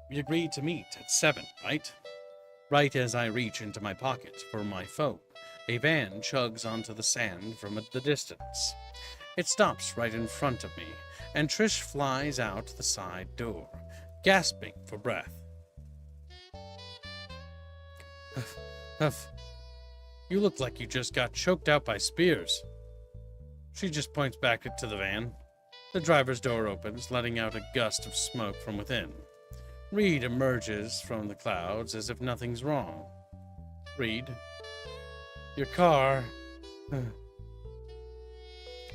We agreed to meet at 7, right? Right as I reach into my pocket for my phone, a van chugs onto the sand from the distance. It stops right in front of me, and Trish flies out the side door, gasping for breath. Huff, huff. You look like you just got choked out by spears. She just points back to the van. The driver's door opens, letting out a gust of smoke from within. Reed emerges from the clouds as if nothing's wrong. Reed, your car.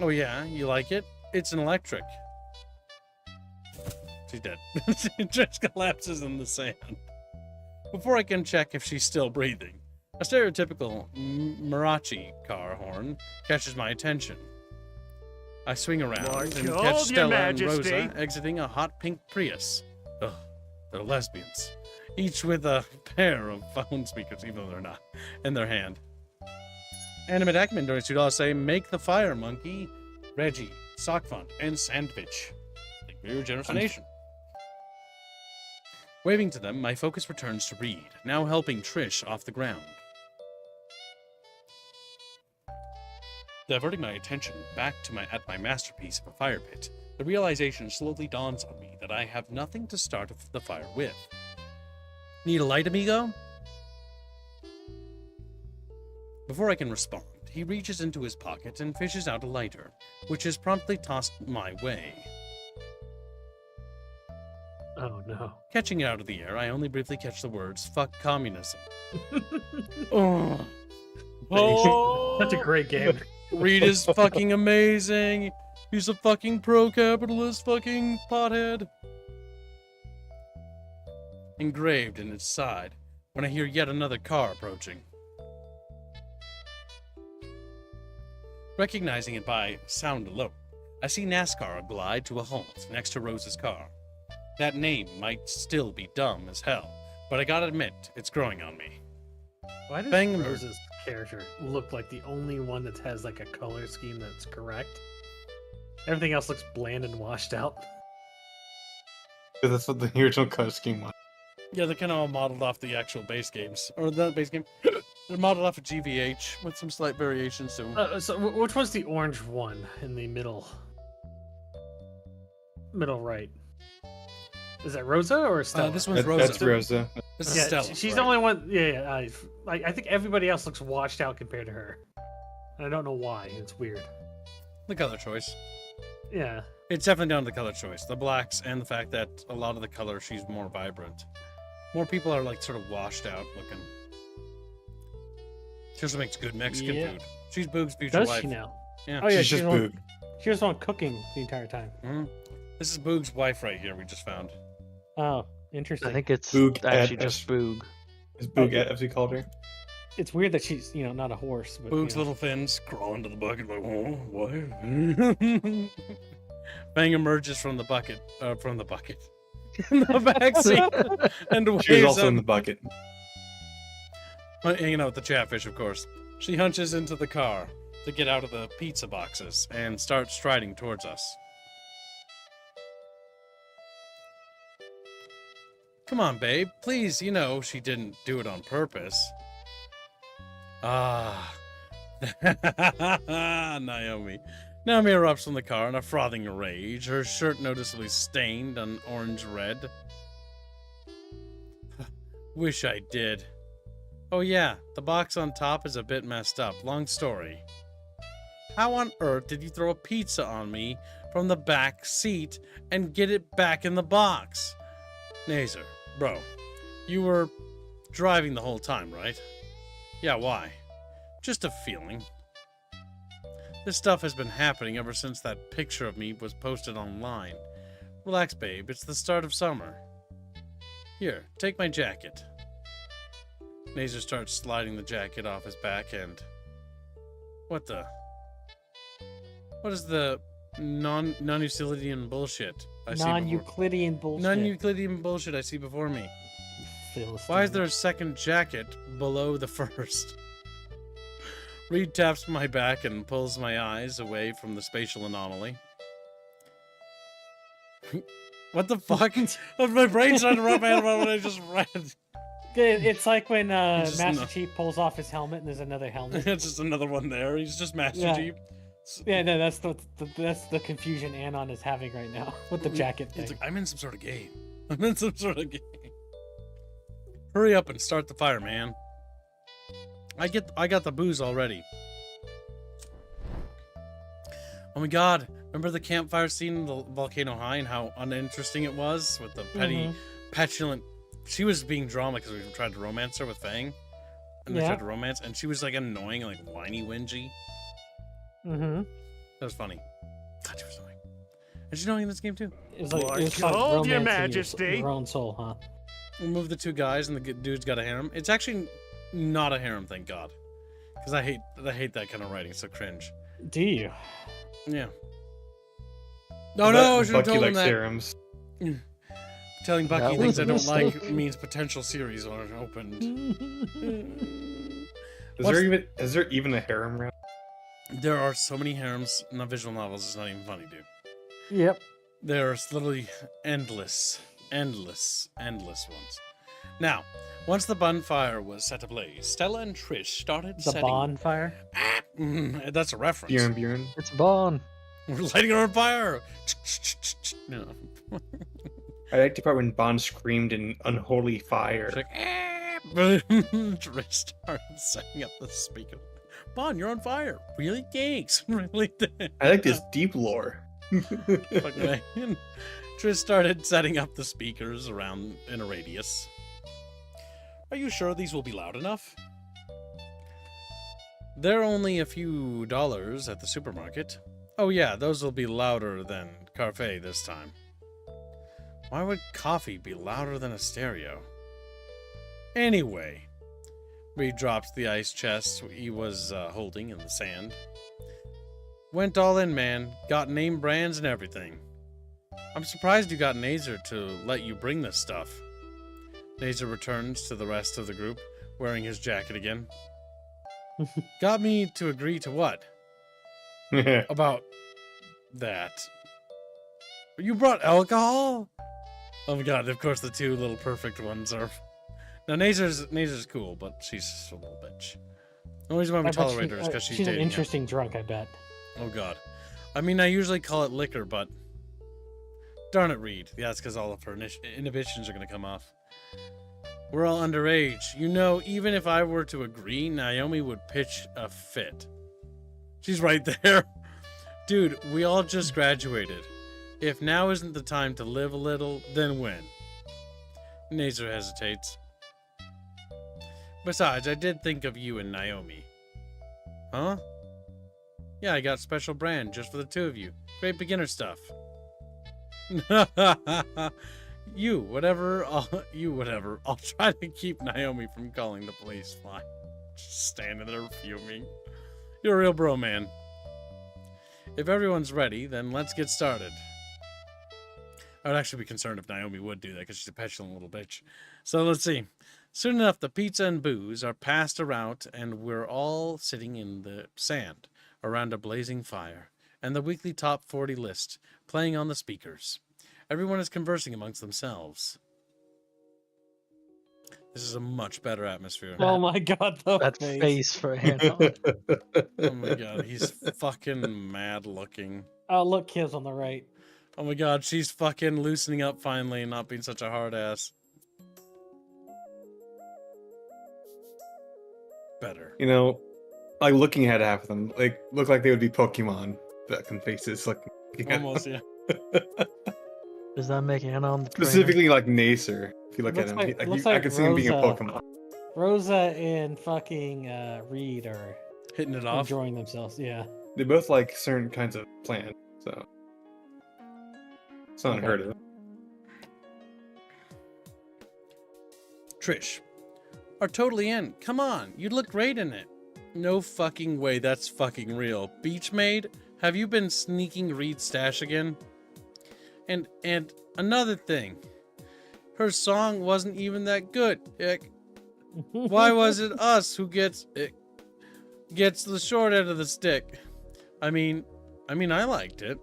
Oh yeah, you like it? It's an electric. She's dead. She just collapses in the sand. Before I can check if she's still breathing, a stereotypical Marachi car horn catches my attention. I swing around and Your catch Stella and Majesty. Rosa exiting a hot pink Prius. Ugh, they're lesbians. Each with a pair of phone speakers, even though they're not, in their hand. Animate Ackman donates $2 say, make the fire, monkey. Reggie, Sock Fund, and Sandwich. Thank you for your generous donation. Waving to them, my focus returns to Reed, now helping Trish off the ground. Diverting my attention back to my masterpiece of a fire pit, the realization slowly dawns on me that I have nothing to start the fire with. Need a light, amigo? Before I can respond, he reaches into his pocket and fishes out a lighter, which is promptly tossed my way. Oh no. Catching it out of the air, I only briefly catch the words, fuck communism. Oh. Such a great game. Reed is fucking amazing. He's a fucking pro-capitalist fucking pothead. Engraved in its side, when I hear yet another car approaching. Recognizing it by sound alone, I see NASCAR glide to a halt next to Rose's car. That name might still be dumb as hell, but I gotta admit, it's growing on me. Why does Bang- Rose's character look like the only one that has like a color scheme that's correct? Everything else looks bland and washed out. Because that's what the original color scheme was. Yeah, they're kind of all modeled off the actual base games. Or the base game. They're modeled off of GVH with some slight variations to So which one's the orange one in the middle? Middle right. Is that Rosa or Stella? this one's Rosa. That's Rosa. This is Yeah, Stella. she's right? the only one. Yeah. I think everybody else looks washed out compared to her. And I don't know why. It's weird. The color choice. Yeah. It's definitely down to the color choice. The blacks and the fact that a lot of the color, she's more vibrant. More people are like sort of washed out looking. She also makes good Mexican Yeah. food. She's Boog's future Does wife. she now? Yeah. Oh yeah, She's just the one- Boog. She was the one cooking the entire time. Mhm. This is Boog's wife right here. We just found. Oh, interesting. I think it's Boog actually at- just Boog. Is Boog as we called her? it's weird that she's not a horse. But, Boog's you know. little fins crawl into the bucket like, oh, what? Bang emerges from the bucket, in the back seat, and She was waves also up, in the bucket. hanging out with the Chatfish, of course. She hunches into the car to get out of the pizza boxes and starts striding towards us. Come on, babe. Please, she didn't do it on purpose. Ah. Naomi. Naomi erupts from the car in a frothing rage, her shirt noticeably stained on orange-red. Wish I did. Oh yeah, the box on top is a bit messed up. Long story. How on earth did you throw a pizza on me from the back seat and get it back in the box? Nazer, bro, you were driving the whole time, right? Yeah, why? Just a feeling. This stuff has been happening ever since that picture of me was posted online. Relax, babe, it's the start of summer. Here, take my jacket. Nazer starts sliding the jacket off his back and... What is the non-Euclidean bullshit I see before? Non-Euclidean bullshit. Non-Euclidean bullshit I see before me. Philistine. Why is there a second jacket below the first? Reed taps my back and pulls my eyes away from the spatial anomaly. What the fuck? My brain's trying to wrap my head around what I just read. It's like when just Master no- Chief pulls off his helmet and there's another helmet. It's just another one there. He's just Master Yeah. Chief. Yeah, no, that's the confusion Anon is having right now with the jacket thing. It's like, I'm in some sort of game. I'm in some sort of game. Hurry up and start the fire, man. I got the booze already. Oh my god, remember the campfire scene in the Volcano High and how uninteresting it was with the petty, petulant... She was being drama because we tried to romance her with Fang. And they tried to romance, and she was like annoying, like whiny, whingy. That was funny. God, she was annoying. Is she annoying in this game too? It was like, Behold, Your Majesty. Your own soul, huh? We'll move the two guys, and the dude's got a harem. It's actually not a harem, thank God. Because I hate that kind of writing, it's so cringe. Do you? Yeah. No, I should have Bucky told him likes that. harems. Telling Bucky That things I was- don't like means potential series aren't opened. Is there even a harem round? There are so many harems in the visual novels, it's not even funny, dude. Yep. There's literally endless ones. Now, once the bonfire was set ablaze, Stella and Trish started The setting... bonfire. That's a reference. Bjorn. It's Bon. We're lighting her on fire! No. I liked the part when Bond screamed in unholy fire. She's like, Trish started setting up the speaker. Bon, you're on fire. Really? Thanks. Really? I like this deep lore. Fuck me. Trish started setting up the speakers around in a radius. Are you sure these will be loud enough? They're only a few dollars at the supermarket. Oh yeah, those will be louder than Carfe this time. Why would coffee be louder than a stereo? Anyway, Reed dropped the ice chest he was holding in the sand. Went all in, man. Got name brands and everything. I'm surprised you got Nazer to let you bring this stuff. Nazer returns to the rest of the group, wearing his jacket again. Got me to agree to what? About that. You brought alcohol? Oh my god, of course the two little perfect ones are... Now Nazer's cool, but she's just a little bitch. The only reason why we tolerate her is because she's an dating him. interesting drunk, I bet. Oh god. I mean, I usually call it liquor, but... Darn it, Reed. Yeah, it's because all of her inhibitions are going to come off. We're all underage. You know, even if I were to agree, Naomi would pitch a fit. She's right there. Dude, we all just graduated. If now isn't the time to live a little, then when? Nazer hesitates. Besides, I did think of you and Naomi. Huh? Yeah, I got special brand just for the two of you. Great beginner stuff. You, whatever. I'll try to keep Naomi from calling the police. Fine. Just standing there fuming. You're a real bro, man. If everyone's ready, then let's get started. I would actually be concerned if Naomi would do that because she's a petulant little bitch. So let's see. Soon enough, the pizza and booze are passed around, and we're all sitting in the sand around a blazing fire, and the weekly top 40 list playing on the speakers. Everyone is conversing amongst themselves. This is a much better atmosphere. Oh my god, That face for Anon. Oh my god, he's fucking mad looking. Oh, look, Kiv's on the right. Oh my god, she's fucking loosening up finally and not being such a hard ass. Better. You know, like looking at half of them, like look like they would be Pokemon fucking faces. Like Almost, yeah. Does that make Anon the trainer? Specifically like Nacer. If you look Looks at him, like- I looks can like see him being a Rosa. Pokemon. Rosa and fucking Reed are Hitting it off. enjoying themselves. Yeah. They both like certain kinds of plants, so it's not unheard of. Trish. Are totally in. Come on, you'd look great in it. No fucking way that's fucking real. Beach Maid, have you been sneaking Reed's stash again? And another thing. Her song wasn't even that good. Why was it us who gets the short end of the stick? I mean, I liked it.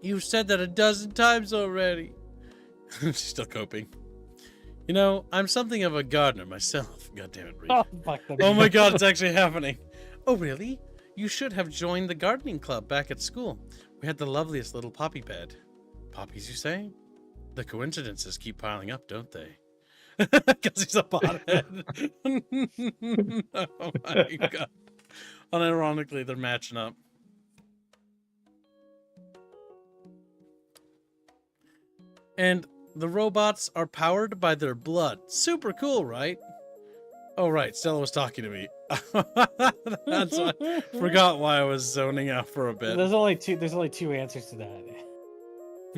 You've said that a dozen times already. She's still coping. You know, I'm something of a gardener myself. God damn it, Reed. Oh, fuck them. Oh my god, it's actually happening. Oh, really? You should have joined the gardening club back at school. We had the loveliest little poppy bed. Poppies, you say? The coincidences keep piling up, don't they? Because he's a pothead. Oh my god. Unironically, they're matching up. And the robots are powered by their blood. Super cool, right? Oh, right. Stella was talking to me. That's why, forgot why I was zoning out for a bit. There's only two answers to that.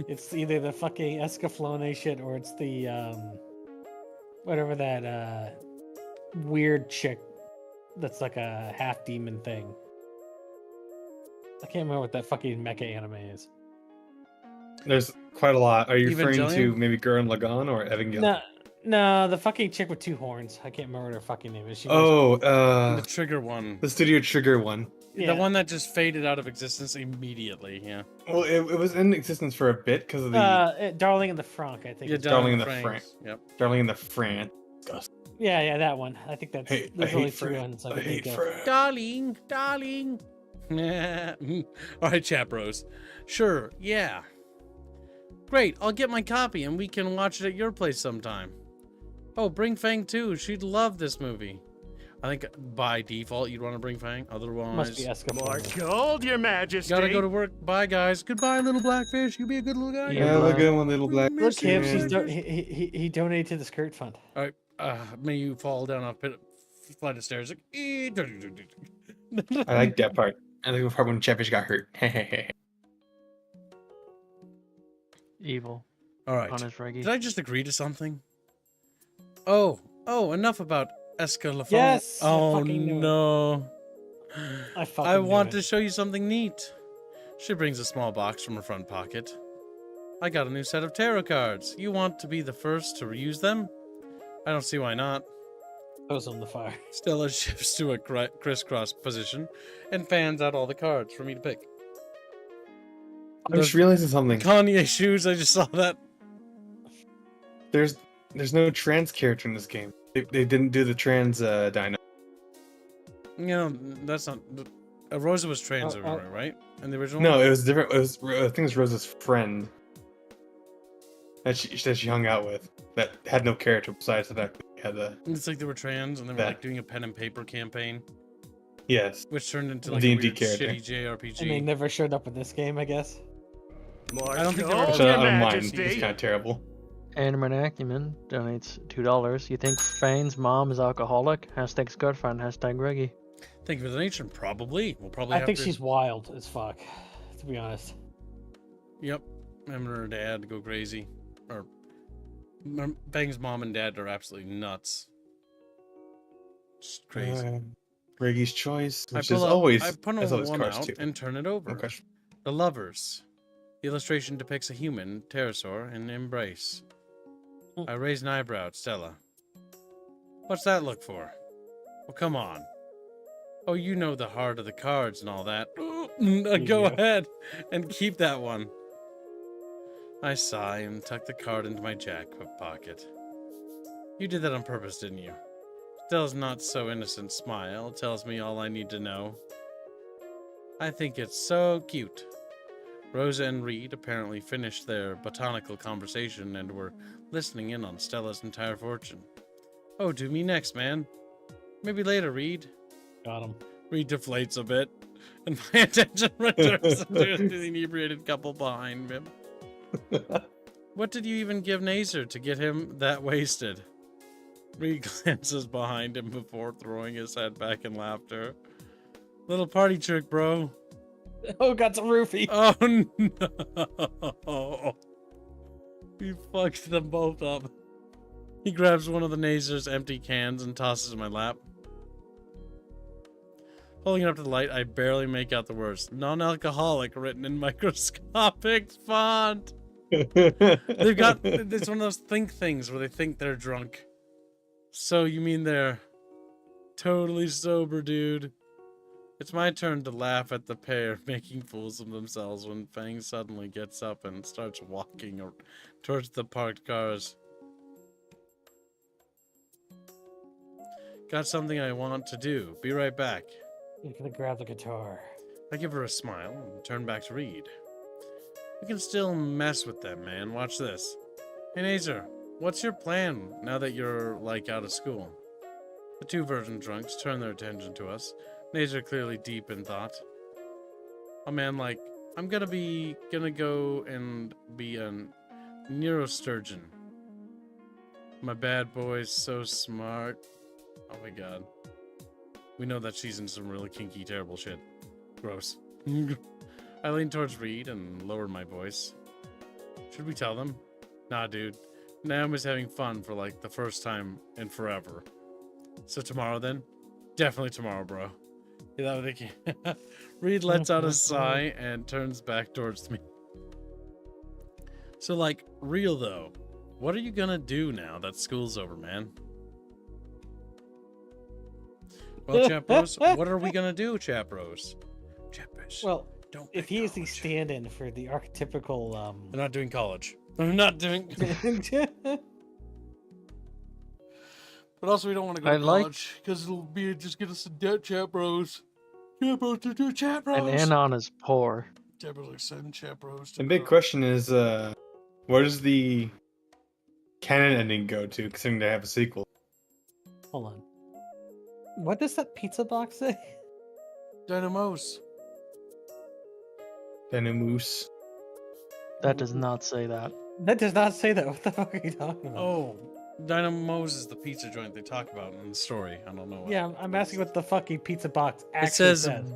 It's either the fucking Escaflowne shit or it's the whatever that weird chick that's like a half demon thing. I can't remember what that fucking mecha anime is. There's quite a lot. Are you referring to Evangelion? maybe Gurren Lagann or Evangelion? No, the fucking chick with two horns. I can't remember what her fucking name is. She The trigger one. the Studio Trigger one. The one that just faded out of existence immediately, yeah. Well, it was in existence for a bit because of the Darling in the Frank, I think. Yeah, it's Darling in the Franks. Frank. Yep. Darling in the France. Yeah, that one. I think that's Hey, I there's only hate two France. ones I I can hate think of. France. Darling, darling. All right, chat bros. Sure, yeah. Great, I'll get my copy and we can watch it at your place sometime. Oh, bring Fang too. She'd love this movie. I think by default you'd want to bring Fang. Otherwise, Must be More Escaflowne. gold, Your Majesty. gotta go to work. Bye, guys. Goodbye, little blackfish. You be a good little guy. Yeah, Yeah, look bro. at one little black. Look him, man. he donated to the skirt fund. All right. May you fall down a flight of stairs. I like that part. I like the part when Chatfish got hurt. Evil. All right. On his Reggie. Did I just agree to something? Oh, enough about Escalafon. Yes, I Oh fucking knew it. no. I fucking I knew want it. to show you something neat. She brings a small box from her front pocket. I got a new set of tarot cards. You want to be the first to reuse them? I don't see why not. Throws on the fire. Stella shifts to a crisscross position and fans out all the cards for me to pick. I'm just realizing something. Kanye shoes, I just saw that. There's no trans character in this game. They didn't do the trans dino. You know, that's not... Rosa was trans originally, right? In the original? No, it was different. It was I think it was Rosa's friend that she hung out with that had no character besides the fact that he had the It's like they were trans and they were Yeah. like doing a pen and paper campaign, yes. which turned into like D&D a weird character. shitty JRPG. And they never showed up in this game, I guess. More I don't think they were- gold, Shut Your out of mine. Majesty. It's kind of terrible. Animan Acumen donates $2. You think Fane's mom is alcoholic? Hashtag Scudfriend. Hashtag Reggie. Thank you for the donation. Probably. We'll probably I have think to... she's wild as fuck, to be honest. Yep. Him and her dad go crazy. Or... Bang's mom and dad are absolutely nuts. Just crazy. Reggie's choice, which is I always put as always one cars out too. and turn it over. Okay. The Lovers. The illustration depicts a human, pterosaur, in embrace. I raise an eyebrow at Stella. What's that look for? Well, come on. Oh, you know the heart of the cards and all that. Go ahead and keep that one. I sigh and tuck the card into my jack pocket. You did that on purpose, didn't you? Stella's not so innocent smile tells me all I need to know. I think it's so cute. Rosa and Reed apparently finished their botanical conversation and were listening in on Stella's entire fortune. Oh, do me next, man. Maybe later, Reed. Got him. Reed deflates a bit, and my attention returns to the inebriated couple behind him. What did you even give Nazer to get him that wasted? Reed glances behind him before throwing his head back in laughter. Little party trick, bro. Oh, got some roofie. Oh no! He fucks them both up. He grabs one of the Nazer's empty cans and tosses it in my lap. Holding it up to the light, I barely make out the words "non-alcoholic" written in microscopic font. They've got it's one of those think things where they think they're drunk. So you mean they're totally sober, dude? It's my turn to laugh at the pair making fools of themselves when Fang suddenly gets up and starts walking towards the parked cars. Got something I want to do. Be right back. You're gonna grab the guitar. I give her a smile and turn back to Reed. We can still mess with them, man. Watch this. Hey, Nazer, what's your plan now that you're, like, out of school? The two virgin drunks turn their attention to us. Nays are clearly deep in thought. Oh man, like, I'm gonna go and be a neurosturgeon. My bad boy's so smart. Oh my god. We know that she's in some really kinky, terrible shit. Gross. I lean towards Reed and lower my voice. Should we tell them? Nah, dude. Naomi's having fun for like the first time in forever. So tomorrow then? Definitely tomorrow, bro. Yeah, that would Reed lets out a sigh and turns back towards me. So, like, real though, what are you gonna do now that school's over, man? Well, Chat Bros, what are we gonna do, Chat Bros? Chat Bros. Well, don't if he is the stand-in for the archetypical, They're not doing college. They're not doing. But also, we don't want to go to college because it'll be just get us in debt, Chat Bros. Chat Bros to do Chat Bros. And Anon is poor. Chat Bros like 7 Chat Bros. The big question is, where does the canon ending go to, considering they have a sequel? Hold on. What does that pizza box say? Dynamos. Moose. That does not say that. That does not say that. What the fuck are you talking about? Oh, Dynamos is the pizza joint they talk about in the story. I don't know what. Yeah, I'm asking what the fucking pizza box actually It says says.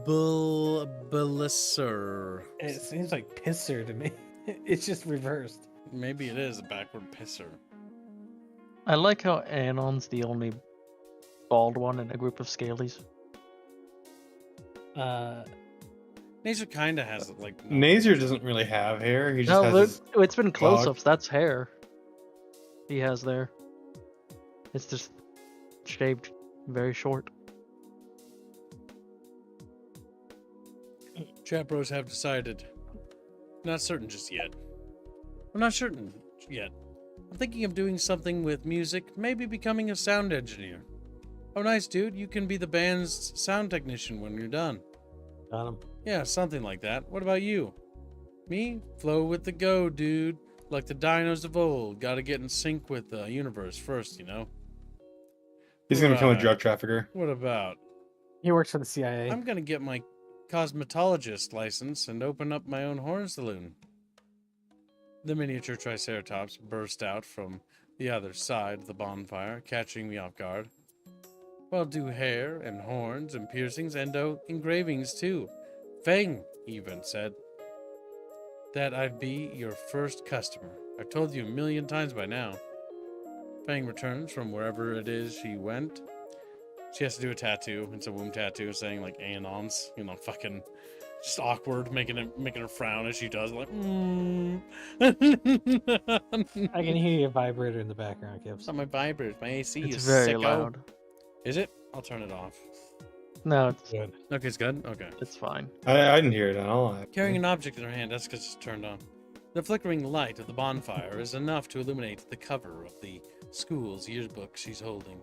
Belisser. It seems like pisser to me. It's just reversed. Maybe it is a backward pisser. I like how Anon's the only bald one in a group of scalies. Nazer kind of has it, like... Nazer doesn't really have hair. He just No, has his it's been close-ups. That's hair he has there. It's just shaved very short. Chat Bros have decided. Not certain just yet. We're not certain yet. I'm thinking of doing something with music, maybe becoming a sound engineer. Oh, nice, dude. You can be the band's sound technician when you're done. Got him. Yeah, something like that. What about you? Me? Flow with the go, dude. Like the dinos of old. Gotta get in sync with the universe first, you know? He's gonna become a drug trafficker. What about? He works for the CIA. I'm gonna get my cosmetologist license and open up my own horn saloon. The miniature Triceratops burst out from the other side of the bonfire, catching me off guard. Well, do hair and horns and piercings and engravings too. Fang even said that I'd be your first customer. I've told you a million times by now. Fang returns from wherever it is she went. She has to do a tattoo. It's a womb tattoo saying like Anons, you know, fucking just awkward, making her frown as she does, like I can hear your vibrator in the background, Gibbs. It's not my vibrator, my AC It's is very sicko. loud. Is it? I'll turn it off. No, it's Good. Okay, it's good? Okay. it's fine. I didn't hear it at all. Carrying an object in her hand, that's because it's turned on. The flickering light of the bonfire is enough to illuminate the cover of the school's yearbook she's holding.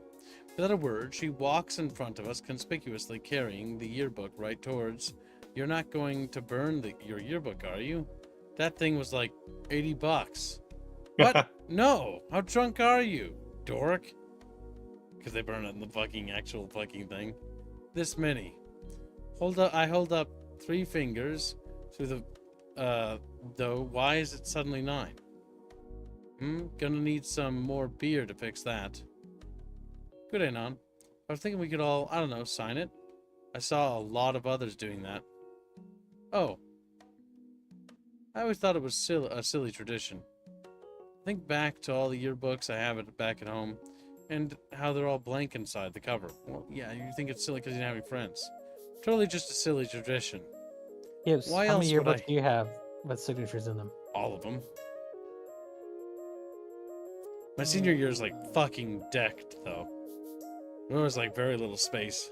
Without a word, she walks in front of us, conspicuously carrying the yearbook right towards. You're not going to burn your yearbook, are you? That thing was like $80. What? No! How drunk are you, dork? Because they burn it in the fucking actual fucking thing. This many. I hold up 3 fingers to the, though, why is it suddenly 9? Gonna need some more beer to fix that. Good, Anon. I was thinking we could all, I don't know, sign it. I saw a lot of others doing that. Oh. I always thought it was a silly tradition. Think back to all the yearbooks I have back at home, and how they're all blank inside the cover. Well, yeah, you think it's silly because you don't have any friends. Totally just a silly tradition. Gibbs, Why how many else would yearbooks I- do you have with signatures in them? All of them. My senior year is like fucking decked, though. There was like very little space.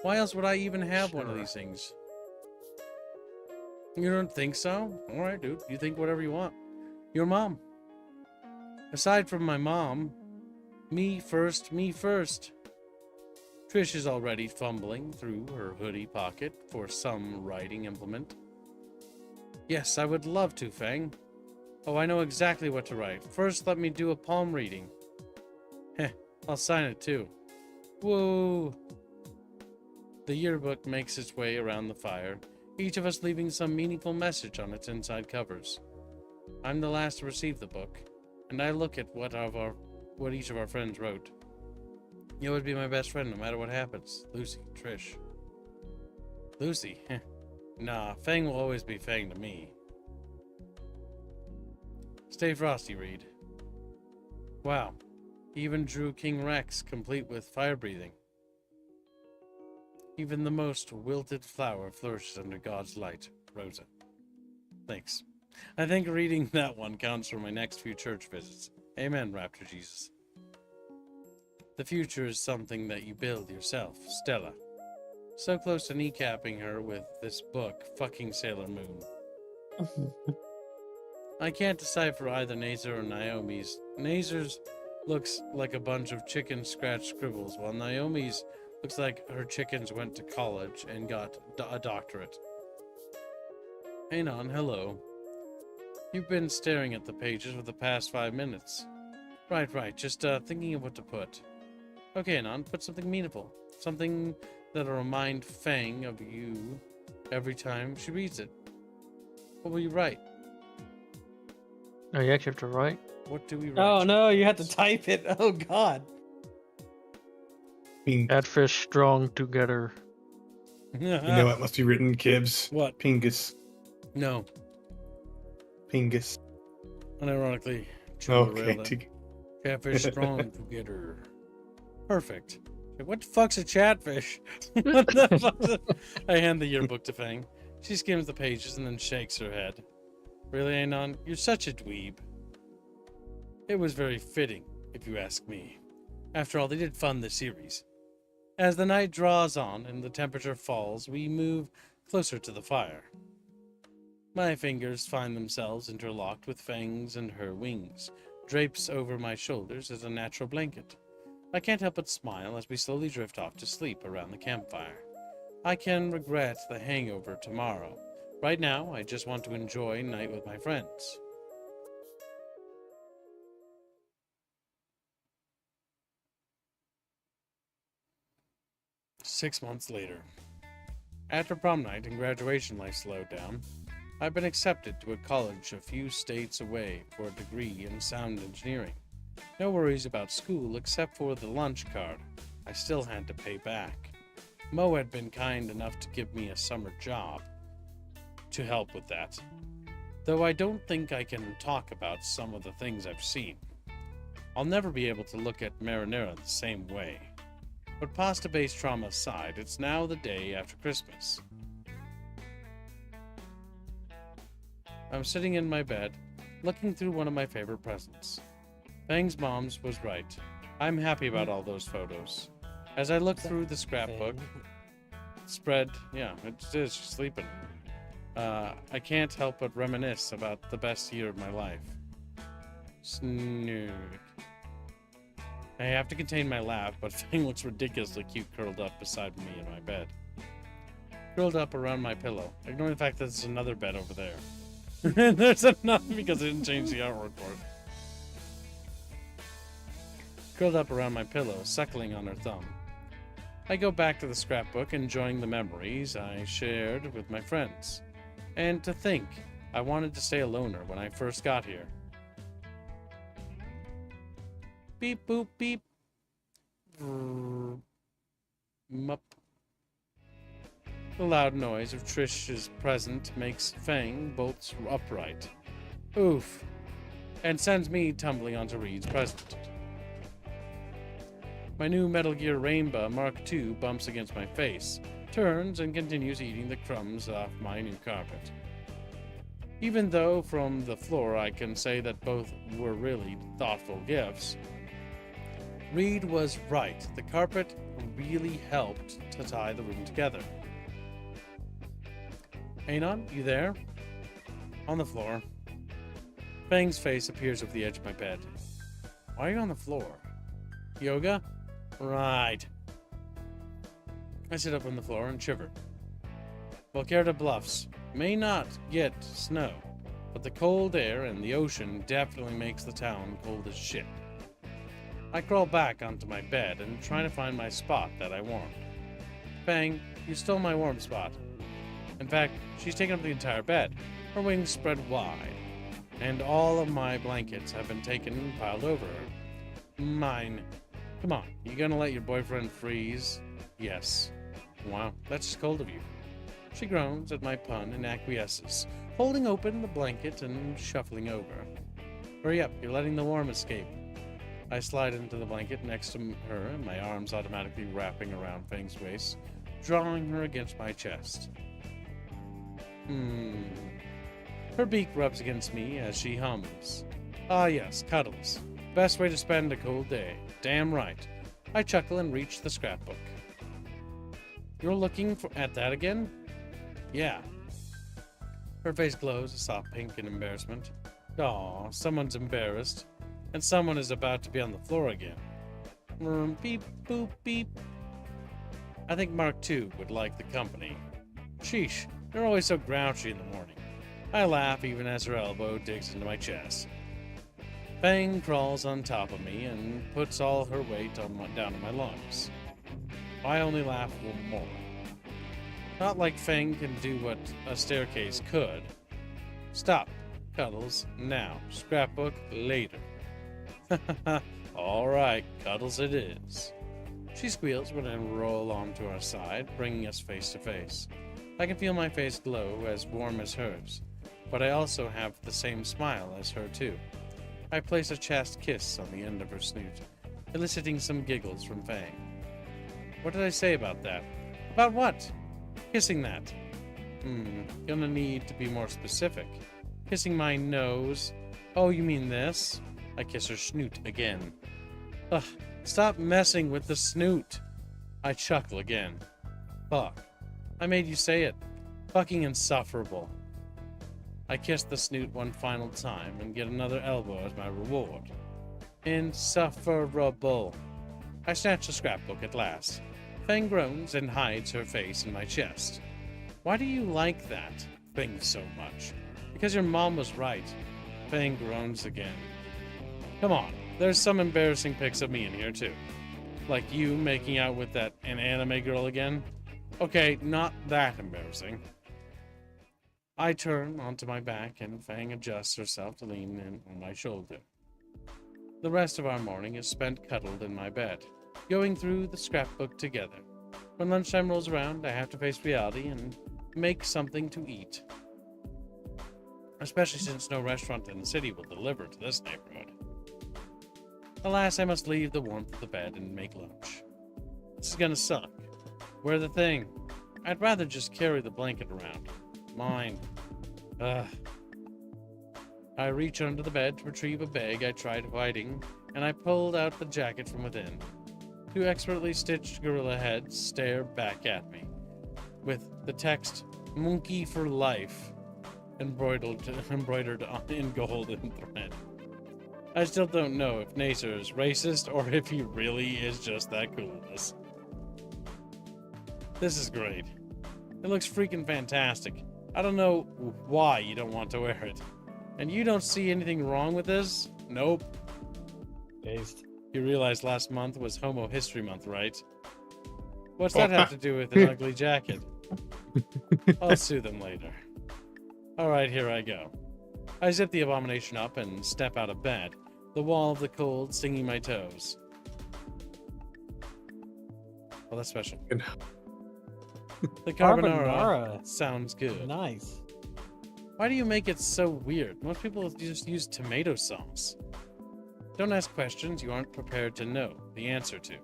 Why else would I even have one of these things? You don't think so? Alright, dude. You think whatever you want. Your mom. Aside from my mom, me first, me first. Trish is already fumbling through her hoodie pocket for some writing implement. Yes, I would love to, Fang. Oh, I know exactly what to write. First, let me do a palm reading. Heh, I'll sign it too. Whoa! The yearbook makes its way around the fire, each of us leaving some meaningful message on its inside covers. I'm the last to receive the book, and I look at what each of our friends wrote. You would be my best friend no matter what happens. Lucy, Trish. Lucy? Heh. Nah, Fang will always be Fang to me. Stay frosty, Reed. Wow. He even drew King Rex, complete with fire breathing. Even the most wilted flower flourishes under God's light. Rosa. Thanks. I think reading that one counts for my next few church visits. Amen, Raptor Jesus. The future is something that you build yourself, Stella. So close to kneecapping her with this book, fucking Sailor Moon. I can't decipher either Nazer or Naomi's. Nazer's looks like a bunch of chicken scratch scribbles, while Naomi's looks like her chickens went to college and got a doctorate. Anon, hello. You've been staring at the pages for the past 5 minutes. Right, just thinking of what to put. Okay, Anon, put something meaningful. Something that'll remind Fang of you every time she reads it. What will you write? Oh, you actually have to write? What do we write? Oh no, you have to type it. Oh god. Pink. Catfish strong together. You know what must be written, Kibbs? What? Pingus. No. Pingus. Unironically. Okay. Catfish strong together. Perfect. What the fuck's a chatfish? What the fuck? I hand the yearbook to Fang. She skims the pages and then shakes her head. Really, Anon? You're such a dweeb. It was very fitting, if you ask me. After all, they did fund the series. As the night draws on and the temperature falls, we move closer to the fire. My fingers find themselves interlocked with Fang's and her wings. Drapes over my shoulders as a natural blanket. I can't help but smile as we slowly drift off to sleep around the campfire. I can regret the hangover tomorrow. Right now, I just want to enjoy night with my friends. Six months later. After prom night and graduation life slowed down, I've been accepted to a college a few states away for a degree in sound engineering. No worries about school except for the lunch card I still had to pay back. Mo had been kind enough to give me a summer job to help with that, though I don't think I can talk about some of the things I've seen. I'll never be able to look at marinara the same way. But pasta-based trauma aside, it's now the day after Christmas. I'm sitting in my bed, looking through one of my favorite presents. Fang's mom's was right. I'm happy about all those photos. As I look through the scrapbook, spread, yeah, it is, she's sleeping. I can't help but reminisce about the best year of my life. Snoot. I have to contain my laugh, but Fang looks ridiculously cute curled up beside me in my bed. Curled up around my pillow, ignoring the fact that there's another bed over there. There's another because I didn't change the artwork for it. Curled up around my pillow, suckling on her thumb. I go back to the scrapbook, enjoying the memories I shared with my friends. And to think, I wanted to stay a loner when I first got here. Beep boop beep. Mup. The loud noise of Trish's present makes Fang bolts upright. Oof. And sends me tumbling onto Reed's present. My new Metal Gear Rainbow Mark II bumps against my face, turns, and continues eating the crumbs off my new carpet. Even though from the floor I can say that both were really thoughtful gifts, Reed was right. The carpet really helped to tie the room together. Anon, you there? On the floor. Fang's face appears over the edge of my bed. Why are you on the floor? Yoga? Right. I sit up on the floor and shiver. Volcarda Bluffs may not get snow, but the cold air and the ocean definitely makes the town cold as shit. I crawl back onto my bed and try to find my spot that I warmed. Fang, you stole my warm spot. In fact, she's taken up the entire bed, her wings spread wide, and all of my blankets have been taken and piled over her. Mine. Come on, you gonna let your boyfriend freeze? Yes. Wow, that's just cold of you. She groans at my pun and acquiesces, holding open the blanket and shuffling over. Hurry up, you're letting the warm escape. I slide into the blanket next to her, and my arms automatically wrapping around Fang's waist, drawing her against my chest. Her beak rubs against me as she hums. Ah yes, cuddles. Best way to spend a cold day. Damn right. I chuckle and reach the scrapbook. You're looking at that again? Yeah. Her face glows a soft pink in embarrassment. Aw, someone's embarrassed. And someone is about to be on the floor again. Beep, boop, beep. I think Mark II would like the company. Sheesh, you're always so grouchy in the morning. I laugh even as her elbow digs into my chest. Fang crawls on top of me and puts all her weight down on my lungs. I only laugh a little more. Not like Fang can do what a staircase could. Stop. Cuddles now. Scrapbook later. Alright, cuddles it is. She squeals when I roll onto our side, bringing us face to face. I can feel my face glow as warm as hers, but I also have the same smile as her too. I place a chaste kiss on the end of her snoot, eliciting some giggles from Fang. What did I say about that? About what? Kissing that. Gonna need to be more specific. Kissing my nose. Oh, you mean this? I kiss her snoot again. Ugh, stop messing with the snoot. I chuckle again. Fuck. I made you say it. Fucking insufferable. I kiss the snoot one final time and get another elbow as my reward. Insufferable. I snatch the scrapbook at last. Fang groans and hides her face in my chest. Why do you like that thing so much? Because your mom was right. Fang groans again. Come on, there's some embarrassing pics of me in here too. Like you making out with an anime girl again. Okay, not that embarrassing. I turn onto my back and Fang adjusts herself to lean in on my shoulder. The rest of our morning is spent cuddled in my bed, going through the scrapbook together. When lunchtime rolls around, I have to face reality and make something to eat. Especially since no restaurant in the city will deliver to this neighborhood. Alas, I must leave the warmth of the bed and make lunch. This is gonna suck. Wear the thing. I'd rather just carry the blanket around. Mine. Ugh. I reach under the bed to retrieve a bag I tried hiding, and I pulled out the jacket from within. Two expertly stitched gorilla heads stare back at me, with the text, Monkey for Life, embroidered in golden thread. I still don't know if Nacer is racist or if he really is just that coolness. This is great. It looks freaking fantastic. I don't know why you don't want to wear it. And you don't see anything wrong with this? Nope. Based. You realized last month was Homo History Month, right? What's that have to do with an ugly jacket? I'll sue them later. Alright, here I go. I zip the abomination up and step out of bed, the wall of the cold stinging my toes. Well, that's special. The carbonara sounds good. Nice. Why do you make it so weird? Most people just use tomato sauce. Don't ask questions you aren't prepared to know the answer to.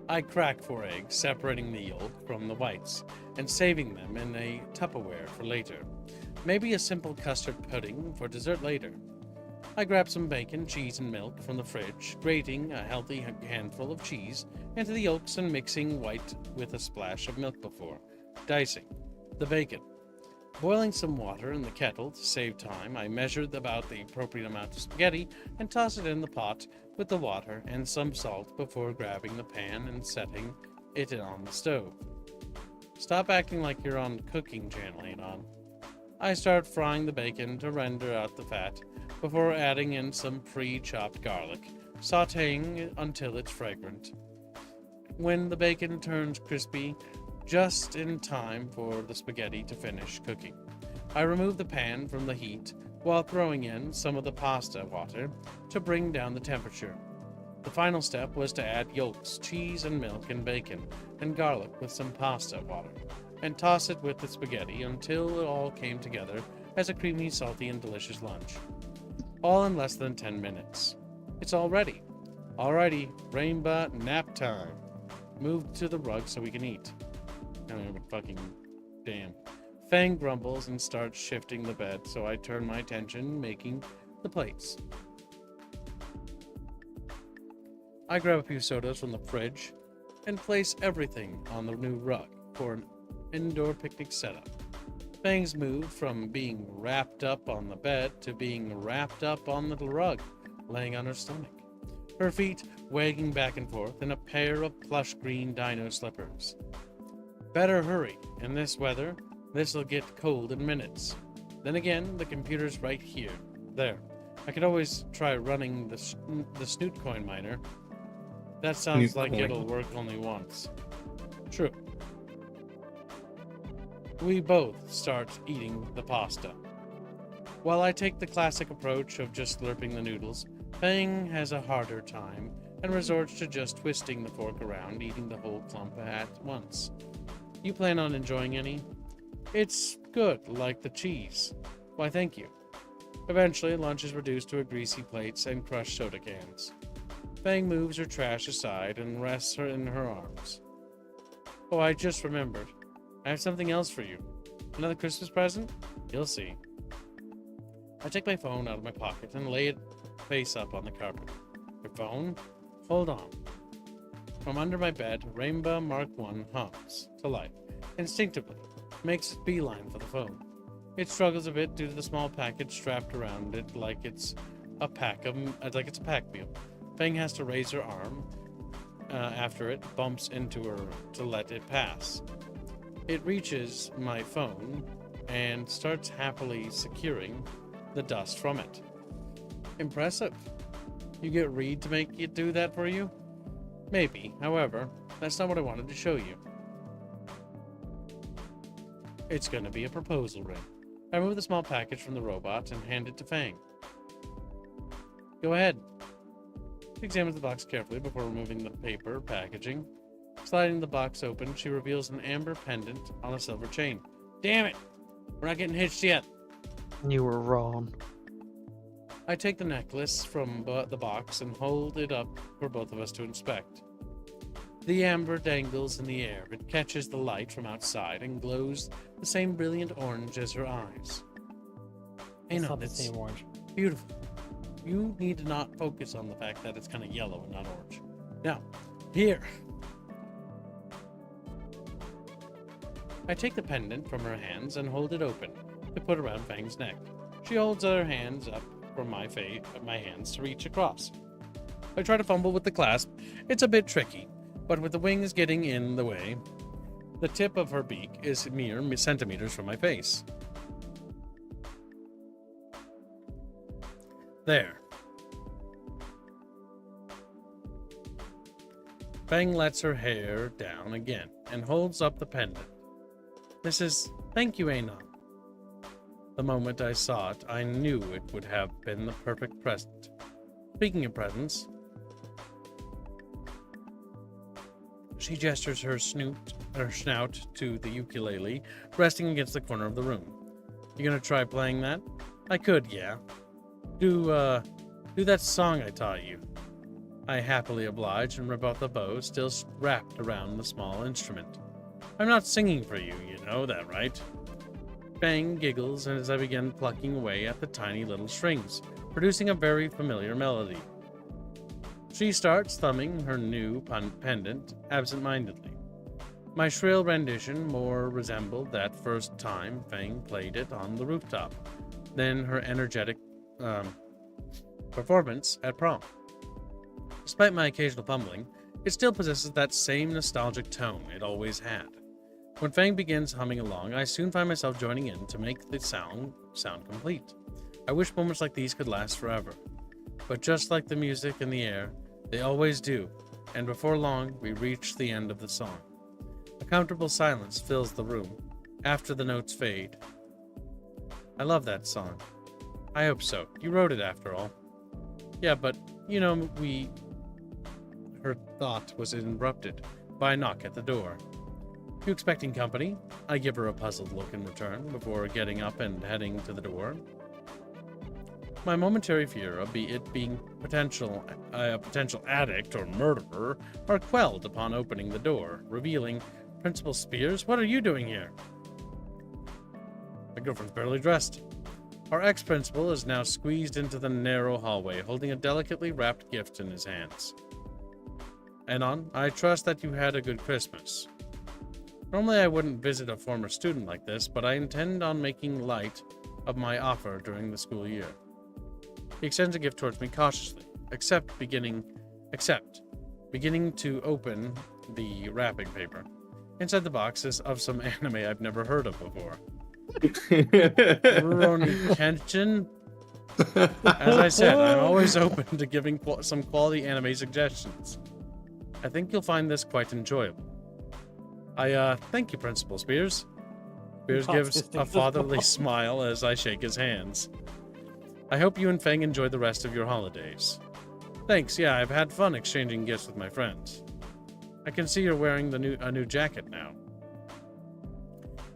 I crack 4 eggs, separating the yolk from the whites, and saving them in a Tupperware for later. Maybe a simple custard pudding for dessert later. I grab some bacon, cheese, and milk from the fridge, grating a healthy handful of cheese into the yolks and mixing white with a splash of milk before dicing the bacon. Boiling some water in the kettle to save time, I measured about the appropriate amount of spaghetti and tossed it in the pot with the water and some salt before grabbing the pan and setting it on the stove. Stop acting like you're on cooking channel, Anon. I start frying the bacon to render out the fat before adding in some pre-chopped garlic, sautéing it until it's fragrant. When the bacon turns crispy, just in time for the spaghetti to finish cooking, I remove the pan from the heat while throwing in some of the pasta water to bring down the temperature. The final step was to add yolks, cheese and milk and bacon, and garlic with some pasta water, and toss it with the spaghetti until it all came together as a creamy, salty, and delicious lunch. All in less than 10 minutes. It's all ready. Alrighty, Rainbow, nap time. Move to the rug so we can eat. I mean, fucking damn. Fang grumbles and starts shifting the bed, so I turn my attention making the plates. I grab a few sodas from the fridge and place everything on the new rug for an indoor picnic setup. Fangs moved from being wrapped up on the bed to being wrapped up on the rug, laying on her stomach. Her feet wagging back and forth in a pair of plush green dino slippers. Better hurry. In this weather, this'll get cold in minutes. Then again, the computer's right here. There. I could always try running the SNOOT coin miner. That sounds like it'll work only once. True. We both start eating the pasta. While I take the classic approach of just slurping the noodles, Fang has a harder time and resorts to just twisting the fork around, eating the whole clump at once. You plan on enjoying any? It's good, like the cheese. Why, thank you. Eventually, lunch is reduced to greasy plates and crushed soda cans. Fang moves her trash aside and rests her in her arms. Oh, I just remembered. I have something else for you. Another Christmas present? You'll see. I take my phone out of my pocket and lay it face up on the carpet. Your phone? Hold on. From under my bed, Rainbow Mark I hums to life. Instinctively, makes its beeline for the phone. It struggles a bit due to the small package strapped around it like it's a pack mule. Fang has to raise her arm after it bumps into her to let it pass. It reaches my phone and starts happily securing the dust from it. Impressive. You get Reed to make it do that for you? Maybe. However, that's not what I wanted to show you. It's going to be a proposal ring. I remove the small package from the robot and hand it to Fang. Go ahead. She examines the box carefully before removing the paper packaging. Sliding the box open, she reveals an amber pendant on a silver chain. Damn it! We're not getting hitched yet. You were wrong. I take the necklace from the box and hold it up for both of us to inspect. The amber dangles in the air. It catches the light from outside and glows the same brilliant orange as her eyes. It's not the same orange. Beautiful. You need to not focus on the fact that it's kind of yellow and not orange. Now, here. I take the pendant from her hands and hold it open to put around Fang's neck. She holds her hands up for my hands to reach across. I try to fumble with the clasp. It's a bit tricky, but with the wings getting in the way, the tip of her beak is mere centimeters from my face. There. Fang lets her hair down again and holds up the pendant. Thank you, Anon. The moment I saw it, I knew it would have been the perfect present. Speaking of presents, she gestures her snout to the ukulele, resting against the corner of the room. You gonna try playing that? I could, yeah. Do that song I taught you. I happily oblige and rip off the bow still wrapped around the small instrument. I'm not singing for you, you know that, right? Fang giggles as I begin plucking away at the tiny little strings, producing a very familiar melody. She starts thumbing her new pendant absent-mindedly. My shrill rendition more resembled that first time Fang played it on the rooftop than her energetic performance at prom. Despite my occasional fumbling, it still possesses that same nostalgic tone it always had. When Fang begins humming along, I soon find myself joining in to make the sound complete. I wish moments like these could last forever. But just like the music and the air, they always do, and before long, we reach the end of the song. A comfortable silence fills the room after the notes fade. I love that song. I hope so. You wrote it after all. Yeah, but, you know, Her thought was interrupted by a knock at the door. You expecting company? I give her a puzzled look in return before getting up and heading to the door. My momentary fear of it being a potential addict or murderer are quelled upon opening the door, revealing Principal Spears. What are you doing here? My girlfriend's barely dressed. Our ex-principal is now squeezed into the narrow hallway, holding a delicately wrapped gift in his hands. Anon, I trust that you had a good Christmas. Normally I wouldn't visit a former student like this, but I intend on making light of my offer during the school year. He extends a gift towards me cautiously, beginning to open the wrapping paper. Inside the box is of some anime I've never heard of before. Rurouni Kenshin? As I said, I'm always open to giving some quality anime suggestions. I think you'll find this quite enjoyable. Thank you, Principal Spears. Spears gives a fatherly smile as I shake his hands. I hope you and Fang enjoy the rest of your holidays. Thanks, yeah, I've had fun exchanging gifts with my friends. I can see you're wearing a new jacket now.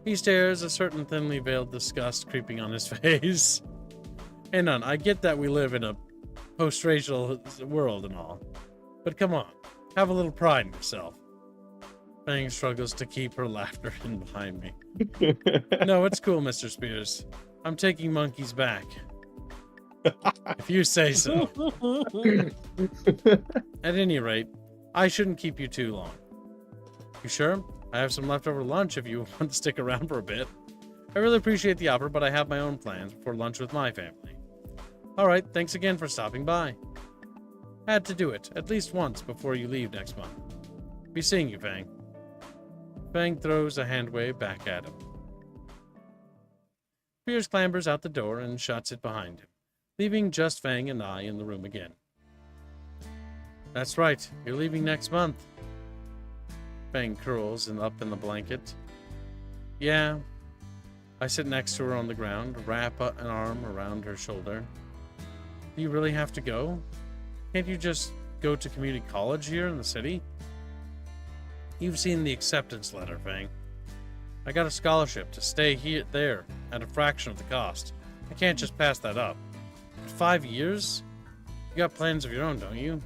He stares, a certain thinly veiled disgust creeping on his face. Hey, none, I get that we live in a post-racial world and all, but come on, have a little pride in yourself. Fang struggles to keep her laughter in behind me. No, it's cool, Mr. Spears. I'm taking monkeys back. If you say so. At any rate, I shouldn't keep you too long. You sure? I have some leftover lunch if you want to stick around for a bit. I really appreciate the offer, but I have my own plans for lunch with my family. Alright, thanks again for stopping by. Had to do it, at least once before you leave next month. Be seeing you, Fang. Fang throws a hand wave back at him. Spears clambers out the door and shuts it behind him, leaving just Fang and I in the room again. That's right, you're leaving next month. Fang curls up in the blanket. Yeah. I sit next to her on the ground, wrap an arm around her shoulder. Do you really have to go? Can't you just go to community college here in the city? You've seen the acceptance letter, Fang. I got a scholarship to stay there at a fraction of the cost. I can't just pass that up. 5 years? You got plans of your own, don't you?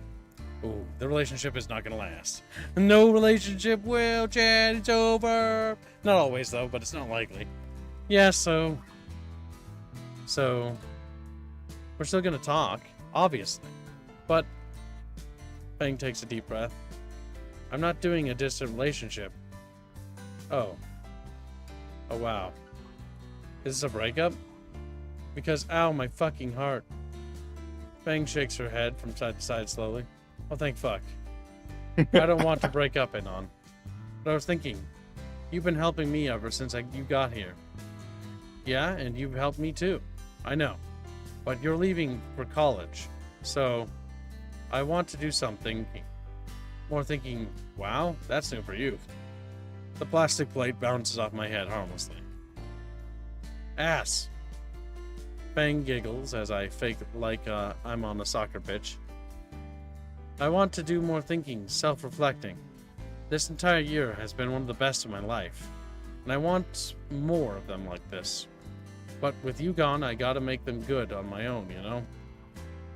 Ooh, the relationship is not gonna last. No relationship will, Chad, it's over. Not always, though, but it's not likely. Yeah, so we're still gonna talk, obviously. But Fang takes a deep breath. I'm not doing a distant relationship. Oh, wow. Is this a breakup? Because, ow, my fucking heart. Fang shakes her head from side to side slowly. Oh, thank fuck. I don't want to break up, Anon. But I was thinking, you've been helping me ever since you got here. Yeah, and you've helped me too. I know. But you're leaving for college, so I want to do something more thinking, wow, that's new for you. The plastic plate bounces off my head harmlessly. Ass. Fang giggles as I fake like I'm on a soccer pitch. I want to do more thinking, self-reflecting. This entire year has been one of the best of my life, and I want more of them like this. But with you gone, I gotta make them good on my own, you know?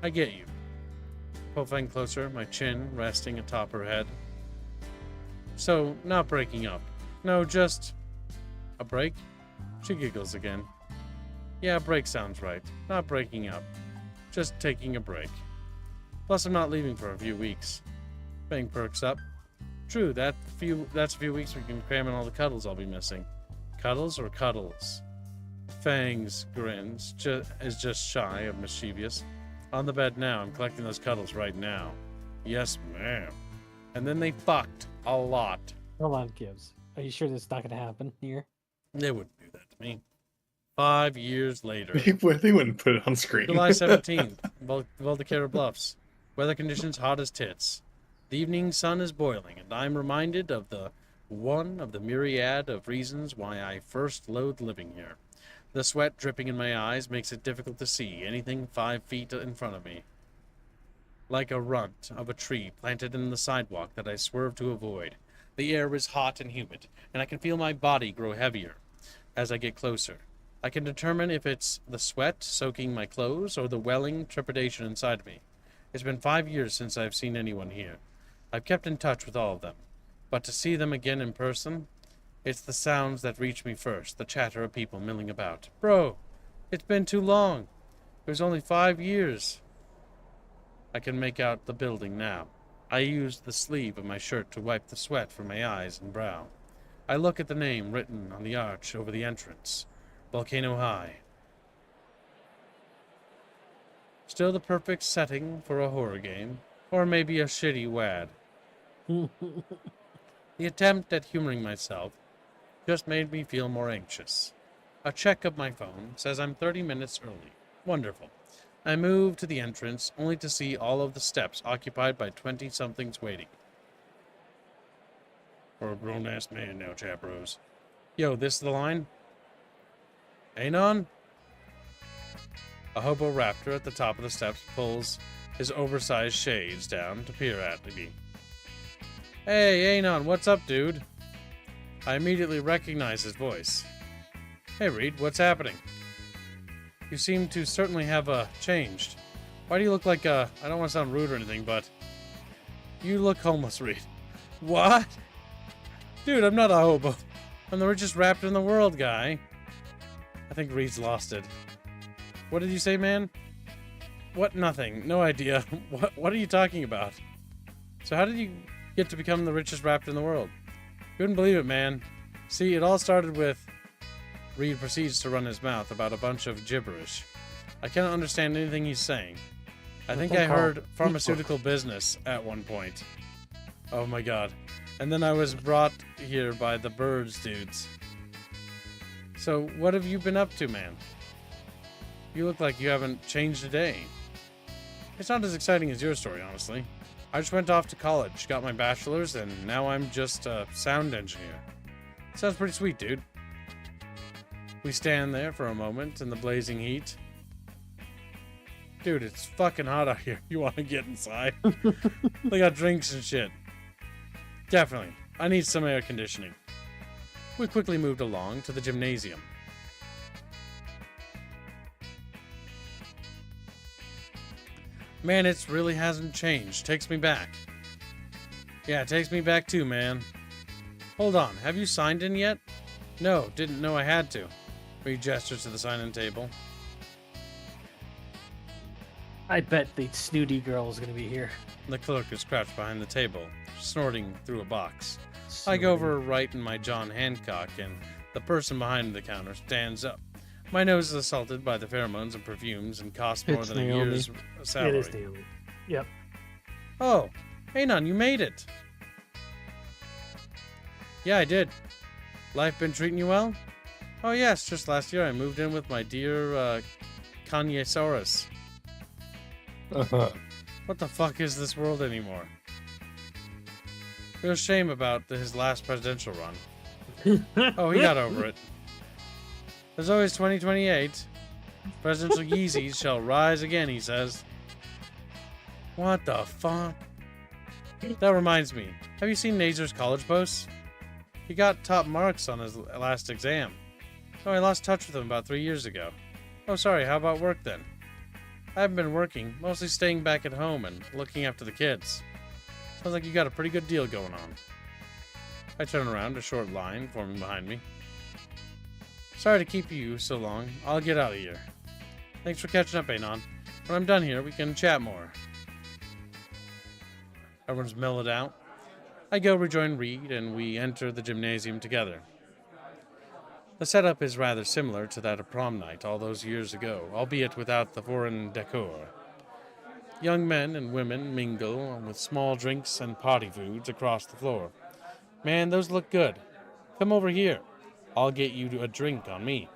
I get you. Pull Fang closer, my chin resting atop her head. So, not breaking up. No, just a break? She giggles again. Yeah, break sounds right. Not breaking up. Just taking a break. Plus, I'm not leaving for a few weeks. Fang perks up. True, that's a few weeks we can cram in all the cuddles I'll be missing. Cuddles or cuddles? Fangs grins, is just shy of mischievous. On the bed now, I'm collecting those cuddles right now. Yes, ma'am. And then they fucked a lot. Hold on, Gibbs. Are you sure that's not going to happen here? They wouldn't do that to me. 5 years later. They wouldn't put it on screen. July 17th, Valdecara Bluffs. Weather conditions hot as tits. The evening sun is boiling, and I'm reminded of one of the myriad of reasons why I first loathed living here. The sweat dripping in my eyes makes it difficult to see anything 5 feet in front of me. Like a runt of a tree planted in the sidewalk that I swerve to avoid. The air is hot and humid, and I can feel my body grow heavier as I get closer. I can determine if it's the sweat soaking my clothes or the welling trepidation inside me. It's been 5 years since I've seen anyone here. I've kept in touch with all of them, but to see them again in person, it's the sounds that reach me first, the chatter of people milling about. Bro, it's been too long. It was only 5 years. I can make out the building now. I use the sleeve of my shirt to wipe the sweat from my eyes and brow. I look at the name written on the arch over the entrance. Volcano High. Still the perfect setting for a horror game, or maybe a shitty WAD. The attempt at humoring myself just made me feel more anxious. A check of my phone says I'm 30 minutes early. Wonderful. I move to the entrance, only to see all of the steps occupied by 20-somethings waiting. For a grown-ass man now, chapros. Yo, this is the line? Anon? A hobo raptor at the top of the steps pulls his oversized shades down to peer at me. Hey, Anon, what's up, dude? I immediately recognize his voice. Hey, Reed, what's happening? You seem to certainly have changed. Why do you look like I don't want to sound rude or anything, but you look homeless, Reed. What? Dude, I'm not a hobo. I'm the richest raptor in the world, guy. I think Reed's lost it. What did you say, man? What? Nothing. No idea. What are you talking about? So how did you get to become the richest raptor in the world? You wouldn't believe it, man. See, it all started with... Reed proceeds to run his mouth about a bunch of gibberish. I cannot understand anything he's saying. I think I heard pharmaceutical business at one point. Oh my god. And then I was brought here by the birds dudes. So what have you been up to, man? You look like you haven't changed a day. It's not as exciting as your story, honestly. I just went off to college, got my bachelor's, and now I'm just a sound engineer. Sounds pretty sweet, dude. We stand there for a moment in the blazing heat. Dude, it's fucking hot out here. You want to get inside? They got drinks and shit. Definitely. I need some air conditioning. We quickly moved along to the gymnasium. Man, it really hasn't changed. Takes me back. Yeah, it takes me back too, man. Hold on. Have you signed in yet? No, didn't know I had to. Reed gestures to the sign-in table. I bet the snooty girl is going to be here. The clerk is crouched behind the table, snorting through a box. I go over right in my John Hancock, and the person behind the counter stands up. My nose is assaulted by the pheromones and perfumes and costs more It's than Naomi. a year's salary. It is Naomi. Yep. Oh, hey, Nun, you made it. Yeah, I did. Life been treating you well? Oh, yes, just last year I moved in with my dear, Kanye-saurus. What the fuck is this world anymore? Real shame about his last presidential run. Oh, he got over it. There's always 2028. Presidential Yeezys shall rise again, he says. What the fuck? That reminds me. Have you seen Nazer's college posts? He got top marks on his last exam. Oh, I lost touch with him about 3 years ago. Oh, sorry, how about work then? I haven't been working, mostly staying back at home and looking after the kids. Sounds like you got a pretty good deal going on. I turn around, a short line forming behind me. Sorry to keep you so long. I'll get out of here. Thanks for catching up, Anon. When I'm done here, we can chat more. Everyone's mellowed out. I go rejoin Reed, and we enter the gymnasium together. The setup is rather similar to that of prom night all those years ago, albeit without the foreign decor. Young men and women mingle with small drinks and party foods across the floor. Man, those look good. Come over here. I'll get you a drink on me.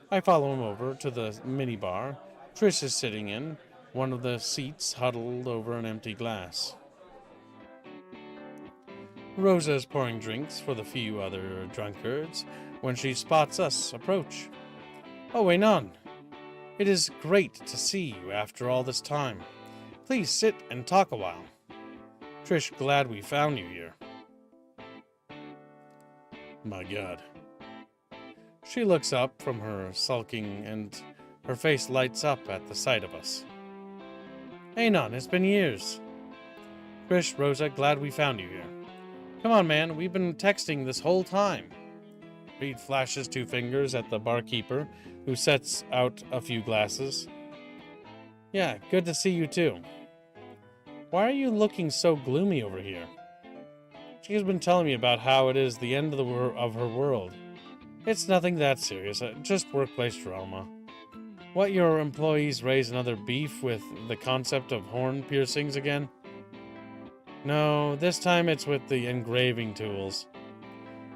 I follow him over to the minibar. Trish is sitting in one of the seats, huddled over an empty glass. Rosa is pouring drinks for the few other drunkards when she spots us approach. Oh, Anon. It is great to see you after all this time. Please sit and talk a while. Trish, glad we found you here. My God. She looks up from her sulking and her face lights up at the sight of us. Anon, it's been years. Trish, Rosa, glad we found you here. Come on, man, we've been texting this whole time. Reed flashes 2 fingers at the barkeeper, who sets out a few glasses. Yeah, good to see you too. Why are you looking so gloomy over here? She has been telling me about how it is the end of her world. It's nothing that serious, just workplace drama. What, your employees raise another beef with the concept of horn piercings again? No, this time it's with the engraving tools.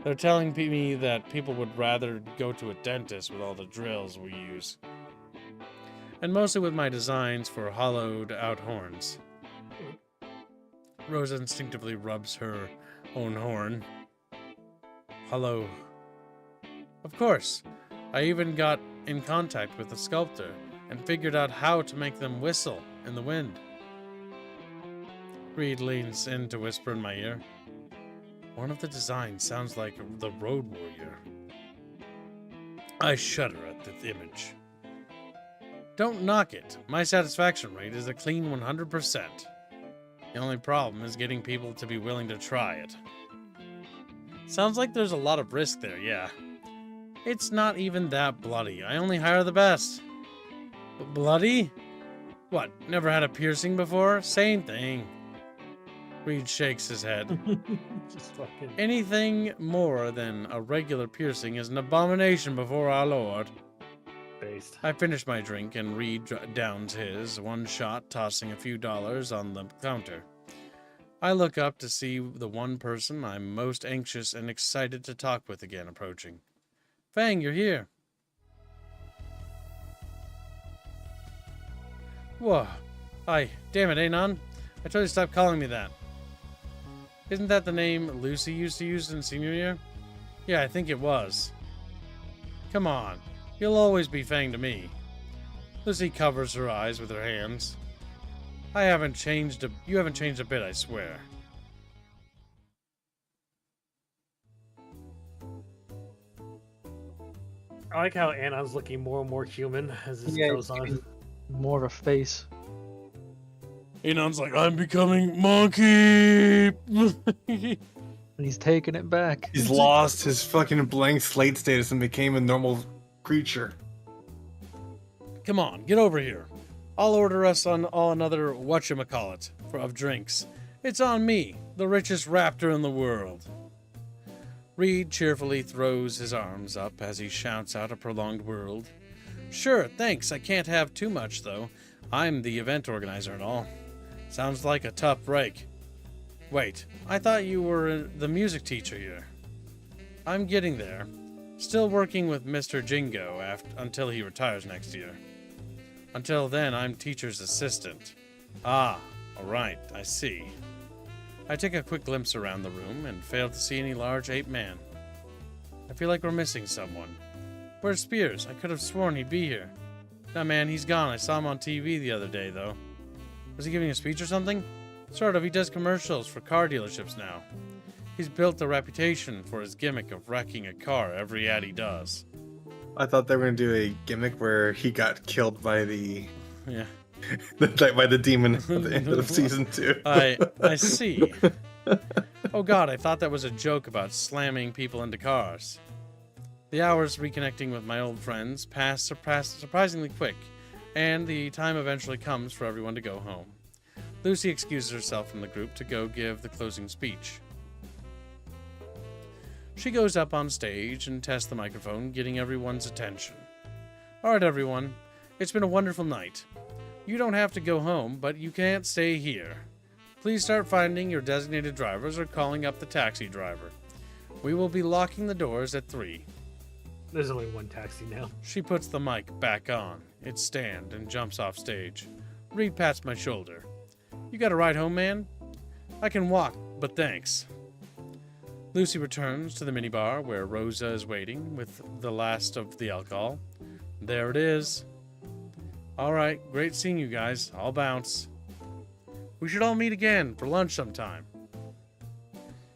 They're telling me that people would rather go to a dentist with all the drills we use. And mostly with my designs for hollowed out horns. Rosa instinctively rubs her own horn. Hello. Of course. I even got in contact with the sculptor and figured out how to make them whistle in the wind. Reed leans in to whisper in my ear. One of the designs sounds like the Road Warrior. I shudder at the image. Don't knock it. My satisfaction rate is a clean 100%. The only problem is getting people to be willing to try it. Sounds like there's a lot of risk there, yeah. It's not even that bloody. I only hire the best. Bloody? What, never had a piercing before? Same thing. Reed shakes his head. Just fucking. Anything more than a regular piercing is an abomination before our Lord. Based. I finish my drink and Reed downs his, one shot, tossing a few dollars on the counter. I look up to see the one person I'm most anxious and excited to talk with again approaching. Fang, you're here. Whoa. Hi. Damn it, Anon. I told you to stop calling me that. Isn't that the name Lucy used to use in senior year? Yeah, I think it was. Come on. You'll always be Fang to me. Lucy covers her eyes with her hands. You haven't changed a bit, I swear. I like how Anon's looking more and more human as this Yeah, goes on. More of a face. Anon's like, I'm becoming monkey! And he's taking it back. He's lost his fucking blank slate status and became a normal creature. Come on, get over here. I'll order us on another whatchamacallit of drinks. It's on me, the richest raptor in the world. Reed cheerfully throws his arms up as he shouts out a prolonged word. Sure, thanks. I can't have too much, though. I'm the event organizer and all. Sounds like a tough break. Wait, I thought you were the music teacher here. I'm getting there. Still working with Mr. Jingo until he retires next year. Until then, I'm teacher's assistant. Ah, alright, I see. I take a quick glimpse around the room and fail to see any large ape man. I feel like we're missing someone. Where's Spears? I could have sworn he'd be here. Nah, man, he's gone. I saw him on TV the other day, though. Was he giving a speech or something? Sort of. He does commercials for car dealerships now. He's built a reputation for his gimmick of wrecking a car every ad he does. I thought they were gonna do a gimmick where he got killed by the Yeah. by the demon at the end of season 2. I see. Oh god, I thought that was a joke about slamming people into cars. The hours reconnecting with my old friends pass surprisingly quick, and the time eventually comes for everyone to go home. Lucy excuses herself from the group to go give the closing speech. She goes up on stage and tests the microphone, getting everyone's attention. Alright everyone, it's been a wonderful night. You don't have to go home, but you can't stay here. Please start finding your designated drivers or calling up the taxi driver. We will be locking the doors at 3. There's only one taxi now. She puts the mic back on its stand and jumps off stage. Reed pats my shoulder. You got a ride home, man? I can walk, but thanks. Lucy returns to the minibar where Rosa is waiting with the last of the alcohol. There it is. Alright, great seeing you guys. I'll bounce. We should all meet again for lunch sometime.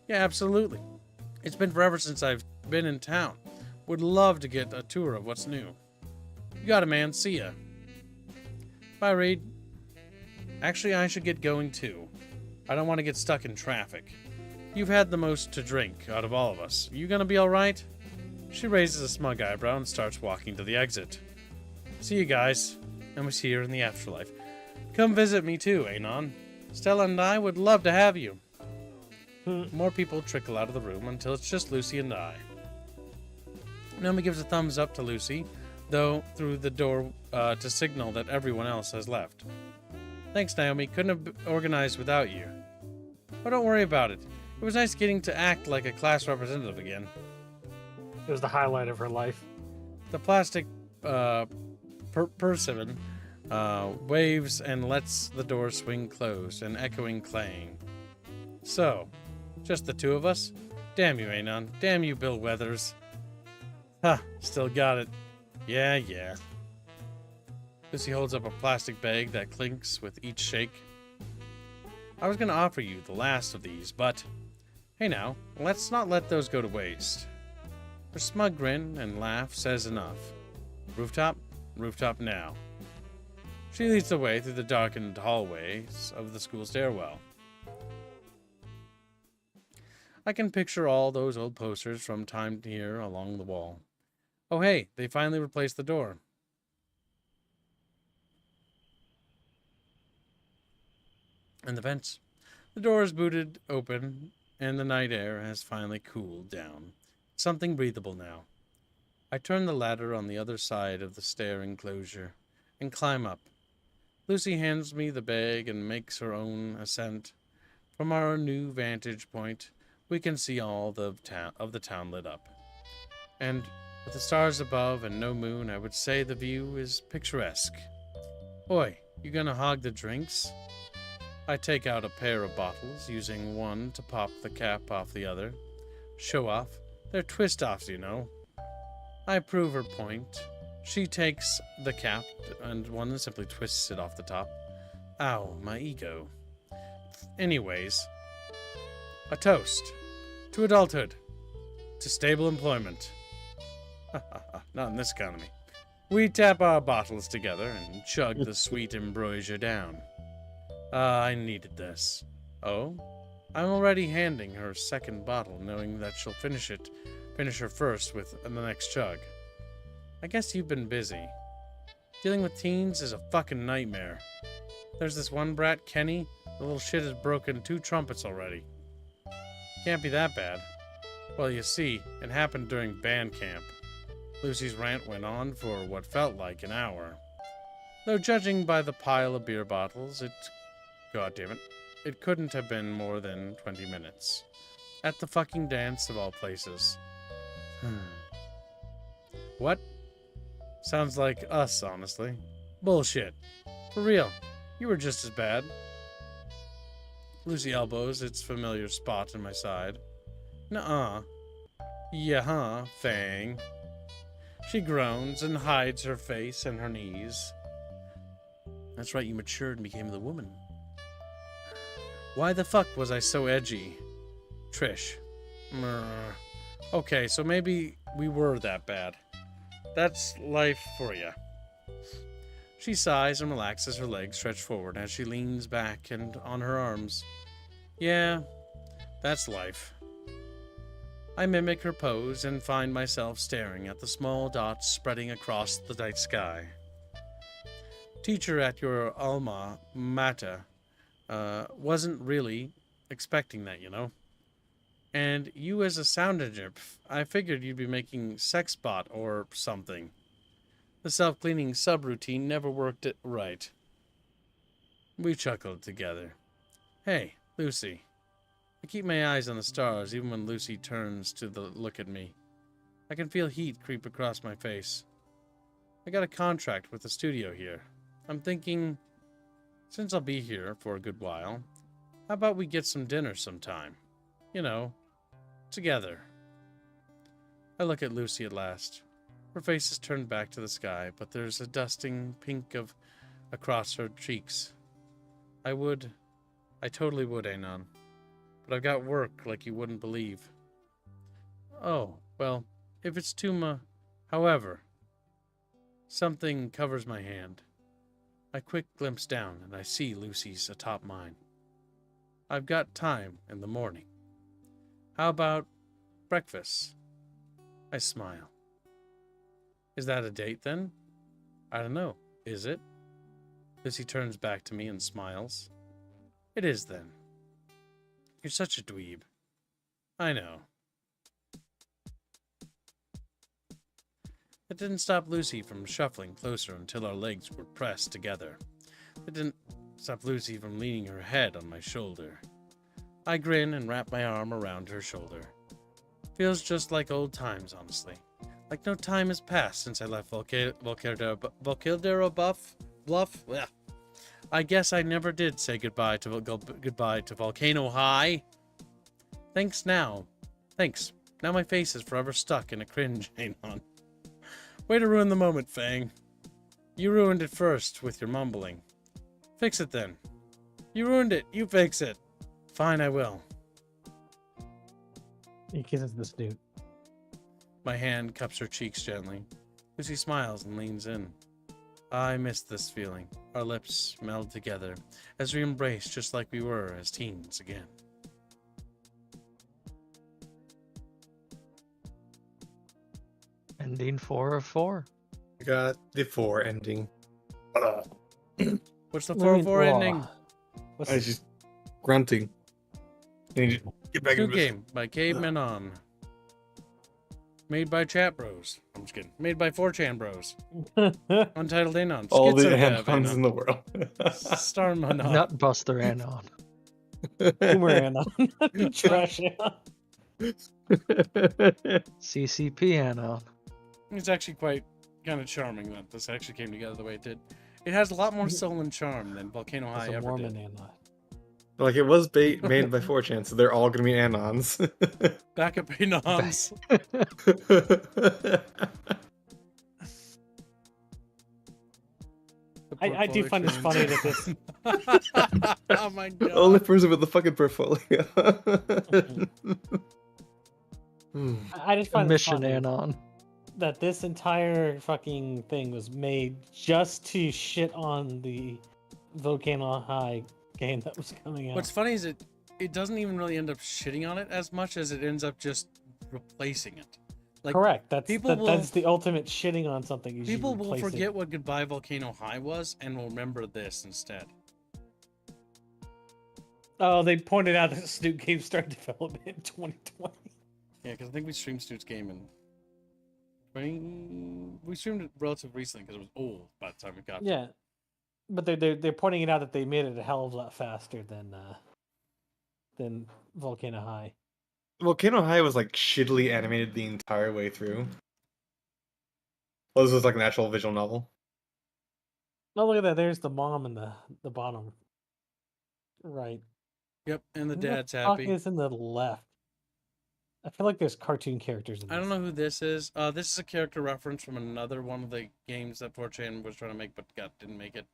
Yeah, absolutely. It's been forever since I've been in town. Would love to get a tour of what's new. You got it, man. See ya. Bye, Reed. Actually, I should get going too. I don't want to get stuck in traffic. You've had the most to drink out of all of us. You gonna be alright? She raises a smug eyebrow and starts walking to the exit. See you guys. And we see her in the afterlife. Come visit me too, Anon. Stella and I would love to have you. More people trickle out of the room until it's just Lucy and I. Naomi gives a thumbs up to Lucy, though through the door to signal that everyone else has left. Thanks, Naomi. Couldn't have organized without you. Oh, don't worry about it. It was nice getting to act like a class representative again. It was the highlight of her life. The plastic persimmon waves and lets the door swing closed, an echoing clang. So, just the two of us? Damn you, Anon. Damn you, Bill Weathers. Ha, still got it. Yeah. Lucy holds up a plastic bag that clinks with each shake. I was going to offer you the last of these, but... Hey now, let's not let those go to waste. Her smug grin and laugh says enough. Rooftop? Rooftop now. She leads the way through the darkened hallways of the school stairwell. I can picture all those old posters from time here along the wall. Oh hey, they finally replaced the door. And the vents. The door is booted open, and the night air has finally cooled down. Something breathable now. I turn the ladder on the other side of the stair enclosure and climb up. Lucy hands me the bag and makes her own ascent. From our new vantage point, we can see all of the town lit up. And with the stars above and no moon, I would say the view is picturesque. Oi, you gonna hog the drinks? I take out a pair of bottles, using one to pop the cap off the other. Show off. They're twist-offs, you know. I prove her point. She takes the cap and one and simply twists it off the top. Ow, my ego. Anyways, a toast to adulthood, to stable employment. Not in this economy. We tap our bottles together and chug the sweet ambrosia down. I needed this. Oh? I'm already handing her second bottle, knowing that she'll finish her first with the next chug. I guess you've been busy. Dealing with teens is a fucking nightmare. There's this one brat, Kenny. The little shit has broken 2 trumpets already. Can't be that bad. Well, you see, it happened during band camp. Lucy's rant went on for what felt like an hour. Though judging by the pile of beer bottles, it couldn't have been more than 20 minutes. At the fucking dance of all places. What? Sounds like us, honestly. Bullshit. For real. You were just as bad. Lucy elbows its familiar spot in my side. Nuh-uh. Yeah, huh, Fang. She groans and hides her face and her knees. That's right, you matured and became the woman. Why the fuck was I so edgy? Trish. Okay, so maybe we were that bad. That's life for ya. She sighs and relaxes her legs stretch forward as she leans back and on her arms. Yeah, that's life. I mimic her pose and find myself staring at the small dots spreading across the night sky. Teacher at your alma mater Wasn't really expecting that, you know? And you as a sound engineer, I figured you'd be making Sexbot or something. The self-cleaning subroutine never worked it right. We chuckled together. Hey, Lucy. I keep my eyes on the stars even when Lucy turns to look at me. I can feel heat creep across my face. I got a contract with the studio here. I'm thinking, since I'll be here for a good while, how about we get some dinner sometime? You know, together. I look at Lucy at last. Her face is turned back to the sky, but there's a dusting pink across her cheeks. I totally would, Anon. But I've got work like you wouldn't believe. Oh, well, if it's however, something covers my hand. I quick glimpse down and I see Lucy's atop mine. I've got time in the morning. How about breakfast? I smile. Is that a date then? I don't know. Is it? Lucy turns back to me and smiles. It is then. You're such a dweeb. I know. It didn't stop Lucy from shuffling closer until our legs were pressed together. It didn't stop Lucy from leaning her head on my shoulder. I grin and wrap my arm around her shoulder. Feels just like old times, honestly. Like no time has passed since I left Volcildero Bluff. Ugh. I guess I never did say goodbye to Volcano High. Thanks. Now my face is forever stuck in a cringe, Anon. Way to ruin the moment, Fang. You ruined it first with your mumbling. Fix it then. You ruined it. You fix it. Fine, I will. He kisses the snoot. My hand cups her cheeks gently. Lucy smiles and leans in. I miss this feeling. Our lips meld together as we embrace just like we were as teens again. Ending 4 of 4. I got the 4 ending. What's the 4-4 ending? What's I was just grunting. And you just get back Snoot into this. Game by Caveman On. Made by Chat Bros. I'm just kidding. Made by 4chan Bros. Untitled Anon. All the Schizocav Anons in Anon. the world. Starman On. Nutbuster Anon. Boomer Anon? Trash Anon? CCP Anon. It's actually quite kind of charming that this actually came together the way it did. It has a lot more soul and charm than Volcano High It's a ever Mormon did. Anon. Like, it was made by 4chan, so they're all going to be Anons. Backup Anons. I do find it funny that this. Oh my god. Only person with the fucking portfolio. I just find it Mission funny Anon. that this entire fucking thing was made just to shit on the Volcano High game that was coming out. What's funny is it doesn't even really end up shitting on it as much as it ends up just replacing it. Like, Correct. That's people the ultimate shitting on something. is you people will replace it. forget what Goodbye Volcano High was and will remember this instead. Oh, they pointed out that Snoot game started development in 2020. Yeah, because I think we streamed Snoot's game in we streamed it relatively recently because it was old by the time we got to it. Yeah, but they're pointing it out that they made it a hell of a lot faster than Volcano High. Volcano High was like shittily animated the entire way through. Well, this was like an actual visual novel. Oh, look at that! There's the mom in the bottom right. Yep, and the Who dad's fuck happy. is in the left? I feel like there's cartoon characters in this. I don't know who this is. This is a character reference from another one of the games that 4chan was trying to make but didn't make it.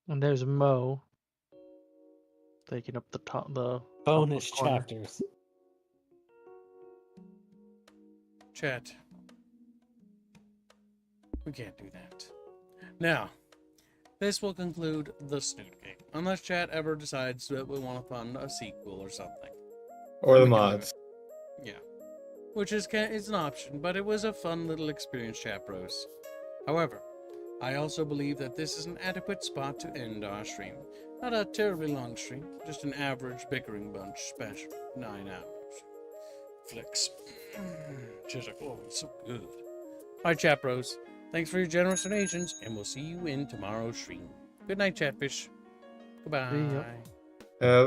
And there's Mo. Taking up the top, the Bonus top corner. chapters. Chat. We can't do that. Now, this will conclude the Snoot game. Unless chat ever decides that we want to fund a sequel or something. Or the We can do mods. it. Yeah. Which is it's an option, but it was a fun little experience, chat bros. However, I also believe that this is an adequate spot to end our stream. Not a terribly long stream, just an average Bickering bunch special. 9 hours. Flicks. Just like, oh, it's so good. Alright, chat bros. Thanks for your generous donations, and we'll see you in tomorrow's stream. Good night, Chatfish. Goodbye. ya.